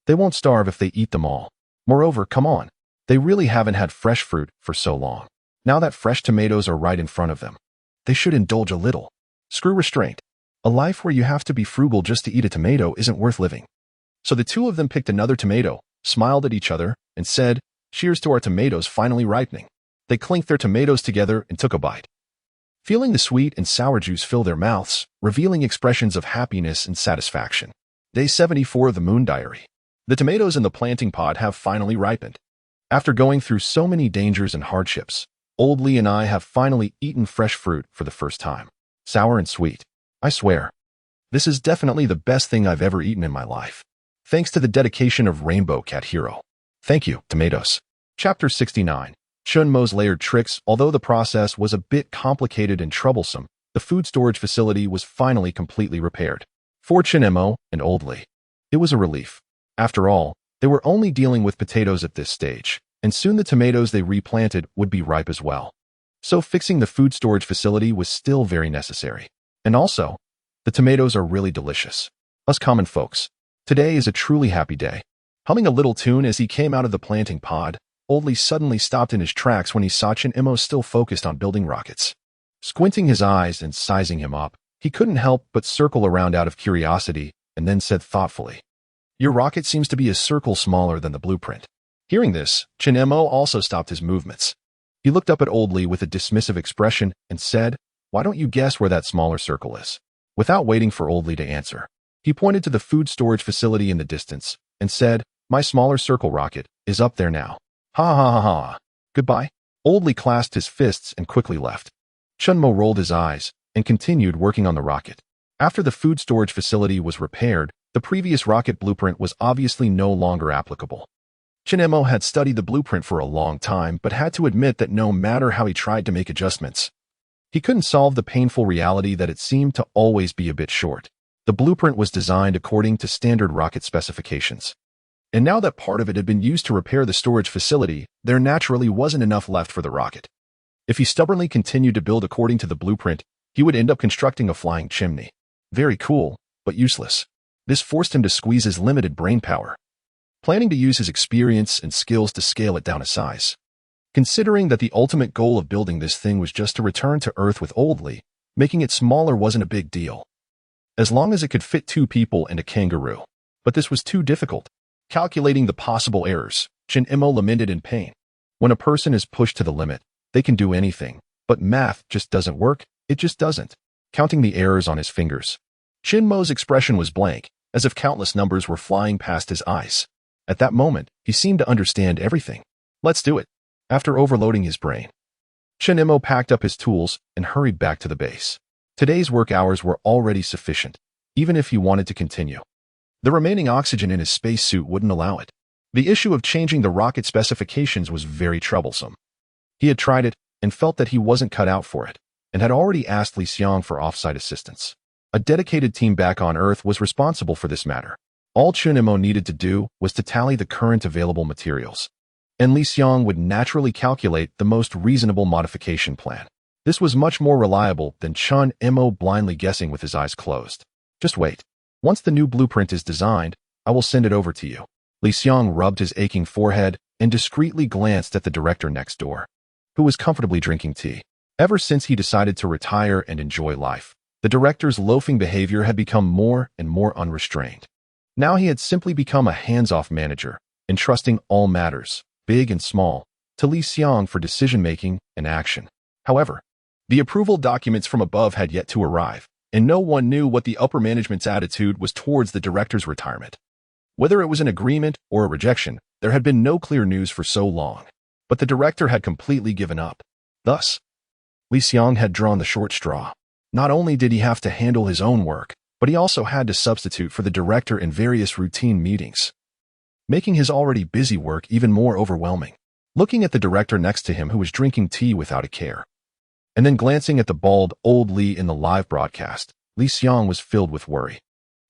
They won't starve if they eat them all. Moreover, come on, they really haven't had fresh fruit for so long. Now that fresh tomatoes are right in front of them, they should indulge a little. Screw restraint. A life where you have to be frugal just to eat a tomato isn't worth living. So the two of them picked another tomato, smiled at each other, and said, "Cheers to our tomatoes finally ripening." They clinked their tomatoes together and took a bite. Feeling the sweet and sour juice fill their mouths, revealing expressions of happiness and satisfaction. Day 74 of the Moon Diary. The tomatoes in the planting pod have finally ripened. After going through so many dangers and hardships, Old Lee and I have finally eaten fresh fruit for the first time. Sour and sweet. I swear, this is definitely the best thing I've ever eaten in my life. Thanks to the dedication of Rainbow Cat Hero. Thank you, tomatoes. Chapter 69. Chen Mo's layered tricks. Although the process was a bit complicated and troublesome, the food storage facility was finally completely repaired. For Chen Mo and Old Lee, it was a relief. After all, they were only dealing with potatoes at this stage, and soon the tomatoes they replanted would be ripe as well. So fixing the food storage facility was still very necessary. And also, the tomatoes are really delicious. Us common folks, today is a truly happy day. Humming a little tune as he came out of the planting pod, Old Lee suddenly stopped in his tracks when he saw Chen Mo still focused on building rockets. Squinting his eyes and sizing him up, he couldn't help but circle around out of curiosity and then said thoughtfully, "Your rocket seems to be a circle smaller than the blueprint." Hearing this, Chen Mo also stopped his movements. He looked up at Old Lee with a dismissive expression and said, "Why don't you guess where that smaller circle is?" Without waiting for Old Lee to answer, he pointed to the food storage facility in the distance and said, "My smaller circle rocket is up there now." Ha ha ha ha. Goodbye. Old Lee clasped his fists and quickly left. Chen Mo rolled his eyes and continued working on the rocket. After the food storage facility was repaired, the previous rocket blueprint was obviously no longer applicable. Chen Mo had studied the blueprint for a long time but had to admit that no matter how he tried to make adjustments, he couldn't solve the painful reality that it seemed to always be a bit short. The blueprint was designed according to standard rocket specifications. And now that part of it had been used to repair the storage facility, there naturally wasn't enough left for the rocket. If he stubbornly continued to build according to the blueprint, he would end up constructing a flying chimney. Very cool, but useless. This forced him to squeeze his limited brain power, planning to use his experience and skills to scale it down a size. Considering that the ultimate goal of building this thing was just to return to Earth with Old Lee, making it smaller wasn't a big deal, as long as it could fit 2 people and a kangaroo. But this was too difficult. Calculating the possible errors, Chen Mo lamented in pain. When a person is pushed to the limit, they can do anything, but math just doesn't work, it just doesn't. Counting the errors on his fingers, Chen Mo's expression was blank, as if countless numbers were flying past his eyes. At that moment, he seemed to understand everything. Let's do it. After overloading his brain, Chen Mo packed up his tools and hurried back to the base. Today's work hours were already sufficient, even if he wanted to continue. The remaining oxygen in his spacesuit wouldn't allow it. The issue of changing the rocket specifications was very troublesome. He had tried it and felt that he wasn't cut out for it, and had already asked Li Xiang for off-site assistance. A dedicated team back on Earth was responsible for this matter. All Chen Mo needed to do was to tally the current available materials, and Li Xiang would naturally calculate the most reasonable modification plan. This was much more reliable than Chen Mo blindly guessing with his eyes closed. Just wait. Once the new blueprint is designed, I will send it over to you. Li Xiang rubbed his aching forehead and discreetly glanced at the director next door, who was comfortably drinking tea. Ever since he decided to retire and enjoy life, the director's loafing behavior had become more and more unrestrained. Now he had simply become a hands-off manager, entrusting all matters, big and small, to Li Xiang for decision-making and action. However, the approval documents from above had yet to arrive, and no one knew what the upper management's attitude was towards the director's retirement. Whether it was an agreement or a rejection, there had been no clear news for so long. But the director had completely given up. Thus, Li Xiang had drawn the short straw. Not only did he have to handle his own work, but he also had to substitute for the director in various routine meetings, making his already busy work even more overwhelming. Looking at the director next to him who was drinking tea without a care, and then glancing at the bald Old Lee in the live broadcast, Li Xiang was filled with worry.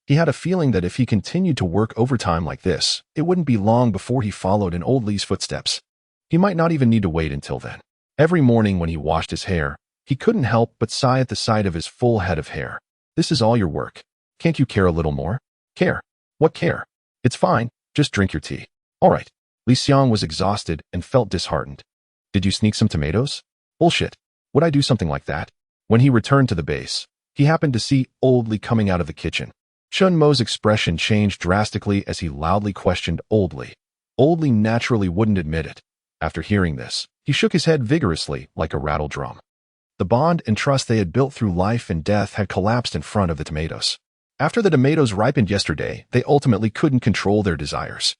He had a feeling that if he continued to work overtime like this, it wouldn't be long before he followed in Old Lee's footsteps. He might not even need to wait until then. Every morning when he washed his hair, He couldn't help but sigh at the sight of his full head of hair. This is all your work. Can't you care a little more? Care? What care? It's fine. Just drink your tea. All right. Li Xiang was exhausted and felt disheartened. Did you sneak some tomatoes? Bullshit. Would I do something like that? When he returned to the base, he happened to see Old Li coming out of the kitchen. Chen Mo's expression changed drastically as he loudly questioned Old Li. Old Li naturally wouldn't admit it. After hearing this, he shook his head vigorously like a rattle drum. The bond and trust they had built through life and death had collapsed in front of the tomatoes. After the tomatoes ripened yesterday, they ultimately couldn't control their desires.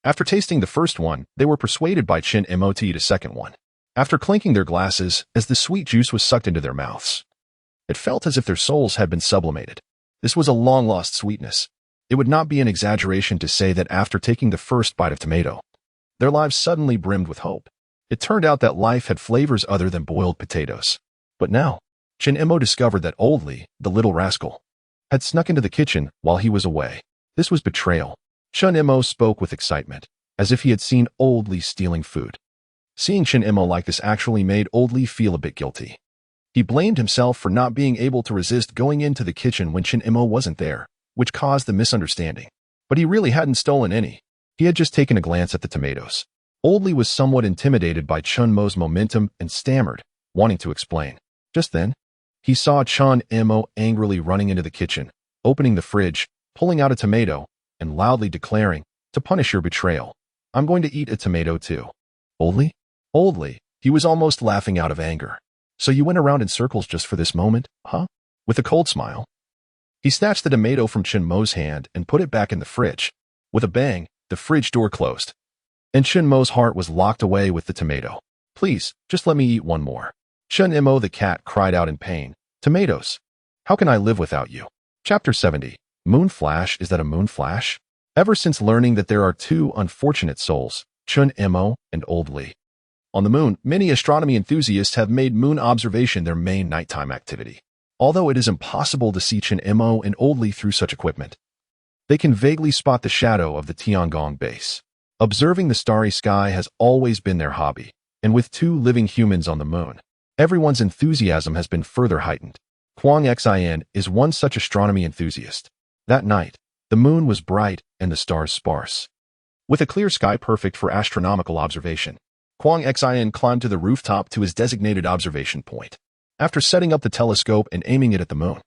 After tasting the first one, they were persuaded by Chen Mo to eat a second one. After clinking their glasses, as the sweet juice was sucked into their mouths, it felt as if their souls had been sublimated. This was a long-lost sweetness. It would not be an exaggeration to say that after taking the first bite of tomato, their lives suddenly brimmed with hope. It turned out that life had flavors other than boiled potatoes. But now, Chen Mo discovered that Old Li, the little rascal, had snuck into the kitchen while he was away. This was betrayal. Chen Mo spoke with excitement, as if he had seen Old Li stealing food. Seeing Chen Mo like this actually made Old Li feel a bit guilty. He blamed himself for not being able to resist going into the kitchen when Chen Mo wasn't there, which caused the misunderstanding. But he really hadn't stolen any. He had just taken a glance at the tomatoes. Old Li was somewhat intimidated by Chen Mo's momentum and stammered, wanting to explain. Just then, he saw Chen Mo angrily running into the kitchen, opening the fridge, pulling out a tomato, and loudly declaring, "To punish your betrayal, I'm going to eat a tomato too." Old Li? Old Li, he was almost laughing out of anger. So you went around in circles just for this moment, huh? With a cold smile. He snatched the tomato from Chen Mo's hand and put it back in the fridge. With a bang, the fridge door closed. And Chen Mo's heart was locked away with the tomato. Please, just let me eat one more. Chen Mo the cat cried out in pain. Tomatoes. How can I live without you? Chapter 70. Moon Flash, is that a moon flash? Ever since learning that there are two unfortunate souls, Chen Mo and Old Li, on the moon, many astronomy enthusiasts have made moon observation their main nighttime activity. Although it is impossible to see Chen Mo and Old Li through such equipment, they can vaguely spot the shadow of the Tiangong base. Observing the starry sky has always been their hobby, and with two living humans on the moon, everyone's enthusiasm has been further heightened. Kwang Xin is one such astronomy enthusiast. That night, the moon was bright and the stars sparse, with a clear sky perfect for astronomical observation. Kwang Xin climbed to the rooftop to his designated observation point. After setting up the telescope and aiming it at the moon,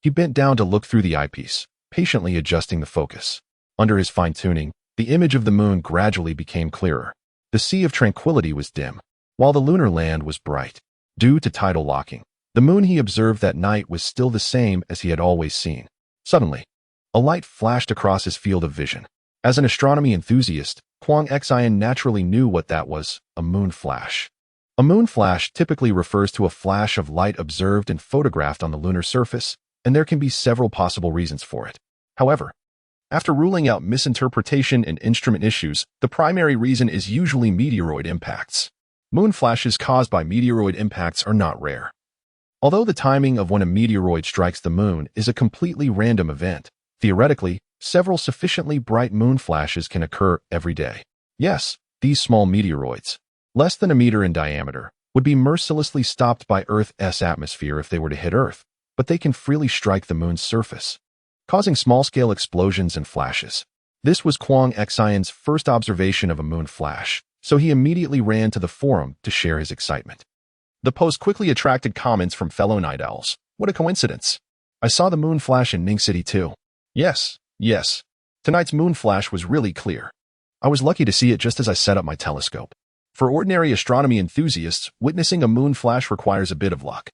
he bent down to look through the eyepiece, patiently adjusting the focus. Under his fine-tuning, the image of the moon gradually became clearer. The Sea of Tranquility was dim, while the lunar land was bright. Due to tidal locking, the moon he observed that night was still the same as he had always seen. Suddenly, a light flashed across his field of vision. As an astronomy enthusiast, Kwang Xin naturally knew what that was, a moon flash. A moon flash typically refers to a flash of light observed and photographed on the lunar surface, and there can be several possible reasons for it. However, after ruling out misinterpretation and instrument issues, the primary reason is usually meteoroid impacts. Moon flashes caused by meteoroid impacts are not rare. Although the timing of when a meteoroid strikes the moon is a completely random event, theoretically, several sufficiently bright moon flashes can occur every day. Yes, these small meteoroids, less than a meter in diameter, would be mercilessly stopped by Earth's atmosphere if they were to hit Earth, but they can freely strike the moon's surface, causing small-scale explosions and flashes. This was Kwang Xion's first observation of a moon flash, so he immediately ran to the forum to share his excitement. The post quickly attracted comments from fellow night owls. What a coincidence. I saw the moon flash in Ning City too. Yes. Tonight's moon flash was really clear. I was lucky to see it just as I set up my telescope. For ordinary astronomy enthusiasts, witnessing a moon flash requires a bit of luck.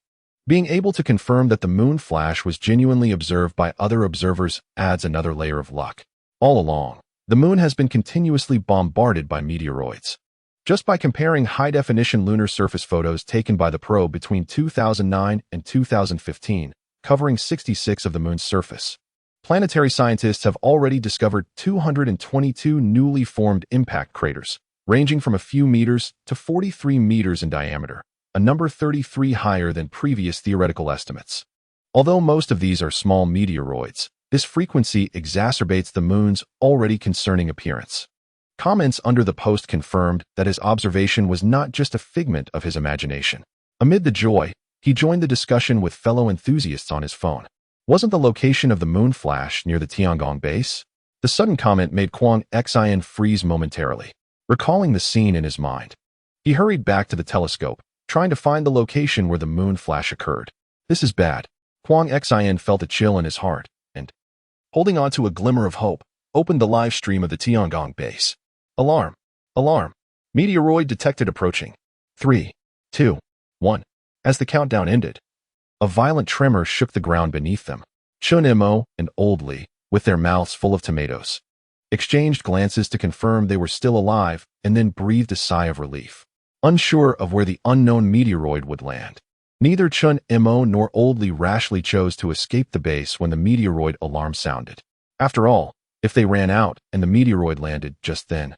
Being able to confirm that the moon flash was genuinely observed by other observers adds another layer of luck. All along, the moon has been continuously bombarded by meteoroids. Just by comparing high-definition lunar surface photos taken by the probe between 2009 and 2015, covering 66 of the moon's surface, planetary scientists have already discovered 222 newly formed impact craters, ranging from a few meters to 43 meters in diameter, a number 33 higher than previous theoretical estimates. Although most of these are small meteoroids, this frequency exacerbates the moon's already concerning appearance. Comments under the post confirmed that his observation was not just a figment of his imagination. Amid the joy, He joined the discussion with fellow enthusiasts on his phone. Wasn't the location of the moon flash near the Tiangong base? The sudden comment made Kwang Xin freeze momentarily, recalling the scene in his mind. He hurried back to the telescope, trying to find the location where the moon flash occurred. This is bad. Kwang Xin felt a chill in his heart, and, holding on to a glimmer of hope, opened the live stream of the Tiangong base. Alarm! Alarm! Meteoroid detected approaching. 3, 2, 1. As the countdown ended, a violent tremor shook the ground beneath them. Chen Mo and Old Li, with their mouths full of tomatoes, exchanged glances to confirm they were still alive and then breathed a sigh of relief. Unsure of where the unknown meteoroid would land, neither Chen Mo nor Old Li rashly chose to escape the base when the meteoroid alarm sounded. After all, if they ran out and the meteoroid landed just then,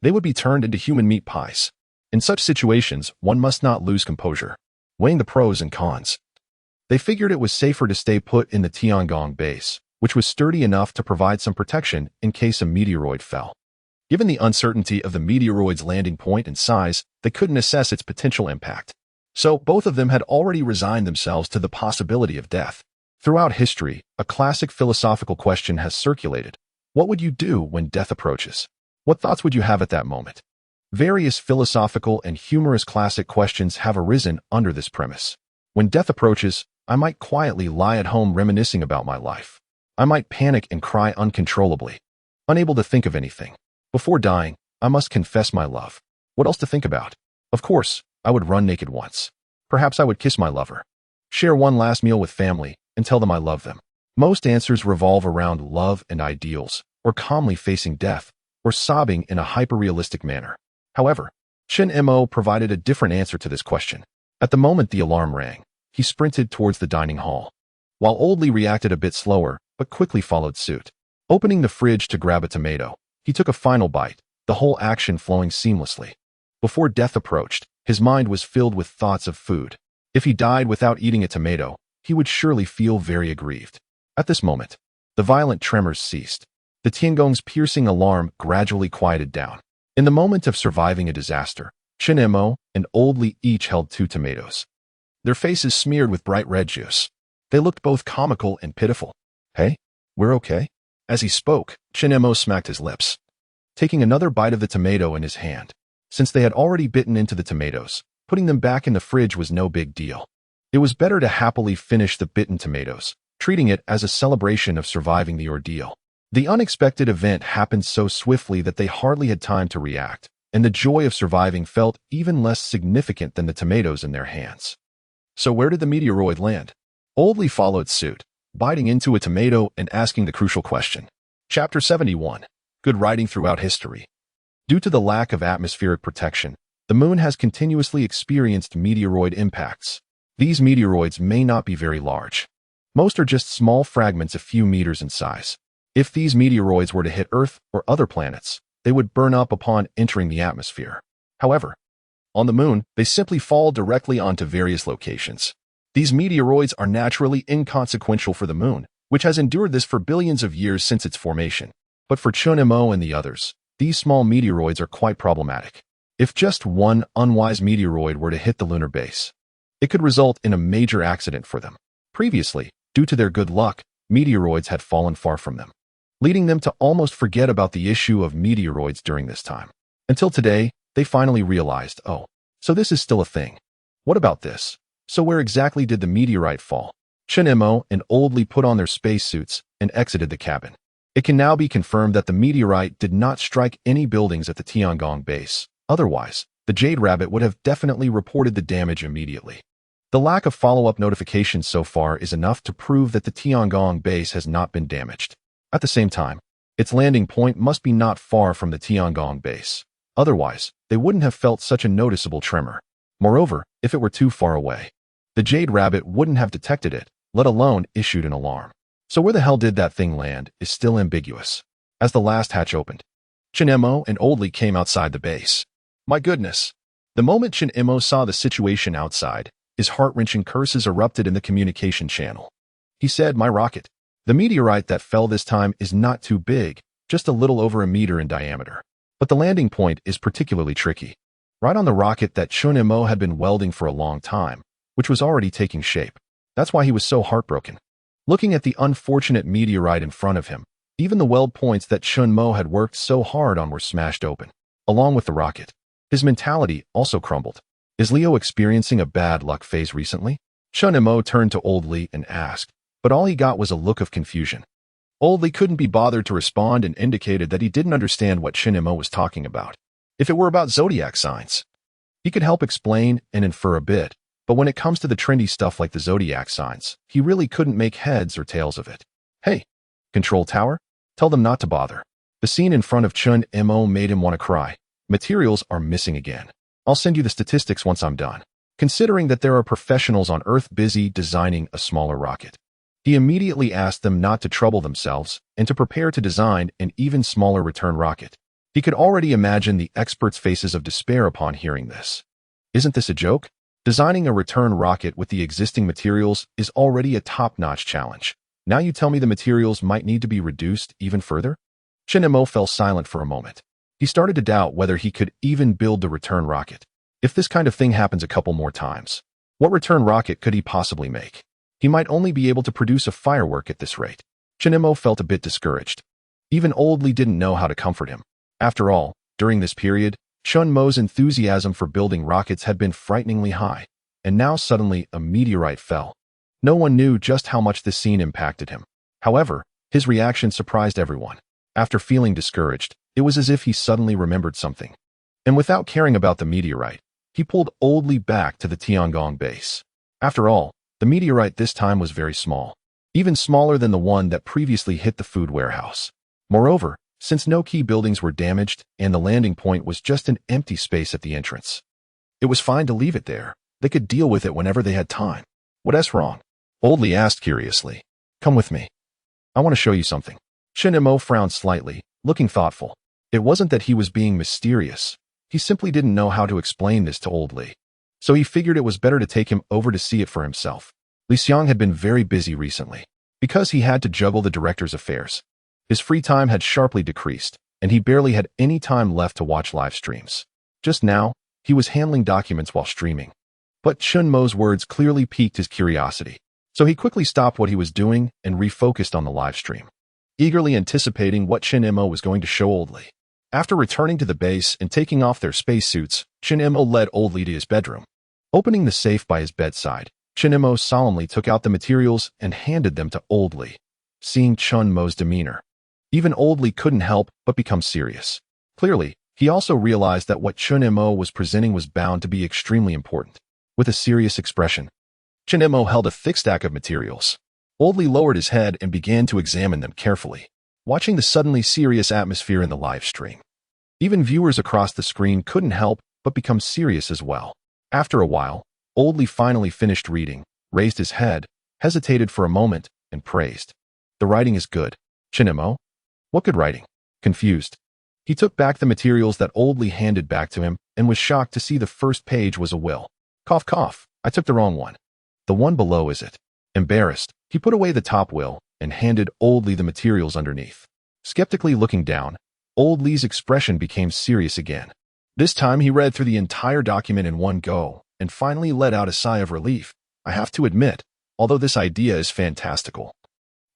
they would be turned into human meat pies. In such situations, one must not lose composure, weighing the pros and cons. They figured it was safer to stay put in the Tiangong base, which was sturdy enough to provide some protection in case a meteoroid fell. Given the uncertainty of the meteoroid's landing point and size, they couldn't assess its potential impact. So both of them had already resigned themselves to the possibility of death. Throughout history, a classic philosophical question has circulated. What would you do when death approaches? What thoughts would you have at that moment? Various philosophical and humorous classic questions have arisen under this premise. When death approaches, I might quietly lie at home reminiscing about my life. I might panic and cry uncontrollably, unable to think of anything. Before dying, I must confess my love. What else to think about? Of course, I would run naked once. Perhaps I would kiss my lover, share one last meal with family, and tell them I love them. Most answers revolve around love and ideals, or calmly facing death, or sobbing in a hyper-realistic manner. However, Chen Mo provided a different answer to this question. At the moment the alarm rang, he sprinted towards the dining hall, while Old Li reacted a bit slower, but quickly followed suit. Opening the fridge to grab a tomato, he took a final bite, the whole action flowing seamlessly. Before death approached, his mind was filled with thoughts of food. If he died without eating a tomato, he would surely feel very aggrieved. At this moment, the violent tremors ceased. The Tiangong's piercing alarm gradually quieted down. In the moment of surviving a disaster, Chen Mo and Old Li each held 2 tomatoes, their faces smeared with bright red juice. They looked both comical and pitiful. Hey, we're okay? As he spoke, Chen Mo smacked his lips, taking another bite of the tomato in his hand. Since they had already bitten into the tomatoes, putting them back in the fridge was no big deal. It was better to happily finish the bitten tomatoes, treating it as a celebration of surviving the ordeal. The unexpected event happened so swiftly that they hardly had time to react, and the joy of surviving felt even less significant than the tomatoes in their hands. So where did the meteoroid land? Old Li followed suit, biting into a tomato and asking the crucial question. Chapter 71. Good writing throughout history. Due to the lack of atmospheric protection, the moon has continuously experienced meteoroid impacts. These meteoroids may not be very large. Most are just small fragments a few meters in size. If these meteoroids were to hit Earth or other planets, they would burn up upon entering the atmosphere. However, on the moon, they simply fall directly onto various locations. These meteoroids are naturally inconsequential for the moon, which has endured this for billions of years since its formation. But for Chen Mo and the others, these small meteoroids are quite problematic. If just one unwise meteoroid were to hit the lunar base, it could result in a major accident for them. Previously, due to their good luck, meteoroids had fallen far from them, leading them to almost forget about the issue of meteoroids during this time. Until today, they finally realized, oh, so this is still a thing. What about this? So where exactly did the meteorite fall? Chen Mo and Old Li put on their spacesuits and exited the cabin. It can now be confirmed that the meteorite did not strike any buildings at the Tiangong base. Otherwise, the Jade Rabbit would have definitely reported the damage immediately. The lack of follow-up notifications so far is enough to prove that the Tiangong base has not been damaged. At the same time, its landing point must be not far from the Tiangong base. Otherwise, they wouldn't have felt such a noticeable tremor. Moreover, if it were too far away, the Jade Rabbit wouldn't have detected it, let alone issued an alarm. So where the hell did that thing land is still ambiguous. As the last hatch opened, Chen Mo and Old Li came outside the base. My goodness! The moment Chen Mo saw the situation outside, his heart-wrenching curses erupted in the communication channel. He said, my rocket. The meteorite that fell this time is not too big, just a little over a meter in diameter. But the landing point is particularly tricky. Right on the rocket that Chen Mo had been welding for a long time, which was already taking shape. That's why he was so heartbroken. Looking at the unfortunate meteorite in front of him, even the weld points that Chen Mo had worked so hard on were smashed open, along with the rocket. His mentality also crumbled. Is Leo experiencing a bad luck phase recently? Chen Mo turned to Old Li and asked, but all he got was a look of confusion. Old Li couldn't be bothered to respond and indicated that he didn't understand what Chen Mo was talking about. If it were about zodiac signs, he could help explain and infer a bit, but when it comes to the trendy stuff like the zodiac signs, he really couldn't make heads or tails of it. Hey, Control Tower, tell them not to bother. The scene in front of Chen Mo made him want to cry. Materials are missing again. I'll send you the statistics once I'm done. Considering that there are professionals on Earth busy designing a smaller rocket, he immediately asked them not to trouble themselves and to prepare to design an even smaller return rocket. He could already imagine the experts' faces of despair upon hearing this. Isn't this a joke? Designing a return rocket with the existing materials is already a top-notch challenge. Now you tell me the materials might need to be reduced even further? Chen Mo fell silent for a moment. He started to doubt whether he could even build the return rocket. If this kind of thing happens a couple more times, what return rocket could he possibly make? He might only be able to produce a firework at this rate. Chen Mo felt a bit discouraged. Even Old Li didn't know how to comfort him. After all, during this period, Chen Mo's enthusiasm for building rockets had been frighteningly high, and now suddenly a meteorite fell. No one knew just how much this scene impacted him. However, his reaction surprised everyone. After feeling discouraged, it was as if he suddenly remembered something. And without caring about the meteorite, he pulled Old Li back to the Tiangong base. After all, the meteorite this time was very small, even smaller than the one that previously hit the food warehouse. Moreover, since no key buildings were damaged and the landing point was just an empty space at the entrance, it was fine to leave it there. They could deal with it whenever they had time. What's wrong? Old Li asked curiously. Come with me. I want to show you something. Chen Mo frowned slightly, looking thoughtful. It wasn't that he was being mysterious. He simply didn't know how to explain this to Old Li. So he figured it was better to take him over to see it for himself. Li Xiang had been very busy recently. Because he had to juggle the director's affairs, his free time had sharply decreased, and he barely had any time left to watch live streams. Just now, he was handling documents while streaming. But Chen Mo's words clearly piqued his curiosity. So he quickly stopped what he was doing and refocused on the live stream, eagerly anticipating what Chen Mo was going to show Old Li. After returning to the base and taking off their spacesuits, Chen Mo led Old Li to his bedroom. Opening the safe by his bedside, Chen Mo solemnly took out the materials and handed them to Old Li. Seeing Chen Mo's demeanor, even Old Li couldn't help but become serious. Clearly, he also realized that what Chen Mo was presenting was bound to be extremely important. With a serious expression, Chen Mo held a thick stack of materials. Old Li lowered his head and began to examine them carefully, watching the suddenly serious atmosphere in the live stream. Even viewers across the screen couldn't help but become serious as well. After a while, Old Li finally finished reading, raised his head, hesitated for a moment, and praised. The writing is good. Chen Mo? What good writing? Confused, he took back the materials that Old Li handed back to him and was shocked to see the first page was a will. Cough cough, I took the wrong one. The one below is it. Embarrassed, he put away the top will and handed Old Li the materials underneath. Skeptically looking down, Old Li's expression became serious again. This time he read through the entire document in one go and finally let out a sigh of relief. I have to admit, although this idea is fantastical,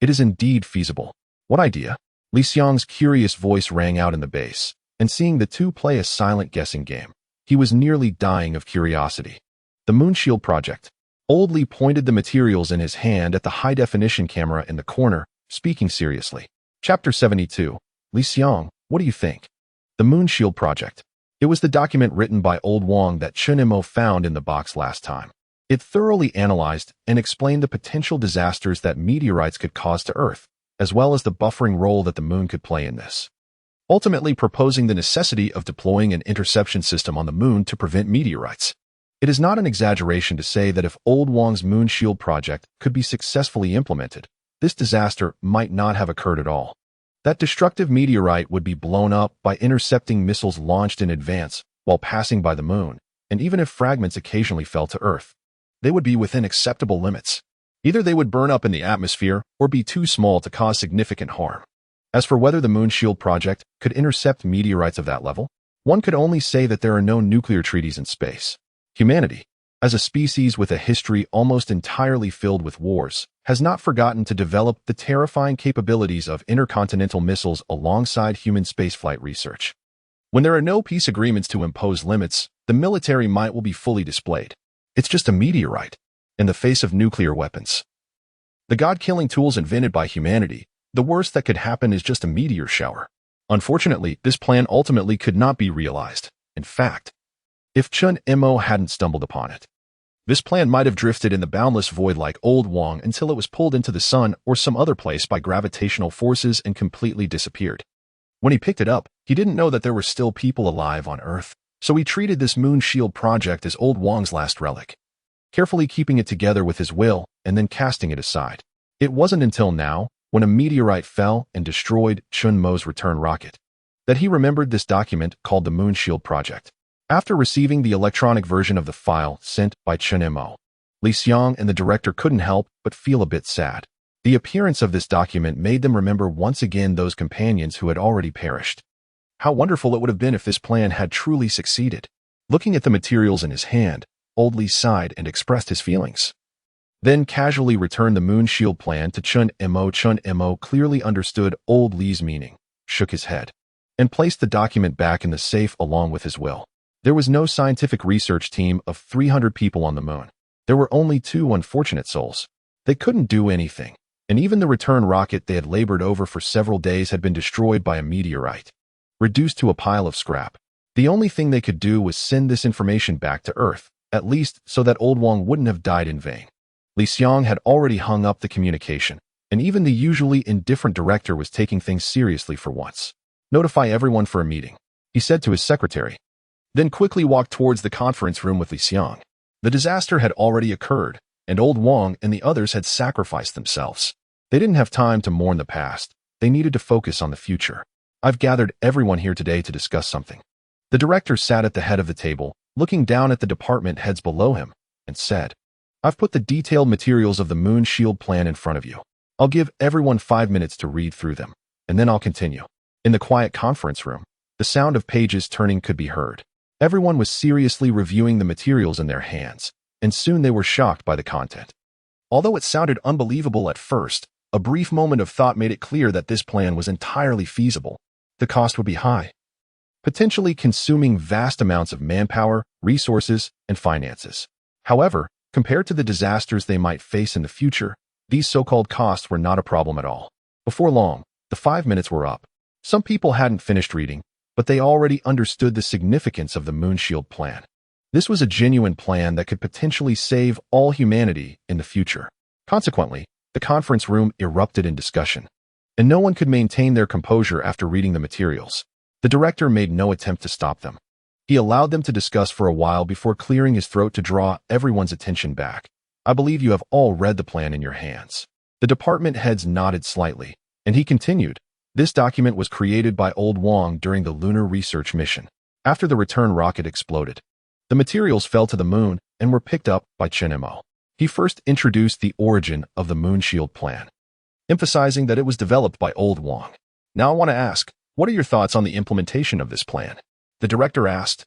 it is indeed feasible. What idea? Li Xiang's curious voice rang out in the base, and seeing the two play a silent guessing game, he was nearly dying of curiosity. The Moonshield Project. Old Li pointed the materials in his hand at the high-definition camera in the corner, speaking seriously. Chapter 72. Li Xiang, what do you think? The Moonshield Project. It was the document written by Old Wang that Chen Mo found in the box last time. It thoroughly analyzed and explained the potential disasters that meteorites could cause to Earth, as well as the buffering role that the moon could play in this, ultimately proposing the necessity of deploying an interception system on the moon to prevent meteorites. It is not an exaggeration to say that if Old Wang's Moonshield project could be successfully implemented, this disaster might not have occurred at all. That destructive meteorite would be blown up by intercepting missiles launched in advance while passing by the moon, and even if fragments occasionally fell to Earth, they would be within acceptable limits. Either they would burn up in the atmosphere or be too small to cause significant harm. As for whether the Moonshield project could intercept meteorites of that level, one could only say that there are no nuclear treaties in space. Humanity, as a species with a history almost entirely filled with wars, has not forgotten to develop the terrifying capabilities of intercontinental missiles alongside human spaceflight research. When there are no peace agreements to impose limits, the military might will be fully displayed. It's just a meteorite in the face of nuclear weapons. The god-killing tools invented by humanity, the worst that could happen is just a meteor shower. Unfortunately, this plan ultimately could not be realized. In fact, if Chen Mo hadn't stumbled upon it, this plan might have drifted in the boundless void like old Wang until it was pulled into the sun or some other place by gravitational forces and completely disappeared. When he picked it up, he didn't know that there were still people alive on Earth, so he treated this moon shield project as old Wang's last relic, carefully keeping it together with his will and then casting it aside. It wasn't until now, when a meteorite fell and destroyed Chen Mo's return rocket, that he remembered this document called the Moon Shield Project. After receiving the electronic version of the file sent by Chen Mo, Li Xiang and the director couldn't help but feel a bit sad. The appearance of this document made them remember once again those companions who had already perished. How wonderful it would have been if this plan had truly succeeded. Looking at the materials in his hand, old Li sighed and expressed his feelings. Then casually returned the moon shield plan to Chen Mo. Chen Mo clearly understood old Li's meaning, shook his head, and placed the document back in the safe along with his will. There was no scientific research team of 300 people on the moon. There were only 2 unfortunate souls. They couldn't do anything, and even the return rocket they had labored over for several days had been destroyed by a meteorite, reduced to a pile of scrap. The only thing they could do was send this information back to Earth, at least so that old Wang wouldn't have died in vain. Li Xiang had already hung up the communication, and even the usually indifferent director was taking things seriously for once. Notify everyone for a meeting, he said to his secretary, then quickly walked towards the conference room with Li Xiang. The disaster had already occurred, and old Wang and the others had sacrificed themselves. They didn't have time to mourn the past. They needed to focus on the future. I've gathered everyone here today to discuss something. The director sat at the head of the table, looking down at the department heads below him, and said, I've put the detailed materials of the Moon Shield plan in front of you. I'll give everyone 5 minutes to read through them, and then I'll continue. In the quiet conference room, the sound of pages turning could be heard. Everyone was seriously reviewing the materials in their hands, and soon they were shocked by the content. Although it sounded unbelievable at first, a brief moment of thought made it clear that this plan was entirely feasible. The cost would be high, potentially consuming vast amounts of manpower, resources, and finances. However, compared to the disasters they might face in the future, these so-called costs were not a problem at all. Before long, the 5 minutes were up. Some people hadn't finished reading, but they already understood the significance of the Moon Shield plan. This was a genuine plan that could potentially save all humanity in the future. Consequently, the conference room erupted in discussion, and no one could maintain their composure after reading the materials. The director made no attempt to stop them. He allowed them to discuss for a while before clearing his throat to draw everyone's attention back. I believe you have all read the plan in your hands. The department heads nodded slightly, and he continued. This document was created by old Wang during the lunar research mission. After the return rocket exploded, the materials fell to the moon and were picked up by Chen Mo. He first introduced the origin of the Moon Shield plan, emphasizing that it was developed by old Wang. Now I want to ask, what are your thoughts on the implementation of this plan? The director asked,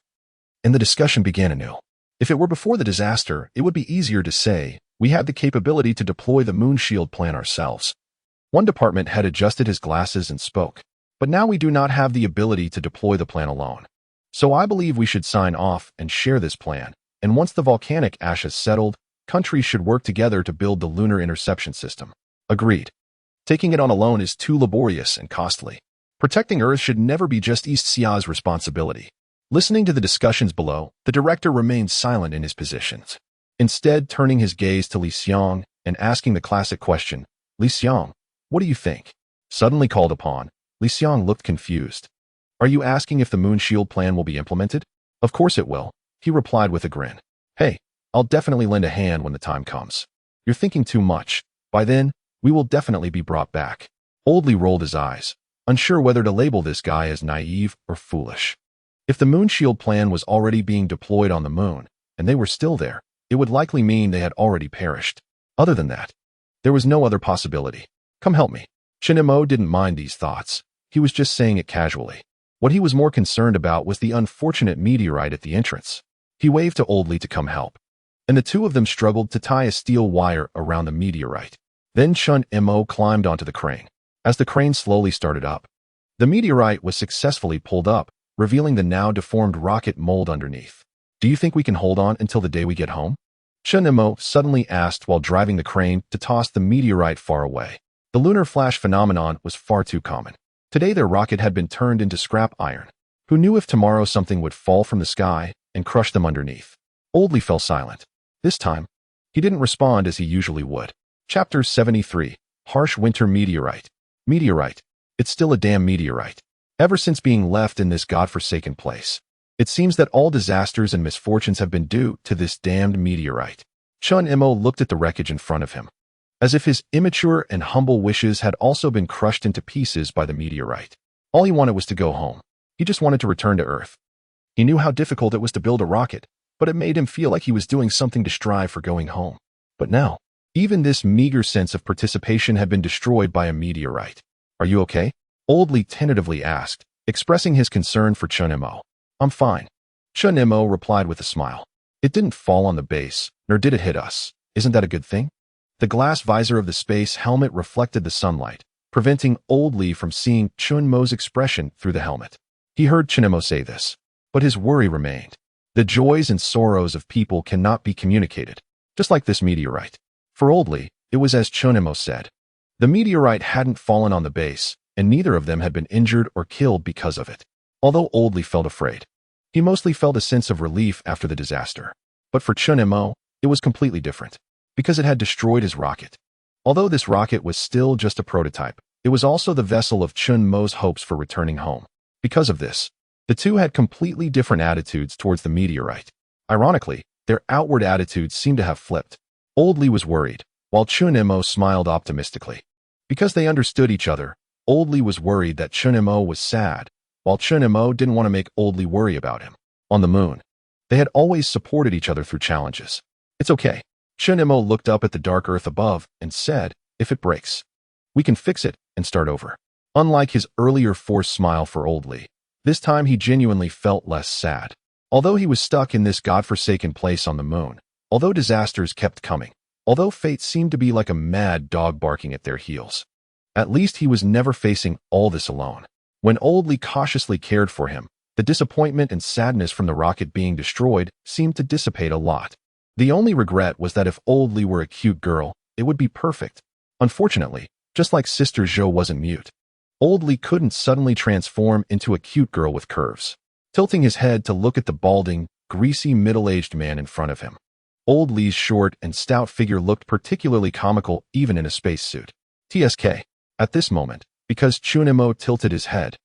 and the discussion began anew. If it were before the disaster, it would be easier to say, we had the capability to deploy the Moon Shield plan ourselves. One department head adjusted his glasses and spoke, but now we do not have the ability to deploy the plan alone. So I believe we should sign off and share this plan, and once the volcanic ash has settled, countries should work together to build the lunar interception system. Agreed. Taking it on alone is too laborious and costly. Protecting Earth should never be just East Sia's responsibility. Listening to the discussions below, the director remained silent in his positions, instead turning his gaze to Li Xiang and asking the classic question, Li Xiang, what do you think? Suddenly called upon, Li Xiang looked confused. Are you asking if the Moon Shield plan will be implemented? Of course it will, he replied with a grin. Hey, I'll definitely lend a hand when the time comes. You're thinking too much. By then, we will definitely be brought back. Old Li rolled his eyes, unsure whether to label this guy as naive or foolish. If the Moon Shield plan was already being deployed on the moon, and they were still there, it would likely mean they had already perished. Other than that, there was no other possibility. Come help me. Chen Mo didn't mind these thoughts. He was just saying it casually. What he was more concerned about was the unfortunate meteorite at the entrance. He waved to Old Li to come help. and the two of them struggled to tie a steel wire around the meteorite. Then Chen Mo climbed onto the crane. As the crane slowly started up, the meteorite was successfully pulled up, revealing the now deformed rocket mold underneath. Do you think we can hold on until the day we get home? Chen Mo suddenly asked while driving the crane to toss the meteorite far away. The lunar flash phenomenon was far too common. Today their rocket had been turned into scrap iron. Who knew if tomorrow something would fall from the sky and crush them underneath? Oldly fell silent. This time, he didn't respond as he usually would. Chapter 73. Harsh Winter Meteorite. Meteorite. It's still a damn meteorite. Ever since being left in this godforsaken place, it seems that all disasters and misfortunes have been due to this damned meteorite. Chen Mo looked at the wreckage in front of him, as if his immature and humble wishes had also been crushed into pieces by the meteorite. All he wanted was to go home. He just wanted to return to Earth. He knew how difficult it was to build a rocket, but it made him feel like he was doing something to strive for going home. But now, even this meager sense of participation had been destroyed by a meteorite. Are you okay? Oldly tentatively asked, expressing his concern for Chen Mo. I'm fine. Chen Mo replied with a smile. It didn't fall on the base, nor did it hit us. Isn't that a good thing? The glass visor of the space helmet reflected the sunlight, preventing Oldly from seeing Chen Mo's expression through the helmet. He heard Chen Mo say this, but his worry remained. The joys and sorrows of people cannot be communicated, just like this meteorite. For Oldly, it was as Chen Mo said. The meteorite hadn't fallen on the base, and neither of them had been injured or killed because of it. Although Oldly felt afraid, he mostly felt a sense of relief after the disaster. But for Chen Mo, it was completely different, because it had destroyed his rocket. Although this rocket was still just a prototype, it was also the vessel of Chen Mo's hopes for returning home. Because of this, the two had completely different attitudes towards the meteorite. Ironically, their outward attitudes seemed to have flipped. Oldly was worried, while Chen Mo smiled optimistically. Because they understood each other, Oldly was worried that Chen Mo was sad, while Chen Mo didn't want to make Oldly worry about him. On the moon, they had always supported each other through challenges. It's okay. Chen Mo looked up at the dark earth above and said, if it breaks, we can fix it and start over. Unlike his earlier forced smile for Oldly, this time he genuinely felt less sad. Although he was stuck in this godforsaken place on the moon, although disasters kept coming, although fate seemed to be like a mad dog barking at their heels, at least he was never facing all this alone. When Oldly cautiously cared for him, the disappointment and sadness from the rocket being destroyed seemed to dissipate a lot. The only regret was that if Oldly were a cute girl, it would be perfect. Unfortunately, just like Sister Zhou wasn't mute, Oldly couldn't suddenly transform into a cute girl with curves. Tilting his head to look at the balding, greasy middle-aged man in front of him, Oldly's short and stout figure looked particularly comical even in a spacesuit. TSK. At this moment, because Chen Mo tilted his head,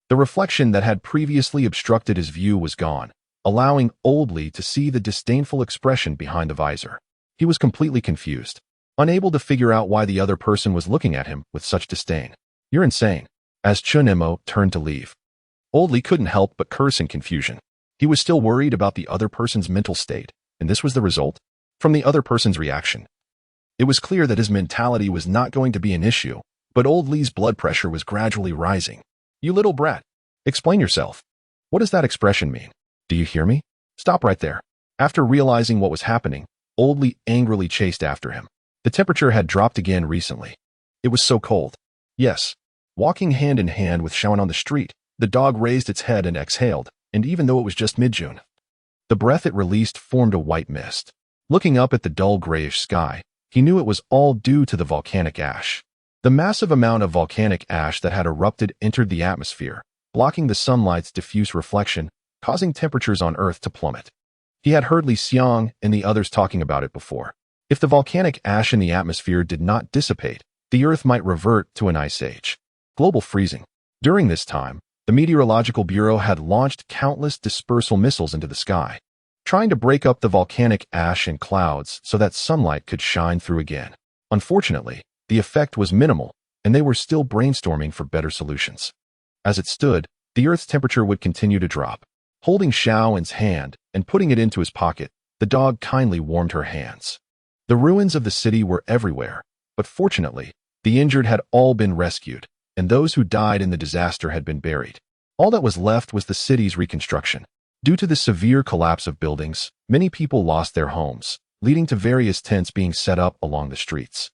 the reflection that had previously obstructed his view was gone, allowing Oldly to see the disdainful expression behind the visor. He was completely confused, unable to figure out why the other person was looking at him with such disdain. You're insane. As Chen Mo turned to leave, Oldly couldn't help but curse in confusion. He was still worried about the other person's mental state, and this was the result. From the other person's reaction, it was clear that his mentality was not going to be an issue, but Oldly's blood pressure was gradually rising. You little brat. Explain yourself. What does that expression mean? Do you hear me? Stop right there. After realizing what was happening, Oldly angrily chased after him. The temperature had dropped again recently. It was so cold. Yes. Walking hand in hand with Xiaoan on the street, the dog raised its head and exhaled, and even though it was just mid-June, the breath it released formed a white mist. Looking up at the dull grayish sky, he knew it was all due to the volcanic ash. The massive amount of volcanic ash that had erupted entered the atmosphere, blocking the sunlight's diffuse reflection, causing temperatures on Earth to plummet. He had heard Li Xiang and the others talking about it before. If the volcanic ash in the atmosphere did not dissipate, the Earth might revert to an ice age. Global freezing. During this time, the Meteorological Bureau had launched countless dispersal missiles into the sky, trying to break up the volcanic ash and clouds so that sunlight could shine through again. Unfortunately, the effect was minimal, and they were still brainstorming for better solutions. As it stood, the Earth's temperature would continue to drop. Holding Xiaoan's hand and putting it into his pocket, the dog kindly warmed her hands. The ruins of the city were everywhere, but fortunately, the injured had all been rescued, and those who died in the disaster had been buried. All that was left was the city's reconstruction. Due to the severe collapse of buildings, many people lost their homes, leading to various tents being set up along the streets.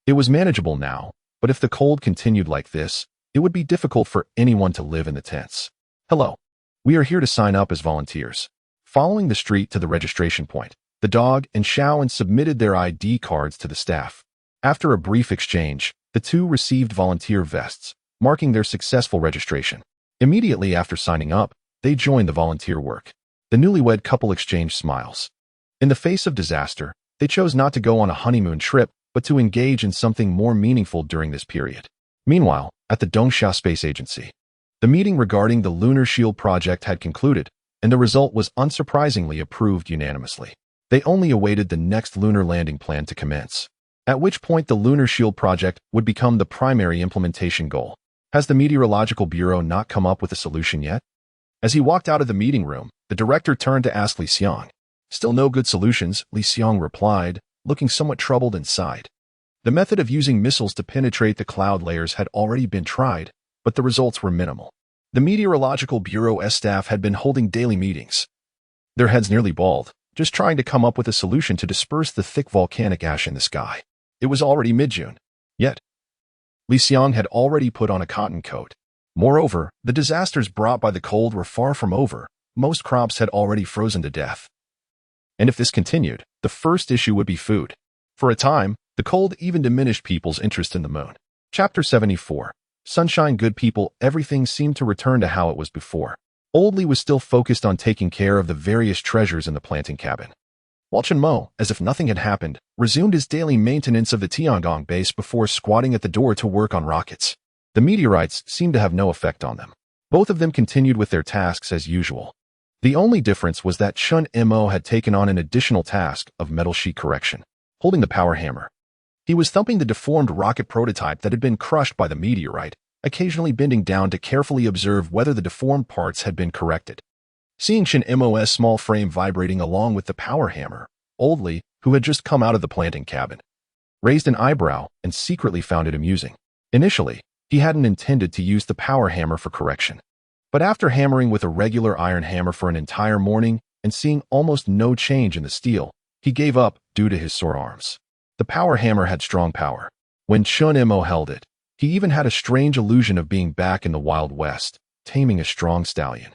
It was manageable now, but if the cold continued like this, it would be difficult for anyone to live in the tents. Hello. We are here to sign up as volunteers. Following the street to the registration point, the dog and Xiaoan submitted their ID cards to the staff. After a brief exchange, the two received volunteer vests, marking their successful registration. Immediately after signing up, they joined the volunteer work. The newlywed couple exchanged smiles. In the face of disaster, they chose not to go on a honeymoon trip, but to engage in something more meaningful during this period. Meanwhile, at the Dongsha Space Agency, the meeting regarding the Lunar Shield project had concluded, and the result was unsurprisingly approved unanimously. They only awaited the next lunar landing plan to commence, at which point the Lunar Shield project would become the primary implementation goal. Has the Meteorological Bureau not come up with a solution yet? As he walked out of the meeting room, the director turned to ask Li Xiang. Still no good solutions, Li Xiang replied, looking somewhat troubled and sighed. The method of using missiles to penetrate the cloud layers had already been tried, but the results were minimal. The Meteorological Bureau's staff had been holding daily meetings, their heads nearly bald, just trying to come up with a solution to disperse the thick volcanic ash in the sky. It was already mid-June. Yet, Li Xiang had already put on a cotton coat. Moreover, the disasters brought by the cold were far from over. Most crops had already frozen to death. And if this continued, the first issue would be food. For a time, the cold even diminished people's interest in the moon. Chapter 74. Sunshine good people, everything seemed to return to how it was before. Old Li was still focused on taking care of the various treasures in the planting cabin, while Chen Mo, as if nothing had happened, resumed his daily maintenance of the Tiangong base before squatting at the door to work on rockets. The meteorites seemed to have no effect on them. Both of them continued with their tasks as usual. The only difference was that Chen Mo had taken on an additional task of metal sheet correction, holding the power hammer. He was thumping the deformed rocket prototype that had been crushed by the meteorite, occasionally bending down to carefully observe whether the deformed parts had been corrected. Seeing Chen Mo's small frame vibrating along with the power hammer, Old Li, who had just come out of the planting cabin, raised an eyebrow and secretly found it amusing. Initially, he hadn't intended to use the power hammer for correction. But after hammering with a regular iron hammer for an entire morning and seeing almost no change in the steel, he gave up due to his sore arms. The power hammer had strong power. When Chen Mo held it, he even had a strange illusion of being back in the Wild West, taming a strong stallion.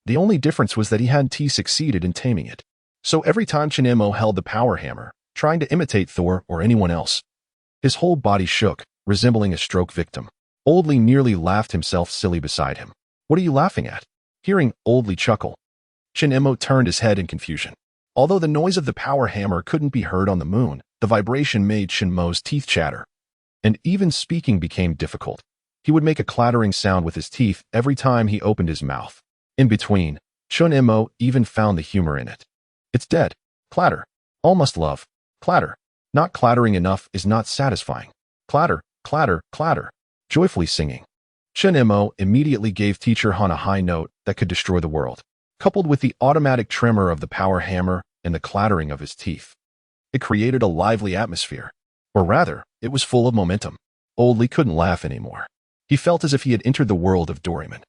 The only difference was that he hadn't succeeded in taming it. So every time Chen Mo held the power hammer, trying to imitate Thor or anyone else, his whole body shook, resembling a stroke victim. Old Li nearly laughed himself silly beside him. What are you laughing at? Hearing Old Li chuckle, Chen Mo turned his head in confusion. Although the noise of the power hammer couldn't be heard on the moon, the vibration made Chen Mo's teeth chatter, and even speaking became difficult. He would make a clattering sound with his teeth every time he opened his mouth. In between, Chen Mo even found the humor in it. It's dead. Clatter. All must love. Clatter. Not clattering enough is not satisfying. Clatter, clatter, clatter. Joyfully singing, Chen Mo immediately gave Teacher Han a high note that could destroy the world, coupled with the automatic tremor of the power hammer and the clattering of his teeth. It created a lively atmosphere. Or rather, it was full of momentum. Old Li couldn't laugh anymore. He felt as if he had entered the world of Doraemon,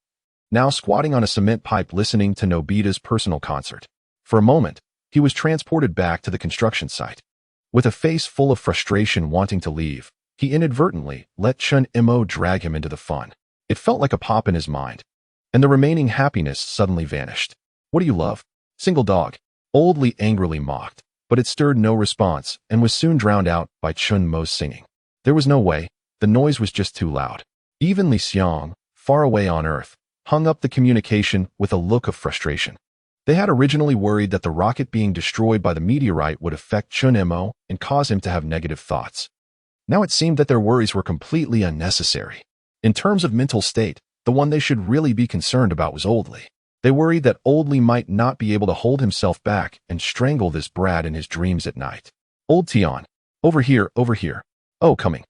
now squatting on a cement pipe listening to Nobita's personal concert. For a moment, he was transported back to the construction site. With a face full of frustration wanting to leave, he inadvertently let Chen Mo drag him into the fun. It felt like a pop in his mind, and the remaining happiness suddenly vanished. What do you love? Single dog. Old Li angrily mocked, but it stirred no response and was soon drowned out by Chen Mo's singing. There was no way. The noise was just too loud. Even Li Xiang, far away on Earth, hung up the communication with a look of frustration. They had originally worried that the rocket being destroyed by the meteorite would affect Chen Mo and cause him to have negative thoughts. Now it seemed that their worries were completely unnecessary. In terms of mental state, the one they should really be concerned about was Old Li. They worried that Old Li might not be able to hold himself back and strangle this brat in his dreams at night. Old Tian. Over here, over here. Oh, coming.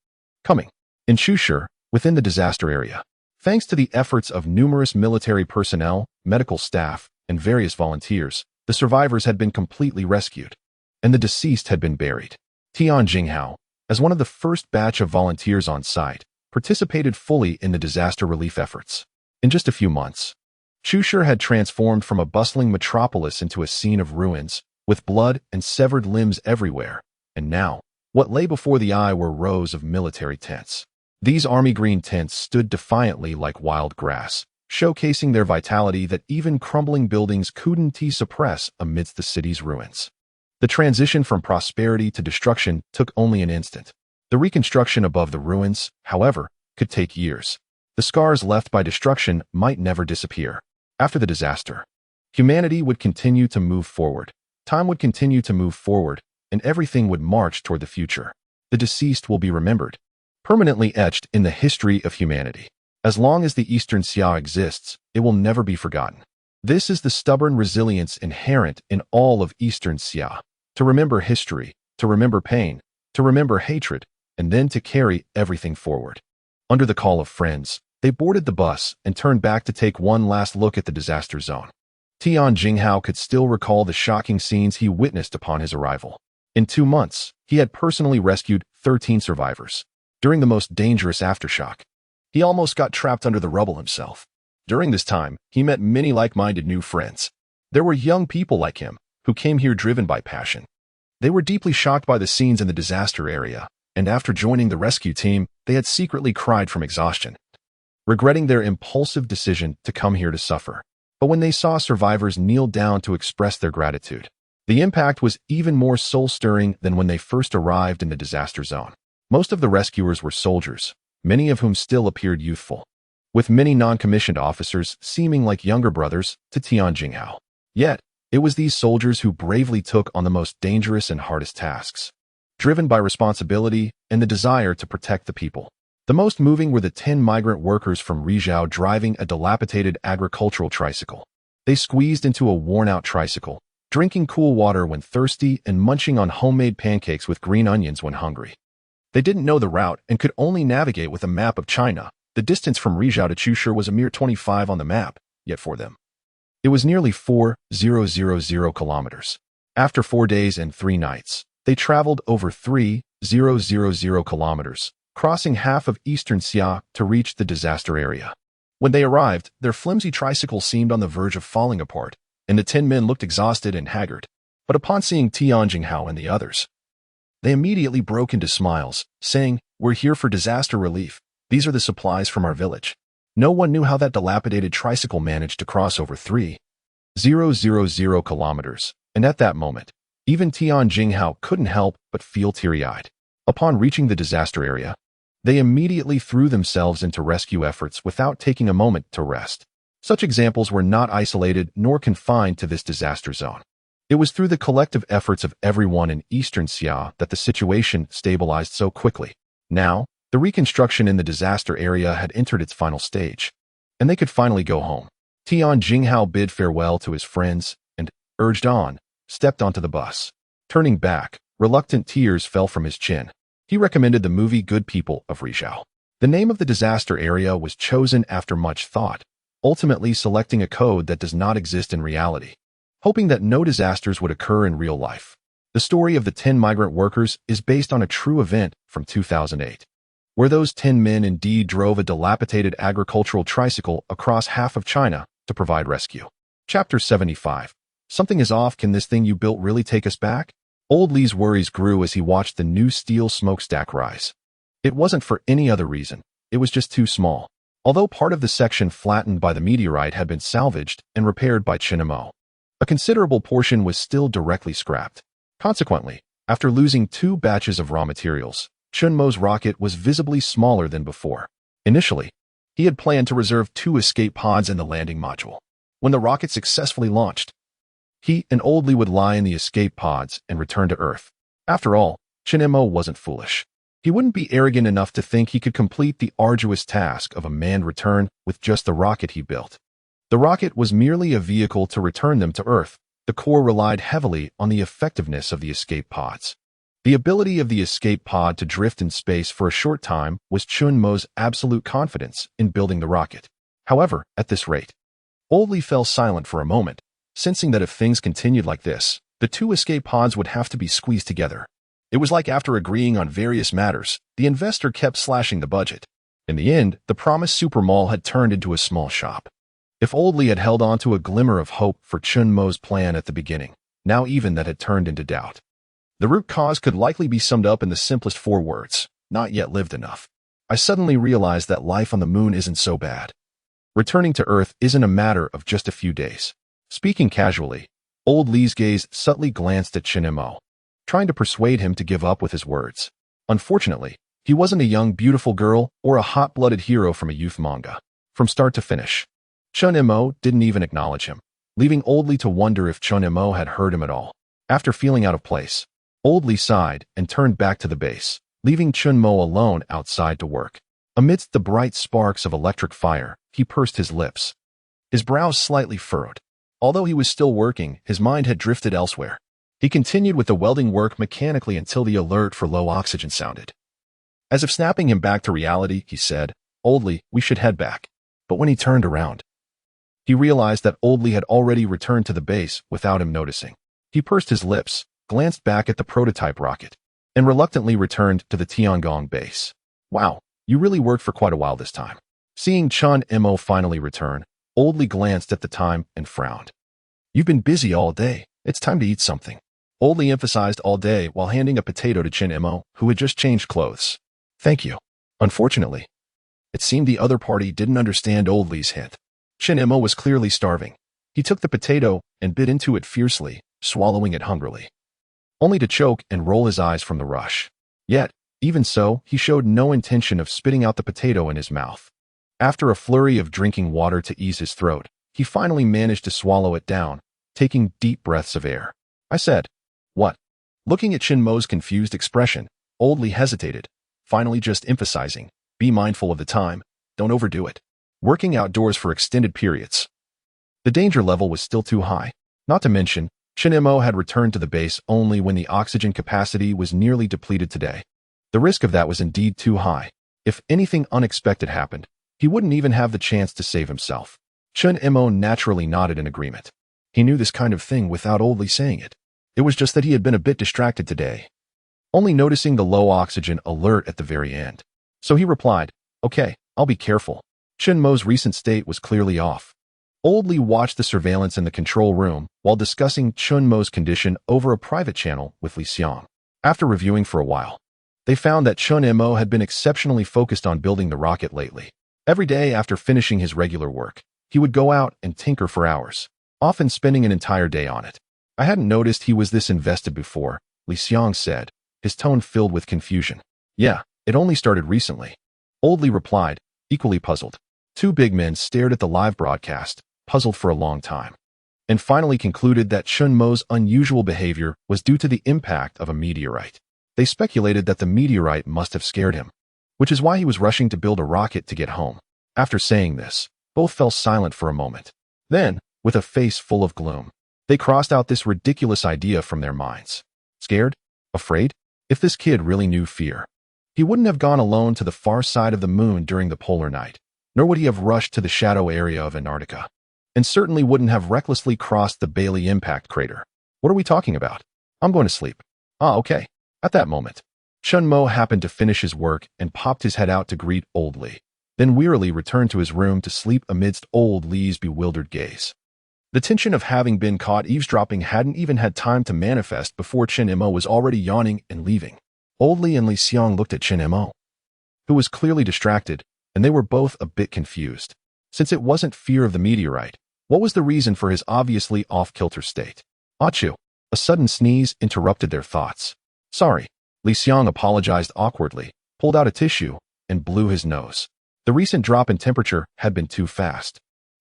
Coming. In Shusher, within the disaster area. Thanks to the efforts of numerous military personnel, medical staff, and various volunteers, the survivors had been completely rescued, and the deceased had been buried. Tian Jinghao, as one of the first batch of volunteers on site, participated fully in the disaster relief efforts. In just a few months, Shusher had transformed from a bustling metropolis into a scene of ruins, with blood and severed limbs everywhere. And now, what lay before the eye were rows of military tents. These army green tents stood defiantly like wild grass, showcasing their vitality that even crumbling buildings couldn't suppress amidst the city's ruins. The transition from prosperity to destruction took only an instant. The reconstruction above the ruins, however, could take years. The scars left by destruction might never disappear. After the disaster, humanity would continue to move forward. Time would continue to move forward, and everything would march toward the future. The deceased will be remembered, permanently etched in the history of humanity. As long as the Eastern Xia exists, it will never be forgotten. This is the stubborn resilience inherent in all of Eastern Xia. To remember history, to remember pain, to remember hatred, and then to carry everything forward. Under the call of friends, they boarded the bus and turned back to take one last look at the disaster zone. Tian Jinghao could still recall the shocking scenes he witnessed upon his arrival. In 2 months, he had personally rescued 13 survivors. During the most dangerous aftershock, he almost got trapped under the rubble himself. During this time, he met many like-minded new friends. There were young people like him, who came here driven by passion. They were deeply shocked by the scenes in the disaster area, and after joining the rescue team, they had secretly cried from exhaustion, regretting their impulsive decision to come here to suffer. But when they saw survivors kneel down to express their gratitude, the impact was even more soul-stirring than when they first arrived in the disaster zone. Most of the rescuers were soldiers, many of whom still appeared youthful, with many non-commissioned officers seeming like younger brothers to Tian Jinghao. Yet, it was these soldiers who bravely took on the most dangerous and hardest tasks, driven by responsibility and the desire to protect the people. The most moving were the 10 migrant workers from Rizhao driving a dilapidated agricultural tricycle. They squeezed into a worn-out tricycle, drinking cool water when thirsty and munching on homemade pancakes with green onions when hungry. They didn't know the route and could only navigate with a map of China. The distance from Rizhao to Chushi was a mere 25 on the map, yet for them, it was nearly 4,000 kilometers. After 4 days and 3 nights, they traveled over 3,000 kilometers, crossing half of Eastern Xia to reach the disaster area. When they arrived, their flimsy tricycle seemed on the verge of falling apart, and the 10 men looked exhausted and haggard. But upon seeing Tian Jinghao and the others, they immediately broke into smiles, saying, "We're here for disaster relief. These are the supplies from our village." No one knew how that dilapidated tricycle managed to cross over 3,000 kilometers, and at that moment, even Tian Jinghao couldn't help but feel teary-eyed. Upon reaching the disaster area, they immediately threw themselves into rescue efforts without taking a moment to rest. Such examples were not isolated nor confined to this disaster zone. It was through the collective efforts of everyone in Eastern Xia that the situation stabilized so quickly. Now, the reconstruction in the disaster area had entered its final stage, and they could finally go home. Tian Jinghao bid farewell to his friends and, urged on, stepped onto the bus. Turning back, reluctant tears fell from his chin. He recommended the movie Good People of Rizhao. The name of the disaster area was chosen after much thought, ultimately selecting a code that does not exist in reality, hoping that no disasters would occur in real life. The story of the 10 migrant workers is based on a true event from 2008. Where those 10 men indeed drove a dilapidated agricultural tricycle across half of China to provide rescue. Chapter 75. Something is off. Can this thing you built really take us back? Old Li's worries grew as he watched the new steel smokestack rise. It wasn't for any other reason. It was just too small. Although part of the section flattened by the meteorite had been salvaged and repaired by Chen Mo, a considerable portion was still directly scrapped. Consequently, after losing 2 batches of raw materials, Chen Mo's rocket was visibly smaller than before. Initially, he had planned to reserve 2 escape pods in the landing module. When the rocket successfully launched, he and Old Li would lie in the escape pods and return to Earth. After all, Chen Mo wasn't foolish. He wouldn't be arrogant enough to think he could complete the arduous task of a manned return with just the rocket he built. The rocket was merely a vehicle to return them to Earth. The core relied heavily on the effectiveness of the escape pods. The ability of the escape pod to drift in space for a short time was Chen Mo's absolute confidence in building the rocket. However, at this rate, Old Li fell silent for a moment, sensing that if things continued like this, the 2 escape pods would have to be squeezed together. It was like after agreeing on various matters, the investor kept slashing the budget. In the end, the promised supermall had turned into a small shop. If Old Li had held on to a glimmer of hope for Chen Mo's plan at the beginning, now even that had turned into doubt. The root cause could likely be summed up in the simplest 4 words: not yet lived enough. I suddenly realized that life on the moon isn't so bad. Returning to Earth isn't a matter of just a few days. Speaking casually, old Lee's gaze subtly glanced at Chen Mo, trying to persuade him to give up with his words. Unfortunately, he wasn't a young, beautiful girl or a hot-blooded hero from a youth manga. From start to finish, Chen Mo didn't even acknowledge him, leaving Old Lee to wonder if Chen Mo had heard him at all. After feeling out of place, Old Lee sighed and turned back to the base, leaving Chen Mo alone outside to work. Amidst the bright sparks of electric fire, he pursed his lips, his brows slightly furrowed. Although he was still working, his mind had drifted elsewhere. He continued with the welding work mechanically until the alert for low oxygen sounded. As if snapping him back to reality, he said, "Old Lee, we should head back." But when he turned around, he realized that Old Lee had already returned to the base without him noticing. He pursed his lips, glanced back at the prototype rocket, and reluctantly returned to the Tiangong base. "Wow, you really worked for quite a while this time." Seeing Chen Mo finally return, Old Lee glanced at the time and frowned. "You've been busy all day. It's time to eat something." Old Lee emphasized all day while handing a potato to Chen Mo, who had just changed clothes. "Thank you." Unfortunately, it seemed the other party didn't understand Old Lee's hint. Chen Mo was clearly starving. He took the potato and bit into it fiercely, swallowing it hungrily, only to choke and roll his eyes from the rush. Yet, even so, he showed no intention of spitting out the potato in his mouth. After a flurry of drinking water to ease his throat, he finally managed to swallow it down, taking deep breaths of air. I said, "What?" Looking at Chen Mo's confused expression, Old Lee hesitated, finally just emphasizing, "Be mindful of the time, don't overdo it." Working outdoors for extended periods, the danger level was still too high. Not to mention, Chen Mo had returned to the base only when the oxygen capacity was nearly depleted today. The risk of that was indeed too high. If anything unexpected happened, he wouldn't even have the chance to save himself. Chen Mo naturally nodded in agreement. He knew this kind of thing without Old Lee saying it. It was just that he had been a bit distracted today, only noticing the low oxygen alert at the very end. So he replied, "Okay, I'll be careful." Chen Mo's recent state was clearly off. Old Lee watched the surveillance in the control room while discussing Chen Mo's condition over a private channel with Li Xiang. After reviewing for a while, they found that Chen Mo had been exceptionally focused on building the rocket lately. Every day after finishing his regular work, he would go out and tinker for hours, often spending an entire day on it. "I hadn't noticed he was this invested before," Li Xiang said, his tone filled with confusion. "Yeah, it only started recently," Old Lee replied, equally puzzled. Two big men stared at the live broadcast, puzzled for a long time, and finally concluded that Chen Mo's unusual behavior was due to the impact of a meteorite. They speculated that the meteorite must have scared him, which is why he was rushing to build a rocket to get home. After saying this, both fell silent for a moment. Then, with a face full of gloom, they crossed out this ridiculous idea from their minds. Scared? Afraid? If this kid really knew fear, he wouldn't have gone alone to the far side of the moon during the polar night, nor would he have rushed to the shadow area of Antarctica, and certainly wouldn't have recklessly crossed the Bailey impact crater. What are we talking about? I'm going to sleep. Ah, okay. At that moment, Chen Mo happened to finish his work and popped his head out to greet Old Lee, then wearily returned to his room to sleep amidst Old Lee's bewildered gaze. The tension of having been caught eavesdropping hadn't even had time to manifest before Chen Mo was already yawning and leaving. Old Lee and Li Xiang looked at Chen Mo, who was clearly distracted, and they were both a bit confused. Since it wasn't fear of the meteorite, what was the reason for his obviously off-kilter state? Achoo! A sudden sneeze interrupted their thoughts. "Sorry." Li Xiang apologized awkwardly, pulled out a tissue, and blew his nose. The recent drop in temperature had been too fast.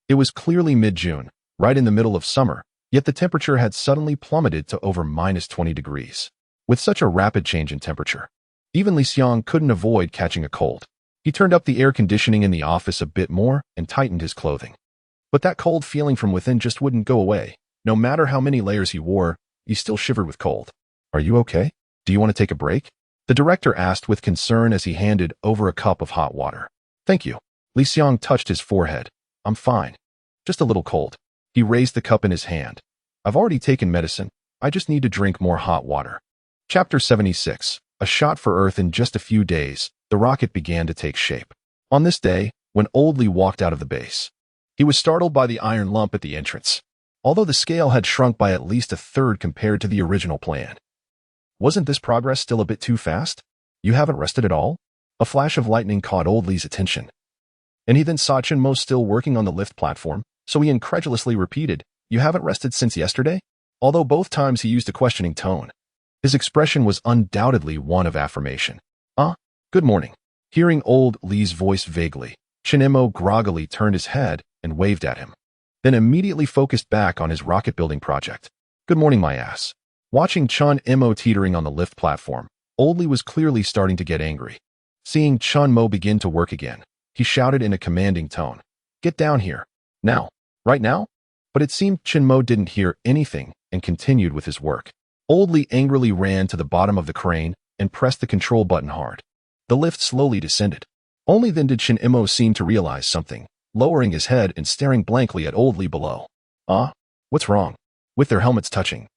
It was clearly mid-June, right in the middle of summer, yet the temperature had suddenly plummeted to over -20 degrees. With such a rapid change in temperature, even Li Xiang couldn't avoid catching a cold. He turned up the air conditioning in the office a bit more and tightened his clothing. But that cold feeling from within just wouldn't go away. No matter how many layers he wore, he still shivered with cold. "Are you okay? Do you want to take a break?" the director asked with concern as he handed over a cup of hot water. "Thank you." Li Xiang touched his forehead. "I'm fine. Just a little cold." He raised the cup in his hand. "I've already taken medicine. I just need to drink more hot water." Chapter 76. A shot for Earth. In just a few days, the rocket began to take shape. On this day, when Old Lee walked out of the base, he was startled by the iron lump at the entrance. although the scale had shrunk by at least a third compared to the original plan. Wasn't this progress still a bit too fast? You haven't rested at all? A flash of lightning caught Old Li's attention, and he then saw Chen Mo still working on the lift platform, so he incredulously repeated, "You haven't rested since yesterday?" Although both times he used a questioning tone. His expression was undoubtedly one of affirmation. Good morning." Hearing Old Li's voice vaguely, Chen Mo groggily turned his head and waved at him, then immediately focused back on his rocket-building project. "Good morning, my ass." Watching Chen Mo teetering on the lift platform, Old Li was clearly starting to get angry. Seeing Chen Mo begin to work again, he shouted in a commanding tone, "Get down here. Now. Right now?" But it seemed Chen Mo didn't hear anything and continued with his work. Old Li angrily ran to the bottom of the crane and pressed the control button hard. The lift slowly descended. Only then did Chen Mo seem to realize something, lowering his head and staring blankly at Old Li below. What's wrong?" With their helmets touching,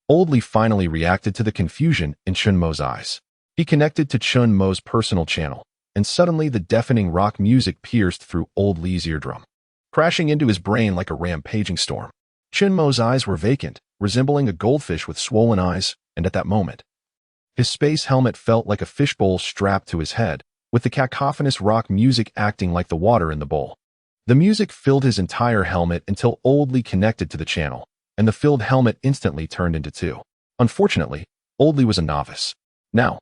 Old Li finally reacted to the confusion in Chen Mo's eyes. He connected to Chen Mo's personal channel, and suddenly the deafening rock music pierced through Old Li's eardrum, crashing into his brain like a rampaging storm. Chen Mo's eyes were vacant, resembling a goldfish with swollen eyes, and at that moment, his space helmet felt like a fishbowl strapped to his head, with the cacophonous rock music acting like the water in the bowl. The music filled his entire helmet until Old Li connected to the channel, and the filled helmet instantly turned into two. Unfortunately, Old Li was a novice. Now,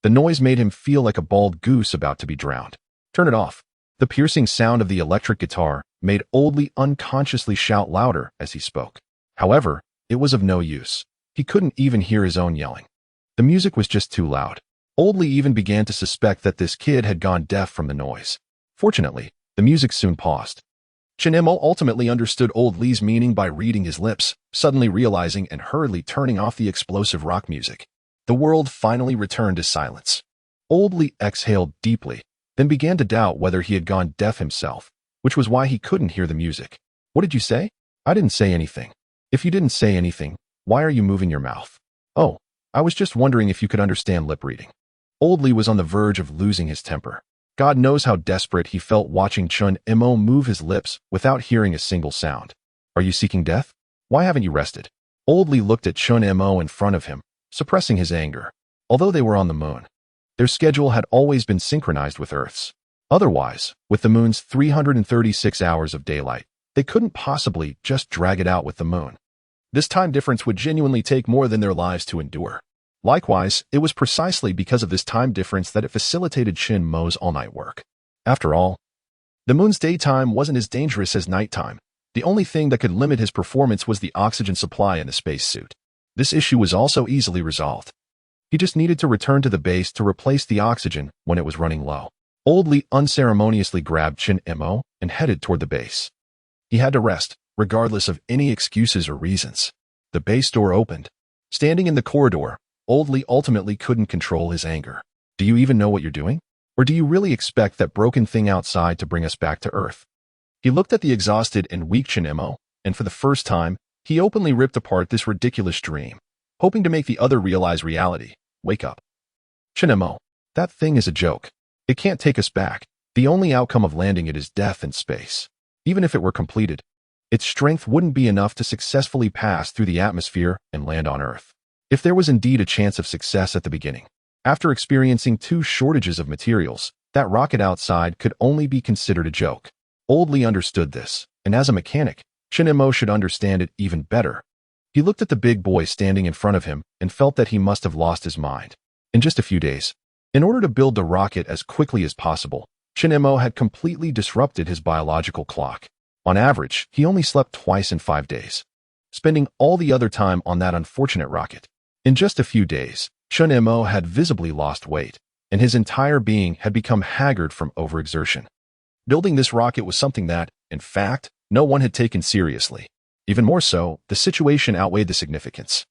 the noise made him feel like a bald goose about to be drowned. "Turn it off." The piercing sound of the electric guitar made Old Li unconsciously shout louder as he spoke. However, it was of no use. He couldn't even hear his own yelling. The music was just too loud. Old Li even began to suspect that this kid had gone deaf from the noise. Fortunately, the music soon paused. Chen Mo ultimately understood Old Li's meaning by reading his lips, suddenly realizing and hurriedly turning off the explosive rock music. The world finally returned to silence. Old Li exhaled deeply, then began to doubt whether he had gone deaf himself, which was why he couldn't hear the music. "What did you say?" "I didn't say anything." "If you didn't say anything, why are you moving your mouth?" "Oh, I was just wondering if you could understand lip reading." Old Li was on the verge of losing his temper. God knows how desperate he felt watching Chen Mo move his lips without hearing a single sound. "Are you seeking death? Why haven't you rested?" Old Li looked at Chen Mo in front of him, suppressing his anger. Although they were on the moon, their schedule had always been synchronized with Earth's. Otherwise, with the moon's 336 hours of daylight, they couldn't possibly just drag it out with the moon. This time difference would genuinely take more than their lives to endure. Likewise, it was precisely because of this time difference that it facilitated Chen Mo's all-night work. After all, the moon's daytime wasn't as dangerous as nighttime. The only thing that could limit his performance was the oxygen supply in the spacesuit. This issue was also easily resolved. He just needed to return to the base to replace the oxygen when it was running low. Old Li unceremoniously grabbed Chen Mo and headed toward the base. He had to rest, regardless of any excuses or reasons. The base door opened. Standing in the corridor, Old Li ultimately couldn't control his anger. "Do you even know what you're doing? Or do you really expect that broken thing outside to bring us back to Earth?" He looked at the exhausted and weak Chen Mo, and for the first time, he openly ripped apart this ridiculous dream, hoping to make the other realize reality. "Wake up. Chen Mo, that thing is a joke. It can't take us back. The only outcome of landing it is death in space. Even if it were completed, its strength wouldn't be enough to successfully pass through the atmosphere and land on Earth. If there was indeed a chance of success at the beginning, after experiencing 2 shortages of materials, that rocket outside could only be considered a joke." Old Li understood this, and as a mechanic, Chen Mo should understand it even better. He looked at the big boy standing in front of him and felt that he must have lost his mind. In just a few days, in order to build the rocket as quickly as possible, Chen Mo had completely disrupted his biological clock. On average, he only slept twice in 5 days, spending all the other time on that unfortunate rocket. In just a few days, Chen Mo had visibly lost weight, and his entire being had become haggard from overexertion. Building this rocket was something that, in fact, no one had taken seriously. Even more so, the situation outweighed the significance.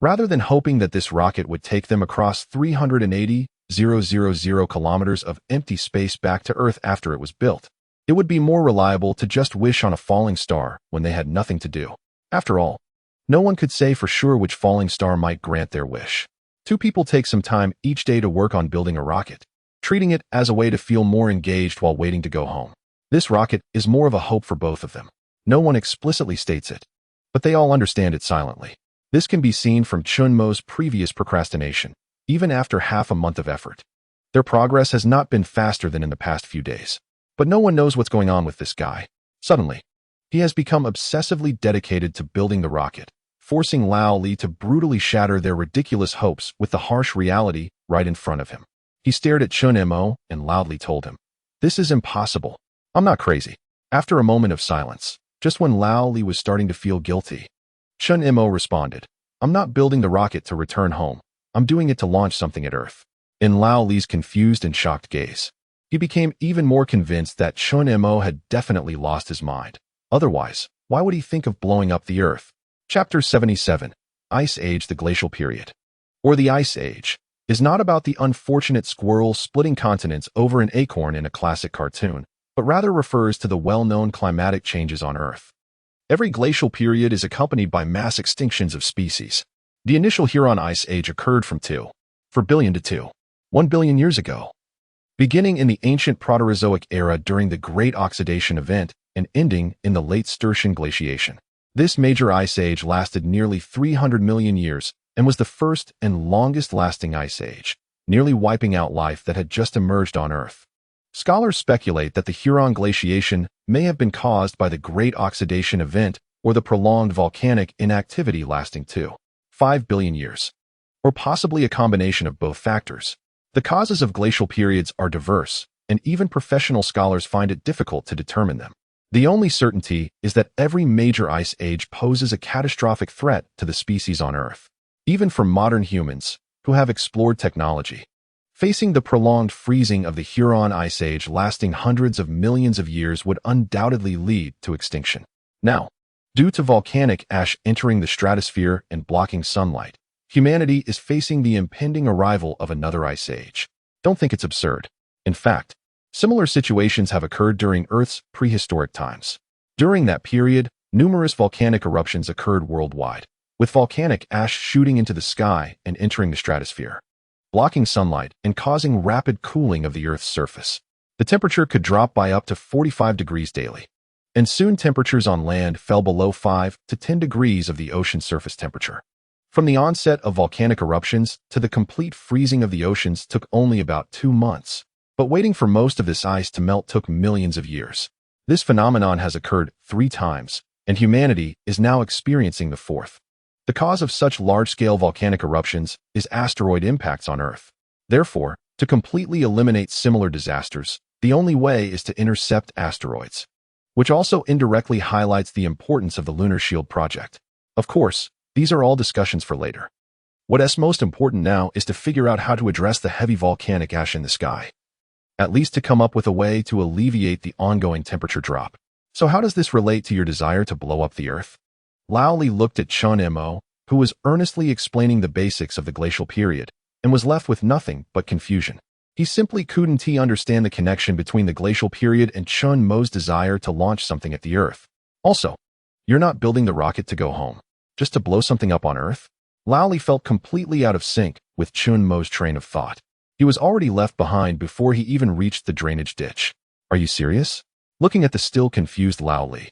Rather than hoping that this rocket would take them across 380,000 kilometers of empty space back to Earth after it was built, it would be more reliable to just wish on a falling star when they had nothing to do. After all, no one could say for sure which falling star might grant their wish. 2 people take some time each day to work on building a rocket, treating it as a way to feel more engaged while waiting to go home. This rocket is more of a hope for both of them. No one explicitly states it. but they all understand it silently. This can be seen from Chen Mo's previous procrastination, even after half a month of effort. Their progress has not been faster than in the past few days. But no one knows what's going on with this guy. Suddenly, he has become obsessively dedicated to building the rocket, forcing Lao Li to brutally shatter their ridiculous hopes with the harsh reality right in front of him. He stared at Chen Mo and loudly told him, "This is impossible. I'm not crazy." After a moment of silence, just when Lao Li was starting to feel guilty, Chen Mo responded, "I'm not building the rocket to return home. I'm doing it to launch something at Earth." In Lao Li's confused and shocked gaze, he became even more convinced that Chen Mo had definitely lost his mind. Otherwise, why would he think of blowing up the Earth? Chapter 77, Ice Age. The Glacial Period, or the Ice Age, is not about the unfortunate squirrel splitting continents over an acorn in a classic cartoon, but rather refers to the well-known climatic changes on Earth. Every glacial period is accompanied by mass extinctions of species. The initial Huron Ice Age occurred from 2.4 billion to 1 billion years ago, beginning in the ancient Proterozoic era during the Great Oxidation Event and ending in the late Sturtian glaciation. This major ice age lasted nearly 300 million years and was the first and longest-lasting ice age, nearly wiping out life that had just emerged on Earth. Scholars speculate that the Huron glaciation may have been caused by the Great Oxidation Event or the prolonged volcanic inactivity lasting 2.5 billion years, or possibly a combination of both factors. The causes of glacial periods are diverse, and even professional scholars find it difficult to determine them. The only certainty is that every major ice age poses a catastrophic threat to the species on Earth, even for modern humans who have explored technology. Facing the prolonged freezing of the Huron Ice Age lasting hundreds of millions of years would undoubtedly lead to extinction. Now, due to volcanic ash entering the stratosphere and blocking sunlight, humanity is facing the impending arrival of another ice age. Don't think it's absurd. In fact, similar situations have occurred during Earth's prehistoric times. During that period, numerous volcanic eruptions occurred worldwide, with volcanic ash shooting into the sky and entering the stratosphere, blocking sunlight and causing rapid cooling of the Earth's surface. The temperature could drop by up to 45 degrees daily, and soon temperatures on land fell below 5 to 10 degrees of the ocean surface temperature. From the onset of volcanic eruptions to the complete freezing of the oceans took only about 2 months, but waiting for most of this ice to melt took millions of years. This phenomenon has occurred 3 times, and humanity is now experiencing the 4th. The cause of such large-scale volcanic eruptions is asteroid impacts on Earth. Therefore, to completely eliminate similar disasters, the only way is to intercept asteroids, which also indirectly highlights the importance of the Lunar Shield project. Of course, these are all discussions for later. What's most important now is to figure out how to address the heavy volcanic ash in the sky, at least to come up with a way to alleviate the ongoing temperature drop. So how does this relate to your desire to blow up the Earth? Lao Li looked at Chen Mo, who was earnestly explaining the basics of the glacial period, and was left with nothing but confusion. He simply couldn't understand the connection between the glacial period and Chen Mo's desire to launch something at the Earth. Also, you're not building the rocket to go home, just to blow something up on Earth? Lao Li felt completely out of sync with Chen Mo's train of thought. He was already left behind before he even reached the drainage ditch. Are you serious? Looking at the still confused Lao Li,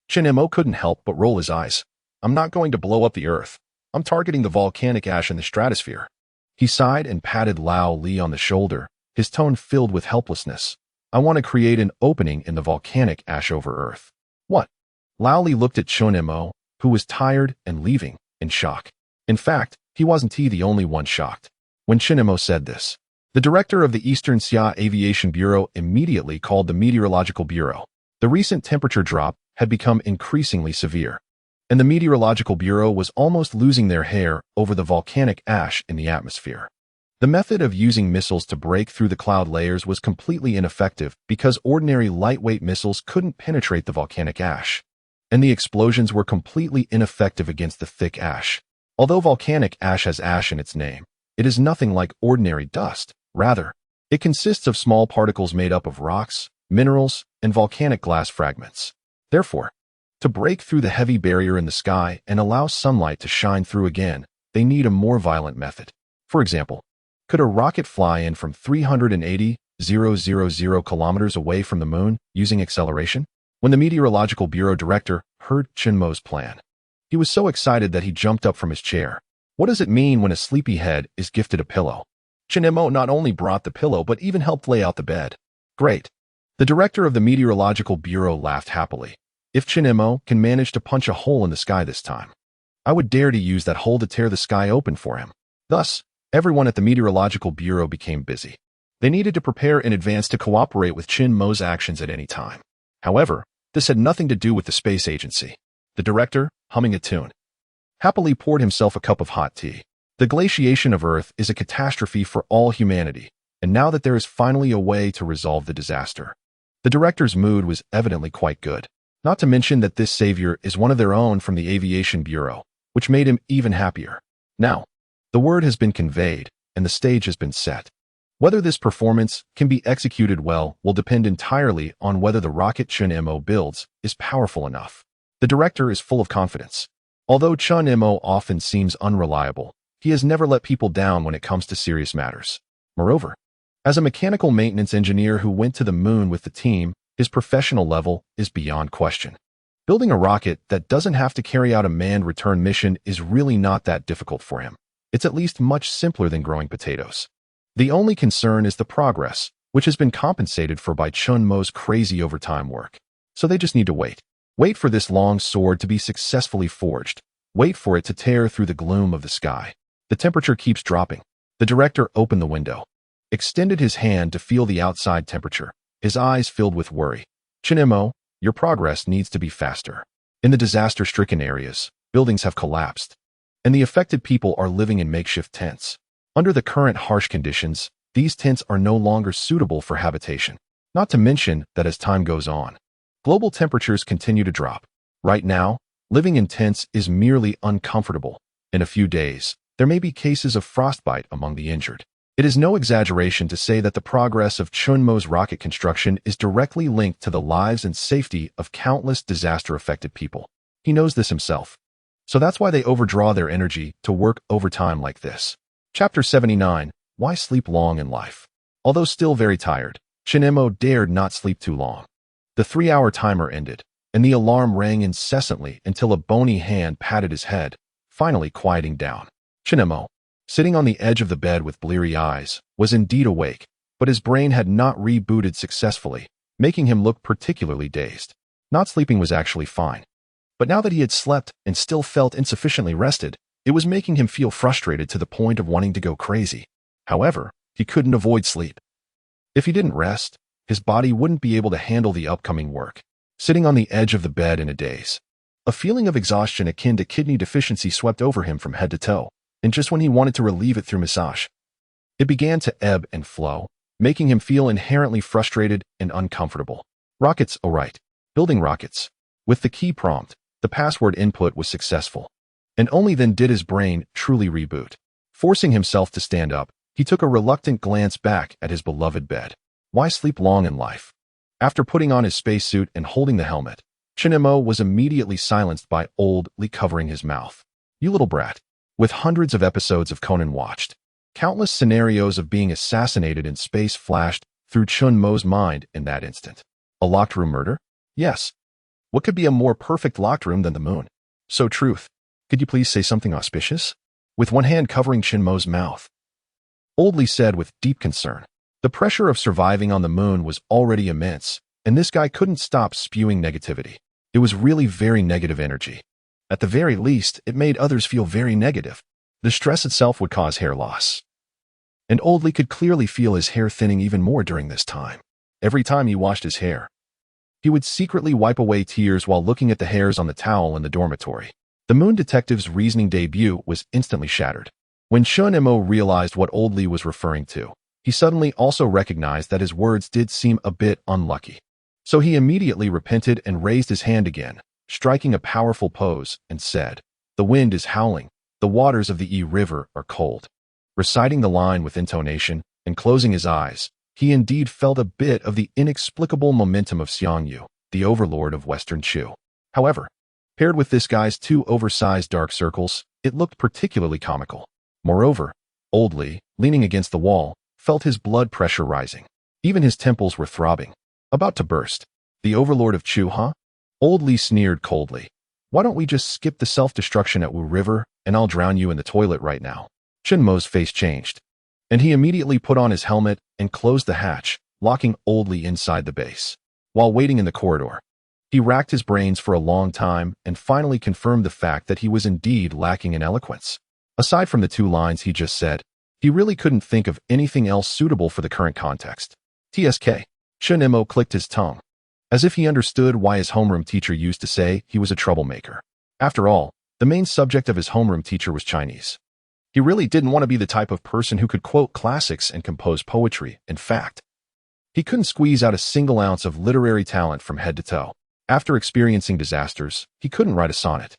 Chen Mo couldn't help but roll his eyes. I'm not going to blow up the Earth. I'm targeting the volcanic ash in the stratosphere. He sighed and patted Lao Li on the shoulder, his tone filled with helplessness. I want to create an opening in the volcanic ash over Earth. What? Lao Li looked at Chen Mo, who was tired and leaving, in shock. In fact, he wasn't the only one shocked. When Chen Mo said this, the director of the Eastern Xia Aviation Bureau immediately called the Meteorological Bureau. The recent temperature drop had become increasingly severe, and the Meteorological Bureau was almost losing their hair over the volcanic ash in the atmosphere. The method of using missiles to break through the cloud layers was completely ineffective because ordinary lightweight missiles couldn't penetrate the volcanic ash, and the explosions were completely ineffective against the thick ash. Although volcanic ash has ash in its name, it is nothing like ordinary dust. Rather, it consists of small particles made up of rocks, minerals, and volcanic glass fragments. Therefore, to break through the heavy barrier in the sky and allow sunlight to shine through again, they need a more violent method. For example, could a rocket fly in from 380,000 kilometers away from the moon using acceleration? When the Meteorological Bureau director heard Chen Mo's plan, He was so excited that he jumped up from his chair. What does it mean when a sleepyhead is gifted a pillow? Chen Mo not only brought the pillow but even helped lay out the bed. Great. The director of the Meteorological Bureau laughed happily. If Chen Mo can manage to punch a hole in the sky this time, I would dare to use that hole to tear the sky open for him. Thus, everyone at the Meteorological Bureau became busy. They needed to prepare in advance to cooperate with Chen Mo's actions at any time. However, this had nothing to do with the space agency. The director, humming a tune, happily poured himself a cup of hot tea. The glaciation of Earth is a catastrophe for all humanity, and now that there is finally a way to resolve the disaster. The director's mood was evidently quite good. Not to mention that this savior is one of their own from the Aviation Bureau, which made him even happier. Now, the word has been conveyed, and the stage has been set. Whether this performance can be executed well will depend entirely on whether the rocket Chen Mo builds is powerful enough. The director is full of confidence. Although Chen Mo often seems unreliable, he has never let people down when it comes to serious matters. Moreover, as a mechanical maintenance engineer who went to the moon with the team, his professional level is beyond question. Building a rocket that doesn't have to carry out a manned return mission is really not that difficult for him. It's at least much simpler than growing potatoes. The only concern is the progress, which has been compensated for by Chen Mo's crazy overtime work. So they just need to wait. Wait for this long sword to be successfully forged. Wait for it to tear through the gloom of the sky. The temperature keeps dropping. The director opened the window, extended his hand to feel the outside temperature, his eyes filled with worry. Chen Mo, your progress needs to be faster. In the disaster-stricken areas, buildings have collapsed, and the affected people are living in makeshift tents. Under the current harsh conditions, these tents are no longer suitable for habitation. Not to mention that as time goes on, global temperatures continue to drop. Right now, living in tents is merely uncomfortable. In a few days, there may be cases of frostbite among the injured. It is no exaggeration to say that the progress of Chen Mo's rocket construction is directly linked to the lives and safety of countless disaster-affected people. He knows this himself. So that's why they overdraw their energy to work overtime like this. Chapter 79, Why Sleep Long in Life? Although still very tired, Chen Mo dared not sleep too long. The 3-hour timer ended, and the alarm rang incessantly until a bony hand patted his head, finally quieting down. Chen Mo, sitting on the edge of the bed with bleary eyes, was indeed awake, but his brain had not rebooted successfully, making him look particularly dazed. Not sleeping was actually fine. But now that he had slept and still felt insufficiently rested, it was making him feel frustrated to the point of wanting to go crazy. However, he couldn't avoid sleep. If he didn't rest, his body wouldn't be able to handle the upcoming work. Sitting on the edge of the bed in a daze, a feeling of exhaustion akin to kidney deficiency swept over him from head to toe, and just when he wanted to relieve it through massage, it began to ebb and flow, making him feel inherently frustrated and uncomfortable. Rockets, oh right. Building rockets. With the key prompt, the password input was successful, and only then did his brain truly reboot. Forcing himself to stand up, he took a reluctant glance back at his beloved bed. Why sleep long in life? After putting on his spacesuit and holding the helmet, Chen Mo was immediately silenced by Old Li covering his mouth. You little brat. With hundreds of episodes of Conan watched, countless scenarios of being assassinated in space flashed through Chen Mo's mind in that instant. A locked room murder? Yes. What could be a more perfect locked room than the moon? So truth, could you please say something auspicious? With one hand covering Chen Mo's mouth, Old Li said with deep concern. The pressure of surviving on the moon was already immense, and this guy couldn't stop spewing negativity. It was really very negative energy. At the very least, it made others feel very negative. The stress itself would cause hair loss. And Old Li could clearly feel his hair thinning even more during this time. Every time he washed his hair, he would secretly wipe away tears while looking at the hairs on the towel in the dormitory. The Moon Detective's reasoning debut was instantly shattered. When Chen Mo realized what Old Li was referring to, he suddenly also recognized that his words did seem a bit unlucky. So he immediately repented and raised his hand again, striking a powerful pose, and said, "The wind is howling, the waters of the River are cold." Reciting the line with intonation and closing his eyes, he indeed felt a bit of the inexplicable momentum of Xiangyu, the overlord of Western Chu. However, paired with this guy's 2 oversized dark circles, it looked particularly comical. Moreover, Old Li, leaning against the wall, felt his blood pressure rising. Even his temples were throbbing. About to burst. The overlord of Chu, huh? Old Li sneered coldly. Why don't we just skip the self-destruction at Wu River, and I'll drown you in the toilet right now? Chen Mo's face changed, and he immediately put on his helmet and closed the hatch, locking Oldly inside the base. While waiting in the corridor, he racked his brains for a long time and finally confirmed the fact that he was indeed lacking in eloquence. Aside from the 2 lines he just said, he really couldn't think of anything else suitable for the current context. TSK. Chen Mo clicked his tongue, as if he understood why his homeroom teacher used to say he was a troublemaker. After all, the main subject of his homeroom teacher was Chinese. He really didn't want to be the type of person who could quote classics and compose poetry. In fact, he couldn't squeeze out a single ounce of literary talent from head to toe. After experiencing disasters, he couldn't write a sonnet.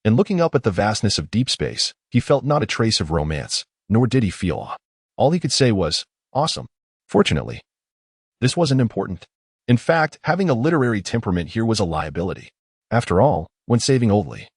And looking up at the vastness of deep space, he felt not a trace of romance, nor did he feel awe. All he could say was, awesome. Fortunately, this wasn't important. In fact, having a literary temperament here was a liability. After all, when saving Oldly,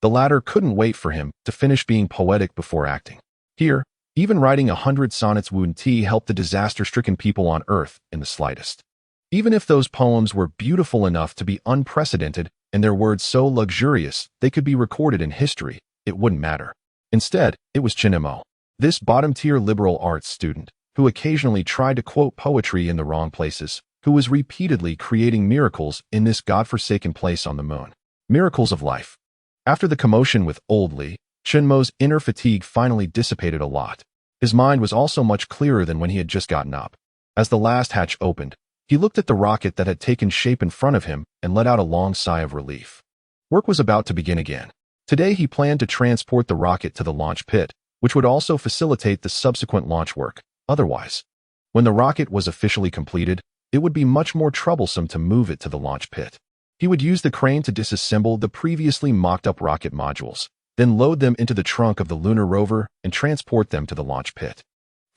the latter couldn't wait for him to finish being poetic before acting. Here, even writing 100 sonnets wouldn't help the disaster-stricken people on Earth in the slightest. Even if those poems were beautiful enough to be unprecedented and their words so luxurious they could be recorded in history, it wouldn't matter. Instead, it was Chen Mo, this bottom-tier liberal arts student, who occasionally tried to quote poetry in the wrong places, who was repeatedly creating miracles in this godforsaken place on the moon. Miracles of life. After the commotion with Oldly, Chen Mo's inner fatigue finally dissipated a lot. His mind was also much clearer than when he had just gotten up. As the last hatch opened, he looked at the rocket that had taken shape in front of him and let out a long sigh of relief. Work was about to begin again. Today he planned to transport the rocket to the launch pit, which would also facilitate the subsequent launch work. Otherwise, when the rocket was officially completed, it would be much more troublesome to move it to the launch pit. He would use the crane to disassemble the previously mocked-up rocket modules, then load them into the trunk of the lunar rover and transport them to the launch pit.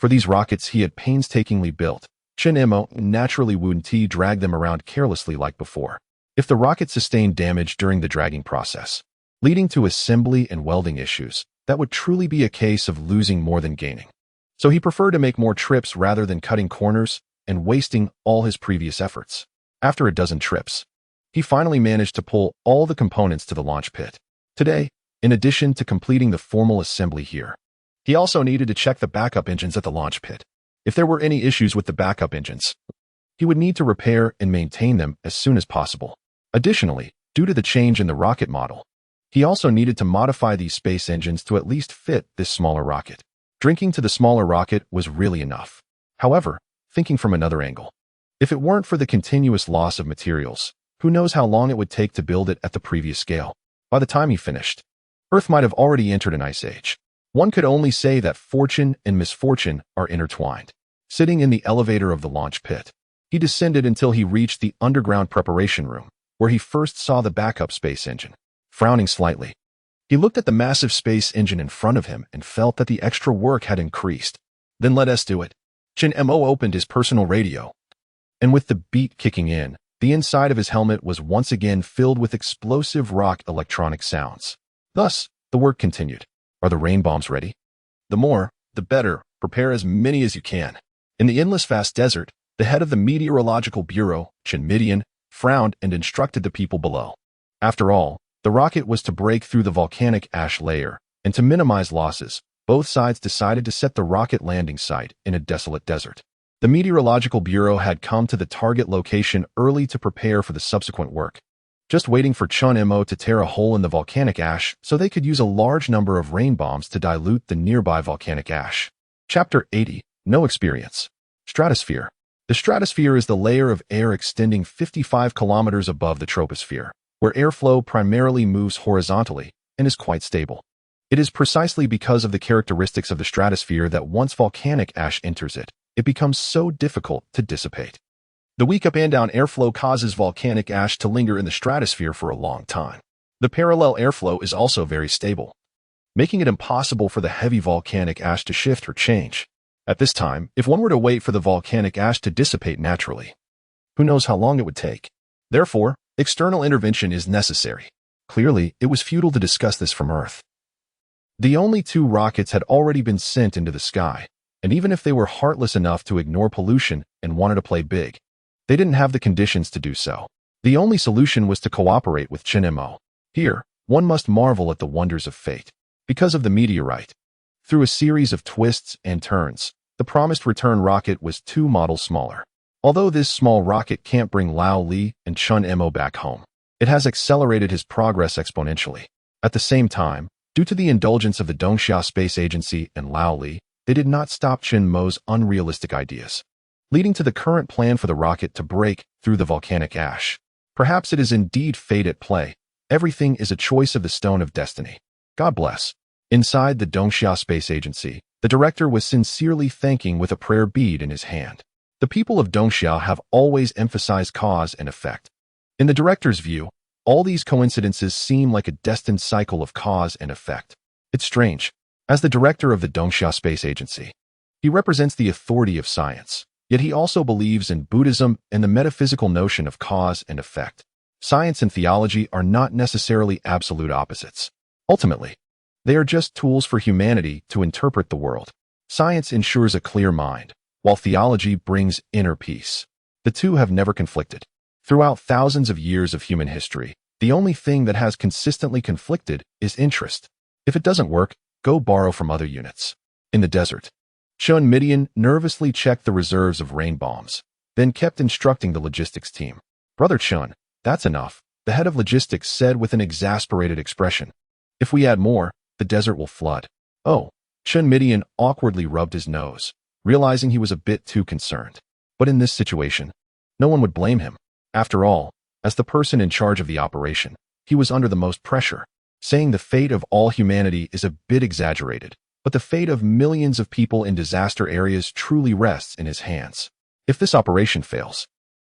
For these rockets he had painstakingly built, Chen Mo naturally wouldn't drag them around carelessly like before. If the rocket sustained damage during the dragging process, leading to assembly and welding issues, that would truly be a case of losing more than gaining. So he preferred to make more trips rather than cutting corners and wasting all his previous efforts. After a dozen trips, he finally managed to pull all the components to the launch pit. Today, in addition to completing the formal assembly here, he also needed to check the backup engines at the launch pit. If there were any issues with the backup engines, he would need to repair and maintain them as soon as possible. Additionally, due to the change in the rocket model, he also needed to modify these space engines to at least fit this smaller rocket. Drinking to the smaller rocket was really enough. However, thinking from another angle, if it weren't for the continuous loss of materials, who knows how long it would take to build it at the previous scale. By the time he finished, Earth might have already entered an ice age. One could only say that fortune and misfortune are intertwined. Sitting in the elevator of the launch pit, he descended until he reached the underground preparation room, where he first saw the backup space engine. Frowning slightly, he looked at the massive space engine in front of him and felt that the extra work had increased. Then let us do it. Chen Mo opened his personal radio, and with the beat kicking in, the inside of his helmet was once again filled with explosive rock electronic sounds. Thus, the work continued. Are the rain bombs ready? The more, the better. Prepare as many as you can. In the endless vast desert, the head of the Meteorological Bureau, Chen Midian, frowned and instructed the people below. After all, the rocket was to break through the volcanic ash layer, and to minimize losses, both sides decided to set the rocket landing site in a desolate desert. The Meteorological Bureau had come to the target location early to prepare for the subsequent work, just waiting for Chen Mo to tear a hole in the volcanic ash so they could use a large number of rain bombs to dilute the nearby volcanic ash. Chapter 80. No experience. Stratosphere. The stratosphere is the layer of air extending 55 kilometers above the troposphere, where airflow primarily moves horizontally and is quite stable. It is precisely because of the characteristics of the stratosphere that once volcanic ash enters it, it becomes so difficult to dissipate. The weak up and down airflow causes volcanic ash to linger in the stratosphere for a long time. The parallel airflow is also very stable, making it impossible for the heavy volcanic ash to shift or change. At this time, if one were to wait for the volcanic ash to dissipate naturally, who knows how long it would take. Therefore, external intervention is necessary. Clearly, it was futile to discuss this from Earth. The only 2 rockets had already been sent into the sky, and even if they were heartless enough to ignore pollution and wanted to play big, they didn't have the conditions to do so. The only solution was to cooperate with Chen Mo. Here, One must marvel at the wonders of fate. Because of the meteorite, through a series of twists and turns, the promised return rocket was 2 models smaller. Although this small rocket can't bring Lao Li and Chen Mo back home, it has accelerated his progress exponentially. At the same time, due to the indulgence of the Dongxia Space Agency and Lao Li, they did not stop Chen Mo's unrealistic ideas, leading to the current plan for the rocket to break through the volcanic ash. Perhaps it is indeed fate at play. Everything is a choice of the Stone of Destiny. God bless. Inside the Dongxia Space Agency, the director was sincerely thanking with a prayer bead in his hand. The people of Dongxia have always emphasized cause and effect. In the director's view, all these coincidences seem like a destined cycle of cause and effect. It's strange. As the director of the Dongxia Space Agency, he represents the authority of science, yet he also believes in Buddhism and the metaphysical notion of cause and effect. Science and theology are not necessarily absolute opposites. Ultimately, they are just tools for humanity to interpret the world. Science ensures a clear mind, while theology brings inner peace. The two have never conflicted. Throughout thousands of years of human history, the only thing that has consistently conflicted is interest. If it doesn't work, go borrow from other units. In the desert, Chen Midian nervously checked the reserves of rain bombs, then kept instructing the logistics team. Brother Chen, that's enough, the head of logistics said with an exasperated expression. If we add more, the desert will flood. Oh, Chen Midian awkwardly rubbed his nose, realizing he was a bit too concerned. But in this situation, no one would blame him. After all, as the person in charge of the operation, he was under the most pressure. Saying the fate of all humanity is a bit exaggerated, but the fate of millions of people in disaster areas truly rests in his hands. If this operation fails,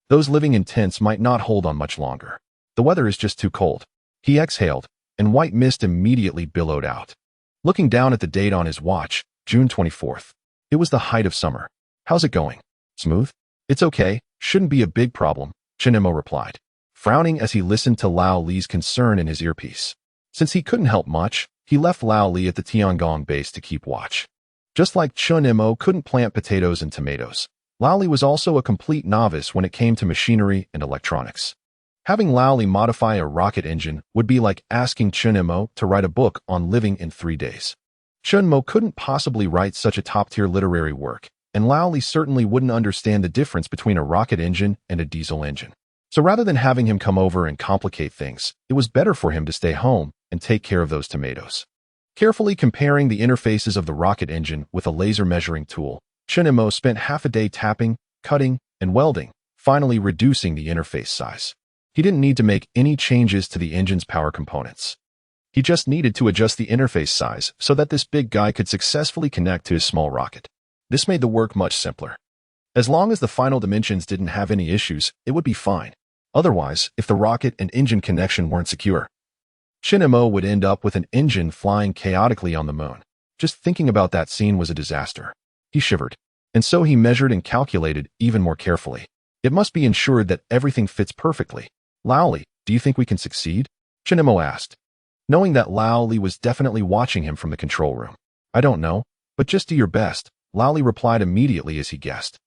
those living in tents might not hold on much longer. The weather is just too cold. He exhaled, and white mist immediately billowed out. Looking down at the date on his watch, June 24th. It was the height of summer. How's it going? Smooth? It's okay, shouldn't be a big problem, Chen Mo replied, frowning as he listened to Lao Li's concern in his earpiece. Since he couldn't help much, he left Lao Li at the Tiangong base to keep watch. Just like Chen Mo couldn't plant potatoes and tomatoes, Lao Li was also a complete novice when it came to machinery and electronics. Having Lao Li modify a rocket engine would be like asking Chen Mo to write a book on living in 3 days. Chen Mo couldn't possibly write such a top-tier literary work, and Lao Li certainly wouldn't understand the difference between a rocket engine and a diesel engine. So rather than having him come over and complicate things, it was better for him to stay home and take care of those tomatoes. Carefully comparing the interfaces of the rocket engine with a laser measuring tool, Chen Mo spent half a day tapping, cutting, and welding, finally reducing the interface size. He didn't need to make any changes to the engine's power components. He just needed to adjust the interface size so that this big guy could successfully connect to his small rocket. This made the work much simpler. As long as the final dimensions didn't have any issues, it would be fine. Otherwise, if the rocket and engine connection weren't secure, Chen Mo would end up with an engine flying chaotically on the moon. Just thinking about that scene was a disaster. He shivered, and so he measured and calculated even more carefully. It must be ensured that everything fits perfectly. Lao Li, do you think we can succeed? Chen Mo asked, knowing that Lao Li was definitely watching him from the control room. I don't know, but just do your best, Lao Li replied immediately as he guessed.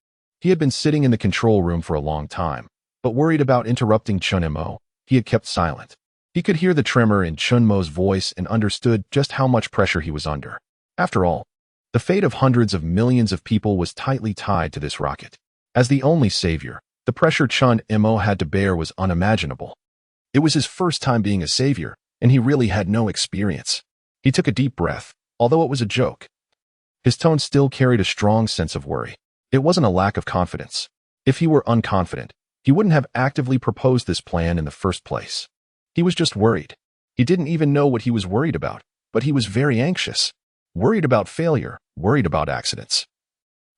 He had been sitting in the control room for a long time, but worried about interrupting Chen Mo, he had kept silent. He could hear the tremor in Chen Mo's voice and understood just how much pressure he was under. After all, the fate of hundreds of millions of people was tightly tied to this rocket. As the only savior, the pressure Chen Mo had to bear was unimaginable. It was his first time being a savior, and he really had no experience. He took a deep breath, although it was a joke. His tone still carried a strong sense of worry. It wasn't a lack of confidence. If he were unconfident, he wouldn't have actively proposed this plan in the first place. He was just worried. He didn't even know what he was worried about, but he was very anxious. Worried about failure, worried about accidents.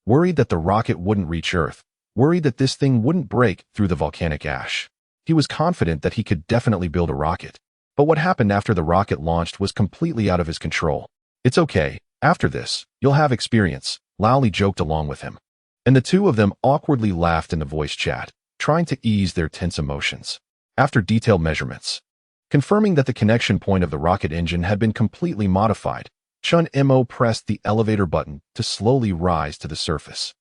Worried that the rocket wouldn't reach Earth, worried that this thing wouldn't break through the volcanic ash. He was confident that he could definitely build a rocket. But what happened after the rocket launched was completely out of his control. It's okay, after this, you'll have experience, Lao Li joked along with him. And the two of them awkwardly laughed in the voice chat, trying to ease their tense emotions. After detailed measurements, confirming that the connection point of the rocket engine had been completely modified, Chen Mo pressed the elevator button to slowly rise to the surface.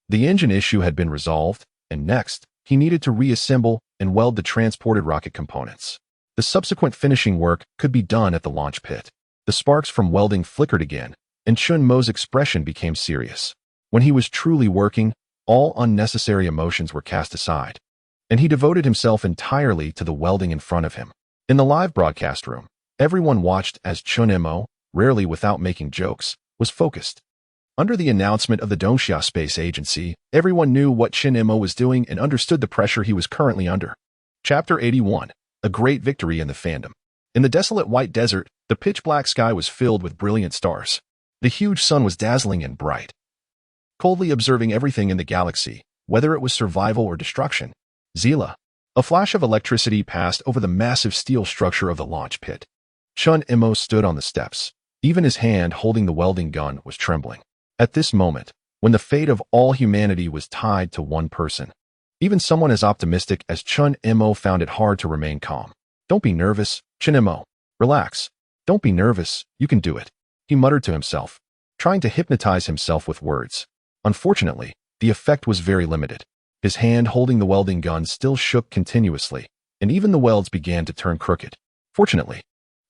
The engine issue had been resolved, and next, he needed to reassemble and weld the transported rocket components. The subsequent finishing work could be done at the launch pit. The sparks from welding flickered again, and Chen Mo's expression became serious. When he was truly working, all unnecessary emotions were cast aside, and he devoted himself entirely to the welding in front of him. In the live broadcast room, everyone watched as Chen Mo, rarely without making jokes, was focused. Under the announcement of the Dongxia Space Agency, everyone knew what Chen Mo was doing and understood the pressure he was currently under. Chapter 81. A Great Victory in the Fandom. In the desolate white desert, the pitch-black sky was filled with brilliant stars. The huge sun was dazzling and bright, coldly observing everything in the galaxy, whether it was survival or destruction. Zila. A flash of electricity passed over the massive steel structure of the launch pit. Chen Mo stood on the steps. Even his hand holding the welding gun was trembling. At this moment, when the fate of all humanity was tied to one person, even someone as optimistic as Chen Mo found it hard to remain calm. Don't be nervous, Chen Mo. Relax. Don't be nervous, you can do it, he muttered to himself, trying to hypnotize himself with words. Unfortunately, the effect was very limited. His hand holding the welding gun still shook continuously, and even the welds began to turn crooked. Fortunately,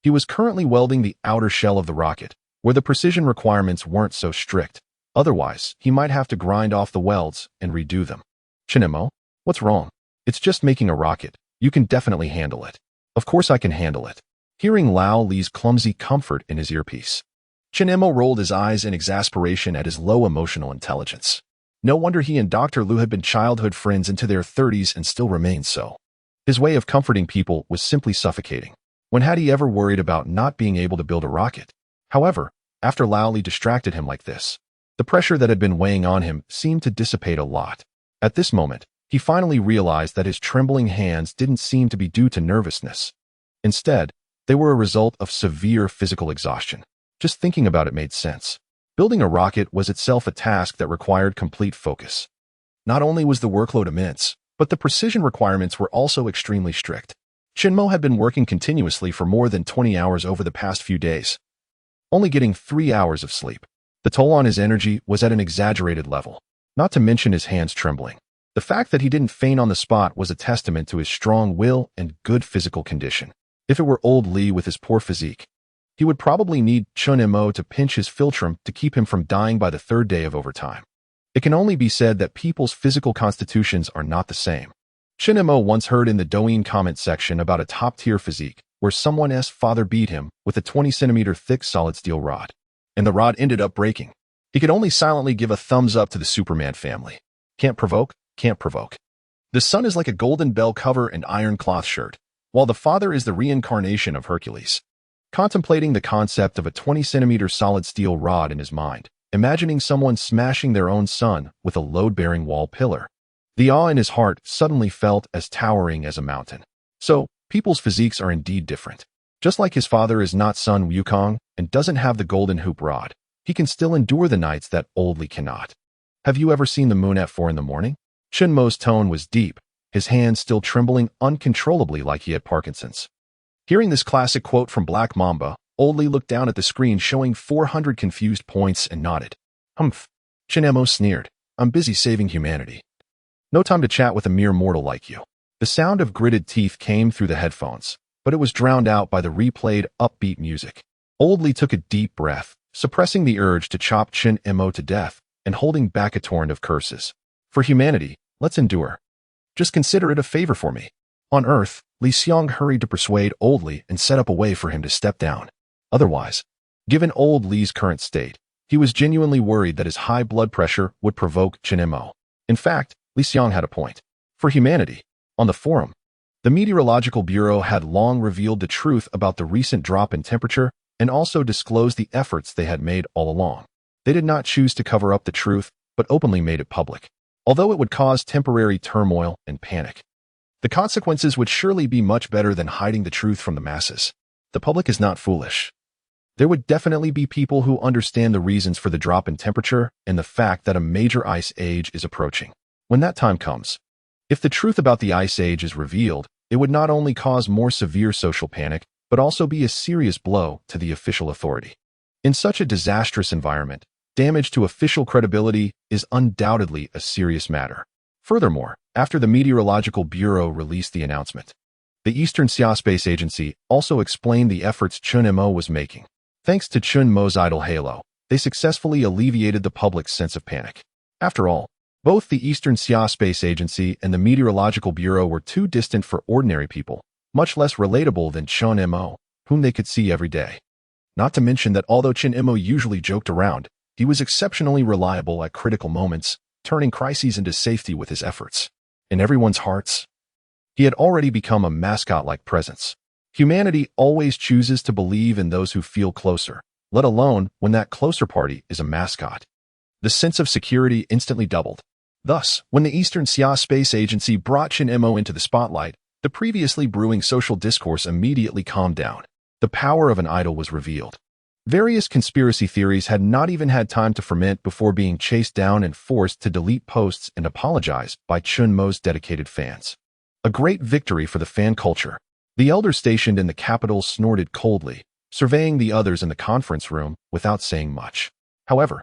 he was currently welding the outer shell of the rocket, where the precision requirements weren't so strict. Otherwise, he might have to grind off the welds and redo them. Chen Mo, what's wrong? It's just making a rocket. You can definitely handle it. Of course I can handle it. Hearing Lao Li's clumsy comfort in his earpiece, Chen Mo rolled his eyes in exasperation at his low emotional intelligence. No wonder he and Dr. Liu had been childhood friends into their 30s and still remained so. His way of comforting people was simply suffocating. When had he ever worried about not being able to build a rocket? However, after Lao Li distracted him like this, the pressure that had been weighing on him seemed to dissipate a lot. At this moment, he finally realized that his trembling hands didn't seem to be due to nervousness. Instead, they were a result of severe physical exhaustion. Just thinking about it made sense. Building a rocket was itself a task that required complete focus. Not only was the workload immense, but the precision requirements were also extremely strict. Chen Mo had been working continuously for more than 20 hours over the past few days, only getting 3 hours of sleep. The toll on his energy was at an exaggerated level, not to mention his hands trembling. The fact that he didn't faint on the spot was a testament to his strong will and good physical condition. If it were old Li with his poor physique, he would probably need Chen Mo to pinch his philtrum to keep him from dying by the 3rd day of overtime. It can only be said that people's physical constitutions are not the same. Chen Mo once heard in the Douyin comment section about a top-tier physique where someone's father beat him with a 20-centimeter thick solid steel rod, and the rod ended up breaking. He could only silently give a thumbs up to the Superman family. Can't provoke, can't provoke. The son is like a golden bell cover and iron cloth shirt, while the father is the reincarnation of Hercules. Contemplating the concept of a 20-centimeter solid steel rod in his mind, imagining someone smashing their own son with a load-bearing wall pillar, the awe in his heart suddenly felt as towering as a mountain. So, people's physiques are indeed different. Just like his father is not Sun Wukong and doesn't have the golden hoop rod, he can still endure the nights that old Li cannot. Have you ever seen the moon at 4 in the morning? Chen Mo's tone was deep, his hands still trembling uncontrollably like he had Parkinson's. Hearing this classic quote from Black Mamba, old Li looked down at the screen showing 400 confused points and nodded. Humph. Chen Mo sneered. I'm busy saving humanity. No time to chat with a mere mortal like you. The sound of gritted teeth came through the headphones, but it was drowned out by the replayed upbeat music. Old Li took a deep breath, suppressing the urge to chop Chen Mo to death and holding back a torrent of curses. For humanity, let's endure. Just consider it a favor for me. On Earth, Li Xiong hurried to persuade old Li and set up a way for him to step down. Otherwise, given old Li's current state, he was genuinely worried that his high blood pressure would provoke Chen Mo. In fact, Li Xiong had a point. For humanity, on the forum, the Meteorological Bureau had long revealed the truth about the recent drop in temperature and also disclosed the efforts they had made all along. They did not choose to cover up the truth, but openly made it public. Although it would cause temporary turmoil and panic, the consequences would surely be much better than hiding the truth from the masses. The public is not foolish. There would definitely be people who understand the reasons for the drop in temperature and the fact that a major ice age is approaching. When that time comes, if the truth about the ice age is revealed, it would not only cause more severe social panic, but also be a serious blow to the official authority. In such a disastrous environment, damage to official credibility is undoubtedly a serious matter. Furthermore, after the Meteorological Bureau released the announcement, The Eastern Xia Space Agency also explained the efforts Chen Mo was making. Thanks to Chen Mo's idle halo, they successfully alleviated the public's sense of panic. After all, both the Eastern Xia Space Agency and the Meteorological Bureau were too distant for ordinary people, much less relatable than Chen Mo, whom they could see every day. Not to mention that although Chen Mo usually joked around, he was exceptionally reliable at critical moments, turning crises into safety with his efforts. In everyone's hearts, he had already become a mascot-like presence. Humanity always chooses to believe in those who feel closer, let alone when that closer party is a mascot. The sense of security instantly doubled. Thus, when the Eastern Xia Space Agency brought Chen Mo into the spotlight, the previously brewing social discourse immediately calmed down. The power of an idol was revealed. Various conspiracy theories had not even had time to ferment before being chased down and forced to delete posts and apologize by Chen Mo's dedicated fans. A great victory for the fan culture. The elders stationed in the capital snorted coldly, surveying the others in the conference room without saying much. However,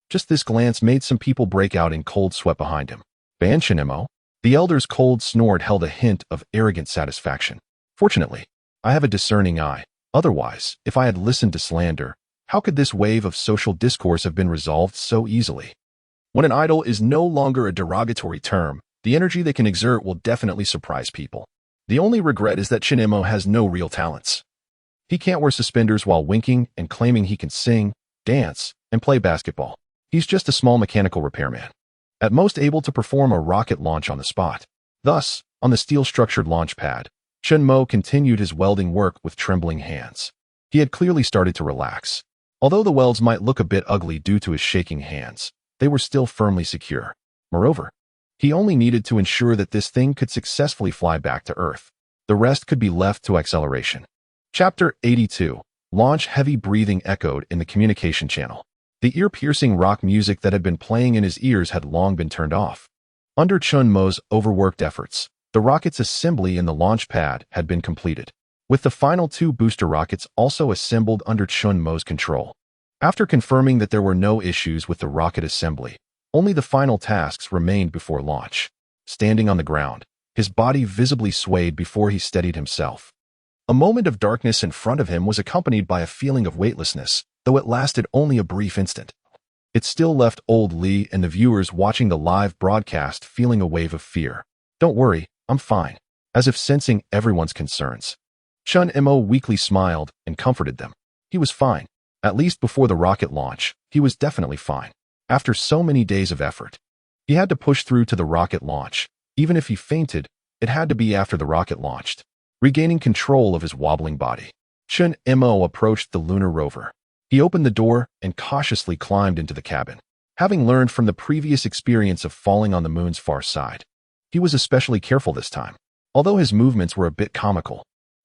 just this glance made some people break out in cold sweat behind him. Ban Chen Mo? The elder's cold snort held a hint of arrogant satisfaction. Fortunately, I have a discerning eye. Otherwise, if I had listened to slander, how could this wave of social discourse have been resolved so easily? When an idol is no longer a derogatory term, the energy they can exert will definitely surprise people. The only regret is that Chen Mo has no real talents. He can't wear suspenders while winking and claiming he can sing, dance, and play basketball. He's just a small mechanical repairman, at most able to perform a rocket launch on the spot. Thus, on the steel-structured launch pad, Chen Mo continued his welding work with trembling hands. He had clearly started to relax. Although the welds might look a bit ugly due to his shaking hands, they were still firmly secure. Moreover, he only needed to ensure that this thing could successfully fly back to Earth. The rest could be left to acceleration. Chapter 82. Launch. Heavy breathing echoed in the communication channel. The ear-piercing rock music that had been playing in his ears had long been turned off. Under Chen Mo's overworked efforts, the rocket's assembly in the launch pad had been completed, with the final 2 booster rockets also assembled under Chen Mo's control. After confirming that there were no issues with the rocket assembly, only the final tasks remained before launch. Standing on the ground, his body visibly swayed before he steadied himself. A moment of darkness in front of him was accompanied by a feeling of weightlessness, though it lasted only a brief instant. It still left old Li and the viewers watching the live broadcast feeling a wave of fear. "Don't worry, I'm fine," as if sensing everyone's concerns. Chen Mo weakly smiled and comforted them. He was fine. At least before the rocket launch, he was definitely fine. After so many days of effort, he had to push through to the rocket launch. Even if he fainted, it had to be after the rocket launched. Regaining control of his wobbling body, Chen Mo approached the lunar rover. He opened the door and cautiously climbed into the cabin. Having learned from the previous experience of falling on the moon's far side, he was especially careful this time. Although his movements were a bit comical,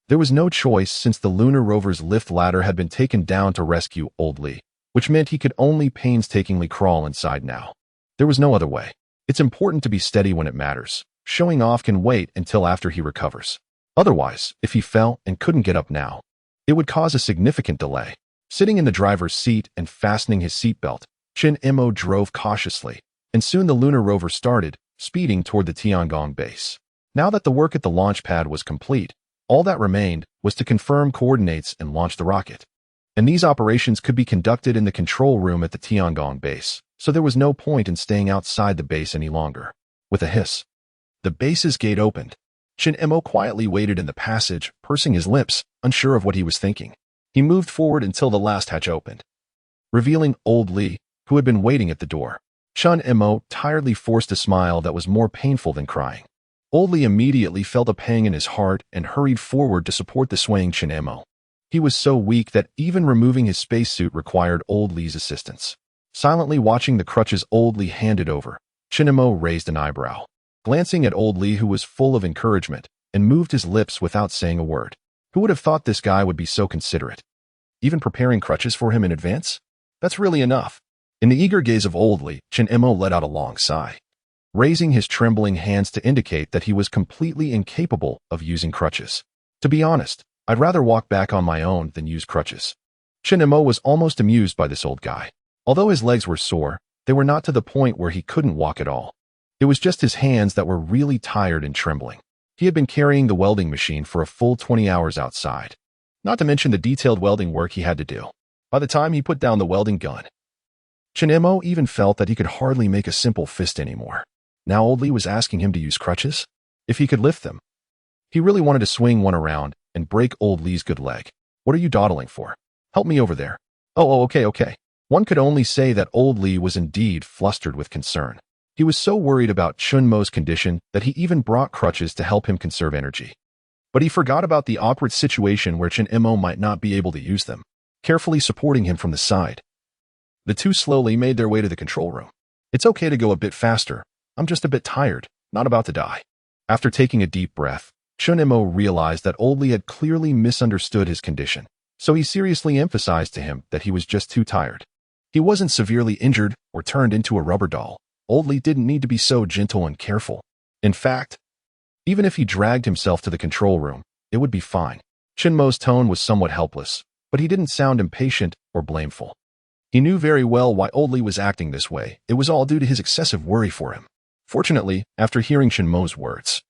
there was no choice since the lunar rover's lift ladder had been taken down to rescue old Li, which meant he could only painstakingly crawl inside now. There was no other way. It's important to be steady when it matters. Showing off can wait until after he recovers. Otherwise, if he fell and couldn't get up now, it would cause a significant delay. Sitting in the driver's seat and fastening his seatbelt, Chen Mo drove cautiously, and soon the lunar rover started, speeding toward the Tiangong base. Now that the work at the launch pad was complete, all that remained was to confirm coordinates and launch the rocket. And these operations could be conducted in the control room at the Tiangong base, so there was no point in staying outside the base any longer. With a hiss, the base's gate opened. Chen Mo quietly waited in the passage, pursing his lips, unsure of what he was thinking. He moved forward until the last hatch opened, revealing old Li, who had been waiting at the door. Chen Mo tiredly forced a smile that was more painful than crying. Old Li immediately felt a pang in his heart and hurried forward to support the swaying Chen Mo. He was so weak that even removing his spacesuit required old Li's assistance. Silently watching the crutches old Li handed over, Chen Mo raised an eyebrow, glancing at old Li, who was full of encouragement, and moved his lips without saying a word. Who would have thought this guy would be so considerate? Even preparing crutches for him in advance? That's really enough. In the eager gaze of old Li, Chen Mo let out a long sigh, raising his trembling hands to indicate that he was completely incapable of using crutches. To be honest, I'd rather walk back on my own than use crutches. Chen Mo was almost amused by this old guy. Although his legs were sore, they were not to the point where he couldn't walk at all. It was just his hands that were really tired and trembling. He had been carrying the welding machine for a full 20 hours outside, not to mention the detailed welding work he had to do. By the time he put down the welding gun, Chen Mo even felt that he could hardly make a simple fist anymore. Now Old Li was asking him to use crutches? If he could lift them. He really wanted to swing one around and break Old Li's good leg. What are you dawdling for? Help me over there. Oh, okay. One could only say that Old Li was indeed flustered with concern. He was so worried about Chen Mo's condition that he even brought crutches to help him conserve energy. But he forgot about the awkward situation where Chen Mo might not be able to use them, carefully supporting him from the side. The two slowly made their way to the control room. It's okay to go a bit faster. I'm just a bit tired, not about to die. After taking a deep breath, Chen Mo realized that Old Li had clearly misunderstood his condition, so he seriously emphasized to him that he was just too tired. He wasn't severely injured or turned into a rubber doll. Old Li didn't need to be so gentle and careful. In fact, even if he dragged himself to the control room, it would be fine. Chen Mo's tone was somewhat helpless, but he didn't sound impatient or blameful. He knew very well why Old Li was acting this way. It was all due to his excessive worry for him. Fortunately, after hearing Chen Mo's words,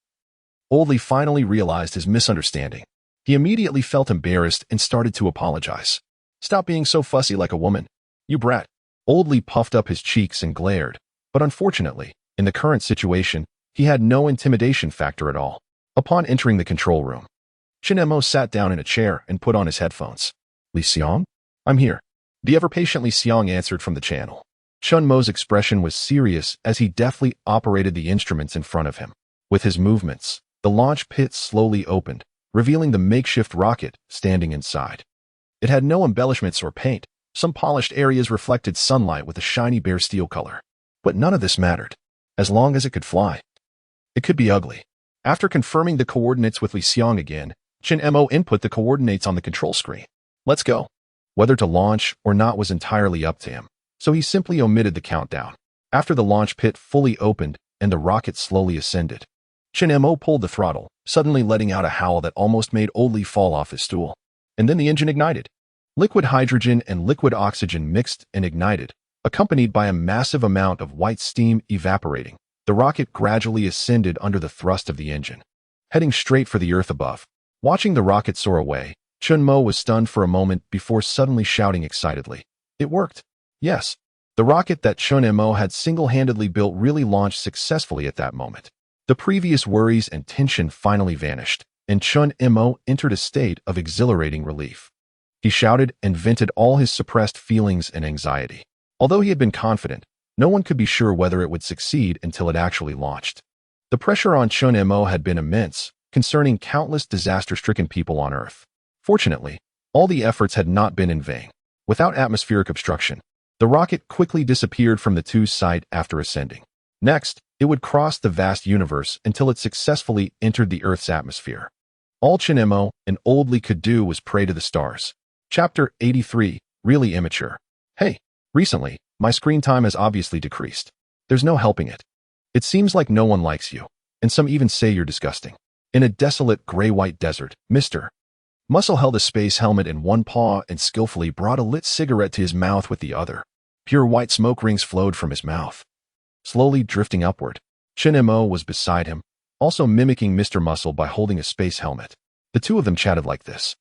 Old Li finally realized his misunderstanding. He immediately felt embarrassed and started to apologize. Stop being so fussy like a woman, you brat. Old Li puffed up his cheeks and glared, but unfortunately, in the current situation, he had no intimidation factor at all. Upon entering the control room, Chen Mo sat down in a chair and put on his headphones. Li Xiong? I'm here. The ever-patient Li Xiong answered from the channel. Chen Mo's expression was serious as he deftly operated the instruments in front of him. With his movements, the launch pit slowly opened, revealing the makeshift rocket standing inside. It had no embellishments or paint. Some polished areas reflected sunlight with a shiny bare steel color. But none of this mattered. As long as it could fly. It could be ugly. After confirming the coordinates with Li Xiong again, Chen Mo input the coordinates on the control screen. Let's go. Whether to launch or not was entirely up to him, so he simply omitted the countdown. After the launch pit fully opened and the rocket slowly ascended, Chen Mo pulled the throttle, suddenly letting out a howl that almost made Old Li fall off his stool. And then the engine ignited. Liquid hydrogen and liquid oxygen mixed and ignited, accompanied by a massive amount of white steam evaporating. The rocket gradually ascended under the thrust of the engine, heading straight for the earth above. Watching the rocket soar away, Chen Mo was stunned for a moment before suddenly shouting excitedly. It worked. Yes. The rocket that Chen Mo had single-handedly built really launched successfully at that moment. The previous worries and tension finally vanished, and Chen Mo entered a state of exhilarating relief. He shouted and vented all his suppressed feelings and anxiety. Although he had been confident, no one could be sure whether it would succeed until it actually launched. The pressure on Chen Mo had been immense, concerning countless disaster-stricken people on Earth. Fortunately, all the efforts had not been in vain. Without atmospheric obstruction, the rocket quickly disappeared from the two's sight after ascending. Next, it would cross the vast universe until it successfully entered the Earth's atmosphere. All Chen Mo and Old Li could do was pray to the stars. Chapter 83, Really Immature. Hey, recently, my screen time has obviously decreased. There's no helping it. It seems like no one likes you, and some even say you're disgusting. In a desolate gray-white desert, Mr. Muscle held a space helmet in one paw and skillfully brought a lit cigarette to his mouth with the other. Pure white smoke rings flowed from his mouth, slowly drifting upward. Chen Mo was beside him, also mimicking Mr. Muscle by holding a space helmet. The two of them chatted like this.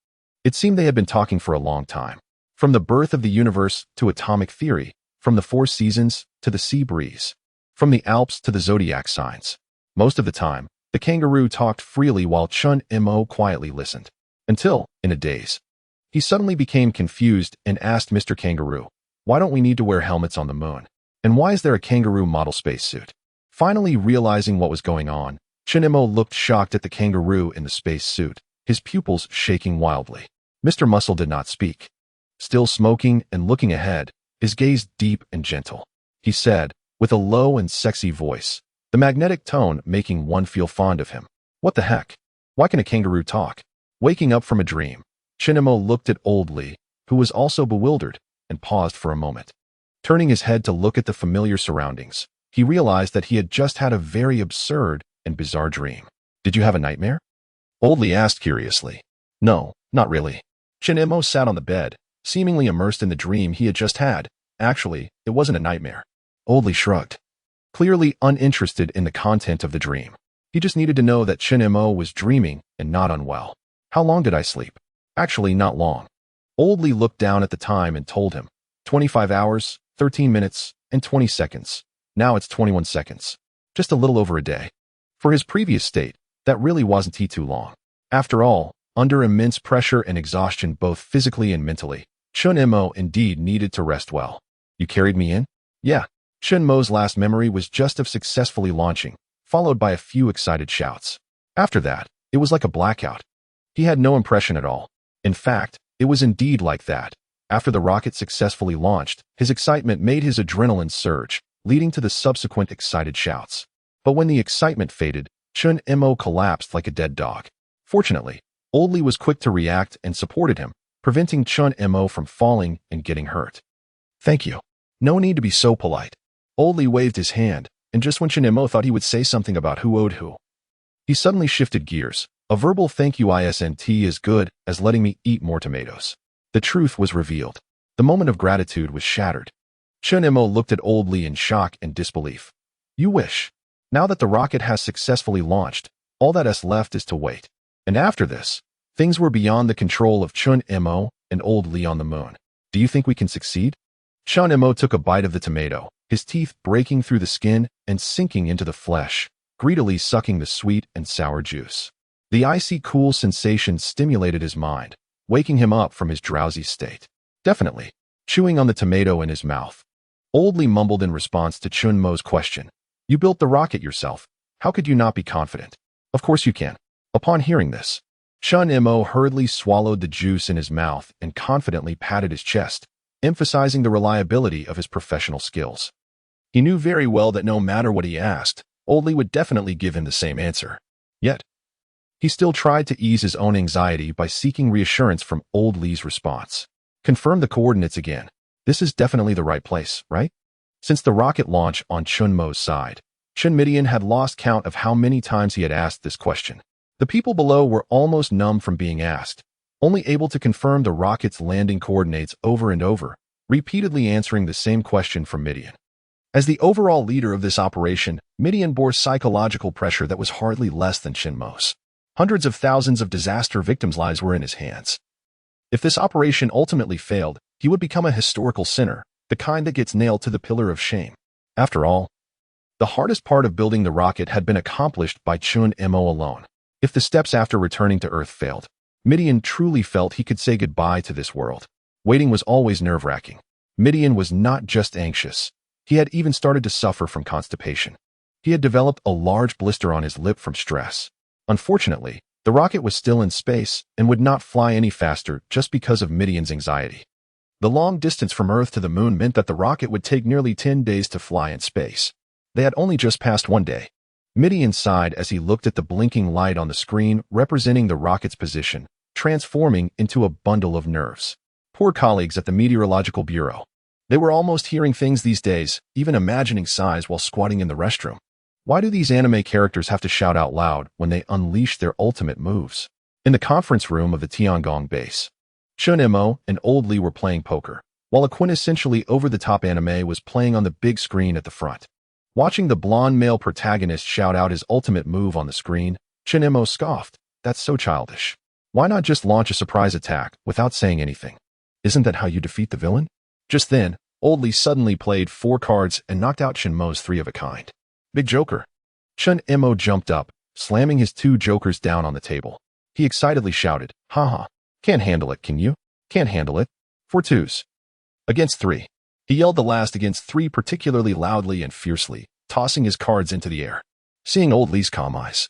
It seemed they had been talking for a long time. From the birth of the universe to atomic theory, from the 4 seasons to the sea breeze, from the Alps to the zodiac signs. Most of the time, the kangaroo talked freely while Chen Mo quietly listened. Until, in a daze, he suddenly became confused and asked Mr. Kangaroo, why don't we need to wear helmets on the moon? And why is there a kangaroo model spacesuit? Finally realizing what was going on, Chen Mo looked shocked at the kangaroo in the spacesuit, his pupils shaking wildly. Mr. Muscle did not speak. Still smoking and looking ahead, his gaze deep and gentle. He said, with a low and sexy voice, the magnetic tone making one feel fond of him. What the heck? Why can a kangaroo talk? Waking up from a dream, Chen Mo looked at Old Li, who was also bewildered, and paused for a moment. Turning his head to look at the familiar surroundings, he realized that he had just had a very absurd and bizarre dream. Did you have a nightmare? Old Li asked curiously. No, not really. Chen Mo sat on the bed, seemingly immersed in the dream he had just had. Actually, it wasn't a nightmare. Old Li shrugged, clearly uninterested in the content of the dream. He just needed to know that Chen Mo was dreaming and not unwell. How long did I sleep? Actually, not long. Old Li looked down at the time and told him, 25 hours, 13 minutes, and 20 seconds. Now it's 21 seconds. Just a little over a day. For his previous state, that really wasn't too long. After all, under immense pressure and exhaustion both physically and mentally, Chen Mo indeed needed to rest well. You carried me in? Yeah. Chen Mo's last memory was just of successfully launching, followed by a few excited shouts. After that, it was like a blackout. He had no impression at all. In fact, it was indeed like that. After the rocket successfully launched, his excitement made his adrenaline surge, leading to the subsequent excited shouts. But when the excitement faded, Chen Mo collapsed like a dead dog. Fortunately, Old Li was quick to react and supported him, preventing Chen Mo from falling and getting hurt. Thank you. No need to be so polite. Old Li waved his hand, and just when Chen Mo thought he would say something about who owed who, he suddenly shifted gears. A verbal thank you isn't as good as letting me eat more tomatoes. The truth was revealed. The moment of gratitude was shattered. Chen Mo looked at Old Li in shock and disbelief. You wish. Now that the rocket has successfully launched, all that's left is to wait. And after this, things were beyond the control of Chen Mo and Old Li on the moon. Do you think we can succeed? Chen Mo took a bite of the tomato, his teeth breaking through the skin and sinking into the flesh, greedily sucking the sweet and sour juice. The icy cool sensation stimulated his mind, waking him up from his drowsy state. Definitely. Chewing on the tomato in his mouth, Old Li mumbled in response to Chen Mo's question. You built the rocket yourself. How could you not be confident? Of course you can. Upon hearing this, Chen Mo hurriedly swallowed the juice in his mouth and confidently patted his chest, emphasizing the reliability of his professional skills. He knew very well that no matter what he asked, Old Li would definitely give him the same answer. Yet, he still tried to ease his own anxiety by seeking reassurance from Old Li's response. Confirm the coordinates again. This is definitely the right place, right? Since the rocket launch on Chen Mo's side, Chen Midian had lost count of how many times he had asked this question. The people below were almost numb from being asked, only able to confirm the rocket's landing coordinates over and over, repeatedly answering the same question from Midian. As the overall leader of this operation, Midian bore psychological pressure that was hardly less than Chen Mo's. Hundreds of thousands of disaster victims' lives were in his hands. If this operation ultimately failed, he would become a historical sinner, the kind that gets nailed to the pillar of shame. After all, the hardest part of building the rocket had been accomplished by Chen Mo alone. If the steps after returning to Earth failed, Midian truly felt he could say goodbye to this world. Waiting was always nerve-wracking. Midian was not just anxious. He had even started to suffer from constipation. He had developed a large blister on his lip from stress. Unfortunately, the rocket was still in space and would not fly any faster just because of Midian's anxiety. The long distance from Earth to the moon meant that the rocket would take nearly 10 days to fly in space. They had only just passed one day. Midian sighed as he looked at the blinking light on the screen representing the rocket's position, transforming into a bundle of nerves. Poor colleagues at the Meteorological Bureau. They were almost hearing things these days, even imagining sighs while squatting in the restroom. Why do these anime characters have to shout out loud when they unleash their ultimate moves? In the conference room of the Tiangong base, Chen Mo and Old Li were playing poker, while a quintessentially over-the-top anime was playing on the big screen at the front. Watching the blonde male protagonist shout out his ultimate move on the screen, Chen Mo scoffed. That's so childish. Why not just launch a surprise attack without saying anything? Isn't that how you defeat the villain? Just then, Old Li suddenly played 4 cards and knocked out Chen Mo's 3 of a kind. Big joker. Chen Mo jumped up, slamming his 2 jokers down on the table. He excitedly shouted, haha, can't handle it, can you? Can't handle it. 4 twos. Against 3. He yelled the last against 3 particularly loudly and fiercely, tossing his cards into the air. Seeing Old Li's calm eyes,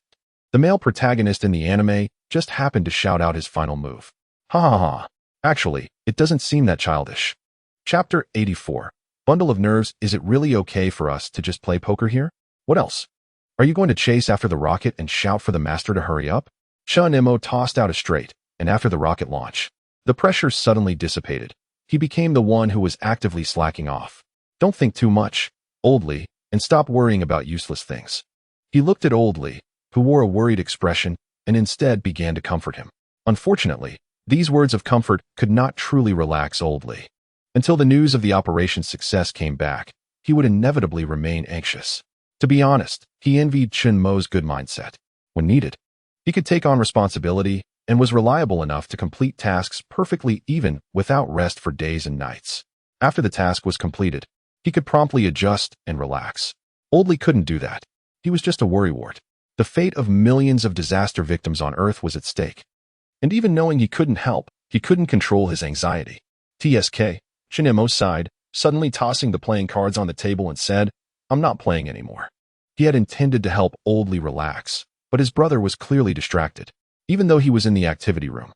the male protagonist in the anime just happened to shout out his final move. Ha ha ha. Actually, it doesn't seem that childish. Chapter 84. Bundle of nerves. Is it really okay for us to just play poker here? What else? Are you going to chase after the rocket and shout for the master to hurry up? Chen Mo tossed out a straight, and after the rocket launch, the pressure suddenly dissipated. He became the one who was actively slacking off. Don't think too much, Old Li, and stop worrying about useless things. He looked at Old Li, who wore a worried expression, and instead began to comfort him. Unfortunately, these words of comfort could not truly relax Old Li. Until the news of the operation's success came back, he would inevitably remain anxious. To be honest, he envied Chen Mo's good mindset. When needed, he could take on responsibility and was reliable enough to complete tasks perfectly even without rest for days and nights. After the task was completed, he could promptly adjust and relax. Oldley couldn't do that. He was just a worrywart. The fate of millions of disaster victims on Earth was at stake. And even knowing he couldn't help, he couldn't control his anxiety. TSK, Chen Mo sighed, suddenly tossing the playing cards on the table and said, "I'm not playing anymore." He had intended to help Oldley relax, but his brother was clearly distracted, even though he was in the activity room.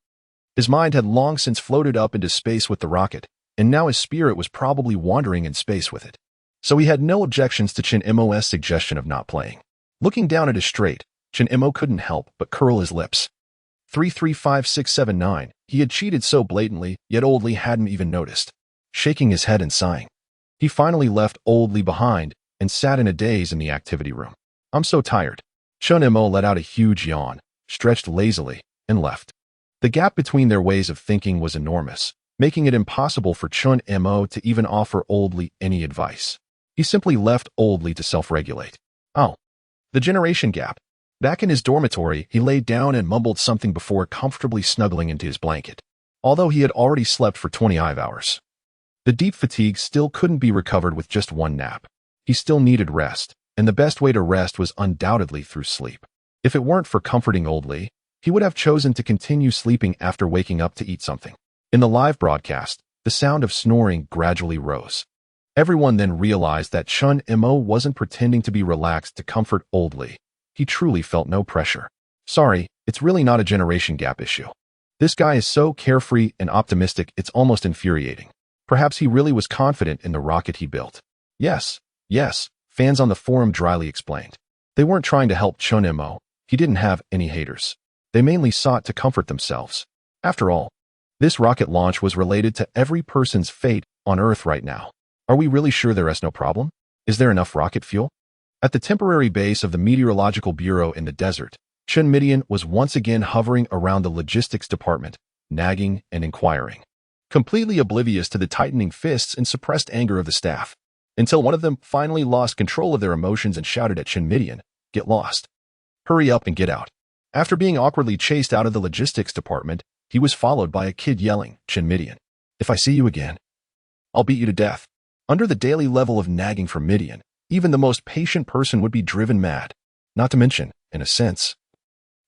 His mind had long since floated up into space with the rocket, and now his spirit was probably wandering in space with it. So he had no objections to Chen Mo's suggestion of not playing. Looking down at his straight, Chen Mo couldn't help but curl his lips. 335679. He had cheated so blatantly, yet Oldley hadn't even noticed. Shaking his head and sighing, he finally left Oldley behind and sat in a daze in the activity room. "I'm so tired." Chen Mo let out a huge yawn, stretched lazily, and left. The gap between their ways of thinking was enormous, making it impossible for Chen Mo to even offer Oldley any advice. He simply left Oldley to self-regulate. Oh, the generation gap. Back in his dormitory, he laid down and mumbled something before comfortably snuggling into his blanket. Although he had already slept for 25 hours. The deep fatigue still couldn't be recovered with just one nap. He still needed rest, and the best way to rest was undoubtedly through sleep. If it weren't for comforting Oldley, he would have chosen to continue sleeping after waking up to eat something. In the live broadcast, the sound of snoring gradually rose. Everyone then realized that Chen Mo wasn't pretending to be relaxed to comfort Oldley. He truly felt no pressure. "Sorry, it's really not a generation gap issue. This guy is so carefree and optimistic it's almost infuriating." Perhaps he really was confident in the rocket he built. Yes, fans on the forum dryly explained. They weren't trying to help Chen Mo. He didn't have any haters. They mainly sought to comfort themselves. After all, this rocket launch was related to every person's fate on Earth right now. Are we really sure there is no problem? Is there enough rocket fuel? At the temporary base of the Meteorological Bureau in the desert, Chen Midian was once again hovering around the logistics department, nagging and inquiring, completely oblivious to the tightening fists and suppressed anger of the staff, until one of them finally lost control of their emotions and shouted at Chen Midian, "Get lost. Hurry up and get out." After being awkwardly chased out of the logistics department, he was followed by a kid yelling, "Chen Midian, if I see you again, I'll beat you to death." Under the daily level of nagging from Midian, even the most patient person would be driven mad. Not to mention, in a sense,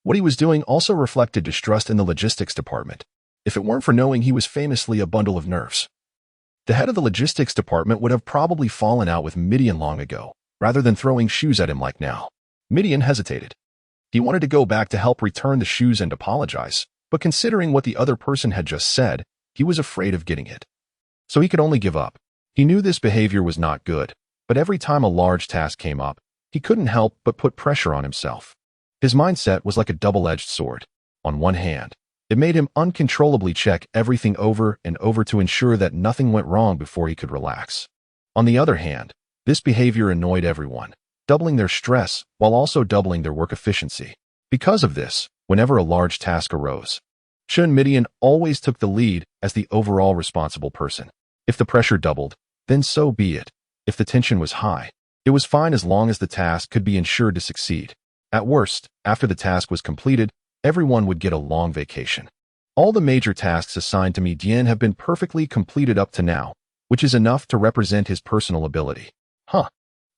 what he was doing also reflected distrust in the logistics department, if it weren't for knowing he was famously a bundle of nerves. The head of the logistics department would have probably fallen out with Midian long ago, rather than throwing shoes at him like now. Midian hesitated. He wanted to go back to help return the shoes and apologize, but considering what the other person had just said, he was afraid of getting hit. So he could only give up. He knew this behavior was not good, but every time a large task came up, he couldn't help but put pressure on himself. His mindset was like a double-edged sword. On one hand, it made him uncontrollably check everything over and over to ensure that nothing went wrong before he could relax. On the other hand, this behavior annoyed everyone, doubling their stress while also doubling their work efficiency. Because of this, whenever a large task arose, Chen Midian always took the lead as the overall responsible person. If the pressure doubled, then so be it. If the tension was high, it was fine as long as the task could be ensured to succeed. At worst, after the task was completed, everyone would get a long vacation. All the major tasks assigned to Midian have been perfectly completed up to now, which is enough to represent his personal ability.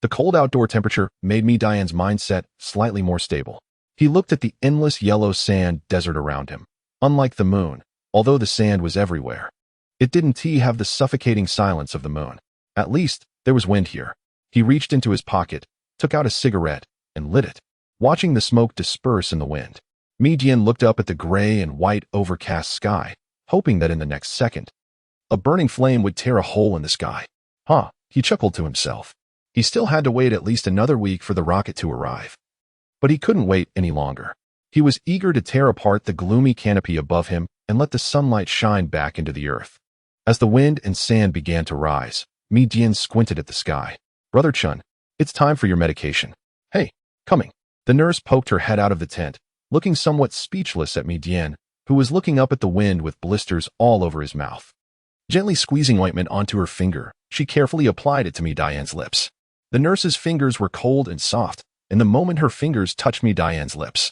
The cold outdoor temperature made Midian's mindset slightly more stable. He looked at the endless yellow sand desert around him. Unlike the moon, although the sand was everywhere, it didn't have the suffocating silence of the moon. At least, there was wind here. He reached into his pocket, took out a cigarette, and lit it, watching the smoke disperse in the wind. Midian looked up at the gray and white overcast sky, hoping that in the next second, a burning flame would tear a hole in the sky. He chuckled to himself. He still had to wait at least another week for the rocket to arrive. But he couldn't wait any longer. He was eager to tear apart the gloomy canopy above him and let the sunlight shine back into the earth. As the wind and sand began to rise, Midian squinted at the sky. "Brother Chen, it's time for your medication." "Hey, coming." The nurse poked her head out of the tent, looking somewhat speechless at Midian, who was looking up at the wind with blisters all over his mouth. Gently squeezing ointment onto her finger, she carefully applied it to Midian's lips. The nurse's fingers were cold and soft, and the moment her fingers touched me Diane's lips,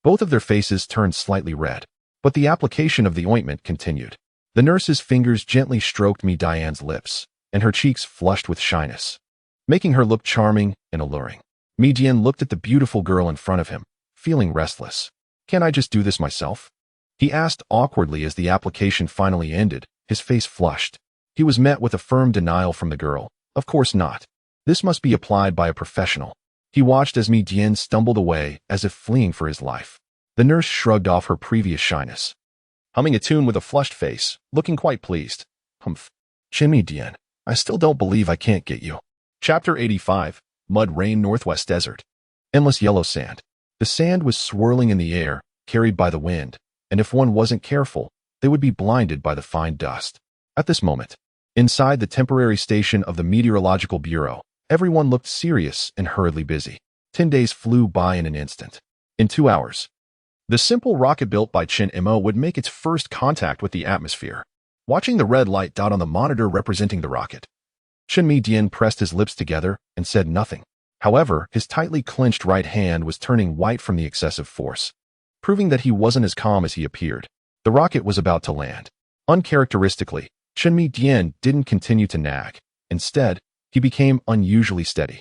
both of their faces turned slightly red, but the application of the ointment continued. The nurse's fingers gently stroked me Diane's lips, and her cheeks flushed with shyness, making her look charming and alluring. Dian looked at the beautiful girl in front of him, feeling restless. Can't I just do this myself? He asked awkwardly as the application finally ended, his face flushed. He was met with a firm denial from the girl. Of course not. This must be applied by a professional. He watched as Dian stumbled away as if fleeing for his life. The nurse shrugged off her previous shyness, humming a tune with a flushed face, looking quite pleased. Humph. Chen Dian, I still don't believe I can't get you. Chapter 85, Mud Rain Northwest Desert. Endless yellow sand. The sand was swirling in the air, carried by the wind, and if one wasn't careful, they would be blinded by the fine dust. At this moment, inside the temporary station of the Meteorological Bureau, everyone looked serious and hurriedly busy. 10 days flew by in an instant. In 2 hours, the simple rocket built by Chen Mo would make its first contact with the atmosphere. Watching the red light dot on the monitor representing the rocket, Chen Dian pressed his lips together and said nothing. However, his tightly clenched right hand was turning white from the excessive force, proving that he wasn't as calm as he appeared. The rocket was about to land. Uncharacteristically, Chen Dian didn't continue to nag. Instead, he became unusually steady,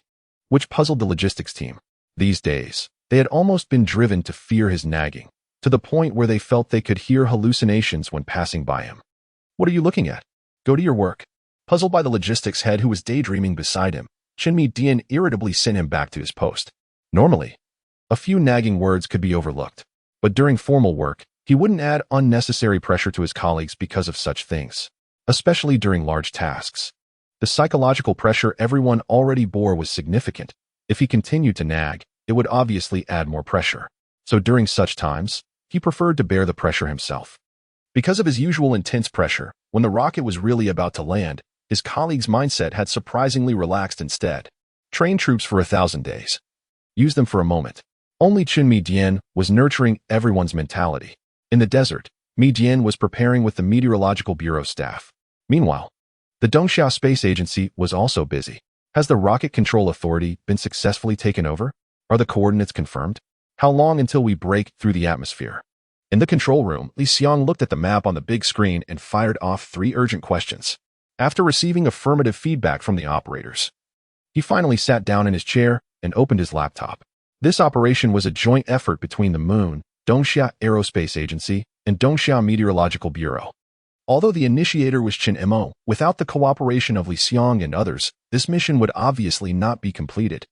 which puzzled the logistics team. These days, they had almost been driven to fear his nagging, to the point where they felt they could hear hallucinations when passing by him. What are you looking at? Go to your work. Puzzled by the logistics head who was daydreaming beside him, Chen Dian irritably sent him back to his post. Normally, a few nagging words could be overlooked, but during formal work, he wouldn't add unnecessary pressure to his colleagues because of such things, especially during large tasks. The psychological pressure everyone already bore was significant. If he continued to nag, it would obviously add more pressure. So during such times, he preferred to bear the pressure himself. Because of his usual intense pressure, when the rocket was really about to land, his colleagues' mindset had surprisingly relaxed instead. Train troops for 1,000 days. Use them for a moment. Only Chen Dian was nurturing everyone's mentality. In the desert, Dian was preparing with the Meteorological Bureau staff. Meanwhile, the Dongxia Space Agency was also busy. Has the Rocket Control Authority been successfully taken over? Are the coordinates confirmed? How long until we break through the atmosphere? In the control room, Li Xiang looked at the map on the big screen and fired off 3 urgent questions. After receiving affirmative feedback from the operators, he finally sat down in his chair and opened his laptop. This operation was a joint effort between the Moon, Dongxia Aerospace Agency, and Dongxia Meteorological Bureau. Although the initiator was Chen Mo, without the cooperation of Li Xiang and others, this mission would obviously not be completed.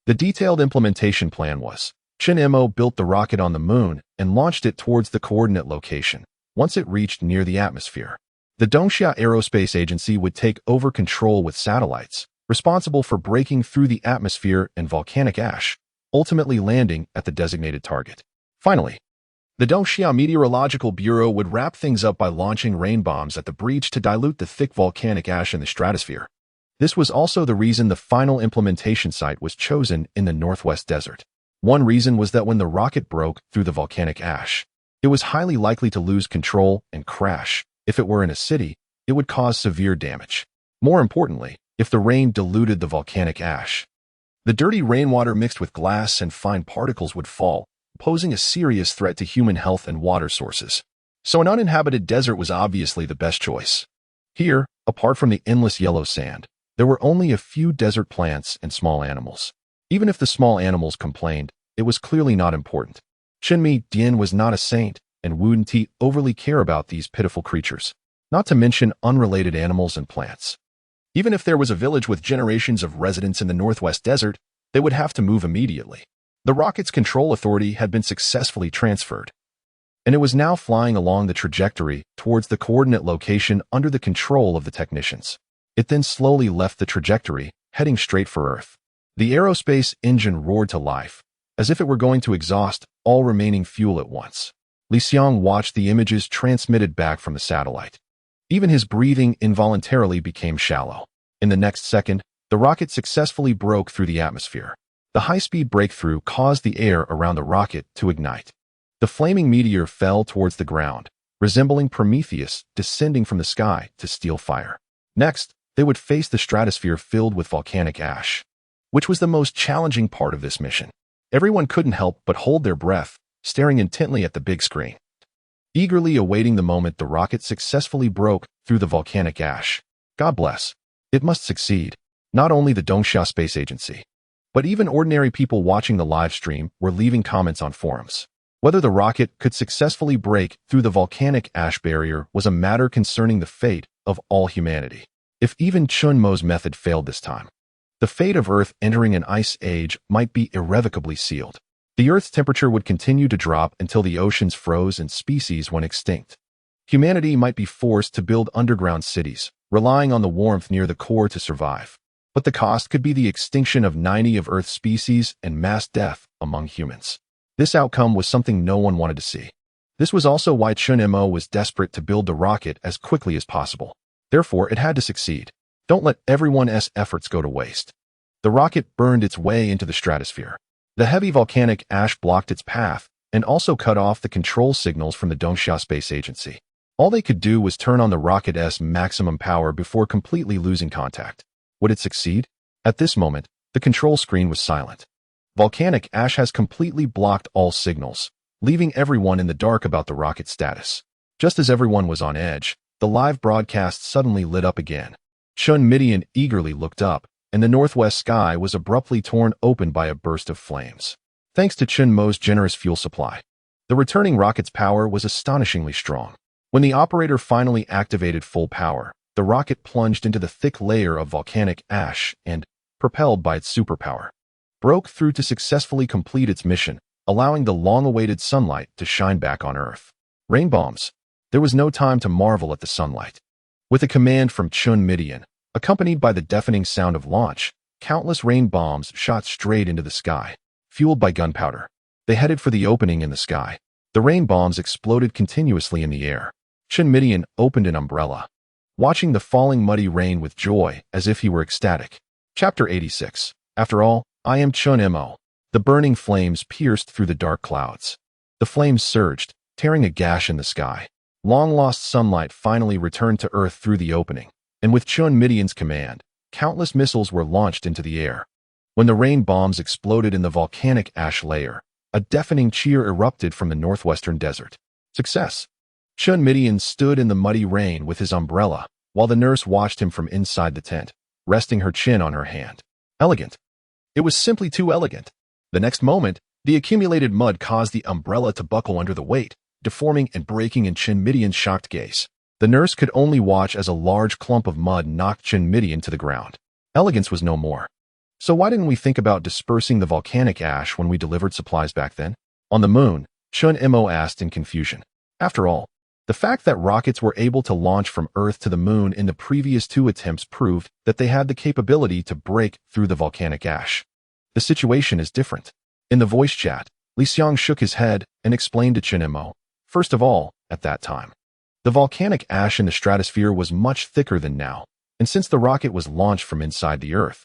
The detailed implementation plan was, Chen Mo built the rocket on the Moon and launched it towards the coordinate location. Once it reached near the atmosphere, the Dongxia Aerospace Agency would take over control with satellites, responsible for breaking through the atmosphere and volcanic ash, ultimately landing at the designated target. Finally, the Dongxia Meteorological Bureau would wrap things up by launching rain bombs at the breach to dilute the thick volcanic ash in the stratosphere. This was also the reason the final implementation site was chosen in the Northwest Desert. One reason was that when the rocket broke through the volcanic ash, it was highly likely to lose control and crash. If it were in a city, it would cause severe damage. More importantly, if the rain diluted the volcanic ash, the dirty rainwater mixed with glass and fine particles would fall, posing a serious threat to human health and water sources. So an uninhabited desert was obviously the best choice. Here, apart from the endless yellow sand, there were only a few desert plants and small animals. Even if the small animals complained, it was clearly not important. Chen Dian was not a saint and wouldn't overly care about these pitiful creatures, not to mention unrelated animals and plants. Even if there was a village with generations of residents in the Northwest Desert, they would have to move immediately. The rocket's control authority had been successfully transferred, and it was now flying along the trajectory towards the coordinate location under the control of the technicians. It then slowly left the trajectory, heading straight for Earth. The aerospace engine roared to life, as if it were going to exhaust all remaining fuel at once. Li Xiang watched the images transmitted back from the satellite. Even his breathing involuntarily became shallow. In the next second, the rocket successfully broke through the atmosphere. The high-speed breakthrough caused the air around the rocket to ignite. The flaming meteor fell towards the ground, resembling Prometheus descending from the sky to steal fire. Next, they would face the stratosphere filled with volcanic ash. which was the most challenging part of this mission. Everyone couldn't help but hold their breath, staring intently at the big screen, eagerly awaiting the moment the rocket successfully broke through the volcanic ash. God bless. It must succeed. Not only the Dongxia Space Agency, but even ordinary people watching the live stream were leaving comments on forums. Whether the rocket could successfully break through the volcanic ash barrier was a matter concerning the fate of all humanity. If even Chen Mo's method failed this time, the fate of Earth entering an ice age might be irrevocably sealed. The Earth's temperature would continue to drop until the oceans froze and species went extinct. Humanity might be forced to build underground cities, relying on the warmth near the core to survive. But the cost could be the extinction of 90 of Earth's species and mass death among humans. This outcome was something no one wanted to see. This was also why Chen Mo was desperate to build the rocket as quickly as possible. Therefore, it had to succeed. Don't let everyone's efforts go to waste. The rocket burned its way into the stratosphere. The heavy volcanic ash blocked its path and also cut off the control signals from the Dongxia Space Agency. All they could do was turn on the rocket's maximum power before completely losing contact. Would it succeed? At this moment, the control screen was silent. Volcanic ash has completely blocked all signals, leaving everyone in the dark about the rocket's status. Just as everyone was on edge, the live broadcast suddenly lit up again. Chen Mo eagerly looked up, and the northwest sky was abruptly torn open by a burst of flames. Thanks to Chen Mo's generous fuel supply, the returning rocket's power was astonishingly strong. When the operator finally activated full power, the rocket plunged into the thick layer of volcanic ash and, propelled by its superpower, broke through to successfully complete its mission, allowing the long-awaited sunlight to shine back on Earth. Rain bombs. There was no time to marvel at the sunlight. With a command from Chen Mo, accompanied by the deafening sound of launch, countless rain bombs shot straight into the sky, fueled by gunpowder. They headed for the opening in the sky. The rain bombs exploded continuously in the air. Chen Mo opened an umbrella, watching the falling muddy rain with joy as if he were ecstatic. Chapter 86. After all, I am Chen Mo. The burning flames pierced through the dark clouds. The flames surged, tearing a gash in the sky. Long-lost sunlight finally returned to Earth through the opening, and with Chen Mo's command, countless missiles were launched into the air. When the rain bombs exploded in the volcanic ash layer, a deafening cheer erupted from the northwestern desert. Success! Chen Mo stood in the muddy rain with his umbrella, while the nurse watched him from inside the tent, resting her chin on her hand. Elegant. It was simply too elegant. The next moment, the accumulated mud caused the umbrella to buckle under the weight, deforming and breaking in Chen Mo's shocked gaze. The nurse could only watch as a large clump of mud knocked Chen Mo to the ground. Elegance was no more. So why didn't we think about dispersing the volcanic ash when we delivered supplies back then? On the moon, Chen Mo asked in confusion. After all, the fact that rockets were able to launch from Earth to the moon in the previous 2 attempts proved that they had the capability to break through the volcanic ash. The situation is different. In the voice chat, Li Xiang shook his head and explained to Chen Mo. First of all, at that time, the volcanic ash in the stratosphere was much thicker than now, and since the rocket was launched from inside the Earth,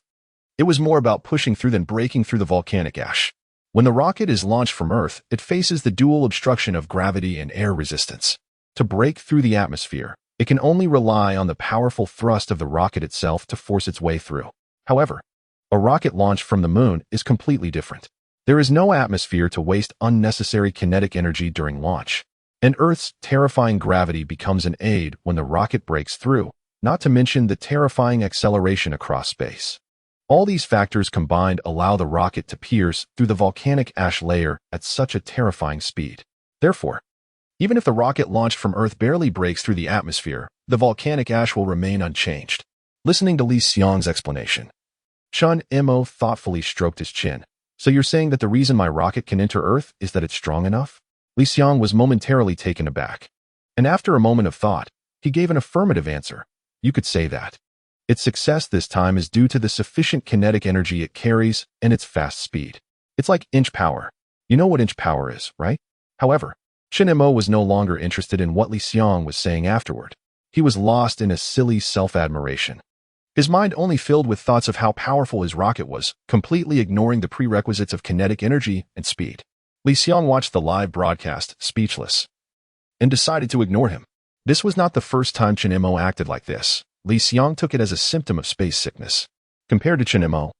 it was more about pushing through than breaking through the volcanic ash. When the rocket is launched from Earth, it faces the dual obstruction of gravity and air resistance. To break through the atmosphere, it can only rely on the powerful thrust of the rocket itself to force its way through. However, a rocket launched from the moon is completely different. There is no atmosphere to waste unnecessary kinetic energy during launch, and Earth's terrifying gravity becomes an aid when the rocket breaks through, not to mention the terrifying acceleration across space. All these factors combined allow the rocket to pierce through the volcanic ash layer at such a terrifying speed. Therefore, even if the rocket launched from Earth barely breaks through the atmosphere, the volcanic ash will remain unchanged. Listening to Li Xiang's explanation, Chen Mo thoughtfully stroked his chin. So you're saying that the reason my rocket can enter Earth is that it's strong enough? Li Xiang was momentarily taken aback. And after a moment of thought, he gave an affirmative answer. You could say that. Its success this time is due to the sufficient kinetic energy it carries and its fast speed. It's like inch power. You know what inch power is, right? However, Chen Mo was no longer interested in what Li Xiang was saying afterward. He was lost in a silly self-admiration. His mind only filled with thoughts of how powerful his rocket was, completely ignoring the prerequisites of kinetic energy and speed. Li Xiang watched the live broadcast, speechless, and decided to ignore him. This was not the first time Chen Mo acted like this. Li Xiang took it as a symptom of space sickness. Compared to Chen Mo,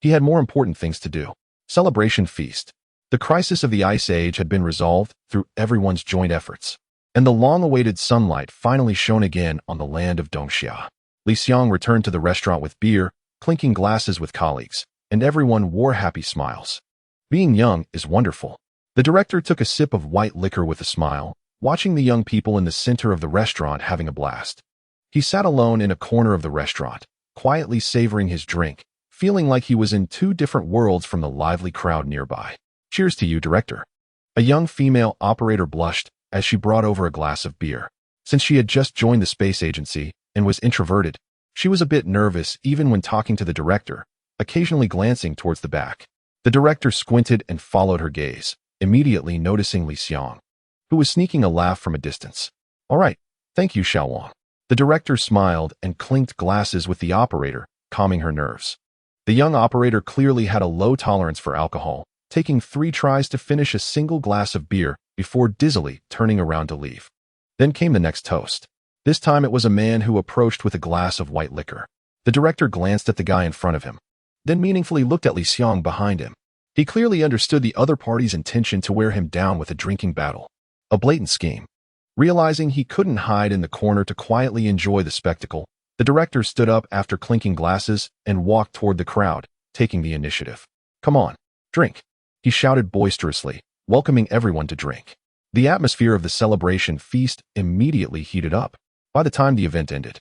He had more important things to do. Celebration feast. The crisis of the Ice Age had been resolved through everyone's joint efforts, and the long-awaited sunlight finally shone again on the land of Dongxia. Li Xiang returned to the restaurant with beer, clinking glasses with colleagues, and everyone wore happy smiles. Being young is wonderful. The director took a sip of white liquor with a smile, watching the young people in the center of the restaurant having a blast. He sat alone in a corner of the restaurant, quietly savoring his drink, feeling like he was in two different worlds from the lively crowd nearby. Cheers to you, director. A young female operator blushed as she brought over a glass of beer. Since she had just joined the space agency and was introverted, she was a bit nervous even when talking to the director, occasionally glancing towards the back. The director squinted and followed her gaze, immediately noticing Li Xiang, who was sneaking a laugh from a distance. All right, thank you, Xiaowang. The director smiled and clinked glasses with the operator, calming her nerves. The young operator clearly had a low tolerance for alcohol, taking 3 tries to finish a single glass of beer before dizzily turning around to leave. Then came the next toast. This time it was a man who approached with a glass of white liquor. The director glanced at the guy in front of him, then meaningfully looked at Li Xiang behind him. He clearly understood the other party's intention to wear him down with a drinking battle. A blatant scheme. Realizing he couldn't hide in the corner to quietly enjoy the spectacle, the director stood up after clinking glasses and walked toward the crowd, taking the initiative. Come on, drink, he shouted boisterously, welcoming everyone to drink. The atmosphere of the celebration feast immediately heated up. By the time the event ended,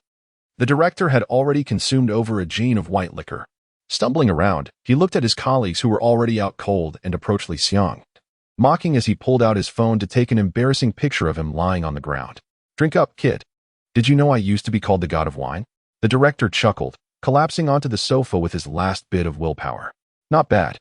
the director had already consumed over a gin of white liquor. Stumbling around, he looked at his colleagues who were already out cold and approached Li Xiang, mocking as he pulled out his phone to take an embarrassing picture of him lying on the ground. Drink up, kid. Did you know I used to be called the god of wine? The director chuckled, collapsing onto the sofa with his last bit of willpower. Not bad.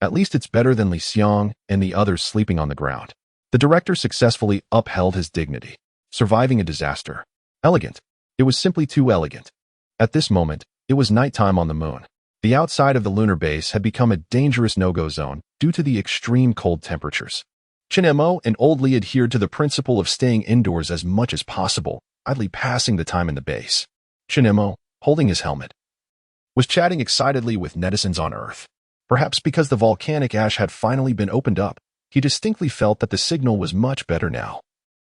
At least it's better than Li Xiang and the others sleeping on the ground. The director successfully upheld his dignity, surviving a disaster. Elegant. It was simply too elegant. At this moment, it was nighttime on the moon. The outside of the lunar base had become a dangerous no-go zone due to the extreme cold temperatures. Chen Mo and Old Li adhered to the principle of staying indoors as much as possible, idly passing the time in the base. Chen Mo, holding his helmet, was chatting excitedly with netizens on Earth. Perhaps because the volcanic ash had finally been opened up, he distinctly felt that the signal was much better now.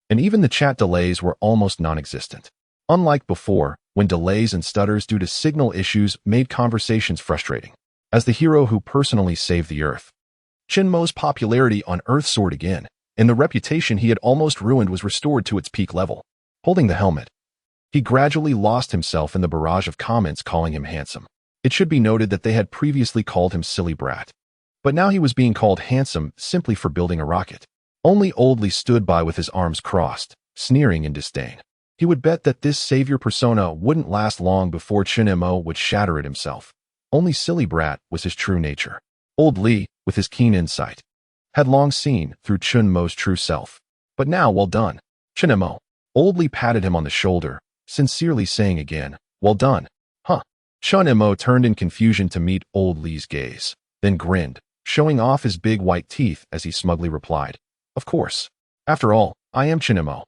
And even the chat delays were almost non-existent. Unlike before, when delays and stutters due to signal issues made conversations frustrating. As the hero who personally saved the Earth, Chen Mo's popularity on Earth soared again, and the reputation he had almost ruined was restored to its peak level. Holding the helmet, he gradually lost himself in the barrage of comments calling him handsome. It should be noted that they had previously called him silly brat, but now he was being called handsome simply for building a rocket. Only Old Li stood by with his arms crossed, sneering in disdain. He would bet that this savior persona wouldn't last long before Chen Mo would shatter it himself. Only silly brat was his true nature. Old Li, with his keen insight, had long seen through Chen Mo's true self. But now, well done, Chen Mo. Old Li patted him on the shoulder, sincerely saying again, well done. Huh. Chen Mo turned in confusion to meet Old Li's gaze, then grinned, showing off his big white teeth as he smugly replied, of course. After all, I am Chen Mo.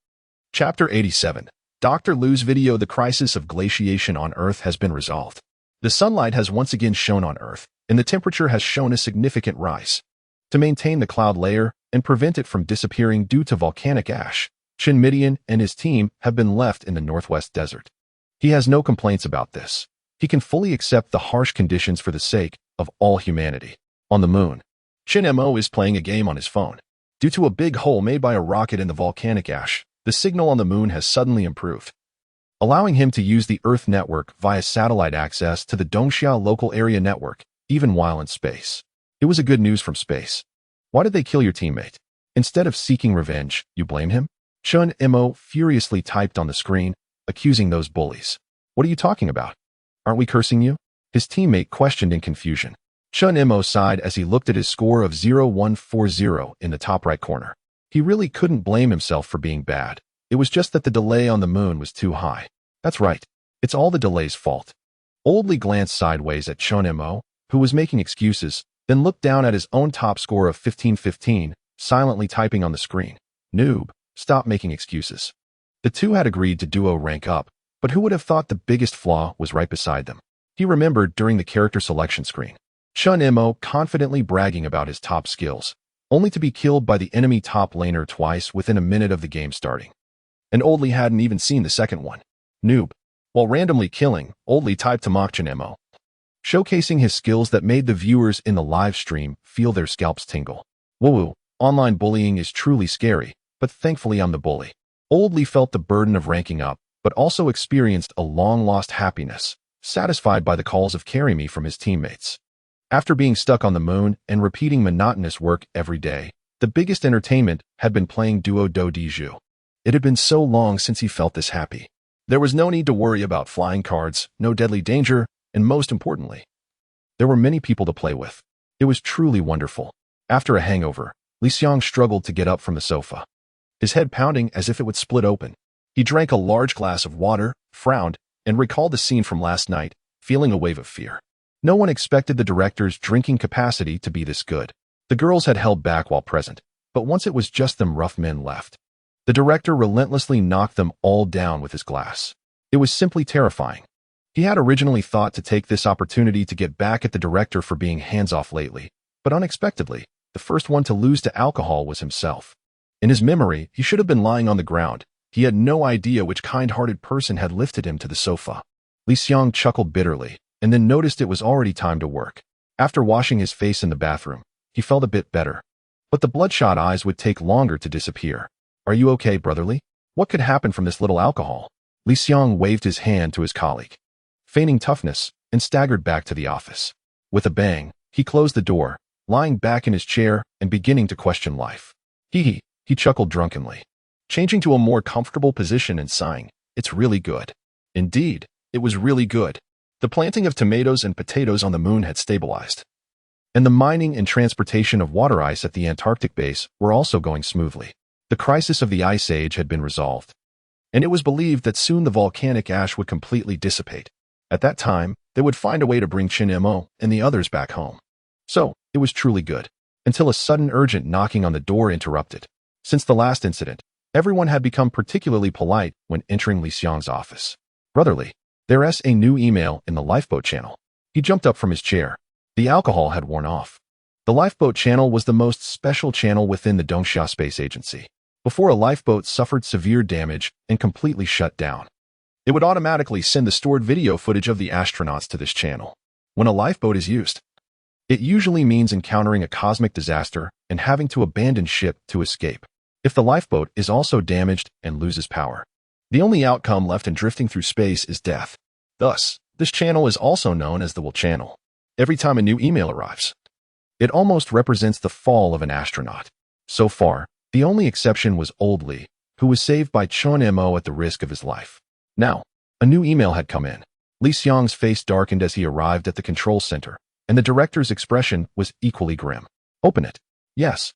Chapter 87. Dr. Lu's video. The crisis of glaciation on Earth has been resolved. The sunlight has once again shone on Earth, and the temperature has shown a significant rise. To maintain the cloud layer and prevent it from disappearing due to volcanic ash, Chen Midian and his team have been left in the northwest desert. He has no complaints about this. He can fully accept the harsh conditions for the sake of all humanity. On the moon, Chen Mo is playing a game on his phone. Due to a big hole made by a rocket in the volcanic ash, the signal on the moon has suddenly improved, allowing him to use the Earth network via satellite access to the Dongxia local area network, even while in space. It was a good news from space. Why did they kill your teammate? Instead of seeking revenge, you blame him? Chen Mo furiously typed on the screen, accusing those bullies. What are you talking about? Aren't we cursing you? His teammate questioned in confusion. Chen Mo sighed as he looked at his score of 0140 in the top right corner. He really couldn't blame himself for being bad. It was just that the delay on the moon was too high. That's right. It's all the delay's fault. Old Li glanced sideways at Chen Mo, who was making excuses, then looked down at his own top score of 1515, silently typing on the screen. Noob, stop making excuses. The two had agreed to duo rank up, but who would have thought the biggest flaw was right beside them? He remembered during the character selection screen. Chen Mo confidently bragging about his top skills, only to be killed by the enemy top laner twice within a minute of the game starting. And Oldly hadn't even seen the second one. Noob. While randomly killing, Oldly typed to mock Chen Mo, showcasing his skills that made the viewers in the live stream feel their scalps tingle. Woo-woo, online bullying is truly scary, but thankfully I'm the bully. Oldly felt the burden of ranking up, but also experienced a long-lost happiness, satisfied by the calls of "carry me" from his teammates. After being stuck on the moon and repeating monotonous work every day, the biggest entertainment had been playing Duo Do Diju. It had been so long since he felt this happy. There was no need to worry about flying cards, no deadly danger, and most importantly, there were many people to play with. It was truly wonderful. After a hangover, Li Xiang struggled to get up from the sofa, his head pounding as if it would split open. He drank a large glass of water, frowned, and recalled the scene from last night, feeling a wave of fear. No one expected the director's drinking capacity to be this good. The girls had held back while present, but once it was just them rough men left, the director relentlessly knocked them all down with his glass. It was simply terrifying. He had originally thought to take this opportunity to get back at the director for being hands-off lately, but unexpectedly, the first one to lose to alcohol was himself. In his memory, he should have been lying on the ground. He had no idea which kind-hearted person had lifted him to the sofa. Li Xiang chuckled bitterly, and then noticed it was already time to work. After washing his face in the bathroom, he felt a bit better. But the bloodshot eyes would take longer to disappear. "Are you okay, brotherly? What could happen from this little alcohol?" Li Xiang waved his hand to his colleague, feigning toughness, and staggered back to the office. With a bang, he closed the door, lying back in his chair and beginning to question life. He chuckled drunkenly, changing to a more comfortable position and sighing, "It's really good." Indeed, it was really good. The planting of tomatoes and potatoes on the moon had stabilized, and the mining and transportation of water ice at the Antarctic base were also going smoothly. The crisis of the Ice Age had been resolved, and it was believed that soon the volcanic ash would completely dissipate. At that time, they would find a way to bring Chen Mo and the others back home. So, it was truly good, until a sudden urgent knocking on the door interrupted. Since the last incident, everyone had become particularly polite when entering Li Xiang's office. "Brotherly, there's a new email in the lifeboat channel." He jumped up from his chair. The alcohol had worn off. The lifeboat channel was the most special channel within the Dongxia Space Agency. Before a lifeboat suffered severe damage and completely shut down, it would automatically send the stored video footage of the astronauts to this channel. When a lifeboat is used, it usually means encountering a cosmic disaster and having to abandon ship to escape. If the lifeboat is also damaged and loses power, the only outcome left in drifting through space is death. Thus, this channel is also known as the Will Channel. Every time a new email arrives, it almost represents the fall of an astronaut. So far, the only exception was Oldly, who was saved by Chen Mo at the risk of his life. Now, a new email had come in. Li Xiang's face darkened as he arrived at the control center, and the director's expression was equally grim. "Open it." "Yes."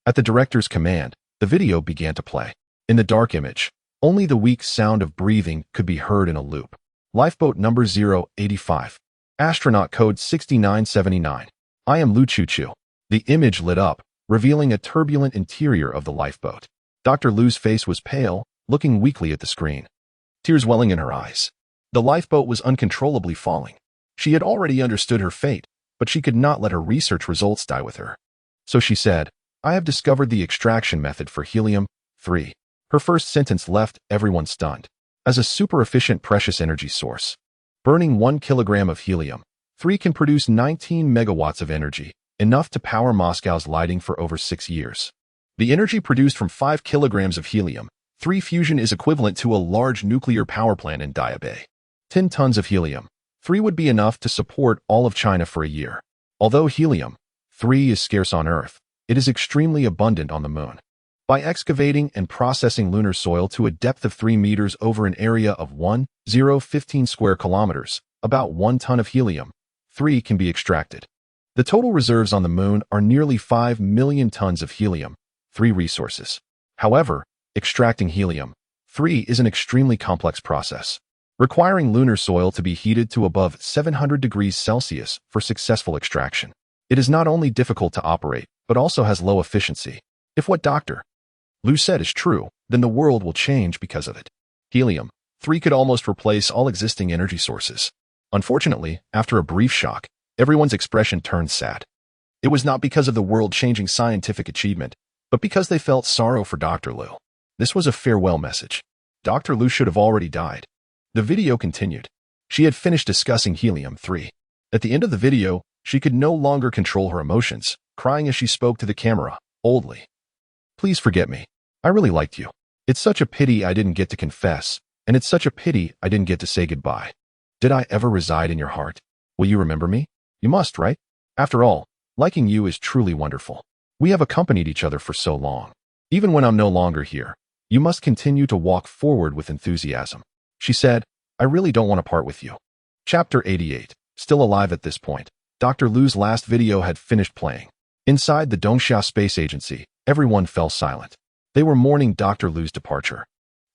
At the director's command, the video began to play. In the dark image, only the weak sound of breathing could be heard in a loop. Lifeboat number 085. Astronaut code 6979. I am Lu Chu Chu. The image lit up, revealing a turbulent interior of the lifeboat. Dr. Lu's face was pale, looking weakly at the screen, tears welling in her eyes. The lifeboat was uncontrollably falling. She had already understood her fate, but she could not let her research results die with her. So she said, "I have discovered the extraction method for helium-3. Her first sentence left everyone stunned. As a super-efficient precious energy source, burning 1 kilogram of helium-3 can produce 19 megawatts of energy, enough to power Moscow's lighting for over 6 years. The energy produced from 5 kilograms of helium-3 fusion is equivalent to a large nuclear power plant in Diabei. 10 tons of helium-3 would be enough to support all of China for a year. Although helium-3 is scarce on Earth, it is extremely abundant on the moon. By excavating and processing lunar soil to a depth of 3 meters over an area of 1,015 square kilometers, about 1 ton of helium-3 can be extracted. The total reserves on the moon are nearly 5 million tons of helium-3 resources. However, extracting helium-3 is an extremely complex process, requiring lunar soil to be heated to above 700 degrees Celsius for successful extraction. It is not only difficult to operate, but also has low efficiency. If what Dr. Lu said is true, then the world will change because of it. Helium-3 could almost replace all existing energy sources. Unfortunately, after a brief shock, Everyone's expression turned sad. It was not because of the world-changing scientific achievement, but because they felt sorrow for Dr. Lu. This was a farewell message. Dr. Lu should have already died. The video continued. She had finished discussing helium-3. At the end of the video, she could no longer control her emotions, crying as she spoke to the camera, oldly. Please forget me. I really liked you. It's such a pity I didn't get to confess, and it's such a pity I didn't get to say goodbye. Did I ever reside in your heart? Will you remember me? You must, right? After all, liking you is truly wonderful. We have accompanied each other for so long. Even when I'm no longer here, you must continue to walk forward with enthusiasm. She said, I really don't want to part with you. Chapter 88. Still alive at this point. Dr. Lu's last video had finished playing. Inside the Dongxia Space Agency, everyone fell silent. They were mourning Dr. Lu's departure.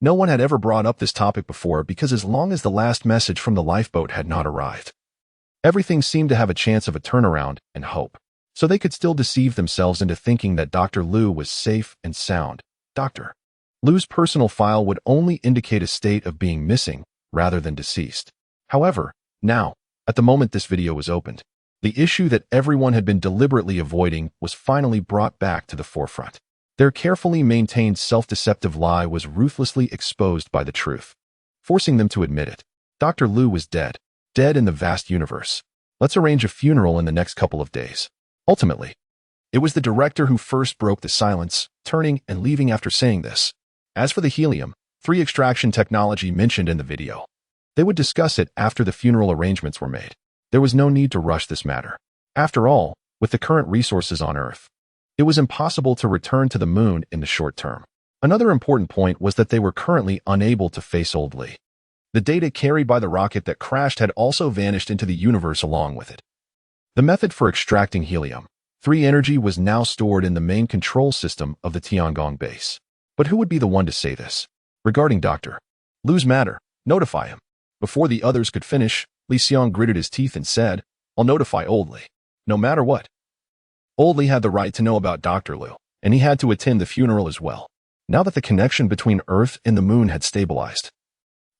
No one had ever brought up this topic before because as long as the last message from the lifeboat had not arrived, everything seemed to have a chance of a turnaround and hope. So they could still deceive themselves into thinking that Dr. Lu was safe and sound. Dr. Lu's personal file would only indicate a state of being missing rather than deceased. However, now, at the moment this video was opened, the issue that everyone had been deliberately avoiding was finally brought back to the forefront. Their carefully maintained self-deceptive lie was ruthlessly exposed by the truth, forcing them to admit it. Dr. Lu was dead. Dead in the vast universe. Let's arrange a funeral in the next couple of days. Ultimately, it was the director who first broke the silence, turning and leaving after saying this. As for the helium-3 extraction technology mentioned in the video, they would discuss it after the funeral arrangements were made. There was no need to rush this matter. After all, with the current resources on Earth, it was impossible to return to the moon in the short term. Another important point was that they were currently unable to face Old Li. The data carried by the rocket that crashed had also vanished into the universe along with it. The method for extracting helium-3 energy was now stored in the main control system of the Tiangong base. But who would be the one to say this? Regarding Dr. Lu's matter, notify him. Before the others could finish, Li Xiong gritted his teeth and said, I'll notify Old Li. No matter what. Old Li had the right to know about Dr. Lu, and he had to attend the funeral as well. Now that the connection between Earth and the moon had stabilized,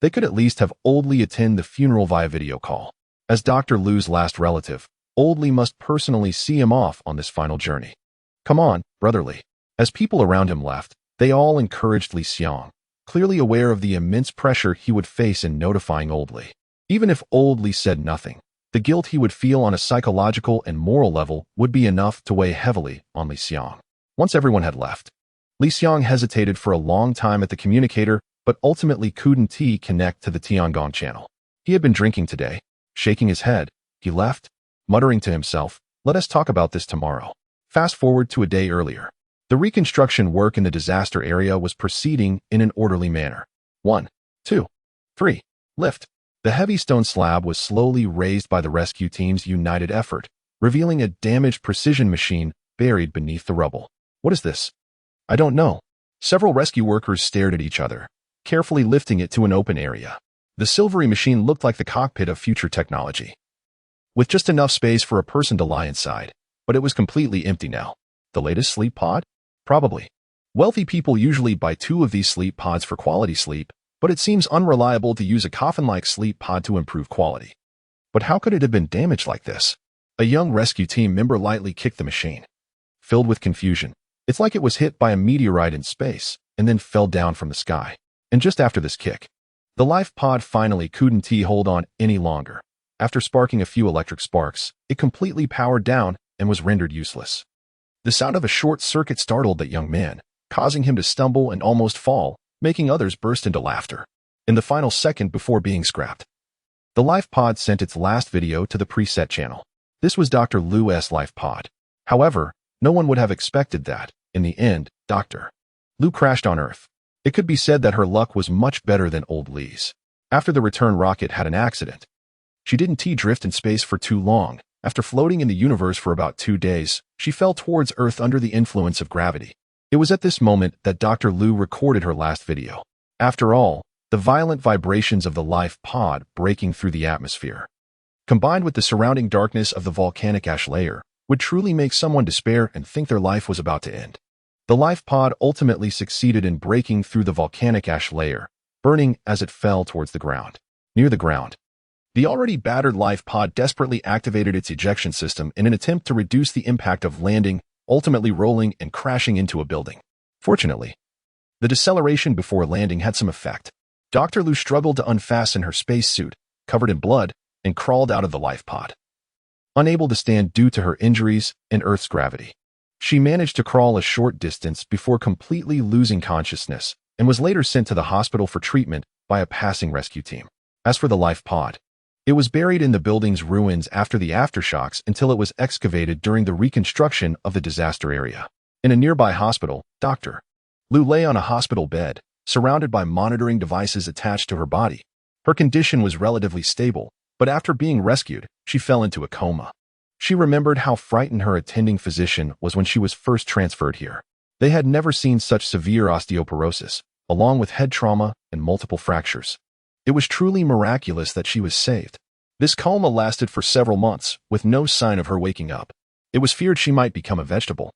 they could at least have Old Li attend the funeral via video call. As Dr. Lu's last relative, Old Li must personally see him off on this final journey. Come on, brother Li. As people around him left, they all encouraged Li Xiong, clearly aware of the immense pressure he would face in notifying Old Li. Even if Old Li said nothing, the guilt he would feel on a psychological and moral level would be enough to weigh heavily on Li Xiong. Once everyone had left, Li Xiong hesitated for a long time at the communicator, but ultimately couldn't connect to the Tiangong channel. He had been drinking today. Shaking his head, he left, muttering to himself, let us talk about this tomorrow. Fast forward to a day earlier. The reconstruction work in the disaster area was proceeding in an orderly manner. 1, 2, 3, lift. The heavy stone slab was slowly raised by the rescue team's united effort, revealing a damaged precision machine buried beneath the rubble. What is this? I don't know. Several rescue workers stared at each other, carefully lifting it to an open area. The silvery machine looked like the cockpit of future technology, with just enough space for a person to lie inside, but it was completely empty now. The latest sleep pod? Probably. Wealthy people usually buy 2 of these sleep pods for quality sleep, but it seems unreliable to use a coffin-like sleep pod to improve quality. But how could it have been damaged like this? A young rescue team member lightly kicked the machine. Filled with confusion, it's like it was hit by a meteorite in space and then fell down from the sky. And just after this kick, the life pod finally couldn't hold on any longer. After sparking a few electric sparks, it completely powered down and was rendered useless. The sound of a short circuit startled that young man, causing him to stumble and almost fall, making others burst into laughter. In the final second before being scrapped, the life pod sent its last video to the preset channel. This was Dr. Lu's life pod. However, no one would have expected that, in the end, Dr. Lu crashed on Earth. It could be said that her luck was much better than Old Li's. After the return rocket had an accident, she didn't drift in space for too long. After floating in the universe for about 2 days, she fell towards Earth under the influence of gravity. It was at this moment that Dr. Lu recorded her last video. After all, the violent vibrations of the life pod breaking through the atmosphere, combined with the surrounding darkness of the volcanic ash layer, would truly make someone despair and think their life was about to end. The life pod ultimately succeeded in breaking through the volcanic ash layer, burning as it fell towards the ground. Near the ground, The already battered life pod desperately activated its ejection system in an attempt to reduce the impact of landing, ultimately rolling and crashing into a building. Fortunately, the deceleration before landing had some effect. Dr. Lu struggled to unfasten her spacesuit, covered in blood, and crawled out of the life pod. Unable to stand due to her injuries and Earth's gravity, she managed to crawl a short distance before completely losing consciousness and was later sent to the hospital for treatment by a passing rescue team. As for the life pod, it was buried in the building's ruins after the aftershocks until it was excavated during the reconstruction of the disaster area. In a nearby hospital, Dr. Lu lay on a hospital bed, surrounded by monitoring devices attached to her body. Her condition was relatively stable, but after being rescued, she fell into a coma. She remembered how frightened her attending physician was when she was first transferred here. They had never seen such severe osteoporosis, along with head trauma and multiple fractures. It was truly miraculous that she was saved. This coma lasted for several months, with no sign of her waking up. It was feared she might become a vegetable.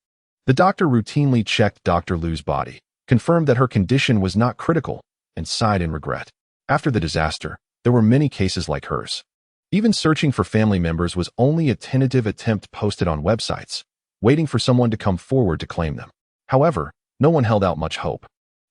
The doctor routinely checked Dr. Lu's body, confirmed that her condition was not critical, and sighed in regret. After the disaster, there were many cases like hers. Even searching for family members was only a tentative attempt posted on websites, waiting for someone to come forward to claim them. However, no one held out much hope.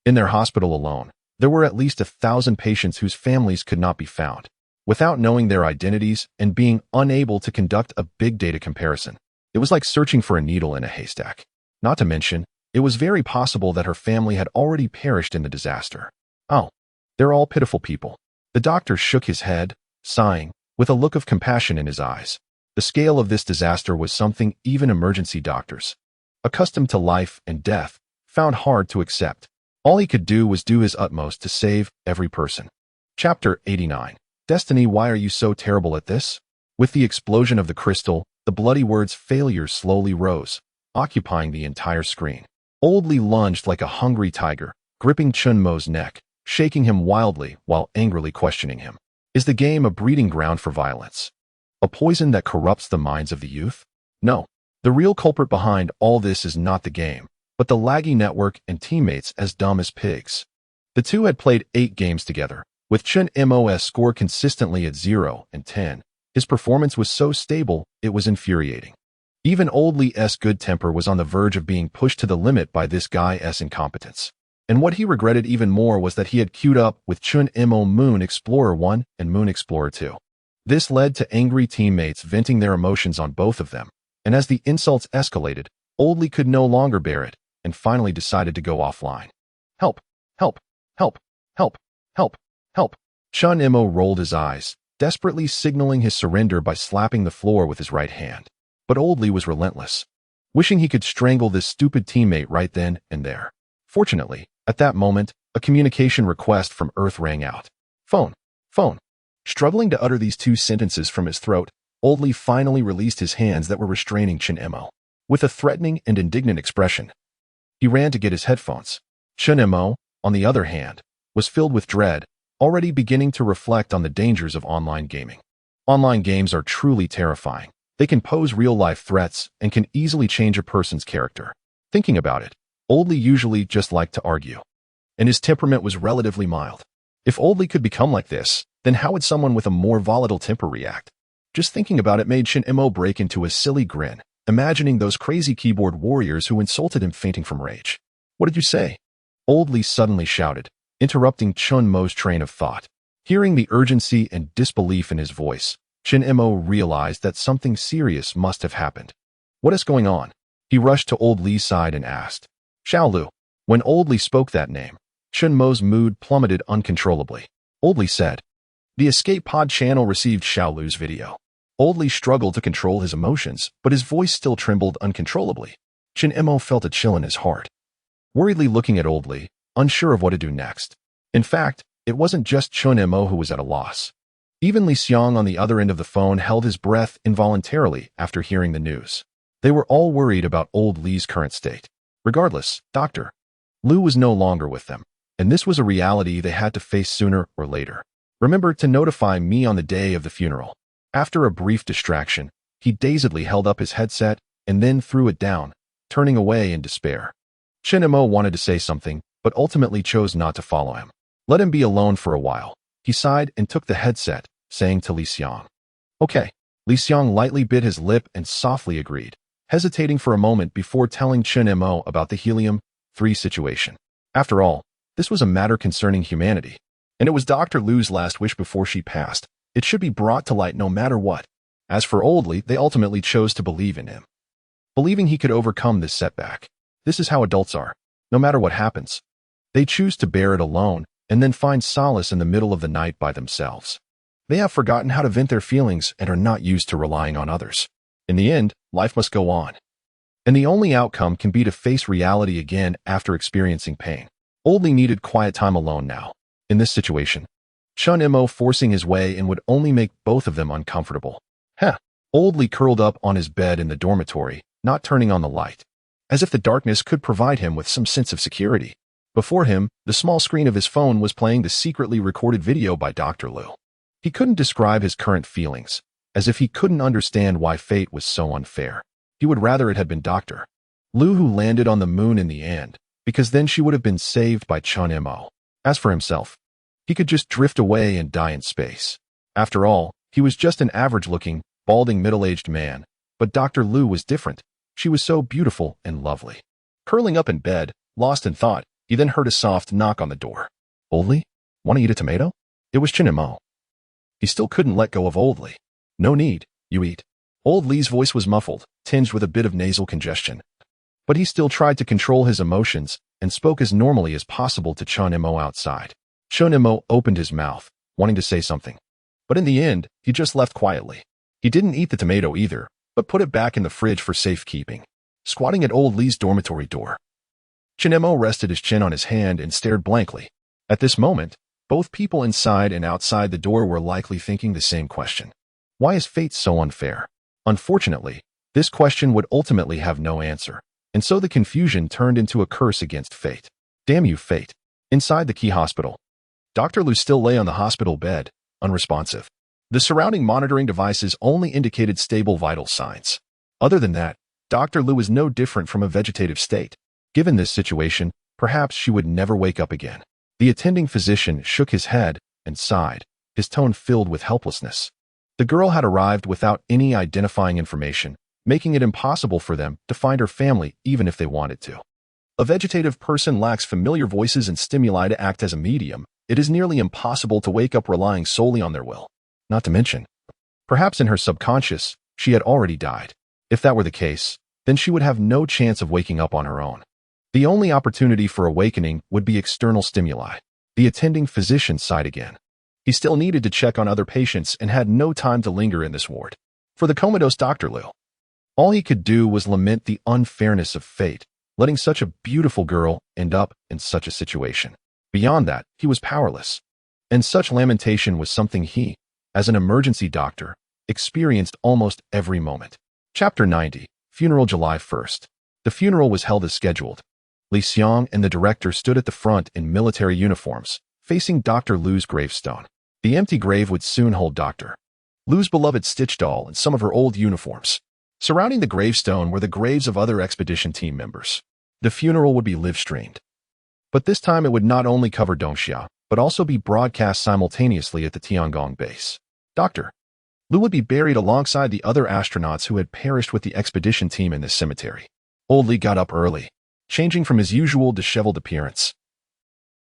In their hospital alone, there were at least 1,000 patients whose families could not be found. Without knowing their identities and being unable to conduct a big data comparison, it was like searching for a needle in a haystack. Not to mention, it was very possible that her family had already perished in the disaster. Oh, they're all pitiful people. The doctor shook his head, sighing, with a look of compassion in his eyes. The scale of this disaster was something even emergency doctors, accustomed to life and death, found hard to accept. All he could do was do his utmost to save every person. Chapter 89. Destiny, why are you so terrible at this? With the explosion of the crystal, the bloody words failure slowly rose, occupying the entire screen. Old Li lunged like a hungry tiger, gripping Chen Mo's neck, shaking him wildly while angrily questioning him. Is the game a breeding ground for violence? A poison that corrupts the minds of the youth? No. The real culprit behind all this is not the game, but the laggy network and teammates as dumb as pigs. The two had played 8 games together, with Chen Mo's score consistently at 0 and 10. His performance was so stable, it was infuriating. Even Old Li's good temper was on the verge of being pushed to the limit by this guy's incompetence. And what he regretted even more was that he had queued up with Chen Mo Moon Explorer 1 and Moon Explorer 2. This led to angry teammates venting their emotions on both of them, and as the insults escalated, Old Li could no longer bear it, and finally decided to go offline. Help! Help! Help! Help! Help! Help! Chen Mo rolled his eyes, desperately signaling his surrender by slapping the floor with his right hand. But Old Li was relentless, wishing he could strangle this stupid teammate right then and there. Fortunately, at that moment, a communication request from Earth rang out. Phone. Phone. Struggling to utter these 2 sentences from his throat, Old Li finally released his hands that were restraining Chen Mo. With a threatening and indignant expression, he ran to get his headphones. Chen Mo, on the other hand, was filled with dread, already beginning to reflect on the dangers of online gaming. Online games are truly terrifying. They can pose real-life threats and can easily change a person's character. Thinking about it, Old Li usually just liked to argue, and his temperament was relatively mild. If Old Li could become like this, then how would someone with a more volatile temper react? Just thinking about it made Chen Mo break into a silly grin, imagining those crazy keyboard warriors who insulted him fainting from rage. What did you say? Old Li suddenly shouted, interrupting Chen Mo's train of thought. Hearing the urgency and disbelief in his voice, Chen Mo realized that something serious must have happened. What is going on? He rushed to Old Li's side and asked. Xiao Lu. When Old Li spoke that name, Chen Mo's mood plummeted uncontrollably. Old Li said, the escape pod channel received Xiao Lu's video. Old Li struggled to control his emotions, but his voice still trembled uncontrollably. Chen Mo felt a chill in his heart, worriedly looking at Old Li, unsure of what to do next. In fact, it wasn't just Chen Mo who was at a loss. Even Li Xiang on the other end of the phone held his breath involuntarily after hearing the news. They were all worried about Old Li's current state. Regardless, Dr. Lu was no longer with them, and this was a reality they had to face sooner or later. Remember to notify me on the day of the funeral. After a brief distraction, he dazedly held up his headset and then threw it down, turning away in despair. Chen Mo wanted to say something, but ultimately chose not to follow him. Let him be alone for a while. He sighed and took the headset, saying to Li Xiang. Okay. Li Xiang lightly bit his lip and softly agreed, hesitating for a moment before telling Chen Mo about the helium-3 situation. After all, this was a matter concerning humanity, and it was Dr. Lu's last wish before she passed. It should be brought to light no matter what. As for Old Li, they ultimately chose to believe in him, believing he could overcome this setback. This is how adults are. No matter what happens, they choose to bear it alone and then find solace in the middle of the night by themselves. They have forgotten how to vent their feelings and are not used to relying on others. In the end, life must go on, and the only outcome can be to face reality again after experiencing pain. Old Li needed quiet time alone now. In this situation, Chen Mo forcing his way in would only make both of them uncomfortable. Old Li curled up on his bed in the dormitory, not turning on the light, as if the darkness could provide him with some sense of security. Before him, the small screen of his phone was playing the secretly recorded video by Dr. Lu. He couldn't describe his current feelings, as if he couldn't understand why fate was so unfair. He would rather it had been Dr. Lu who landed on the moon in the end, because then she would have been saved by Chen Mo. As for himself, he could just drift away and die in space. After all, he was just an average-looking, balding middle-aged man, but Dr. Lu was different. She was so beautiful and lovely. Curling up in bed, lost in thought, he then heard a soft knock on the door. Old Li? Want to eat a tomato? It was Chen Mo. He still couldn't let go of Old Li. No need, you eat. Old Li's voice was muffled, tinged with a bit of nasal congestion. But he still tried to control his emotions and spoke as normally as possible to Chen Mo outside. Chen Mo opened his mouth, wanting to say something. But in the end, he just left quietly. He didn't eat the tomato either, but put it back in the fridge for safekeeping. Squatting at Old Li's dormitory door, Chen Mo rested his chin on his hand and stared blankly. At this moment, both people inside and outside the door were likely thinking the same question. Why is fate so unfair? Unfortunately, this question would ultimately have no answer, and so the confusion turned into a curse against fate. Damn you, fate. Inside the Key Hospital, Dr. Lu still lay on the hospital bed, unresponsive. The surrounding monitoring devices only indicated stable vital signs. Other than that, Dr. Lu was no different from a vegetative state. Given this situation, perhaps she would never wake up again. The attending physician shook his head and sighed, his tone filled with helplessness. The girl had arrived without any identifying information, making it impossible for them to find her family even if they wanted to. A vegetative person lacks familiar voices and stimuli to act as a medium. It is nearly impossible to wake up relying solely on their will. Not to mention, perhaps in her subconscious, she had already died. If that were the case, then she would have no chance of waking up on her own. The only opportunity for awakening would be external stimuli. The attending physician sighed again. He still needed to check on other patients and had no time to linger in this ward. For the comatose Dr. Lu, all he could do was lament the unfairness of fate, letting such a beautiful girl end up in such a situation. Beyond that, he was powerless. And such lamentation was something he, as an emergency doctor, experienced almost every moment. Chapter 90, Funeral July 1st. The funeral was held as scheduled. Li Xiang and the director stood at the front in military uniforms, facing Dr. Lu's gravestone. The empty grave would soon hold Dr. Lu's beloved Stitch doll and some of her old uniforms. Surrounding the gravestone were the graves of other expedition team members. The funeral would be live-streamed. But this time it would not only cover Dongxia, but also be broadcast simultaneously at the Tiangong base. Dr. Lu would be buried alongside the other astronauts who had perished with the expedition team in this cemetery. Old Li got up early, changing from his usual disheveled appearance.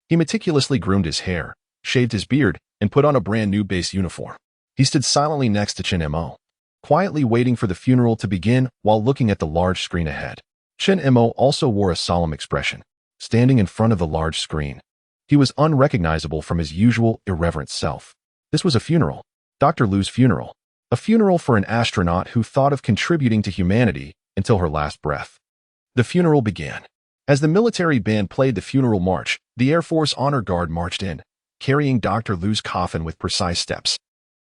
He meticulously groomed his hair, shaved his beard, and put on a brand new base uniform. He stood silently next to Chen Mo, quietly waiting for the funeral to begin while looking at the large screen ahead. Chen Mo also wore a solemn expression, standing in front of the large screen. He was unrecognizable from his usual irreverent self. This was a funeral. Dr. Lu's funeral. A funeral for an astronaut who thought of contributing to humanity until her last breath. The funeral began. As the military band played the funeral march, the Air Force Honor Guard marched in, carrying Dr. Lu's coffin with precise steps.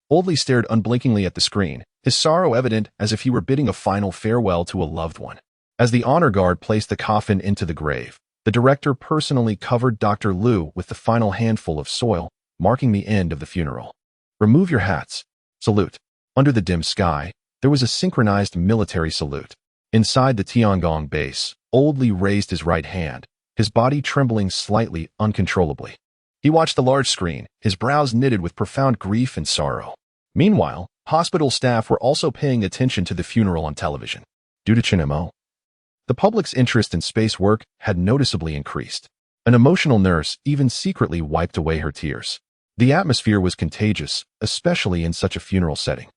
Old Li stared unblinkingly at the screen, his sorrow evident as if he were bidding a final farewell to a loved one. As the Honor Guard placed the coffin into the grave, the director personally covered Dr. Lu with the final handful of soil, marking the end of the funeral. Remove your hats. Salute. Under the dim sky, there was a synchronized military salute. Inside the Tiangong base, Old Li raised his right hand, his body trembling slightly uncontrollably. He watched the large screen, his brows knitted with profound grief and sorrow. Meanwhile, hospital staff were also paying attention to the funeral on television. Due to Chen Mo, the public's interest in space work had noticeably increased. An emotional nurse even secretly wiped away her tears. The atmosphere was contagious, especially in such a funeral setting.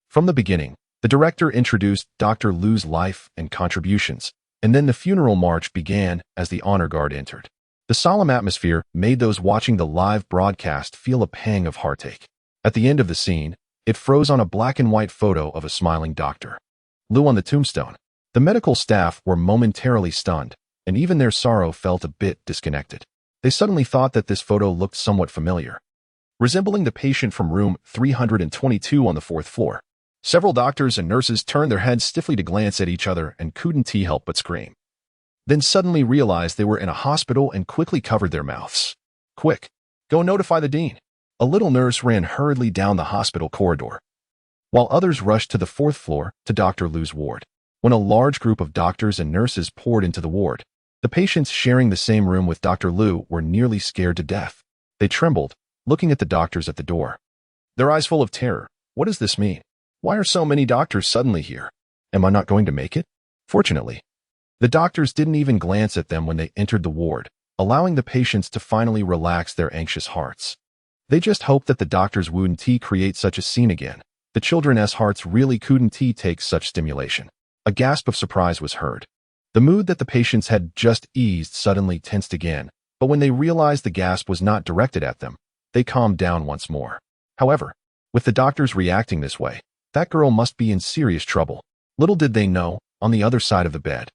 From the beginning, the director introduced Dr. Lu's life and contributions, and then the funeral march began as the honor guard entered. The solemn atmosphere made those watching the live broadcast feel a pang of heartache. At the end of the scene, it froze on a black and white photo of a smiling Dr. Lu on the tombstone. The medical staff were momentarily stunned, and even their sorrow felt a bit disconnected. They suddenly thought that this photo looked somewhat familiar, resembling the patient from room 322 on the 4th floor. Several doctors and nurses turned their heads stiffly to glance at each other and couldn't help but scream. Then suddenly realized they were in a hospital and quickly covered their mouths. "Quick, go notify the dean." A little nurse ran hurriedly down the hospital corridor, while others rushed to the 4th floor to Dr. Lu's ward. When a large group of doctors and nurses poured into the ward, the patients sharing the same room with Dr. Lu were nearly scared to death. They trembled, looking at the doctors at the door, their eyes full of terror. What does this mean? Why are so many doctors suddenly here? Am I not going to make it? Fortunately, the doctors didn't even glance at them when they entered the ward, allowing the patients to finally relax their anxious hearts. They just hoped that the doctors wouldn't create such a scene again. The children's hearts really couldn't take such stimulation. A gasp of surprise was heard. The mood that the patients had just eased suddenly tensed again, but when they realized the gasp was not directed at them, they calmed down once more. However, with the doctors reacting this way, that girl must be in serious trouble. Little did they know, on the other side of the bed,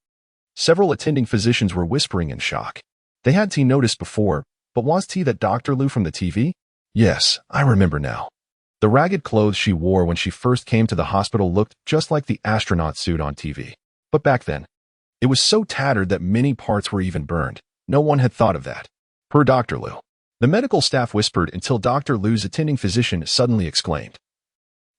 several attending physicians were whispering in shock. They had noticed before, but was that Dr. Lu from the TV? Yes, I remember now. The ragged clothes she wore when she first came to the hospital looked just like the astronaut suit on TV. But back then, it was so tattered that many parts were even burned. No one had thought of that. Per Dr. Lu. The medical staff whispered until Dr. Lu's attending physician suddenly exclaimed,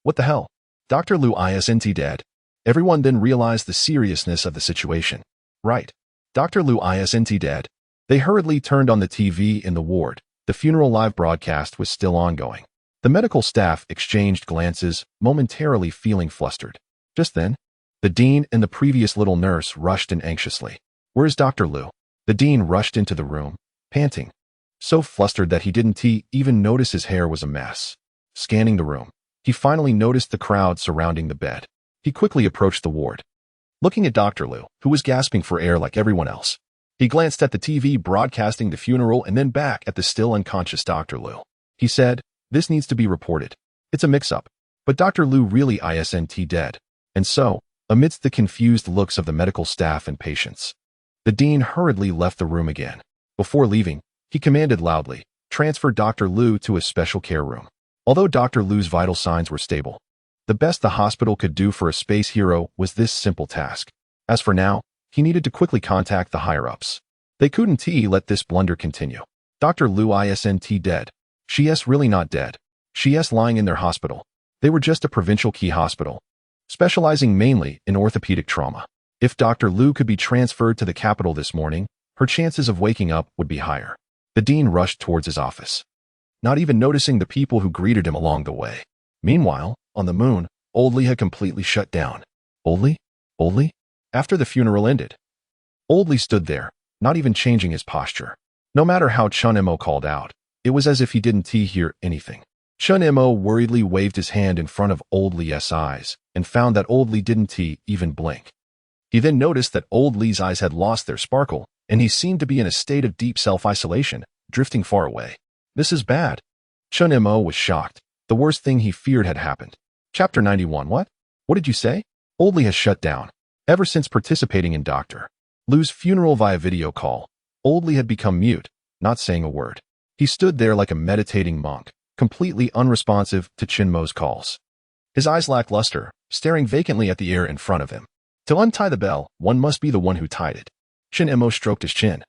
"What the hell? Dr. Lu isn't dead?" Everyone then realized the seriousness of the situation. Right. Dr. Lu isn't dead. They hurriedly turned on the TV in the ward. The funeral live broadcast was still ongoing. The medical staff exchanged glances, momentarily feeling flustered. Just then, the dean and the previous little nurse rushed in anxiously. "Where's Dr. Lu?" The dean rushed into the room, panting, so flustered that he didn't even notice his hair was a mess. Scanning the room, he finally noticed the crowd surrounding the bed. He quickly approached the ward, looking at Dr. Lu, who was gasping for air like everyone else. He glanced at the TV broadcasting the funeral and then back at the still unconscious Dr. Lu. He said, "This needs to be reported. It's a mix-up." But Dr. Lu really isn't dead. And so, amidst the confused looks of the medical staff and patients, the dean hurriedly left the room again. Before leaving, he commanded loudly, "Transfer Dr. Lu to a special care room." Although Dr. Lu's vital signs were stable, the best the hospital could do for a space hero was this simple task. As for now, he needed to quickly contact the higher-ups. They couldn't let this blunder continue. Dr. Lu isn't dead. She's really not dead. She's lying in their hospital. They were just a provincial key hospital, specializing mainly in orthopedic trauma. If Dr. Lu could be transferred to the capital this morning, her chances of waking up would be higher. The dean rushed towards his office, not even noticing the people who greeted him along the way. Meanwhile, on the moon, Old Li had completely shut down. Old Li? Old Li? After the funeral ended, Old Li stood there, not even changing his posture. No matter how Chen Mo called out, it was as if he didn't hear anything. Chen Mo worriedly waved his hand in front of Old Li's eyes and found that Old Li didn't even blink. He then noticed that Old Li's eyes had lost their sparkle, and he seemed to be in a state of deep self-isolation, drifting far away. This is bad. Chen Mo was shocked. The worst thing he feared had happened. Chapter 91. What? What did you say? Old Li has shut down. Ever since participating in Dr. Lu's funeral via video call, Old Li had become mute, not saying a word. He stood there like a meditating monk, completely unresponsive to Chen Mo's calls. His eyes lackluster, staring vacantly at the air in front of him. To untie the bell, one must be the one who tied it. Chen Mo stroked his chin,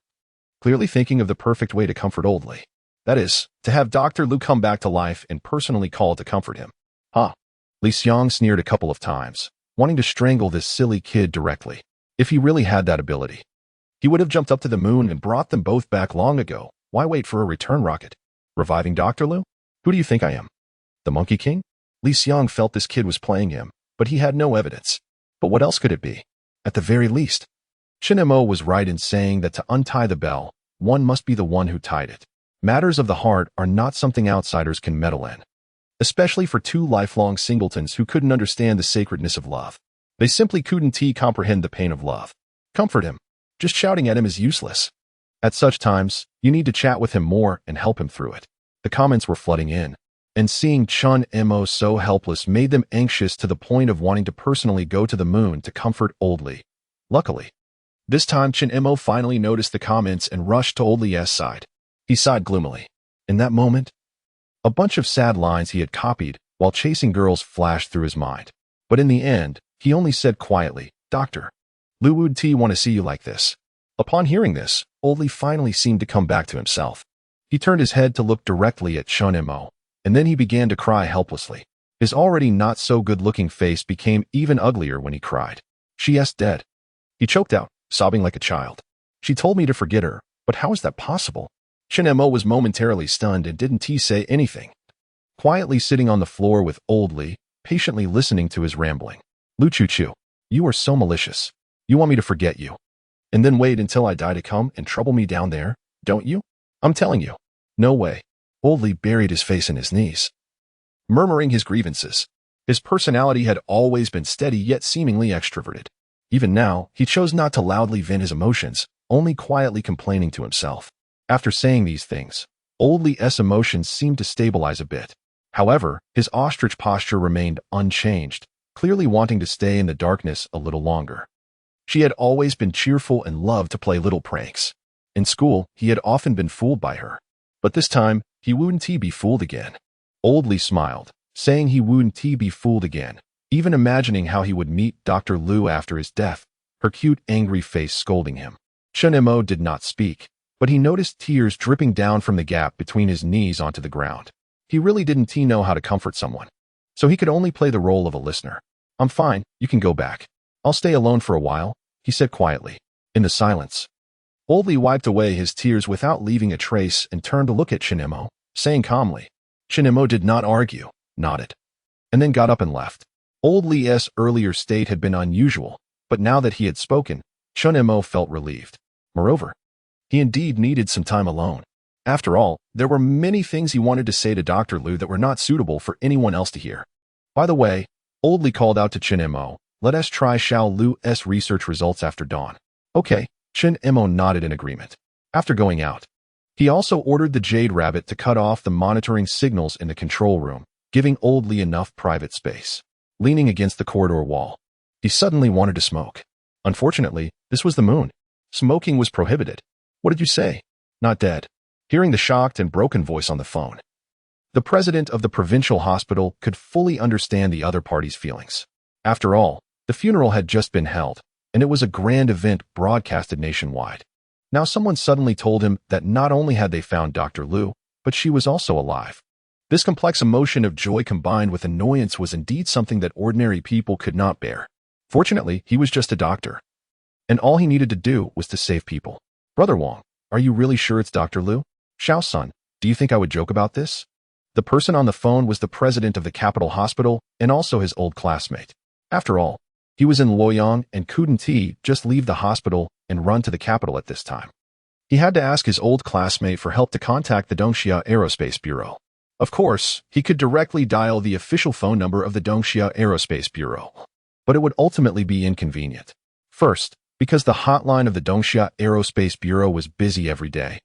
clearly thinking of the perfect way to comfort Old Li. That is, to have Dr. Lu come back to life and personally call to comfort him. Huh. Li Xiang sneered a couple of times, wanting to strangle this silly kid directly. If he really had that ability, he would have jumped up to the moon and brought them both back long ago. Why wait for a return rocket? Reviving Dr. Lu? Who do you think I am? The Monkey King? Li Xiang felt this kid was playing him, but he had no evidence. But what else could it be? At the very least, Chen Mo was right in saying that to untie the bell, one must be the one who tied it. Matters of the heart are not something outsiders can meddle in, especially for two lifelong singletons who couldn't understand the sacredness of love. They simply couldn't comprehend the pain of love. Comfort him. Just shouting at him is useless. At such times, you need to chat with him more and help him through it. The comments were flooding in, and seeing Chen Mo so helpless made them anxious to the point of wanting to personally go to the moon to comfort Old Li. Luckily, this time Chen Mo finally noticed the comments and rushed to Old Li's side. He sighed gloomily. In that moment, a bunch of sad lines he had copied while chasing girls flashed through his mind. But in the end, he only said quietly, "Doctor, Lu would want to see you like this." Upon hearing this, Old Li finally seemed to come back to himself. He turned his head to look directly at Chen Mo, and then he began to cry helplessly. His already not-so-good-looking face became even uglier when he cried. "She's dead," he choked out, sobbing like a child. "She told me to forget her, but how is that possible?" Chen Mo was momentarily stunned and didn't say anything, quietly sitting on the floor with Old Li, patiently listening to his rambling. "Lu Chu, you are so malicious. You want me to forget you, and then wait until I die to come and trouble me down there, don't you? I'm telling you, no way." Old Li buried his face in his knees, murmuring his grievances. His personality had always been steady yet seemingly extroverted. Even now, he chose not to loudly vent his emotions, only quietly complaining to himself. After saying these things, Old Li's emotions seemed to stabilize a bit. However, his ostrich posture remained unchanged, clearly wanting to stay in the darkness a little longer. She had always been cheerful and loved to play little pranks. In school, he had often been fooled by her. But this time, he wouldn't be fooled again. Old Li smiled, saying he wouldn't be fooled again, even imagining how he would meet Dr. Lu after his death, her cute, angry face scolding him. Chen Mo did not speak, but he noticed tears dripping down from the gap between his knees onto the ground. He really didn't know how to comfort someone, so he could only play the role of a listener. "I'm fine, you can go back. I'll stay alone for a while," he said quietly. In the silence, Old Li wiped away his tears without leaving a trace and turned to look at Chen Mo, saying calmly. Chen Mo did not argue, nodded, and then got up and left. Old Li's earlier state had been unusual, but now that he had spoken, Chen Mo felt relieved. Moreover, he indeed needed some time alone. After all, there were many things he wanted to say to Dr. Lu that were not suitable for anyone else to hear. By the way, Old Li called out to Chen Mo, "Let us try Xiao Lu's research results after dawn." "Okay." Chen Mo nodded in agreement. After going out, he also ordered the Jade Rabbit to cut off the monitoring signals in the control room, giving Old Li enough private space. Leaning against the corridor wall, he suddenly wanted to smoke. Unfortunately, this was the moon. Smoking was prohibited. "What did you say?" "Not dead." Hearing the shocked and broken voice on the phone, the president of the provincial hospital could fully understand the other party's feelings. After all, the funeral had just been held, and it was a grand event broadcasted nationwide. Now someone suddenly told him that not only had they found Dr. Lu, but she was also alive. This complex emotion of joy combined with annoyance was indeed something that ordinary people could not bear. Fortunately, he was just a doctor, and all he needed to do was to save people. "Brother Wang, are you really sure it's Dr. Lu?" "Xiao-sun, do you think I would joke about this?" The person on the phone was the president of the capital hospital and also his old classmate. After all, he was in Luoyang and couldn't just leave the hospital and run to the capital at this time. He had to ask his old classmate for help to contact the Dongxia Aerospace Bureau. Of course, he could directly dial the official phone number of the Dongxia Aerospace Bureau, but it would ultimately be inconvenient. First, because the hotline of the Dongxia Aerospace Bureau was busy every day.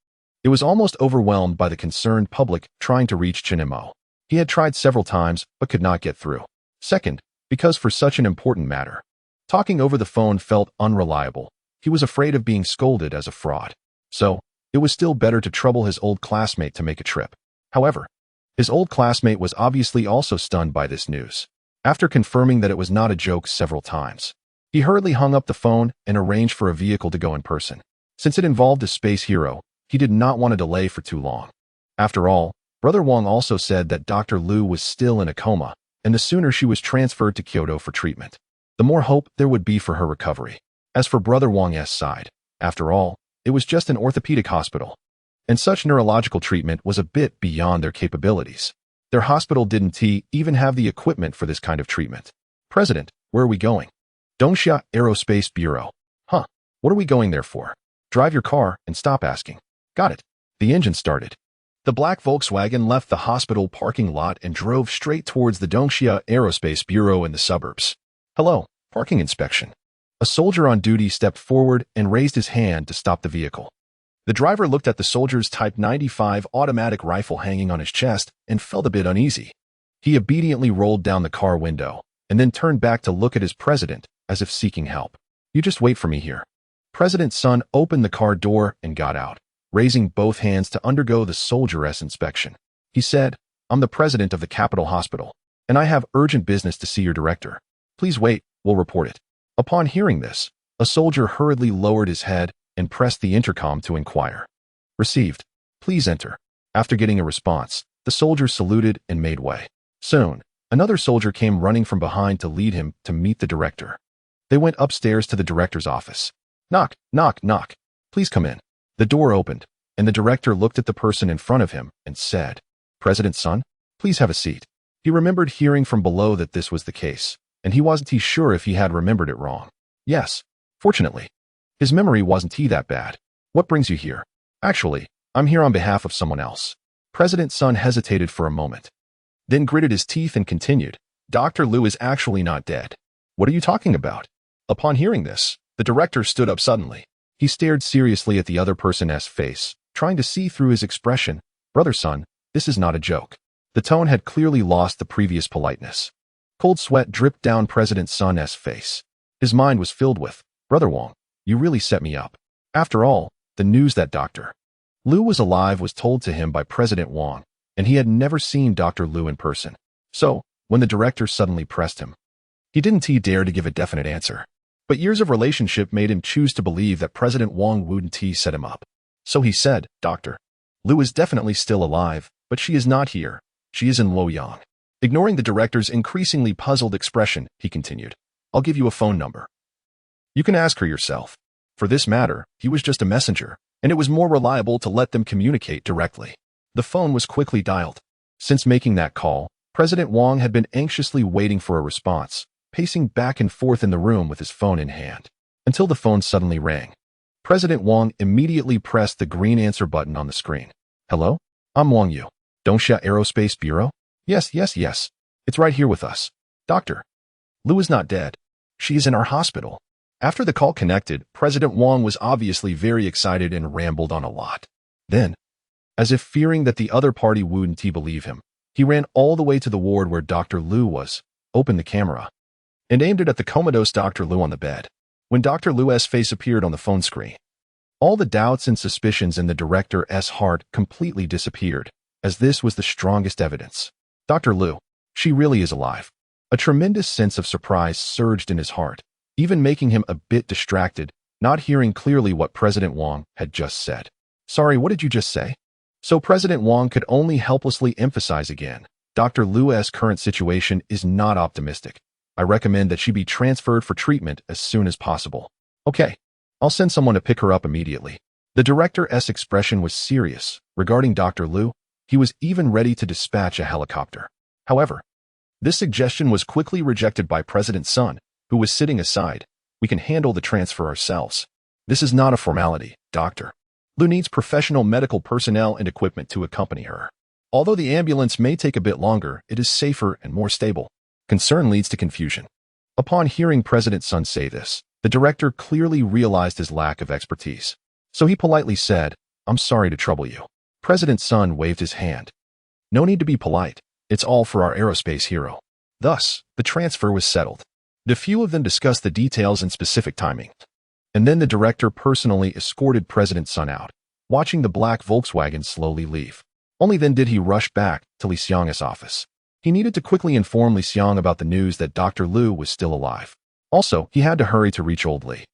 It was almost overwhelmed by the concerned public trying to reach Chen Mo. He had tried several times, but could not get through. Second, because for such an important matter, talking over the phone felt unreliable. He was afraid of being scolded as a fraud. So, it was still better to trouble his old classmate to make a trip. However, his old classmate was obviously also stunned by this news. After confirming that it was not a joke several times, he hurriedly hung up the phone and arranged for a vehicle to go in person. Since it involved a space hero, he did not want to delay for too long. After all, Brother Wang also said that Dr. Lu was still in a coma, and the sooner she was transferred to Kyoto for treatment, the more hope there would be for her recovery. As for Brother Wang's side, after all, it was just an orthopedic hospital, and such neurological treatment was a bit beyond their capabilities. Their hospital didn't even have the equipment for this kind of treatment. President, where are we going? Dongxia Aerospace Bureau. Huh, what are we going there for? Drive your car and stop asking. Got it. The engine started. The black Volkswagen left the hospital parking lot and drove straight towards the Dongxia Aerospace Bureau in the suburbs. Hello, parking inspection. A soldier on duty stepped forward and raised his hand to stop the vehicle. The driver looked at the soldier's Type 95 automatic rifle hanging on his chest and felt a bit uneasy. He obediently rolled down the car window and then turned back to look at his president as if seeking help. You just wait for me here. President Sun opened the car door and got out, raising both hands to undergo the soldier's inspection. He said, I'm the president of the Capital Hospital, and I have urgent business to see your director. Please wait, we'll report it. Upon hearing this, a soldier hurriedly lowered his head and pressed the intercom to inquire. Received. Please enter. After getting a response, the soldier saluted and made way. Soon, another soldier came running from behind to lead him to meet the director. They went upstairs to the director's office. Knock, knock, knock. Please come in. The door opened, and the director looked at the person in front of him and said, President Sun, please have a seat. He remembered hearing from below that this was the case, and he wasn't sure if he had remembered it wrong. Yes, fortunately. His memory wasn't that bad. What brings you here? Actually, I'm here on behalf of someone else. President Sun hesitated for a moment, then gritted his teeth and continued, Dr. Liu is actually not dead. What are you talking about? Upon hearing this, the director stood up suddenly. He stared seriously at the other person's face, trying to see through his expression. Brother Sun, this is not a joke. The tone had clearly lost the previous politeness. Cold sweat dripped down President Sun's face. His mind was filled with, Brother Wang, you really set me up. After all, the news that Dr. Liu was alive was told to him by President Wang, and he had never seen Dr. Liu in person. So, when the director suddenly pressed him, he didn't dare to give a definite answer. But years of relationship made him choose to believe that President Wang wouldn't set him up. So he said, Dr. Liu is definitely still alive, but she is not here. She is in Luoyang. Ignoring the director's increasingly puzzled expression, he continued, I'll give you a phone number. You can ask her yourself. For this matter, he was just a messenger, and it was more reliable to let them communicate directly. The phone was quickly dialed. Since making that call, President Wang had been anxiously waiting for a response, pacing back and forth in the room with his phone in hand, until the phone suddenly rang. President Wang immediately pressed the green answer button on the screen. Hello? I'm Wang Yu. Dongxia Aerospace Bureau? Yes. It's right here with us. Doctor. Liu is not dead. She is in our hospital. After the call connected, President Wang was obviously very excited and rambled on a lot. Then, as if fearing that the other party wouldn't believe him, he ran all the way to the ward where Dr. Liu was, opened the camera, and aimed it at the comatose Dr. Liu on the bed. When Dr. Liu's face appeared on the phone screen, all the doubts and suspicions in the director's heart completely disappeared, as this was the strongest evidence. Dr. Liu, she really is alive. A tremendous sense of surprise surged in his heart, even making him a bit distracted, not hearing clearly what President Wang had just said. Sorry, what did you just say? So President Wang could only helplessly emphasize again, Dr. Liu's current situation is not optimistic. I recommend that she be transferred for treatment as soon as possible. Okay, I'll send someone to pick her up immediately. The director's expression was serious. Regarding Dr. Liu, he was even ready to dispatch a helicopter. However, this suggestion was quickly rejected by President Sun, who was sitting aside. We can handle the transfer ourselves. This is not a formality, Doctor. Liu needs professional medical personnel and equipment to accompany her. Although the ambulance may take a bit longer, it is safer and more stable. Concern leads to confusion. Upon hearing President Sun say this, the director clearly realized his lack of expertise. So he politely said, I'm sorry to trouble you. President Sun waved his hand. No need to be polite. It's all for our aerospace hero. Thus, the transfer was settled. The few of them discussed the details and specific timing. And then the director personally escorted President Sun out, watching the black Volkswagen slowly leave. Only then did he rush back to Li Xiang's office. He needed to quickly inform Li Xiang about the news that Dr. Liu was still alive. Also, he had to hurry to reach old Li,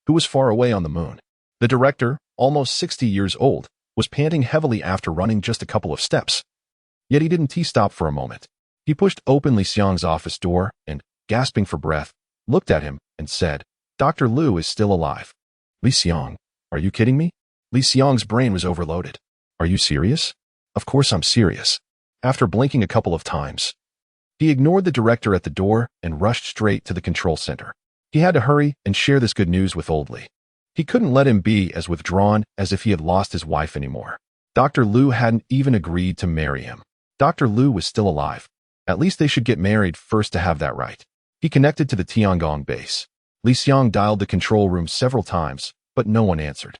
who was far away on the moon. The director, almost 60 years old, was panting heavily after running just a couple of steps. Yet he didn't stop for a moment. He pushed open Li Xiang's office door and, gasping for breath, looked at him and said, Dr. Liu is still alive. Li Xiang, are you kidding me? Li Xiang's brain was overloaded. Are you serious? Of course I'm serious. After blinking a couple of times, he ignored the director at the door and rushed straight to the control center. He had to hurry and share this good news with Old Lee. He couldn't let him be as withdrawn as if he had lost his wife anymore. Dr. Lu hadn't even agreed to marry him. Dr. Lu was still alive. At least they should get married first to have that right. He connected to the Tiangong base. Li Xiang dialed the control room several times, but no one answered.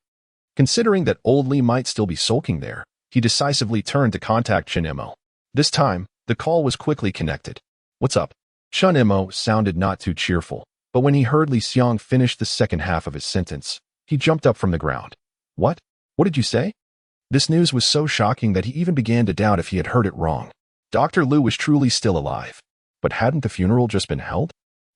Considering that Old Lee might still be sulking there, he decisively turned to contact Chen Mo. This time, the call was quickly connected. "What's up?" Chen Mo sounded not too cheerful, but when he heard Li Xiang finish the second half of his sentence, he jumped up from the ground. "What? What did you say?" This news was so shocking that he even began to doubt if he had heard it wrong. Dr. Lu was truly still alive. But hadn't the funeral just been held?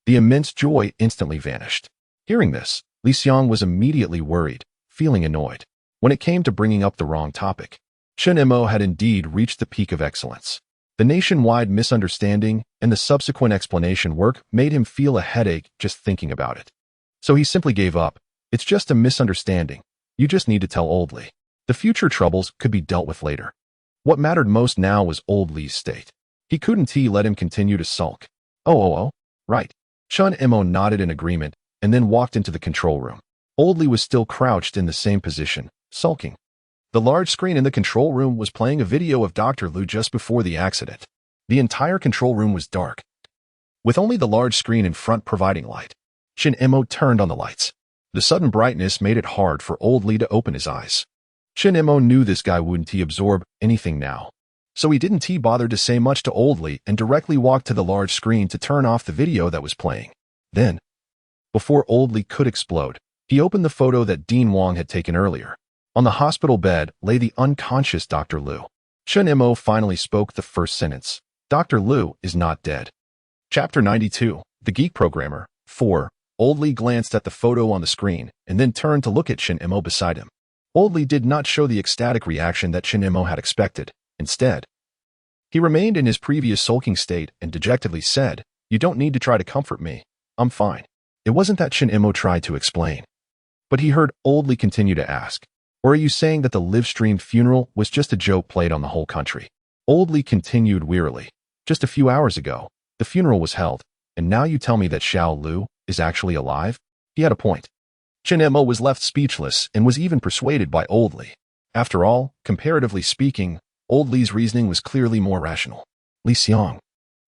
The immense joy instantly vanished. Hearing this, Li Xiang was immediately worried, feeling annoyed. When it came to bringing up the wrong topic, Chen Mo had indeed reached the peak of excellence. The nationwide misunderstanding and the subsequent explanation work made him feel a headache just thinking about it. So he simply gave up. "It's just a misunderstanding. You just need to tell Old Lee. The future troubles could be dealt with later." What mattered most now was Old Lee's state. He couldn't let him continue to sulk. Oh, right. Chen Mo nodded in agreement and then walked into the control room. Old Lee was still crouched in the same position, sulking. The large screen in the control room was playing a video of Dr. Lu just before the accident. The entire control room was dark, with only the large screen in front providing light. Chen Mo turned on the lights. The sudden brightness made it hard for Old Lee to open his eyes. Chen Mo knew this guy wouldn't absorb anything now, so he didn't bother to say much to Old Lee and directly walked to the large screen to turn off the video that was playing. Then, before Old Lee could explode, he opened the photo that Dean Wong had taken earlier. On the hospital bed lay the unconscious Dr. Lu. Chen Mo finally spoke the first sentence. "Dr. Lu is not dead." Chapter 92, The Geek Programmer, 4. Old Lee glanced at the photo on the screen and then turned to look at Chen Mo beside him. Old Lee did not show the ecstatic reaction that Chen Mo had expected. Instead, he remained in his previous sulking state and dejectedly said, "You don't need to try to comfort me. I'm fine." It wasn't that Chen Mo tried to explain, but he heard Old Lee continue to ask, "Or are you saying that the live-streamed funeral was just a joke played on the whole country?" Old Lee continued wearily, "Just a few hours ago, the funeral was held, and now you tell me that Xiao Lu is actually alive?" He had a point. Chen Mo was left speechless and was even persuaded by Old Lee. After all, comparatively speaking, Old Lee's reasoning was clearly more rational. Li Xiang,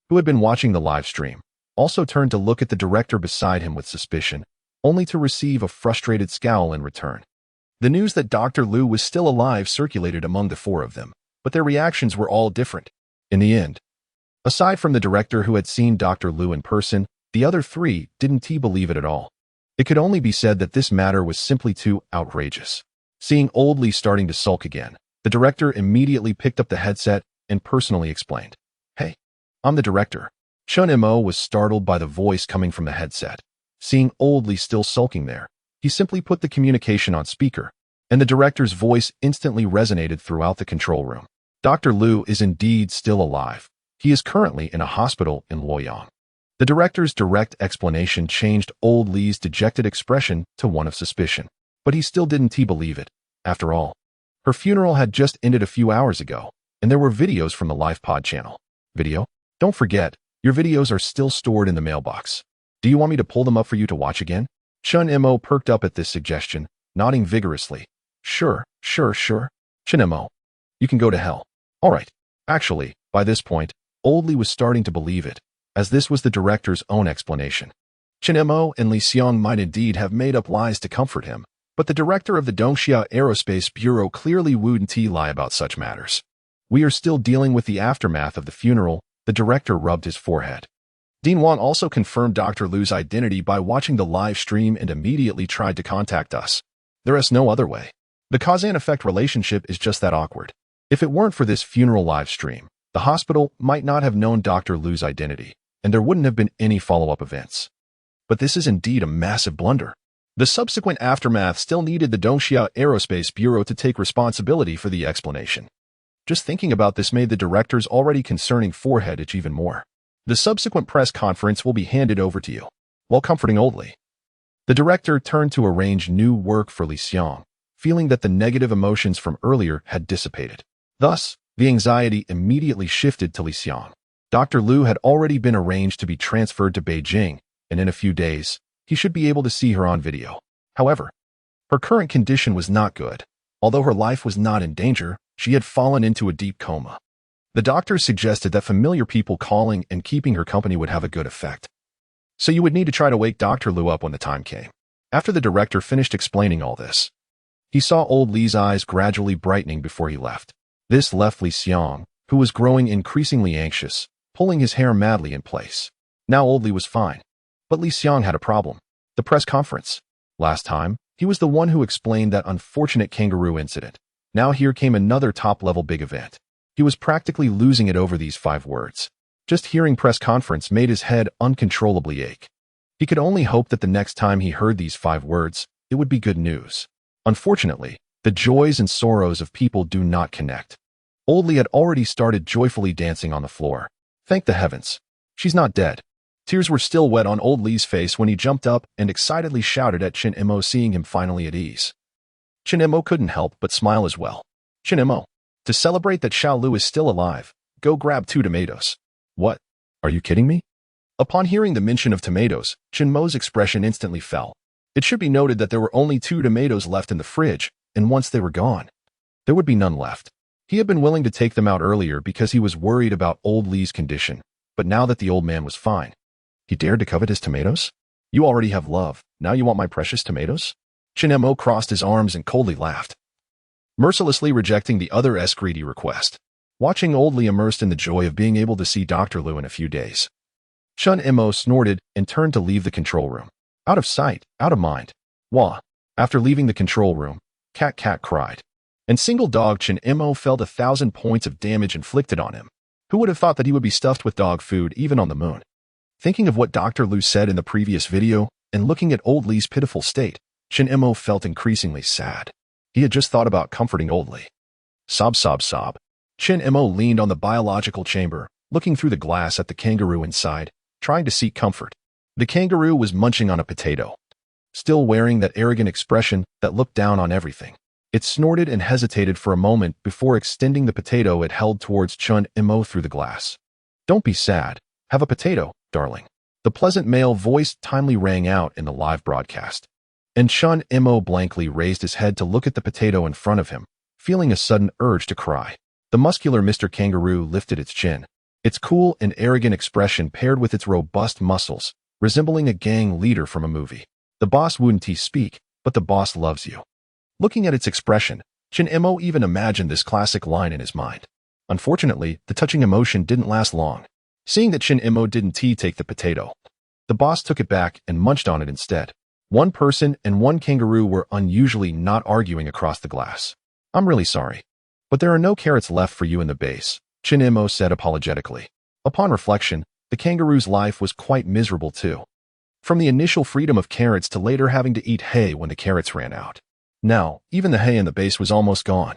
who had been watching the live stream, also turned to look at the director beside him with suspicion, only to receive a frustrated scowl in return. The news that Dr. Lu was still alive circulated among the four of them, but their reactions were all different. In the end, aside from the director who had seen Dr. Lu in person, the other three didn't believe it at all. It could only be said that this matter was simply too outrageous. Seeing Old Lee starting to sulk again, the director immediately picked up the headset and personally explained, "Hey, I'm the director." Chen Mo was startled by the voice coming from the headset. Seeing Old Lee still sulking there, he simply put the communication on speaker, and the director's voice instantly resonated throughout the control room. "Dr. Lu is indeed still alive. He is currently in a hospital in Luoyang." The director's direct explanation changed Old Lee's dejected expression to one of suspicion, but he still didn't believe it. After all, her funeral had just ended a few hours ago, and there were videos from the live pod channel. "Video? Don't forget, your videos are still stored in the mailbox. Do you want me to pull them up for you to watch again?" Chen Mo perked up at this suggestion, nodding vigorously. Sure. Chen Mo, you can go to hell." All right. Actually, by this point, Old Lee was starting to believe it, as this was the director's own explanation. Chen Mo and Li Xiang might indeed have made up lies to comfort him, but the director of the Dongxia Aerospace Bureau clearly wouldn't lie about such matters. "We are still dealing with the aftermath of the funeral," the director rubbed his forehead. Dean Wong also confirmed Dr. Lu's identity by watching the live stream and immediately tried to contact us. There is no other way. The cause and effect relationship is just that awkward. If it weren't for this funeral live stream, the hospital might not have known Dr. Lu's identity, and there wouldn't have been any follow-up events. But this is indeed a massive blunder. The subsequent aftermath still needed the Dongxia Aerospace Bureau to take responsibility for the explanation. Just thinking about this made the director's already concerning forehead itch even more. "The subsequent press conference will be handed over to you." While comforting Old Lee, the director turned to arrange new work for Li Xiang, feeling that the negative emotions from earlier had dissipated. Thus, The anxiety immediately shifted to Li Xiang. Dr. Liu had already been arranged to be transferred to Beijing, and in a few days, he should be able to see her on video. However, her current condition was not good. Although her life was not in danger, she had fallen into a deep coma. The doctors suggested that familiar people calling and keeping her company would have a good effect. So you would need to try to wake Dr. Liu up when the time came. After the director finished explaining all this, he saw old Li's eyes gradually brightening before he left. This left Li Xiang, who was growing increasingly anxious, pulling his hair madly in place. Now old Li was fine, but Li Xiang had a problem. The press conference. Last time, he was the one who explained that unfortunate kangaroo incident. Now here came another top-level big event. He was practically losing it over these 5 words. Just hearing press conference made his head uncontrollably ache. He could only hope that the next time he heard these 5 words, it would be good news. Unfortunately, the joys and sorrows of people do not connect. Old Li had already started joyfully dancing on the floor. Thank the heavens. She's not dead. Tears were still wet on old Li's face when he jumped up and excitedly shouted at Chen Mo, seeing him finally at ease. Chen Mo couldn't help but smile as well. Chen Mo, to celebrate that Xiao Lu is still alive, go grab 2 tomatoes. What? Are you kidding me? Upon hearing the mention of tomatoes, Chen Mo's expression instantly fell. It should be noted that there were only 2 tomatoes left in the fridge, and once they were gone, there would be none left. He had been willing to take them out earlier because he was worried about old Li's condition, but now that the old man was fine, he dared to covet his tomatoes? You already have love, now you want my precious tomatoes? Chen Mo crossed his arms and coldly laughed, mercilessly rejecting the other's greedy request. Watching old Li immersed in the joy of being able to see Dr. Liu in a few days, Chen Mo snorted and turned to leave the control room. Out of sight, out of mind. Wah. After leaving the control room, Cat cried. And single dog Chen Mo felt 1,000 points of damage inflicted on him. Who would have thought that he would be stuffed with dog food even on the moon? Thinking of what Dr. Liu said in the previous video, and looking at old Li's pitiful state, Chen Mo felt increasingly sad. He had just thought about comforting old Li. Sob, sob, sob. Chen Mo leaned on the biological chamber, looking through the glass at the kangaroo inside, trying to seek comfort. The kangaroo was munching on a potato, still wearing that arrogant expression that looked down on everything. It snorted and hesitated for a moment before extending the potato it held towards Chen Mo through the glass. Don't be sad. Have a potato, darling. The pleasant male voice timely rang out in the live broadcast. And Chen Mo blankly raised his head to look at the potato in front of him, feeling a sudden urge to cry. The muscular Mr. Kangaroo lifted its chin. Its cool and arrogant expression paired with its robust muscles, resembling a gang leader from a movie. The boss wouldn't speak, but the boss loves you. Looking at its expression, Chen Mo even imagined this classic line in his mind. Unfortunately, the touching emotion didn't last long. Seeing that Chen Mo didn't take the potato, the boss took it back and munched on it instead. One person and one kangaroo were unusually not arguing across the glass. I'm really sorry, but there are no carrots left for you in the base, Chen Mo said apologetically. Upon reflection, the kangaroo's life was quite miserable too. From the initial freedom of carrots to later having to eat hay when the carrots ran out. Now, even the hay in the base was almost gone.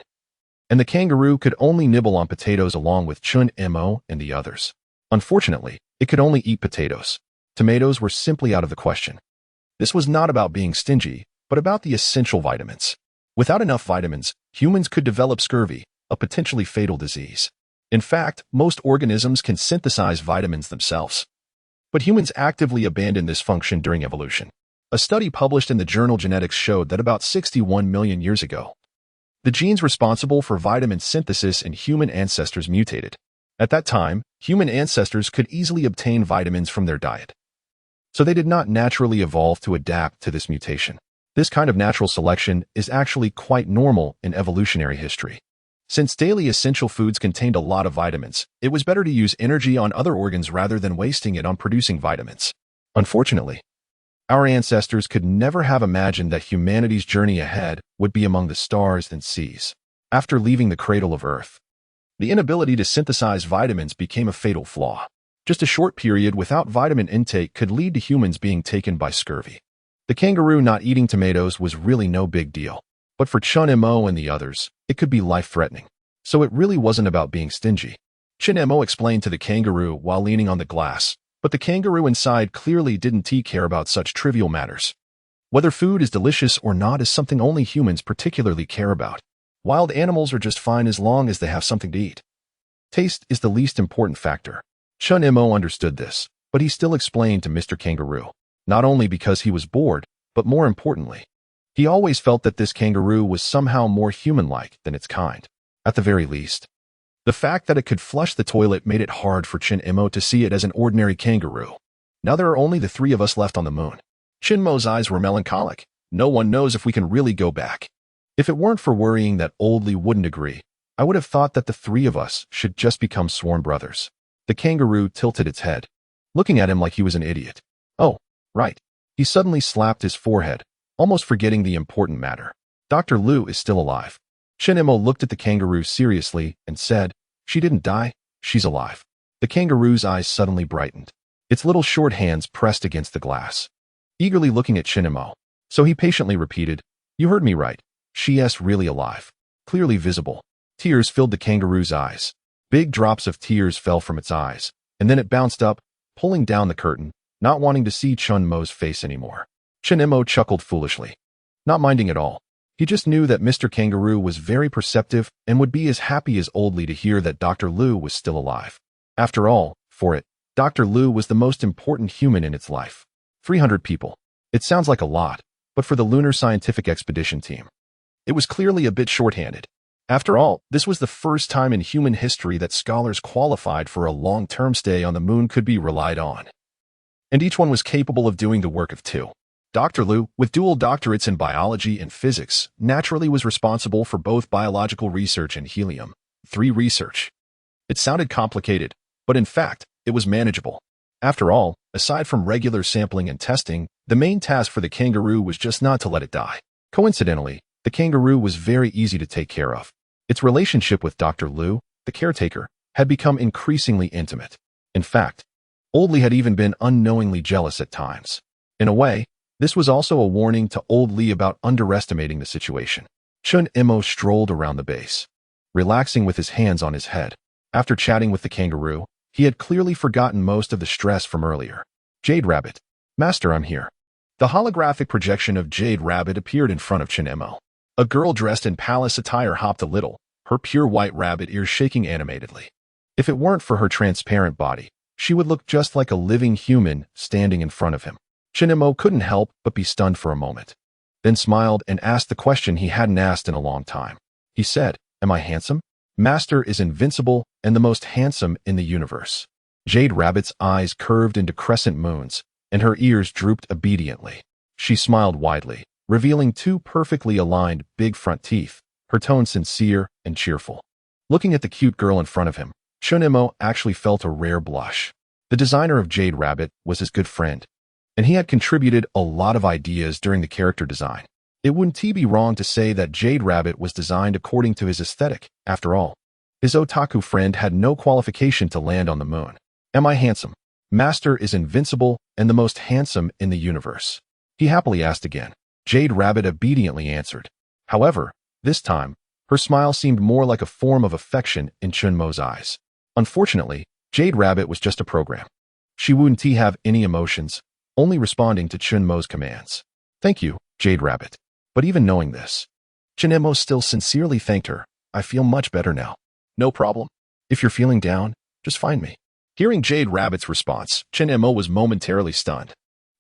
And the kangaroo could only nibble on potatoes along with Chen Mo and the others. Unfortunately, it could only eat potatoes. Tomatoes were simply out of the question. This was not about being stingy, but about the essential vitamins. Without enough vitamins, humans could develop scurvy, a potentially fatal disease. In fact, most organisms can synthesize vitamins themselves. But humans actively abandoned this function during evolution. A study published in the journal Genetics showed that about 61 million years ago, the genes responsible for vitamin synthesis in human ancestors mutated. At that time, human ancestors could easily obtain vitamins from their diet. So they did not naturally evolve to adapt to this mutation. This kind of natural selection is actually quite normal in evolutionary history. Since daily essential foods contained a lot of vitamins, it was better to use energy on other organs rather than wasting it on producing vitamins. Unfortunately, our ancestors could never have imagined that humanity's journey ahead would be among the stars and seas. After leaving the cradle of Earth, the inability to synthesize vitamins became a fatal flaw. Just a short period without vitamin intake could lead to humans being taken by scurvy. The kangaroo not eating tomatoes was really no big deal. But for Chen Mo and the others, it could be life-threatening. So it really wasn't about being stingy. Chen Mo explained to the kangaroo while leaning on the glass, but the kangaroo inside clearly didn't care about such trivial matters. Whether food is delicious or not is something only humans particularly care about. Wild animals are just fine as long as they have something to eat. Taste is the least important factor. Chen Mo understood this, but he still explained to Mr. Kangaroo, not only because he was bored, but more importantly, he always felt that this kangaroo was somehow more human-like than its kind, at the very least. The fact that it could flush the toilet made it hard for Chen Mo to see it as an ordinary kangaroo. Now there are only the three of us left on the moon. Chen Mo's eyes were melancholic. No one knows if we can really go back. If it weren't for worrying that Old Lee wouldn't agree, I would have thought that the three of us should just become sworn brothers. The kangaroo tilted its head, looking at him like he was an idiot. Oh, right. He suddenly slapped his forehead, almost forgetting the important matter. Dr. Lu is still alive. Chen Mo looked at the kangaroo seriously and said, "She didn't die, she's alive." The kangaroo's eyes suddenly brightened. Its little short hands pressed against the glass, eagerly looking at Chen Mo. So he patiently repeated, "You heard me right. She's really alive." Clearly visible. Tears filled the kangaroo's eyes. Big drops of tears fell from its eyes, and then it bounced up, pulling down the curtain, not wanting to see Chen Mo's face anymore. Chen Mo chuckled foolishly, not minding at all. He just knew that Mr. Kangaroo was very perceptive and would be as happy as Old Lee to hear that Dr. Lu was still alive. After all, for it, Dr. Lu was the most important human in its life. 300 people. It sounds like a lot, but for the Lunar Scientific Expedition team, it was clearly a bit shorthanded. After all, this was the first time in human history that scholars qualified for a long-term stay on the moon could be relied on. And each one was capable of doing the work of two. Dr. Lu, with dual doctorates in biology and physics, naturally was responsible for both biological research and helium-3 research. It sounded complicated, but in fact, it was manageable. After all, aside from regular sampling and testing, the main task for the kangaroo was just not to let it die. Coincidentally, the kangaroo was very easy to take care of. Its relationship with Dr. Lu, the caretaker, had become increasingly intimate. In fact, Old Lee had even been unknowingly jealous at times. In a way, this was also a warning to Old Lee about underestimating the situation. Chen Mo strolled around the base, relaxing with his hands on his head. After chatting with the kangaroo, he had clearly forgotten most of the stress from earlier. Jade Rabbit. "Master, I'm here." The holographic projection of Jade Rabbit appeared in front of Chen Mo. A girl dressed in palace attire hopped a little, her pure white rabbit ears shaking animatedly. If it weren't for her transparent body, she would look just like a living human standing in front of him. Chen Mo couldn't help but be stunned for a moment, then smiled and asked the question he hadn't asked in a long time. He said, "Am I handsome?" "Master is invincible and the most handsome in the universe." Jade Rabbit's eyes curved into crescent moons, and her ears drooped obediently. She smiled widely, revealing two perfectly aligned big front teeth, her tone sincere and cheerful. Looking at the cute girl in front of him, Chen Mo actually felt a rare blush. The designer of Jade Rabbit was his good friend, and he had contributed a lot of ideas during the character design. It wouldn't be wrong to say that Jade Rabbit was designed according to his aesthetic. After all, his otaku friend had no qualification to land on the moon. "Am I handsome?" "Master is invincible and the most handsome in the universe," he happily asked again. Jade Rabbit obediently answered. However, this time, her smile seemed more like a form of affection in Chen Mo's eyes. Unfortunately, Jade Rabbit was just a program. She wouldn't have any emotions, only responding to Chen Mo's commands. "Thank you, Jade Rabbit." But even knowing this, Chen Mo still sincerely thanked her. "I feel much better now." "No problem. If you're feeling down, just find me." Hearing Jade Rabbit's response, Chen Mo was momentarily stunned.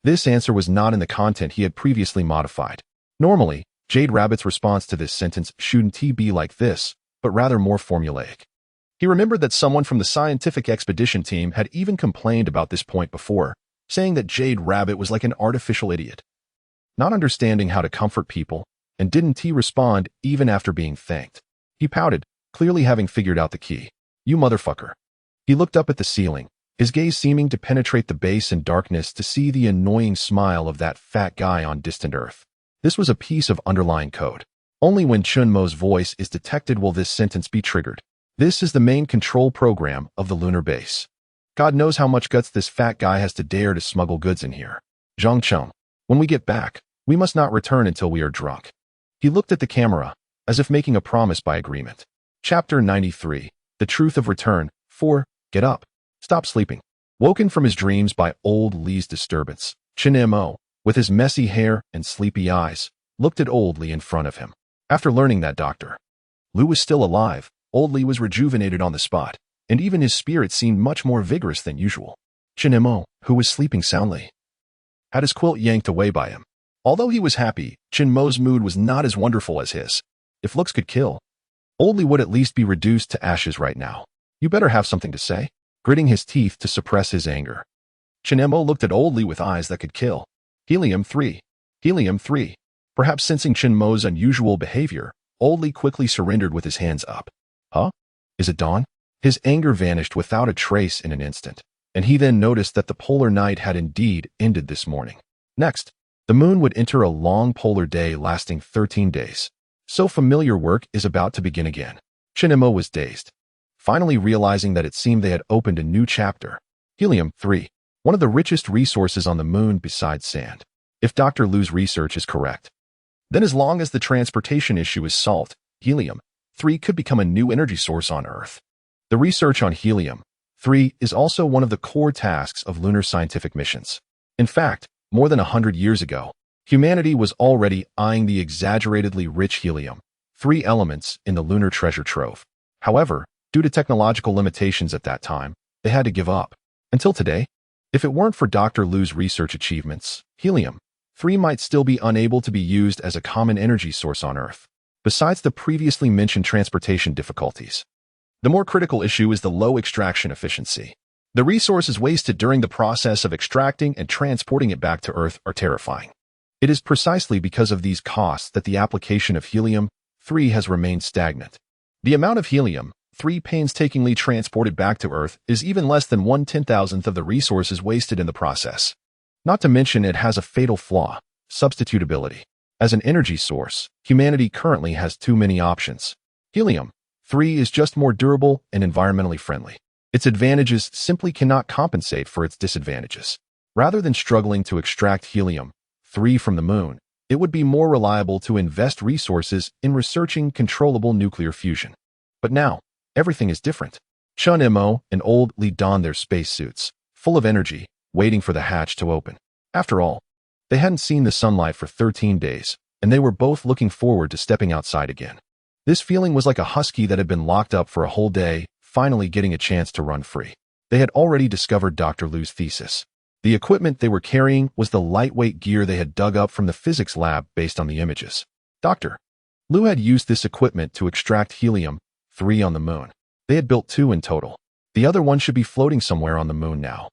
This answer was not in the content he had previously modified. Normally, Jade Rabbit's response to this sentence shouldn't be like this, but rather more formulaic. He remembered that someone from the scientific expedition team had even complained about this point before, saying that Jade Rabbit was like an artificial idiot, not understanding how to comfort people, and didn't respond even after being thanked. He pouted, clearly having figured out the key. "You motherfucker." He looked up at the ceiling, his gaze seeming to penetrate the base and darkness to see the annoying smile of that fat guy on distant Earth. This was a piece of underlying code. Only when Chen Mo's voice is detected will this sentence be triggered. This is the main control program of the lunar base. God knows how much guts this fat guy has to dare to smuggle goods in here. "Zhang Cheng, when we get back, we must not return until we are drunk." He looked at the camera, as if making a promise by agreement. Chapter 93, The Truth of Return. 4. Get up. Stop sleeping. Woken from his dreams by Old Lee's disturbance, Chen Mo, with his messy hair and sleepy eyes, looked at Old Lee in front of him. After learning that Dr. Lu was still alive, Old Lee was rejuvenated on the spot. and even his spirit seemed much more vigorous than usual. Chen Mo, who was sleeping soundly, had his quilt yanked away by him. Although he was happy, Chen Mo's mood was not as wonderful as his. If looks could kill, Oldly would at least be reduced to ashes right now. You better have something to say. Gritting his teeth to suppress his anger, Chen Mo looked at Oldly with eyes that could kill. Helium-3. Helium-3. Perhaps sensing Chen Mo's unusual behavior, Oldly quickly surrendered with his hands up. Huh? Is it dawn? His anger vanished without a trace in an instant, and he then noticed that the polar night had indeed ended this morning. Next, the moon would enter a long polar day lasting 13 days. So familiar work is about to begin again. Chen Mo was dazed, finally realizing that it seemed they had opened a new chapter. Helium-3. One of the richest resources on the moon besides sand. If Dr. Lu's research is correct, then as long as the transportation issue is solved, helium-3 could become a new energy source on Earth. The research on helium-3 is also one of the core tasks of lunar scientific missions. In fact, more than 100 years ago, humanity was already eyeing the exaggeratedly rich helium-3 elements in the lunar treasure trove. However, due to technological limitations at that time, they had to give up. Until today, if it weren't for Dr. Lu's research achievements, helium-3 might still be unable to be used as a common energy source on Earth. Besides the previously mentioned transportation difficulties, the more critical issue is the low extraction efficiency. The resources wasted during the process of extracting and transporting it back to Earth are terrifying. It is precisely because of these costs that the application of helium-3 has remained stagnant. The amount of helium-3 painstakingly transported back to Earth is even less than 1/10,000th of the resources wasted in the process. Not to mention it has a fatal flaw: substitutability. As an energy source, humanity currently has too many options. Helium-3 is just more durable and environmentally friendly. Its advantages simply cannot compensate for its disadvantages. Rather than struggling to extract helium-3 from the moon, it would be more reliable to invest resources in researching controllable nuclear fusion. But now, everything is different. Chen Mo and Oldly donned their spacesuits, full of energy, waiting for the hatch to open. After all, they hadn't seen the sunlight for 13 days, and they were both looking forward to stepping outside again. This feeling was like a husky that had been locked up for a whole day, finally getting a chance to run free. They had already discovered Dr. Lu's thesis. The equipment they were carrying was the lightweight gear they had dug up from the physics lab based on the images. Dr. Lu had used this equipment to extract helium-3 on the moon. They had built 2 in total. The other one should be floating somewhere on the moon now.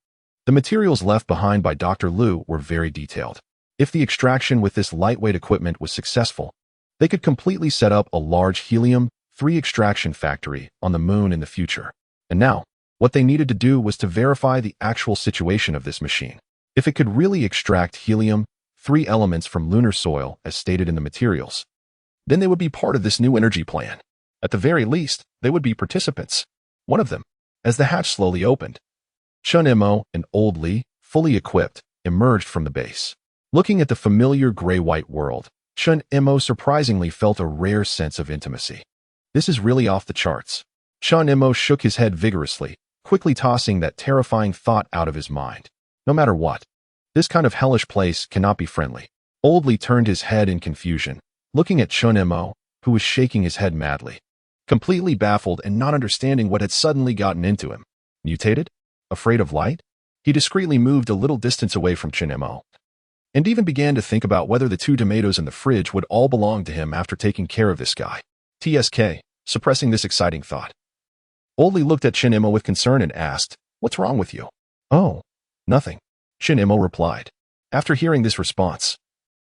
The materials left behind by Dr. Lu were very detailed. If the extraction with this lightweight equipment was successful, they could completely set up a large helium-3 extraction factory on the moon in the future. And now, what they needed to do was to verify the actual situation of this machine. If it could really extract helium-3 elements from lunar soil as stated in the materials, then they would be part of this new energy plan. At the very least, they would be participants. One of them, as the hatch slowly opened, Chen Mo and Oldly, fully equipped, emerged from the base. Looking at the familiar gray-white world, Chen Mo surprisingly felt a rare sense of intimacy. This is really off the charts. Chen Mo shook his head vigorously, quickly tossing that terrifying thought out of his mind. No matter what, this kind of hellish place cannot be friendly. Oldly turned his head in confusion, looking at Chen Mo, who was shaking his head madly, completely baffled and not understanding what had suddenly gotten into him. Mutated? Afraid of light? He discreetly moved a little distance away from Chen Mo, and even began to think about whether the 2 tomatoes in the fridge would all belong to him after taking care of this guy. TSK, suppressing this exciting thought. Oldly looked at Chen Mo with concern and asked, "What's wrong with you?" "Oh, nothing," Chen Mo replied. After hearing this response,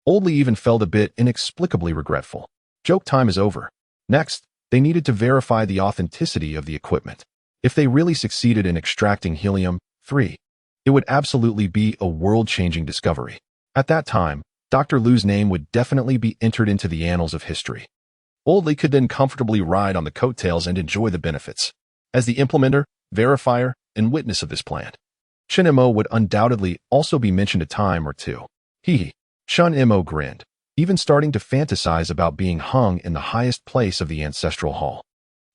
Oldly even felt a bit inexplicably regretful. Joke time is over. Next, they needed to verify the authenticity of the equipment. If they really succeeded in extracting helium-3, it would absolutely be a world-changing discovery. At that time, Dr. Lu's name would definitely be entered into the annals of history. Oldly could then comfortably ride on the coattails and enjoy the benefits. As the implementer, verifier, and witness of this plan, Chen Mo would undoubtedly also be mentioned a time or two. Chen Mo grinned, even starting to fantasize about being hung in the highest place of the ancestral hall.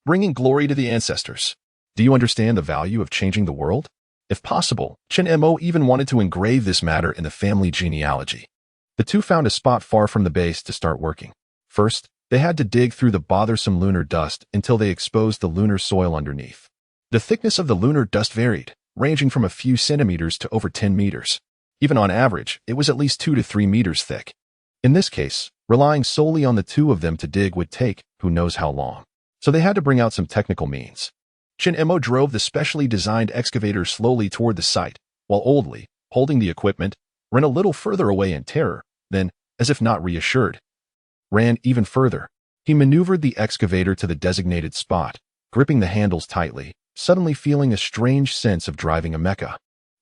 Bringing glory to the ancestors. Do you understand the value of changing the world? If possible, Chen Mo even wanted to engrave this matter in the family genealogy. The 2 found a spot far from the base to start working. First, they had to dig through the bothersome lunar dust until they exposed the lunar soil underneath. The thickness of the lunar dust varied, ranging from a few centimeters to over 10 meters. Even on average, it was at least 2 to 3 meters thick. In this case, relying solely on the two of them to dig would take who knows how long. So they had to bring out some technical means. Chen Mo drove the specially designed excavator slowly toward the site, while Oldly, holding the equipment, ran a little further away in terror, then, as if not reassured, ran even further. He maneuvered the excavator to the designated spot, gripping the handles tightly, suddenly feeling a strange sense of driving a mecha.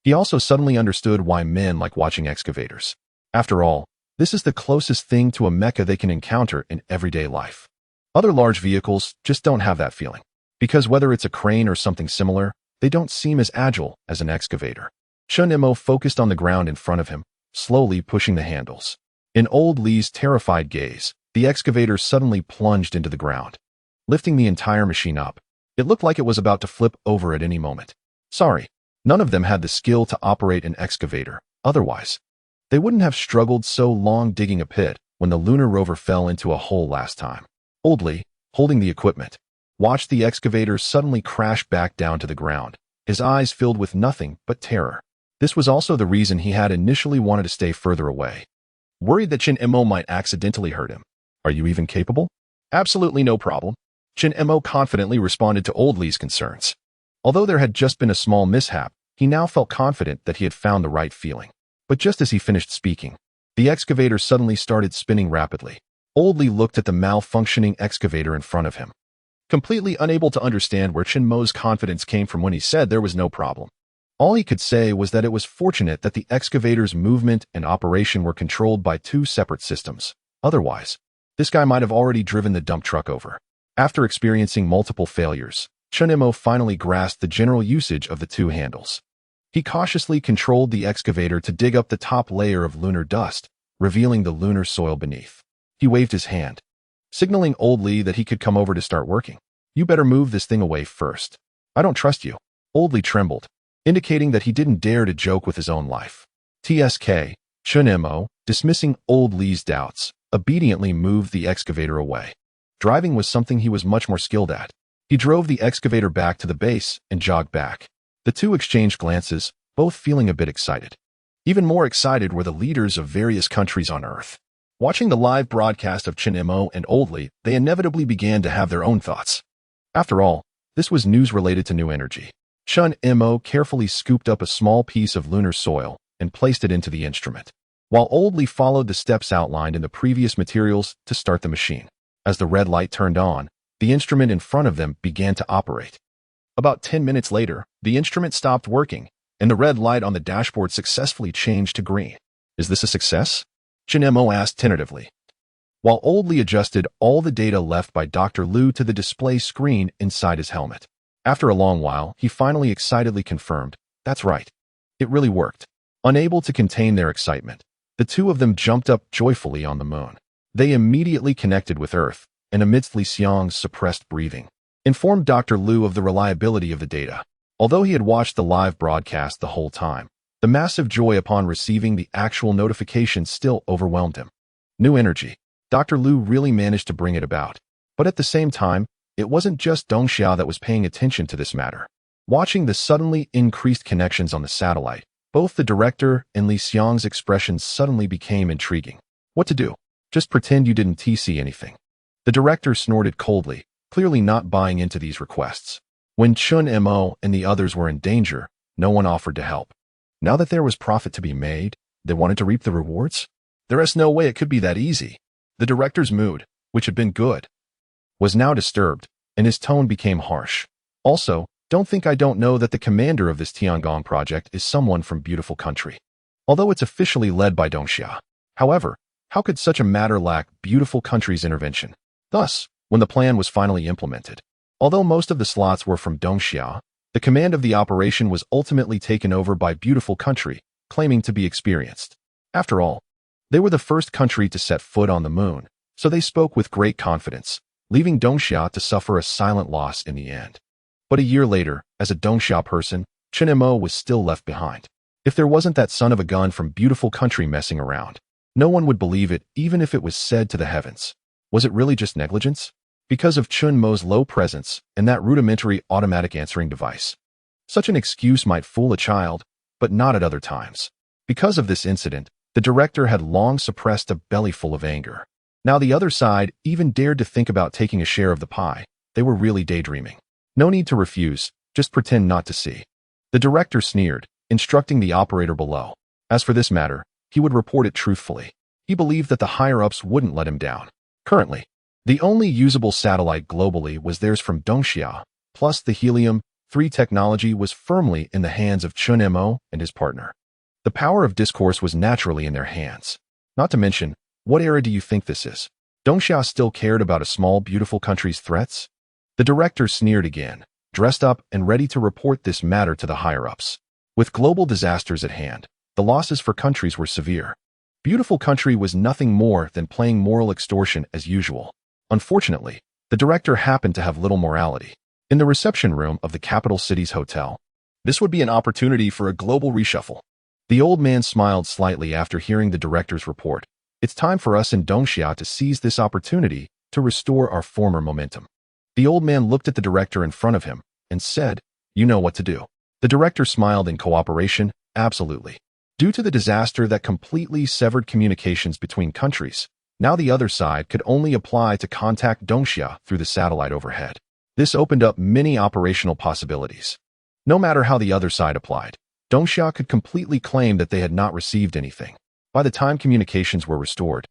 He also suddenly understood why men like watching excavators. After all, this is the closest thing to a mecha they can encounter in everyday life. Other large vehicles just don't have that feeling, because whether it's a crane or something similar, they don't seem as agile as an excavator. Chen Mo focused on the ground in front of him, slowly pushing the handles. In Old Lee's terrified gaze, the excavator suddenly plunged into the ground, lifting the entire machine up. It looked like it was about to flip over at any moment. Sorry, none of them had the skill to operate an excavator. Otherwise, they wouldn't have struggled so long digging a pit when the lunar rover fell into a hole last time. Old Lee, holding the equipment, watched the excavator suddenly crash back down to the ground, his eyes filled with nothing but terror. This was also the reason he had initially wanted to stay further away, worried that Chen Mo might accidentally hurt him. Are you even capable? Absolutely no problem. Chen Mo confidently responded to Old Lee's concerns. Although there had just been a small mishap, he now felt confident that he had found the right feeling. But just as he finished speaking, the excavator suddenly started spinning rapidly. Old Lee looked at the malfunctioning excavator in front of him, completely unable to understand where Chen Mo's confidence came from when he said there was no problem. All he could say was that it was fortunate that the excavator's movement and operation were controlled by two separate systems. Otherwise, this guy might have already driven the dump truck over. After experiencing multiple failures, Chen Mo finally grasped the general usage of the two handles. He cautiously controlled the excavator to dig up the top layer of lunar dust, revealing the lunar soil beneath. He waved his hand, signaling Old Lee that he could come over to start working. You better move this thing away first. I don't trust you. Old Lee trembled, indicating that he didn't dare to joke with his own life. TSK, Chen Mo, dismissing Old Lee's doubts, obediently moved the excavator away. Driving was something he was much more skilled at. He drove the excavator back to the base and jogged back. The two exchanged glances, both feeling a bit excited. Even more excited were the leaders of various countries on Earth. Watching the live broadcast of Chen Mo and Old Lee, they inevitably began to have their own thoughts. After all, this was news related to new energy. Chen Mo carefully scooped up a small piece of lunar soil and placed it into the instrument, while Old Lee followed the steps outlined in the previous materials to start the machine. As the red light turned on, the instrument in front of them began to operate. About 10 minutes later, the instrument stopped working, and the red light on the dashboard successfully changed to green. Is this a success? Chen Mo asked tentatively, while Old Lee adjusted all the data left by Dr. Liu to the display screen inside his helmet. After a long while, he finally excitedly confirmed, that's right. It really worked. Unable to contain their excitement, the two of them jumped up joyfully on the moon. They immediately connected with Earth, and amidst Li Xiang's suppressed breathing, informed Dr. Liu of the reliability of the data. Although he had watched the live broadcast the whole time, the massive joy upon receiving the actual notification still overwhelmed him. New energy. Dr. Liu really managed to bring it about. But at the same time, it wasn't just Dongxia that was paying attention to this matter. Watching the suddenly increased connections on the satellite, both the director and Li Xiang's expressions suddenly became intriguing. What to do? Just pretend you didn't see anything. The director snorted coldly, clearly not buying into these requests. When Chen Mo and the others were in danger, no one offered to help. Now that there was profit to be made, they wanted to reap the rewards? There is no way it could be that easy. The director's mood, which had been good, was now disturbed, and his tone became harsh. Also, don't think I don't know that the commander of this Tiangong project is someone from beautiful country. Although it's officially led by Dongxia. However, how could such a matter lack beautiful country's intervention? Thus, when the plan was finally implemented, although most of the slots were from Dongxia, the command of the operation was ultimately taken over by beautiful country, claiming to be experienced. After all, they were the first country to set foot on the moon, so they spoke with great confidence, leaving Dongxia to suffer a silent loss in the end. But a year later, as a Dongxia person, Chen Mo was still left behind. If there wasn't that son of a gun from beautiful country messing around, no one would believe it even if it was said to the heavens. Was it really just negligence? because of Chen Mo's low presence and that rudimentary automatic answering device. Such an excuse might fool a child, but not at other times. Because of this incident, the director had long suppressed a belly full of anger. Now the other side even dared to think about taking a share of the pie. They were really daydreaming. No need to refuse, just pretend not to see. The director sneered, instructing the operator below. As for this matter, he would report it truthfully. He believed that the higher-ups wouldn't let him down. Currently, the only usable satellite globally was theirs from Dongxia, plus the helium-3 technology was firmly in the hands of Chen Mo and his partner. The power of discourse was naturally in their hands. Not to mention, what era do you think this is? Dongxia still cared about a small, beautiful country's threats? The director sneered again, dressed up and ready to report this matter to the higher-ups. With global disasters at hand, the losses for countries were severe. Beautiful country was nothing more than playing moral extortion as usual. Unfortunately, the director happened to have little morality. In the reception room of the capital city's hotel, this would be an opportunity for a global reshuffle. The old man smiled slightly after hearing the director's report. It's time for us in Dongxia to seize this opportunity to restore our former momentum. The old man looked at the director in front of him and said, "You know what to do." The director smiled in cooperation, absolutely. Due to the disaster that completely severed communications between countries, now the other side could only apply to contact Dongxia through the satellite overhead. This opened up many operational possibilities. No matter how the other side applied, Dongxia could completely claim that they had not received anything. By the time communications were restored,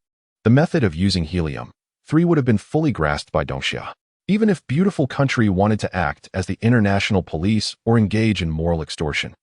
the method of using helium-3 would have been fully grasped by Dongxia. Even if beautiful country wanted to act as the international police or engage in moral extortion,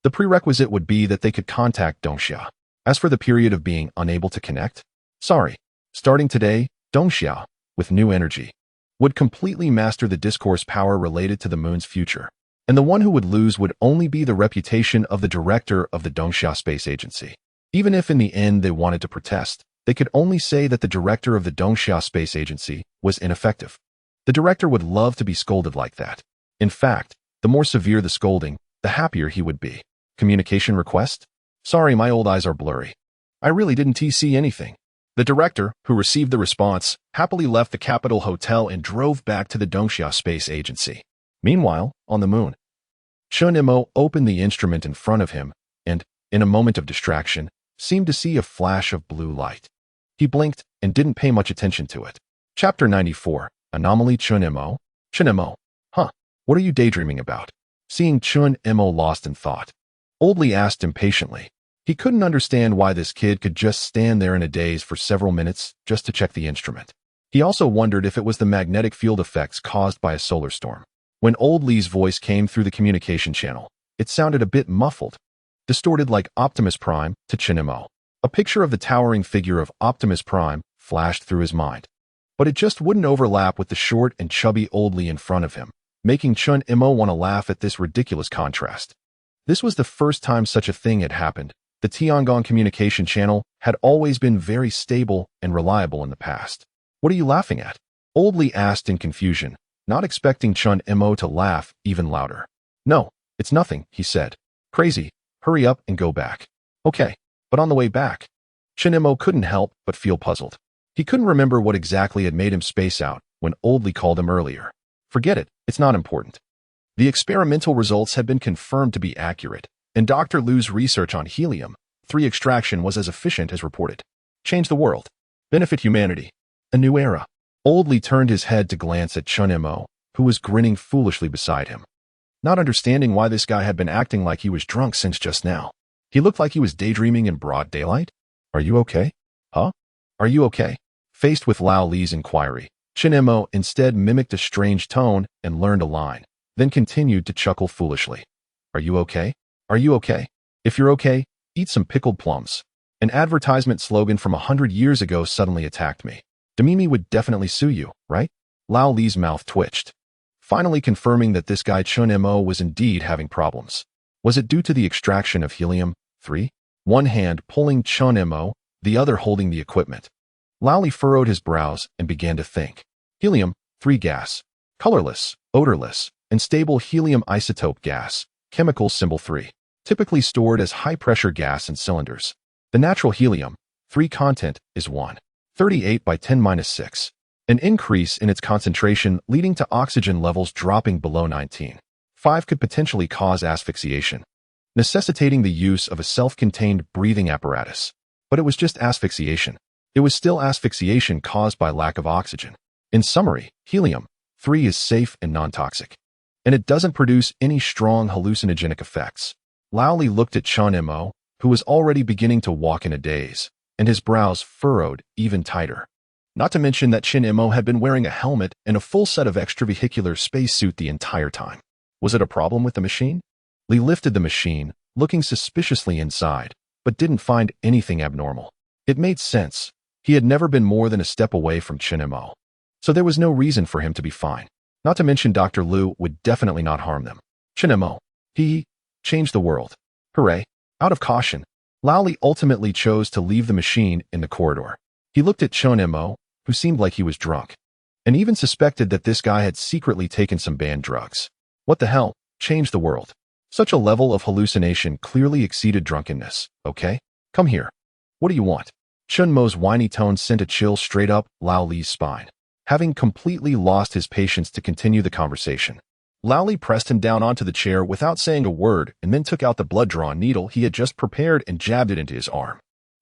the prerequisite would be that they could contact Dongxia. As for the period of being unable to connect, sorry. Starting today, Dongxia, with new energy, would completely master the discourse power related to the moon's future, and the one who would lose would only be the reputation of the director of the Dongxia Space Agency. Even if in the end they wanted to protest, they could only say that the director of the Dongxia Space Agency was ineffective. The director would love to be scolded like that. In fact, the more severe the scolding, the happier he would be. Communication request? Sorry, my old eyes are blurry. I really didn't see anything. The director, who received the response, happily left the capital hotel and drove back to the Dongxia Space Agency. Meanwhile, on the moon, Chen Mo opened the instrument in front of him and, in a moment of distraction, seemed to see a flash of blue light. He blinked and didn't pay much attention to it. Chapter 94, Anomaly. Chen Mo? Chen Mo? Huh, what are you daydreaming about? Seeing Chen Mo lost in thought, Oldly asked impatiently. He couldn't understand why this kid could just stand there in a daze for several minutes just to check the instrument. He also wondered if it was the magnetic field effects caused by a solar storm. When Old Lee's voice came through the communication channel, it sounded a bit muffled, distorted like Optimus Prime to Chen Mo. A picture of the towering figure of Optimus Prime flashed through his mind, but it just wouldn't overlap with the short and chubby Old Lee in front of him, making Chen Mo want to laugh at this ridiculous contrast. This was the first time such a thing had happened. The Tiangong communication channel had always been very stable and reliable in the past. What are you laughing at? Old Lee asked in confusion, not expecting Chen Mo to laugh even louder. No, it's nothing, he said. Crazy, hurry up and go back. Okay, but on the way back, Chen Mo couldn't help but feel puzzled. He couldn't remember what exactly had made him space out when Old Lee called him earlier. Forget it, it's not important. The experimental results had been confirmed to be accurate, and Dr. Liu's research on helium-3 extraction was as efficient as reported. Change the world. Benefit humanity. A new era. Old Lee turned his head to glance at Chen Mo, who was grinning foolishly beside him, not understanding why this guy had been acting like he was drunk since just now. He looked like he was daydreaming in broad daylight. Are you okay? Huh? Are you okay? Faced with Lao Li's inquiry, Chen Mo instead mimicked a strange tone and learned a line, then continued to chuckle foolishly. Are you okay? Are you okay? If you're okay, eat some pickled plums. An advertisement slogan from 100 years ago suddenly attacked me. Demimi would definitely sue you, right? Lao Li's mouth twitched, finally confirming that this guy Chen Mo was indeed having problems. Was it due to the extraction of helium-3? One hand pulling Chen Mo, the other holding the equipment. Lao Li furrowed his brows and began to think. Helium-3 gas, colorless, odorless, and stable helium isotope gas, chemical symbol 3, typically stored as high-pressure gas in cylinders. The natural helium-3 content is 138 by 10⁻⁶. an increase in its concentration leading to oxygen levels dropping below 19.5 could potentially cause asphyxiation, necessitating the use of a self-contained breathing apparatus. But it was just asphyxiation. It was still asphyxiation caused by lack of oxygen. In summary, helium-3 is safe and non-toxic, and it doesn't produce any strong hallucinogenic effects. Laoli looked at Chen Mo, who was already beginning to walk in a daze, and his brows furrowed even tighter. Not to mention that Chen Mo had been wearing a helmet and a full set of extravehicular spacesuit the entire time. Was it a problem with the machine? Li lifted the machine, looking suspiciously inside, but didn't find anything abnormal. It made sense. He had never been more than a step away from Chen Mo, so there was no reason for him to be fine. Not to mention Dr. Liu would definitely not harm them. Chen Mo, he changed the world. Hooray. Out of caution, Laoli ultimately chose to leave the machine in the corridor. He looked at Chen Mo, who seemed like he was drunk, and even suspected that this guy had secretly taken some banned drugs. What the hell? Changed the world. Such a level of hallucination clearly exceeded drunkenness. Okay? Come here. What do you want? Chen Mo's whiny tone sent a chill straight up Laoli's spine. Having completely lost his patience to continue the conversation, Laoli pressed him down onto the chair without saying a word and then took out the blood-drawn needle he had just prepared and jabbed it into his arm.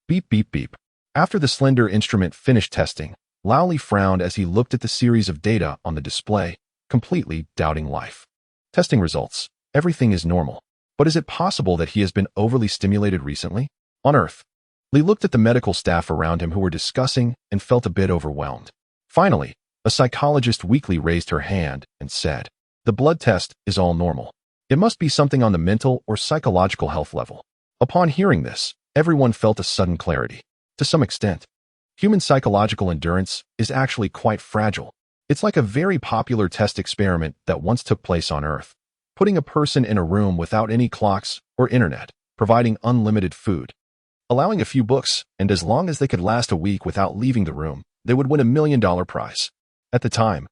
Beep, beep, beep. After the slender instrument finished testing, Laoli frowned as he looked at the series of data on the display, completely doubting life. Testing results. Everything is normal. But is it possible that he has been overly stimulated recently? On Earth. Li looked at the medical staff around him who were discussing and felt a bit overwhelmed. Finally, a psychologist weakly raised her hand and said, "The blood test is all normal. It must be something on the mental or psychological health level." Upon hearing this, everyone felt a sudden clarity. To some extent, human psychological endurance is actually quite fragile. It's like a very popular test experiment that once took place on Earth, putting a person in a room without any clocks or internet, providing unlimited food, allowing a few books, and as long as they could last a week without leaving the room, they would win $1 million prize. At the time,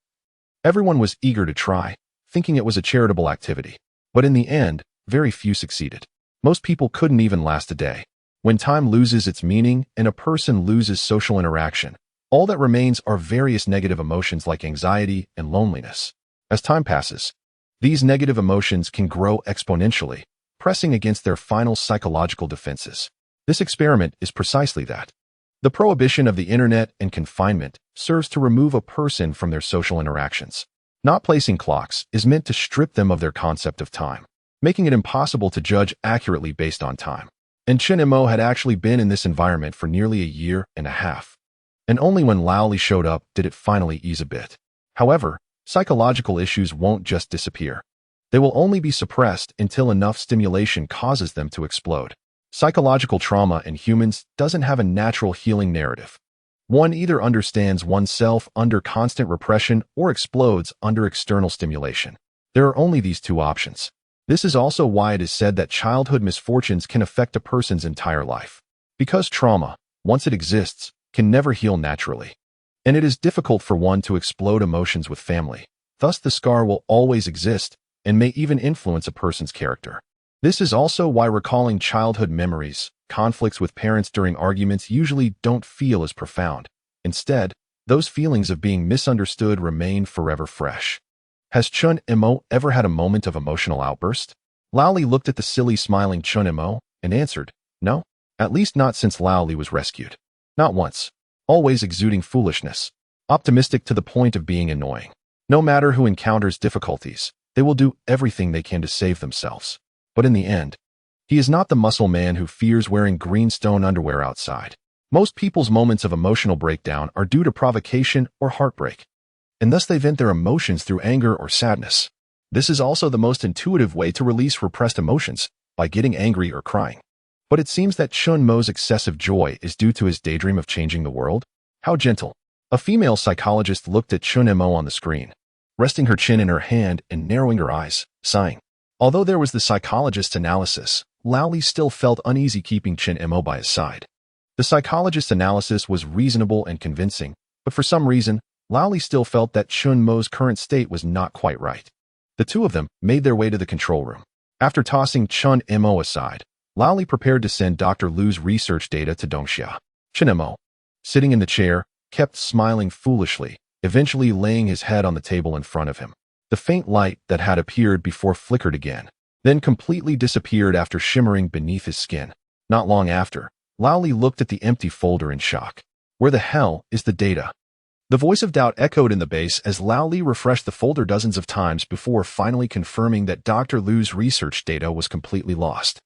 everyone was eager to try, thinking it was a charitable activity. But in the end, very few succeeded. Most people couldn't even last a day. When time loses its meaning and a person loses social interaction, all that remains are various negative emotions like anxiety and loneliness. As time passes, these negative emotions can grow exponentially, pressing against their final psychological defenses. This experiment is precisely that. The prohibition of the internet and confinement serves to remove a person from their social interactions. Not placing clocks is meant to strip them of their concept of time, making it impossible to judge accurately based on time. And Chen Mo had actually been in this environment for nearly a year and a half. And only when Laoli showed up did it finally ease a bit. However, psychological issues won't just disappear. They will only be suppressed until enough stimulation causes them to explode. Psychological trauma in humans doesn't have a natural healing narrative. One either understands oneself under constant repression or explodes under external stimulation. There are only these two options. This is also why it is said that childhood misfortunes can affect a person's entire life. Because trauma, once it exists, can never heal naturally. And it is difficult for one to explode emotions with family. Thus, the scar will always exist and may even influence a person's character. This is also why recalling childhood memories, conflicts with parents during arguments usually don't feel as profound. Instead, those feelings of being misunderstood remain forever fresh. Has Chen Mo ever had a moment of emotional outburst? Laoli looked at the silly smiling Chen Mo and answered, "No, at least not since Laoli was rescued. Not once. Always exuding foolishness. Optimistic to the point of being annoying. No matter who encounters difficulties, they will do everything they can to save themselves. But in the end, he is not the muscle man who fears wearing greenstone underwear outside. Most people's moments of emotional breakdown are due to provocation or heartbreak, and thus they vent their emotions through anger or sadness. This is also the most intuitive way to release repressed emotions, by getting angry or crying. But it seems that Chen Mo's excessive joy is due to his daydream of changing the world. How gentle." A female psychologist looked at Chen Mo on the screen, resting her chin in her hand and narrowing her eyes, sighing. Although there was the psychologist's analysis, Laoli still felt uneasy keeping Chen Mo by his side. The psychologist's analysis was reasonable and convincing, but for some reason, Laoli still felt that Chen Mo's current state was not quite right. The two of them made their way to the control room. After tossing Chen Mo aside, Laoli prepared to send Dr. Liu's research data to Dongxia. Chen Mo, sitting in the chair, kept smiling foolishly, eventually laying his head on the table in front of him. The faint light that had appeared before flickered again, then completely disappeared after shimmering beneath his skin. Not long after, Lao Li looked at the empty folder in shock. Where the hell is the data? The voice of doubt echoed in the base as Lao Li refreshed the folder dozens of times before finally confirming that Dr. Lu's research data was completely lost.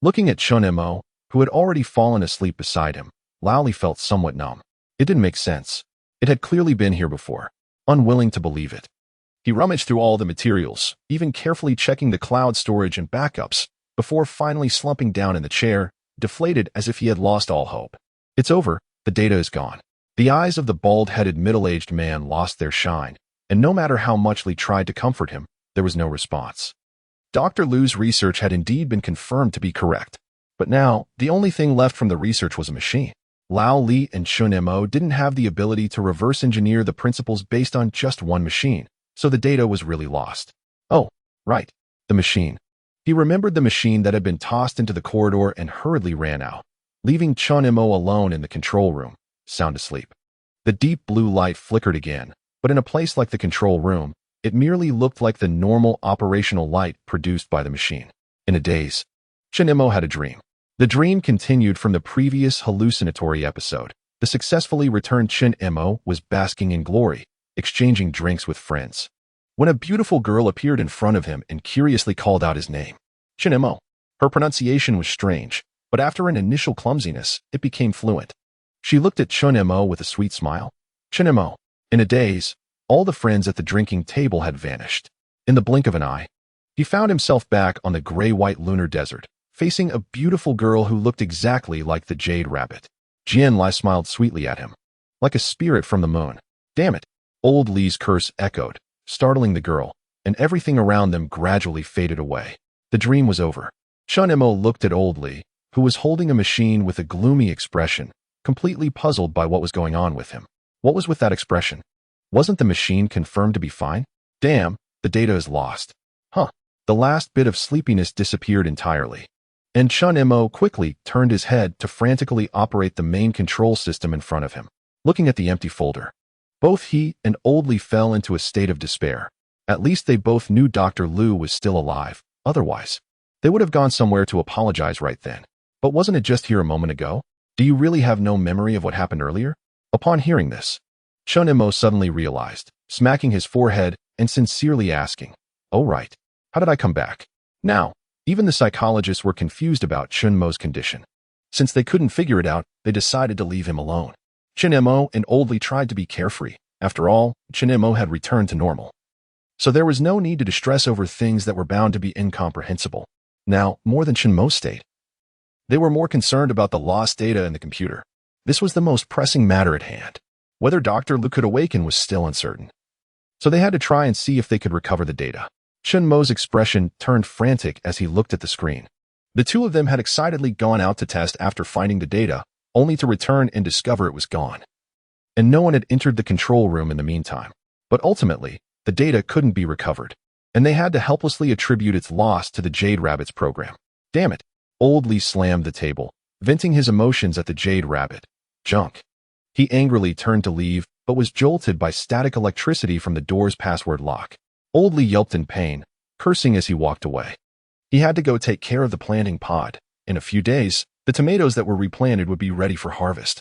Looking at Chen Mo, who had already fallen asleep beside him, Lao Li felt somewhat numb. It didn't make sense. It had clearly been here before. Unwilling to believe it, he rummaged through all the materials, even carefully checking the cloud storage and backups, before finally slumping down in the chair, deflated as if he had lost all hope. It's over, the data is gone. The eyes of the bald-headed middle-aged man lost their shine, and no matter how much Li tried to comfort him, there was no response. Dr. Lu's research had indeed been confirmed to be correct, but now the only thing left from the research was a machine. Lao Li and Chen Mo didn't have the ability to reverse engineer the principles based on just one machine, so the data was really lost. Oh, right, the machine. He remembered the machine that had been tossed into the corridor and hurriedly ran out, leaving Chen Mo alone in the control room, sound asleep. The deep blue light flickered again, but in a place like the control room, it merely looked like the normal operational light produced by the machine. In a daze, Chen Mo had a dream. The dream continued from the previous hallucinatory episode. The successfully returned Chen Mo was basking in glory, exchanging drinks with friends, when a beautiful girl appeared in front of him and curiously called out his name. Chen Mo. Her pronunciation was strange, but after an initial clumsiness, it became fluent. She looked at Chen Mo with a sweet smile. Chen Mo. In a daze, all the friends at the drinking table had vanished. In the blink of an eye, he found himself back on the gray-white lunar desert, facing a beautiful girl who looked exactly like the jade rabbit. Jian Lai smiled sweetly at him, like a spirit from the moon. Damn it! Old Li's curse echoed, startling the girl, and everything around them gradually faded away. The dream was over. Chen Mo looked at Old Li, who was holding a machine with a gloomy expression, completely puzzled by what was going on with him. What was with that expression? Wasn't the machine confirmed to be fine? Damn, the data is lost. Huh. The last bit of sleepiness disappeared entirely, and Chen Mo quickly turned his head to frantically operate the main control system in front of him. Looking at the empty folder, both he and Old Li fell into a state of despair. At least they both knew Dr. Lu was still alive. Otherwise, they would have gone somewhere to apologize right then. But wasn't it just here a moment ago? Do you really have no memory of what happened earlier? Upon hearing this, Chen Mo suddenly realized, smacking his forehead and sincerely asking, "Oh right, how did I come back?" Now, even the psychologists were confused about Chen Mo's condition. Since they couldn't figure it out, they decided to leave him alone. Chen Mo and Old Li tried to be carefree. After all, Chen Mo had returned to normal. So there was no need to distress over things that were bound to be incomprehensible. Now, more than Chen Mo's state, they were more concerned about the lost data in the computer. This was the most pressing matter at hand. Whether Dr. Lu could awaken was still uncertain. So they had to try and see if they could recover the data. Chen Mo's expression turned frantic as he looked at the screen. The two of them had excitedly gone out to test after finding the data, only to return and discover it was gone. And no one had entered the control room in the meantime. But ultimately, the data couldn't be recovered, and they had to helplessly attribute its loss to the Jade Rabbit's program. Damn it! Old Li slammed the table, venting his emotions at the Jade Rabbit. Junk. He angrily turned to leave, but was jolted by static electricity from the door's password lock. Old Li yelped in pain, cursing as he walked away. He had to go take care of the planting pod. In a few days, the tomatoes that were replanted would be ready for harvest.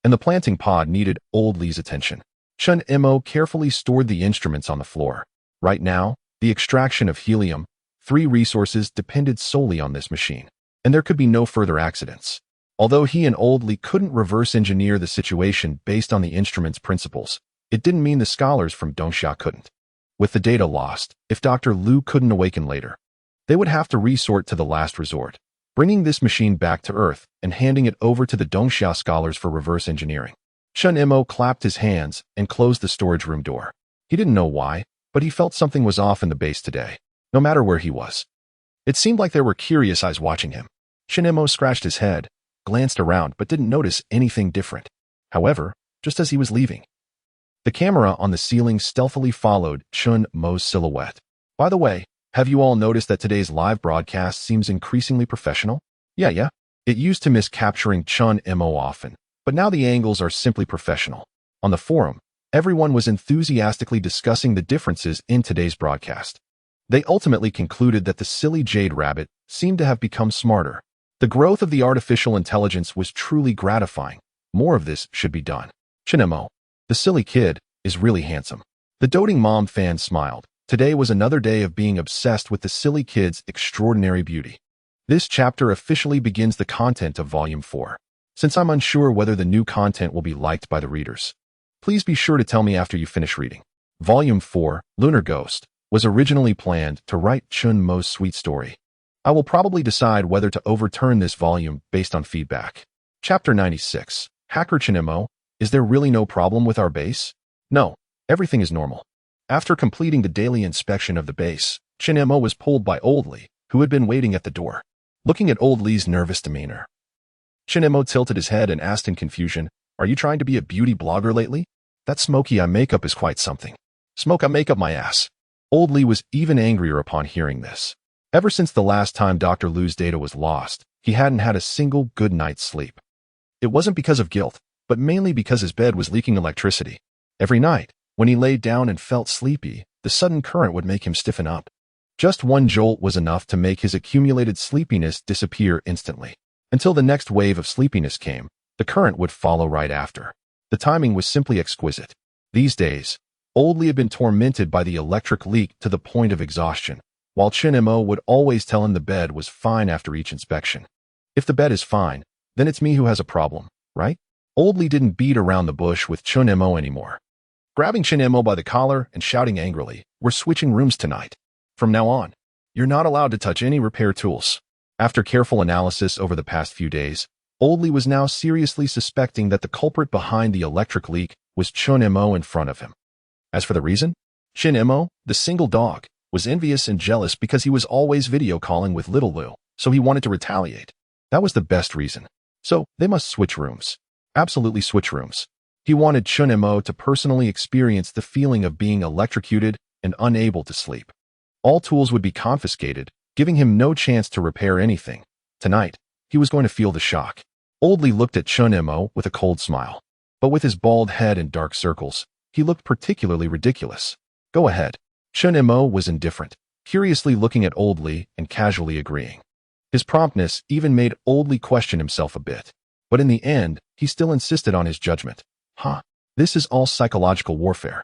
And the planting pod needed Old Li's attention. Chen Mo carefully stored the instruments on the floor. Right now, the extraction of helium, 3 resources depended solely on this machine, and there could be no further accidents. Although he and Old Li couldn't reverse engineer the situation based on the instrument's principles, it didn't mean the scholars from Dongxia couldn't. With the data lost, if Dr. Lu couldn't awaken later, they would have to resort to the last resort, bringing this machine back to Earth and handing it over to the Dongxia scholars for reverse engineering. Chen Mo clapped his hands and closed the storage room door. He didn't know why, but he felt something was off in the base today, no matter where he was. It seemed like there were curious eyes watching him. Chen Mo scratched his head, glanced around, but didn't notice anything different. However, just as he was leaving, the camera on the ceiling stealthily followed Chen Mo's silhouette. By the way, have you all noticed that today's live broadcast seems increasingly professional? Yeah. It used to miss capturing Chen Mo often, but now the angles are simply professional. On the forum, Everyone was enthusiastically discussing the differences in today's broadcast. They ultimately concluded that the silly jade rabbit seemed to have become smarter. The growth of the artificial intelligence was truly gratifying. More of this should be done. Chen Mo, the silly kid, is really handsome. The doting mom fan smiled. Today was another day of being obsessed with the silly kid's extraordinary beauty. This chapter officially begins the content of Volume 4. Since I'm unsure whether the new content will be liked by the readers, please be sure to tell me after you finish reading. Volume 4, Lunar Ghost, was originally planned to write Chen Mo's sweet story. I will probably decide whether to overturn this volume based on feedback. Chapter 96, Hacker Chen Mo, is there really no problem with our base? No, everything is normal. After completing the daily inspection of the base, Chen Mo was pulled by Old Li, who had been waiting at the door. Looking at Old Li's nervous demeanor, Chen Mo tilted his head and asked in confusion, "Are you trying to be a beauty blogger lately? That smoky eye makeup is quite something." "Smoke eye makeup my ass." Old Li was even angrier upon hearing this. Ever since the last time Dr. Lu's data was lost, he hadn't had a single good night's sleep. It wasn't because of guilt, but mainly because his bed was leaking electricity. Every night, when he laid down and felt sleepy, the sudden current would make him stiffen up. Just one jolt was enough to make his accumulated sleepiness disappear instantly. Until the next wave of sleepiness came, the current would follow right after. The timing was simply exquisite. These days, Old Li had been tormented by the electric leak to the point of exhaustion, while Chen Mo would always tell him the bed was fine after each inspection. If the bed is fine, then it's me who has a problem, right? Old Li didn't beat around the bush with Chen Mo anymore. Grabbing Chen Mo by the collar and shouting angrily, "We're switching rooms tonight. From now on, you're not allowed to touch any repair tools." After careful analysis over the past few days, Old Li was now seriously suspecting that the culprit behind the electric leak was Chen Mo in front of him. As for the reason, Chen Mo, the single dog, was envious and jealous because he was always video calling with little Lu, so he wanted to retaliate. That was the best reason. So they must switch rooms. Absolutely switch rooms. He wanted Chen Mo to personally experience the feeling of being electrocuted and unable to sleep. All tools would be confiscated, giving him no chance to repair anything. Tonight, he was going to feel the shock. Old Li looked at Chen Mo with a cold smile. But with his bald head and dark circles, he looked particularly ridiculous. "Go ahead." Chen Mo was indifferent, curiously looking at Old Li and casually agreeing. His promptness even made Old Li question himself a bit. But in the end, he still insisted on his judgment. This is all psychological warfare.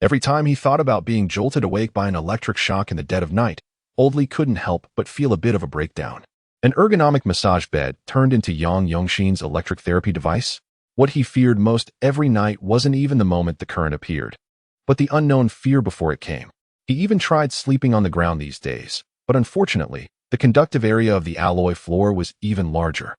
Every time he thought about being jolted awake by an electric shock in the dead of night, Old Li couldn't help but feel a bit of a breakdown. An ergonomic massage bed turned into Yang Yongxin's electric therapy device. What he feared most every night wasn't even the moment the current appeared, but the unknown fear before it came. He even tried sleeping on the ground these days, but unfortunately, the conductive area of the alloy floor was even larger.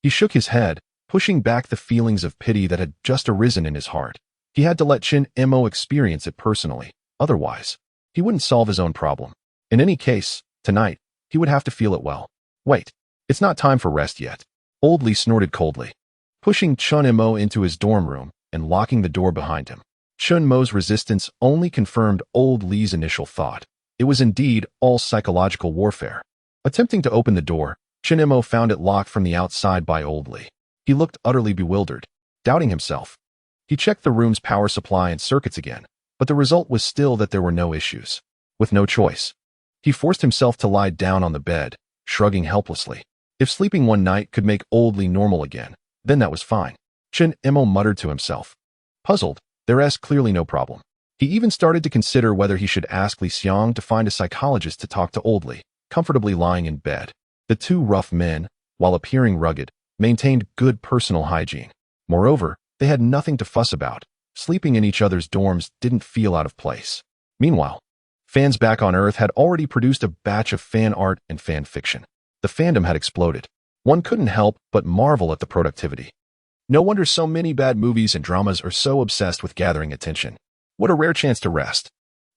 He shook his head, pushing back the feelings of pity that had just arisen in his heart. He had to let Chen Mo experience it personally. Otherwise, he wouldn't solve his own problem. In any case, tonight, he would have to feel it well. Wait, it's not time for rest yet. Old Li snorted coldly, pushing Chen Mo into his dorm room and locking the door behind him. Chen Mo's resistance only confirmed Old Li's initial thought. It was indeed all psychological warfare. Attempting to open the door, Chen Mo found it locked from the outside by Old Li. He looked utterly bewildered, doubting himself. He checked the room's power supply and circuits again, but the result was still that there were no issues. With no choice, he forced himself to lie down on the bed, shrugging helplessly. If sleeping one night could make Old Li normal again, then that was fine. Chen Mo muttered to himself. Puzzled, there's clearly no problem. He even started to consider whether he should ask Li Xiang to find a psychologist to talk to Old Li, comfortably lying in bed. The two rough men, while appearing rugged, maintained good personal hygiene. Moreover, they had nothing to fuss about. Sleeping in each other's dorms didn't feel out of place. Meanwhile, fans back on Earth had already produced a batch of fan art and fan fiction. The fandom had exploded. One couldn't help but marvel at the productivity. No wonder so many bad movies and dramas are so obsessed with gathering attention. What a rare chance to rest.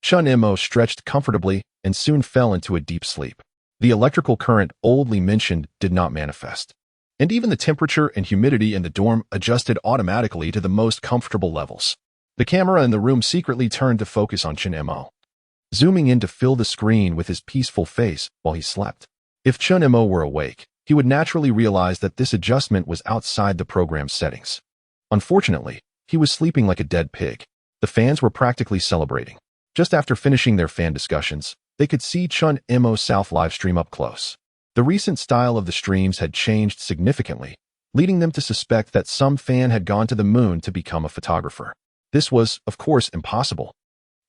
Chen Mo stretched comfortably and soon fell into a deep sleep. The electrical current Old Li mentioned did not manifest. And even the temperature and humidity in the dorm adjusted automatically to the most comfortable levels. The camera in the room secretly turned to focus on Chen Mo, zooming in to fill the screen with his peaceful face while he slept. If Chen Mo were awake, he would naturally realize that this adjustment was outside the program's settings. Unfortunately, he was sleeping like a dead pig. The fans were practically celebrating. Just after finishing their fan discussions, they could see Chen Mo South livestream up close. The recent style of the streams had changed significantly, leading them to suspect that some fan had gone to the moon to become a photographer. This was, of course, impossible.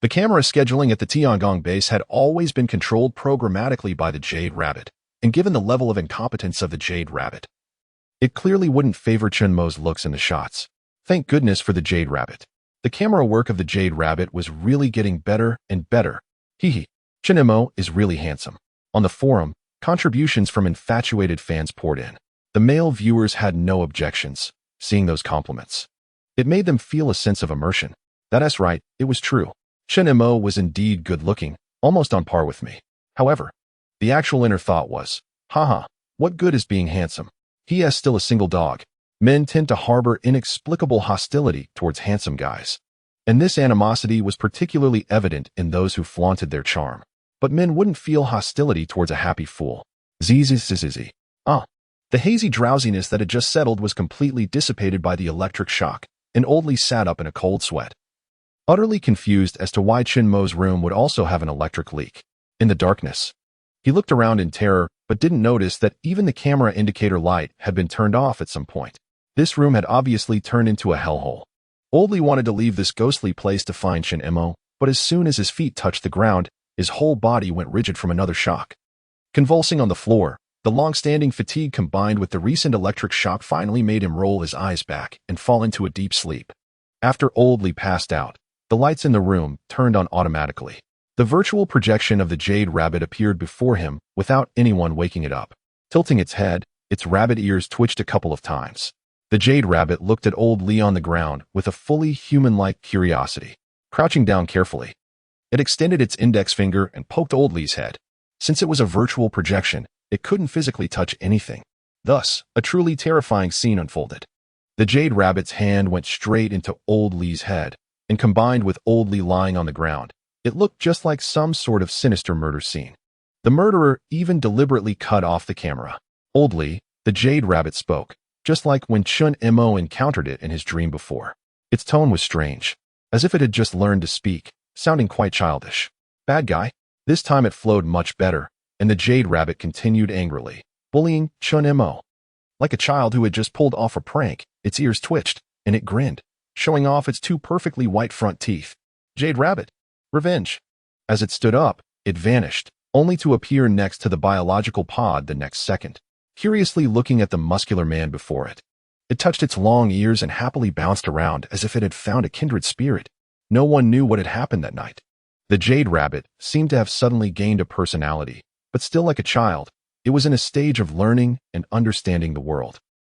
The camera scheduling at the Tiangong base had always been controlled programmatically by the Jade Rabbit, and given the level of incompetence of the Jade Rabbit, it clearly wouldn't favor Chen Mo's looks in the shots. Thank goodness for the Jade Rabbit. The camera work of the Jade Rabbit was really getting better and better. Hee. Chen Mo is really handsome. On the forum, contributions from infatuated fans poured in. The male viewers had no objections, seeing those compliments. It made them feel a sense of immersion. That's right, it was true. Chen Mo was indeed good-looking, almost on par with me. However, the actual inner thought was, haha, what good is being handsome? He is still a single dog. Men tend to harbor inexplicable hostility towards handsome guys. And this animosity was particularly evident in those who flaunted their charm. But men wouldn't feel hostility towards a happy fool. Zzz. The hazy drowsiness that had just settled was completely dissipated by the electric shock, and Oldley sat up in a cold sweat. Utterly confused as to why Chen Mo's room would also have an electric leak. In the darkness, he looked around in terror, but didn't notice that even the camera indicator light had been turned off at some point. This room had obviously turned into a hellhole. Oldley wanted to leave this ghostly place to find Chen Mo, but as soon as his feet touched the ground, his whole body went rigid from another shock. Convulsing on the floor, the long-standing fatigue combined with the recent electric shock finally made him roll his eyes back and fall into a deep sleep. After Oldley passed out, the lights in the room turned on automatically. The virtual projection of the Jade Rabbit appeared before him without anyone waking it up. Tilting its head, its rabbit ears twitched a couple of times. The Jade Rabbit looked at Oldley on the ground with a fully human-like curiosity. Crouching down carefully, it extended its index finger and poked Oldley's head. Since it was a virtual projection, it couldn't physically touch anything. Thus, a truly terrifying scene unfolded. The Jade Rabbit's hand went straight into Oldley's head, and combined with Oldley lying on the ground, it looked just like some sort of sinister murder scene. The murderer even deliberately cut off the camera. Oldley, the Jade Rabbit spoke, just like when Chen Mo encountered it in his dream before. Its tone was strange, as if it had just learned to speak, sounding quite childish. Bad guy. This time it flowed much better, and the Jade Rabbit continued angrily, bullying Chen Mo. Like a child who had just pulled off a prank, its ears twitched, and it grinned, showing off its two perfectly white front teeth. Jade Rabbit. Revenge. As it stood up, it vanished, only to appear next to the biological pod the next second, curiously looking at the muscular man before it. It touched its long ears and happily bounced around as if it had found a kindred spirit. No one knew what had happened that night. The Jade Rabbit seemed to have suddenly gained a personality, but still like a child, it was in a stage of learning and understanding the world,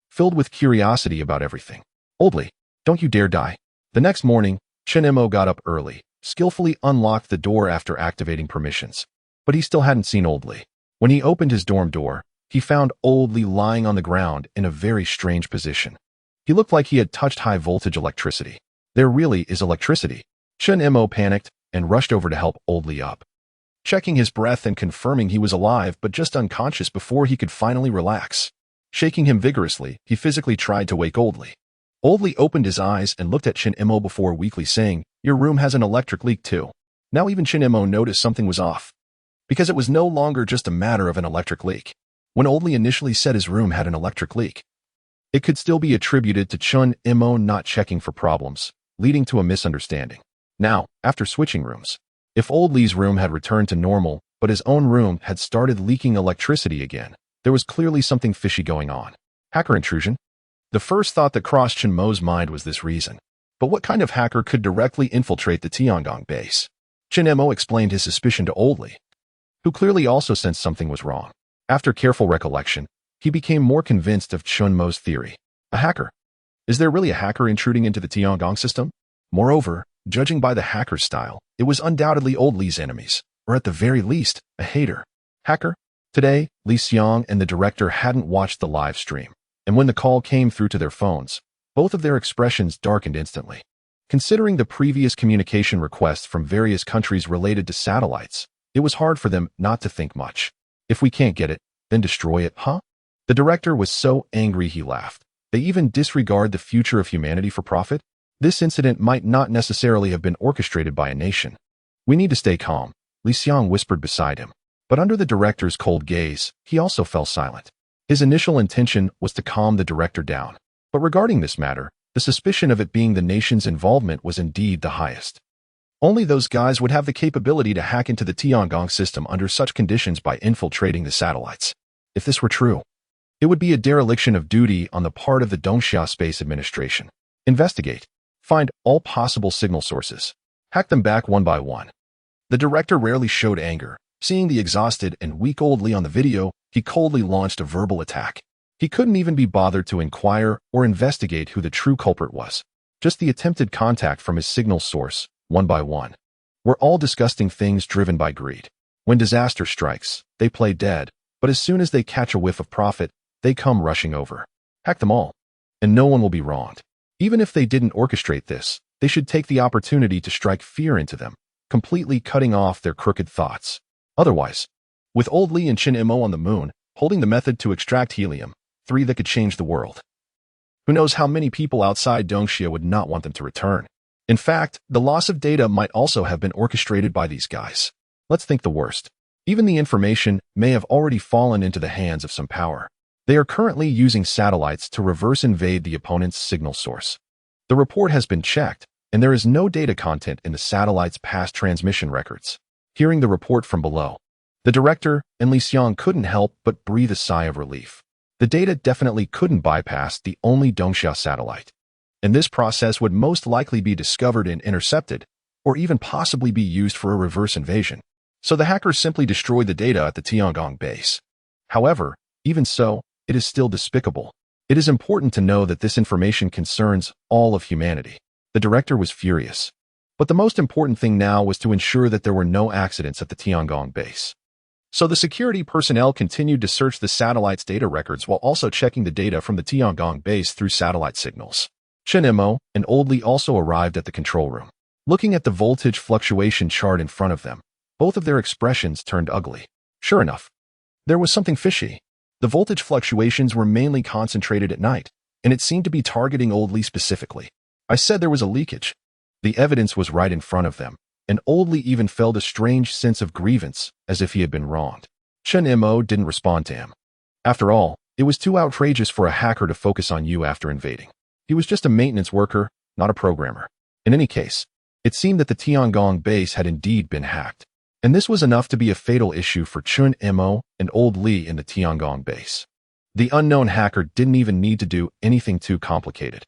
filled with curiosity about everything. Oldley, don't you dare die. The next morning, Chen Mo got up early, skillfully unlocked the door after activating permissions. But he still hadn't seen Oldley. When he opened his dorm door, he found Oldley lying on the ground in a very strange position. He looked like he had touched high-voltage electricity. There really is electricity. Chen Mo panicked and rushed over to help Oldley up, checking his breath and confirming he was alive but just unconscious before he could finally relax. Shaking him vigorously, he physically tried to wake Oldley. Oldley opened his eyes and looked at Chen Mo before weakly saying, "Your room has an electric leak too." Now even Chen Mo noticed something was off, because it was no longer just a matter of an electric leak. When Oldley initially said his room had an electric leak, it could still be attributed to Chen Mo not checking for problems, leading to a misunderstanding. Now, after switching rooms, if Oldley's room had returned to normal, but his own room had started leaking electricity again, there was clearly something fishy going on. Hacker intrusion? The first thought that crossed Chen Mo's mind was this reason. But what kind of hacker could directly infiltrate the Tiangong base? Chen Mo explained his suspicion to Oldley, who clearly also sensed something was wrong. After careful recollection, he became more convinced of Chen Mo's theory. A hacker? Is there really a hacker intruding into the Tiangong system? Moreover, judging by the hacker's style, it was undoubtedly Oldley's enemies, or at the very least, a hater. Hacker? Today, Li Xiang and the director hadn't watched the live stream, and when the call came through to their phones, both of their expressions darkened instantly. Considering the previous communication requests from various countries related to satellites, it was hard for them not to think much. If we can't get it, then destroy it, huh? The director was so angry he laughed. They even disregard the future of humanity for profit? This incident might not necessarily have been orchestrated by a nation. We need to stay calm, Li Xiang whispered beside him. But under the director's cold gaze, he also fell silent. His initial intention was to calm the director down. But regarding this matter, the suspicion of it being the nation's involvement was indeed the highest. Only those guys would have the capability to hack into the Tiangong system under such conditions by infiltrating the satellites. If this were true, it would be a dereliction of duty on the part of the Dongxia Space Administration. Investigate. Find all possible signal sources. Hack them back one by one. The director rarely showed anger. Seeing the exhausted and weak old Li on the video, he coldly launched a verbal attack. He couldn't even be bothered to inquire or investigate who the true culprit was. Just the attempted contact from his signal source, one by one. We're all disgusting things driven by greed. When disaster strikes, they play dead, but as soon as they catch a whiff of profit, they come rushing over. Hack them all, and no one will be wronged. Even if they didn't orchestrate this, they should take the opportunity to strike fear into them, completely cutting off their crooked thoughts. Otherwise, with old Li and Chen Mo on the moon, holding the method to extract helium-3 that could change the world. Who knows how many people outside Dongxia would not want them to return? In fact, the loss of data might also have been orchestrated by these guys. Let's think the worst. Even the information may have already fallen into the hands of some power. They are currently using satellites to reverse invade the opponent's signal source. The report has been checked, and there is no data content in the satellite's past transmission records. Hearing the report from below, the director and Li Xiang couldn't help but breathe a sigh of relief. The data definitely couldn't bypass the only Dongxia satellite. And this process would most likely be discovered and intercepted, or even possibly be used for a reverse invasion. So the hackers simply destroyed the data at the Tiangong base. However, even so, it is still despicable. It is important to know that this information concerns all of humanity. The director was furious. But the most important thing now was to ensure that there were no accidents at the Tiangong base. So the security personnel continued to search the satellite's data records while also checking the data from the Tiangong base through satellite signals. Chen Mo and Old Li also arrived at the control room. Looking at the voltage fluctuation chart in front of them, both of their expressions turned ugly. Sure enough, there was something fishy. The voltage fluctuations were mainly concentrated at night, and it seemed to be targeting Old Li specifically. I said there was a leakage. The evidence was right in front of them, and Old Li even felt a strange sense of grievance, as if he had been wronged. Chen Mo didn't respond to him. After all, it was too outrageous for a hacker to focus on you after invading. He was just a maintenance worker, not a programmer. In any case, it seemed that the Tiangong base had indeed been hacked, and this was enough to be a fatal issue for Chen Mo and Old Li in the Tiangong base. The unknown hacker didn't even need to do anything too complicated.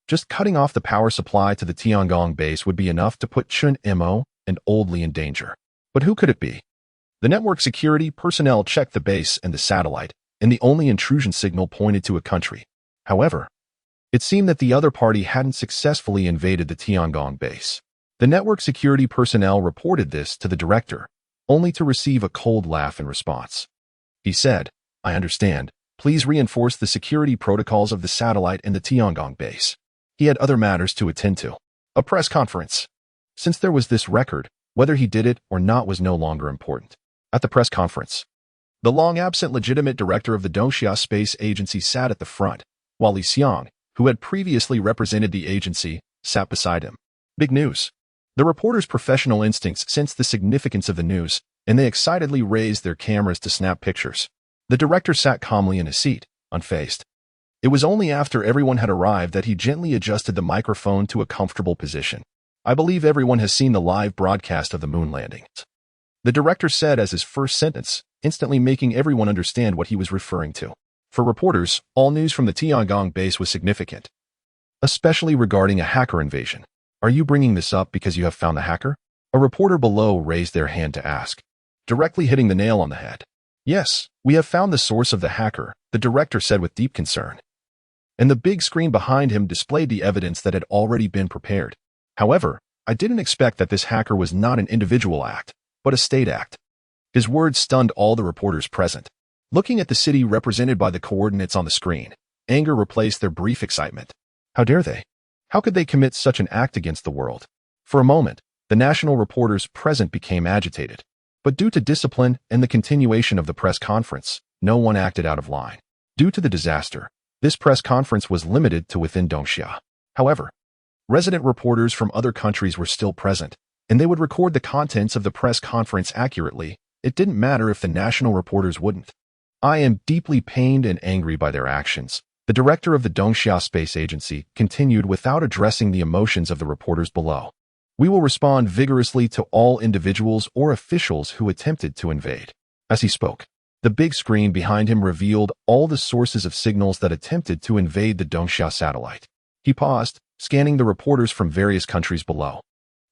Just cutting off the power supply to the Tiangong base would be enough to put Chen Mo and Old Li in danger. But who could it be? The network security personnel checked the base and the satellite, and the only intrusion signal pointed to a country. However, it seemed that the other party hadn't successfully invaded the Tiangong base. The network security personnel reported this to the director, only to receive a cold laugh in response. He said, "I understand. Please reinforce the security protocols of the satellite and the Tiangong base." He had other matters to attend to. A press conference. Since there was this record, whether he did it or not was no longer important. At the press conference, the long-absent legitimate director of the Dongxia Space Agency sat at the front, while Li Xiang, who had previously represented the agency, sat beside him. Big news. The reporters' professional instincts sensed the significance of the news, and they excitedly raised their cameras to snap pictures. The director sat calmly in his seat, unfazed. It was only after everyone had arrived that he gently adjusted the microphone to a comfortable position. "I believe everyone has seen the live broadcast of the moon landing," the director said as his first sentence, instantly making everyone understand what he was referring to. For reporters, all news from the Tiangong base was significant, especially regarding a hacker invasion. "Are you bringing this up because you have found the hacker?" A reporter below raised their hand to ask, directly hitting the nail on the head. "Yes, we have found the source of the hacker," the director said with deep concern. And the big screen behind him displayed the evidence that had already been prepared. "However, I didn't expect that this hacker was not an individual act, but a state act." His words stunned all the reporters present. Looking at the city represented by the coordinates on the screen, anger replaced their brief excitement. How dare they? How could they commit such an act against the world? For a moment, the national reporters present became agitated. But due to discipline and the continuation of the press conference, no one acted out of line. Due to the disaster, this press conference was limited to within Dongxia. However, Resident reporters from other countries were still present, and they would record the contents of the press conference accurately. It didn't matter if the national reporters wouldn't. I am deeply pained and angry by their actions. The director of the Dongxia Space Agency continued without addressing the emotions of the reporters below. We will respond vigorously to all individuals or officials who attempted to invade. As he spoke, the big screen behind him revealed all the sources of signals that attempted to invade the Dongxia satellite. He paused, scanning the reporters from various countries below.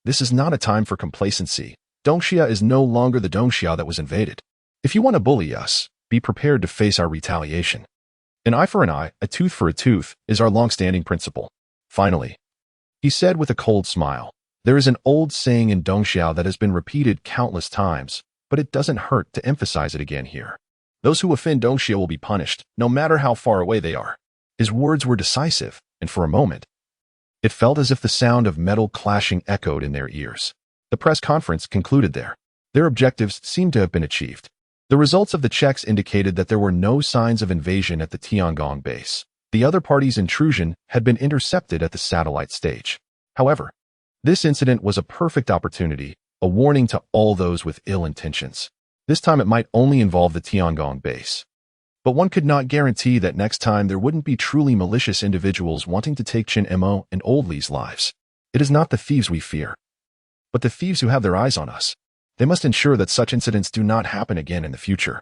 This is not a time for complacency. Dongxia is no longer the Dongxia that was invaded. If you want to bully us, be prepared to face our retaliation. An eye for an eye, a tooth for a tooth, is our long-standing principle. Finally, he said with a cold smile, there is an old saying in Dongxia that has been repeated countless times, but it doesn't hurt to emphasize it again here. Those who offend Dongxia will be punished, no matter how far away they are. His words were decisive, and for a moment, it felt as if the sound of metal clashing echoed in their ears. The press conference concluded there. Their objectives seemed to have been achieved. The results of the checks indicated that there were no signs of invasion at the Tiangong base. The other party's intrusion had been intercepted at the satellite stage. However, this incident was a perfect opportunity, a warning to all those with ill intentions. This time it might only involve the Tiangong base. But one could not guarantee that next time there wouldn't be truly malicious individuals wanting to take Chen Mo and Old Li's lives. It is not the thieves we fear, but the thieves who have their eyes on us. They must ensure that such incidents do not happen again in the future.